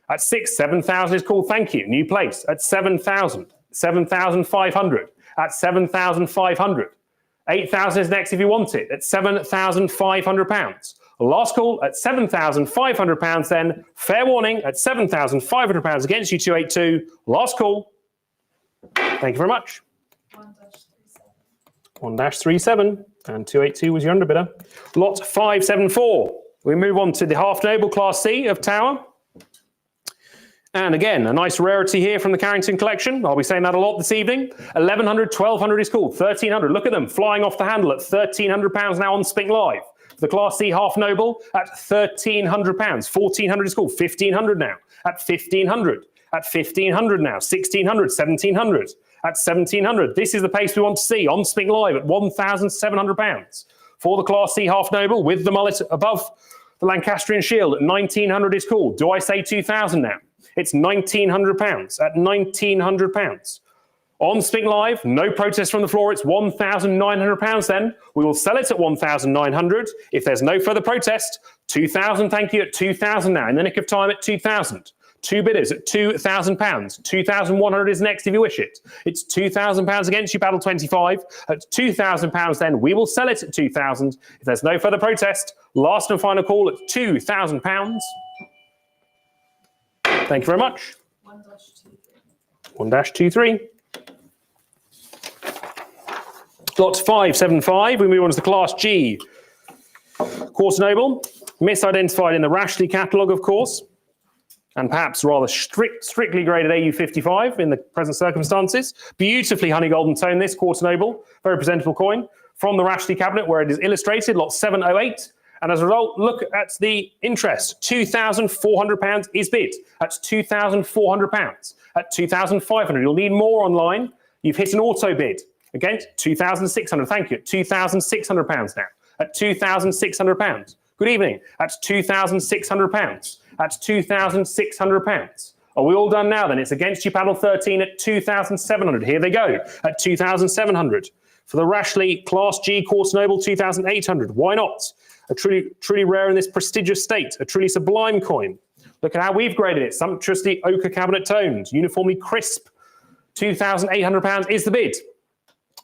A: At 7,000 is called, thank you, new place. At 7,000. 7,500. At 7,500. 8,000 is next if you want it. At £7,500. Last call at £7,500 then. Fair warning at £7,500 against you, 282. Last call. Thank you very much. 1-37 and 282 was your underbidder. Lot 574. We move on to the half noble Class C of Tower. And again, a nice rarity here from the Carrington collection. I'll be saying that a lot this evening. 1,100, 1,200 is called. 1,300. Look at them flying off the handle at £1,300 now on Spink Live. The Class C half noble at £1,300. 1,400 is called. 1,500 now. At 1,500. At 1,500 now. 1,600. 1,700. At 1,700. This is the pace we want to see on Spink Live at £1,700 for the Class C half noble with the mullet above the Lancastrian shield at 1,900 is called. Do I say 2,000 now? It's £1,900 at £1,900. On Spink Live, no protest from the floor. It's £1,900 then. We will sell it at £1,900. If there's no further protest, 2,000, thank you, at 2,000 now. In the nick of time at 2,000. Two bidders at £2,000. 2,100 is next if you wish it. It's £2,000 against you, Battle 25. At £2,000 then, we will sell it at 2,000. If there's no further protest, last and final call at £2,000. Thank you very much. 1-23. Lot 575, we move on to the Class G Quarter Noble. Misidentified in the Rashleigh catalogue, of course, and perhaps rather strictly graded AU55 in the present circumstances. Beautifully honey golden tone, this Quarter Noble. Very presentable coin from the Rashleigh cabinet where it is illustrated, lot 708. And as a result, look at the interest. £2,400 is bid at £2,400. At £2,500, you'll need more online. You've hit an auto bid. Against £2,600, thank you, at £2,600 now. At £2,600. Good evening, at £2,600. At £2,600. Are we all done now then? It's against you, Paddle 13 at £2,700. Here they go, at £2,700. For the Rashleigh Class G Quarter Noble, £2,800. Why not? A truly rare in this prestigious state, a truly sublime coin. Look at how we've graded it. Sumptuously ochre cabinet toned, uniformly crisp. £2,800 is the bid.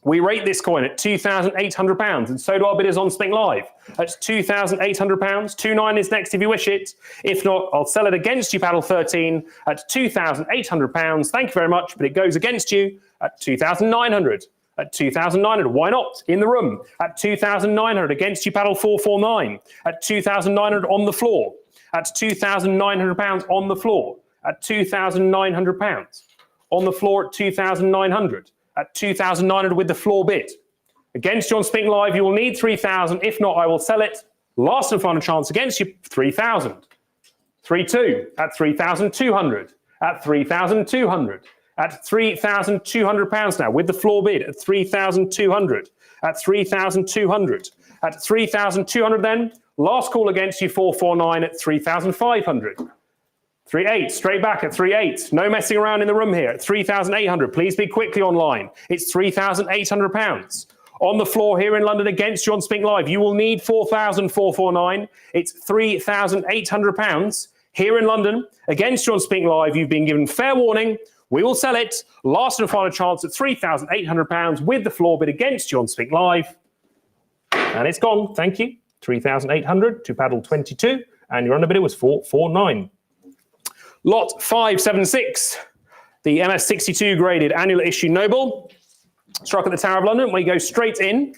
A: We rate this coin at £2,800, and so do our bidders on Spink Live. That's £2,800. 29 is next if you wish it. If not, I'll sell it against you, Paddle 13, at £2,800. Thank you very much, but it goes against you at £2,900. At £2,900, why not? In the room, at £2,900 against you, Paddle 449. At £2,900 on the floor. At £2,900 on the floor. At £2,900 on the floor at £2,900. At £2,900 with the floor bid. Against you on Spink Live, you will need 3,000. If not, I will sell it. Last and final chance against you, 3,000. 3-2 at 3,200. At 3,200. At £3,200 now with the floor bid at 3,200. At 3,200. At 3,200 then. Last call against you, 449 at 3,500. 3.8, straight back at 3.8. No messing around in the room here at 3,800. Please be quickly online. It's £3,800. On the floor here in London against you on Spink Live. You will need 4,449. It's £3,800. Here in London against you on Spink Live. You've been given fair warning. We will sell it. Last and final chance at £3,800 with the floor bid against you on Spink Live. And it's gone. Thank you. 3,800 to Paddle 22. And your underbidder was 449. Lot 576, the MS62 graded annular issue noble. Struck at the Tower of London. We go straight in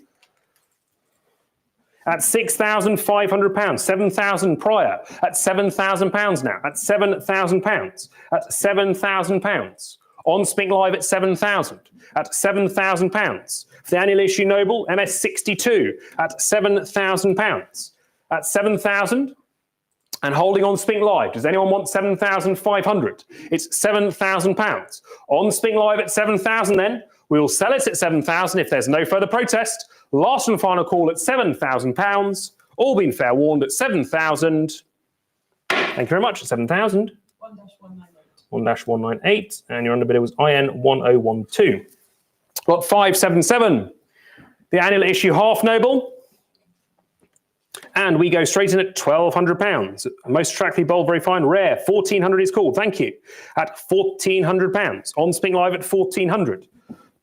A: at £6,500, 7,000 prior, at £7,000 now, at £7,000, at £7,000. On Spink Live at 7,000, at £7,000. For the annual issue Noble, MS62 at £7,000, at 7,000. And holding on Spink Live, does anyone want 7,500? It's £7,000. On Spink Live at 7,000 then, we will sell it at 7,000 if there's no further protest. Last and final call at £7,000. All been fair warned at 7,000. Thank you very much, at 7,000. 1-198, and your underbidder was IN1012. Lot 577, the annual issue half noble, and we go straight in at £1,200. Most attractively bold, very fine, rare. 1,400 is called. Thank you. At £1,400 on Spink Live at 1,400.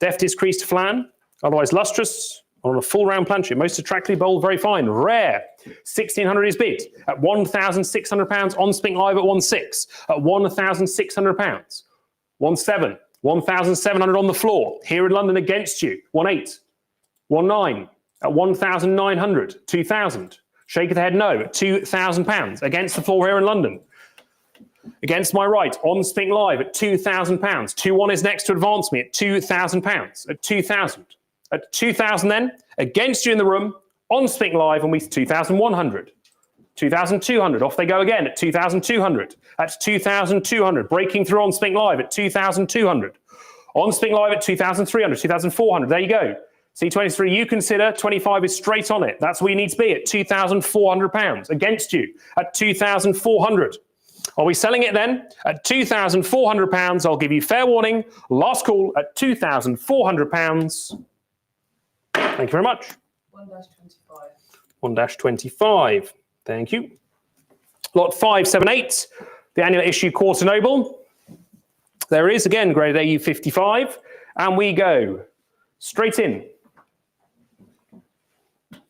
A: Deftest creased flan, otherwise lustrous. On a full round planche, most attractively bold, very fine, rare. 1,600 is bid at £1,600 on Spink Live at 1,600, at £1,600, 1,700, 1,700 on the floor. Here in London against you, 1,800, 1,900, at 1,900, 2,000. Shake of the head no, at £2,000 against the floor here in London. Against my right, on Spink Live at £2,000. 2-1 is next to advance me at £2,000, at 2,000. At 2,000 then, against you in the room, on Spink Live, and we 2,100. 2,200, off they go again at 2,200. At 2,200, breaking through on Spink Live at 2,200. On Spink Live at 2,300, 2,400, there you go. C23, you consider 25 is straight on it. That's where you need to be at £2,400. Against you at 2,400. Are we selling it then? At £2,400, I'll give you fair warning. Last call at £2,400. Thank you very much. 1-25. Thank you. Lot 578, the annual issue Quarter Noble. There is, again, graded AU 55. And we go straight in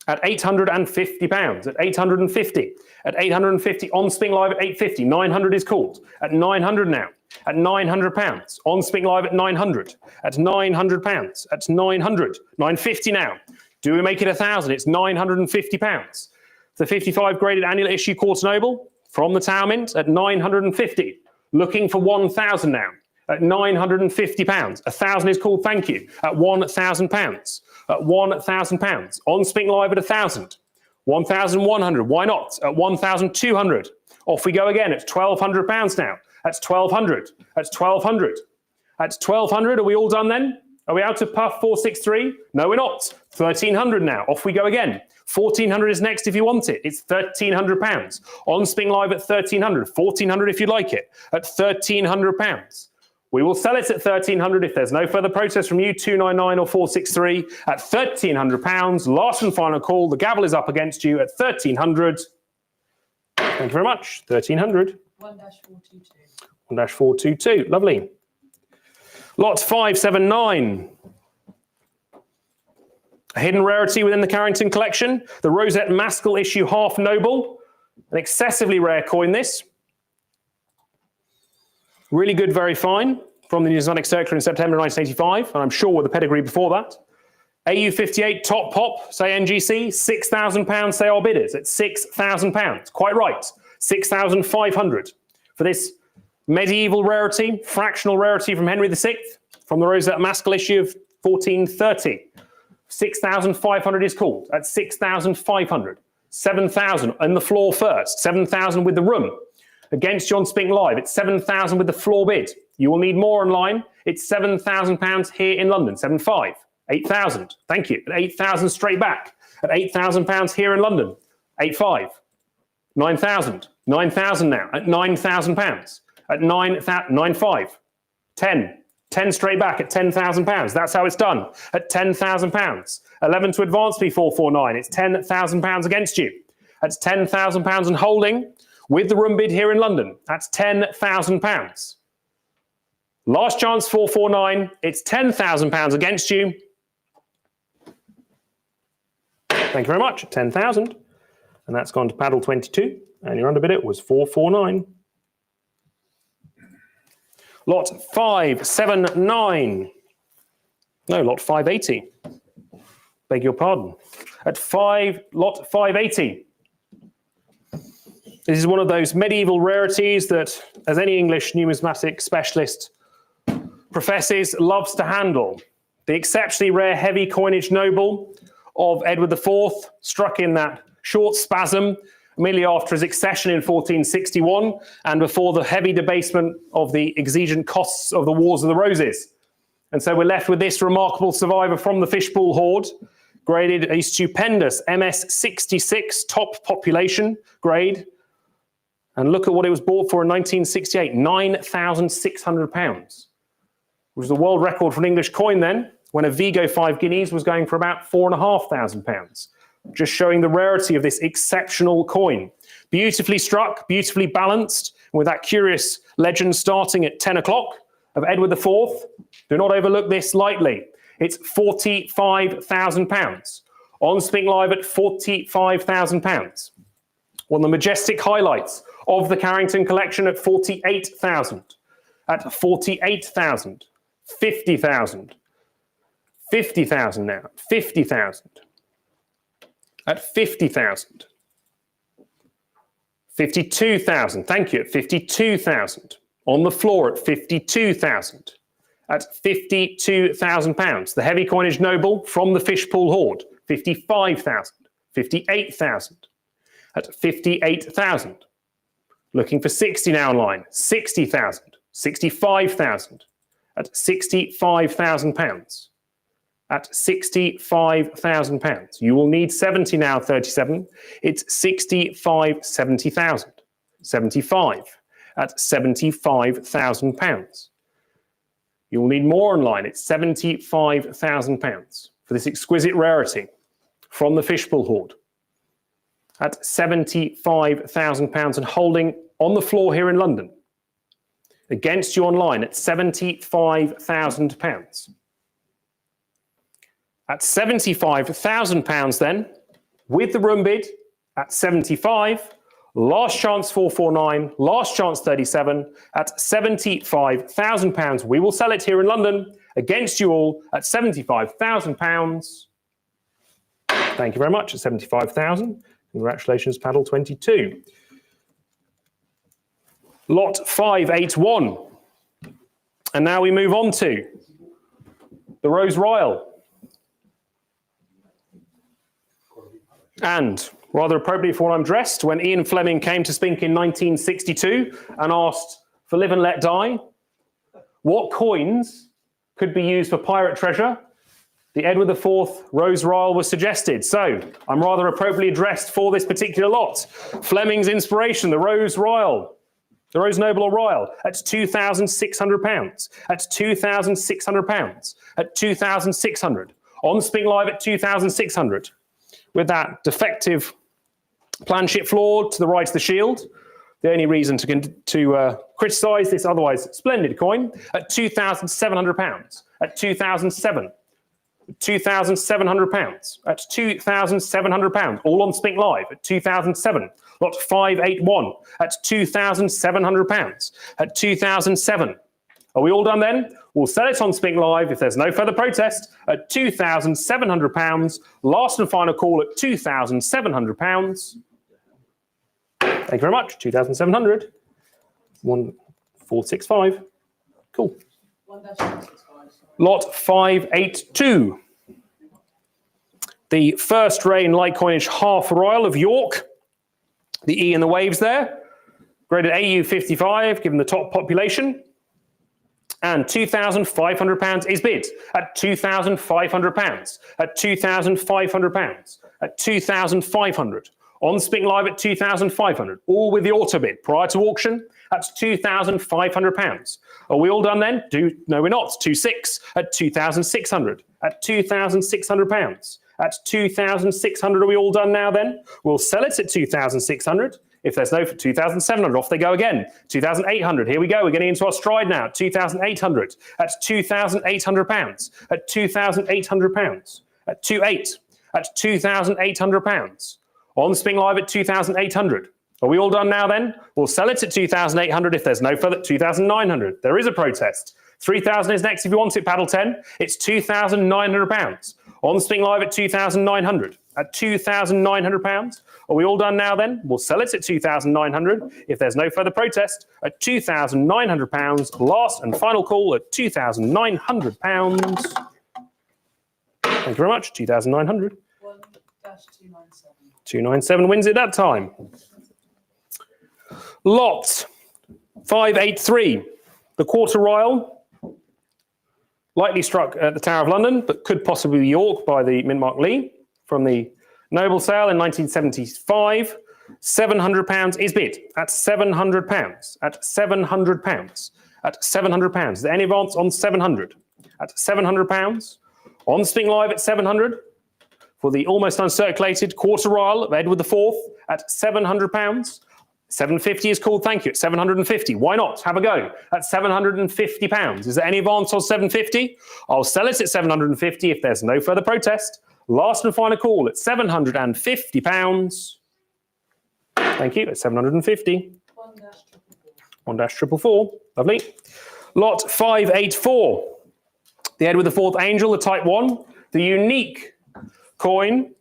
A: at £850, at 850, at 850 on Spink Live at 850. 900 is called at 900 now. At £900 on Spink Live at 900, at £900, at 900, 950 now. Do we make it 1,000? It's £950. The 55 graded annual issue Quarter Noble from the Tower Mint at 950. Looking for 1,000 now at £950. 1,000 is called. Thank you at £1,000. At £1,000 on Spink Live at 1,000. 1,100. Why not? At 1,200. Off we go again. It's £1,200 now. That's 1,200. That's 1,200. That's 1,200. Are we all done then? Are we out of puff 463? No, we're not. 1,300 now. Off we go again. 1,400 is next if you want it. It's £1,300. On Spink Live at 1,300. 1,400 if you like it. At £1,300. We will sell it at 1,300 if there's no further protest from you. 299 or 463 at £1,300. Last and final call. The gavel is up against you at 1,300. Thank you very much. 1,300.
J: 1-422.
A: 1-422. Lovely. Lot 579. A hidden rarity within the Carrington collection. The Rosette Maskell issue half noble. An excessively rare coin, this. Really good, very fine. From the Numismatic Circular in September 1985. And I'm sure with the pedigree before that. AU 58 top pop, say NGC. £6,000, say our bidders. At £6,000. Quite right. 6,500 for this medieval rarity, fractional rarity from Henry VI, from the Rosette Maskell issue of 1430. 6,500 is called at 6,500. 7,000 on the floor first. 7,000 with the room. Against John Spink Live, it's 7,000 with the floor bid. You will need more online. It's £7,000 here in London. 7,500. 8,000. Thank you. At 8,000 straight back. At £8,000 here in London. 8,500. 9,000. 9,000 now. At £9,000. At 9,500. 10. 10 straight back at £10,000. That's how it's done. At £10,000. 11 to advance me 449. It's £10,000 against you. That's £10,000 and holding with the room bid here in London. That's £10,000. Last chance 449. It's £10,000 against you. Thank you very much. 10,000. And that's gone to paddle 22. And your underbid it was 449. Lot 579. No, lot 580. Beg your pardon. At lot 580. This is one of those medieval rarities that, as any English numismatic specialist professes, loves to handle. The exceptionally rare heavy coinage noble of Edward IV, struck in that short spasm immediately after his accession in 1461 and before the heavy debasement of the exigent costs of the Wars of the Roses. And so we're left with this remarkable survivor from the Fishpool Hoard, graded a stupendous MS 66 top population grade. And look at what it was bought for in 1968, £9,600, which was a world record for an English coin then, when a Vigo 5 guineas was going for about £4,500. Just showing the rarity of this exceptional coin. Beautifully struck, beautifully balanced, with that curious legend starting at 10 o'clock of Edward IV. Do not overlook this lightly. It's £45,000. On Spink Live at £45,000. One of the majestic highlights of the Carrington collection at 48,000, at 48,000, 50,000, 50,000 now, 50,000, at 50,000, 52,000, thank you, at 52,000, on the floor at 52,000, at £52,000. The heavy coinage noble from the Fishpool Hoard, 55,000, 58,000, at 58,000. Looking for 60 now online, 60,000, 65,000, at £65,000, at £65,000. You will need 70 now, 37. It's 65, 70,000, 75, at £75,000. You will need more online. It's £75,000 for this exquisite rarity from the Fishpool Hoard. At £75,000 and holding on the floor here in London. Against you online at £75,000. At £75,000 then, with the room bid at 75, last chance 449, last chance 37, at £75,000. We will sell it here in London against you all at £75,000. Thank you very much at 75,000. Congratulations, paddle 22. Lot 581. And now we move on to the Rose Royal. And rather appropriately for when I'm dressed, when Ian Fleming came to Spink in 1962 and asked for Live and Let Die, what coins could be used for pirate treasure? The Edward IV Rose Royal was suggested. So I'm rather appropriately dressed for this particular lot. Fleming's inspiration, the Rose Royal, the Rose Noble or Royal, at £2,600, at £2,600, at £2,600. On Spink Live at £2,600. With that defective planship floor to the right of the shield. The only reason to criticise this otherwise splendid coin at £2,700, at £2,700. £2,700, at £2,700, all on Spink Live at 2007. Lot 581 at £2,700, at 2007. Are we all done then? We'll sell it on Spink Live if there's no further protest at £2,700. Last and final call at £2,700. Thank you very much. 2,700. 1465. Cool. Lot 582. The first reign light coinage half royal of York. The E in the waves there. Graded AU 55, given the top population. And £2,500 is bid at £2,500, at £2,500, at £2,500. On Spink Live at £2,500, all with the auto bid prior to auction at £2,500. Are we all done then? No, we're not. 26 at £2,600, at £2,600, at £2,600. Are we all done now then? We'll sell it at £2,600. If there's no for 2,700, off they go again. 2,800, here we go. We're getting into our stride now. 2,800, at £2,800, at £2,800, at 2,800, at £2,800. On Spink Live at 2,800. Are we all done now then? We'll sell it at 2,800 if there's no further. 2,900. There is a protest. 3,000 is next if you want it, paddle 10. It's £2,900. On Spink Live at 2,900. At £2,900. Are we all done now then? We'll sell it at 2,900 if there's no further protest. At £2,900. Last and final call at £2,900. Thank you very much. 2,900.
J: 1-297.
A: 297 wins it that time. Lot 583. The Quarter Royal. Lightly struck at the Tower of London, but could possibly be York by the Mintmark Lee from the Noble sale in 1975. £700 is bid at £700. At £700. At £700. Is there any advance on 700? At £700. On Spink Live at 700 for the almost uncirculated Quarter Royal of Edward IV at £700. 750 is called, thank you, at 750. Why not? Have a go at £750. Is there any advance on 750? I'll sell it at 750 if there's no further protest. Last and final call at £750. Thank you, at 750. 1-444. Lovely. Lot 584. The Edward IV Angel, the Type 1. The unique coin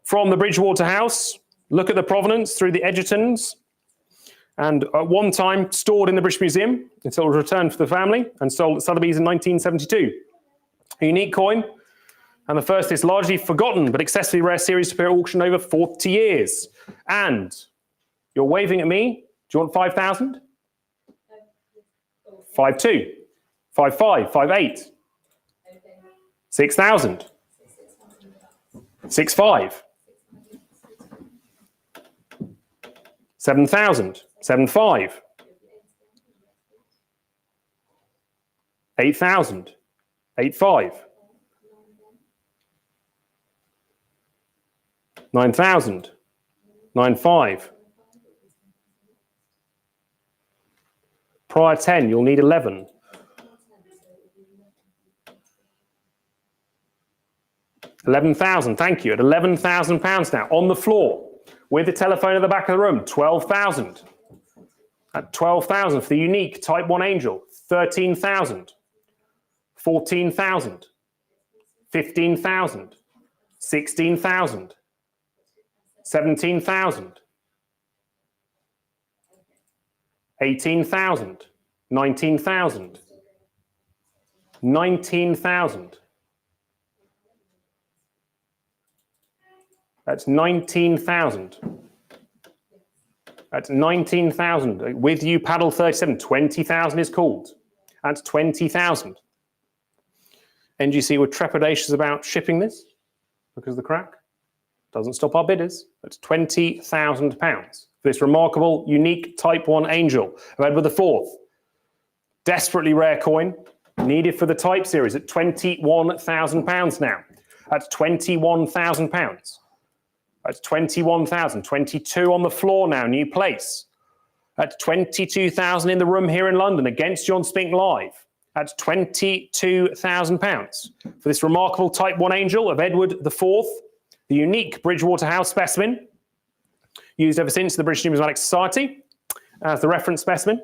A: from the Bridgewater House. Look at the provenance through the Egertons. And at one time stored in the British Museum until it was returned to the family and sold at Sotheby's in 1972. A unique coin. And the first is largely forgotten but excessively rare series to appear at auction over 40 years. And you're waving at me. Do you want 5,000? 5,2. 5,5. 5,8. 6,000. 6,5. 7,000. 7,5. 8,000. 8,5. 9,000. 9,5. Prior 10, you'll need 11. 11,000, thank you. At £11,000 now, on the floor, with the telephone at the back of the room, 12,000. At 12,000 for the unique Type 1 Angel, 13,000. 14,000. 15,000. 16,000. 17,000. 18,000. 19,000. 19,000. That's 19,000. That's 19,000. With you, paddle 37. 20,000 is called. That's 20,000. NGC were trepidatious about shipping this because of the crack. Doesn't stop our bidders. That's £20,000 for this remarkable, unique Type 1 Angel of Edward IV. Desperately rare coin, needed for the Type series at £21,000 now. That's £21,000. That's 21,000. 22 on the floor now, new place. That's 22,000 in the room here in London against John Spink Live. That's £22,000 for this remarkable Type 1 Angel of Edward IV, the unique Bridgewater House specimen, used ever since the British Numismatic Society as the reference specimen.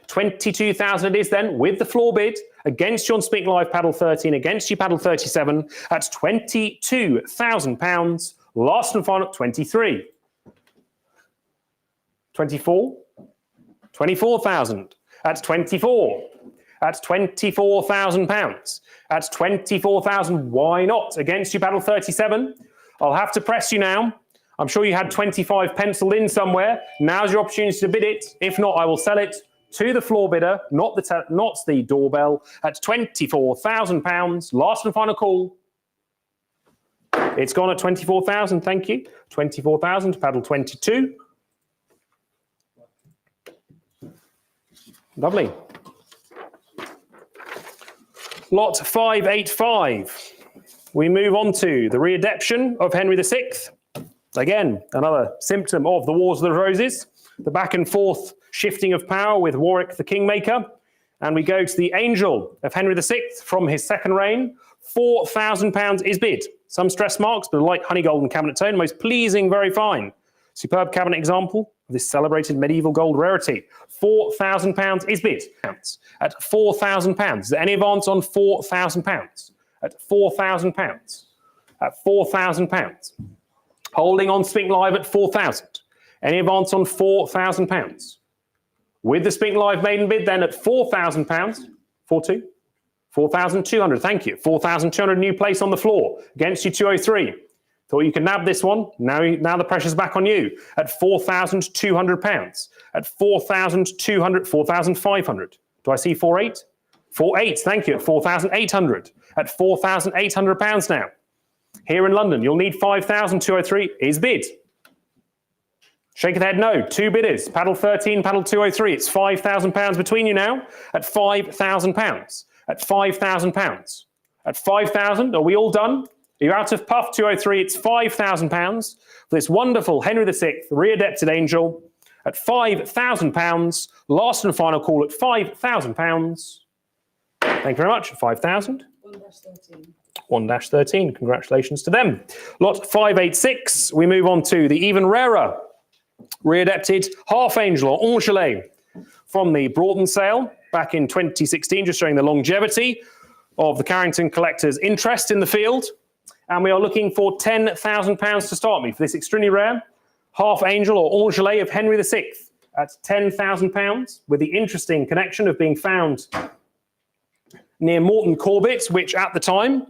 A: 22,000 it is then with the floor bid against John Spink Live paddle 13, against you paddle 37. That's £22,000. Last and final, 23. 24. 24,000. That's 24. That's £24,000. That's 24,000. Why not? Against you, paddle 37. I'll have to press you now. I'm sure you had 25 penciled in somewhere. Now's your opportunity to bid it. If not, I will sell it to the floor bidder, not the doorbell. That's £24,000. Last and final call. It's gone at 24,000. Thank you. 24,000 to paddle 22. Lovely. Lot 585. We move on to the readeption of Henry VI. Again, another symptom of the Wars of the Roses, the back and forth shifting of power with Warwick the Kingmaker. And we go to the Angel of Henry VI from his second reign. £4,000 is bid. Some stress marks, but a light honey golden cabinet tone, most pleasing, very fine. Superb cabinet example this celebrated medieval gold rarity. £4,000 is bid. At £4,000. Is there any advance on £4,000? At £4,000. At £4,000. Holding on Spink Live at 4,000. Any advance on £4,000? With the Spink Live maiden bid then at £4,000. 4-2. 4,200. Thank you. 4,200 new place on the floor. Against you 203. Thought you could nab this one. Now the pressure's back on you. At £4,200. At 4,200. 4,500. Do I see 4,800? 4,800. Thank you. At 4,800. At £4,800 now. Here in London, you'll need 5,203 is bid. Shake of the head, no. Two bidders. Paddle 13, paddle 203. It's £5,000 between you now. At £5,000. At £5,000. At 5,000. Are we all done? Are you out of puff? 203. It's £5,000 for this wonderful Henry VI re-adapted angel. At £5,000. Last and final call at £5,000. Thank you very much. 5,000.
J: 1-13.
A: 1-13. Congratulations to them. Lot 586. We move on to the even rarer re-adapted half angel or Angelo from the Broughton sale back in 2016, just showing the longevity of the Carrington collector's interest in the field. And we are looking for £10,000 to start me for this extremely rare half angel or Angelo of Henry VI at £10,000, with the interesting connection of being found near Morton Corbett, which at the time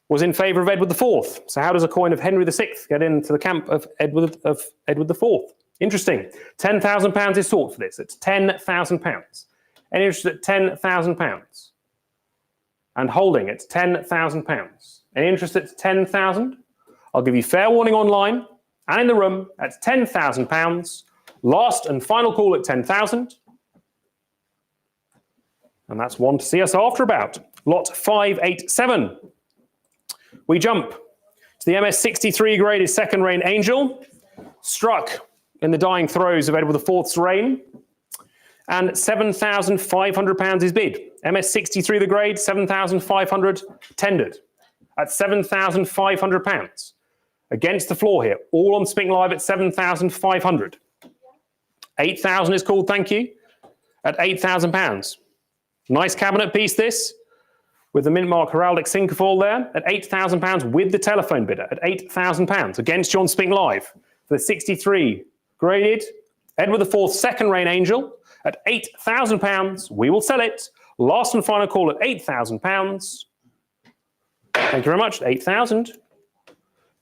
A: was in favour of Edward IV. So how does a coin of Henry VI get into the camp of Edward IV? Interesting. £10,000 is sought for this. It's £10,000. Any interest at £10,000? And holding at £10,000. Any interest at 10,000? I'll give you fair warning online and in the room at £10,000. Last and final call at 10,000. And that's one to see us after about. Lot 587. We jump to the MS-63 graded second reign angel, struck in the dying throes of Edward IV's reign, and £7,500 is bid. MS-63 the grade, 7,500 tendered at £7,500. Against the floor here, all on Spink Live at 7,500. 8,000 is called, thank you, at £8,000. Nice cabinet piece this, with the mint mark heraldic cinquefoil there, at £8,000 with the telephone bidder at £8,000. Against you on Spink Live for the 63 graded Edward IV's second reign angel at £8,000. We will sell it. Last and final call at £8,000. Thank you very much. 8,000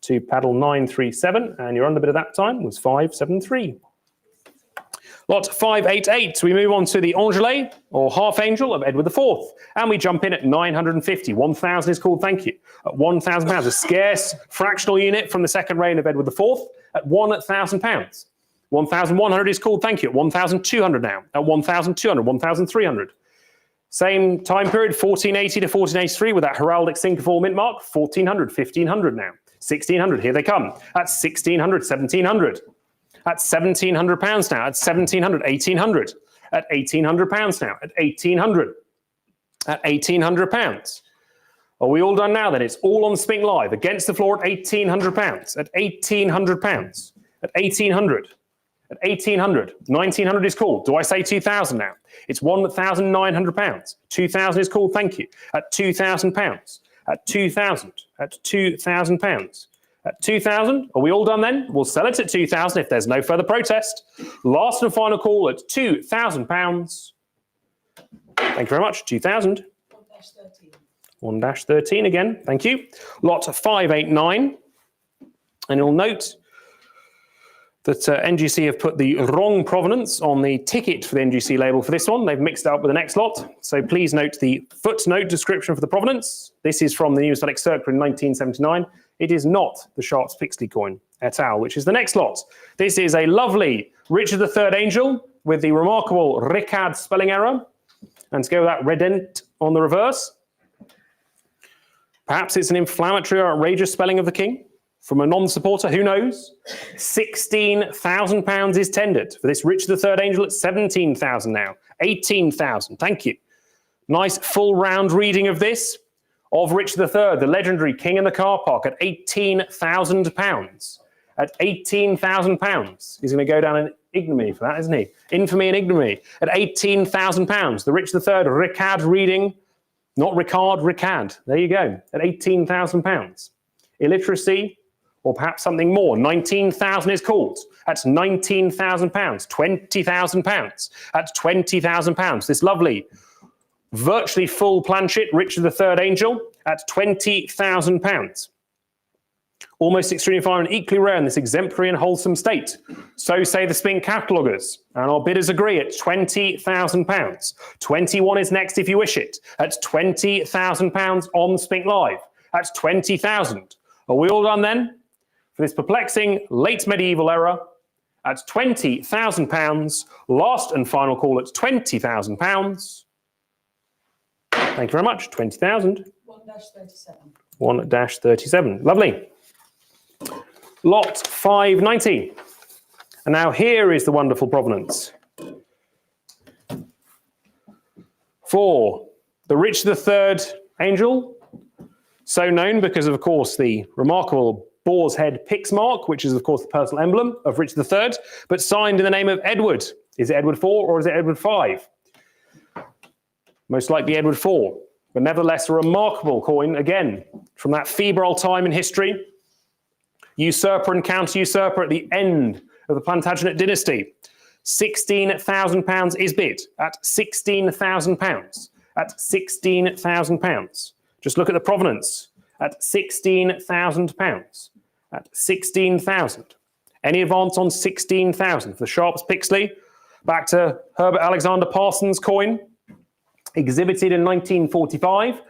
A: to paddle 937, and your underbid at that time was 573. Lot 588, we move on to the Angelo, or half angel of Edward IV, and we jump in at 950. 1,000 is called, thank you. At £1,000, a scarce fractional unit from the second reign of Edward IV at £1,000. 1,100 is called, thank you. At 1,200 now. At 1,200, 1,300. Same time period, 1480 to 1483 with that heraldic cinquefoil mint mark. 1,400, 1,500 now. 1,600, here they come. At 1,600, 1,700. At £1,700 now. At 1,700, 1,800. At £1,800 now. At 1,800. At £1,800. Are we all done now then? It's all on Spink Live. Against the floor at £1,800. At £1,800. At 1,800. At 1,800. 1,900 is called. Do I say 2,000 now? It's £1,900. 2,000 is called, thank you. At £2,000. At 2,000. At £2,000. At 2,000, are we all done then? We'll sell it at 2,000 if there's no further protest. Last and final call at £2,000. Thank you very much. 2,000. 1-13 again. Thank you. Lot 589. And you'll note that NGC have put the wrong provenance on the ticket for the NGC label for this one. They've mixed it up with the next lot. So please note the footnote description for the provenance. This is from the Numismatic Circular in 1979. It is not the Sharps Pixley coin et al., which is the next lot. This is a lovely Richard III angel with the remarkable Ricard spelling error. And to go with that redent on the reverse. Perhaps it's an inflammatory or outrageous spelling of the king from a non-supporter, who knows? £16,000 is tendered for this Richard III angel at 17,000 now. 18,000, thank you. Nice full round reading of this. Of Richard III, the legendary king in the car park at £18,000. At £18,000, he's going to go down ignominy for that, isn't he? Infamy and ignominy at £18,000. The Richard III Ricard reading, not Ricard, Ricard. There you go, at £18,000. Illiteracy, or perhaps something more. 19,000 is called. That's £19,000. £20,000. That's £20,000. This lovely, virtually full planchet, Richard III Angel, at £20,000. Almost extremely fine and equally rare in this exemplary and wholesome state. So say the Spink cataloguers, and our bidders agree at £20,000. 21 is next if you wish it. That's £20,000 on Spink Live. That's 20,000. Are we all done then? For this perplexing late medieval era, at £20,000. Last and final call at £20,000. Thank you very much. 20,000.
J: 1-37.
A: 1-37. Lovely. Lot 590. And now here is the wonderful provenance. For the Richard III Angel, so known because of course, the remarkable boar's head pyx mark, which is, of course, the personal emblem of Richard III, but signed in the name of Edward. Is it Edward IV or is it Edward V? Most likely Edward IV, but nevertheless a remarkable coin, again, from that febrile time in history. Usurper and counter-usurper at the end of the Plantagenet dynasty. £16,000 is bid at £16,000. At £16,000. Just look at the provenance. At £16,000. At 16,000. Any advance on 16,000 for the Sharps Pixley? Back to Herbert Alexander Parsons' coin, exhibited in 1945.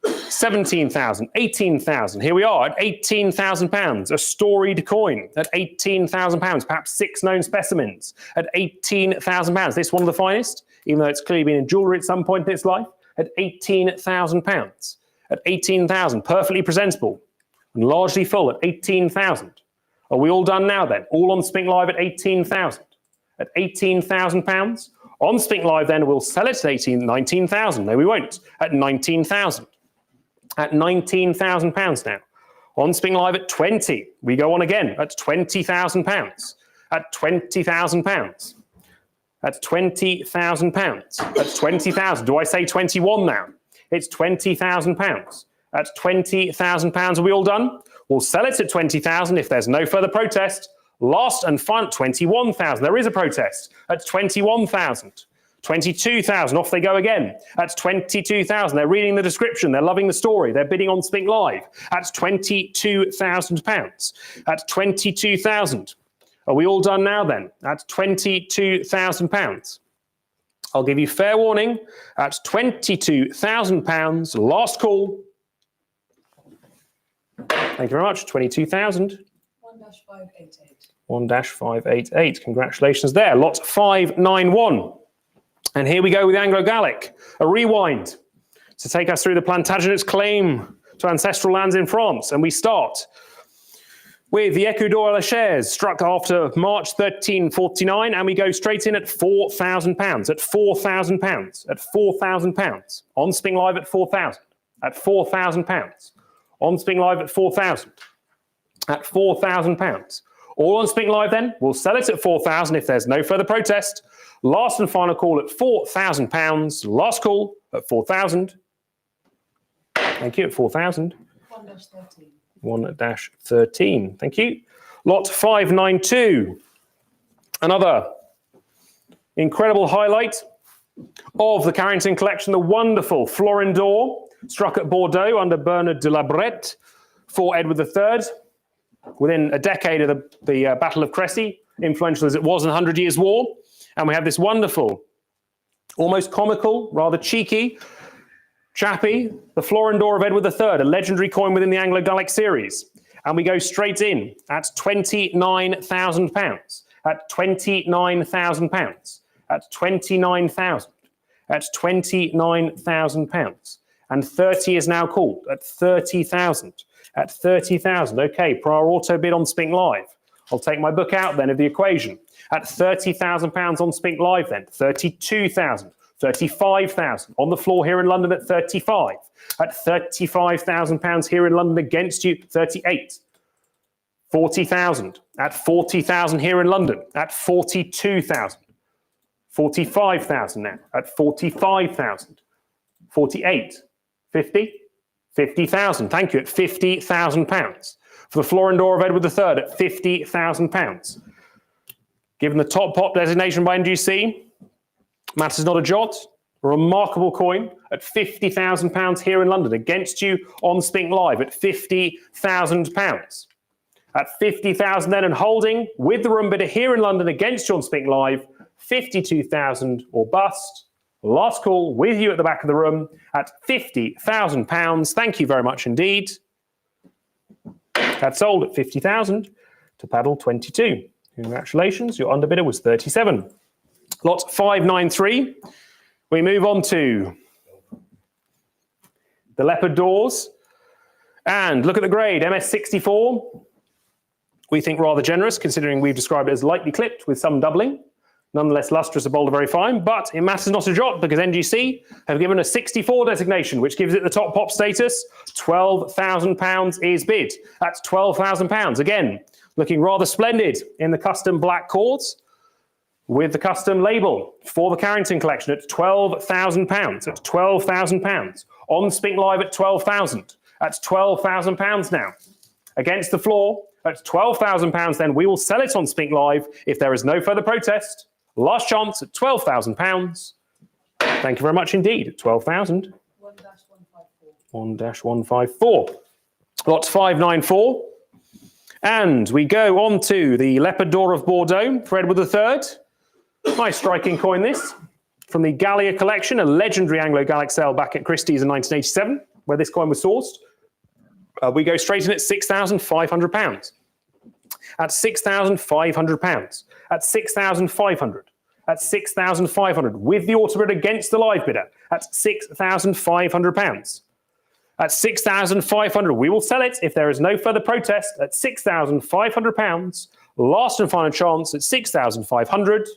A: 17,000, 18,000. Here we are at £18,000. A storied coin at £18,000. Perhaps 6 known specimens at £18,000. This one of the finest, even though it's clearly been in jewellery at some point in its life, at £18,000. At 18,000, perfectly presentable and largely full at 18,000. Are we all done now then? All on Spink Live at 18,000. At £18,000. On Spink Live then, we'll sell it at 19,000. No, we won't. At 19,000. At £19,000 now. On Spink Live at 20. We go on again at £20,000. At £20,000. At £20,000. At 20,000. Do I say 21 now? It's £20,000. At £20,000, are we all done? We'll sell it at 20,000 if there's no further protest. Last and final, 21,000. There is a protest. At 21,000. 22,000. Off they go again. At 22,000. They're reading the description. They're loving the story. They're bidding on Spink Live. At £22,000. At 22,000. Are we all done now then? At £22,000. I'll give you fair warning at £22,000. Last call. Thank you very much. 22,000.
J: 1-588.
A: 1-588. Congratulations there. Lot 591. And here we go with Anglo-Gallic. A rewind to take us through the Plantagenet's claim to ancestral lands in France. And we start with the Écu d'Or à la Chaise, struck after March 1349, and we go straight in at £4,000. At £4,000. At £4,000. On Spink Live at 4,000. At £4,000. On Spink Live at 4,000. At £4,000. All on Spink Live then. We'll sell it at 4,000 if there's no further protest. Last and final call at £4,000. Last call at 4,000. Thank you, at 4,000.
J: 1-13.
A: 1-13. Thank you. Lot 592. Another incredible highlight of the Carrington collection, the wonderful Florin d'Or, struck at Bordeaux under Bernard de la Brette for Edward III. Within a decade of the Battle of Crécy, influential as it was in the 100 Years' War. And we have this wonderful, almost comical, rather cheeky, chappy, the Florin d'Or of Edward III, a legendary coin within the Anglo-Gallic series. And we go straight in at £29,000. At £29,000. At 29,000. At £29,000. And 30 is now called at 30,000. At 30,000. Okay, prior auto bid on Spink Live. I'll take my book out then of the equation. At £30,000 on Spink Live then. 32,000. 35,000 on the floor here in London at 35. At £35,000 here in London against you, 38. 40,000. At 40,000 here in London. At 42,000. 45,000 now. At 45,000. 48. 50. 50,000. Thank you. At £50,000. For the floor and door of Edward III at £50,000. Given the top pop designation by NGC, matters not a jot. A remarkable coin at £50,000 here in London against you on Spink Live at £50,000. At 50,000 then and holding with the room bidder here in London against you on Spink Live, 52,000 or bust. Last call with you at the back of the room at £50,000. Thank you very much indeed. That's sold at 50,000 to paddle 22. Congratulations, your underbidder was 37. Lot 593. We move on to the leopard doors. And look at the grade, MS64. We think rather generous, considering we've described it as lightly clipped with some doubling. Nonetheless, lustrous, a boulder, very fine. But it matters not a jot because NGC have given a 64 designation, which gives it the top pop status. £12,000 is bid. That's £12,000. Again, looking rather splendid in the custom black cords with the custom label for the Carrington collection at £12,000. At £12,000. On Spink Live at 12,000. That's £12,000 now. Against the floor at £12,000. Then we will sell it on Spink Live if there is no further protest. Last chance at £12,000. Thank you very much indeed. At 12,000. 1-154. Lot 594. And we go on to the Leopard Door of Bordeaux for Edward III. Nice striking coin this. From the Gallia collection, a legendary Anglo-Gallic sale back at Christie's in 1987, where this coin was sourced. We go straight in at £6,500. At £6,500. At 6,500. At 6,500. With the auto bid against the live bidder. At £6,500. At 6,500. We will sell it if there is no further protest at £6,500. Last and final chance at 6,500.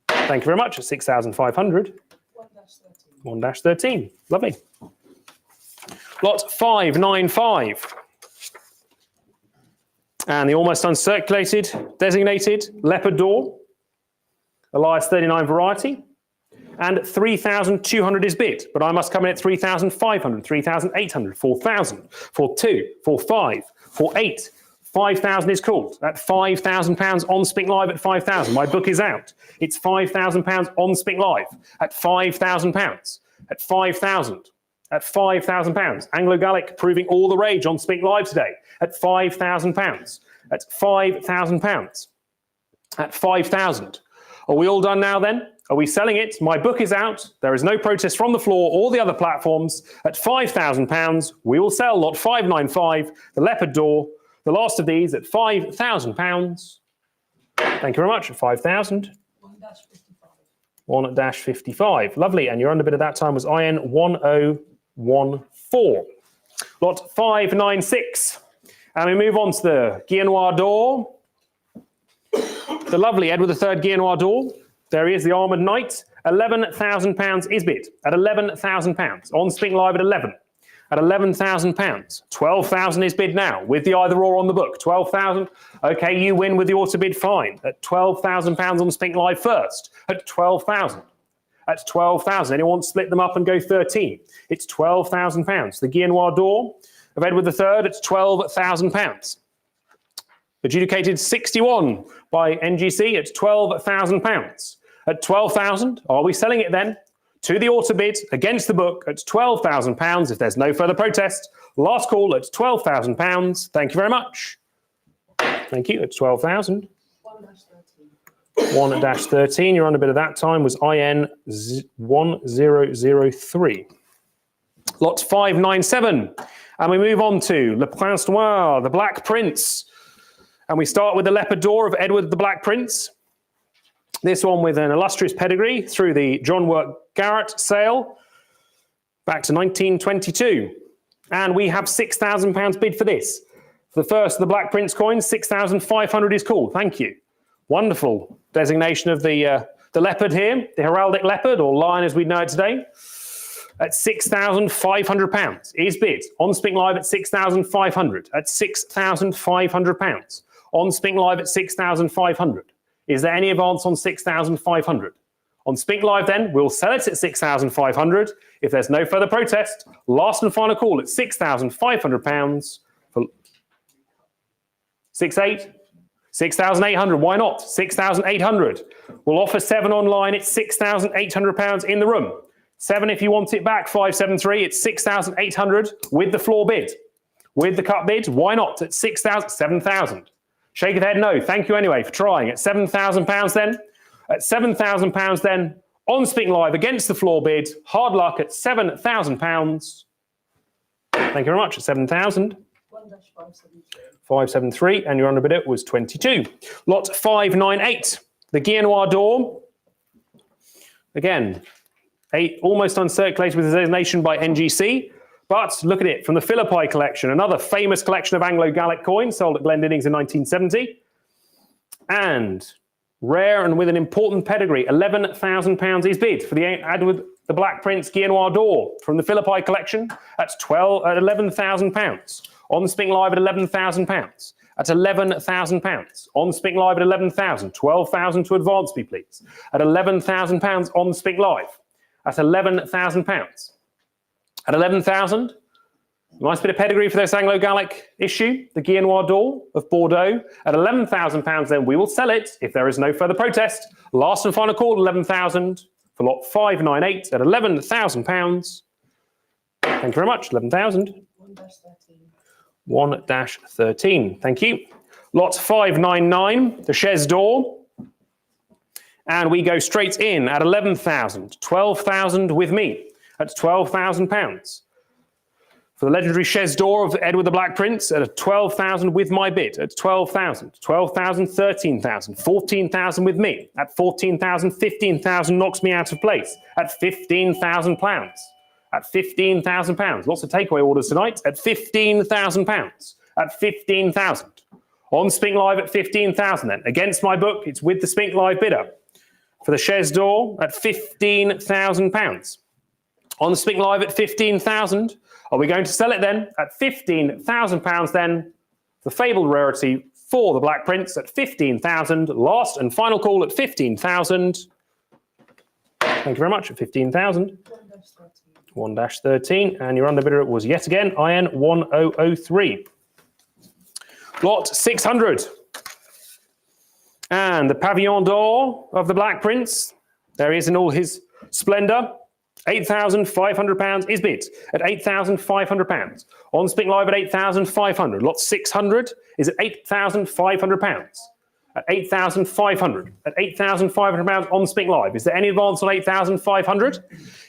A: Thank you very much. At 6,500. 1-13. Lovely. Lot 595. And the almost uncirculated, designated Leopard Door, Elias 39 variety, and 3,200 is bid, but I must come in at 3,500, 3,800, 4,000, 4,200, 4,500, 4,800, 5,000 is called. At £5,000 on Spink Live at 5,000. My book is out. It's £5,000 on Spink Live at £5,000. At 5,000. At £5,000. Anglo-Gallic proving all the rage on Spink Live today. At £5,000. At £5,000. At 5,000. Are we all done now then? Are we selling it? My book is out. There is no protest from the floor or the other platforms. At £5,000, we will sell lot 595, the Leopard Door. The last of these at £5,000. Thank you very much. At 5,000. 1-55. Lovely. And your underbid at that time was IN 1014. Lot 596. And we move on to the Guillonois Door. The lovely Edward III Guillonois Door. There he is, the Armoured Knight. £11,000 is bid at £11,000. On Spink Live at 11. At £11,000. 12,000 is bid now with the either or on the book. 12,000. Okay, you win with the auto bid, fine. At £12,000 on Spink Live first. At 12,000. At 12,000. Anyone split them up and go 13? It's £12,000. The Guillonois Door of Edward III, it's £12,000. Adjudicated 61 by NGC at £12,000. At 12,000, are we selling it then? To the auto bid against the book at £12,000 if there's no further protest. Last call at £12,000. Thank you very much. Thank you. It's 12,000. 1-13. Your underbid at that time was IN 1003. Lot 597. And we move on to Le Prince Noir, the Black Prince. And we start with the Leopard Door of Edward the Black Prince. This one with an illustrious pedigree through the John Work Garrett sale back to 1922. And we have £6,000 bid for this. For the first of the Black Prince coins, 6,500 is called. Thank you. Wonderful designation of the leopard here, the heraldic leopard, or lion as we know it today. at £6,500 is bid on Spink Live at £6,500, at £6,500, on Spink Live at £6,500. Is there any advance on £6,500? On Spink Live then, we'll sell it at £6,500. If there's no further protest, last and final call at £6,500 for 6,800. 6,800, why not? 6,800. We'll offer 7 online, it's £6,800 in the room. 7 if you want it back, 573, it's 6,800 with the floor bid. With the cut bid, why not? At 6,000, 7,000. Shake your head no, thank you anyway for trying. At £7,000 then, at £7,000 then, on Spink Live against the floor bid, hard luck at £7,000. Thank you very much, at 7,000. 573, and your underbidder was 22. Lot 598, the Guy Noir door. Again, almost uncirculated with designation by NGC, but look at it, from the Philippi collection, another famous collection of Anglo-Gallic coins sold at Glendinning's in 1970. And rare and with an important pedigree, £11,000 is bid for the Edward the Black Prince Guy Noir door from the Philippi collection at £11,000. On Spink Live at £11,000. At £11,000. On Spink Live at £11,000. 12,000 to advance me, please. At £11,000 on Spink Live. At £11,000. At 11,000. Nice bit of pedigree for this Anglo-Gallic issue, the Guy Noir door of Bordeaux. At £11,000, then we will sell it if there is no further protest. Last and final call, 11,000 for lot 598 at £11,000. Thank you very much. 11,000. 1-13. Thank you. Lot 599, the chaise door. And we go straight in at 11,000. 12,000 with me at £12,000. For the legendary chaise door of Edward the Black Prince at 12,000 with my bid at 12,000. 12,000, 13,000, 14,000 with me at 14,000. 15,000 knocks me out of place at £15,000. At £15,000. Lots of takeaway orders tonight at £15,000. At 15,000. On Spink Live at 15,000 then. Against my book, it's with the Spink Live bidder. For the chaise door at £15,000. On the Spink Live at 15,000. Are we going to sell it then at £15,000 then? The fabled rarity for the Black Prince at 15,000. Last and final call at 15,000. Thank you very much at 15,000. 1-13, and your underbidder was yet again IN 1003. Lot 600. And the Pavillon d'Or of the Black Prince. There he is in all his splendour. £8,500 is bid at £8,500. On Spink Live at £8,500. Lot 600 is at £8,500. At £8,500. At £8,500 on Spink Live. Is there any advance on £8,500?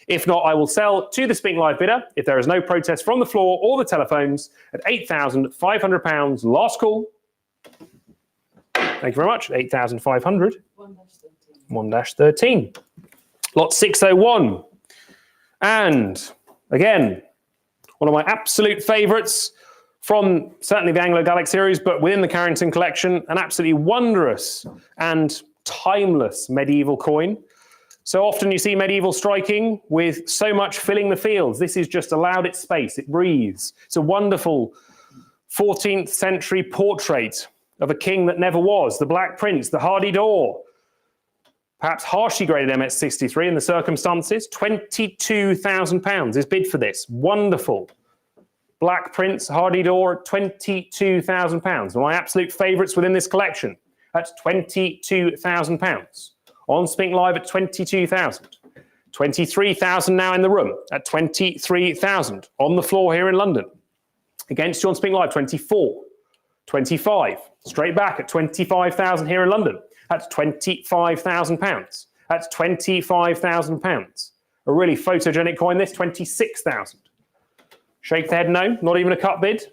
A: If not, I will sell to the Spink Live bidder if there is no protest from the floor or the telephones at £8,500. Last call. Thank you very much. 8,500. 1-13. Lot 601. And again, one of my absolute favourites from certainly the Anglo-Gallic series, but within the Carrington collection, an absolutely wondrous and timeless medieval coin. So often you see medieval striking with so much filling the fields. This is just allowed its space, it breathes. It's a wonderful 14th century portrait of a king that never was, the Black Prince, the hardy door. Perhaps harshly graded MS63 in the circumstances. £22,000 is bid for this. Wonderful. Black Prince, hardy door at £22,000. One of my absolute favourites within this collection at £22,000. On Spink Live at 22,000. 23,000 now in the room at 23,000. On the floor here in London. Against you on Spink Live, 24. 25. Straight back at 25,000 here in London. At £25,000. That's £25,000. A really photogenic coin, this, 26,000. Shake the head, no, not even a cut bid.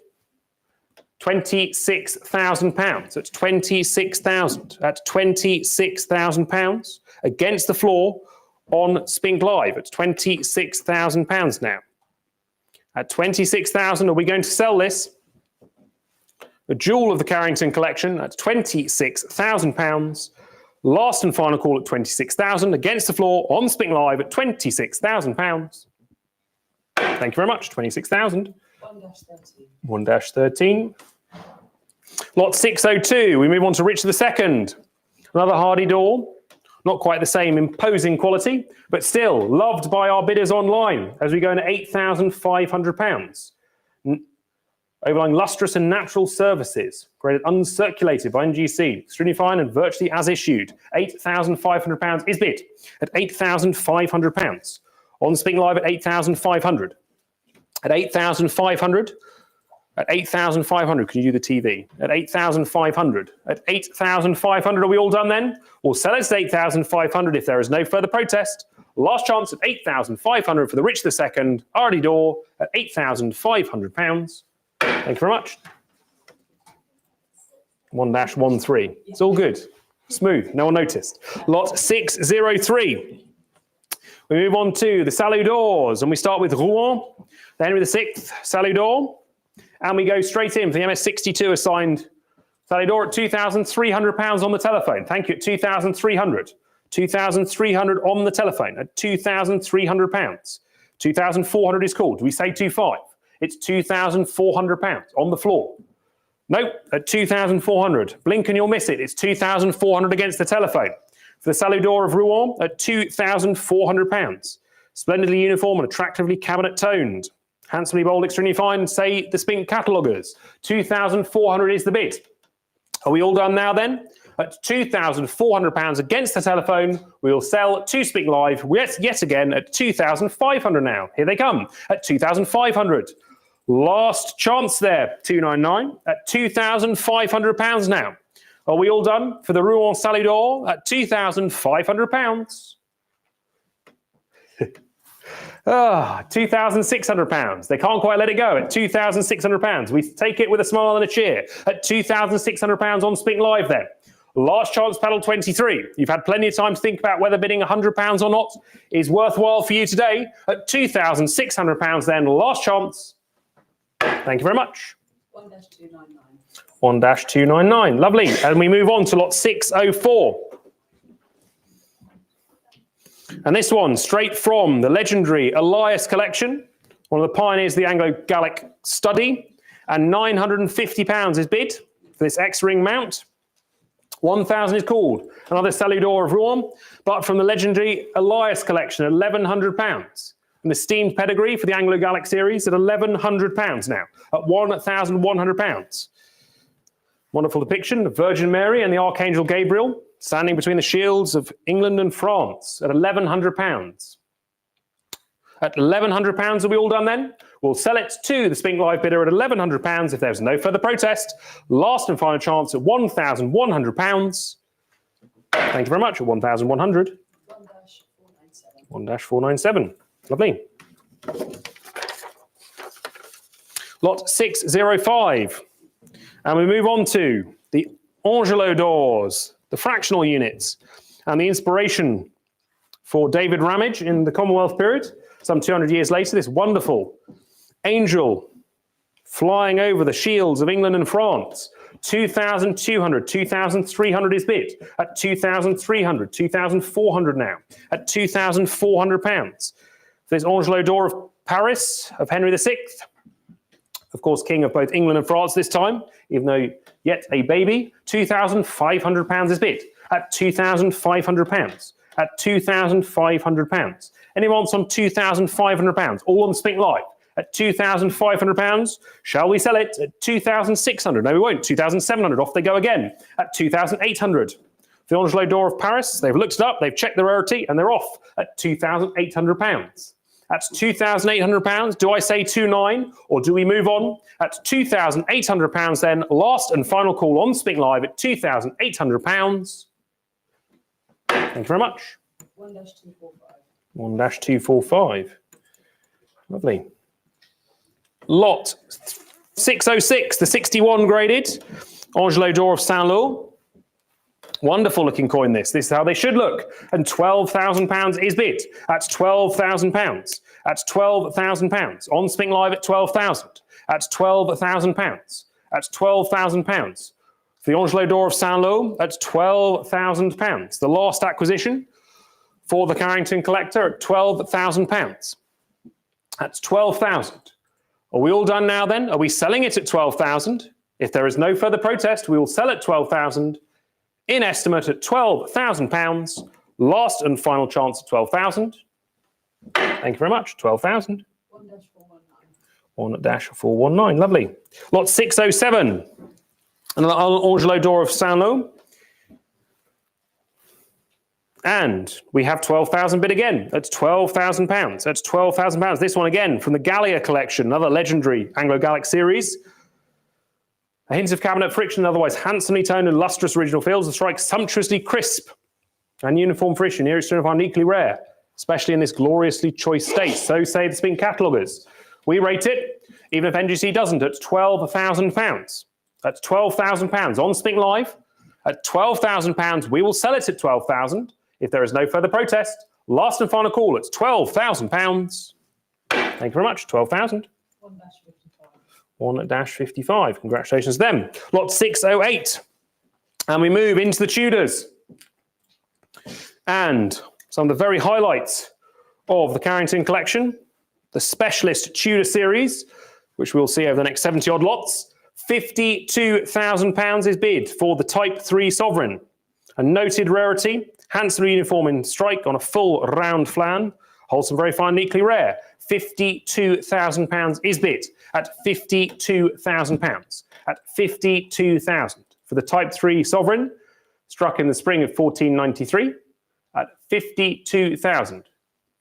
A: £26,000. That's 26,000. That's £26,000 against the floor on Spink Live. It's £26,000 now. At 26,000, are we going to sell this? The jewel of the Carrington collection at £26,000. Last and final call at 26,000 against the floor on Spink Live at £26,000. Thank you very much. 26,000.
J: 1-13.
A: 1-13. Lot 602. We move on to Richard II. Another hardy door. Not quite the same imposing quality, but still loved by our bidders online as we go into £8,500. Overlying lustrous and natural services, graded uncirculated by NGC, extremely fine and virtually as issued. £8,500 is bid at £8,500. On Spink Live at 8,500. At 8,500. At 8,500, can you do the TV? At 8,500. At 8,500, are we all done then? We'll sell it at 8,500 if there is no further protest. Last chance at 8,500 for the Rich II, Ardy door at £8,500. Thank you very much. 1-13. It's all good. Smooth. No one noticed. Lot 603. We move on to the Salut d'Ors, and we start with Rouen, the Henry VI Salut d'Or, and we go straight in for the MS62 assigned Salut d'Or at £2,300 on the telephone. Thank you, at 2,300. 2,300 on the telephone at £2,300. 2,400 is called. Do we say 2,500? It's £2,400 on the floor. Nope, at 2,400. Blink and you'll miss it. It's 2,400 against the telephone. For the Salut d'Or of Rouen at £2,400. Splendidly uniform and attractively cabinet toned. Handsomely bold, extremely fine, say the Spink cataloguers. 2,400 is the bid. Are we all done now then? At £2,400 against the telephone, we will sell to Spink Live yet again at 2,500 now. Here they come at 2,500. Last chance there, 299 at £2,500 now. Are we all done for the Rouen Salut d'Or at £2,500? £2,600. They can't quite let it go at £2,600. We take it with a smile and a cheer at £2,600 on Spink Live then. Last chance, pedal 23. You've had plenty of time to think about whether bidding £100 or not is worthwhile for you today at £2,600 then. Last chance. Thank you very much.
J: 1-299.
A: 1-299. Lovely. And we move on to lot 604. And this one, straight from the legendary Elias collection, one of the pioneers of the Anglo-Gallic study, and £950 is bid for this X-ring mount. 1,000 is called. Another Salut d'Or of Rouen, but from the legendary Elias collection at £1,100. An esteemed pedigree for the Anglo-Gallic series at £1,100 now, at £1,100. Wonderful depiction of Virgin Mary and the Archangel Gabriel standing between the shields of England and France at £1,100. At £1,100, are we all done then? We'll sell it to the Spink Live bidder at £1,100 if there's no further protest. Last and final chance at £1,100. Thank you very much at 1,100. 1-497. Lovely. Lot 605. And we move on to the Angelo d'Ors, the fractional units, and the inspiration for David Ramage in the Commonwealth period. Some 200 years later, this wonderful angel flying over the shields of England and France. 2,200, 2,300 is bid at 2,300, 2,400 now at £2,400. For this Angelo d'Or of Paris of Henry VI, of course, king of both England and France this time, even though yet a baby, £2,500 is bid at £2,500. At £2,500. Anyone wants on £2,500? All on Spink Live at £2,500. Shall we sell it at £2,600? No, we won't. £2,700. Off they go again at £2,800. The Angelo d'Or of Paris, they've looked it up, they've checked the rarity, and they're off at £2,800. That's £2,800. Do I say 2,900 or do we move on? At £2,800 then, last and final call on Spink Live at £2,800. Thank you very much.
J: 1-245.
A: 1-245. Lovely. Lot 606, the 61 graded Angelo d'Or of Saint-Lô. Wonderful looking coin this. This is how they should look. And £12,000 is bid. That's £12,000. That's £12,000. On Spink Live at 12,000. That's £12,000. That's £12,000. For the Angelo d'Or of Saint-Lô, that's £12,000. The last acquisition for the Carrington collector at £12,000. That's 12,000. Are we all done now then? Are we selling it at 12,000? If there is no further protest, we will sell at 12,000. In estimate at £12,000. Last and final chance at 12,000. Thank you very much. 12,000. 1-419. Lovely. Lot 607. Another Angelo d'Or of Saint-Lô. And we have 12,000 bid again. That's £12,000. That's £12,000. This one again from the Gallia collection, another legendary Anglo-Gallic series. A hint of cabinet friction, otherwise handsomely toned and lustrous original fields, the strike sumptuously crisp and uniform friction. Here it's uniquely rare, especially in this gloriously choice state. So say the Spink cataloguers. We rate it, even if NGC doesn't, at £12,000. That's £12,000 on Spink Live. At £12,000, we will sell it at 12,000. If there is no further protest, last and final call, it's £12,000. Thank you very much. 12,000. 1-55. Congratulations to them. Lot 608. And we move into the Tudors. And some of the very highlights of the Carrington collection, the Specialist Tudor series, which we'll see over the next 70 odd lots. £52,000 is bid for the Type 3 Sovereign. A noted rarity, handsomely uniform in strike on a full round flan, holds some very fine, neatly rare. £52,000 is bid at £52,000. At £52,000 for the Type 3 Sovereign, struck in the spring of 1493. At £52,000.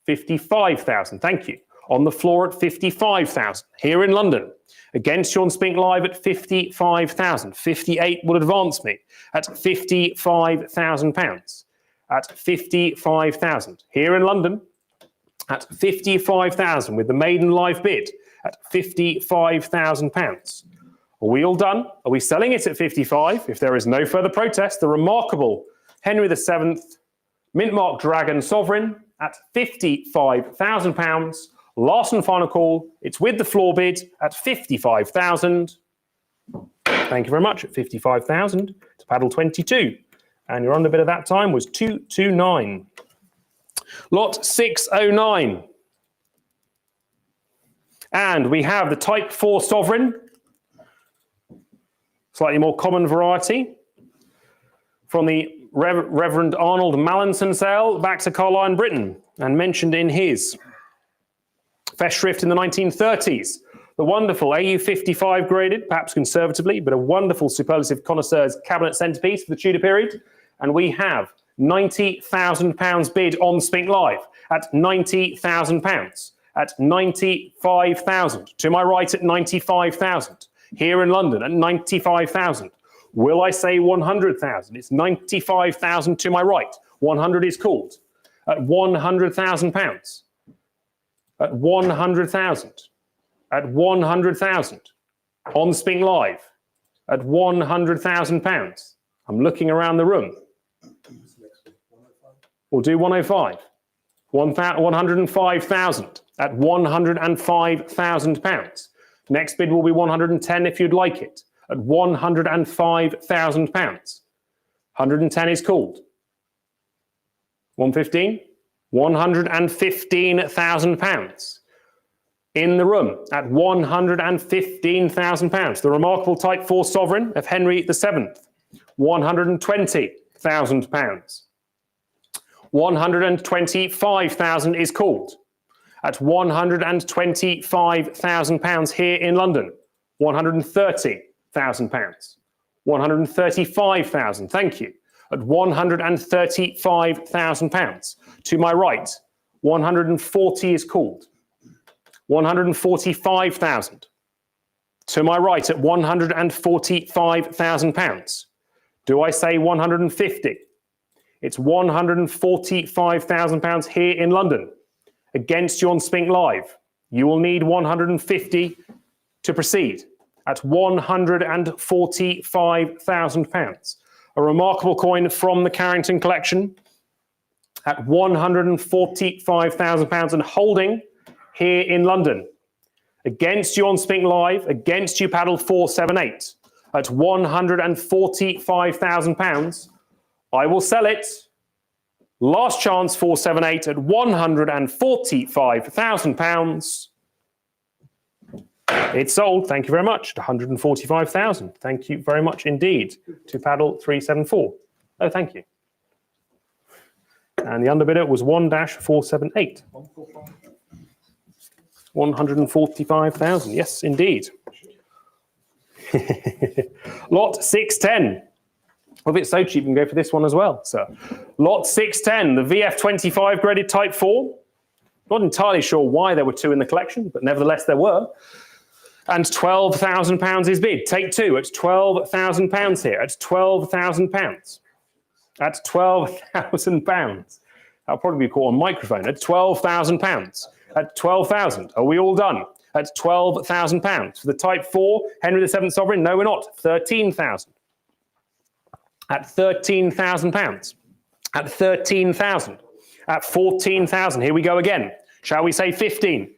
A: £55,000, thank you. On the floor at £55,000. Here in London, against you on Spink Live at £55,000. 58 will advance me at £55,000. At £55,000. Here in London, at £55,000 with the maiden live bid at £55,000. Are we all done? Are we selling it at 55? If there is no further protest, the remarkable Henry VII mint-marked dragon sovereign at £55,000. Last and final call. It's with the floor bid at 55,000. Thank you very much. At 55,000 to paddle 22. And your underbid at that time was 229. Lot 609. And we have the Type 4 Sovereign. Slightly more common variety. From the Reverend Arnold Mallinson sale back to Carlisle, Britain, and mentioned in his Festschrift in the 1930s. The wonderful AU55 graded, perhaps conservatively, but a wonderful superlative connoisseur's cabinet centrepiece for the Tudor period. And we have £90,000 bid on Spink Live at £90,000. At 95,000. To my right at 95,000. Here in London at 95,000. Will I say 100,000? It's 95,000 to my right. 100 is called. At £100,000. At 100,000. At 100,000. On Spink Live. At £100,000. I'm looking around the room. We'll do 105. 105,000 at £105,000. Next bid will be 110 if you'd like it, at £105,000. 110 is called. 115? £115,000. In the room at £115,000. The remarkable Type 4 Sovereign of Henry VII, £120,000. 125,000 is called at £125,000 here in London. £130,000. 135,000, thank you, at £135,000. To my right, 140 is called. 145,000. To my right at £145,000. Do I say 150? It's £145,000 here in London. Against you on Spink Live. You will need 150 to proceed at £145,000. A remarkable coin from the Carrington collection at £145,000 and holding here in London. Against you on Spink Live, against you paddle 478 at £145,000. I will sell it. Last chance 478 at £145,000. It's sold. Thank you very much. At 145,000. Thank you very much indeed to paddle 374. Oh, thank you. And the underbidder was 1-478. 145,000. Yes, indeed. Lot 610. Well, if it's so cheap, you can go for this one as well, sir. Lot 610, the VF25 graded Type 4. Not entirely sure why there were two in the collection, but nevertheless there were. And £12,000 is bid. Take two at £12,000 here. At £12,000. At £12,000. That'll probably be caught on microphone. At £12,000. At 12,000. Are we all done? At £12,000. For the Type 4, Henry VII Sovereign, no, we're not. 13,000. At £13,000. At 13,000. At 14,000. Here we go again. Shall we say 15?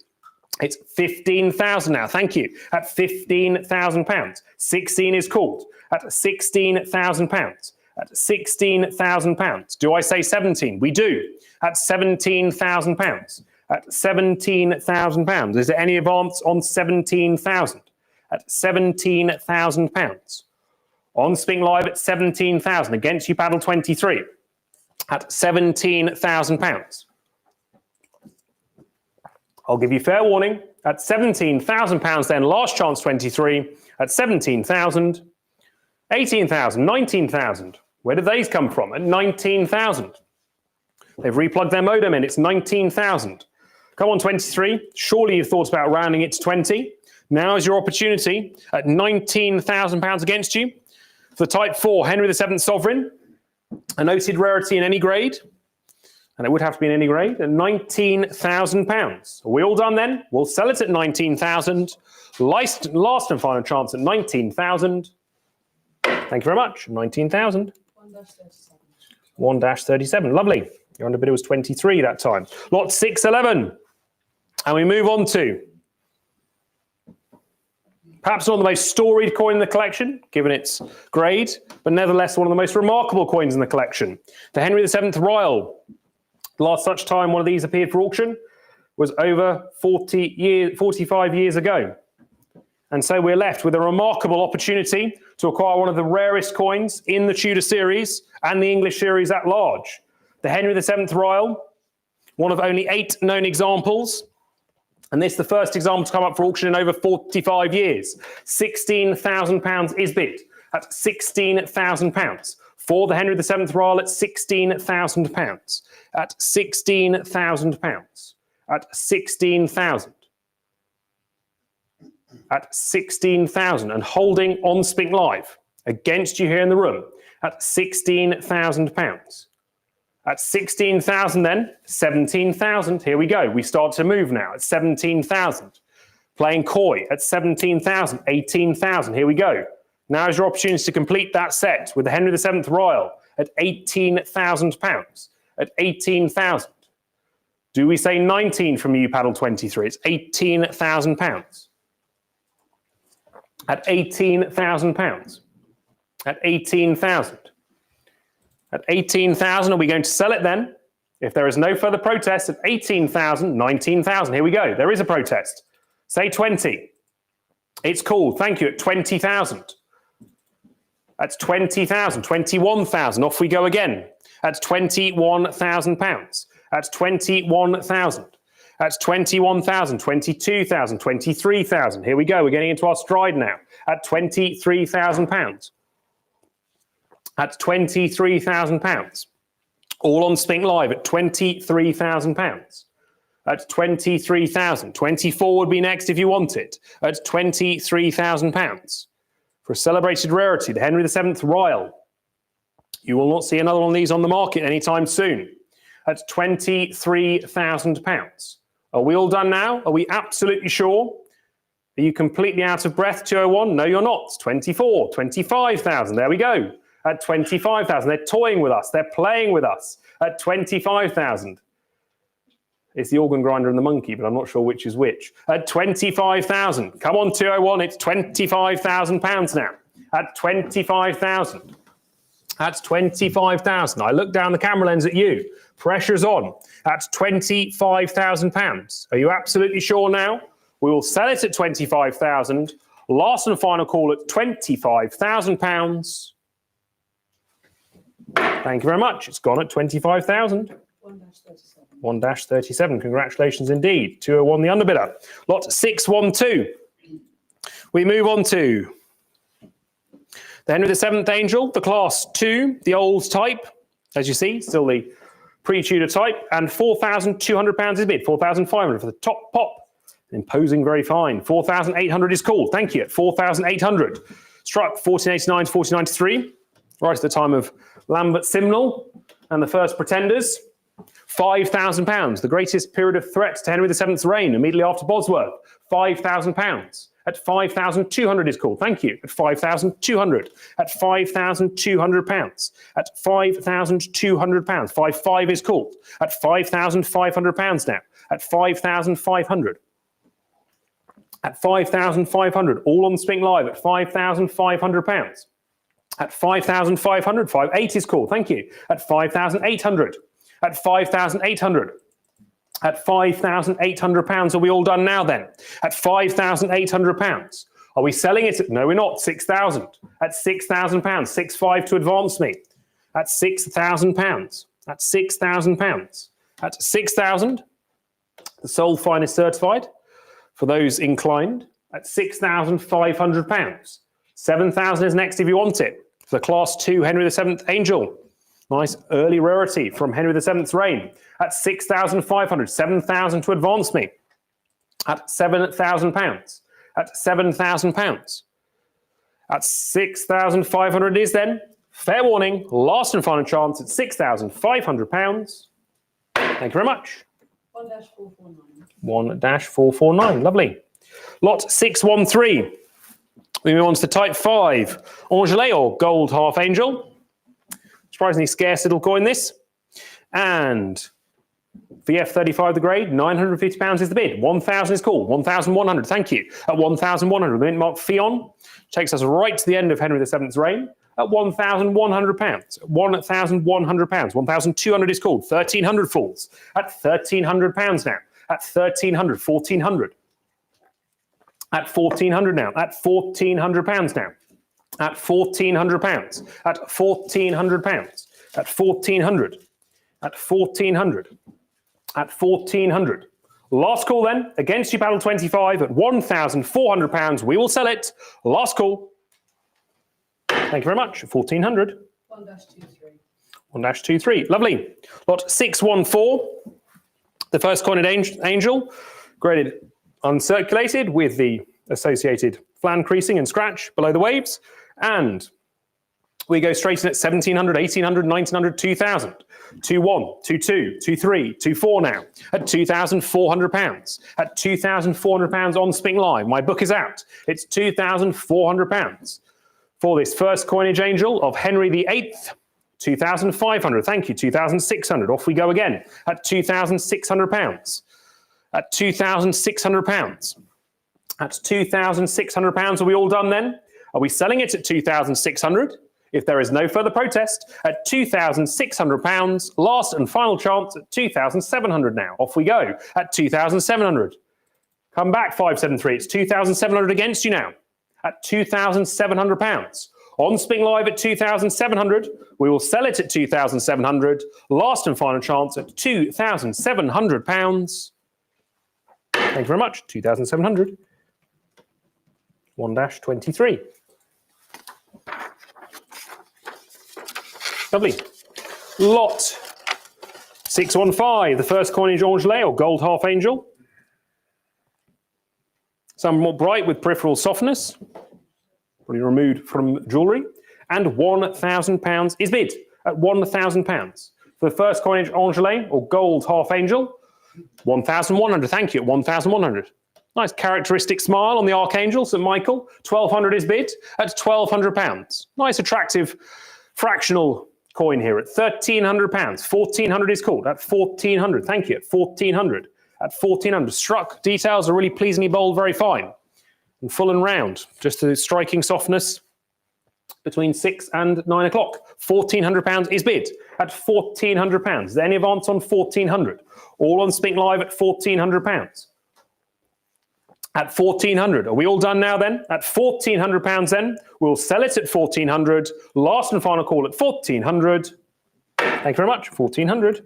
A: It's 15,000 now. Thank you. At £15,000. 16 is called. At £16,000. At £16,000. Do I say 17? We do. At £17,000. At £17,000. Is there any advance on 17,000? At £17,000. On Spink Live at 17,000. Against you, paddle 23. At £17,000. I'll give you fair warning. At £17,000 then, last chance 23. At 17,000, 18,000, 19,000. Where did these come from? At 19,000. They've replugged their modem in. It's 19,000. Come on, 23. Surely you've thought about rounding it to 20. Now is your opportunity at £19,000 against you. For the Type 4, Henry VII Sovereign, a noted rarity in any grade, and it would have to be in any grade, at £19,000. Are we all done then? We'll sell it at 19,000. Last and final chance at 19,000. Thank you very much. 19,000. 1-37. Lovely. Your underbidder was 23 that time. Lot 611. And we move on to perhaps not the most storied coin in the collection, given its grade, but nevertheless one of the most remarkable coins in the collection. The Henry VII Royal. The last such time one of these appeared for auction was over 45 years ago. And so we're left with a remarkable opportunity to acquire one of the rarest coins in the Tudor series and the English series at large. The Henry VII Royal, one of only 8 known examples. And this is the first example to come up for auction in over 45 years. £16,000 is bid at £16,000. For the Henry VII Royal at £16,000. At £16,000. At £16,000. At £16,000. And holding on Spink Live against you here in the room at £16,000. At 16,000 then, 17,000, here we go. We start to move now at 17,000. Playing coy at 17,000, 18,000, here we go. Now is your opportunity to complete that set with the Henry VII Royal at £18,000. At 18,000. Do we say 19 from you, paddle 23? It's £18,000. At £18,000. At 18,000. At 18,000, are we going to sell it then? If there is no further protest at 18,000, 19,000, here we go. There is a protest. Say 20. It's called. Thank you. At 20,000. At 20,000, 21,000. Off we go again. At £21,000. At 21,000. At 21,000, 22,000, 23,000. Here we go. We're getting into our stride now. At £23,000. At £23,000. All on Spink Live at £23,000. At 23,000. 24 would be next if you want it. At £23,000. For a celebrated rarity, the Henry VII Royal. You will not see another one of these on the market anytime soon. At £23,000. Are we all done now? Are we absolutely sure? Are you completely out of breath, 201? No, you're not. 24, 25,000. There we go. At 25,000. They're toying with us. They're playing with us. At 25,000. It's the organ grinder and the monkey, but I'm not sure which is which. At 25,000. Come on, 201. It's £25,000 now. At 25,000. At 25,000. I look down the camera lens at you. Pressure's on. At £25,000. Are you absolutely sure now? We will sell it at 25,000. Last and final call at £25,000. Thank you very much. It's gone at 25,000. 1-37. Congratulations indeed. 201 the underbidder. Lot 612. We move on to the Henry VII Angel, the Class 2, the old type. As you see, still the pre-Tudor type. And £4,200 is bid. 4,500 for the top pop. Imposing, very fine. 4,800 is called. Thank you. At 4,800. Struck 1489 to 1493. Right at the time of Lambert Simnel and the first pretenders. £5,000, the greatest period of threat to Henry VII's reign, immediately after Bosworth. £5,000. At 5,200 is called. Thank you. At 5,200. At £5,200. At £5,200. 5,500 is called. At £5,500 now. At 5,500. At 5,500. All on Spink Live at £5,500. At 5,500. 5,800 is called. Thank you. At 5,800. At 5,800. At £5,800. Are we all done now then? At £5,800. Are we selling it? No, we're not. 6,000. At £6,000. 6,500 to advance me. At £6,000. At £6,000. At 6,000. The sole finest certified for those inclined. At £6,500. 7,000 is next if you want it. For the Class 2 Henry VII Angel. Nice early rarity from Henry VII's reign. At £6,500, 7,000 to advance me. At £7,000. At £7,000. At 6,500 it is then. Fair warning, last and final chance at £6,500. Thank you very much.
J: 1-449.
A: 1-449, lovely. Lot 613. We move on to the Type 5. Angelo or Gold Half Angel. Surprisingly scarce little coin this. And VF35 the grade, £950 is the bid. 1,000 is called. 1,100, thank you. At 1,100, the mint mark Fion takes us right to the end of Henry VII's reign. At £1,100. £1,100. 1,200 is called. 1,300 falls. At £1,300 now. At 1,300. 1,400. At 1,400 now. At £1,400 now. At £1,400. At £1,400. At 1,400. At 1,400. At 1,400. Last call then. Against you battle 25 at £1,400. We will sell it. Last call. Thank you very much. 1,400.
J: 1-23.
A: 1-23. Lovely. Lot 614. The first coined angel. Graded uncirculated with the associated flan creasing and scratch below the waves. And we go straight in at 1,700, 1,800, 1,900, 2,000. 2-1, 2-2, 2-3, 2-4 now. At £2,400. At £2,400 on Spink Live. My book is out. It's £2,400 for this first coinage angel of Henry VIII. 2,500. Thank you. 2,600. Off we go again. At £2,600. At £2,600. At £2,600. Are we all done then? Are we selling it at 2,600? If there is no further protest, at £2,600, last and final chance at 2,700 now. Off we go at 2,700. Come back, 573. It's 2,700 against you now at £2,700. On Spink Live at 2,700. We will sell it at 2,700. Last and final chance at £2,700. Thank you very much. 2,700. 1-23. Lovely. Lot 615, the first coinage Angelo or Gold Half Angel. Some more bright with peripheral softness, probably removed from jewellery. And £1,000 is bid at £1,000. For the first coinage Angelo or Gold Half Angel, 1,100, thank you, at 1,100. Nice characteristic smile on the Archangel, St. Michael. 1,200 is bid at £1,200. Nice attractive fractional coin here at £1,300. 1,400 is called at 1,400. Thank you. At 1,400. At 1,400. Struck details are really pleasingly bold, very fine. And full and round. Just a striking softness between 6 and 9 o'clock. £1,400 is bid at £1,400. Is there any advance on 1,400? All on Spink Live at £1,400. at 1,400. Are we all done now then? At 1,400 pounds then, we'll sell it at 1,400. Last and final call at 1,400. Thank you very much, 1,400.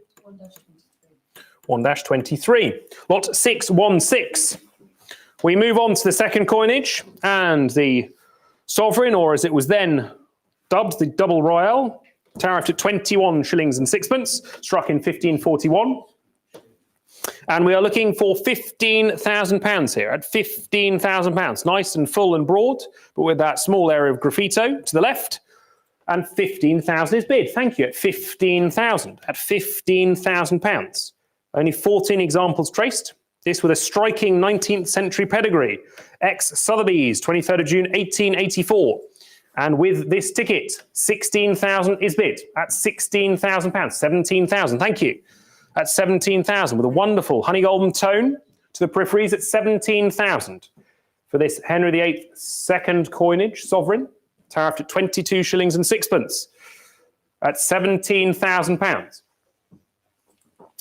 A: 1-23. Lot 616. We move on to the second coinage, and the sovereign, or as it was then dubbed, the double royale, tariffed at 21 shillings and sixpence, struck in 1541. And we are looking for £15,000 here, at £15,000. Nice and full and broad, but with that small area of graffito to the left. And 15,000 is bid. Thank you, at 15,000, at £15,000. Only 14 examples traced. This with a striking 19th century pedigree. Ex-Sotheby's, 23rd of June, 1884. And with this ticket, 16,000 is bid at £16,000. 17,000, thank you. At 17,000 with a wonderful honey golden tone to the peripheries at 17,000. For this Henry VIII second coinage, sovereign, tariffed at 22 shillings and sixpence. At £17,000.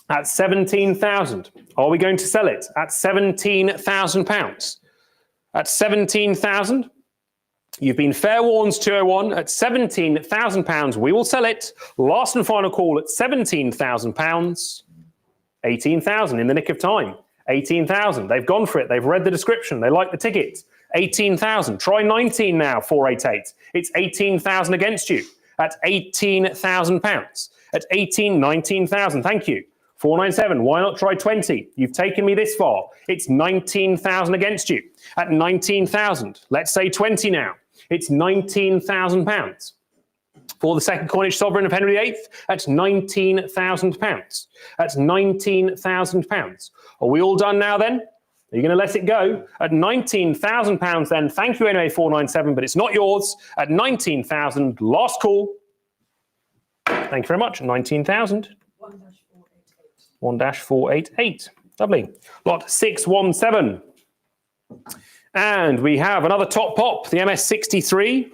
A: At 17,000. Are we going to sell it at £17,000? At 17,000. You've been fair warned, 201. At £17,000, we will sell it. Last and final call at £17,000. 18,000 in the nick of time. 18,000. They've gone for it. They've read the description. They like the ticket. 18,000. Try 19 now, 488. It's 18,000 against you at £18,000. At 19,000. Thank you. 497. Why not try 20? You've taken me this far. It's 19,000 against you at 19,000. Let's say 20 now. It's £19,000. For the second coinage sovereign of Henry VIII, that's £19,000. That's £19,000. Are we all done now then? Are you going to let it go? At £19,000 then, thank you anyway, 497, but it's not yours. At 19,000, last call. Thank you very much, 19,000. 1-488. Lovely. Lot 617. And we have another top pop, the MS63,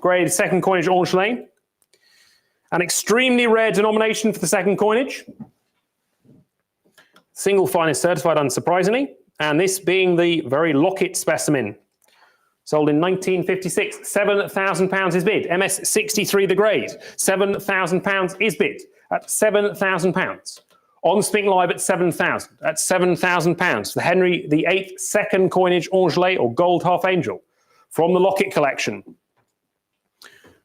A: grade second coinage Angelo. An extremely rare denomination for the second coinage. Single finest certified, unsurprisingly. And this being the very Locket specimen. Sold in 1956, £7,000 is bid. MS63 the grade, £7,000 is bid at £7,000. On Spink Live at 7,000, at £7,000. The Henry VIII second coinage Angelo or gold half angel from the Locket collection.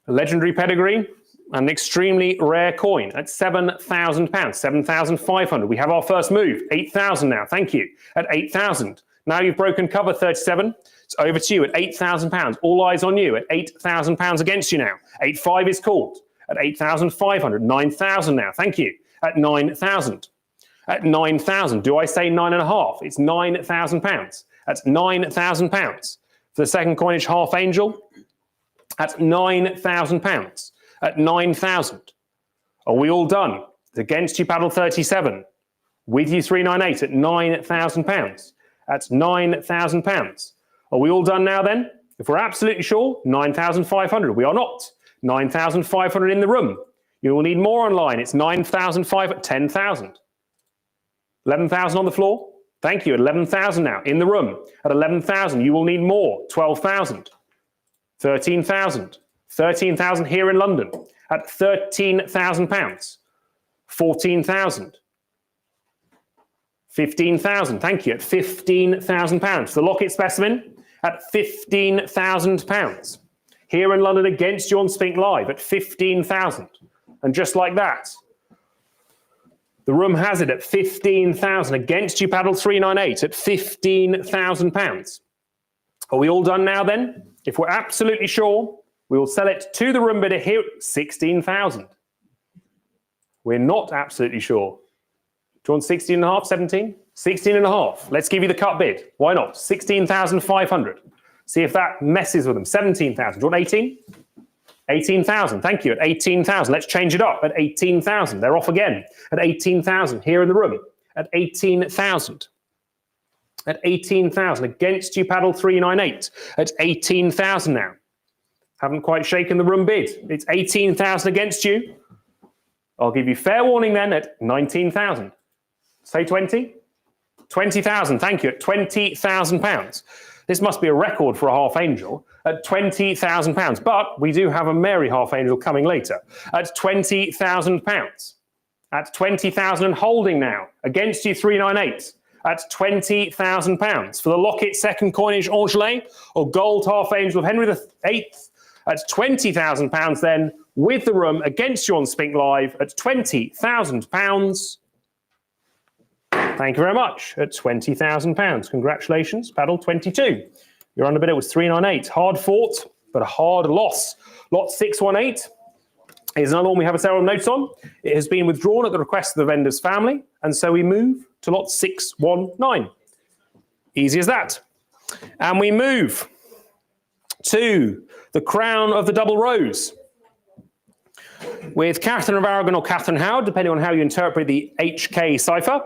A: A legendary pedigree, an extremely rare coin at £7,000, 7,500. We have our first move, 8,000 now, thank you, at 8,000. Now you've broken cover, 37. It's over to you at £8,000. All eyes on you at £8,000 against you now. 8,500 is called at 8,500. 9,000 now, thank you, at 9,000. At 9,000, do I say 9.5? It's £9,000. That's £9,000. For the second coinage half angel, that's £9,000. At 9,000. Are we all done? It's against you, paddle 37. With you, 398 at £9,000. That's £9,000. Are we all done now then? If we're absolutely sure, 9,500. We are not. 9,500 in the room. You will need more online. It's 9,500, 10,000. 11,000 on the floor. Thank you. At 11,000 now in the room. At 11,000, you will need more. 12,000. 13,000. 13,000 here in London. At £13,000. 14,000. 15,000. Thank you. At £15,000. The Locket specimen at £15,000. Here in London against you on Spink Live at 15,000. And just like that, the room has it at 15,000 against you, paddle 398 at £15,000. Are we all done now then? If we're absolutely sure, we will sell it to the room bidder here at 16,000. We're not absolutely sure. Do you want 16.5, 17? 16.5. Let's give you the cut bid. Why not? 16,500. See if that messes with them. 17,000. Do you want 18? 18,000. Thank you. At 18,000. Let's change it up. At 18,000. They're off again. At 18,000. Here in the room. At 18,000. At 18,000. Against you, paddle 398. At 18,000 now. Haven't quite shaken the room bid. It's 18,000 against you. I'll give you fair warning then at 19,000. Say 20. 20,000, thank you, at £20,000. This must be a record for a half angel at £20,000, but we do have a Mary half angel coming later at £20,000. At 20,000 and holding now, against you 398 at £20,000. For the locket second coinage Angelo or gold half angel of Henry VIII at £20,000 then, with the room against you on Spink Live at £20,000. Thank you very much, at £20,000. Congratulations, paddle 22. Your underbidder was 398. Hard fought, but a hard loss. Lot 618 is another one we have a several notes on. It has been withdrawn at the request of the vendor's family, and so we move to lot 619. Easy as that. And we move to the crown of the double rose with Catherine of Aragon or Catherine Howard, depending on how you interpret the HK cipher.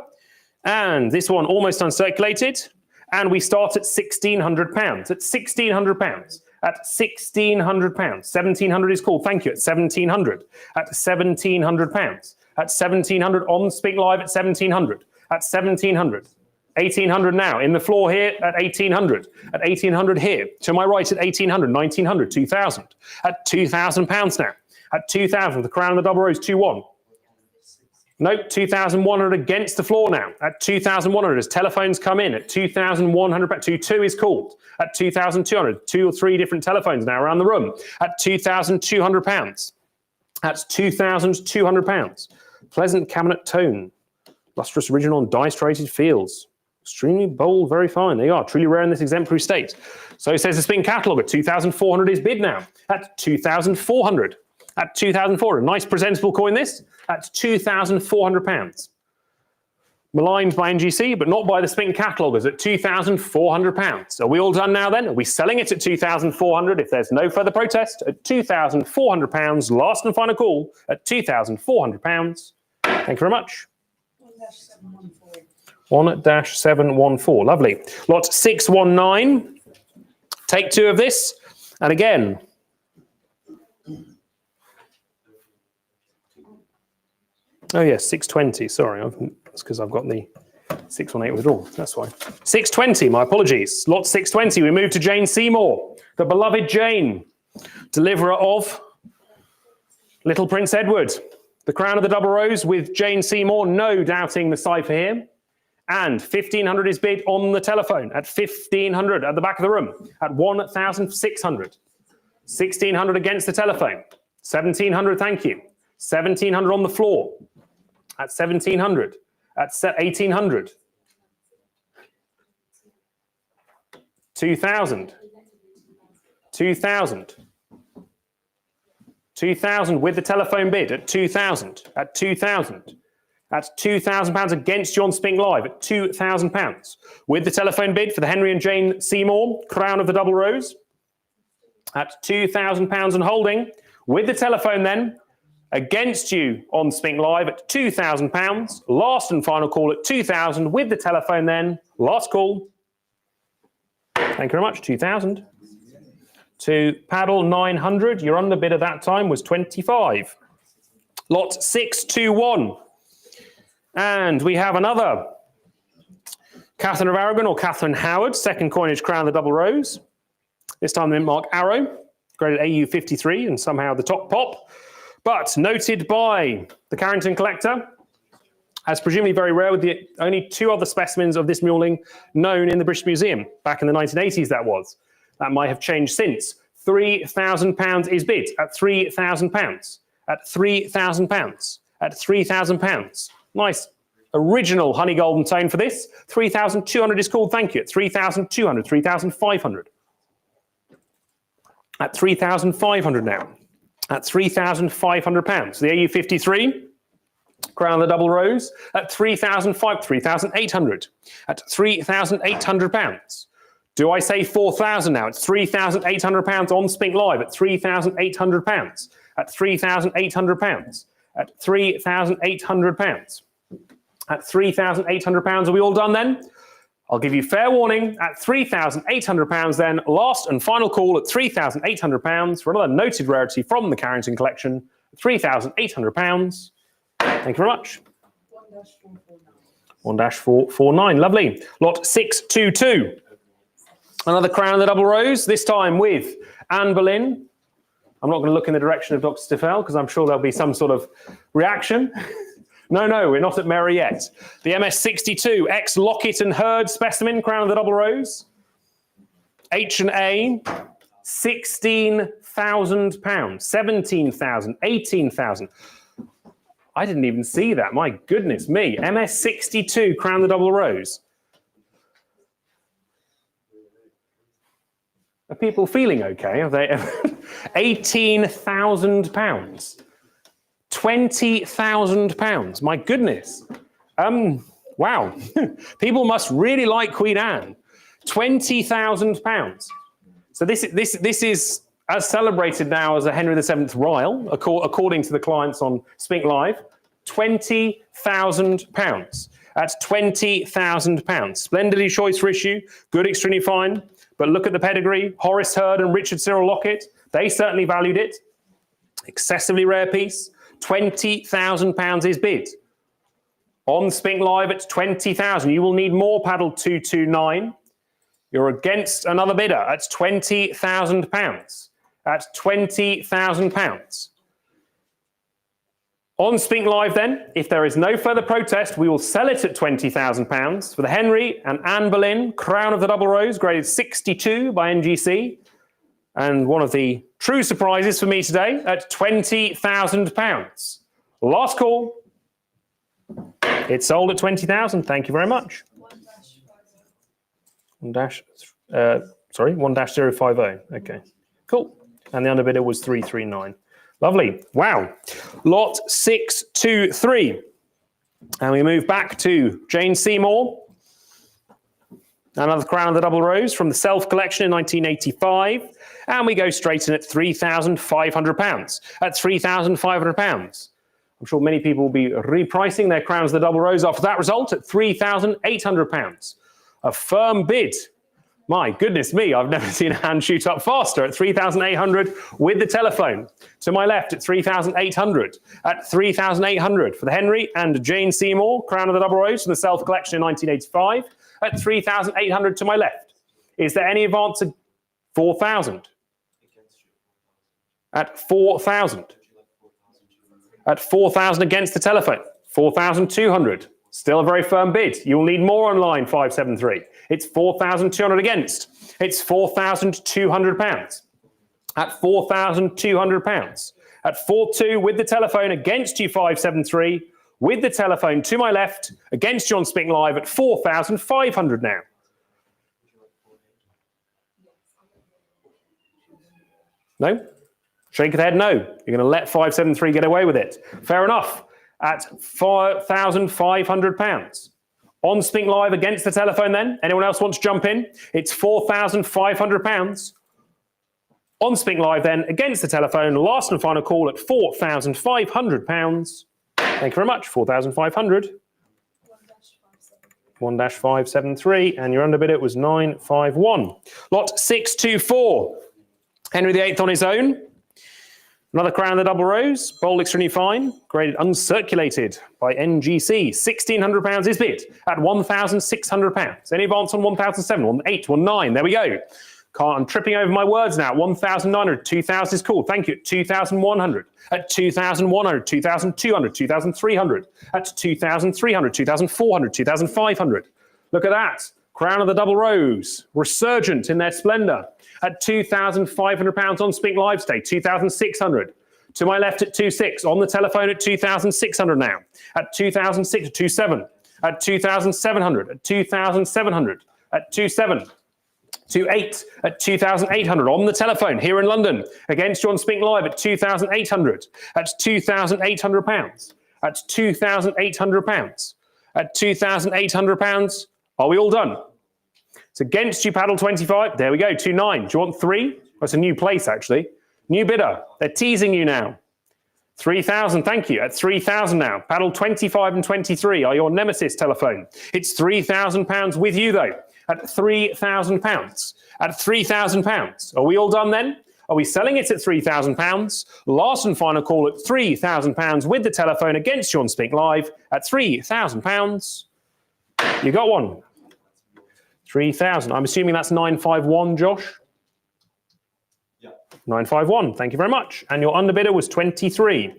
A: And this one almost uncirculated. And we start at £1,600. At £1,600. At £1,600. 1,700 is called. Thank you. At 1,700. At £1,700. At 1,700 on Spink Live at 1,700. At 1,700. 1,800 now. In the floor here at 1,800. At 1,800 here. To my right at 1,800. 1,900. 2,000. At £2,000 now. At 2,000. The crown of the double rose. 2-1. Nope, 2,100 against the floor now. At 2,100 as telephones come in. At 2,100, 2-2 is called. At 2,200, 2 or 3 different telephones now around the room. At £2,200. At £2,200. Pleasant cabinet tone. Lustrous original and die-striated fields. Extremely bold, very fine. There you are, truly rare in this exemplary state. So it says the Spink catalogue at 2,400 is bid now. At 2,400. At 2,400. Nice presentable coin this. At £2,400. Maligned by NGC, but not by the Spink cataloguers at £2,400. Are we all done now then? Are we selling it at 2,400 if there's no further protest? At £2,400, last and final call at £2,400. Thank you very much. 1-714, lovely. Lot 619, take 2 of this. And again, oh yes, 620, sorry, that's because I've got the 618 withdrawal, that's why. 620, my apologies. Lot 620, we move to Jane Seymour, the beloved Jane, deliverer of Little Prince Edward. The crown of the double rose with Jane Seymour, no doubting the cipher here. And 1,500 is bid on the telephone at 1,500 at the back of the room at 1,600. 1,600 against the telephone. 1,700, thank you. 1,700 on the floor. At 1,700, at 1,800, 2,000, 2,000, 2,000 with the telephone bid at 2,000, at 2,000, at £2,000 against John Spink Live at £2,000 with the telephone bid for the Henry and Jane Seymour crown of the double rose at £2,000 and holding with the telephone then. Against you on Spink Live at £2,000. Last and final call at 2,000 with the telephone then. Last call. Thank you very much. 2,000. To paddle 900. Your underbid at that time was 25. Lot 621. And we have another Catherine of Aragon or Catherine Howard. Second coinage crown of the double rose. This time the mint mark arrow. Graded AU 53 and somehow the top pop. But noted by the Carrington collector as presumably very rare, with the only 2 other specimens of this muling known in the British Museum. Back in the 1980s that was. That might have changed since. £3,000 is bid at £3,000. At £3,000. At £3,000. Nice original honey golden tone for this. 3,200 is called, thank you. At 3,200, 3,500. At 3,500 now. At £3,500. The AU 53, crown of the double rose, at 3,800. At £3,800. Do I say 4,000 now? It's £3,800 on Spink Live at £3,800. At £3,800. At £3,800. At £3,800. Are we all done then? I'll give you fair warning at £3,800 then. Last and final call at £3,800 for another noted rarity from the Carrington collection. £3,800. Thank you very much. 1-449. Lovely. Lot 622. Another crown of the double rose, this time with Anne Boleyn. I'm not going to look in the direction of Dr. Stiffel because I'm sure there'll be some sort of reaction. No, we're not at Mary yet. The MS62 X Lockett and Hurd specimen, crown of the double rose. H&A, £16,000, 17,000, 18,000. I didn't even see that. My goodness me. MS62, crown of the double rose. Are people feeling okay? Are they? £18,000. £20,000. My goodness. Wow. People must really like Queen Anne. £20,000. So this is as celebrated now as a Henry VII Royal, according to the clients on Spink Live. £20,000. That's £20,000. Splendidly choice for issue. Good, extremely fine. But look at the pedigree. Horace Hurd and Richard Cyril Lockett. They certainly valued it. Excessively rare piece. £20,000 is bid. On Spink Live, it's 20,000. You will need more, paddle 229. You're against another bidder. That's £20,000. That's £20,000. On Spink Live then, if there is no further protest, we will sell it at £20,000 for the Henry and Anne Boleyn Crown of the Double Rose, graded 62 by NGC. And one of the true surprises for me today at £20,000. Last call. It's sold at 20,000. Thank you very much. 1-050. Okay, cool. And the underbidder was 339. Lovely. Wow. Lot 623. And we move back to Jane Seymour. Another crown of the double rose from the Self collection in 1985. And we go straight in at £3,500. At £3,500. I'm sure many people will be repricing their crowns of the double rose after that result at £3,800. A firm bid. My goodness me, I've never seen a hand shoot up faster at 3,800 with the telephone. To my left at 3,800. At 3,800 for the Henry and Jane Seymour, Crown of the Double Rose from the Self collection in 1985. At 3,800 to my left. Is there any advance at 4,000? At 4,000. At 4,000 against the telephone. 4,200. Still a very firm bid. You'll need more on line 573. It's 4,200 against. It's £4,200. At £4,200. At 4-2 with the telephone against you 573. With the telephone to my left against you on Spink Live at 4,500 now. No? Shake of the head, no. You're going to let 573 get away with it. Fair enough. At £4,500. On Spink Live against the telephone then. Anyone else want to jump in? It's £4,500. On Spink Live then against the telephone. Last and final call at £4,500. Thank you very much. 4,500. 1-573. And your underbidder was 951. Lot 624. Henry VIII on his own. Another crown of the double rose, bold extremely fine, graded uncirculated by NGC. £1,600 is bid at £1,600. Any advance on 1,007, 1,8, 1,9? There we go. I'm tripping over my words now. 1,900, 2,000 is cool. Thank you. 2,100. At 2,100, 2,200, 2,300. At 2,300, 2,400, 2,500. Look at that. Crown of the double rose, resurgent in their splendour. At £2,500 on Spink Live today, 2,600. To my left at 2,600, on the telephone at 2,600 now. At 2,600, 2,700. At 2,700, at 2,700. At 2,700. 2,800 at 2,800 on the telephone here in London against you on Spink Live at 2,800. At £2,800. At £2,800. At £2,800. Are we all done? It's against you, paddle 25. There we go, 2,900. Do you want 3? That's a new place, actually. New bidder. They're teasing you now. 3,000, thank you. At 3,000 now. Paddle 25 and 23 are your nemesis telephone. It's £3,000 with you, though. At £3,000. At £3,000. Are we all done then? Are we selling it at £3,000? Last and final call at £3,000 with the telephone against you on Spink Live at £3,000. You got one. 3,000. I'm assuming that's 951, Josh? Yeah. 951. Thank you very much. And your underbidder was 23.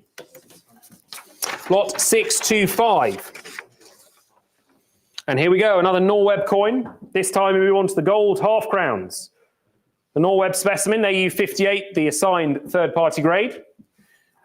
A: Lot 625. And here we go, another Norweb coin. This time we move on to the gold half crowns. The Norweb specimen, AU58, the assigned third-party grade.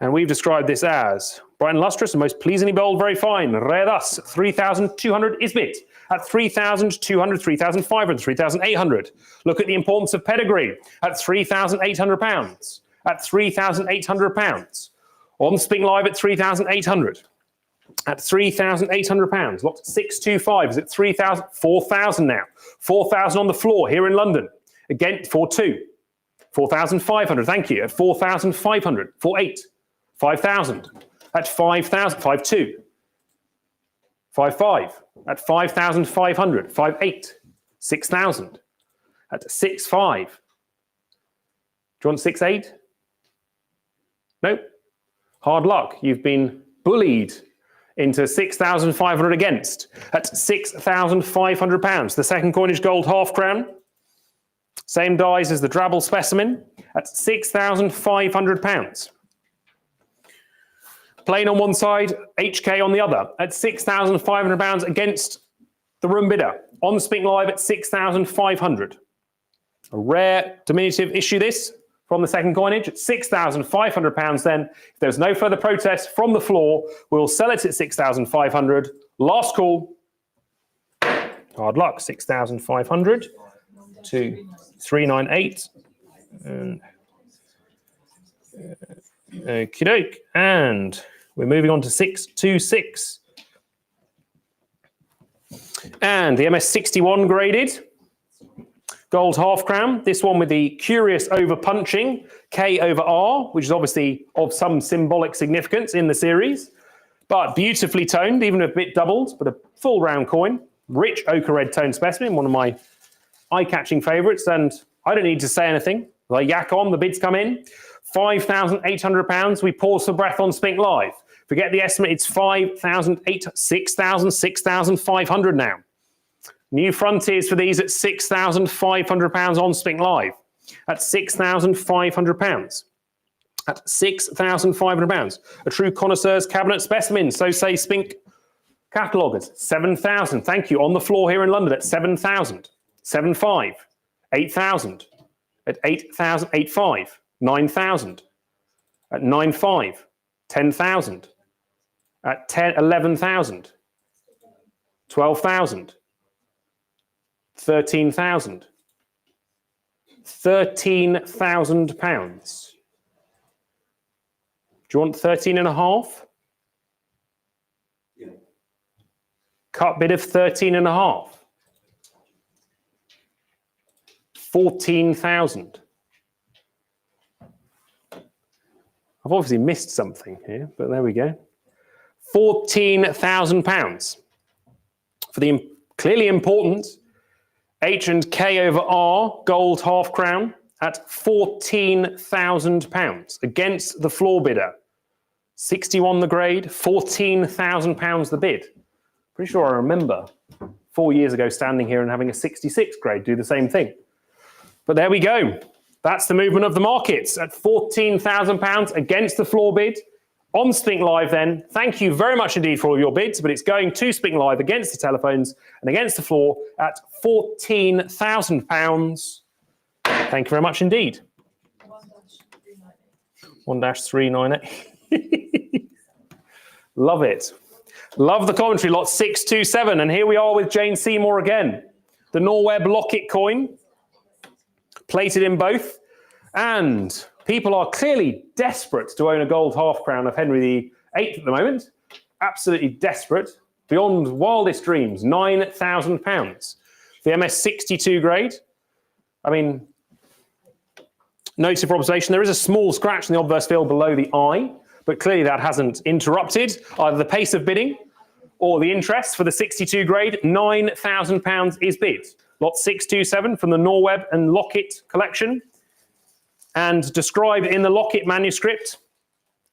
A: And we've described this as bright and lustrous and most pleasingly bold, very fine. Rare thus, 3,200 is bid. At 3,200, 3,500, 3,800. Look at the importance of pedigree. At £3,800. At £3,800. On Spink Live at 3,800. At £3,800. Lot 625 is at 3,000, 4,000 now. 4,000 on the floor here in London. Again, 4,2. 4,500, thank you. At 4,500. 4,8. 5,000. At 5,000. 5,2. 5,5. At 5,500. 5,8. 6,000. At 6,5. Do you want 6,8? Nope. Hard luck. You've been bullied into 6,500 against at £6,500. The second coinage gold half crown. Same dies as the Drabble specimen at £6,500. Plain on one side, HK on the other at £6,500 against the room bidder. On Spink Live at 6,500. A rare diminutive issue this from the second coinage at £6,500 then. If there's no further protest from the floor, we'll sell it at 6,500. Last call. Hard luck, 6,500 to 398. And okie doke. And we're moving on to 626. And the MS61 graded. Gold half crown, this one with the curious over punching, K over R, which is obviously of some symbolic significance in the series, but beautifully toned, even a bit doubled, but a full round coin. Rich ochre red tone specimen, one of my eye-catching favourites, and I don't need to say anything. I yak on, the bids come in. £5,800, we pause for breath on Spink Live. Forget the estimate, it's 5,000, 6,000, 6,500 now. New frontiers for these at £6,500 on Spink Live. At £6,500. At £6,500. A true connoisseur's cabinet specimen, so say Spink cataloguers. 7,000, thank you. On the floor here in London at 7,000. 7,500. 8,000. At 8,000, 8,500. 9,000. At 9,500. 10,000. At 11,000. 12,000. 13,000. £13,000. Do you want 13.5? Yeah. Cut bid of 13.5. 14,000. I've obviously missed something here, but there we go. £14,000 for the clearly important H and K over R gold half crown at £14,000 against the floor bidder. 61 the grade, £14,000 the bid. Pretty sure I remember 4 years ago standing here and having a 66 grade do the same thing. But there we go. That's the movement of the markets at £14,000 against the floor bid. On Spink Live then, thank you very much indeed for all of your bids, but it's going to Spink Live against the telephones and against the floor at £14,000. Thank you very much indeed. 1-398. Love it. Love the commentary, lot 627. And here we are with Jane Seymour again. The Norweb locket coin, plated in both. And people are clearly desperate to own a gold half crown of Henry VIII at the moment. Absolutely desperate. Beyond wildest dreams, £9,000. The MS62 grade. I mean, notice for observation, there is a small scratch in the obverse field below the eye, but clearly that hasn't interrupted either the pace of bidding or the interest for the 62 grade. £9,000 is bid. Lot 627 from the Norweb and Locket collection. And described in the Locket manuscript,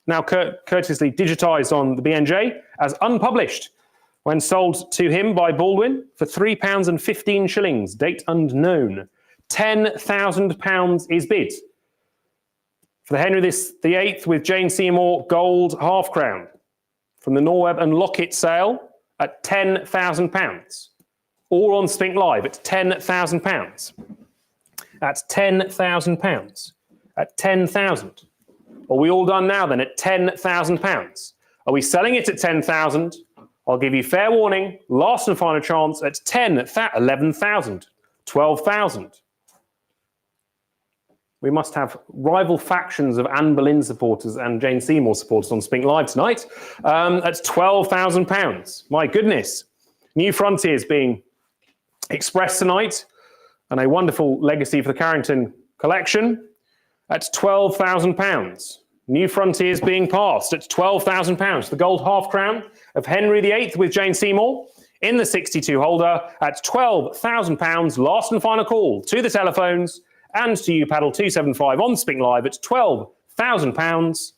A: now courteously digitized on the BNJ as unpublished. when sold to him by Baldwin for £3.15, date unknown. £10,000 is bid. For the Henry VIII with Jane Seymour gold half crown from the Norweb and Lockett sale at £10,000. All on Spink Live at £10,000. At £10,000. At 10,000. Are we all done now then at £10,000? Are we selling it at 10,000? I'll give you fair warning. Last and final chance at 11,000, 12,000. We must have rival factions of Anne Boleyn supporters and Jane Seymour supporters on Spink Live tonight. That's £12,000. My goodness. New frontiers being expressed tonight, and a wonderful legacy for the Carrington collection. That's £12,000. New frontiers being passed at £12,000. The gold half crown of Henry VIII with Jane Seymour in the 62 holder at £12,000. Last and final call to the telephones and to you, Paddle 275 on Spink Live at £12,000.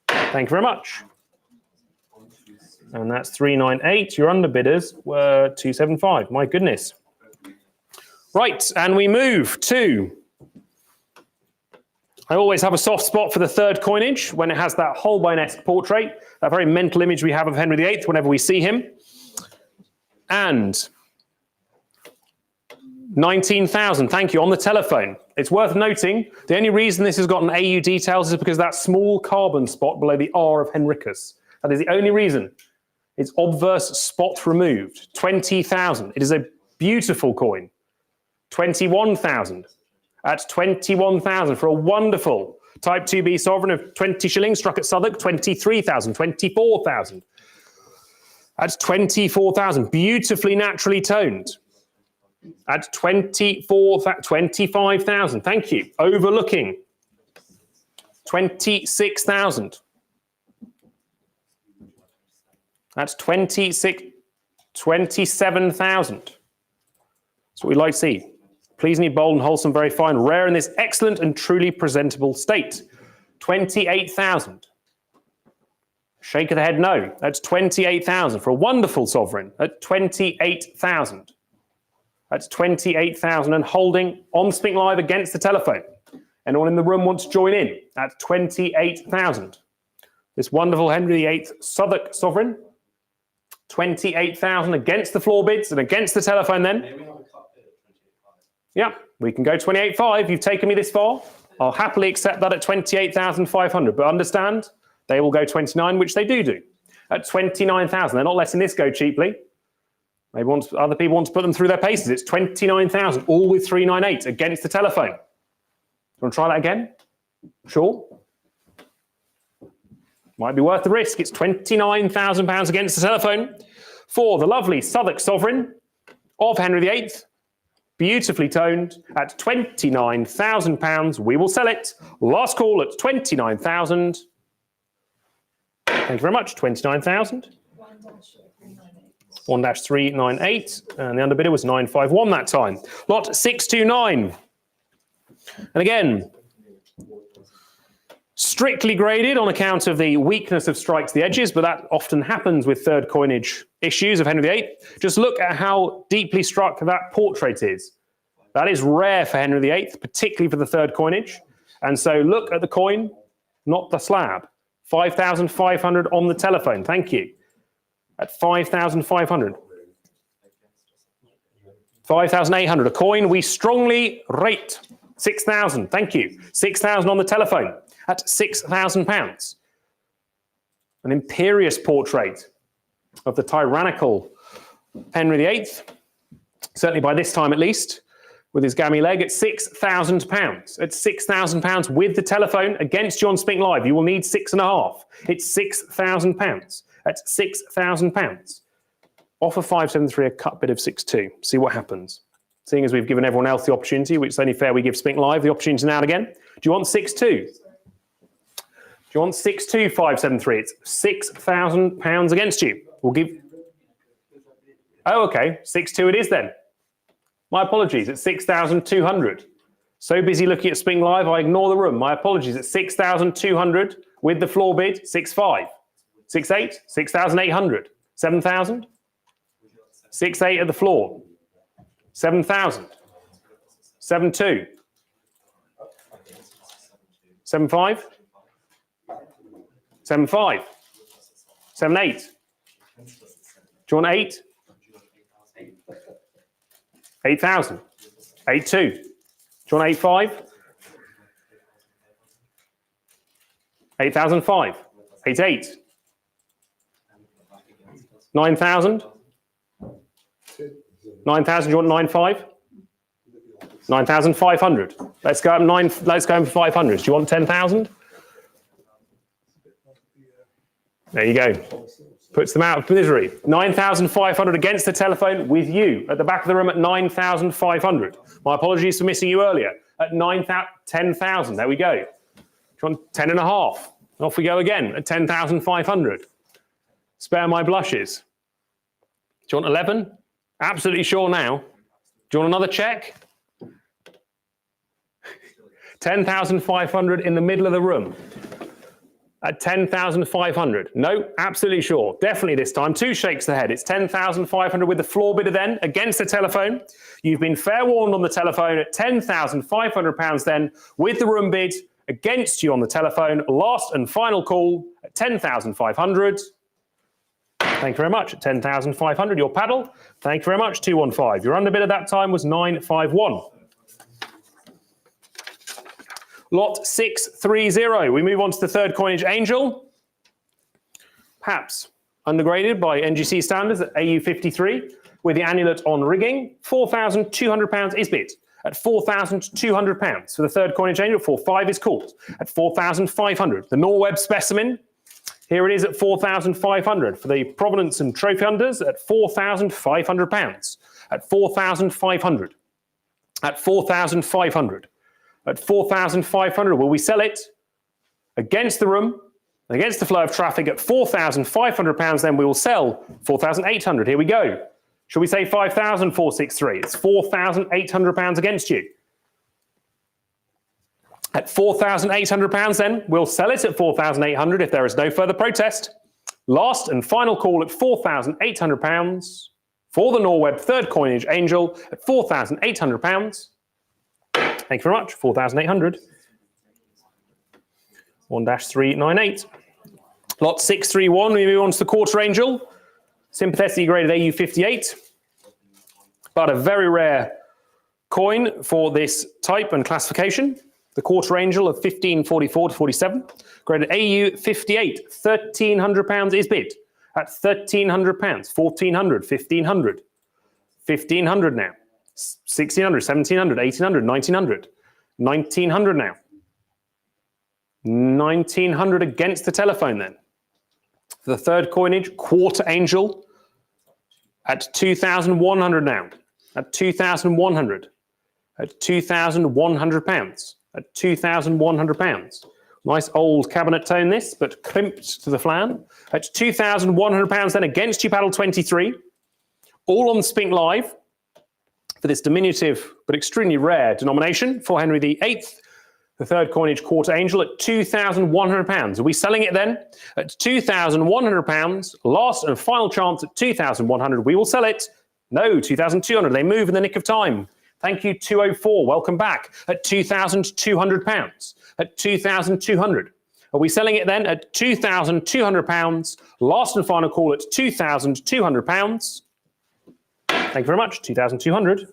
A: Thank you very much. And that's 398. Your underbidders were 275. My goodness. Right, and we move to... I always have a soft spot for the third coinage when it has that Holbein-esque portrait, that very mental image we have of Henry VIII whenever we see him. And 19,000, thank you, on the telephone. It's worth noting, the only reason this has gotten AU details is because that small carbon spot below the R of Henricus. That is the only reason. It's obverse spot removed. 20,000. It is a beautiful coin. 21,000. At 21,000 for a wonderful Type 2B sovereign of 20 shillings struck at Southwark. 23,000. 24,000. At 24,000. Beautifully naturally toned. At 25,000. Thank you. Overlooking. 26,000. That's 27,000. That's what we'd like to see. Pleasingly bold and wholesome, very fine, rare in this excellent and truly presentable state. 28,000. Shake of the head, no. That's 28,000 for a wonderful sovereign. At 28,000. That's 28,000 and holding on Spink Live against the telephone. Anyone in the room wants to join in at 28,000. This wonderful Henry VIII Southwark sovereign. 28,000 against the floor bids and against the telephone then. Yeah, we can go 28.5. You've taken me this far. I'll happily accept that at 28,500. But understand, they will go 29, which they do. At 29,000, they're not letting this go cheaply. Maybe other people want to put them through their paces. It's 29,000, all with 398 against the telephone. Want to try that again? Sure. Might be worth the risk. It's £29,000 against the telephone for the lovely Southwark sovereign of Henry VIII. Beautifully toned at £29,000. We will sell it. Last call at 29,000. Thank you very much. 29,000. 1-398. And the underbidder was 951 that time. Lot 629. And again, strictly graded on account of the weakness of strike to the edges, but that often happens with third coinage issues of Henry VIII. Just look at how deeply struck that portrait is. That is rare for Henry VIII, particularly for the third coinage. And so look at the coin, not the slab. 5,500 on the telephone. Thank you. At 5,500. 5,800. A coin we strongly rate. 6,000. Thank you. 6,000 on the telephone. At £6,000. An imperious portrait of the tyrannical Henry VIII, certainly by this time at least, with his gammy leg at £6,000. At £6,000 with the telephone against you on Spink Live. You will need 6.5. It's £6,000. At £6,000. Offer 573, a cut bid of 6.2. See what happens. Seeing as we've given everyone else the opportunity, which is only fair we give Spink Live the opportunity now and again. Do you want 6.2? Do you want 6.2, 573? It's £6,000 against you. We'll give... Oh, okay. 6.2 it is then. My apologies. It's 6,200. So busy looking at Spink Live, I ignore the room. My apologies. It's 6,200 with the floor bid, 6.5. 6.8, 6,800. 7,000? 6-8 at the floor. 7,000. 7-2. 7-5. 7-5. 7-8. Do you want 8? 8,000. 8-2. Do you want 8-5? 8,005. 8-8. 9,000. 9,000. Do you want 9-5? 9,500. Let's go up 9. Let's go for 500. Do you want 10,000? There you go. Puts them out of misery. 9,500 against the telephone with you at the back of the room at 9,500. My apologies for missing you earlier. At 10,000. There we go. Do you want 10.5? Off we go again at 10,500. Spare my blushes. Do you want 11? Absolutely sure now. Do you want another check? 10,500 in the middle of the room. At 10,500. No, absolutely sure. Definitely this time. 2 shakes the head. It's 10,500 with the floor bidder then against the telephone. You've been fair warned on the telephone at £10,500 then with the room bid against you on the telephone. Last and final call at 10,500. Thank you very much. At 10,500, your paddle. Thank you very much. 215. Your underbid at that time was 951. Lot 630. We move on to the third coinage, Angel. Perhaps undergraded by NGC standards at AU 53 with the annulet on rigging. £4,200 is bid at £4,200 for the third coinage, Angel. 4-5 is called at 4,500. The Norweb specimen. Here it is at 4,500 for the Provenance and Trophy Unders at £4,500. At 4,500. At 4,500. At 4,500, will we sell it against the room, against the flow of traffic at £4,500? Then we will sell 4,800. Here we go. Shall we say 5,463? It's £4,800 against you. At £4,800, then we'll sell it at 4,800 if there is no further protest. Last and final call at £4,800 for the Norweb third coinage, Angel, at £4,800. Thank you very much. 4,800. 1-398. Lot 631. We move on to the quarter Angel. Sympathetically graded AU 58. But a very rare coin for this type and classification. The quarter Angel of 1544 to 47. Graded AU 58. £1,300 is bid at £1,300. 1,400. 1,500. 1,500 now. 1,600, 1,700, 1,800, 1,900. 1,900 now. 1,900 against the telephone then. For the third coinage, quarter Angel at 2,100 now. At 2,100. At £2,100. At £2,100. Nice old cabinet tone this, but crimped to the flan. At £2,100 then against you, paddle 23. All on Spink Live. For this diminutive but extremely rare denomination for Henry VIII, the third coinage quarter Angel at £2,100. Are we selling it then at £2,100? Last and final chance at £2,100. We will sell it. No, 2,200. They move in the nick of time. Thank you, 204. Welcome back at £2,200. At 2,200. Are we selling it then at £2,200? Last and final call at £2,200. Thank you very much. 2,200.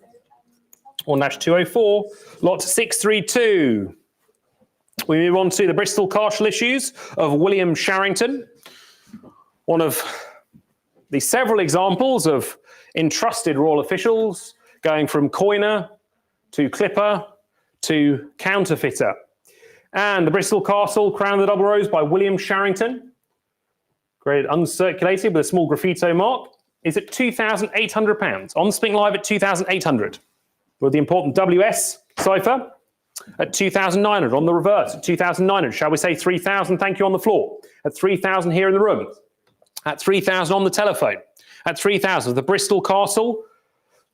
A: 1-204. Lot 632. We move on to the Bristol Castle issues of William Sharrington. One of the several examples of entrusted royal officials going from coiner to clipper to counterfeiter. And the Bristol Castle, Crown of the Double Rose by William Sharrington, graded uncirculated with a small graffito mark, is at £2,800. On Spink Live at 2,800. With the important WS cipher at 2,900. On the reverse at 2,900. Shall we say 3,000? Thank you on the floor. At 3,000 here in the room. At 3,000 on the telephone. At 3,000. The Bristol Castle,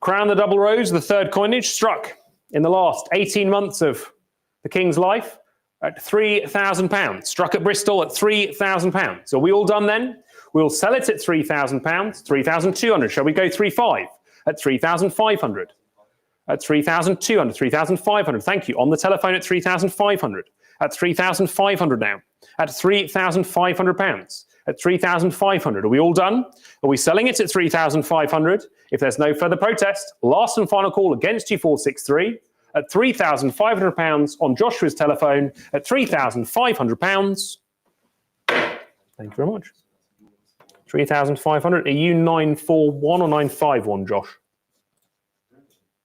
A: Crown of the Double Rose, the third coinage, struck in the last 18 months of the King's life at £3,000. Struck at Bristol at £3,000. Are we all done then? We'll sell it at £3,000, 3,200. Shall we go 3,500? At 3,500. At 3,200, 3,500. Thank you. On the telephone at 3,500. At 3,500 now. At £3,500. At 3,500. Are we all done? Are we selling it at 3,500? If there's no further protest, last and final call against you 463 at £3,500 on Joshua's telephone at £3,500. Thank you very much. 3,500. Are you 941 or 951, Josh?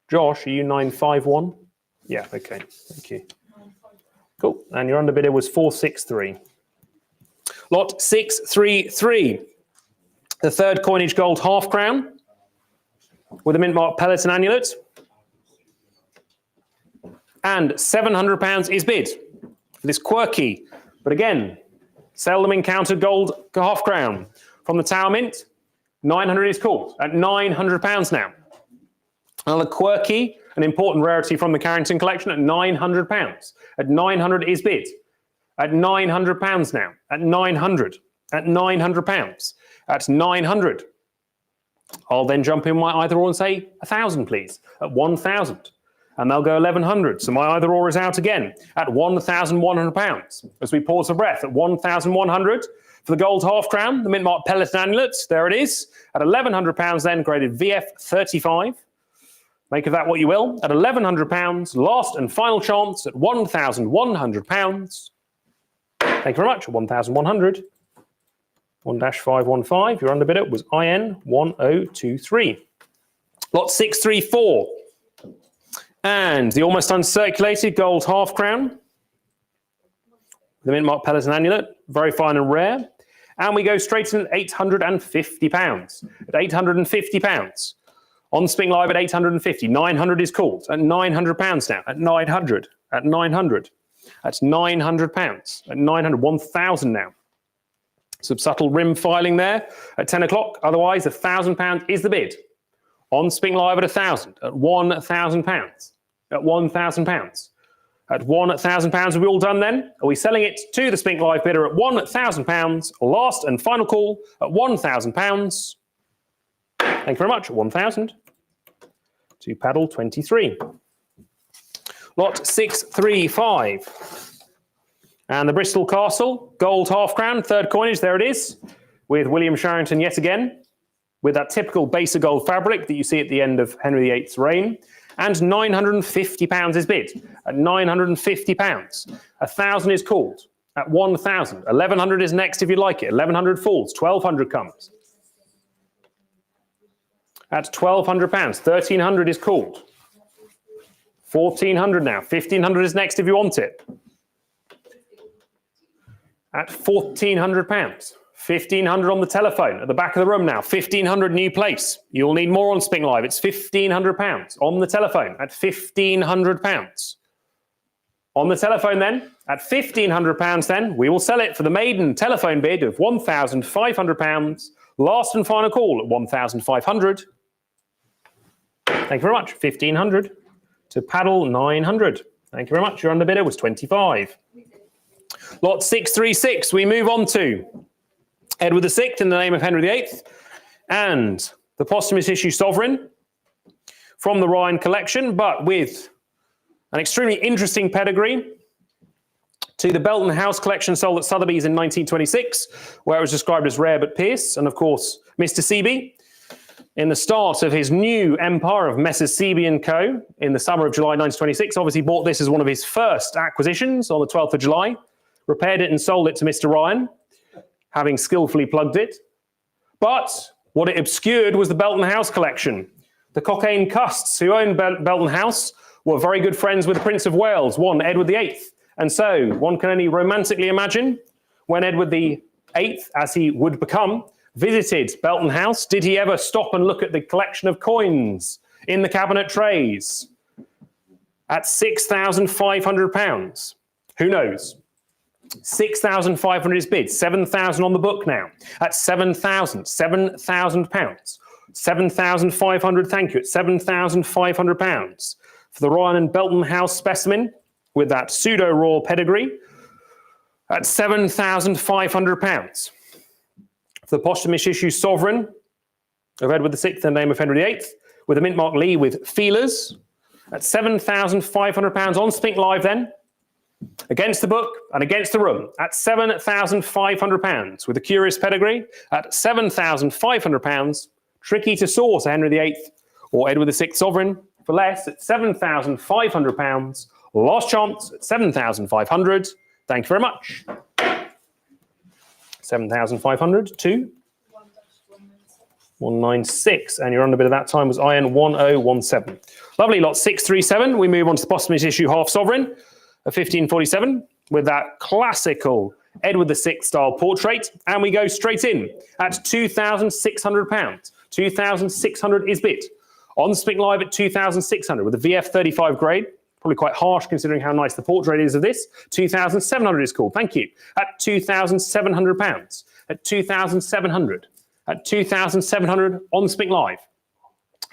A: Josh, are you 951? Yeah, okay. Thank you. Cool. And your underbidder was 463. Lot 633. The third coinage gold half crown with a mint mark pellet and annulet. And £700 is bid for this quirky, but again, seldom encountered gold half crown. From the Tower Mint, 900 is called at £900 now. Another quirky, an important rarity from the Carrington collection at £900. At 900 is bid. At £900 now. At 900. At £900. At 900. I'll then jump in my either or and say 1,000, please. At 1,000. And they'll go 1,100. So my either or is out again at £1,100. As we pause for breath at 1,100. For the gold half crown, the mint mark pellet and amulet, there it is. At £1,100 then, graded VF35. Make of that what you will. At £1,100, last and final chance at £1,100. Thank you very much. 1,100. 1-515. Your underbidder was IN 1023. Lot 634. And the almost uncirculated gold half crown. The mint mark pellet and amulet. Very fine and rare. And we go straight in at £850. At £850. On Spink Live at 850. 900 is called. At £900 now. At 900. At 900. That's £900. At 900. 1,000 now. Some subtle rim filing there at 10 o'clock. Otherwise, £1,000 is the bid. On Spink Live at 1,000. At £1,000. At £1,000. At £1,000, are we all done then? Are we selling it to the Spink Live bidder at £1,000? Last and final call at £1,000. Thank you very much. 1,000. To paddle 23. Lot 635. And the Bristol Castle, gold half crown, third coinage, there it is. With William Sharrington yet again. With that typical base of gold fabric that you see at the end of Henry VIII's reign. And £950 is bid at £950. 1,000 is called at 1,000. 1,100 is next if you like it. 1,100 falls. 1,200 comes. At £1,200. 1,300 is called. 1,400 now. 1,500 is next if you want it. At £1,400. 1,500 on the telephone at the back of the room now. 1,500 new place. You'll need more on Spink Live. It's £1,500 on the telephone at £1,500. On the telephone then, at £1,500 then, we will sell it for the maiden telephone bid of £1,500. Last and final call at 1,500. Thank you very much. 1,500 to paddle 900. Thank you very much. Your underbidder was 25. Lot 636, we move on to Edward VI in the name of Henry VIII, and the posthumous issue sovereign from the Rhine collection, but with an extremely interesting pedigree to the Belton House collection sold at Sotheby's in 1926, where it was described as rare but pierce, and of course, Mr. Seaby, in the start of his new empire of Messrs. Seaby & Co. in the summer of July 1926, obviously bought this as one of his first acquisitions on the 12th of July, repaired it and sold it to Mr. Ryan, having skillfully plugged it. But what it obscured was the Belton House collection. The Cockayne Custs, who owned Belton House, were very good friends with the Prince of Wales, one Edward VIII. And so one can only romantically imagine when Edward VIII, as he would become, visited Belton House, did he ever stop and look at the collection of coins in the cabinet trays at £6,500? Who knows? 6,500 is bid, 7,000 on the book now, at 7,000, £7,000, 7,500, thank you, at £7,500 for the Ryan and Belton House specimen with that pseudo-royal pedigree at £7,500. The posthumous issue sovereign of Edward VI in the name of Henry VIII, with a mint mark Lee with feelers at £7,500 on Spink Live then, against the book and against the room at £7,500, with a curious pedigree at £7,500, tricky to source a Henry VIII or Edward VI sovereign for less at £7,500, last chance at 7,500. Thank you very much. 7,500 to 196, and your under bid at that time was IN 1017. Lovely, lot 637. We move on to the posthumous issue half sovereign of 1547 with that classical Edward VI style portrait, and we go straight in at £2,600. 2,600 is bid on Spink Live at 2,600 with a VF 35 grade. Probably quite harsh considering how nice the portrait is of this. 2,700 is called. Thank you. At £2,700. At 2,700. At 2,700 on Spink Live.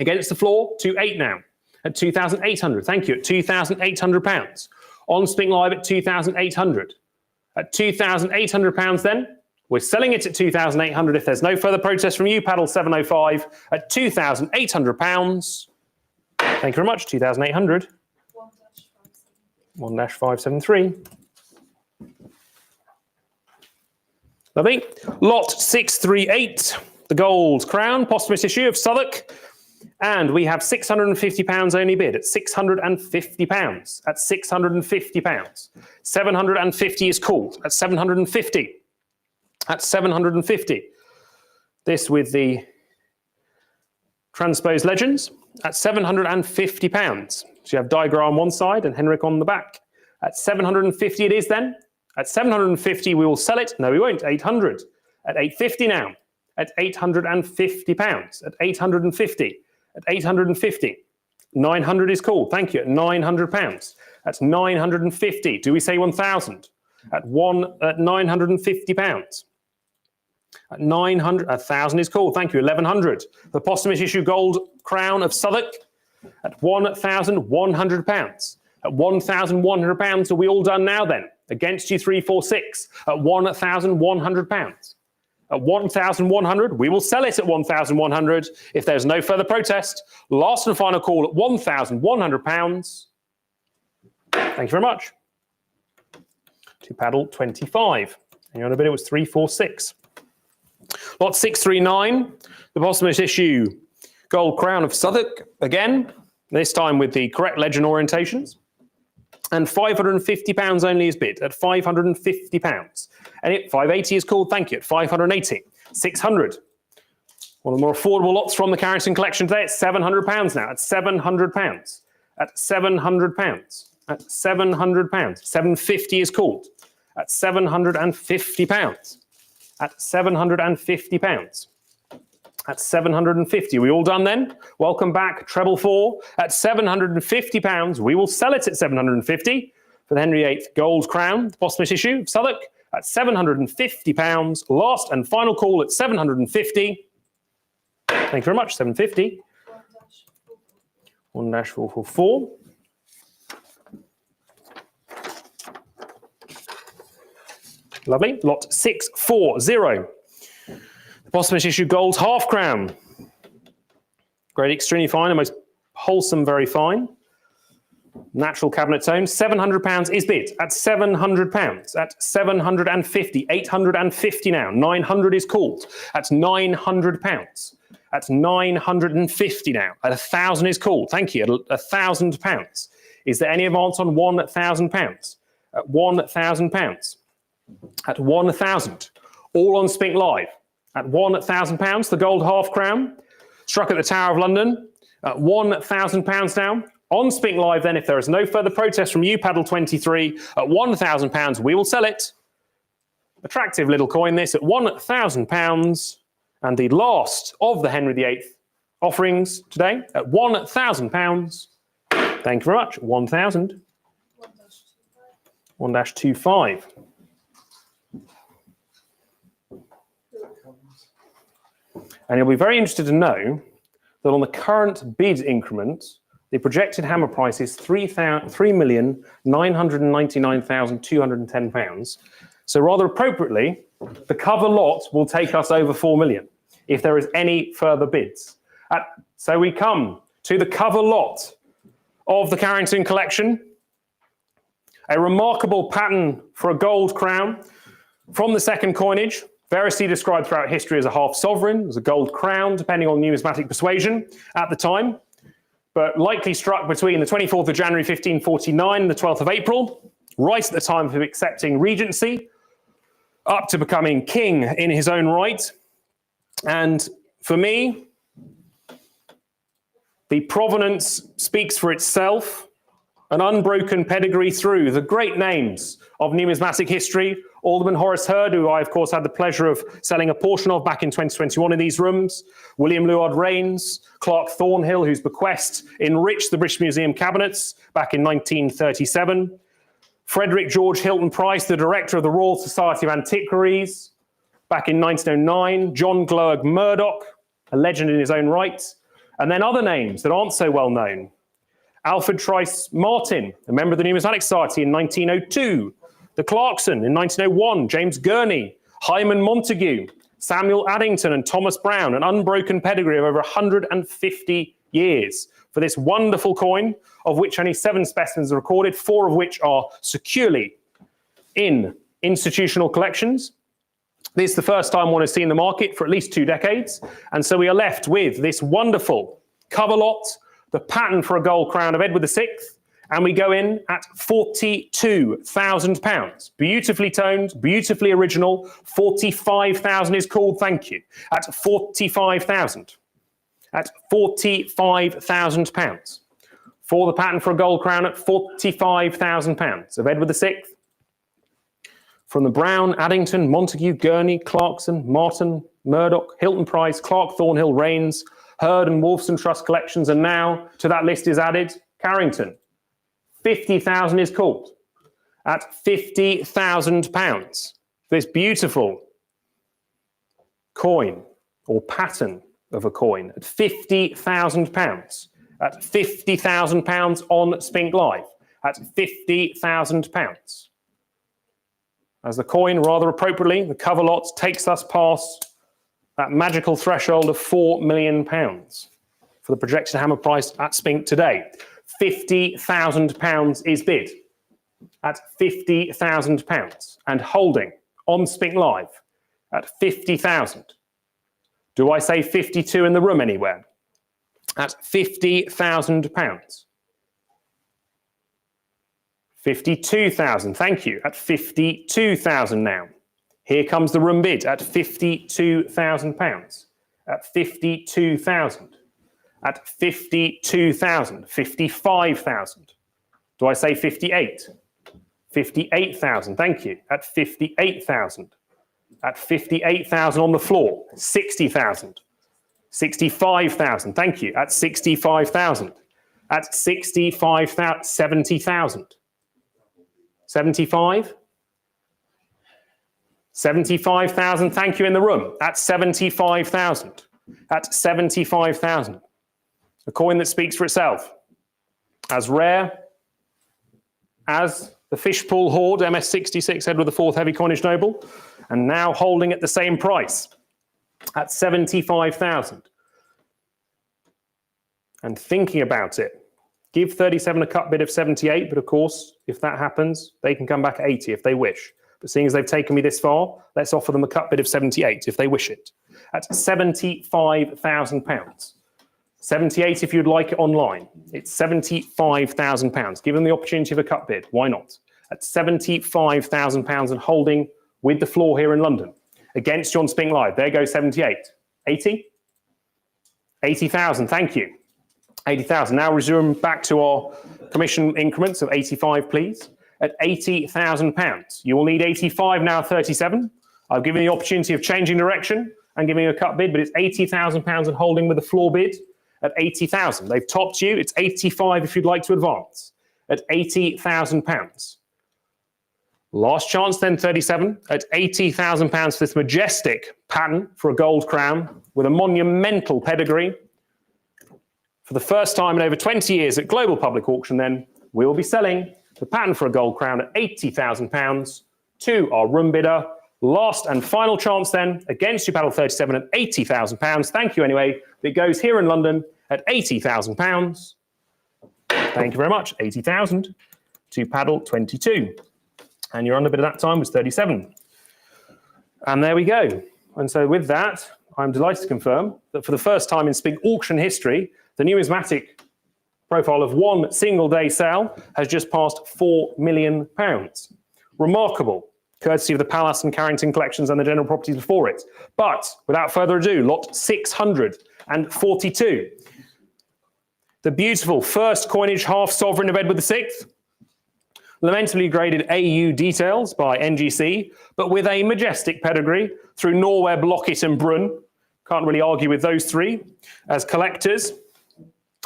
A: Against the floor, 2,800 now. At 2,800. Thank you. At £2,800. On Spink Live at 2,800. At £2,800 then. We're selling it at 2,800 if there's no further protest from you. Paddle 705 at £2,800. Thank you very much. 2,800. 1-573. Lovely. Lot 638, the gold crown, posthumous issue of Southwark. And we have £650 only bid at £650. At £650. 750 is called at 750. At 750. This with the transposed legends at £750. So you have Diagra on one side and Henrik on the back. At 750 it is then. At 750 we will sell it. No, we won't. 800. At 850 now. At £850. At 850. At 850. 900 is called. Thank you. At £900. At 950. Do we say 1,000? At £950. At 900, 1,000 is called. Thank you. 1,100. The posthumous issue gold crown of Southwark at £1,100. At £1,100, are we all done now then? Against you 346 at £1,100. At 1,100, we will sell it at 1,100 if there's no further protest. Last and final call at £1,100. Thank you very much. To paddle 25. And your bid it was 346. Lot 639, the posthumous issue gold crown of Southwark again, this time with the correct legend orientations. And £550 only is bid at £550. And it 580 is called, thank you, at 580. 600. One of the more affordable lots from the Carrington collection today. It's £700 now. At £700. At £700. At £700. 750 is called. At £750. At £750. At 750. We all done then? Welcome back, treble 4. At £750, we will sell it at 750 for the Henry VIII gold crown, the posthumous issue of Southwark at £750. Last and final call at 750. Thank you very much. 750. 1-444. Lovely. Lot 640. The posthumous issue gold half crown. Grade extremely fine and most wholesome, very fine. Natural cabinet tone. £700 is bid at £700. At 750. 850 now. 900 is called. At £900. At 950 now. At 1,000 is called. Thank you. At £1,000. Is there any advance on £1,000? At £1,000. At 1,000. All on Spink Live. At £1,000, the gold half crown. Struck at the Tower of London. At £1,000 now. On Spink Live then, if there is no further protest from you, paddle 23. At £1,000, we will sell it. Attractive little coin this at £1,000. And the last of the Henry VIII offerings today at £1,000. Thank you very much. 1,000. 1-25. And you'll be very interested to know that on the current bid increment, The projected hammer price is £3,999,210. So rather appropriately, the cover lot will take us over 4 million if there is any further bids. So we come to the cover lot of the Carrington collection. A remarkable pattern for a gold crown from the second coinage, variously described throughout history as a half sovereign, as a gold crown, depending on numismatic persuasion at the time, but likely struck between the 24th of January 1549 and the 12th of April, right at the time of accepting regency, up to becoming king in his own right. And for me, the provenance speaks for itself, an unbroken pedigree through the great names of numismatic history. Alderman Horace Hurd, who I, of course, had the pleasure of selling a portion of back in 2021 in these rooms. William Luard Rains, Clark Thornhill, whose bequest enriched the British Museum cabinets back in 1937. Frederick George Hilton Price, the director of the Royal Society of Antiquaries back in 1909. John Gloag Murdoch, a legend in his own right. And then other names that aren't so well known. Alfred Trice Martin, a member of the Numismatic Society in 1902. The Clarkson in 1901, James Gurney, Hyman Montague, Samuel Addington and Thomas Brown, an unbroken pedigree of over 150 years for this wonderful coin, of which only 7 specimens are recorded, 4 of which are securely in institutional collections. This is the first time one has seen the market for at least 2 decades, and so we are left with this wonderful cover lot, the pattern for a gold crown of Edward VI, and we go in at £42,000. Beautifully toned, beautifully original. 45,000 is called, thank you. At 45,000. At £45,000. For the pattern for a gold crown at £45,000 of Edward VI. From the Brown, Addington, Montague, Gurney, Clarkson, Martin, Murdoch, Hilton Price, Clark Thornhill, Rains, Hurd and Wolfson Trust collections, and now to that list is added Carrington. 50,000 is called at £50,000. This beautiful coin or pattern of a coin at £50,000. At £50,000 on Spink Live. At £50,000. As the coin, rather appropriately, the cover lot takes us past that magical threshold of £4 million for the projected hammer price at Spink today. £50,000 is bid at £50,000 and holding on Spink Live at 50,000. Do I say 52 in the room anywhere? At £50,000. 52,000, thank you, at 52,000 now. Here comes the room bid at £52,000. At 52,000. At 52,000, 55,000. Do I say 58? 58,000, thank you. At 58,000. At 58,000 on the floor, 60,000. 65,000, thank you. At 65,000. At 65,000, 70,000. 75? 75,000, thank you in the room. At 75,000. At 75,000. A coin that speaks for itself. As rare as the Fishpool Hoard MS66 Edward IV Heavy Coinage Noble, and now holding at the same price at 75,000. And thinking about it, give 37 a cut bid of 78, but of course, if that happens, they can come back at 80 if they wish. But seeing as they've taken me this far, let's offer them a cut bid of 78 if they wish it. At £75,000. 78 if you'd like it online. It's £75,000. Give them the opportunity of a cut bid. Why not? At £75,000 and holding with the floor here in London. Against John Spink Live. There goes 78. 80? 80,000. Thank you. 80,000. Now resume back to our commission increments of 85, please. At £80,000. You will need 85 now, 37. I've given you the opportunity of changing direction and giving you a cut bid, but it's £80,000 and holding with the floor bid at 80,000. They've topped you. It's 85 if you'd like to advance at £80,000. Last chance then, 37 at £80,000 for this majestic pattern for a gold crown with a monumental pedigree. For the first time in over 20 years at global public auction, then, we will be selling the pattern for a gold crown at £80,000 to our room bidder. Last and final chance then, against you, paddle 37 at £80,000. Thank you anyway. It goes here in London at £80,000. Thank you very much. 80,000 to paddle 22. And your underbid at that time was 37. And there we go. And so with that, I'm delighted to confirm that for the first time in Spink auction history, the numismatic profile of one single day sale has just passed £4 million. Remarkable, courtesy of the Pallas and Carrington collections and the general properties before it. But without further ado, lot 642. The beautiful first coinage half sovereign of Edward VI, lamentably graded AU details by NGC, but with a majestic pedigree through Norweb, Lockett and Brunn. Can't really argue with those three. As collectors,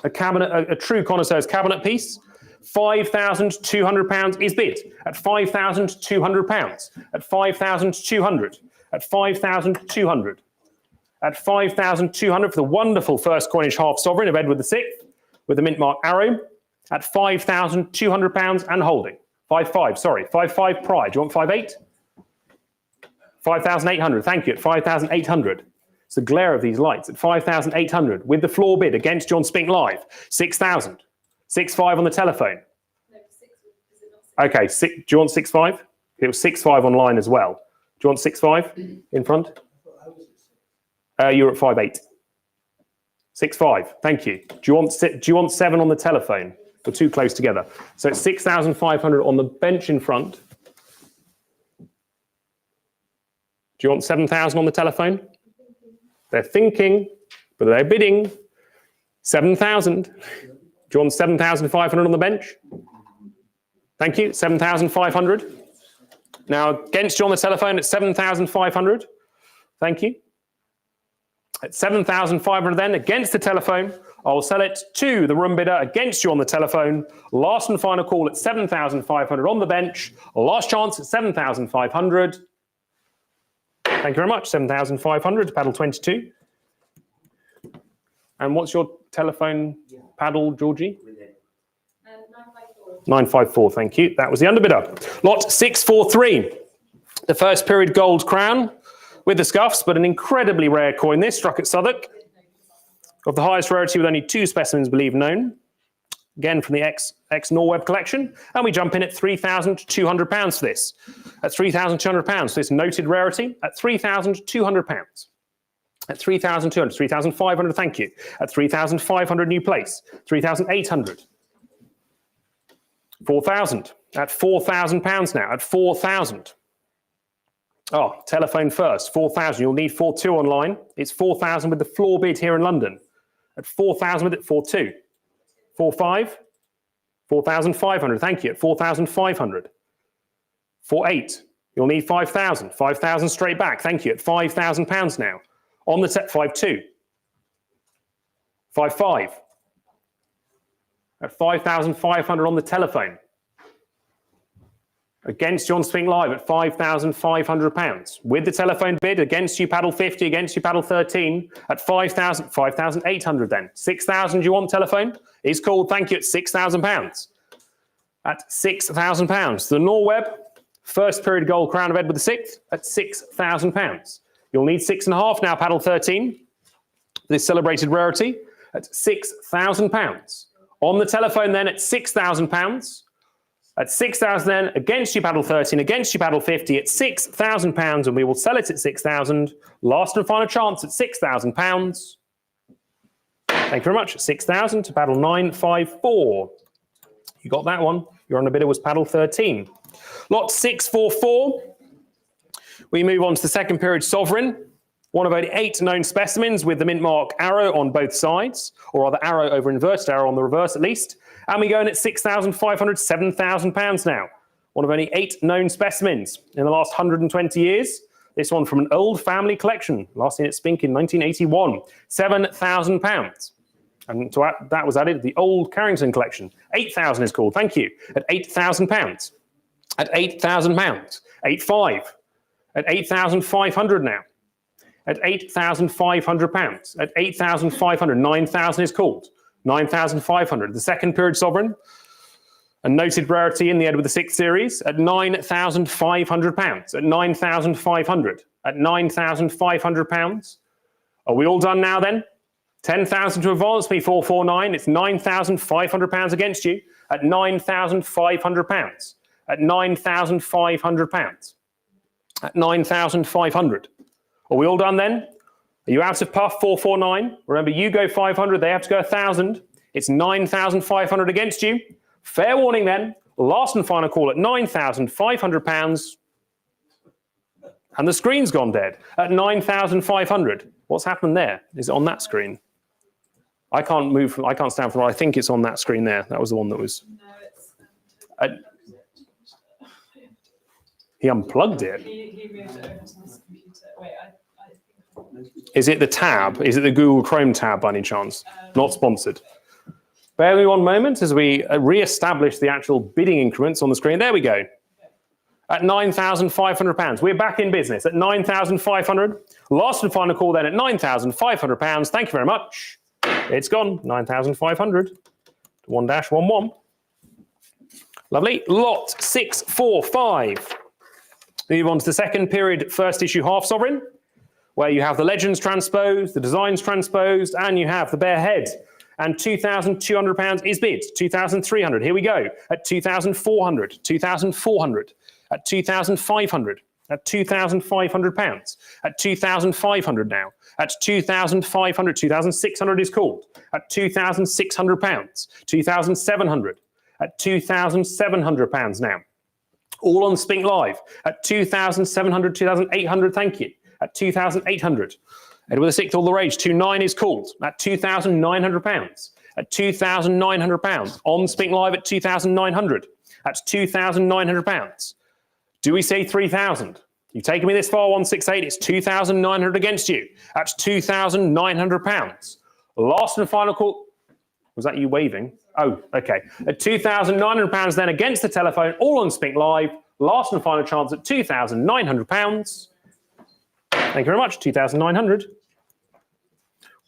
A: a true connoisseur's cabinet piece. £5,200 is bid at £5,200, at 5,200, at 5,200, at 5,200 for the wonderful first coinage half sovereign of Edward VI with the mint mark arrow at £5,200 and holding. 5,500 pride. Do you want 5,800? 5,800. Thank you. At 5,800. It's the glare of these lights. At 5,800 with the floor bid against John Spink Live. 6,000. 6,500 on the telephone.
J: No, 6, is it not 6?
A: Okay. Do you want 6,500? It was 6,500 online as well. Do you want 6,500 in front? You're at 5,800. 6,500. Thank you. Do you want 7 on the telephone? We're too close together. So it's 6,500 on the bench in front. Do you want 7,000 on the telephone? They're thinking, but they're bidding. 7,000. Do you want 7,500 on the bench? Thank you. 7,500. Now against you on the telephone at 7,500. Thank you. At 7,500 then against the telephone, I'll sell it to the room bidder against you on the telephone. Last and final call at 7,500 on the bench. Last chance at 7,500. Thank you very much. 7,500 to paddle 22. And what's your telephone paddle, Georgie?
J: 954.
A: 954, thank you. That was the underbidder. Lot 643. The first period gold crown with the scuffs, but an incredibly rare coin this, struck at Southwark. Of the highest rarity with only 2 specimens believed known. Again from the ex-Norweb collection. And we jump in at £3,200 for this. At £3,200 for this noted rarity. At £3,200. At 3,200, 3,500, thank you. At 3,500, new place. 3,800. 4,000. At £4,000 now. At 4,000. Oh, telephone first. 4,000. You'll need 4,2 online. It's 4,000 with the floor bid here in London. At 4,000 with it, 4,2. 4,500. 4,500. Thank you. At 4,500. 4,800. You'll need 5,000. 5,000 straight back. Thank you. At £5,000 now. On the set, 5,200. 5,500. At 5,500 on the telephone. Against John Spink Live at £5,500. With the telephone bid, against you paddle 50, against you paddle 13, at 5,000, 5,800 then. 6,000 you want telephone? Is called, thank you, at £6,000. At £6,000. The Norweb, first period gold crown of Edward VI, at £6,000. You'll need 6,500 now, paddle 13. This celebrated rarity at £6,000. On the telephone then at £6,000. At 6,000 then, against you paddle 13, against you paddle 50 at £6,000, and we will sell it at 6,000. Last and final chance at £6,000. Thank you very much. 6,000 to paddle 954. You got that one. Your underbidder was paddle 13. Lot 644. We move on to the second period sovereign. One of only 8 known specimens with the mint mark arrow on both sides, or rather arrow over inverted arrow on the reverse at least. And we go in at £6,500, £7,000 now. One of only 8 known specimens in the last 120 years. This one from an old family collection, last seen at Spink in 1981, £7,000. And to that was added the old Carrington collection. 8,000 is called, thank you, at £8,000. At £8,000, 8,500. At 8,500 now. At £8,500. At 8,500, 9,000 is called. 9,500. The second period sovereign, a noted rarity in the Edward VI series, at £9,500. At 9,500. At £9,500. Are we all done now then? 10,000 to advance me, 449. It's £9,500 against you at £9,500. At £9,500. At 9,500. Are we all done then? Are you out of puff, 449? Remember, you go 500, they have to go 1,000. It's 9,500 against you. Fair warning then. Last and final call at £9,500. And the screen's gone dead at 9,500. What's happened there? Is it on that screen? I can't move from, I can't stand from, I think it's on that screen there. That was the one that was.
J: No, it's.
A: He unplugged it.
J: He moved it over to his computer. Wait, I think.
A: Is it the tab? Is it the Google Chrome tab by any chance? Not sponsored. Bear with me one moment as we re-establish the actual bidding increments on the screen. There we go. At £9,500. We're back in business at 9,500. Last and final call then at £9,500. Thank you very much. It's gone. 9,500. 1-11. Lovely. Lot 645. Move on to the second period, first issue half sovereign, where you have the legends transposed, the designs transposed, and you have the bare head. And £2,200 is bid. 2,300. Here we go. At 2,400. 2,400. At 2,500. At £2,500. At 2,500 now. At 2,500. 2,600 is called. At £2,600. 2,700. At £2,700 now. All on Spink Live. At 2,700. 2,800. Thank you. At 2,800. Edward VI, all the rage. 2,900 is called at £2,900. At £2,900. On Spink Live at 2,900. At £2,900. Do we say 3,000? You've taken me this far, 168. It's 2,900 against you. At £2,900. Last and final call. Was that you waving? Oh, okay. At £2,900 then against the telephone, all on Spink Live. Last and final chance at £2,900. Thank you very much. 2,900.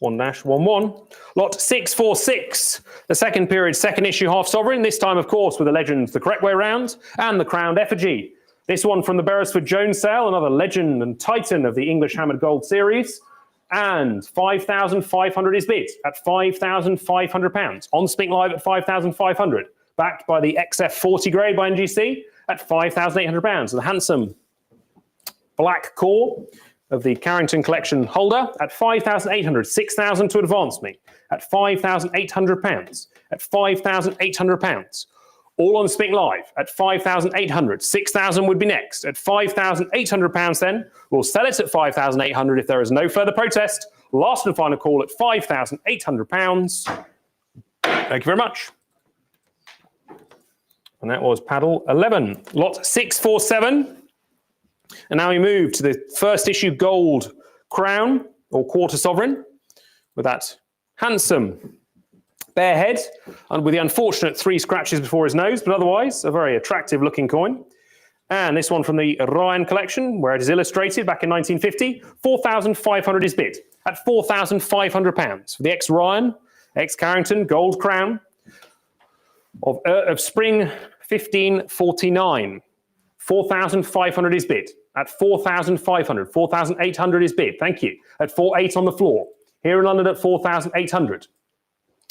A: 1-11. Lot 646. The second period, second issue half sovereign. This time, of course, with the legends the correct way round and the crowned effigy. This one from the Beresford Jones sale, another legend and titan of the English Hammered Gold series. And 5,500 is bid at £5,500. On Spink Live at 5,500. Backed by the XF40 grade by NGC at £5,800. The handsome black core of the Carrington collection holder at 5,800, 6,000 to advance me at £5,800, at £5,800. All on Spink Live at 5,800, 6,000 would be next at £5,800 then. We'll sell it at 5,800 if there is no further protest. Last and final call at £5,800. Thank you very much. And that was paddle 11, lot 647. And now we move to the first issue gold crown or quarter sovereign with that handsome bare head and with the unfortunate 3 scratches before his nose, but otherwise a very attractive looking coin. And this one from the Ryan collection where it is illustrated back in 1950, 4,500 is bid at £4,500 for the ex-Ryan, ex-Carrington gold crown of spring 1549. 4,500 is bid at 4,500. 4,800 is bid. Thank you. At 4,800 on the floor. Here in London at 4,800.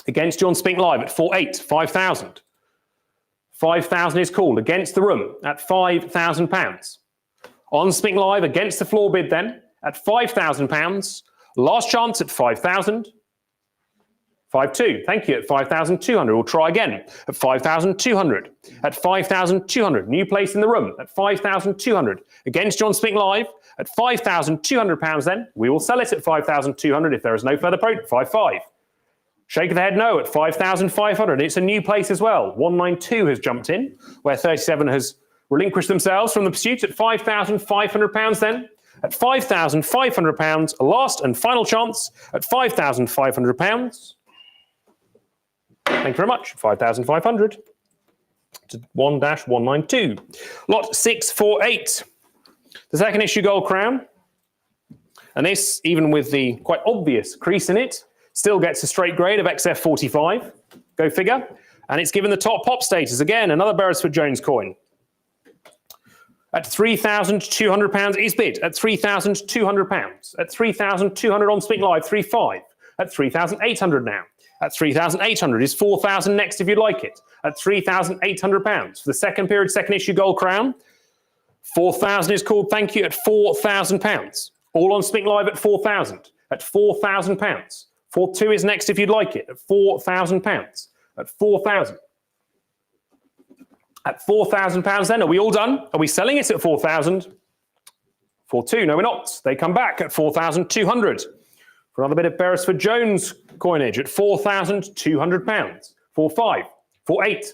A: Against you on Spink Live at 4,800. 5,000. 5,000 is called against the room at £5,000. On Spink Live against the floor bid then at £5,000. Last chance at 5,000. 5,200. Thank you. At 5,200. We'll try again. At 5,200. At 5,200. New place in the room. At 5,200. Against John Spink Live. At £5,200 then. We will sell it at 5,200 if there is no further pro. 5,500. Shake of the head no at 5,500. It's a new place as well. 192 has jumped in, where 37 has relinquished themselves from the pursuit at £5,500 then. At £5,500. Last and final chance at £5,500. Thank you very much. 5,500 to 1-192. Lot 648. The second issue gold crown. And this, even with the quite obvious crease in it, Still gets a straight grade of XF45. Go figure. And it's given the top pop status. Again, another Beresford Jones coin. At £3,200 is bid. At £3,200. At 3,200 on Speak Live, 3.5. At 3,800 now. At 3,800 is 4,000 next if you'd like it. At £3,800 for the second period, second issue gold crown. 4,000 is called thank you at £4,000. All on Speak Live at 4,000. At £4,000. 4.2 is next if you'd like it. At £4,000. At 4,000. At £4,000 then, are we all done? Are we selling it at 4,000? 4.2, no we're not. They come back at 4,200. For another bit of Beresford Jones coinage at £4,200. 4.5, 4.8.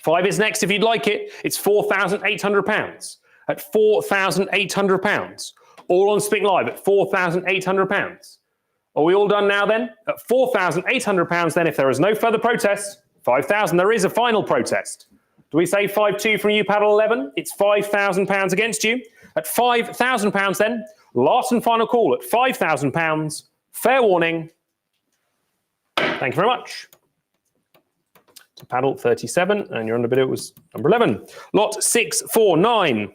A: 5 is next if you'd like it. It's £4,800. At £4,800. All on Speak Live at £4,800. Are we all done now then? At £4,800 then, if there is no further protest, 5,000, there is a final protest. Do we say 5-2 from you, paddle 11? It's £5,000 against you. At £5,000 then, last and final call at £5,000. Fair warning. Thank you very much. To paddle 37, and your underbidder was number 11. Lot 649.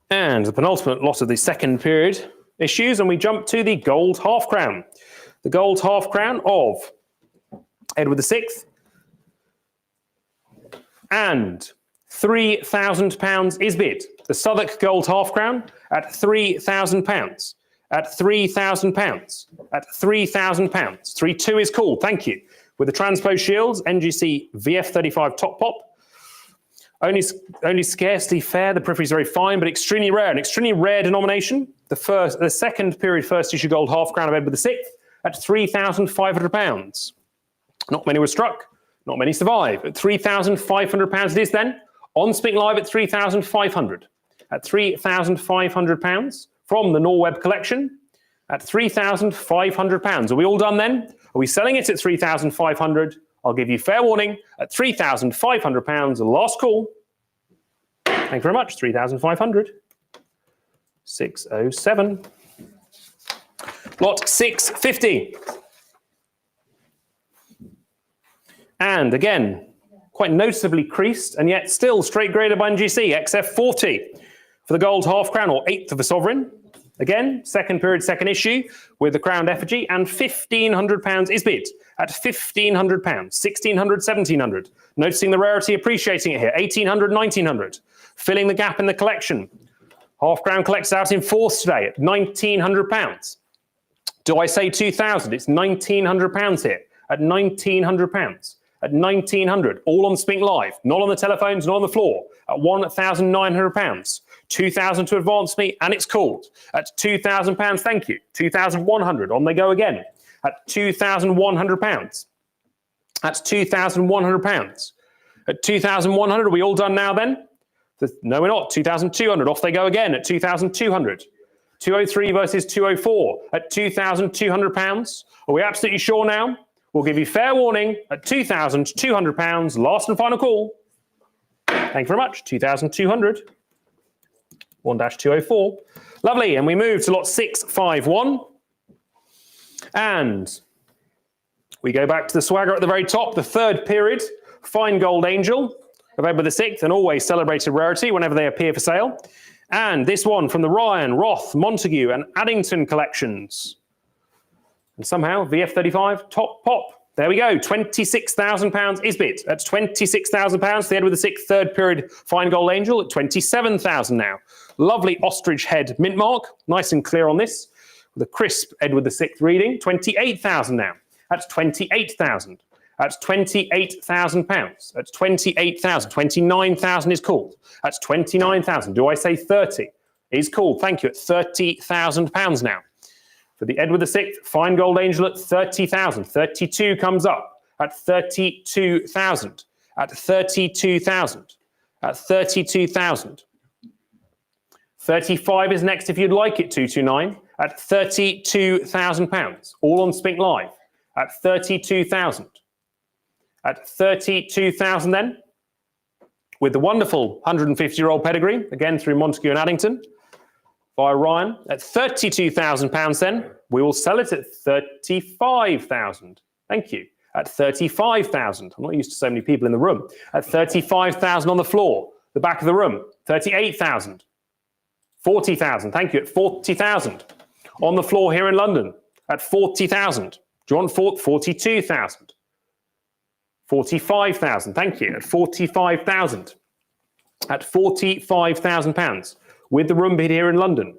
A: And the penultimate lot of the second period issues, and we jump to the gold half crown. The gold half crown of Edward VI, and £3,000 is bid. The Southwark gold half crown at £3,000. At £3,000. At £3,000. 3.2 is called. Thank you. With the transpose shields, NGC VF35 top pop. Only scarcely fair. The periphery is very fine, but extremely rare. An extremely rare denomination. The second period first issue gold half crown of Edward VI at £3,500. Not many were struck. Not many survive. At £3,500 it is then. On Speak Live at 3,500. At £3,500 from the Norweb collection. At £3,500. Are we all done then? Are we selling it at 3,500? I'll give you fair warning at £3,500. Last call. Thank you very much. 3,500. 607. Lot 650. And again, quite noticeably creased and yet still straight graded by NGC, XF40 for the gold half crown or 8th of a sovereign. Again, second period, second issue with the crowned effigy, and £1,500 is bid at £1,500, 1,600, 1,700. Noticing the rarity, appreciating it here, 1,800, 1,900. Filling the gap in the collection. Half crown collects out in fourth today at £1,900. Do I say 2,000? It's £1,900 here at £1,900. At 1,900, all on Spink Live, not on the telephones, not on the floor, at £1,900. 2,000 to advance me, and it's called. At £2,000, thank you. 2,100, on they go again. At £2,100. At £2,100. At 2,100, are we all done now then? No, we're not. 2,200, off they go again at 2,200. 203 versus 204 at £2,200. Are we absolutely sure now? We'll give you fair warning at £2,200. Last and final call. Thank you very much. 2,200. 1-204. Lovely. And we move to lot 651. And we go back to the swagger at the very top, the third period, fine gold angel of Edward VI, an always celebrated rarity whenever they appear for sale. And this one from the Ryan, Roth, Montague and Addington collections. And somehow VF35 top pop. There we go. £26,000 is bid at £26,000. The Edward VI third period fine gold angel at 27,000 now. Lovely ostrich head mint mark. Nice and clear on this. With a crisp Edward VI reading. 28,000 now. That's 28,000. That's £28,000. That's 28,000. 29,000 is called. That's 29,000. Do I say 30? Is called. Thank you. At £30,000 now. For the Edward VI, fine gold angel at 30,000. 32 comes up at 32,000. At 32,000. At 32,000. 35 is next if you'd like it, 229. At £32,000. All on Spink Live. At 32,000. At 32,000 then. With the wonderful 150-year-old pedigree, again through Montague and Addington. By Ryan at £32,000 then. We will sell it at 35,000. Thank you. At 35,000. I'm not used to so many people in the room. At 35,000 on the floor, the back of the room. 38,000. 40,000. Thank you. At 40,000. On the floor here in London. At 40,000. Do you want 42,000? 45,000. Thank you. At 45,000. At £45,000 with the room bid here in London.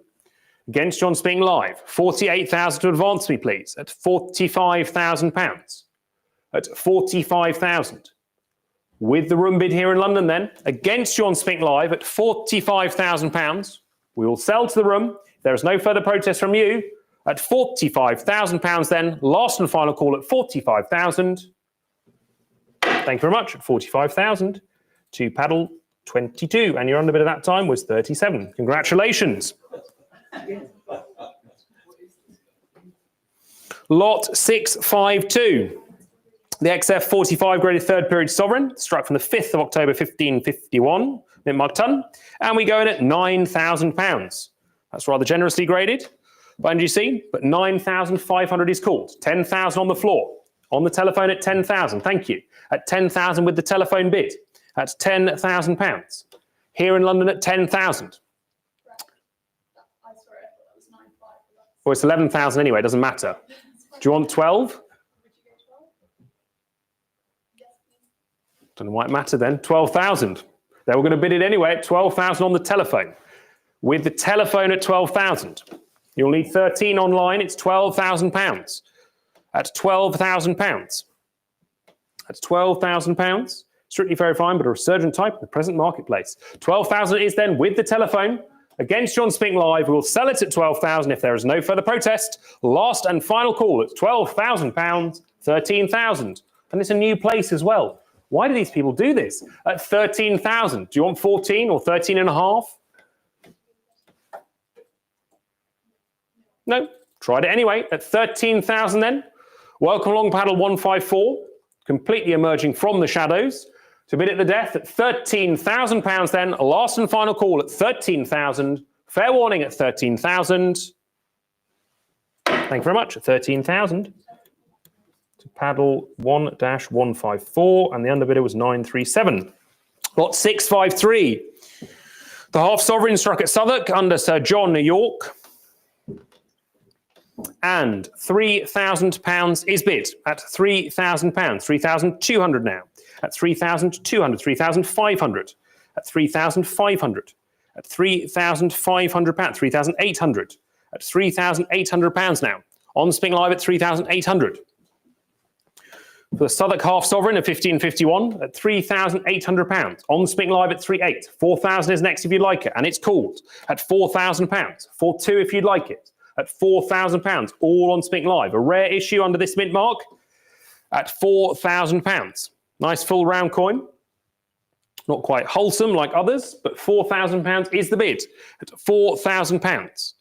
A: Against John Speaking Live. 48,000 to advance me, please. At £45,000. At 45,000. With the room bid here in London then. Against John Speaking Live at £45,000. We will sell to the room. If there is no further protest from you. At £45,000 then. Last and final call at 45,000. Thank you very much. At 45,000 to paddle 22. And your underbid at that time was 37. Congratulations. Lot 652. The XF 45 graded third period sovereign, struck from the 5th of October 1551, mint-marked ton, and we go in at £9,000. That's rather generously graded by NGC, but 9,500 is called. 10,000 on the floor, on the telephone at 10,000. Thank you. At 10,000 with the telephone bid, at £10,000. Here in London at 10,000. Well, it's 11,000 anyway. It doesn't matter. Do you want 12? Don't know why it mattered then. 12,000. They were going to bid it anyway at 12,000 on the telephone. With the telephone at 12,000. You'll need 13 online. It's £12,000. At £12,000. That's £12,000. Strictly verifying, but a resurgent type in the present marketplace. 12,000 is then with the telephone. Against John Speaking Live, we will sell it at 12,000 if there is no further protest. Last and final call at £12,000, 13,000. And it's a new place as well. Why do these people do this? At 13,000, do you want 14 or 13 and a half? No, tried it anyway. At 13,000 then. Welcome along paddle 154, completely emerging from the shadows. To bid at the death at £13,000 then. Last and final call at 13,000. Fair warning at 13,000. Thank you very much. At 13,000. To paddle 1-154, and the underbidder was 937. Lot 653. The half sovereign struck at Southwark under Sir John York. And £3,000 is bid at £3,000. 3,200 now. At 3,200, 3,500, at 3,500, at £3,500, 3,800, at £3,800 now. On Speaking Live at 3,800. For the Southwark half sovereign of 1551 at £3,800. On Speaking Live at 3,800. 4,000 is next if you'd like it, and it's called at £4,000. 4,200 if you'd like it, at £4,000. All on Speaking Live. A rare issue under this mint mark at £4,000. Nice full round coin. Not quite wholesome like others, but £4,000 is the bid at £4,000.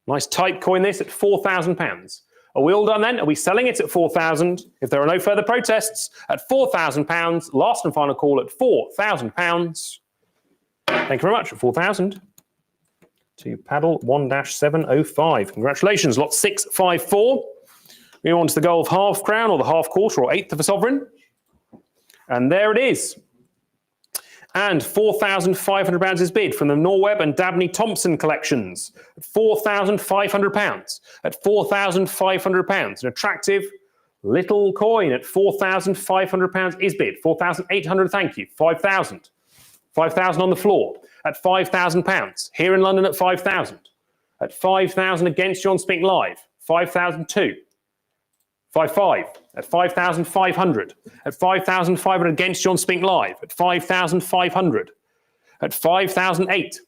A: Nice tight coin this at £4,000. Are we all done then? Are we selling it at 4,000? If there are no further protests, at £4,000. Last and final call at £4,000. Thank you very much. At 4,000. To paddle 1-705. Congratulations. Lot 654. We on to the goal of half crown or the half quarter or eighth of a sovereign. And there it is. And £4,500 is bid from the Norweb and Dabney Thompson collections. At £4,500. At £4,500. An attractive little coin at £4,500 is bid. 4,800, thank you. 5,000. 5,000 on the floor. At £5,000. Here in London at 5,000. At 5,000 against John Speaking Live. 5,002. 5,500 at 5,500 at 5,500 against John Speaking Live at 5,500 at 5,008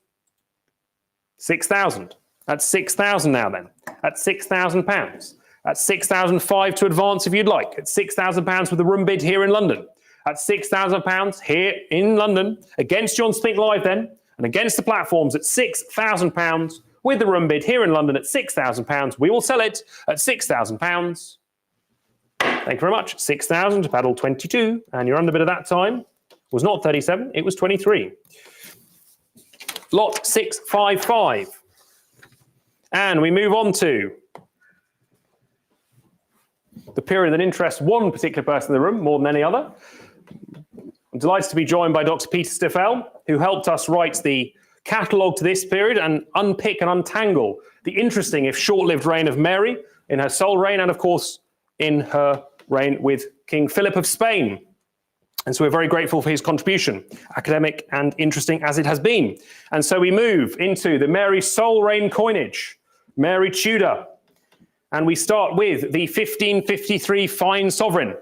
A: 6,000 at 6,000 now then at £6,000 at 6,005 to advance if you'd like at £6,000 with the room bid here in London at £6,000 here in London against John Speaking Live then and against the platforms at £6,000 with the room bid here in London at £6,000. We will sell it at £6,000. Thank you very much. 6,000 to paddle 22, and your underbid at that time was not 37, it was 23. Lot 655. And we move on to the period that interests one particular person in the room more than any other. I'm delighted to be joined by Dr. Peter Stiffel, who helped us write the catalogue to this period and unpick and untangle the interesting, if short-lived, reign of Mary in her sole reign and, of course, in her reign with King Philip of Spain. And so we're very grateful for his contribution, academic and interesting as it has been. And so we move into the Mary sole reign coinage, Mary Tudor. And we start with the 1553 fine sovereign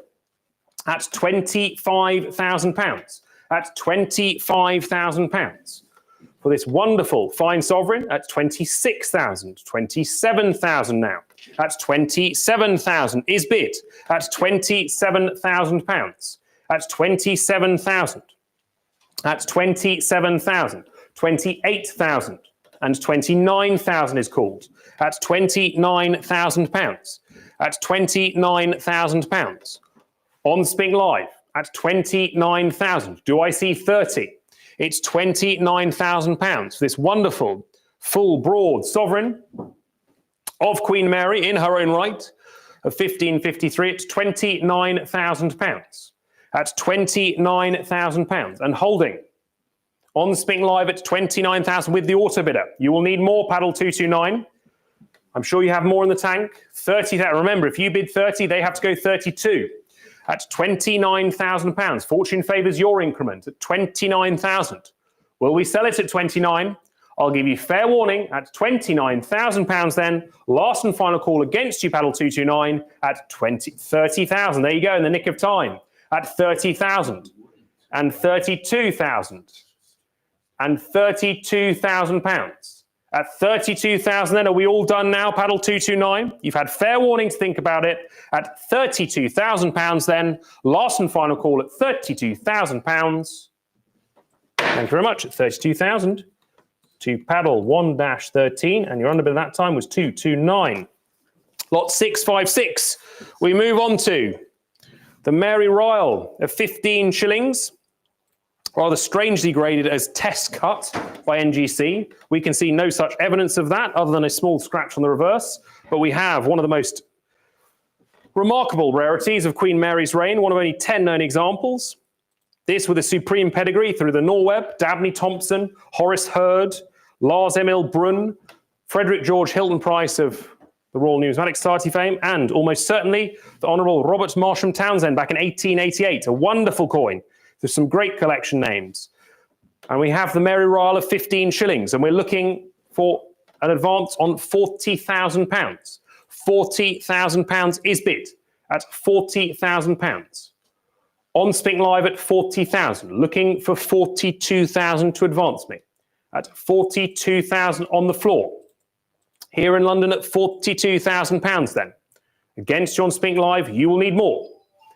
A: at £25,000. At £25,000. For this wonderful fine sovereign at 26,000, 27,000 now. At 27,000 is bid at £27,000. At 27,000. At 27,000. 28,000 and 29,000 is called. At £29,000. At £29,000. On Spink Live at 29,000. Do I see 30? It's £29,000 for this wonderful, full, broad sovereign of Queen Mary in her own right of 1553. It's £29,000. At £29,000 and holding on Spink Live at 29,000 with the auto bidder. You will need more, paddle 229. I'm sure you have more in the tank. 30,000. Remember, if you bid 30, they have to go 32. At £29,000. Fortune favours your increment at 29,000. Will we sell it at 29? I'll give you fair warning at £29,000 then. Last and final call against you, paddle 229 at 30,000. There you go, in the nick of time. At 30,000 and 32,000 and £32,000. At 32,000 then, are we all done now, paddle 229? You've had fair warning to think about it. At £32,000 then, last and final call at £32,000. Thank you very much. At 32,000 to paddle 1-13, and your underbid at that time was 229. Lot 656. We move on to the Mary Royal of 15 shillings. Rather strangely graded as test cut by NGC. We can see no such evidence of that other than a small scratch on the reverse, but we have one of the most remarkable rarities of Queen Mary's reign, one of only 10 known examples. This with a supreme pedigree through the Norweb, Dabney Thompson, Horace Hurd, Lars Emil Brunn, Frederick George Hilton Price of the Royal Numismatic Society fame, and almost certainly the Honourable Robert Marsham Townsend back in 1888, a wonderful coin. There's some great collection names. And we have the Mary Royal of 15 shillings, and we're looking for an advance on £40,000. £40,000 is bid at £40,000. On Spink Live at 40,000, looking for 42,000 to advance me. At 42,000 on the floor. Here in London at £42,000 then. Against you on Spink Live, you will need more.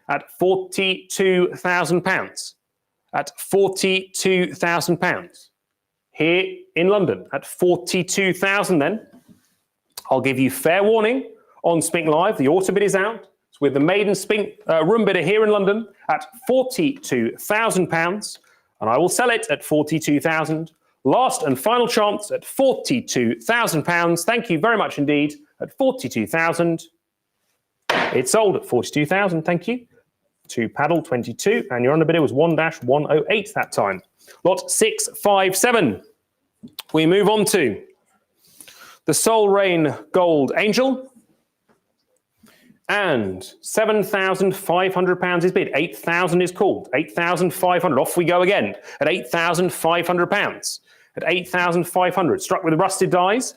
A: At £42,000. At £42,000. Here in London at 42,000 then. I'll give you fair warning on Spink Live. The auto bid is out. It's with the maiden Spink room bidder here in London at £42,000. And I will sell it at 42,000. Last and final chance at £42,000. Thank you very much indeed. At 42,000. It's sold at 42,000. Thank you. To paddle 22, and your underbidder was 1-108 that time. Lot 657. We move on to the Sole Reign Gold Angel. And £7,500 is bid. 8,000 is called. 8,500. Off we go again at £8,500. At 8,500. Struck with rusted dies.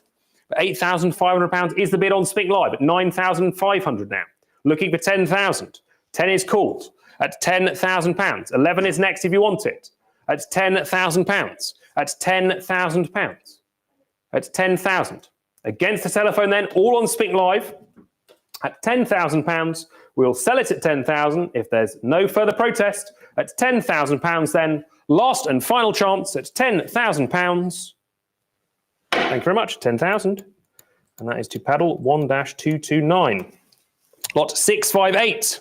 A: £8,500 is the bid on Spink Live at 9,500 now. Looking for 10,000. 10 is called at £10,000. 11 is next if you want it. At £10,000. At £10,000. At 10,000. Against the telephone then, all on Spink Live. At £10,000, we'll sell it at 10,000 if there's no further protest. At £10,000 then, last and final chance at £10,000. Thank you very much, 10,000. And that is to paddle 1-229. Lot 658.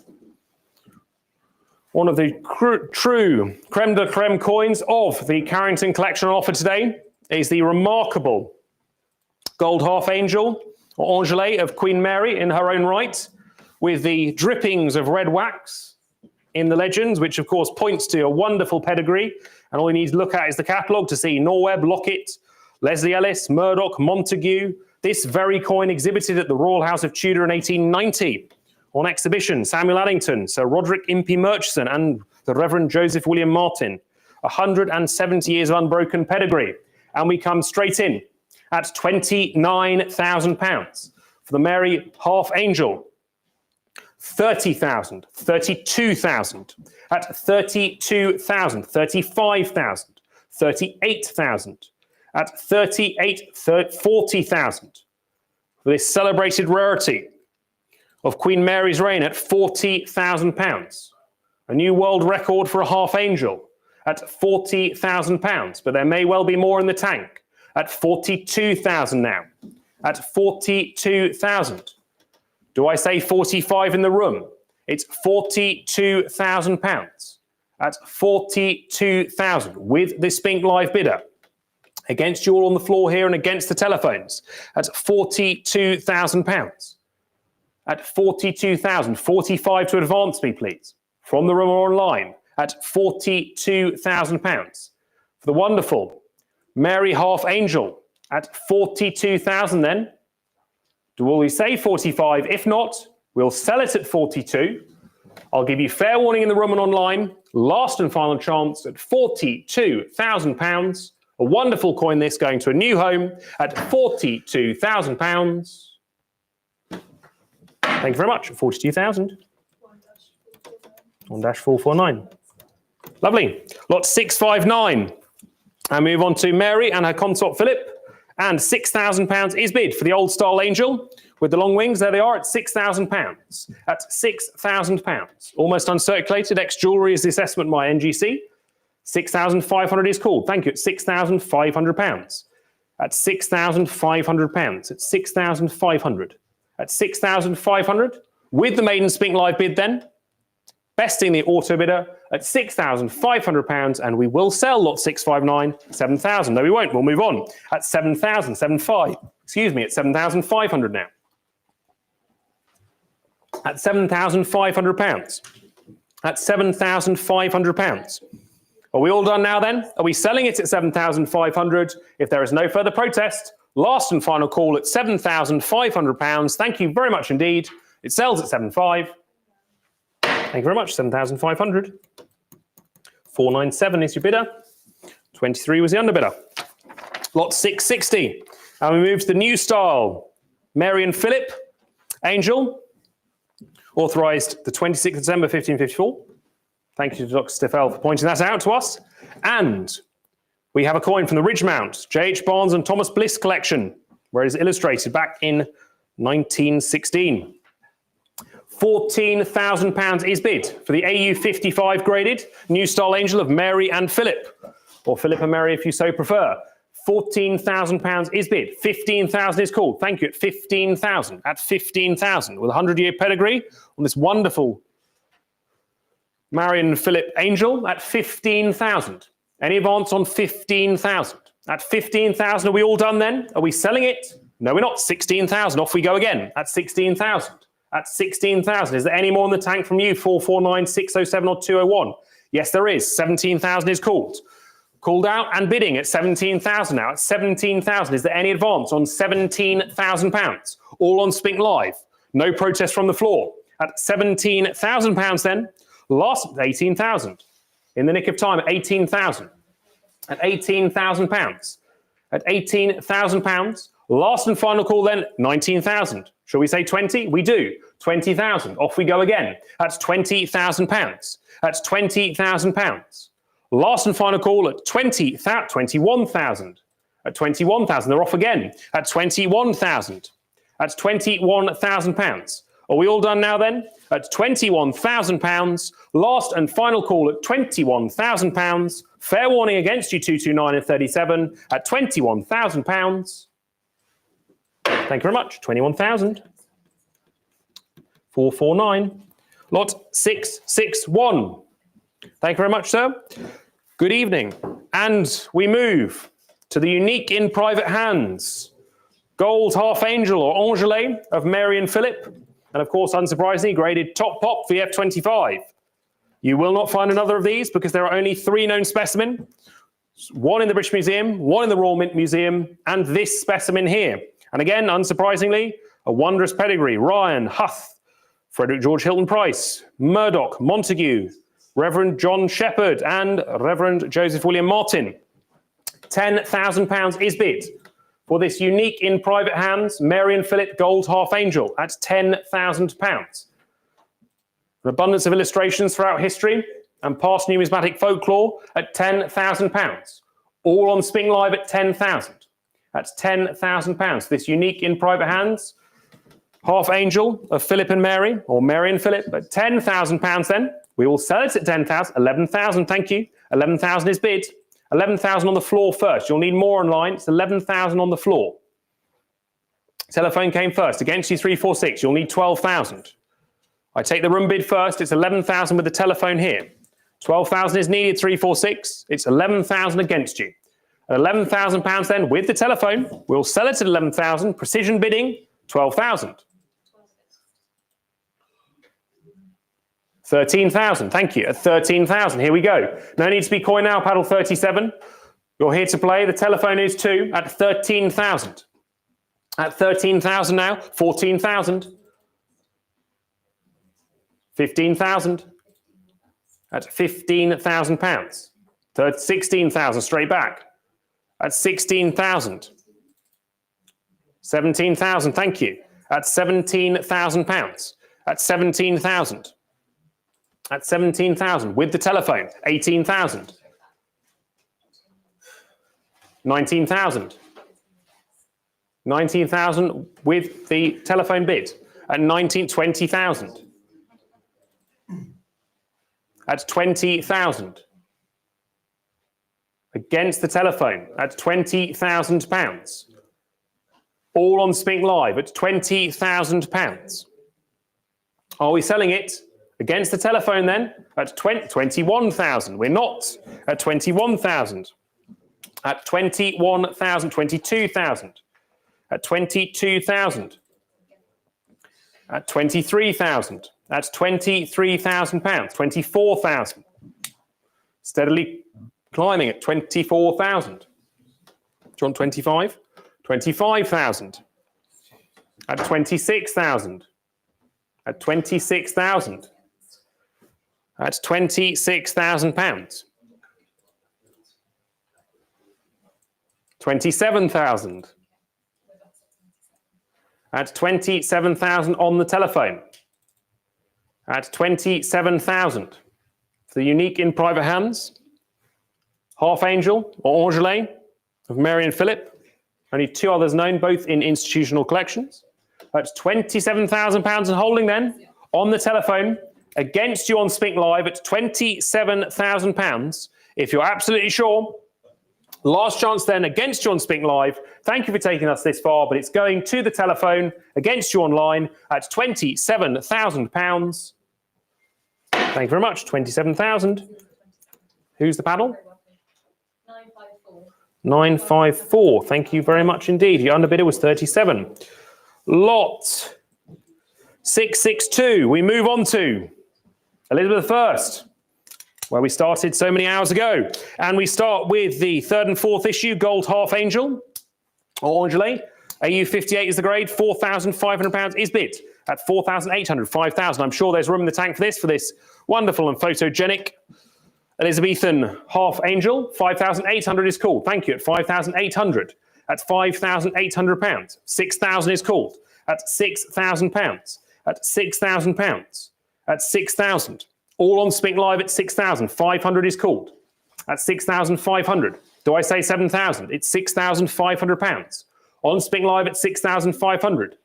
A: One of the true creme de creme coins of the Carrington collection on offer today is the remarkable gold half angel, or Angelet of Queen Mary in her own right, with the drippings of red wax in the legends, which of course points to a wonderful pedigree. And all you need to look at is the catalogue to see Norweb, Lockett, Leslie Ellis, Murdoch, Montague. This very coin exhibited at the Royal House of Tudor in 1890. On exhibition, Samuel Addington, Sir Roderick Impey Murchison, and the Reverend Joseph William Martin. 170 years of unbroken pedigree. And we come straight in at £29,000 for the Mary Half Angel. 30,000, 32,000, at 32,000, 35,000, 38,000, at 40,000 for this celebrated rarity of Queen Mary's reign at £40,000. A new world record for a half angel at £40,000, but there may well be more in the tank at 42,000 now, at 42,000. Do I say 45 in the room? It's £42,000 at 42,000 with the Spink Live bidder. Against you all on the floor here and against the telephones at £42,000. At 42,000, 45 to advance me, please. From the room or online at £42,000 for the wonderful Mary Half Angel at 42,000 then. Do we say 45? If not, we'll sell it at 42. I'll give you fair warning in the room and online. Last and final chance at £42,000. A wonderful coin this going to a new home at £42,000. Thank you very much. 42,000. 1-449. Lovely. Lot 659. I move on to Mary and her consort Philip. And £6,000 is bid for the old style angel with the long wings. There they are at £6,000. At £6,000. Almost uncirculated. Ex-jewellery is the assessment by NGC. 6,500 is called. Thank you. At £6,500. At £6,500. At 6,500. At 6,500 with the maiden Spink Live bid then. Besting the auto bidder at £6,500, and we will sell lot 659, 7,000. No, we won't. We'll move on at 7,000, 75. Excuse me, at 7,500 now. At £7,500. At £7,500. Are we all done now then? Are we selling it at 7,500? If there is no further protest, last and final call at £7,500. Thank you very much indeed. It sells at 7,500. Thank you very much, 7,500. 497 is your bidder. 23 was the underbidder. Lot 660. And we move to the new style. Mary and Philip, Angel, authorised the 26th of December 1554. Thank you to Dr. Stiffel for pointing that out to us. And we have a coin from the Ridgemount, J.H. Barnes and Thomas Bliss collection, where it is illustrated back in 1916. £14,000 is bid for the AU 55 graded new style angel of Mary and Philip, or Philip and Mary if you so prefer. £14,000 is bid. 15,000 is called. Thank you. At 15,000. At 15,000 with a 100-year pedigree on this wonderful Mary and Philip angel at 15,000. Any advance on 15,000? At 15,000, are we all done then? Are we selling it? No, we're not. 16,000. Off we go again. At 16,000. At 16,000. Is there any more in the tank from you? 449, 607 or 201? Yes, there is. 17,000 is called. Called out and bidding at 17,000 now. At 17,000. Is there any advance on £17,000? All on Spink Live. No protest from the floor. At £17,000 then. Last 18,000. In the nick of time at 18,000. At £18,000. At £18,000. Last and final call then, 19,000. Shall we say 20? We do. 20,000. Off we go again. That's £20,000. That's £20,000. Last and final call at 21,000. At 21,000. They're off again. At 21,000. That's £21,000. Are we all done now then? At £21,000. Last and final call at £21,000. Fair warning against you, 229 and 37 at £21,000. Thank you very much. 21,000. 449. Lot 661. Thank you very much, sir. Good evening. And we move to the unique in private hands. Gold half angel or Angele of Mary and Philip. and of course, unsurprisingly, graded top pop for the F25. You will not find another of these because there are only 3 known specimens. One in the British Museum, one in the Royal Mint Museum, and this specimen here. And again, unsurprisingly, a wondrous pedigree. Ryan, Huth, Frederick George Hilton Price, Murdoch, Montague, Reverend John Shepherd, and Reverend Joseph William Martin. £10,000 is bid for this unique in private hands Mary and Philip gold half angel at £10,000. An abundance of illustrations throughout history and past numismatic folklore at £10,000. All on Sping Live at 10,000. That's £10,000. This unique in private hands half angel of Philip and Mary, or Mary and Philip, at £10,000 then. We will sell it at 10,000, 11,000, thank you. 11,000 is bid. 11,000 on the floor first. You'll need more online. It's 11,000 on the floor. Telephone came first. Against you, 346. You'll need 12,000. I take the room bid first. It's 11,000 with the telephone here. 12,000 is needed, 346. It's 11,000 against you. At £11,000 then with the telephone, we'll sell it at 11,000. Precision bidding, 12,000. 13,000, thank you. At 13,000, here we go. No need to be coy now, paddle 37. You're here to play. The telephone is 2 at 13,000. At 13,000 now, 14,000. 15,000. At £15,000. 16,000 straight back. At 16,000. 17,000, thank you. At £17,000. At 17,000. At 17,000 with the telephone. 18,000. 19,000. 19,000 with the telephone bid. At 20,000. At 20,000. Against the telephone at £20,000. All on Spink Live at £20,000. Are we selling it against the telephone then at 21,000? We're not at 21,000. At 21,000, 22,000. At 22,000. At 23,000. That's £23,000. 24,000. Steadily climbing at 24,000. Do you want 25? 25,000. At 26,000. At 26,000. That's £26,000. 27,000. At 27,000 on the telephone. At 27,000. The unique in private hands. Half Angel or Angelet of Mary and Philip. Only 2 others known, both in institutional collections. That's £27,000 and holding then on the telephone against you on Spink Live at £27,000. If you're absolutely sure, last chance then against you on Spink Live. Thank you for taking us this far, but it's going to the telephone against you online at £27,000. Thank you very much. 27,000. Who's the paddle? 954. Thank you very much indeed. Your underbidder was 37. Lot 662. We move on to Elizabeth I, where we started so many hours ago. And we start with the 3rd and 4th issue, Gold Half Angel, or Angelet. AU 58 is the grade. £4,500 is bid at 4,800, 5,000. I'm sure there's room in the tank for this wonderful and photogenic Elizabethan half angel. 5,800 is called. Thank you. At 5,800. At £5,800. 6,000 is called. At £6,000. At £6,000. At 6,000. All on Spink Live at 6,000. 500 is called. At 6,500. Do I say 7,000? It's £6,500. On Spink Live at 6,500.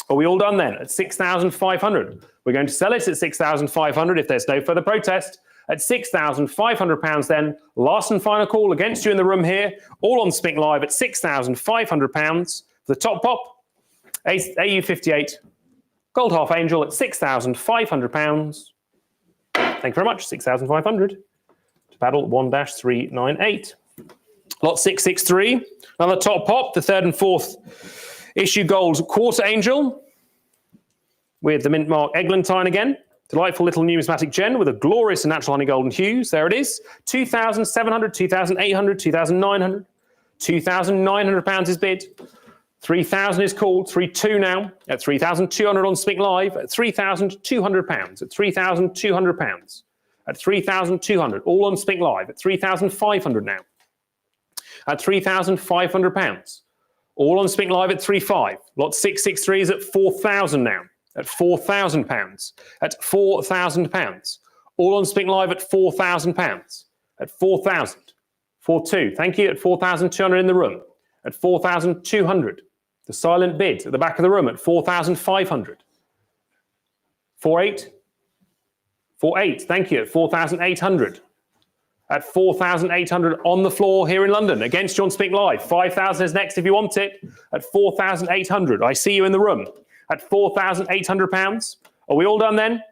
A: Are we all done then? At 6,500. We're going to sell it at 6,500 if there's no further protest. At £6,500 then, last and final call against you in the room here, all on Spink Live at £6,500. For the top pop, AU 58, Gold Half Angel at £6,500. Thank you very much, 6,500. To paddle 1-398. Lot 663, another top pop, the 3rd and 4th issue gold Quarter Angel. with the mint mark Eglantine again. Delightful little numismatic gem with a glorious and natural honey golden hues. There it is. 2,700, 2,800, 2,900. £2,900 is bid. 3,000 is called. 3,200 now at 3,200 on Speak Live at £3,200 at £3,200 at 3,200. All on Speak Live at 3,500 now at £3,500. All on Speak Live at 3,500. Lot 663 is at 4,000 now at £4,000 at £4,000. All on Speak Live at £4,000 at 4,000. 4,200. Thank you at 4,200 in the room at 4,200. The silent bid at the back of the room at 4,500. 4,800. 4,800. Thank you at 4,800. At 4,800 on the floor here in London against you on Speak Live. 5,000 is next if you want it at 4,800. I see you in the room at £4,800. Are we all done then?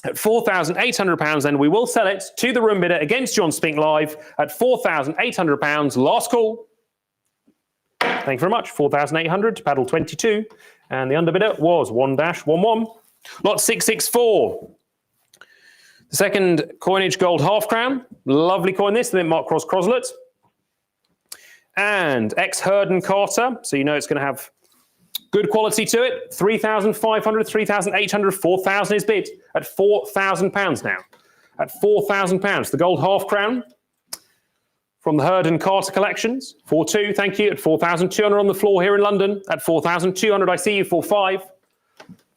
A: At £4,800 then we will sell it to the room bidder against you on Speak Live at £4,800. Last call. Thank you very much. 4,800 to paddle 22. And the underbidder was 1-11. Lot 664. The second coinage gold half crown. Lovely coin this, the mint mark cross croslet. And ex-Herden Carter. So you know it's going to have good quality to it. 3,500, 3,800, 4,000 is bid at £4,000 now. At £4,000. The gold half crown from the Herden Carter collections. 4,200, thank you. At 4,200 on the floor here in London. At 4,200, I see you. 4,500.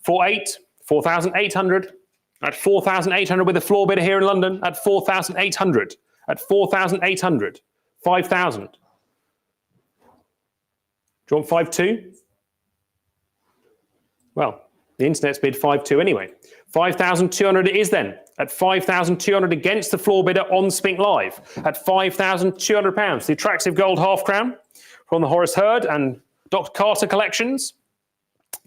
A: 4,800. 4,800. At 4,800 with the floor bidder here in London. At 4,800. At 4,800. 5,000. Do you want 5,200? Well, the internet's bid 5,200 anyway. 5,200 it is then. At 5,200 against the floor bidder on Speak Live. At £5,200. The attractive gold half crown from the Horace Herd and Dr. Carter collections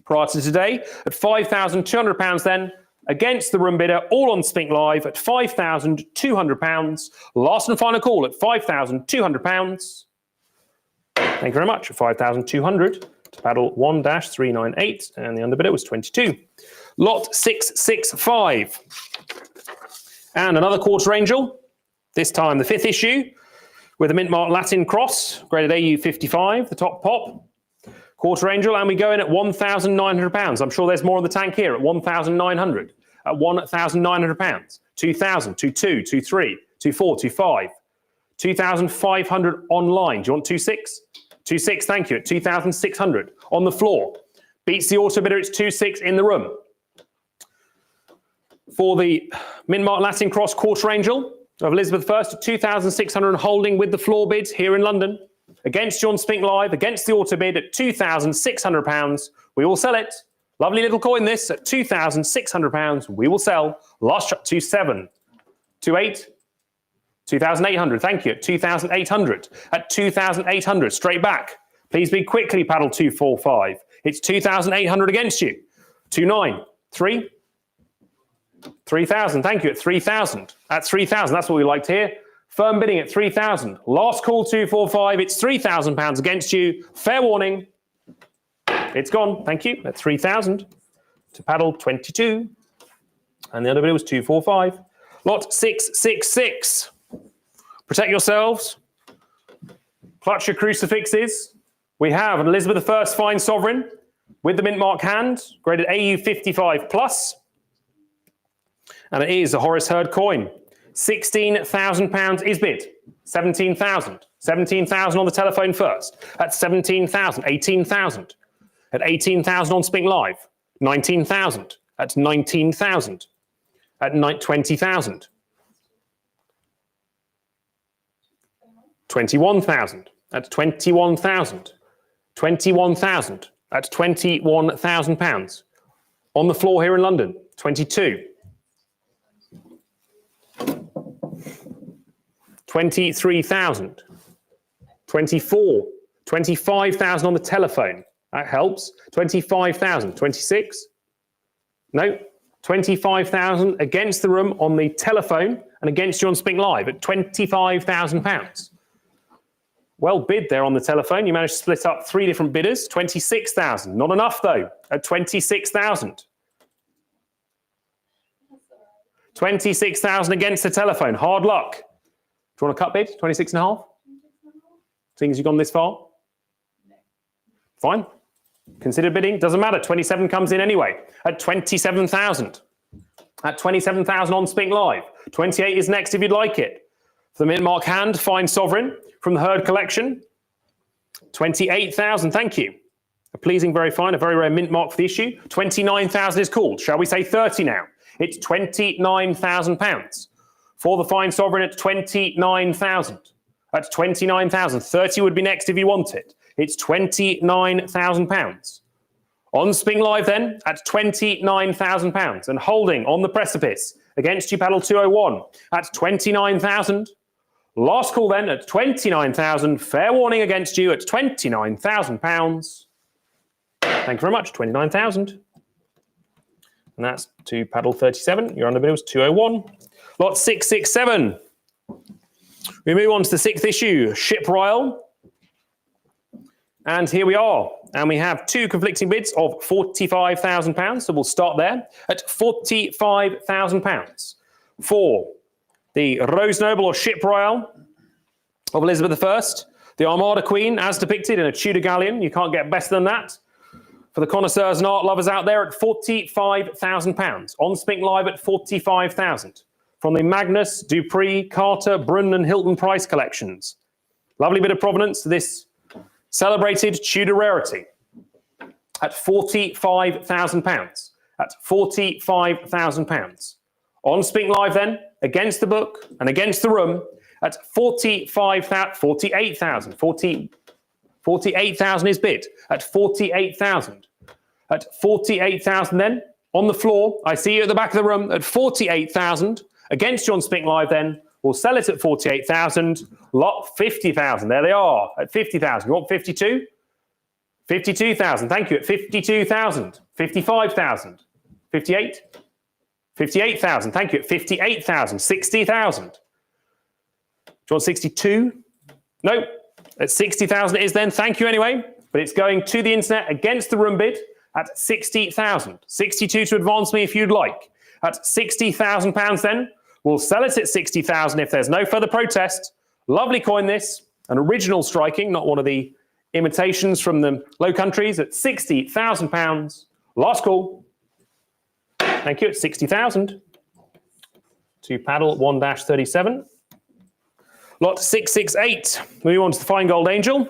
A: prior to today. At £5,200 then against the room bidder, all on Speak Live at £5,200. Last and final call at £5,200. Thank you very much. 5,200 to paddle 1-398, and the underbidder was 22. Lot 665. And another quarter angel, this time the 5th issue, with a mint mark Latin cross, graded AU 55, the top pop. Quarter angel, and we go in at £1,900. I'm sure there's more in the tank here at 1,900. At £1,900. 2,000, 2,200, 2,300, 2,400, 2,500. 2,500 online. Do you want 2,600? 2,600, thank you, at 2,600 on the floor. Beats the auto bidder, it's 2,600 in the room. For the mint mark Latin cross quarter angel of Elizabeth I at 2,600 holding with the floor bids here in London. Against John Spink Live, against the auto bid at £2,600. We will sell it. Lovely little coin this at £2,600. We will sell. Last shot, 2,700. 2,800. 2,800, thank you, at 2,800. At 2,800, straight back. Please be quickly, paddle 245. It's 2,800 against you. 2,900. 3,000. 3,000, thank you, at 3,000. At 3,000, that's what we like to hear. Firm bidding at 3,000. Last call 245. It's £3,000 against you. Fair warning. It's gone. Thank you. At 3,000 to paddle 22. And the other bid was 245. Lot 666. Protect yourselves. Clutch your crucifixes. We have an Elizabeth I fine sovereign with the mint mark hand, graded AU 55 plus. And it is a Horace Herd coin. £16,000 is bid. 17,000. 17,000 on the telephone first. At 17,000. 18,000. At 18,000 on Spink Live. 19,000. At 19,000. At 20,000. 21,000. At 21,000. 21,000. At £21,000. On the floor here in London. 22. 23,000, 24, 25,000 on the telephone. That helps. 25,000, 26. No, 25,000 against the room on the telephone and against you on Spink Live at £25,000. Well bid there on the telephone. You managed to split up 3 different bidders. 26,000. Not enough though. At 26,000. 26,000 against the telephone. Hard luck. Do you want a cut bid? 26.5? Seeing as you've gone this far? Fine. Consider bidding. Doesn't matter. 27 comes in anyway. At 27,000. At 27,000 on Spink Live. 28 is next if you'd like it. For the mint mark hand, fine sovereign from the Herd collection. 28,000. Thank you. A pleasing, very fine, a very rare mint mark for the issue. 29,000 is called. Shall we say 30 now? It's £29,000. For the fine sovereign at 29,000. At 29,000. 30 would be next if you want it. It's £29,000. On Spink Live then, at £29,000. And holding on the precipice against you, paddle 201 at 29,000. Last call then at 29,000. Fair warning against you at £29,000. Thank you very much, 29,000. And that's to paddle 37. Your underbid was 201. Lot 667. We move on to the sixth issue, Ship Royal. And here we are. And we have two conflicting bids of £45,000. So we'll start there at £45,000 for the Rose Noble or Ship Royal of Elizabeth I, the Armada Queen as depicted in a Tudor galleon. You can't get better than that. For the connoisseurs and art lovers out there at £45,000. On Spink Live at £45,000. From the Magnus, Dupree, Carter, Brun and Hilton Price collections. Lovely bit of provenance to this celebrated Tudor rarity. At £45,000. At £45,000. On Spink Live then, against the book and against the room, at 48,000. 48,000 is bid. At 48,000. At 48,000 then, on the floor, I see you at the back of the room, at 48,000. Against you on Spink Live then, we'll sell it at 48,000. Lot 50,000. There they are, at 50,000. You want 52? 52,000. Thank you. At 52,000. 55,000. 58? 58,000. Thank you. At 58,000. 60,000. Do you want 62? No. At 60,000 it is then. Thank you anyway. But it's going to the internet against the room bid at 60,000. 62 to advance me if you'd like. At £60,000 then. We'll sell it at 60,000 if there's no further protest. Lovely coin this. An original striking, not one of the imitations from the Low Countries at £60,000. Last call. Thank you. At 60,000. To paddle 1-37. Lot 668. Moving on to the Fine Gold Angel.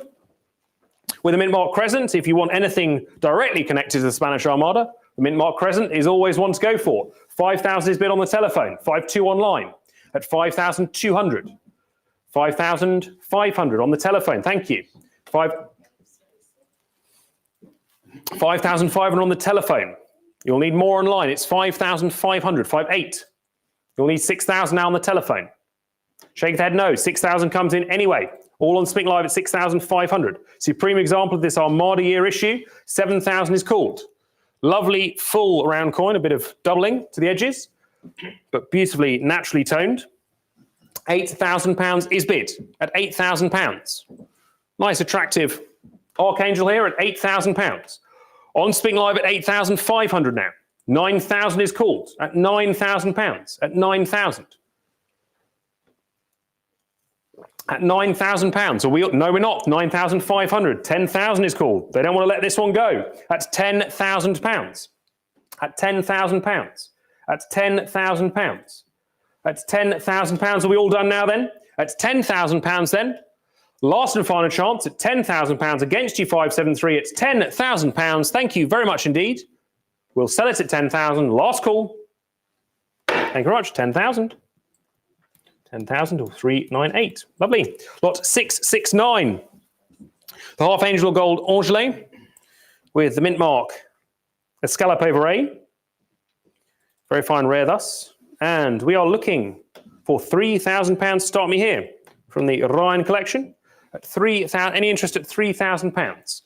A: With a mint mark crescent, if you want anything directly connected to the Spanish Armada, the mint mark crescent is always one to go for. 5,000 is bid on the telephone. 5.2 online at 5,200. 5,500 on the telephone. Thank you. 5,500 on the telephone. You'll need more online. It's 5,500. 5.8. You'll need 6,000 now on the telephone. Shake the head no. 6,000 comes in anyway. All on Spink Live at 6,500. Supreme example of this Armada year issue. 7,000 is called. Lovely full round coin, a bit of doubling to the edges, but beautifully naturally toned. £8,000 is bid at £8,000. Nice attractive Archangel here at £8,000. On Spink Live at 8,500 now. 9,000 is called at £9,000. At 9,000. At £9,000. No, we're not. 9,500. 10,000 is called. They don't want to let this one go. At £10,000. At £10,000. At £10,000. At £10,000. Are we all done now then? At £10,000 then. Last and final chance at £10,000 against you 573. It's £10,000. Thank you very much indeed. We'll sell it at 10,000. Last call. Thank you very much. 10,000. 10,000 or 398. Lovely. Lot 669. The Half Angel Gold Angele with the mint mark Escallop over A. Very fine rare thus. And we are looking for £3,000 to start me here from the Ryan collection. At 3,000. Any interest at £3,000?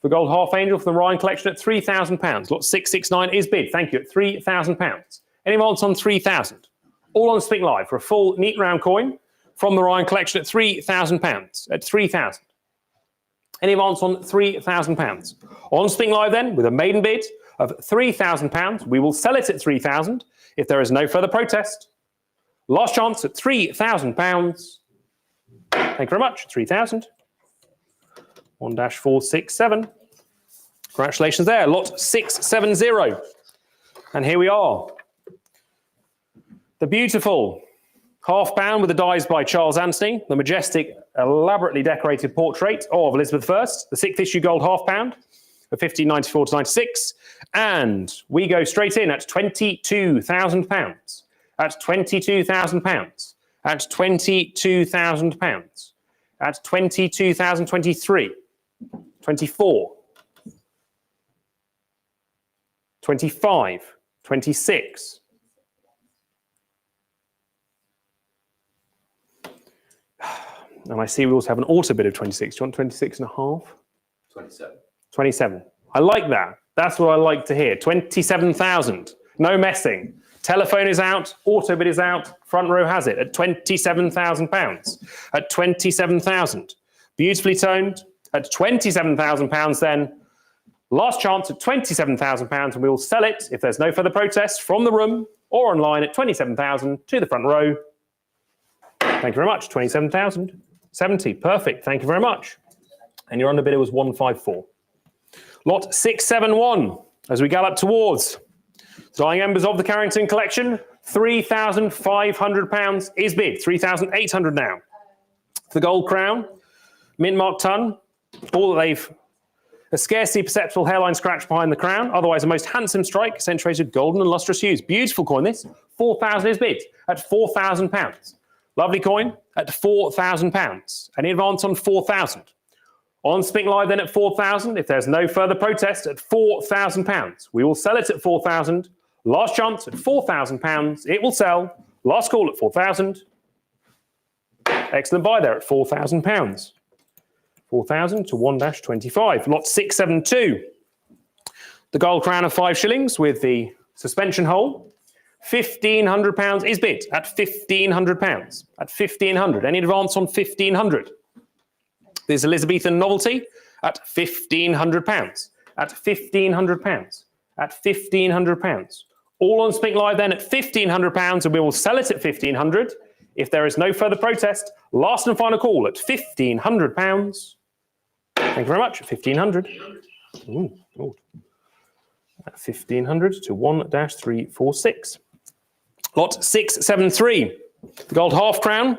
A: The Gold Half Angel from the Ryan collection at £3,000. Lot 669 is bid. Thank you. At £3,000. Any odds on 3,000? All on Spink Live for a full neat round coin from the Ryan collection at £3,000. At 3,000. Any advance on £3,000? On Spink Live then with a maiden bid of £3,000. We will sell it at 3,000 if there is no further protest. Last chance at £3,000. Thank you very much. 3,000. 1-467. Congratulations there. Lot 670. And here we are. The beautiful half-pound with the dies by Charles Anthony, the majestic, elaborately decorated portrait of Elizabeth I, the 6th issue gold half-pound of 1594 to 96. And we go straight in at £22,000. At £22,000. At £22,000. At 22,023. 24. 25. 26. And I see we also have an auto bid of 26. Do you want 26 and a half?
I: 27.
A: 27. I like that. That's what I like to hear. 27,000. No messing. Telephone is out. Auto bid is out. Front row has it at £27,000. At 27,000. Beautifully toned. At £27,000 then. Last chance at £27,000 and we will sell it if there's no further protest from the room or online at 27,000 to the front row. Thank you very much. 27,070. Perfect. Thank you very much. And your underbidder was 154. Lot 671 as we gallop towards the dying embers of the Carrington collection. £3,500 is bid. 3,800 now. The gold crown, mint mark ton, all that they've a scarcely perceptible hairline scratch behind the crown, otherwise a most handsome strike, accentuated golden and lustrous hues. Beautiful coin this. 4,000 is bid at £4,000. Lovely coin at £4,000. Any advance on 4,000? On Spink Live then at 4,000. If there's no further protest at £4,000. We will sell it at 4,000. Last chance at £4,000. It will sell. Last call at 4,000. Excellent buy there at £4,000. 4,000 to 1-25. Lot 672. The gold crown of 5 shillings with the suspension hole. £1,500 is bid at £1,500. At 1,500. Any advance on 1,500? This Elizabethan novelty at £1,500. At £1,500. At £1,500. All on Spink Live then at £1,500 and we will sell it at 1,500 if there is no further protest. Last and final call at £1,500. Thank you very much. 1,500. Ooh, ooh. At 1,500 to 1-346. Lot 673. The gold half crown